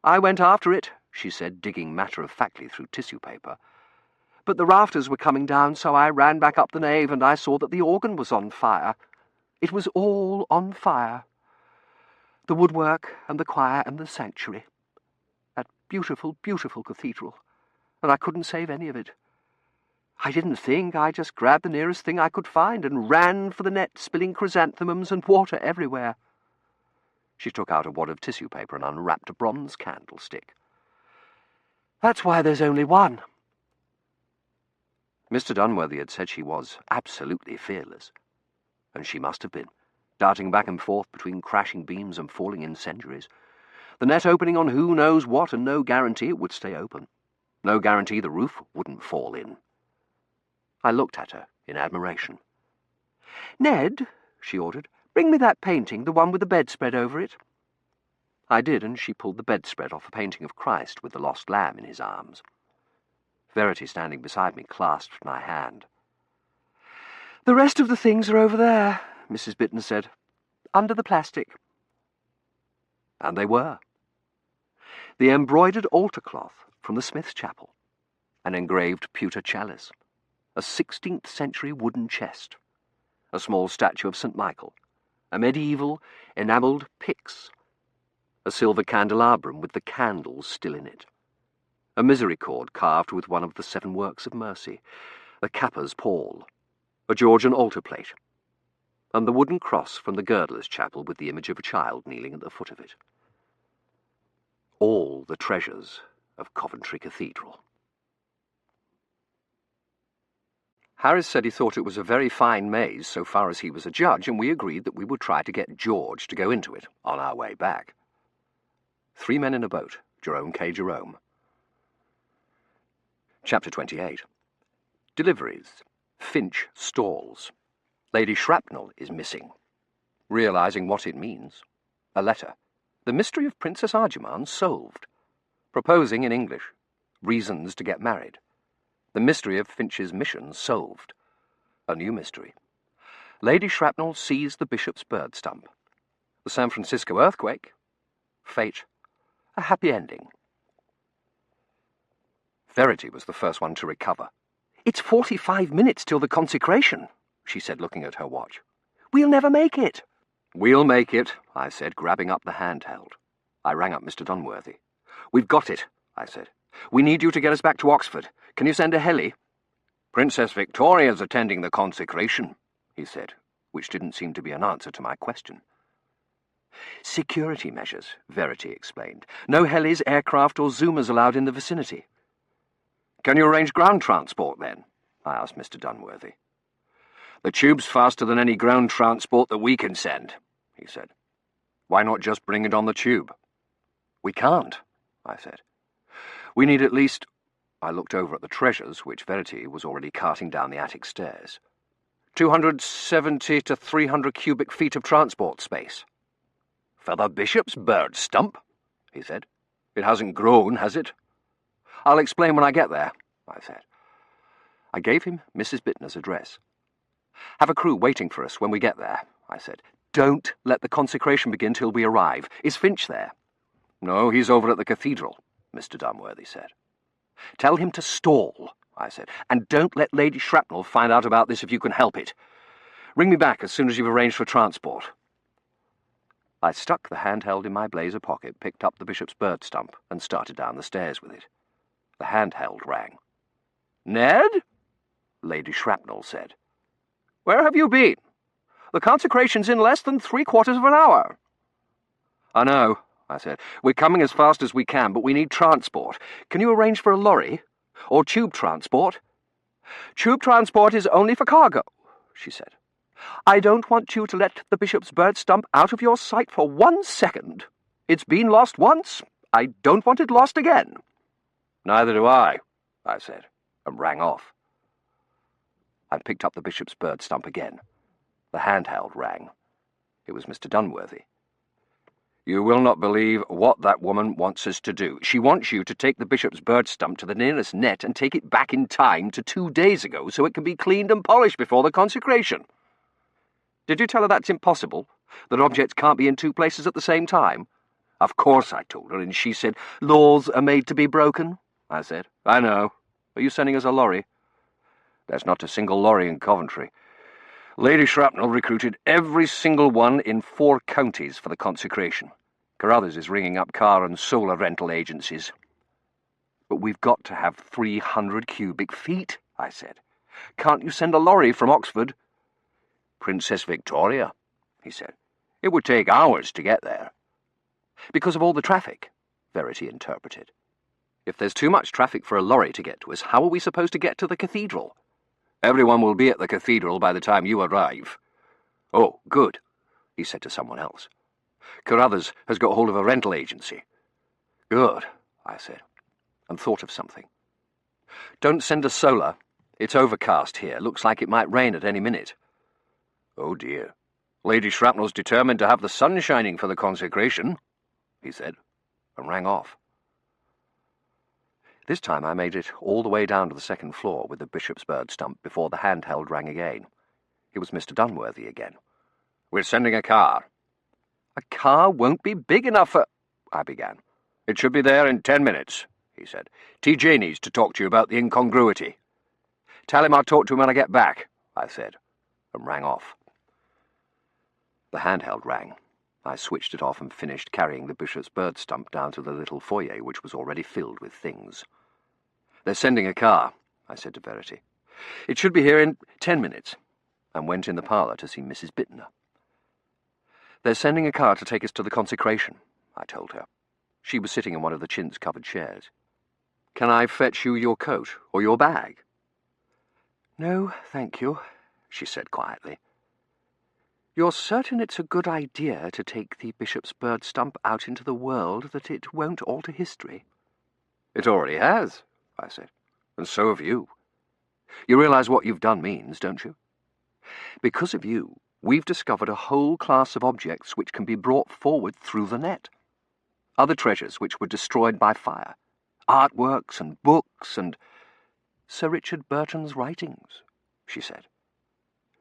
"I went after it," she said, digging matter-of-factly through tissue paper. "But the rafters were coming down, so I ran back up the nave and I saw that the organ was on fire. It was all on fire. The woodwork and the choir and the sanctuary. That beautiful, beautiful cathedral. And I couldn't save any of it. I didn't think, I just grabbed the nearest thing I could find and ran for the net, spilling chrysanthemums and water everywhere." She took out a wad of tissue paper and unwrapped a bronze candlestick. "That's why there's only one." Mr. Dunworthy had said she was absolutely fearless, and she must have been, darting back and forth between crashing beams and falling incendiaries. The net opening on who knows what, and no guarantee it would stay open. No guarantee the roof wouldn't fall in. I looked at her in admiration. "Ned," she ordered, "bring me that painting, the one with the bedspread over it." I did, and she pulled the bedspread off a painting of Christ with the lost lamb in his arms. Verity, standing beside me, clasped my hand. "The rest of the things are over there," Mrs. Bitten said, "under the plastic." And they were. The embroidered altar cloth from the Smith's chapel, an engraved pewter chalice, a 16th century wooden chest, a small statue of St. Michael, a medieval enamelled pyx, a silver candelabrum with the candles still in it, a misericord carved with one of the 7 works of mercy, the Kappa's pall, a Georgian altar plate, and the wooden cross from the girdler's chapel with the image of a child kneeling at the foot of it. All the treasures of Coventry Cathedral. Harris said he thought it was a very fine maze so far as he was a judge, and we agreed that we would try to get George to go into it on our way back. 3 men in a boat, Jerome K. Jerome. Chapter 28. Deliveries. Finch stalls. Lady Shrapnel is missing. Realising what it means. A letter. The mystery of Princess Arjumand solved. Proposing in English. Reasons to get married. The mystery of Finch's mission solved. A new mystery. Lady Shrapnel sees the bishop's bird stump. The San Francisco earthquake. Fate. A happy ending. Verity was the first one to recover. "It's 45 minutes till the consecration," she said, looking at her watch. "We'll never make it." "We'll make it," I said, grabbing up the handheld. I rang up Mr. Dunworthy. "We've got it," I said. "We need you to get us back to Oxford. Can you send a heli?" "Princess Victoria's attending the consecration," he said, which didn't seem to be an answer to my question. "Security measures," Verity explained. "No helis, aircraft, or Zoomers allowed in the vicinity." "Can you arrange ground transport, then?" I asked Mr. Dunworthy. "The tube's faster than any ground transport that we can send," he said. "Why not just bring it on the tube?" "We can't," I said. "We need at least—" I looked over at the treasures, which Verity was already carting down the attic stairs. 270 to 300 cubic feet of transport space. "For the bishop's bird stump?" he said. "It hasn't grown, has it?" "I'll explain when I get there," I said. I gave him Mrs. Bittner's address. "Have a crew waiting for us when we get there," I said. "Don't let the consecration begin till we arrive. Is Finch there?" "No, he's over at the cathedral," Mr. Dunworthy said. "Tell him to stall," I said, "and don't let Lady Shrapnel find out about this if you can help it. Ring me back as soon as you've arranged for transport." I stuck the handheld in my blazer pocket, picked up the bishop's bird stump, and started down the stairs with it. The handheld rang. "Ned?" Lady Shrapnel said. "Where have you been? The consecration's in less than 3/4 of an hour." "I know," I said. "We're coming as fast as we can, but we need transport. Can you arrange for a lorry? Or tube transport?" "Tube transport is only for cargo," she said. "I don't want you to let the bishop's bird stump out of your sight for 1 second. It's been lost once. I don't want it lost again." "Neither do I," said, and rang off. I picked up the bishop's bird stump again. The handheld rang. It was Mr. Dunworthy. "You will not believe what that woman wants us to do. She wants you to take the bishop's bird stump to the nearest net and take it back in time to 2 days ago so it can be cleaned and polished before the consecration." "Did you tell her that's impossible? That objects can't be in 2 places at the same time?" "Of course I told her, and she said, 'Laws are made to be broken,'" I said. "I know. Are you sending us a lorry?" "There's not a single lorry in Coventry. Lady Shrapnel recruited every single one in 4 counties for the consecration. Carruthers is ringing up car and solar rental agencies." "But we've got to have 300 cubic feet," I said. "Can't you send a lorry from Oxford?" "Princess Victoria," he said. "It would take hours to get there." "Because of all the traffic," Verity interpreted. "If there's too much traffic for a lorry to get to us, how are we supposed to get to the cathedral?" "Everyone will be at the cathedral by the time you arrive." "Oh, good," he said to someone else. "Carruthers has got hold of a rental agency." "Good," I said, and thought of something. "Don't send us solar. It's overcast here. Looks like it might rain at any minute." "Oh dear. Lady Shrapnel's determined to have the sun shining for the consecration." he said, and rang off. This time I made it all the way down to the second floor with the bishop's bird stump before the handheld rang again. It was Mr. Dunworthy again. "We're sending a car." "A car won't be big enough for—" I began. "It should be there in 10 minutes, he said. TJ needs to talk to you about the incongruity." "Tell him I'll talk to him when I get back," I said, and rang off. The handheld rang. I switched it off and finished carrying the bishop's bird stump down to the little foyer, which was already filled with things. "They're sending a car," I said to Verity. "It should be here in 10 minutes, and went in the parlour to see Mrs. Bittner. "They're sending a car to take us to the consecration," I told her. She was sitting in one of the chintz-covered chairs. "Can I fetch you your coat or your bag?" "No, thank you," she said quietly. "You're certain it's a good idea to take the bishop's bird stump out into the world, that it won't alter history?" "It already has," I said, "and so have you. You realize what you've done means, don't you? Because of you, we've discovered a whole class of objects which can be brought forward through the net. Other treasures which were destroyed by fire, artworks and books and—" "Sir Richard Burton's writings," she said.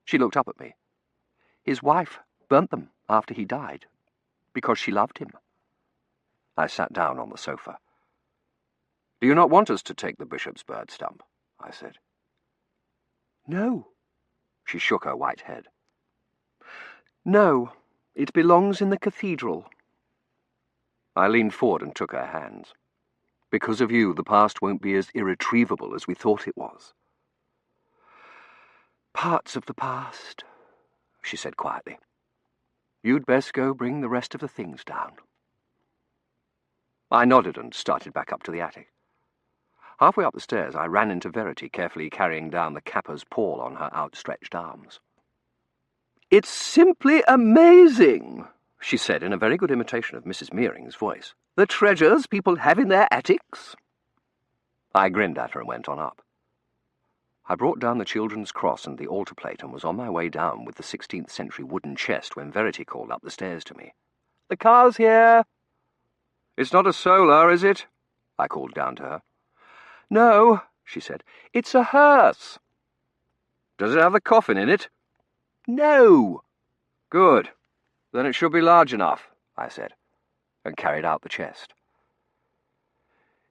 She looked up at me. "His wife burnt them after he died, because she loved him." I sat down on the sofa. "Do you not want us to take the bishop's bird stump?" I said. "No." She shook her white head. "No, it belongs in the cathedral." I leaned forward and took her hands. "Because of you, the past won't be as irretrievable as we thought it was." "Parts of the past," she said quietly. "You'd best go bring the rest of the things down." I nodded and started back up to the attic. Halfway up the stairs, I ran into Verity, carefully carrying down the Kappa's pall on her outstretched arms. "It's simply amazing," she said in a very good imitation of Mrs. Meering's voice. "The treasures people have in their attics." I grinned at her and went on up. I brought down the children's cross and the altar plate and was on my way down with the 16th century wooden chest when Verity called up the stairs to me. "The car's here." "It's not a solar, is it?" I called down to her. "No," she said. "It's a hearse." "Does it have the coffin in it?" "No." "Good. Then it should be large enough," I said, and carried out the chest.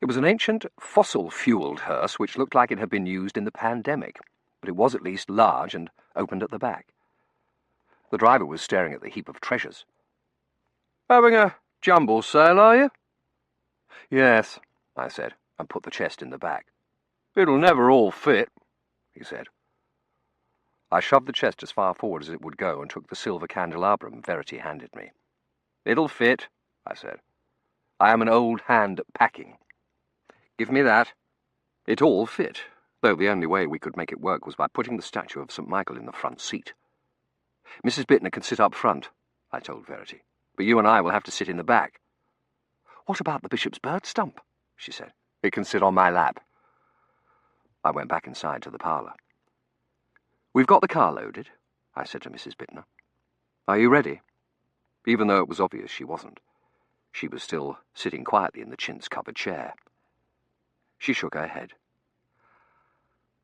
It was an ancient, fossil-fuelled hearse which looked like it had been used in the pandemic, but it was at least large and opened at the back. The driver was staring at the heap of treasures. "Having a jumble sale, are you?" "Yes," I said, and put the chest in the back. "It'll never all fit," he said. I shoved the chest as far forward as it would go and took the silver candelabrum Verity handed me. "It'll fit," I said. "I am an old hand at packing. Give me that." It all fit, though the only way we could make it work was by putting the statue of St. Michael in the front seat. "Mrs. Bittner can sit up front," I told Verity, "but you and I will have to sit in the back." "What about the bishop's bird stump?" she said. "It can sit on my lap." I went back inside to the parlour. "We've got the car loaded," I said to Mrs. Bittner. "Are you ready?" Even though it was obvious she wasn't. She was still sitting quietly in the chintz-covered chair. She shook her head.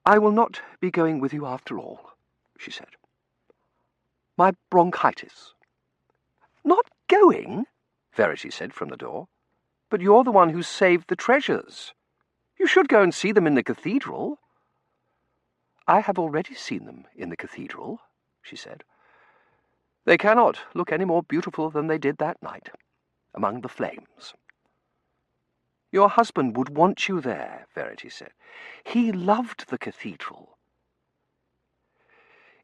"I will not be going with you after all," she said. "My bronchitis." "Not going?" Verity said from the door. "But you're the one who saved the treasures. You should go and see them in the cathedral." "I have already seen them in the cathedral," she said. "They cannot look any more beautiful than they did that night, among the flames." "Your husband would want you there," Verity said. "He loved the cathedral."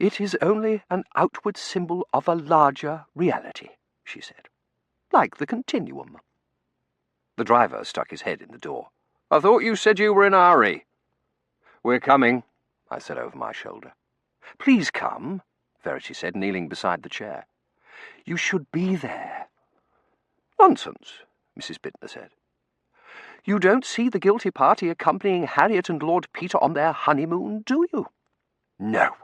"It is only an outward symbol of a larger reality," she said, "like the continuum." The driver stuck his head in the door. "I thought you said you were in a hurry." "We're coming," I said over my shoulder. "Please come," Verity said, kneeling beside the chair. "You should be there." "Nonsense," Mrs. Bittner said. "You don't see the guilty party accompanying Harriet and Lord Peter on their honeymoon, do you?" "No.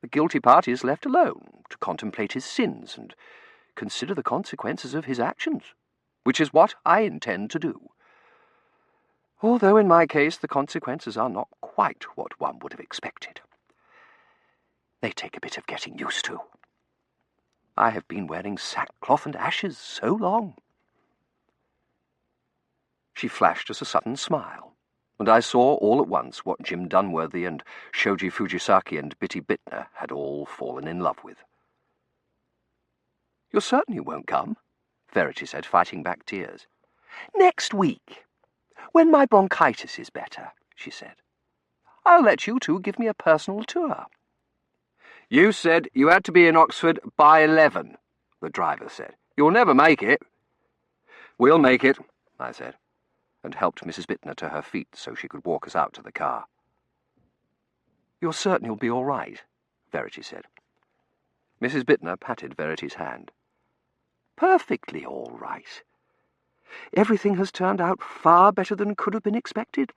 The guilty party is left alone to contemplate his sins and consider the consequences of his actions. which is what I intend to do. Although in my case the consequences are not quite what one would have expected. They take a bit of getting used to. I have been wearing sackcloth and ashes so long. She flashed us a sudden smile, and I saw all at once what Jim Dunworthy and Shoji Fujisaki and Bitty Bittner had all fallen in love with. "You're certain you won't come?" Verity said, fighting back tears. "Next week, when my bronchitis is better," she said. "I'll let you two give me a personal tour." "You said you had to be in Oxford by 11, the driver said. "You'll never make it." "We'll make it," I said, and helped Mrs. Bittner to her feet so she could walk us out to the car. "You're certain you'll be all right?" Verity said. Mrs. Bittner patted Verity's hand. "Perfectly all right. Everything has turned out far better than could have been expected.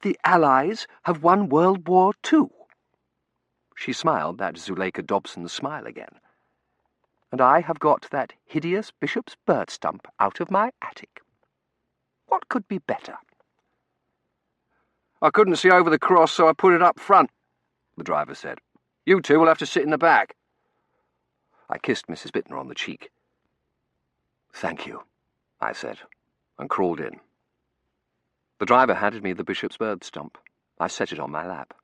The Allies have won World War II. She smiled that Zuleika Dobson smile again. "And I have got that hideous bishop's bird stump out of my attic. What could be better?" "I couldn't see over the cross, so I put it up front," the driver said. "You two will have to sit in the back." I kissed Mrs. Bittner on the cheek. "Thank you," I said, and crawled in. The driver handed me the bishop's bird stump. I set it on my lap.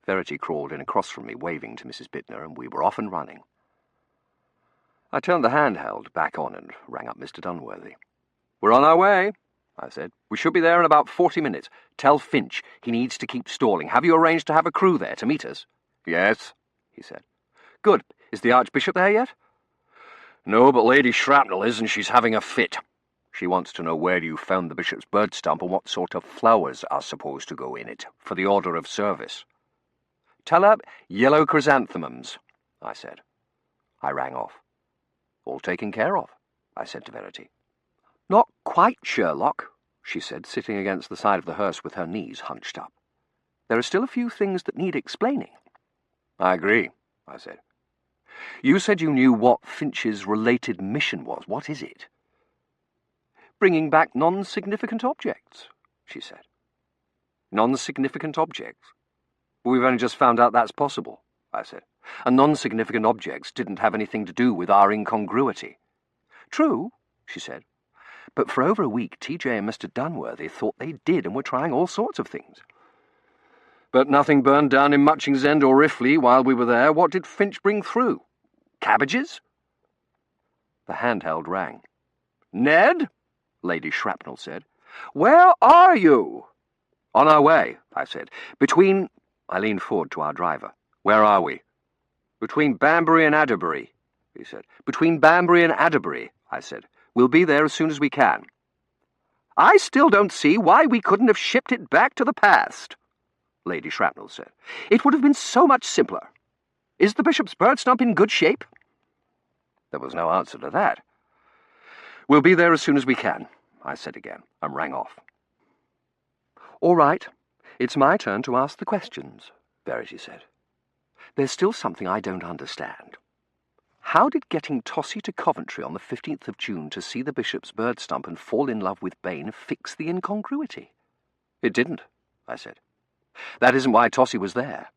Verity crawled in across from me, waving to Mrs. Bittner, and we were off and running. I turned the handheld back on and rang up Mr. Dunworthy. "We're on our way," I said. "We should be there in about 40 minutes. Tell Finch he needs to keep stalling. Have you arranged to have a crew there to meet us?" "Yes," he said. "Good. Is the Archbishop there yet?" "No, but Lady Shrapnel is, and she's having a fit. She wants to know where you found the bishop's bird stump and what sort of flowers are supposed to go in it for the order of service." "Tell her yellow chrysanthemums," I said. I rang off. "All taken care of," I said to Verity. "Not quite, Sherlock," she said, sitting against the side of the hearse with her knees hunched up. "There are still a few things that need explaining." "I agree," I said. "You said you knew what Finch's related mission was. What is it?" "Bringing back non-significant objects," she said. "Non-significant objects? We've only just found out that's possible," I said. "And non-significant objects didn't have anything to do with our incongruity." "True," she said. "But for over a week, TJ and Mr. Dunworthy thought they did and were trying all sorts of things." "But nothing burned down in Matching's End or Riffley while we were there. What did Finch bring through? Cabbages?" The handheld rang. "Ned?" Lady Shrapnel said. "Where are you?" "On our way," I said. "Between—" I leaned forward to our driver. "Where are we?" "Between Banbury and Adderbury," he said. "Between Banbury and Adderbury," I said. "We'll be there as soon as we can." "I still don't see why we couldn't have shipped it back to the past," Lady Shrapnel said. "It would have been so much simpler. Is the bishop's bird stump in good shape?" There was no answer to that. "We'll be there as soon as we can," I said again, and rang off. "All right. It's my turn to ask the questions," Verity said. "There's still something I don't understand. How did getting Tossie to Coventry on the 15th of June to see the bishop's bird stump and fall in love with Bain fix the incongruity?" "It didn't," I said. "That isn't why Tossie was there."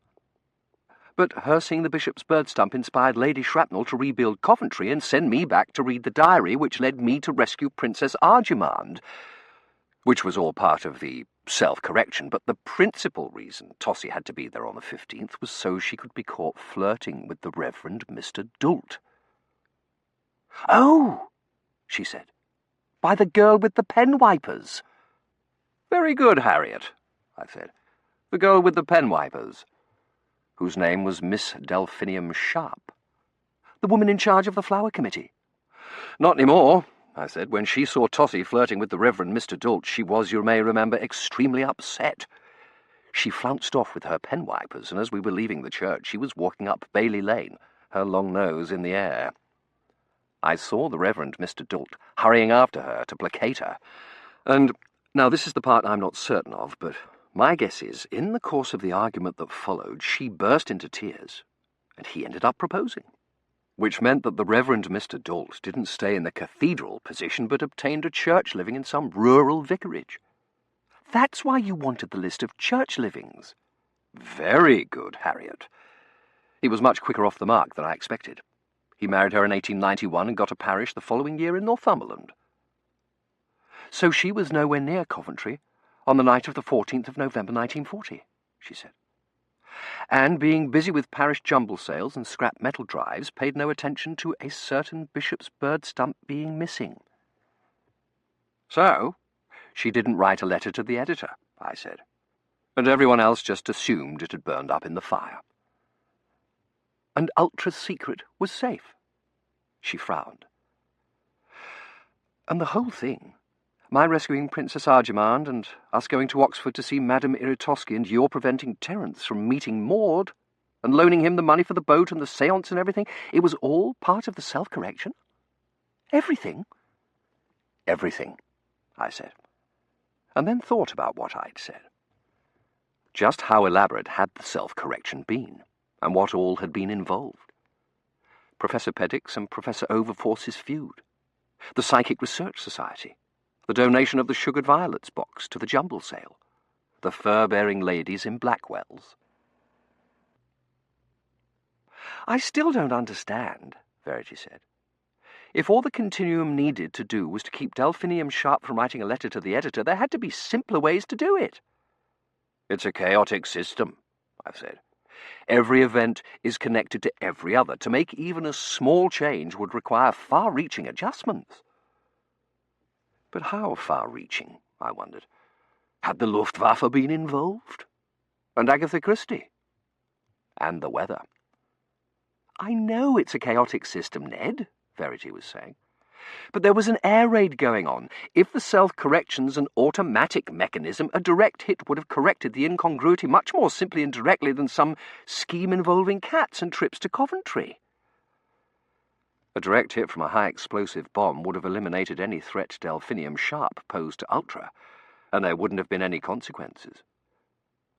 "But her seeing the bishop's bird stump inspired Lady Shrapnel to rebuild Coventry and send me back to read the diary, which led me to rescue Princess Arjumand, which was all part of the self-correction, but the principal reason Tossie had to be there on the 15th was so she could be caught flirting with the Reverend Mr. Doult." "Oh," she said, "by the girl with the pen wipers." "Very good, Harriet," I said. "The girl with the pen wipers." "Whose name was Miss Delphinium Sharp." "The woman in charge of the flower committee." "Not any more," I said. "When she saw Tossie flirting with the Reverend Mr. Doult, she was, you may remember, extremely upset. She flounced off with her pen wipers, and as we were leaving the church, she was walking up Bailey Lane, her long nose in the air. I saw the Reverend Mr. Doult hurrying after her to placate her, and now this is the part I'm not certain of, but my guess is, in the course of the argument that followed, she burst into tears, and he ended up proposing. which meant that the Reverend Mr. Dalt didn't stay in the cathedral position but obtained a church living in some rural vicarage. That's why you wanted the list of church livings. Very good, Harriet. He was much quicker off the mark than I expected. He married her in 1891 and got a parish the following year in Northumberland. So she was nowhere near Coventry on the night of the 14th of November 1940, she said. And being busy with parish jumble sales and scrap metal drives, paid no attention to a certain bishop's bird stump being missing. So, she didn't write a letter to the editor, I said, and everyone else just assumed it had burned up in the fire. And Ultra's secret was safe. She frowned. And the whole thing, my rescuing Princess Arjamand and us going to Oxford to see Madame Iritosky and your preventing Terence from meeting Maud and loaning him the money for the boat and the séance and everything, it was all part of the self-correction? Everything? Everything, I said, and then thought about what I'd said. Just how elaborate had the self-correction been, and what all had been involved? Professor Peddick's and Professor Overforce's feud, the Psychic Research Society, the donation of the sugared violets box to the jumble sale, the fur-bearing ladies in Blackwell's. I still don't understand, Verity said. If all the continuum needed to do was to keep Delphinium sharp from writing a letter to the editor, there had to be simpler ways to do it. It's a chaotic system, I've said. Every event is connected to every other. To make even a small change would require far-reaching adjustments. But how far-reaching, I wondered? Had the Luftwaffe been involved? And Agatha Christie? And the weather? I know it's a chaotic system, Ned, Verity was saying. But there was an air raid going on. If the self-correction's an automatic mechanism, a direct hit would have corrected the incongruity much more simply and directly than some scheme involving cats and trips to Coventry. A direct hit from a high-explosive bomb would have eliminated any threat to Delphinium Sharp posed to Ultra, and there wouldn't have been any consequences.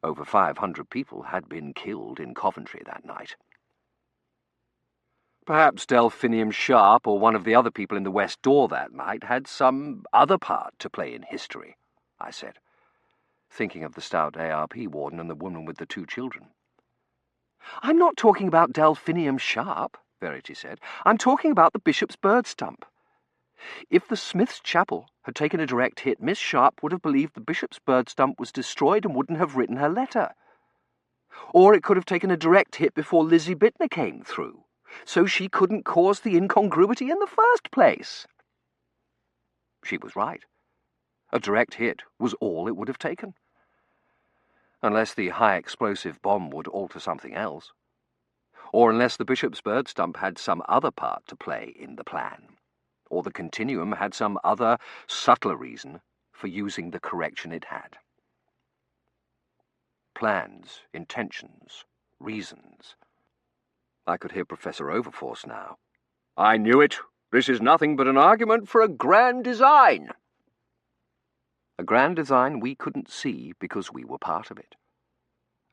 Over 500 people had been killed in Coventry that night. Perhaps Delphinium Sharp or one of the other people in the West Door that night had some other part to play in history, I said, thinking of the stout ARP warden and the woman with the 2 children. I'm not talking about Delphinium Sharp, Verity said. I'm talking about the bishop's bird stump. If the Smith's Chapel had taken a direct hit, Miss Sharp would have believed the bishop's bird stump was destroyed and wouldn't have written her letter. Or it could have taken a direct hit before Lizzie Bittner came through, so she couldn't cause the incongruity in the first place. She was right. A direct hit was all it would have taken. Unless the high-explosive bomb would alter something else. Or unless the bishop's bird stump had some other part to play in the plan. Or the continuum had some other, subtler reason for using the correction it had. Plans, intentions, reasons. I could hear Professor Overforce now. I knew it. This is nothing but an argument for a grand design. A grand design we couldn't see because we were part of it.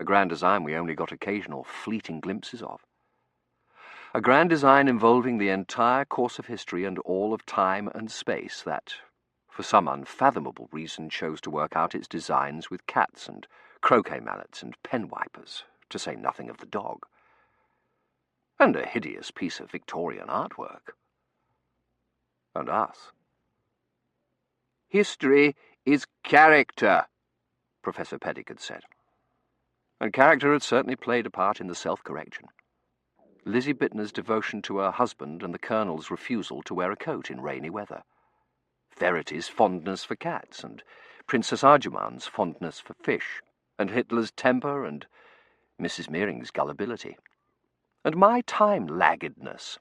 A grand design we only got occasional fleeting glimpses of. A grand design involving the entire course of history and all of time and space that, for some unfathomable reason, chose to work out its designs with cats and croquet mallets and pen wipers, to say nothing of the dog. And a hideous piece of Victorian artwork. And us. History is character, Professor Peddick had said. And character had certainly played a part in the self-correction. Lizzie Bittner's devotion to her husband and the Colonel's refusal to wear a coat in rainy weather. Verity's fondness for cats, and Princess Arjamand's fondness for fish, and Hitler's temper, and Mrs. Meering's gullibility. And my time-laggedness.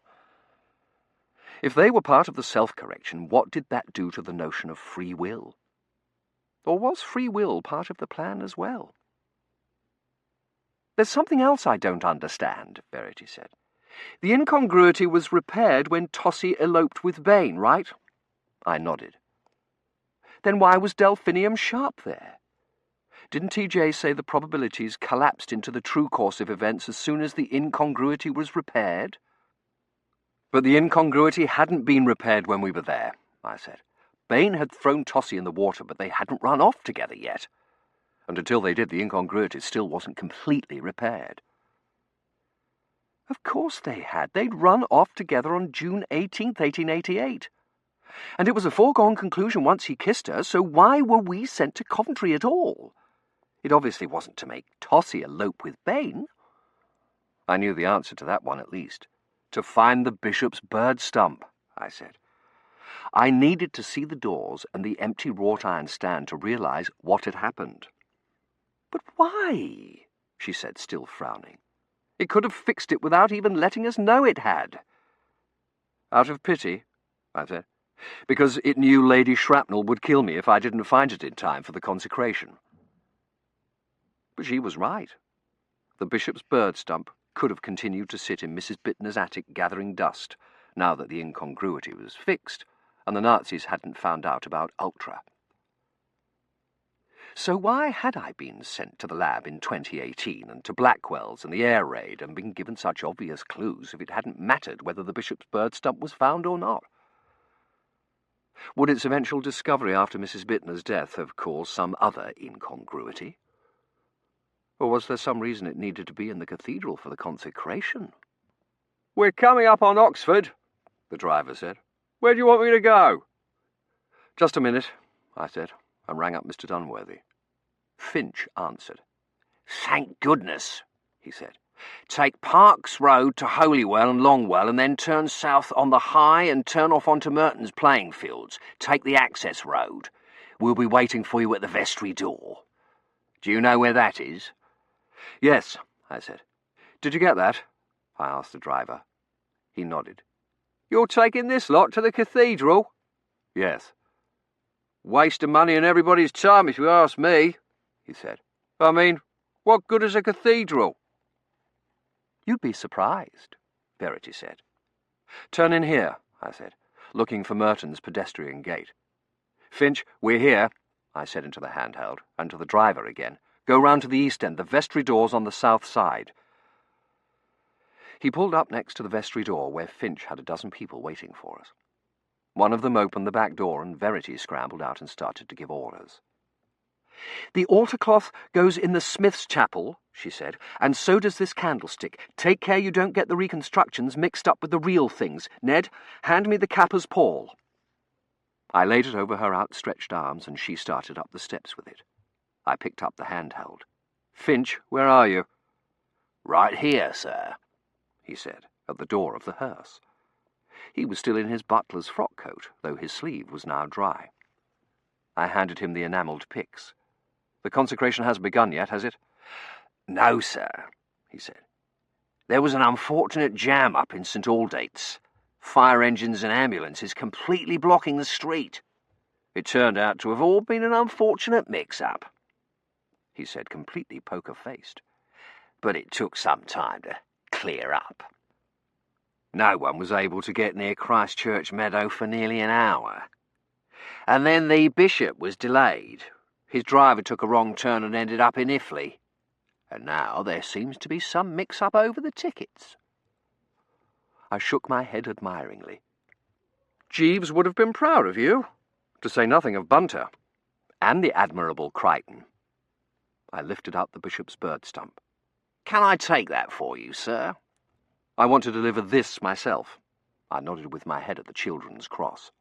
If they were part of the self-correction, what did that do to the notion of free will? Or was free will part of the plan as well? There's something else I don't understand, Verity said. The incongruity was repaired when Tossie eloped with Bain, right? I nodded. Then why was Delphinium Sharp there? Didn't TJ say the probabilities collapsed into the true course of events as soon as the incongruity was repaired? But the incongruity hadn't been repaired when we were there, I said. Bain had thrown Tossie in the water, but they hadn't run off together yet. And until they did, the incongruity still wasn't completely repaired. Of course they had. They'd run off together on June 18th, 1888. And it was a foregone conclusion once he kissed her, so why were we sent to Coventry at all? It obviously wasn't to make Tossie elope with Bain. I knew the answer to that one at least. To find the bishop's bird stump, I said. I needed to see the doors and the empty wrought-iron stand to realise what had happened. But why? She said, still frowning. It could have fixed it without even letting us know it had. Out of pity, I said, because it knew Lady Shrapnel would kill me if I didn't find it in time for the consecration. But she was right. The bishop's bird stump could have continued to sit in Mrs. Bittner's attic gathering dust, now that the incongruity was fixed, and the Nazis hadn't found out about Ultra. So why had I been sent to the lab in 2018 and to Blackwell's and the air raid and been given such obvious clues if it hadn't mattered whether the bishop's bird stump was found or not? Would its eventual discovery after Mrs. Bittner's death have caused some other incongruity? Or was there some reason it needed to be in the cathedral for the consecration? "We're coming up on Oxford," the driver said. "Where do you want me to go?" Just a minute, I said, and rang up Mr. Dunworthy. Finch answered. "Thank goodness," he said. "Take Parks Road to Holywell and Longwell and then turn south on the High and turn off onto Merton's playing fields. Take the access road. We'll be waiting for you at the vestry door. Do you know where that is?" Yes, I said. Did you get that? I asked the driver. He nodded. "You're taking this lot to the cathedral?" Yes. "Waste of money and everybody's time, if you ask me," he said. "I mean, what good is a cathedral?" You'd be surprised, Verity said. Turn in here, I said, looking for Merton's pedestrian gate. Finch, we're here, I said into the handheld, and to the driver again. Go round to the east end, the vestry door's on the south side. He pulled up next to the vestry door where Finch had a dozen people waiting for us. One of them opened the back door and Verity scrambled out and started to give orders. "The altar cloth goes in the Smith's chapel," she said, "and so does this candlestick. Take care you don't get the reconstructions mixed up with the real things. Ned, hand me the Kappa's pall." I laid it over her outstretched arms and she started up the steps with it. I picked up the handheld. "Finch, where are you?" "Right here, sir," he said, at the door of the hearse. He was still in his butler's frock coat, though his sleeve was now dry. I handed him the enamelled pyx. "The consecration hasn't begun yet, has it?" "No, sir," he said. "There was an unfortunate jam up in St. Aldate's. Fire engines and ambulances completely blocking the street. It turned out to have all been an unfortunate mix-up," he said, completely poker-faced. "But it took some time to clear up. No one was able to get near Christchurch Meadow for nearly an hour. And then the bishop was delayed. His driver took a wrong turn and ended up in Iffley. And now there seems to be some mix-up over the tickets." I shook my head admiringly. "Jeeves would have been proud of you, to say nothing of Bunter, and the admirable Crichton." I lifted up the bishop's bird stump. "Can I take that for you, sir?" "I want to deliver this myself." I nodded with my head at the children's cross.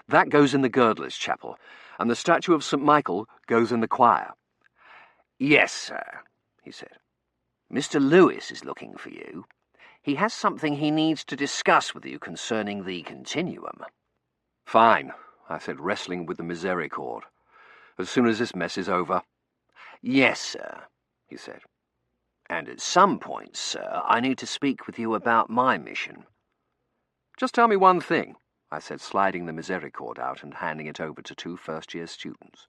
"That goes in the girdler's chapel, and the statue of St. Michael goes in the choir." "Yes, sir," he said. "Mr. Lewis is looking for you. He has something he needs to discuss with you concerning the continuum." "Fine," I said, wrestling with the misericord. "As soon as this mess is over." "Yes, sir," he said. "And at some point, sir, I need to speak with you about my mission." "Just tell me one thing," I said, sliding the misericord out and handing it over to two first-year students.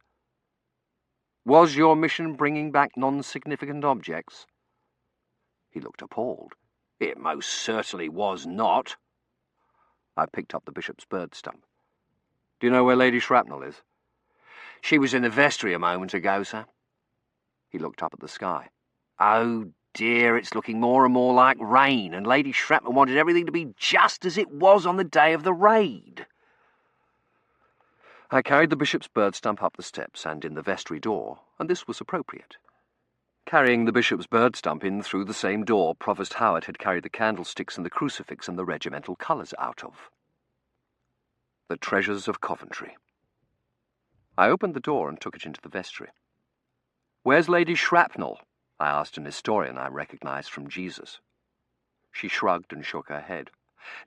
"Was your mission bringing back non-significant objects?" He looked appalled. "It most certainly was not." I picked up the bishop's bird stump. "Do you know where Lady Shrapnel is?" "She was in the vestry a moment ago, sir." He looked up at the sky. "Oh, dear, it's looking more and more like rain, and Lady Shrapnel wanted everything to be just as it was on the day of the raid. I carried the bishop's bird stump up the steps and in the vestry door, and this was appropriate. Carrying the bishop's bird stump in through the same door Provost Howard had carried the candlesticks and the crucifix and the regimental colours out of. The treasures of Coventry. I opened the door and took it into the vestry. "Where's Lady Shrapnel?" I asked an historian I recognised from Jesus. She shrugged and shook her head.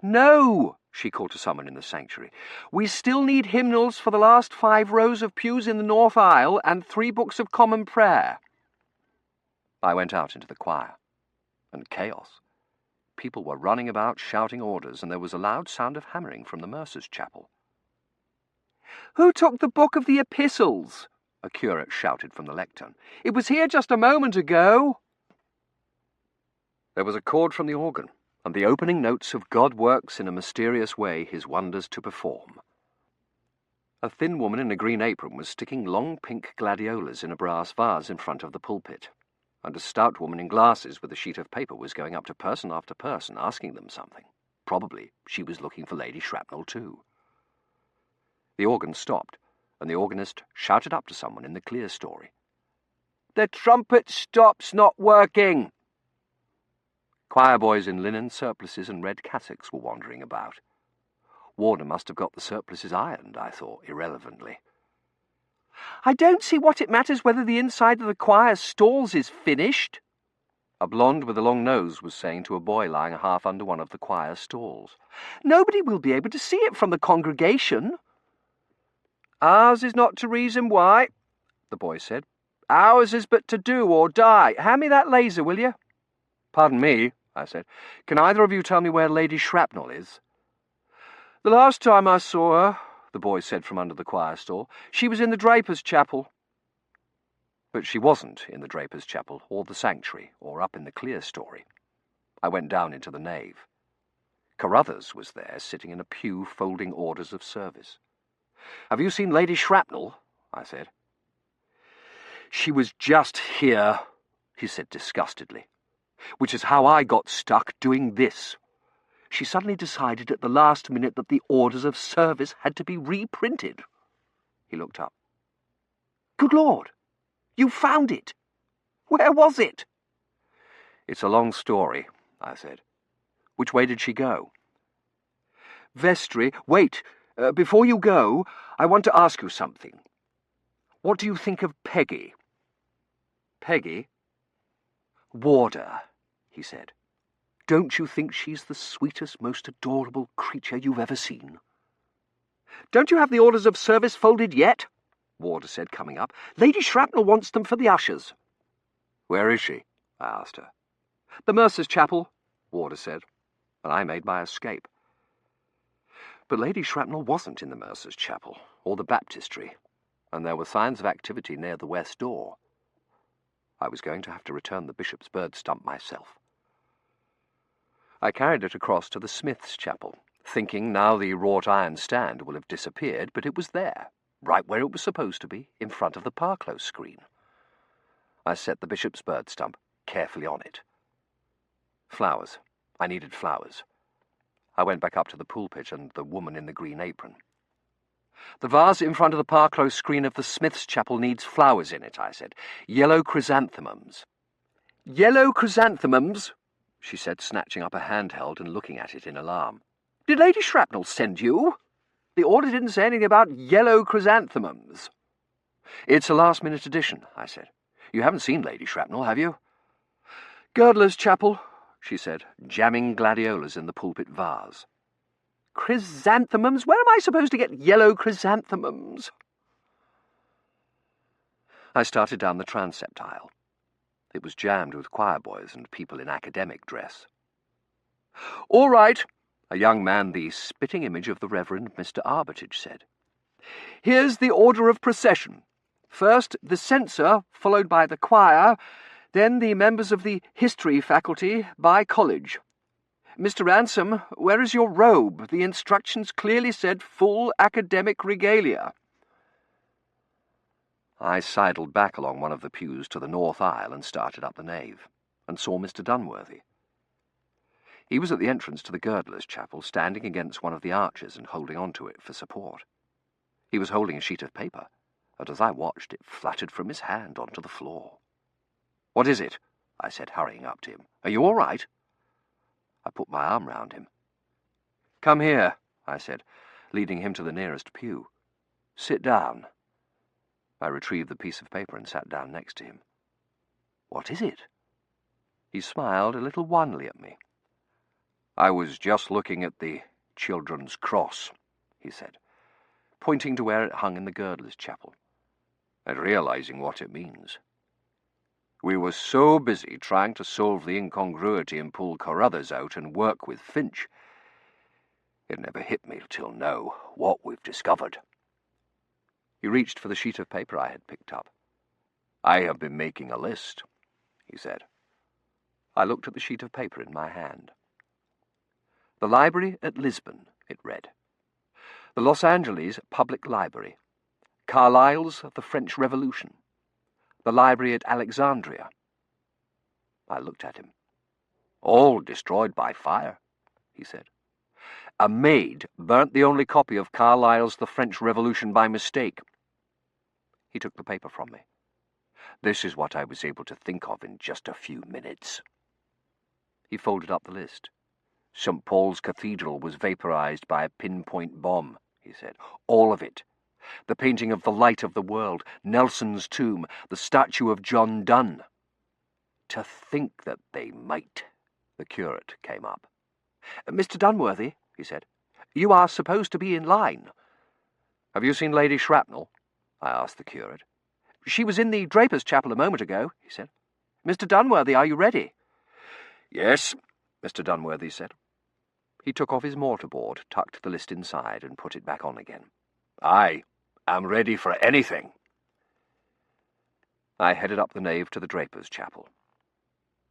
"No," she called to someone in the sanctuary. "We still need hymnals for the last 5 rows of pews in the north aisle and 3 books of common prayer." I went out into the choir. And chaos. People were running about shouting orders, and there was a loud sound of hammering from the mercer's chapel. "Who took the book of the epistles?" a curate shouted from the lectern. "It was here just a moment ago." There was a chord from the organ, and the opening notes of God works in a mysterious way his wonders to perform. A thin woman in a green apron was sticking long pink gladiolas in a brass vase in front of the pulpit, and a stout woman in glasses with a sheet of paper was going up to person after person asking them something. Probably she was looking for Lady Shrapnel too. The organ stopped, and the organist shouted up to someone in the clear story. "The trumpet stop's not working." Choir boys in linen surplices and red cassocks were wandering about. Warner must have got the surplices ironed, I thought, irrelevantly. "I don't see what it matters whether the inside of the choir stalls is finished," a blonde with a long nose was saying to a boy lying half under one of the choir stalls. "Nobody will be able to see it from the congregation." "Ours is not to reason why," the boy said. "Ours is but to do or die. Hand me that laser, will you?" "Pardon me," I said. "Can either of you tell me where Lady Shrapnel is?" "The last time I saw her," the boy said from under the choir stall, "she was in the Draper's Chapel." But she wasn't in the Draper's Chapel, or the sanctuary, or up in the clear story. I went down into the nave. Carruthers was there, sitting in a pew folding orders of service. "Have you seen Lady Shrapnel?" I said. "She was just here," he said disgustedly, "which is how I got stuck doing this. She suddenly decided at the last minute that the orders of service had to be reprinted." He looked up. "Good Lord! You found it! Where was it?" "It's a long story," I said. "Which way did she go?" "Vestry. Wait! Before you go, I want to ask you something. What do you think of Peggy?" "Peggy?" "Warder," he said. "Don't you think she's the sweetest, most adorable creature you've ever seen?" "Don't you have the orders of service folded yet?" Warder said, coming up. "Lady Shrapnel wants them for the ushers." "Where is she?" I asked her. "The Mercer's Chapel," Warder said, and I made my escape. But Lady Shrapnel wasn't in the Mercer's Chapel, or the baptistry, and there were signs of activity near the west door. I was going to have to return the bishop's bird stump myself. I carried it across to the Smith's Chapel, thinking now the wrought iron stand will have disappeared, but it was there, right where it was supposed to be, in front of the parclose screen. I set the bishop's bird stump carefully on it. Flowers. I needed flowers. I went back up to the pulpit and the woman in the green apron. "The vase in front of the parclose screen of the Smith's Chapel needs flowers in it," I said. "Yellow chrysanthemums." "Yellow chrysanthemums?" she said, snatching up a handheld and looking at it in alarm. "Did Lady Shrapnel send you? The order didn't say anything about yellow chrysanthemums." "It's a last-minute addition," I said. "You haven't seen Lady Shrapnel, have you?" "Girdler's Chapel," she said, jamming gladiolas in the pulpit vase. "Chrysanthemums? Where am I supposed to get yellow chrysanthemums?" I started down the transept aisle. It was jammed with choir boys and people in academic dress. "All right," a young man, the spitting image of the Reverend Mr. Armitage, said. "Here's the order of procession. First the censor, followed by the choir, then the members of the history faculty by college. Mr. Ransom, where is your robe? The instructions clearly said full academic regalia." I sidled back along one of the pews to the north aisle and started up the nave. and saw Mr. Dunworthy. He was at the entrance to the girdler's chapel, standing against one of the arches and holding on to it for support. He was holding a sheet of paper, and as I watched, it fluttered from his hand onto the floor. "What is it?" I said, hurrying up to him. "Are you all right?" I put my arm round him. "Come here," I said, leading him to the nearest pew. "Sit down." I retrieved the piece of paper and sat down next to him. "What is it?" He smiled a little wanly at me. "I was just looking at the children's cross," he said, pointing to where it hung in the girdler's chapel, and realizing what it means. We were so busy trying to solve the incongruity and pull Carruthers out and work with Finch, it never hit me till now what we've discovered. He reached for the sheet of paper I had picked up. "I have been making a list," he said. I looked at the sheet of paper in my hand. "The Library at Lisbon," it read. "The Los Angeles Public Library. Carlyle's The French Revolution. The Library at Alexandria." I looked at him. "All destroyed by fire," he said. "A maid burnt the only copy of Carlyle's The French Revolution by mistake." He took the paper from me. "This is what I was able to think of in just a few minutes." He folded up the list. "St. Paul's Cathedral was vaporized by a pinpoint bomb," he said. "All of it. The painting of the Light of the World, Nelson's tomb, the statue of John Donne." "To think that they might—" The curate came up. "Mr. Dunworthy," he said, "you are supposed to be in line." "Have you seen Lady Shrapnel?" I asked the curate. "She was in the Draper's Chapel a moment ago," he said. "Mr. Dunworthy, are you ready?" "Yes," Mr. Dunworthy said. He took off his mortarboard, tucked the list inside, and put it back on again. "I am ready for anything." I headed up the nave to the Draper's Chapel.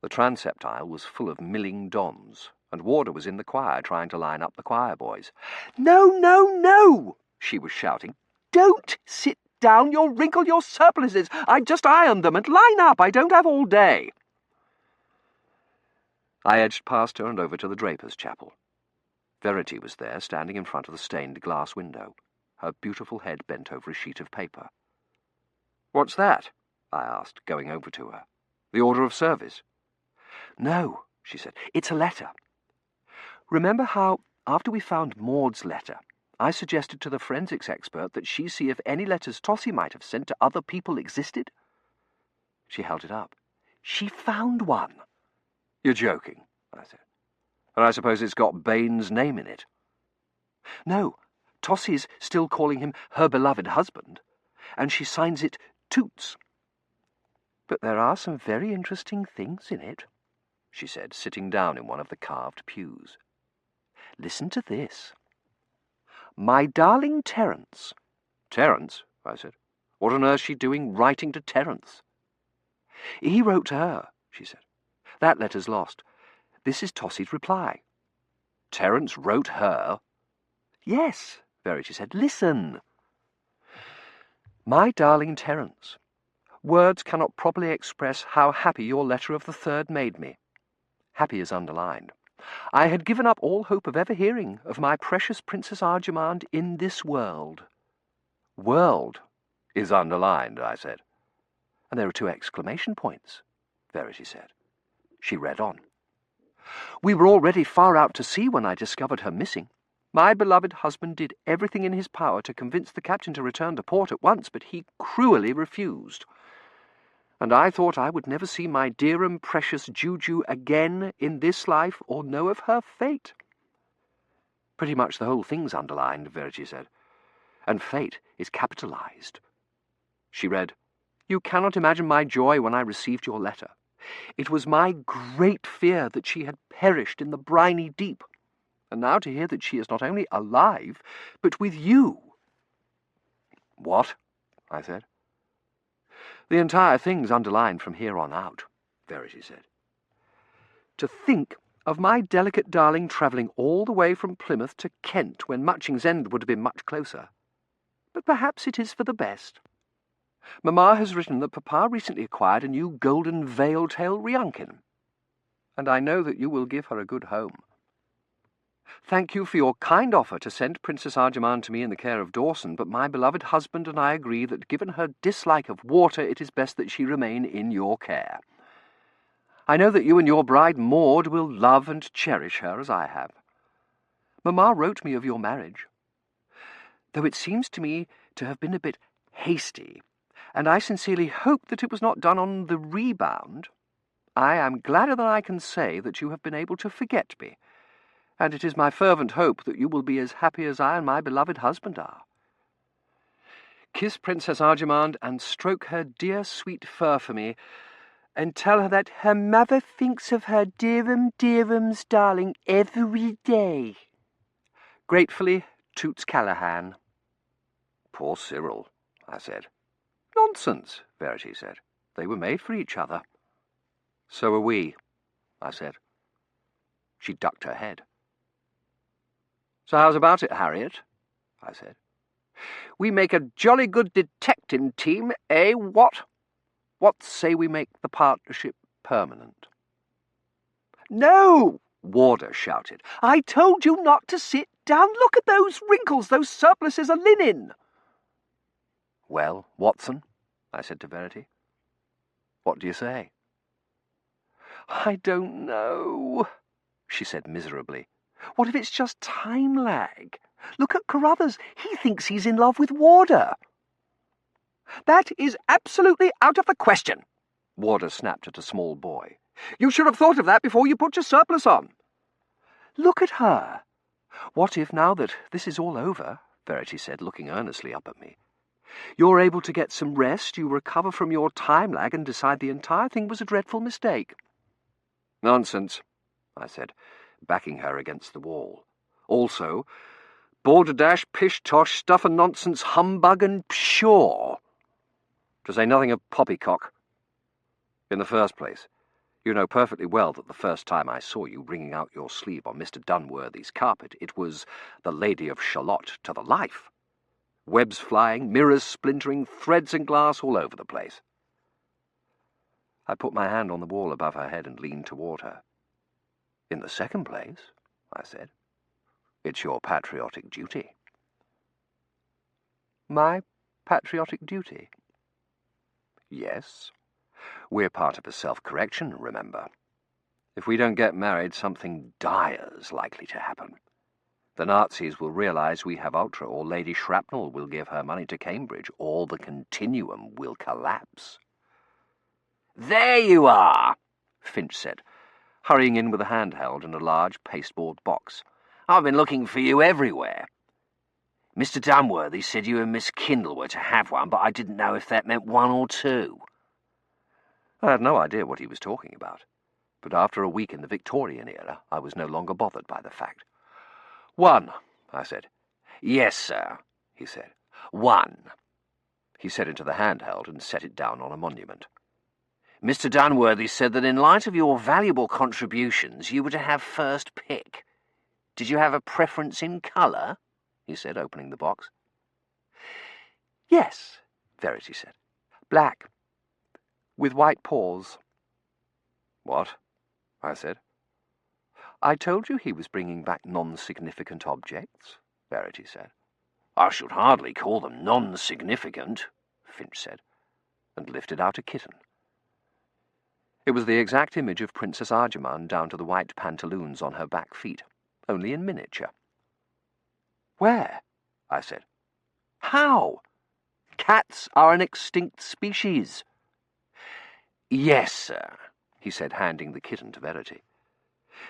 The transept aisle was full of milling dons, and Warder was in the choir trying to line up the choir boys. "No, no, no!" she was shouting. "Don't sit down, you'll wrinkle your surplices. I just ironed them, and line up, I don't have all day." I edged past her and over to the Draper's Chapel. Verity was there, standing in front of the stained glass window, her beautiful head bent over a sheet of paper. "What's that?" I asked, going over to her. "The order of service?" "No," she said, "it's a letter. Remember how, after we found Maud's letter, I suggested to the forensics expert that she see if any letters Tossie might have sent to other people existed?" She held it up. "She found one." "You're joking," I said. "And I suppose it's got Bain's name in it." "No, Tossie's still calling him her beloved husband, and she signs it Toots. But there are some very interesting things in it," she said, sitting down in one of the carved pews. "Listen to this. My darling Terence." "Terence?" I said. "What on earth's she doing writing to Terence?" "He wrote to her," she said. "That letter's lost. This is Tossie's reply." "Terence wrote her?" "Yes," Verity said. "Listen. My darling Terence, words cannot properly express how happy your letter of the 3rd made me. Happy is underlined. I had given up all hope of ever hearing of my precious Princess Arjamand in this world." "World is underlined," I said. "And there are 2 exclamation points," Verity said. She read on. "We were already far out to sea when I discovered her missing. My beloved husband did everything in his power to convince the captain to return to port at once, but he cruelly refused. And I thought I would never see my dear and precious Juju again in this life or know of her fate." "Pretty much the whole thing's underlined," Verity said. "And fate is capitalized." She read, "You cannot imagine my joy when I received your letter. It was my great fear that she had perished in the briny deep, and now to hear that she is not only alive, but with you." "What?" I said. "The entire thing's underlined from here on out," Verity said. "To think of my delicate darling travelling all the way from Plymouth to Kent when Matching's End would have been much closer. But perhaps it is for the best. Mamma has written that Papa recently acquired a new golden veil-tail Riankin. and I know that you will give her a good home. Thank you for your kind offer to send Princess Arjamand to me in the care of Dawson, but my beloved husband and I agree that given her dislike of water, it is best that she remain in your care. I know that you and your bride Maud will love and cherish her as I have. Mamma wrote me of your marriage, though it seems to me to have been a bit hasty, and I sincerely hope that it was not done on the rebound. I am gladder than I can say that you have been able to forget me, and it is my fervent hope that you will be as happy as I and my beloved husband are. Kiss Princess Arjamand and stroke her dear sweet fur for me, and tell her that her mother thinks of her dearum's darling every day. Gratefully, Toots Callahan. Poor Cyril, I said. Nonsense, Verity said. They were made for each other. So are we, I said. She ducked her head. So how's about it, Harriet? I said. We make a jolly good detecting team, eh, what? What say we make the partnership permanent? No, Warder shouted. I told you not to sit down. Look at those wrinkles. Those surplices are linen. Well, Watson, I said to Verity. What do you say? I don't know, she said miserably. What if it's just time lag? Look at Carruthers. He thinks he's in love with Warder. That is absolutely out of the question, Warder snapped at a small boy. You should have thought of that before you put your surplice on. Look at her. What if, now that this is all over, Verity said, looking earnestly up at me, you're able to get some rest, you recover from your time lag and decide the entire thing was a dreadful mistake? Nonsense, I said, backing her against the wall. Also, balderdash, pish-tosh, stuff and nonsense, humbug and pshaw. To say nothing of poppycock. In the first place, you know perfectly well that the first time I saw you wringing out your sleeve on Mr. Dunworthy's carpet, it was the Lady of Shalott to the life. Webs flying, mirrors splintering, threads and glass all over the place. I put my hand on the wall above her head and leaned toward her. In the second place, I said, it's your patriotic duty. My patriotic duty? Yes. We're part of a self-correction, remember. If we don't get married, something dire's likely to happen. The Nazis will realize we have Ultra, or Lady Shrapnel will give her money to Cambridge, or the continuum will collapse. There you are, Finch said, hurrying in with a handheld and a large pasteboard box. I've been looking for you everywhere. Mr. Dunworthy said you and Miss Kindle were to have one, but I didn't know if that meant one or two. I had no idea what he was talking about, but after a week in the Victorian era, I was no longer bothered by the fact. One, I said. Yes, sir, he said. One. He set into the handheld and set it down on a monument. Mr. Dunworthy said that in light of your valuable contributions, you were to have first pick. Did you have a preference in colour? He said, opening the box. Yes, Verity said. Black, with white paws. What? I said. I told you he was bringing back non-significant objects, Verity said. I should hardly call them non-significant, Finch said, and lifted out a kitten. It was the exact image of Princess Arjamand down to the white pantaloons on her back feet, only in miniature. Where? I said. How? Cats are an extinct species. Yes, sir, he said, handing the kitten to Verity.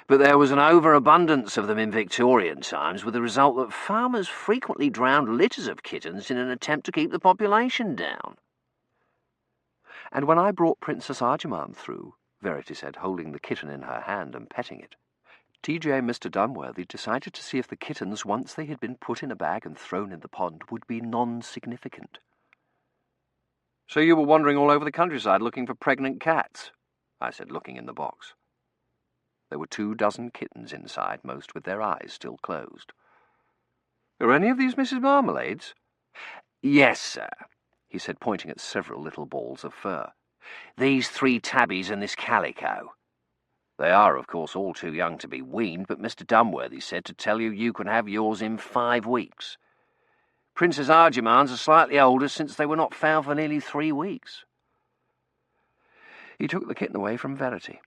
But there was an overabundance of them in Victorian times, with the result that farmers frequently drowned litters of kittens in an attempt to keep the population down. And when I brought Princess Arjamand through, Verity said, holding the kitten in her hand and petting it, TJ and Mr. Dunworthy decided to see if the kittens, once they had been put in a bag and thrown in the pond, would be non-significant. So you were wandering all over the countryside looking for pregnant cats? I said, looking in the box. There were 24 kittens inside, most with their eyes still closed. Are any of these Mrs. Marmalades? Yes, sir, he said, pointing at several little balls of fur. These 3 tabbies and this calico. They are, of course, all too young to be weaned, but Mr. Dunworthy said to tell you you can have yours in 5 weeks. Princess Arjumans are slightly older since they were not found for nearly 3 weeks. He took the kitten away from Verity.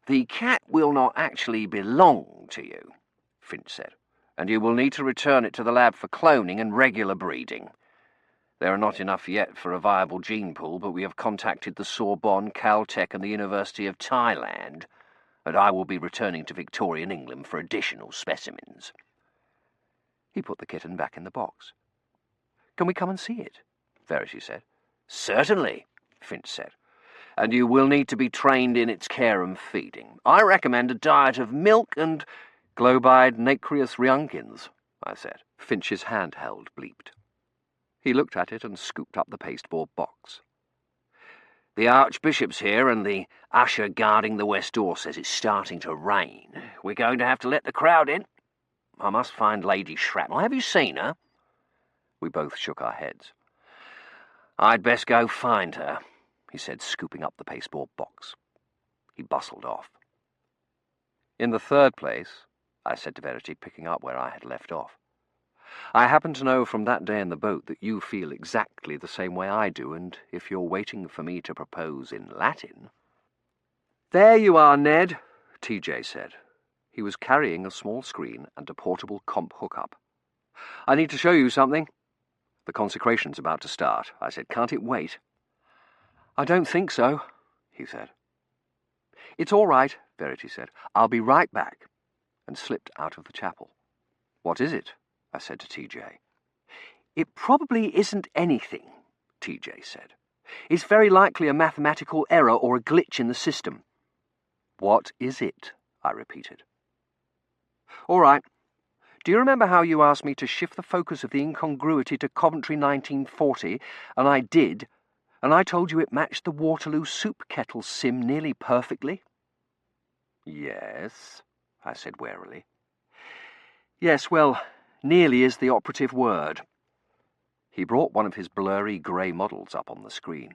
The cat will not actually belong to you, Finch said, and you will need to return it to the lab for cloning and regular breeding. There are not enough yet for a viable gene pool, but we have contacted the Sorbonne, Caltech and the University of Thailand, and I will be returning to Victorian England for additional specimens. He put the kitten back in the box. Can we come and see it? Verity said. Certainly, Finch said, and you will need to be trained in its care and feeding. I recommend a diet of milk and globe-eyed nacreous reunkins, I said. Finch's handheld bleeped. He looked at it and scooped up the pasteboard box. The Archbishop's here, and the usher guarding the west door says it's starting to rain. We're going to have to let the crowd in. I must find Lady Shrapnel. Have you seen her? We both shook our heads. I'd best go find her, he said, scooping up the pasteboard box. He bustled off. In the third place, I said to Verity, picking up where I had left off, I happen to know from that day in the boat that you feel exactly the same way I do, and if you're waiting for me to propose in Latin... There you are, Ned, TJ said. He was carrying a small screen and a portable comp hookup. I need to show you something. The consecration's about to start, I said. Can't it wait? I don't think so, he said. It's all right, Verity said. I'll be right back, and slipped out of the chapel. What is it? I said to TJ. It probably isn't anything, TJ said. It's very likely a mathematical error or a glitch in the system. What is it? I repeated. All right. Do you remember how you asked me to shift the focus of the incongruity to Coventry 1940, and I did, and I told you it matched the Waterloo soup kettle sim nearly perfectly? Yes, I said warily. Yes, well, nearly is the operative word. He brought one of his blurry grey models up on the screen.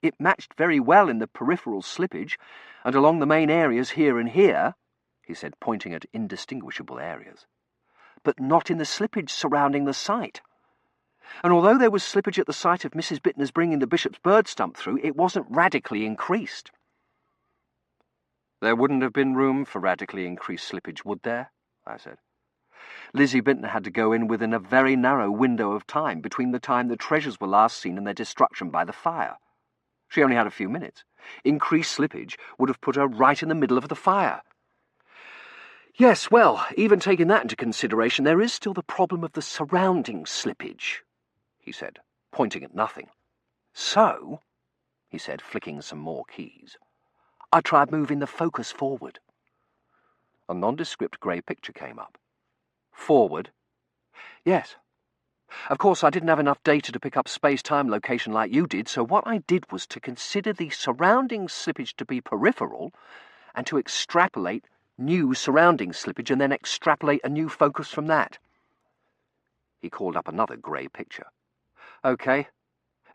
It matched very well in the peripheral slippage, and along the main areas here and here, he said, pointing at indistinguishable areas, but not in the slippage surrounding the site. And although there was slippage at the site of Mrs. Bittner's bringing the bishop's bird stump through, it wasn't radically increased. There wouldn't have been room for radically increased slippage, would there? I said. Lizzie Bittner had to go in within a very narrow window of time between the time the treasures were last seen and their destruction by the fire. She only had a few minutes. Increased slippage would have put her right in the middle of the fire. Yes, well, even taking that into consideration, there is still the problem of the surrounding slippage, he said, pointing at nothing. So, he said, flicking some more keys, I tried moving the focus forward. A nondescript grey picture came up. Forward? Yes. Of course, I didn't have enough data to pick up space-time location like you did, so what I did was to consider the surrounding slippage to be peripheral and to extrapolate new surrounding slippage and then extrapolate a new focus from that. He called up another grey picture. OK,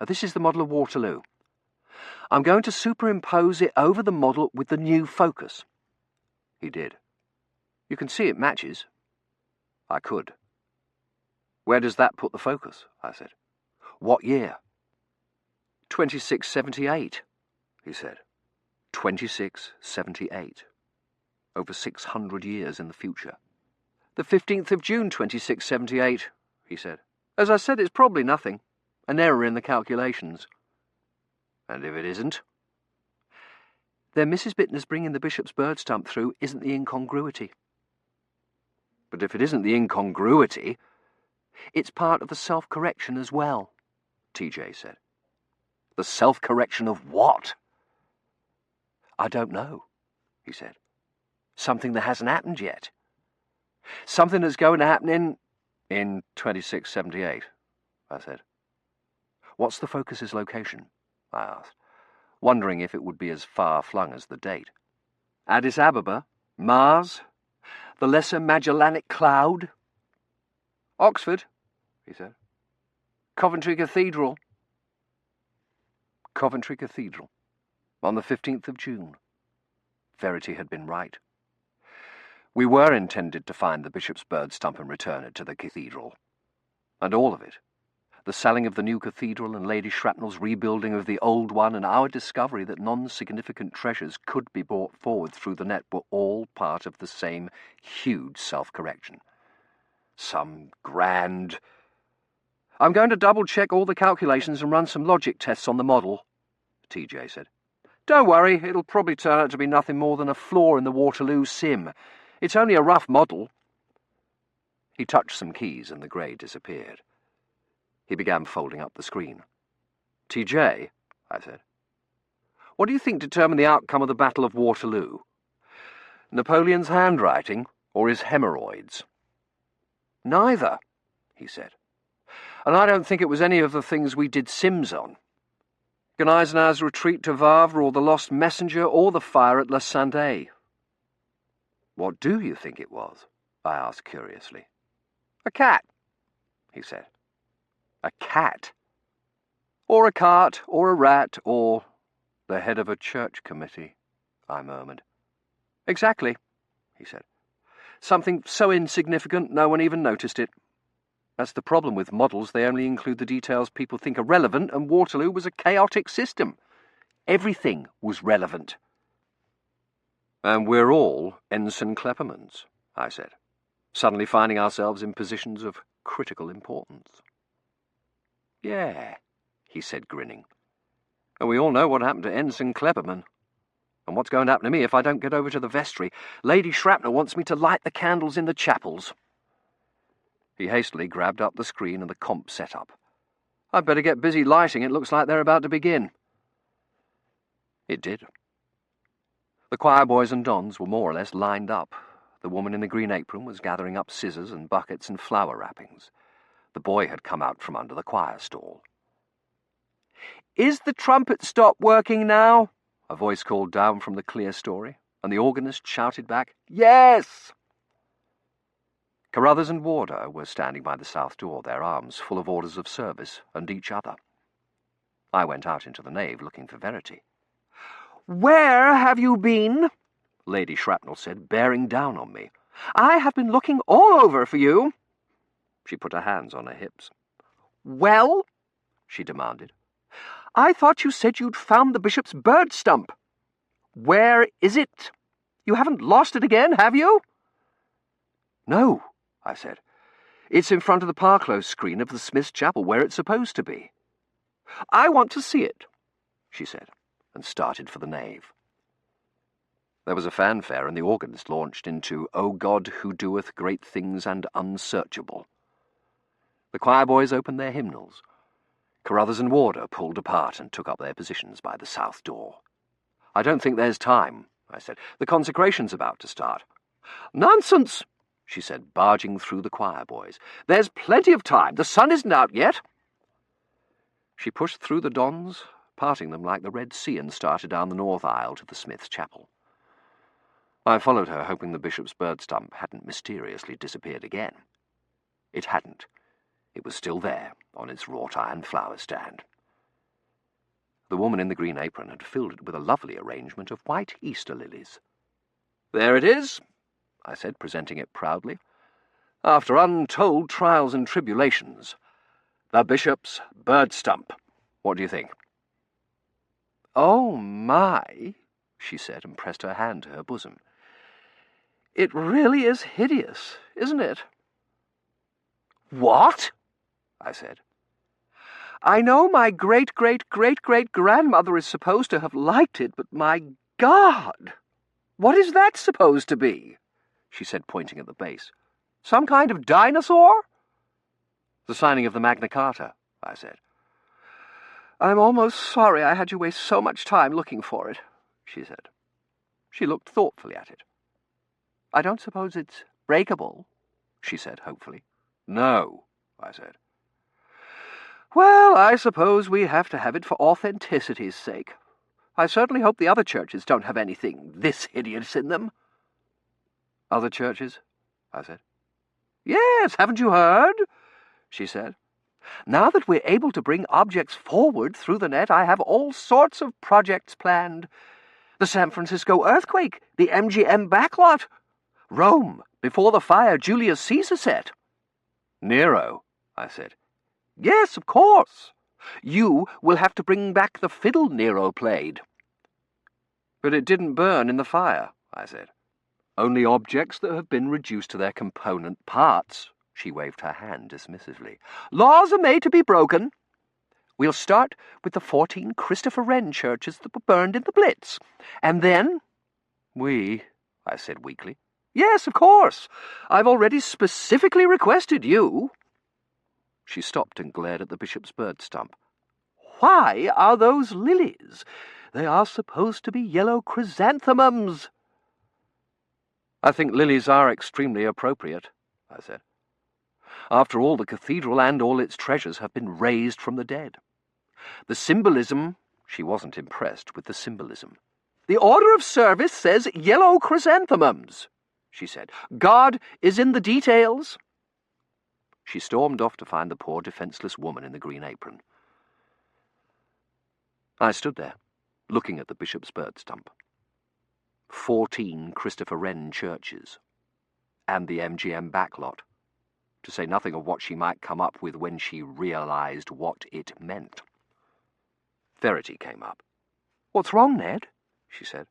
this is the model of Waterloo. I'm going to superimpose it over the model with the new focus. He did. You can see it matches. I could. Where does that put the focus? I said. What year? 2678, he said. 2678. Over 600 years in the future. The 15th of June, 2678, he said. As I said, it's probably nothing. An error in the calculations. And if it isn't? Then Mrs. Bittner's bringing the bishop's bird stump through isn't the incongruity. But if it isn't the incongruity, it's part of the self-correction as well, TJ said. The self-correction of what? I don't know, he said. Something that hasn't happened yet. Something that's going to happen in 2678, I said. What's the focus's location? I asked, wondering if it would be as far-flung as the date. Addis Ababa? Mars? The Lesser Magellanic Cloud? Oxford, he said. Coventry Cathedral. Coventry Cathedral. On the 15th of June. Verity had been right. We were intended to find the bishop's bird stump and return it to the cathedral. And all of it. The selling of the new cathedral and Lady Shrapnel's rebuilding of the old one and our discovery that non-significant treasures could be brought forward through the net were all part of the same huge self-correction. Some grand... "I'm going to double-check all the calculations and run some logic tests on the model," TJ said. "Don't worry, it'll probably turn out to be nothing more than a flaw in the Waterloo sim. It's only a rough model." He touched some keys and the grey disappeared. He began folding up the screen. "TJ," I said, "what do you think determined the outcome of the Battle of Waterloo? Napoleon's handwriting or his hemorrhoids?" "Neither," he said. "And I don't think it was any of the things we did sims on. Gneisenau's retreat to Wavre or the lost messenger or the fire at La Sainte." "What do you think it was?" I asked curiously. "A cat," he said. "A cat? Or a cart, or a rat, or the head of a church committee," I murmured. "Exactly," he said. "Something so insignificant no one even noticed it. That's the problem with models. They only include the details people think are relevant, and Waterloo was a chaotic system. Everything was relevant." "And we're all Ensign Kleppermans," I said, suddenly finding ourselves in positions of critical importance. "Yeah," he said, grinning. "And we all know what happened to Ensign Klepperman. And what's going to happen to me if I don't get over to the vestry? Lady Shrapnel wants me to light the candles in the chapels." He hastily grabbed up the screen and the comp setup. "I'd better get busy lighting. It looks like they're about to begin." It did. The choir boys and dons were more or less lined up. The woman in the green apron was gathering up scissors and buckets and flower wrappings. The boy had come out from under the choir stall. "Is the trumpet stop working now?" a voice called down from the clear story, and the organist shouted back, "Yes!" Carruthers and Warder were standing by the south door, their arms full of orders of service, and each other. I went out into the nave looking for Verity. "Where have you been?" Lady Shrapnel said, bearing down on me. "I have been looking all over for you." She put her hands on her hips. "Well?" she demanded. "I thought you said you'd found the bishop's bird stump. Where is it? You haven't lost it again, have you?" "No," I said. "It's in front of the Parclose screen of the Smith's Chapel, where it's supposed to be." "I want to see it," she said, and started for the nave. There was a fanfare, and the organist launched into "O God, who doeth great things and unsearchable." The choir boys opened their hymnals. Carruthers and Warder pulled apart and took up their positions by the south door. "I don't think there's time," I said. "The consecration's about to start." "Nonsense," she said, barging through the choir boys. "There's plenty of time. The sun isn't out yet." She pushed through the dons, parting them like the Red Sea, and started down the north aisle to the Smith's Chapel. I followed her, hoping the bishop's bird stump hadn't mysteriously disappeared again. It hadn't. It was still there, on its wrought-iron flower stand. The woman in the green apron had filled it with a lovely arrangement of white Easter lilies. "There it is," I said, presenting it proudly. "After untold trials and tribulations, the bishop's bird stump. What do you think?" "Oh, my," she said, and pressed her hand to her bosom. "It really is hideous, isn't it?" "What?" I said. "I know my great-great-great-great-grandmother is supposed to have liked it, but my God! What is that supposed to be?" she said, pointing at the base. "Some kind of dinosaur?" "The signing of the Magna Carta," I said. "I'm almost sorry I had you waste so much time looking for it," she said. She looked thoughtfully at it. "I don't suppose it's breakable," she said hopefully. "No," I said. "Well, I suppose we have to have it for authenticity's sake. I certainly hope the other churches don't have anything this hideous in them." "Other churches?" I said. "Yes, haven't you heard?" she said. "Now that we're able to bring objects forward through the net, I have all sorts of projects planned. The San Francisco earthquake, the MGM backlot. Rome, before the fire Julius Caesar set. Nero, I said. Yes, of course. You will have to bring back the fiddle Nero played. But it didn't burn in the fire, I said. Only objects that have been reduced to their component parts. She waved her hand dismissively. Laws are made to be broken. We'll start with the 14 Christopher Wren churches that were burned in the Blitz. And then... We, I said weakly. Yes, of course. I've already specifically requested you. She stopped and glared at the bishop's bird stump. Why are those lilies? They are supposed to be yellow chrysanthemums. I think lilies are extremely appropriate, I said. After all, the cathedral and all its treasures have been raised from the dead. The symbolism... She wasn't impressed with the symbolism. The order of service says yellow chrysanthemums, she said. God is in the details. She stormed off to find the poor defenceless woman in the green apron. I stood there, looking at the bishop's bird stump. 14 Christopher Wren churches, and the MGM backlot, to say nothing of what she might come up with when she realized what it meant. Verity came up. What's wrong, Ned? She said.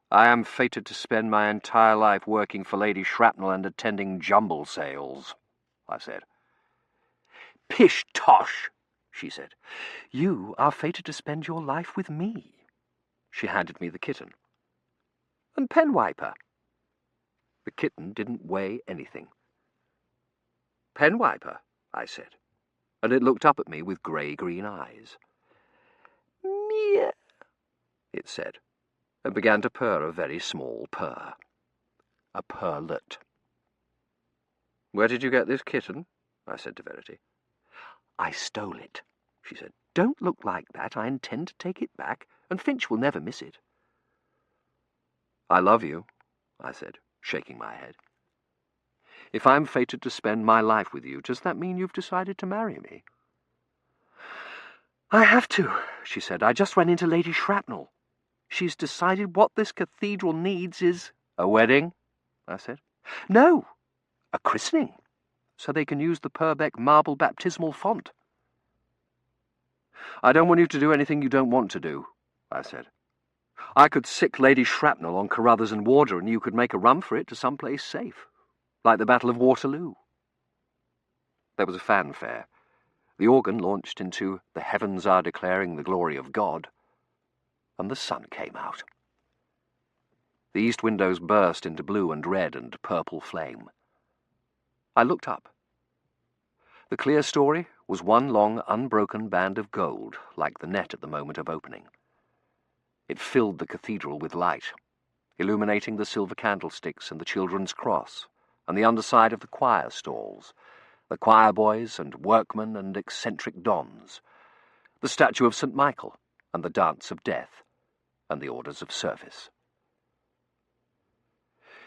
I am fated to spend my entire life working for Lady Shrapnel and attending jumble sales, I said. Pish-tosh, she said. You are fated to spend your life with me. She handed me the kitten. And Penwiper. The kitten didn't weigh anything. Penwiper, I said, and it looked up at me with grey-green eyes. Meow, it said, and began to purr a very small purr. A purrlet. Where did you get this kitten? I said to Verity. I stole it, she said. Don't look like that. I intend to take it back, and Finch will never miss it. I love you, I said, shaking my head. If I'm fated to spend my life with you, does that mean you've decided to marry me? I have to, she said. I just ran into Lady Shrapnel. She's decided what this cathedral needs is... A wedding? I said. No, a christening, so they can use the Purbeck marble baptismal font. I don't want you to do anything you don't want to do, I said. I could sick Lady Shrapnel on Carruthers and Warder, and you could make a run for it to some place safe, like the Battle of Waterloo. There was a fanfare. The organ launched into "The Heavens Are Declaring the Glory of God," and the sun came out. The east windows burst into blue and red and purple flame. I looked up. The clear story was one long, unbroken band of gold, like the net at the moment of opening. It filled the cathedral with light, illuminating the silver candlesticks and the children's cross, and the underside of the choir stalls, the choir boys and workmen and eccentric dons, the statue of St. Michael and the dance of death, and the orders of service.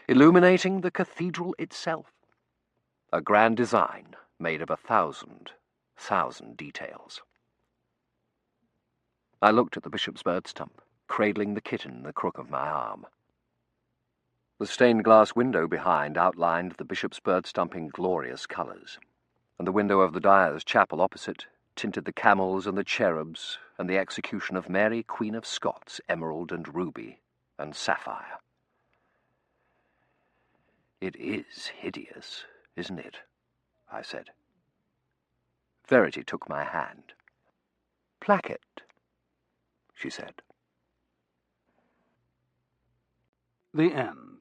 Illuminating the cathedral itself, a grand design made of 1,000 details. I looked at the bishop's bird stump, cradling the kitten in the crook of my arm. The stained glass window behind outlined the bishop's bird stump in glorious colours, and the window of the Dyer's chapel opposite tinted the camels and the cherubs and the execution of Mary, Queen of Scots, emerald and ruby and sapphire. It is hideous, isn't it? I said. Verity took my hand. Placket, she said. The end.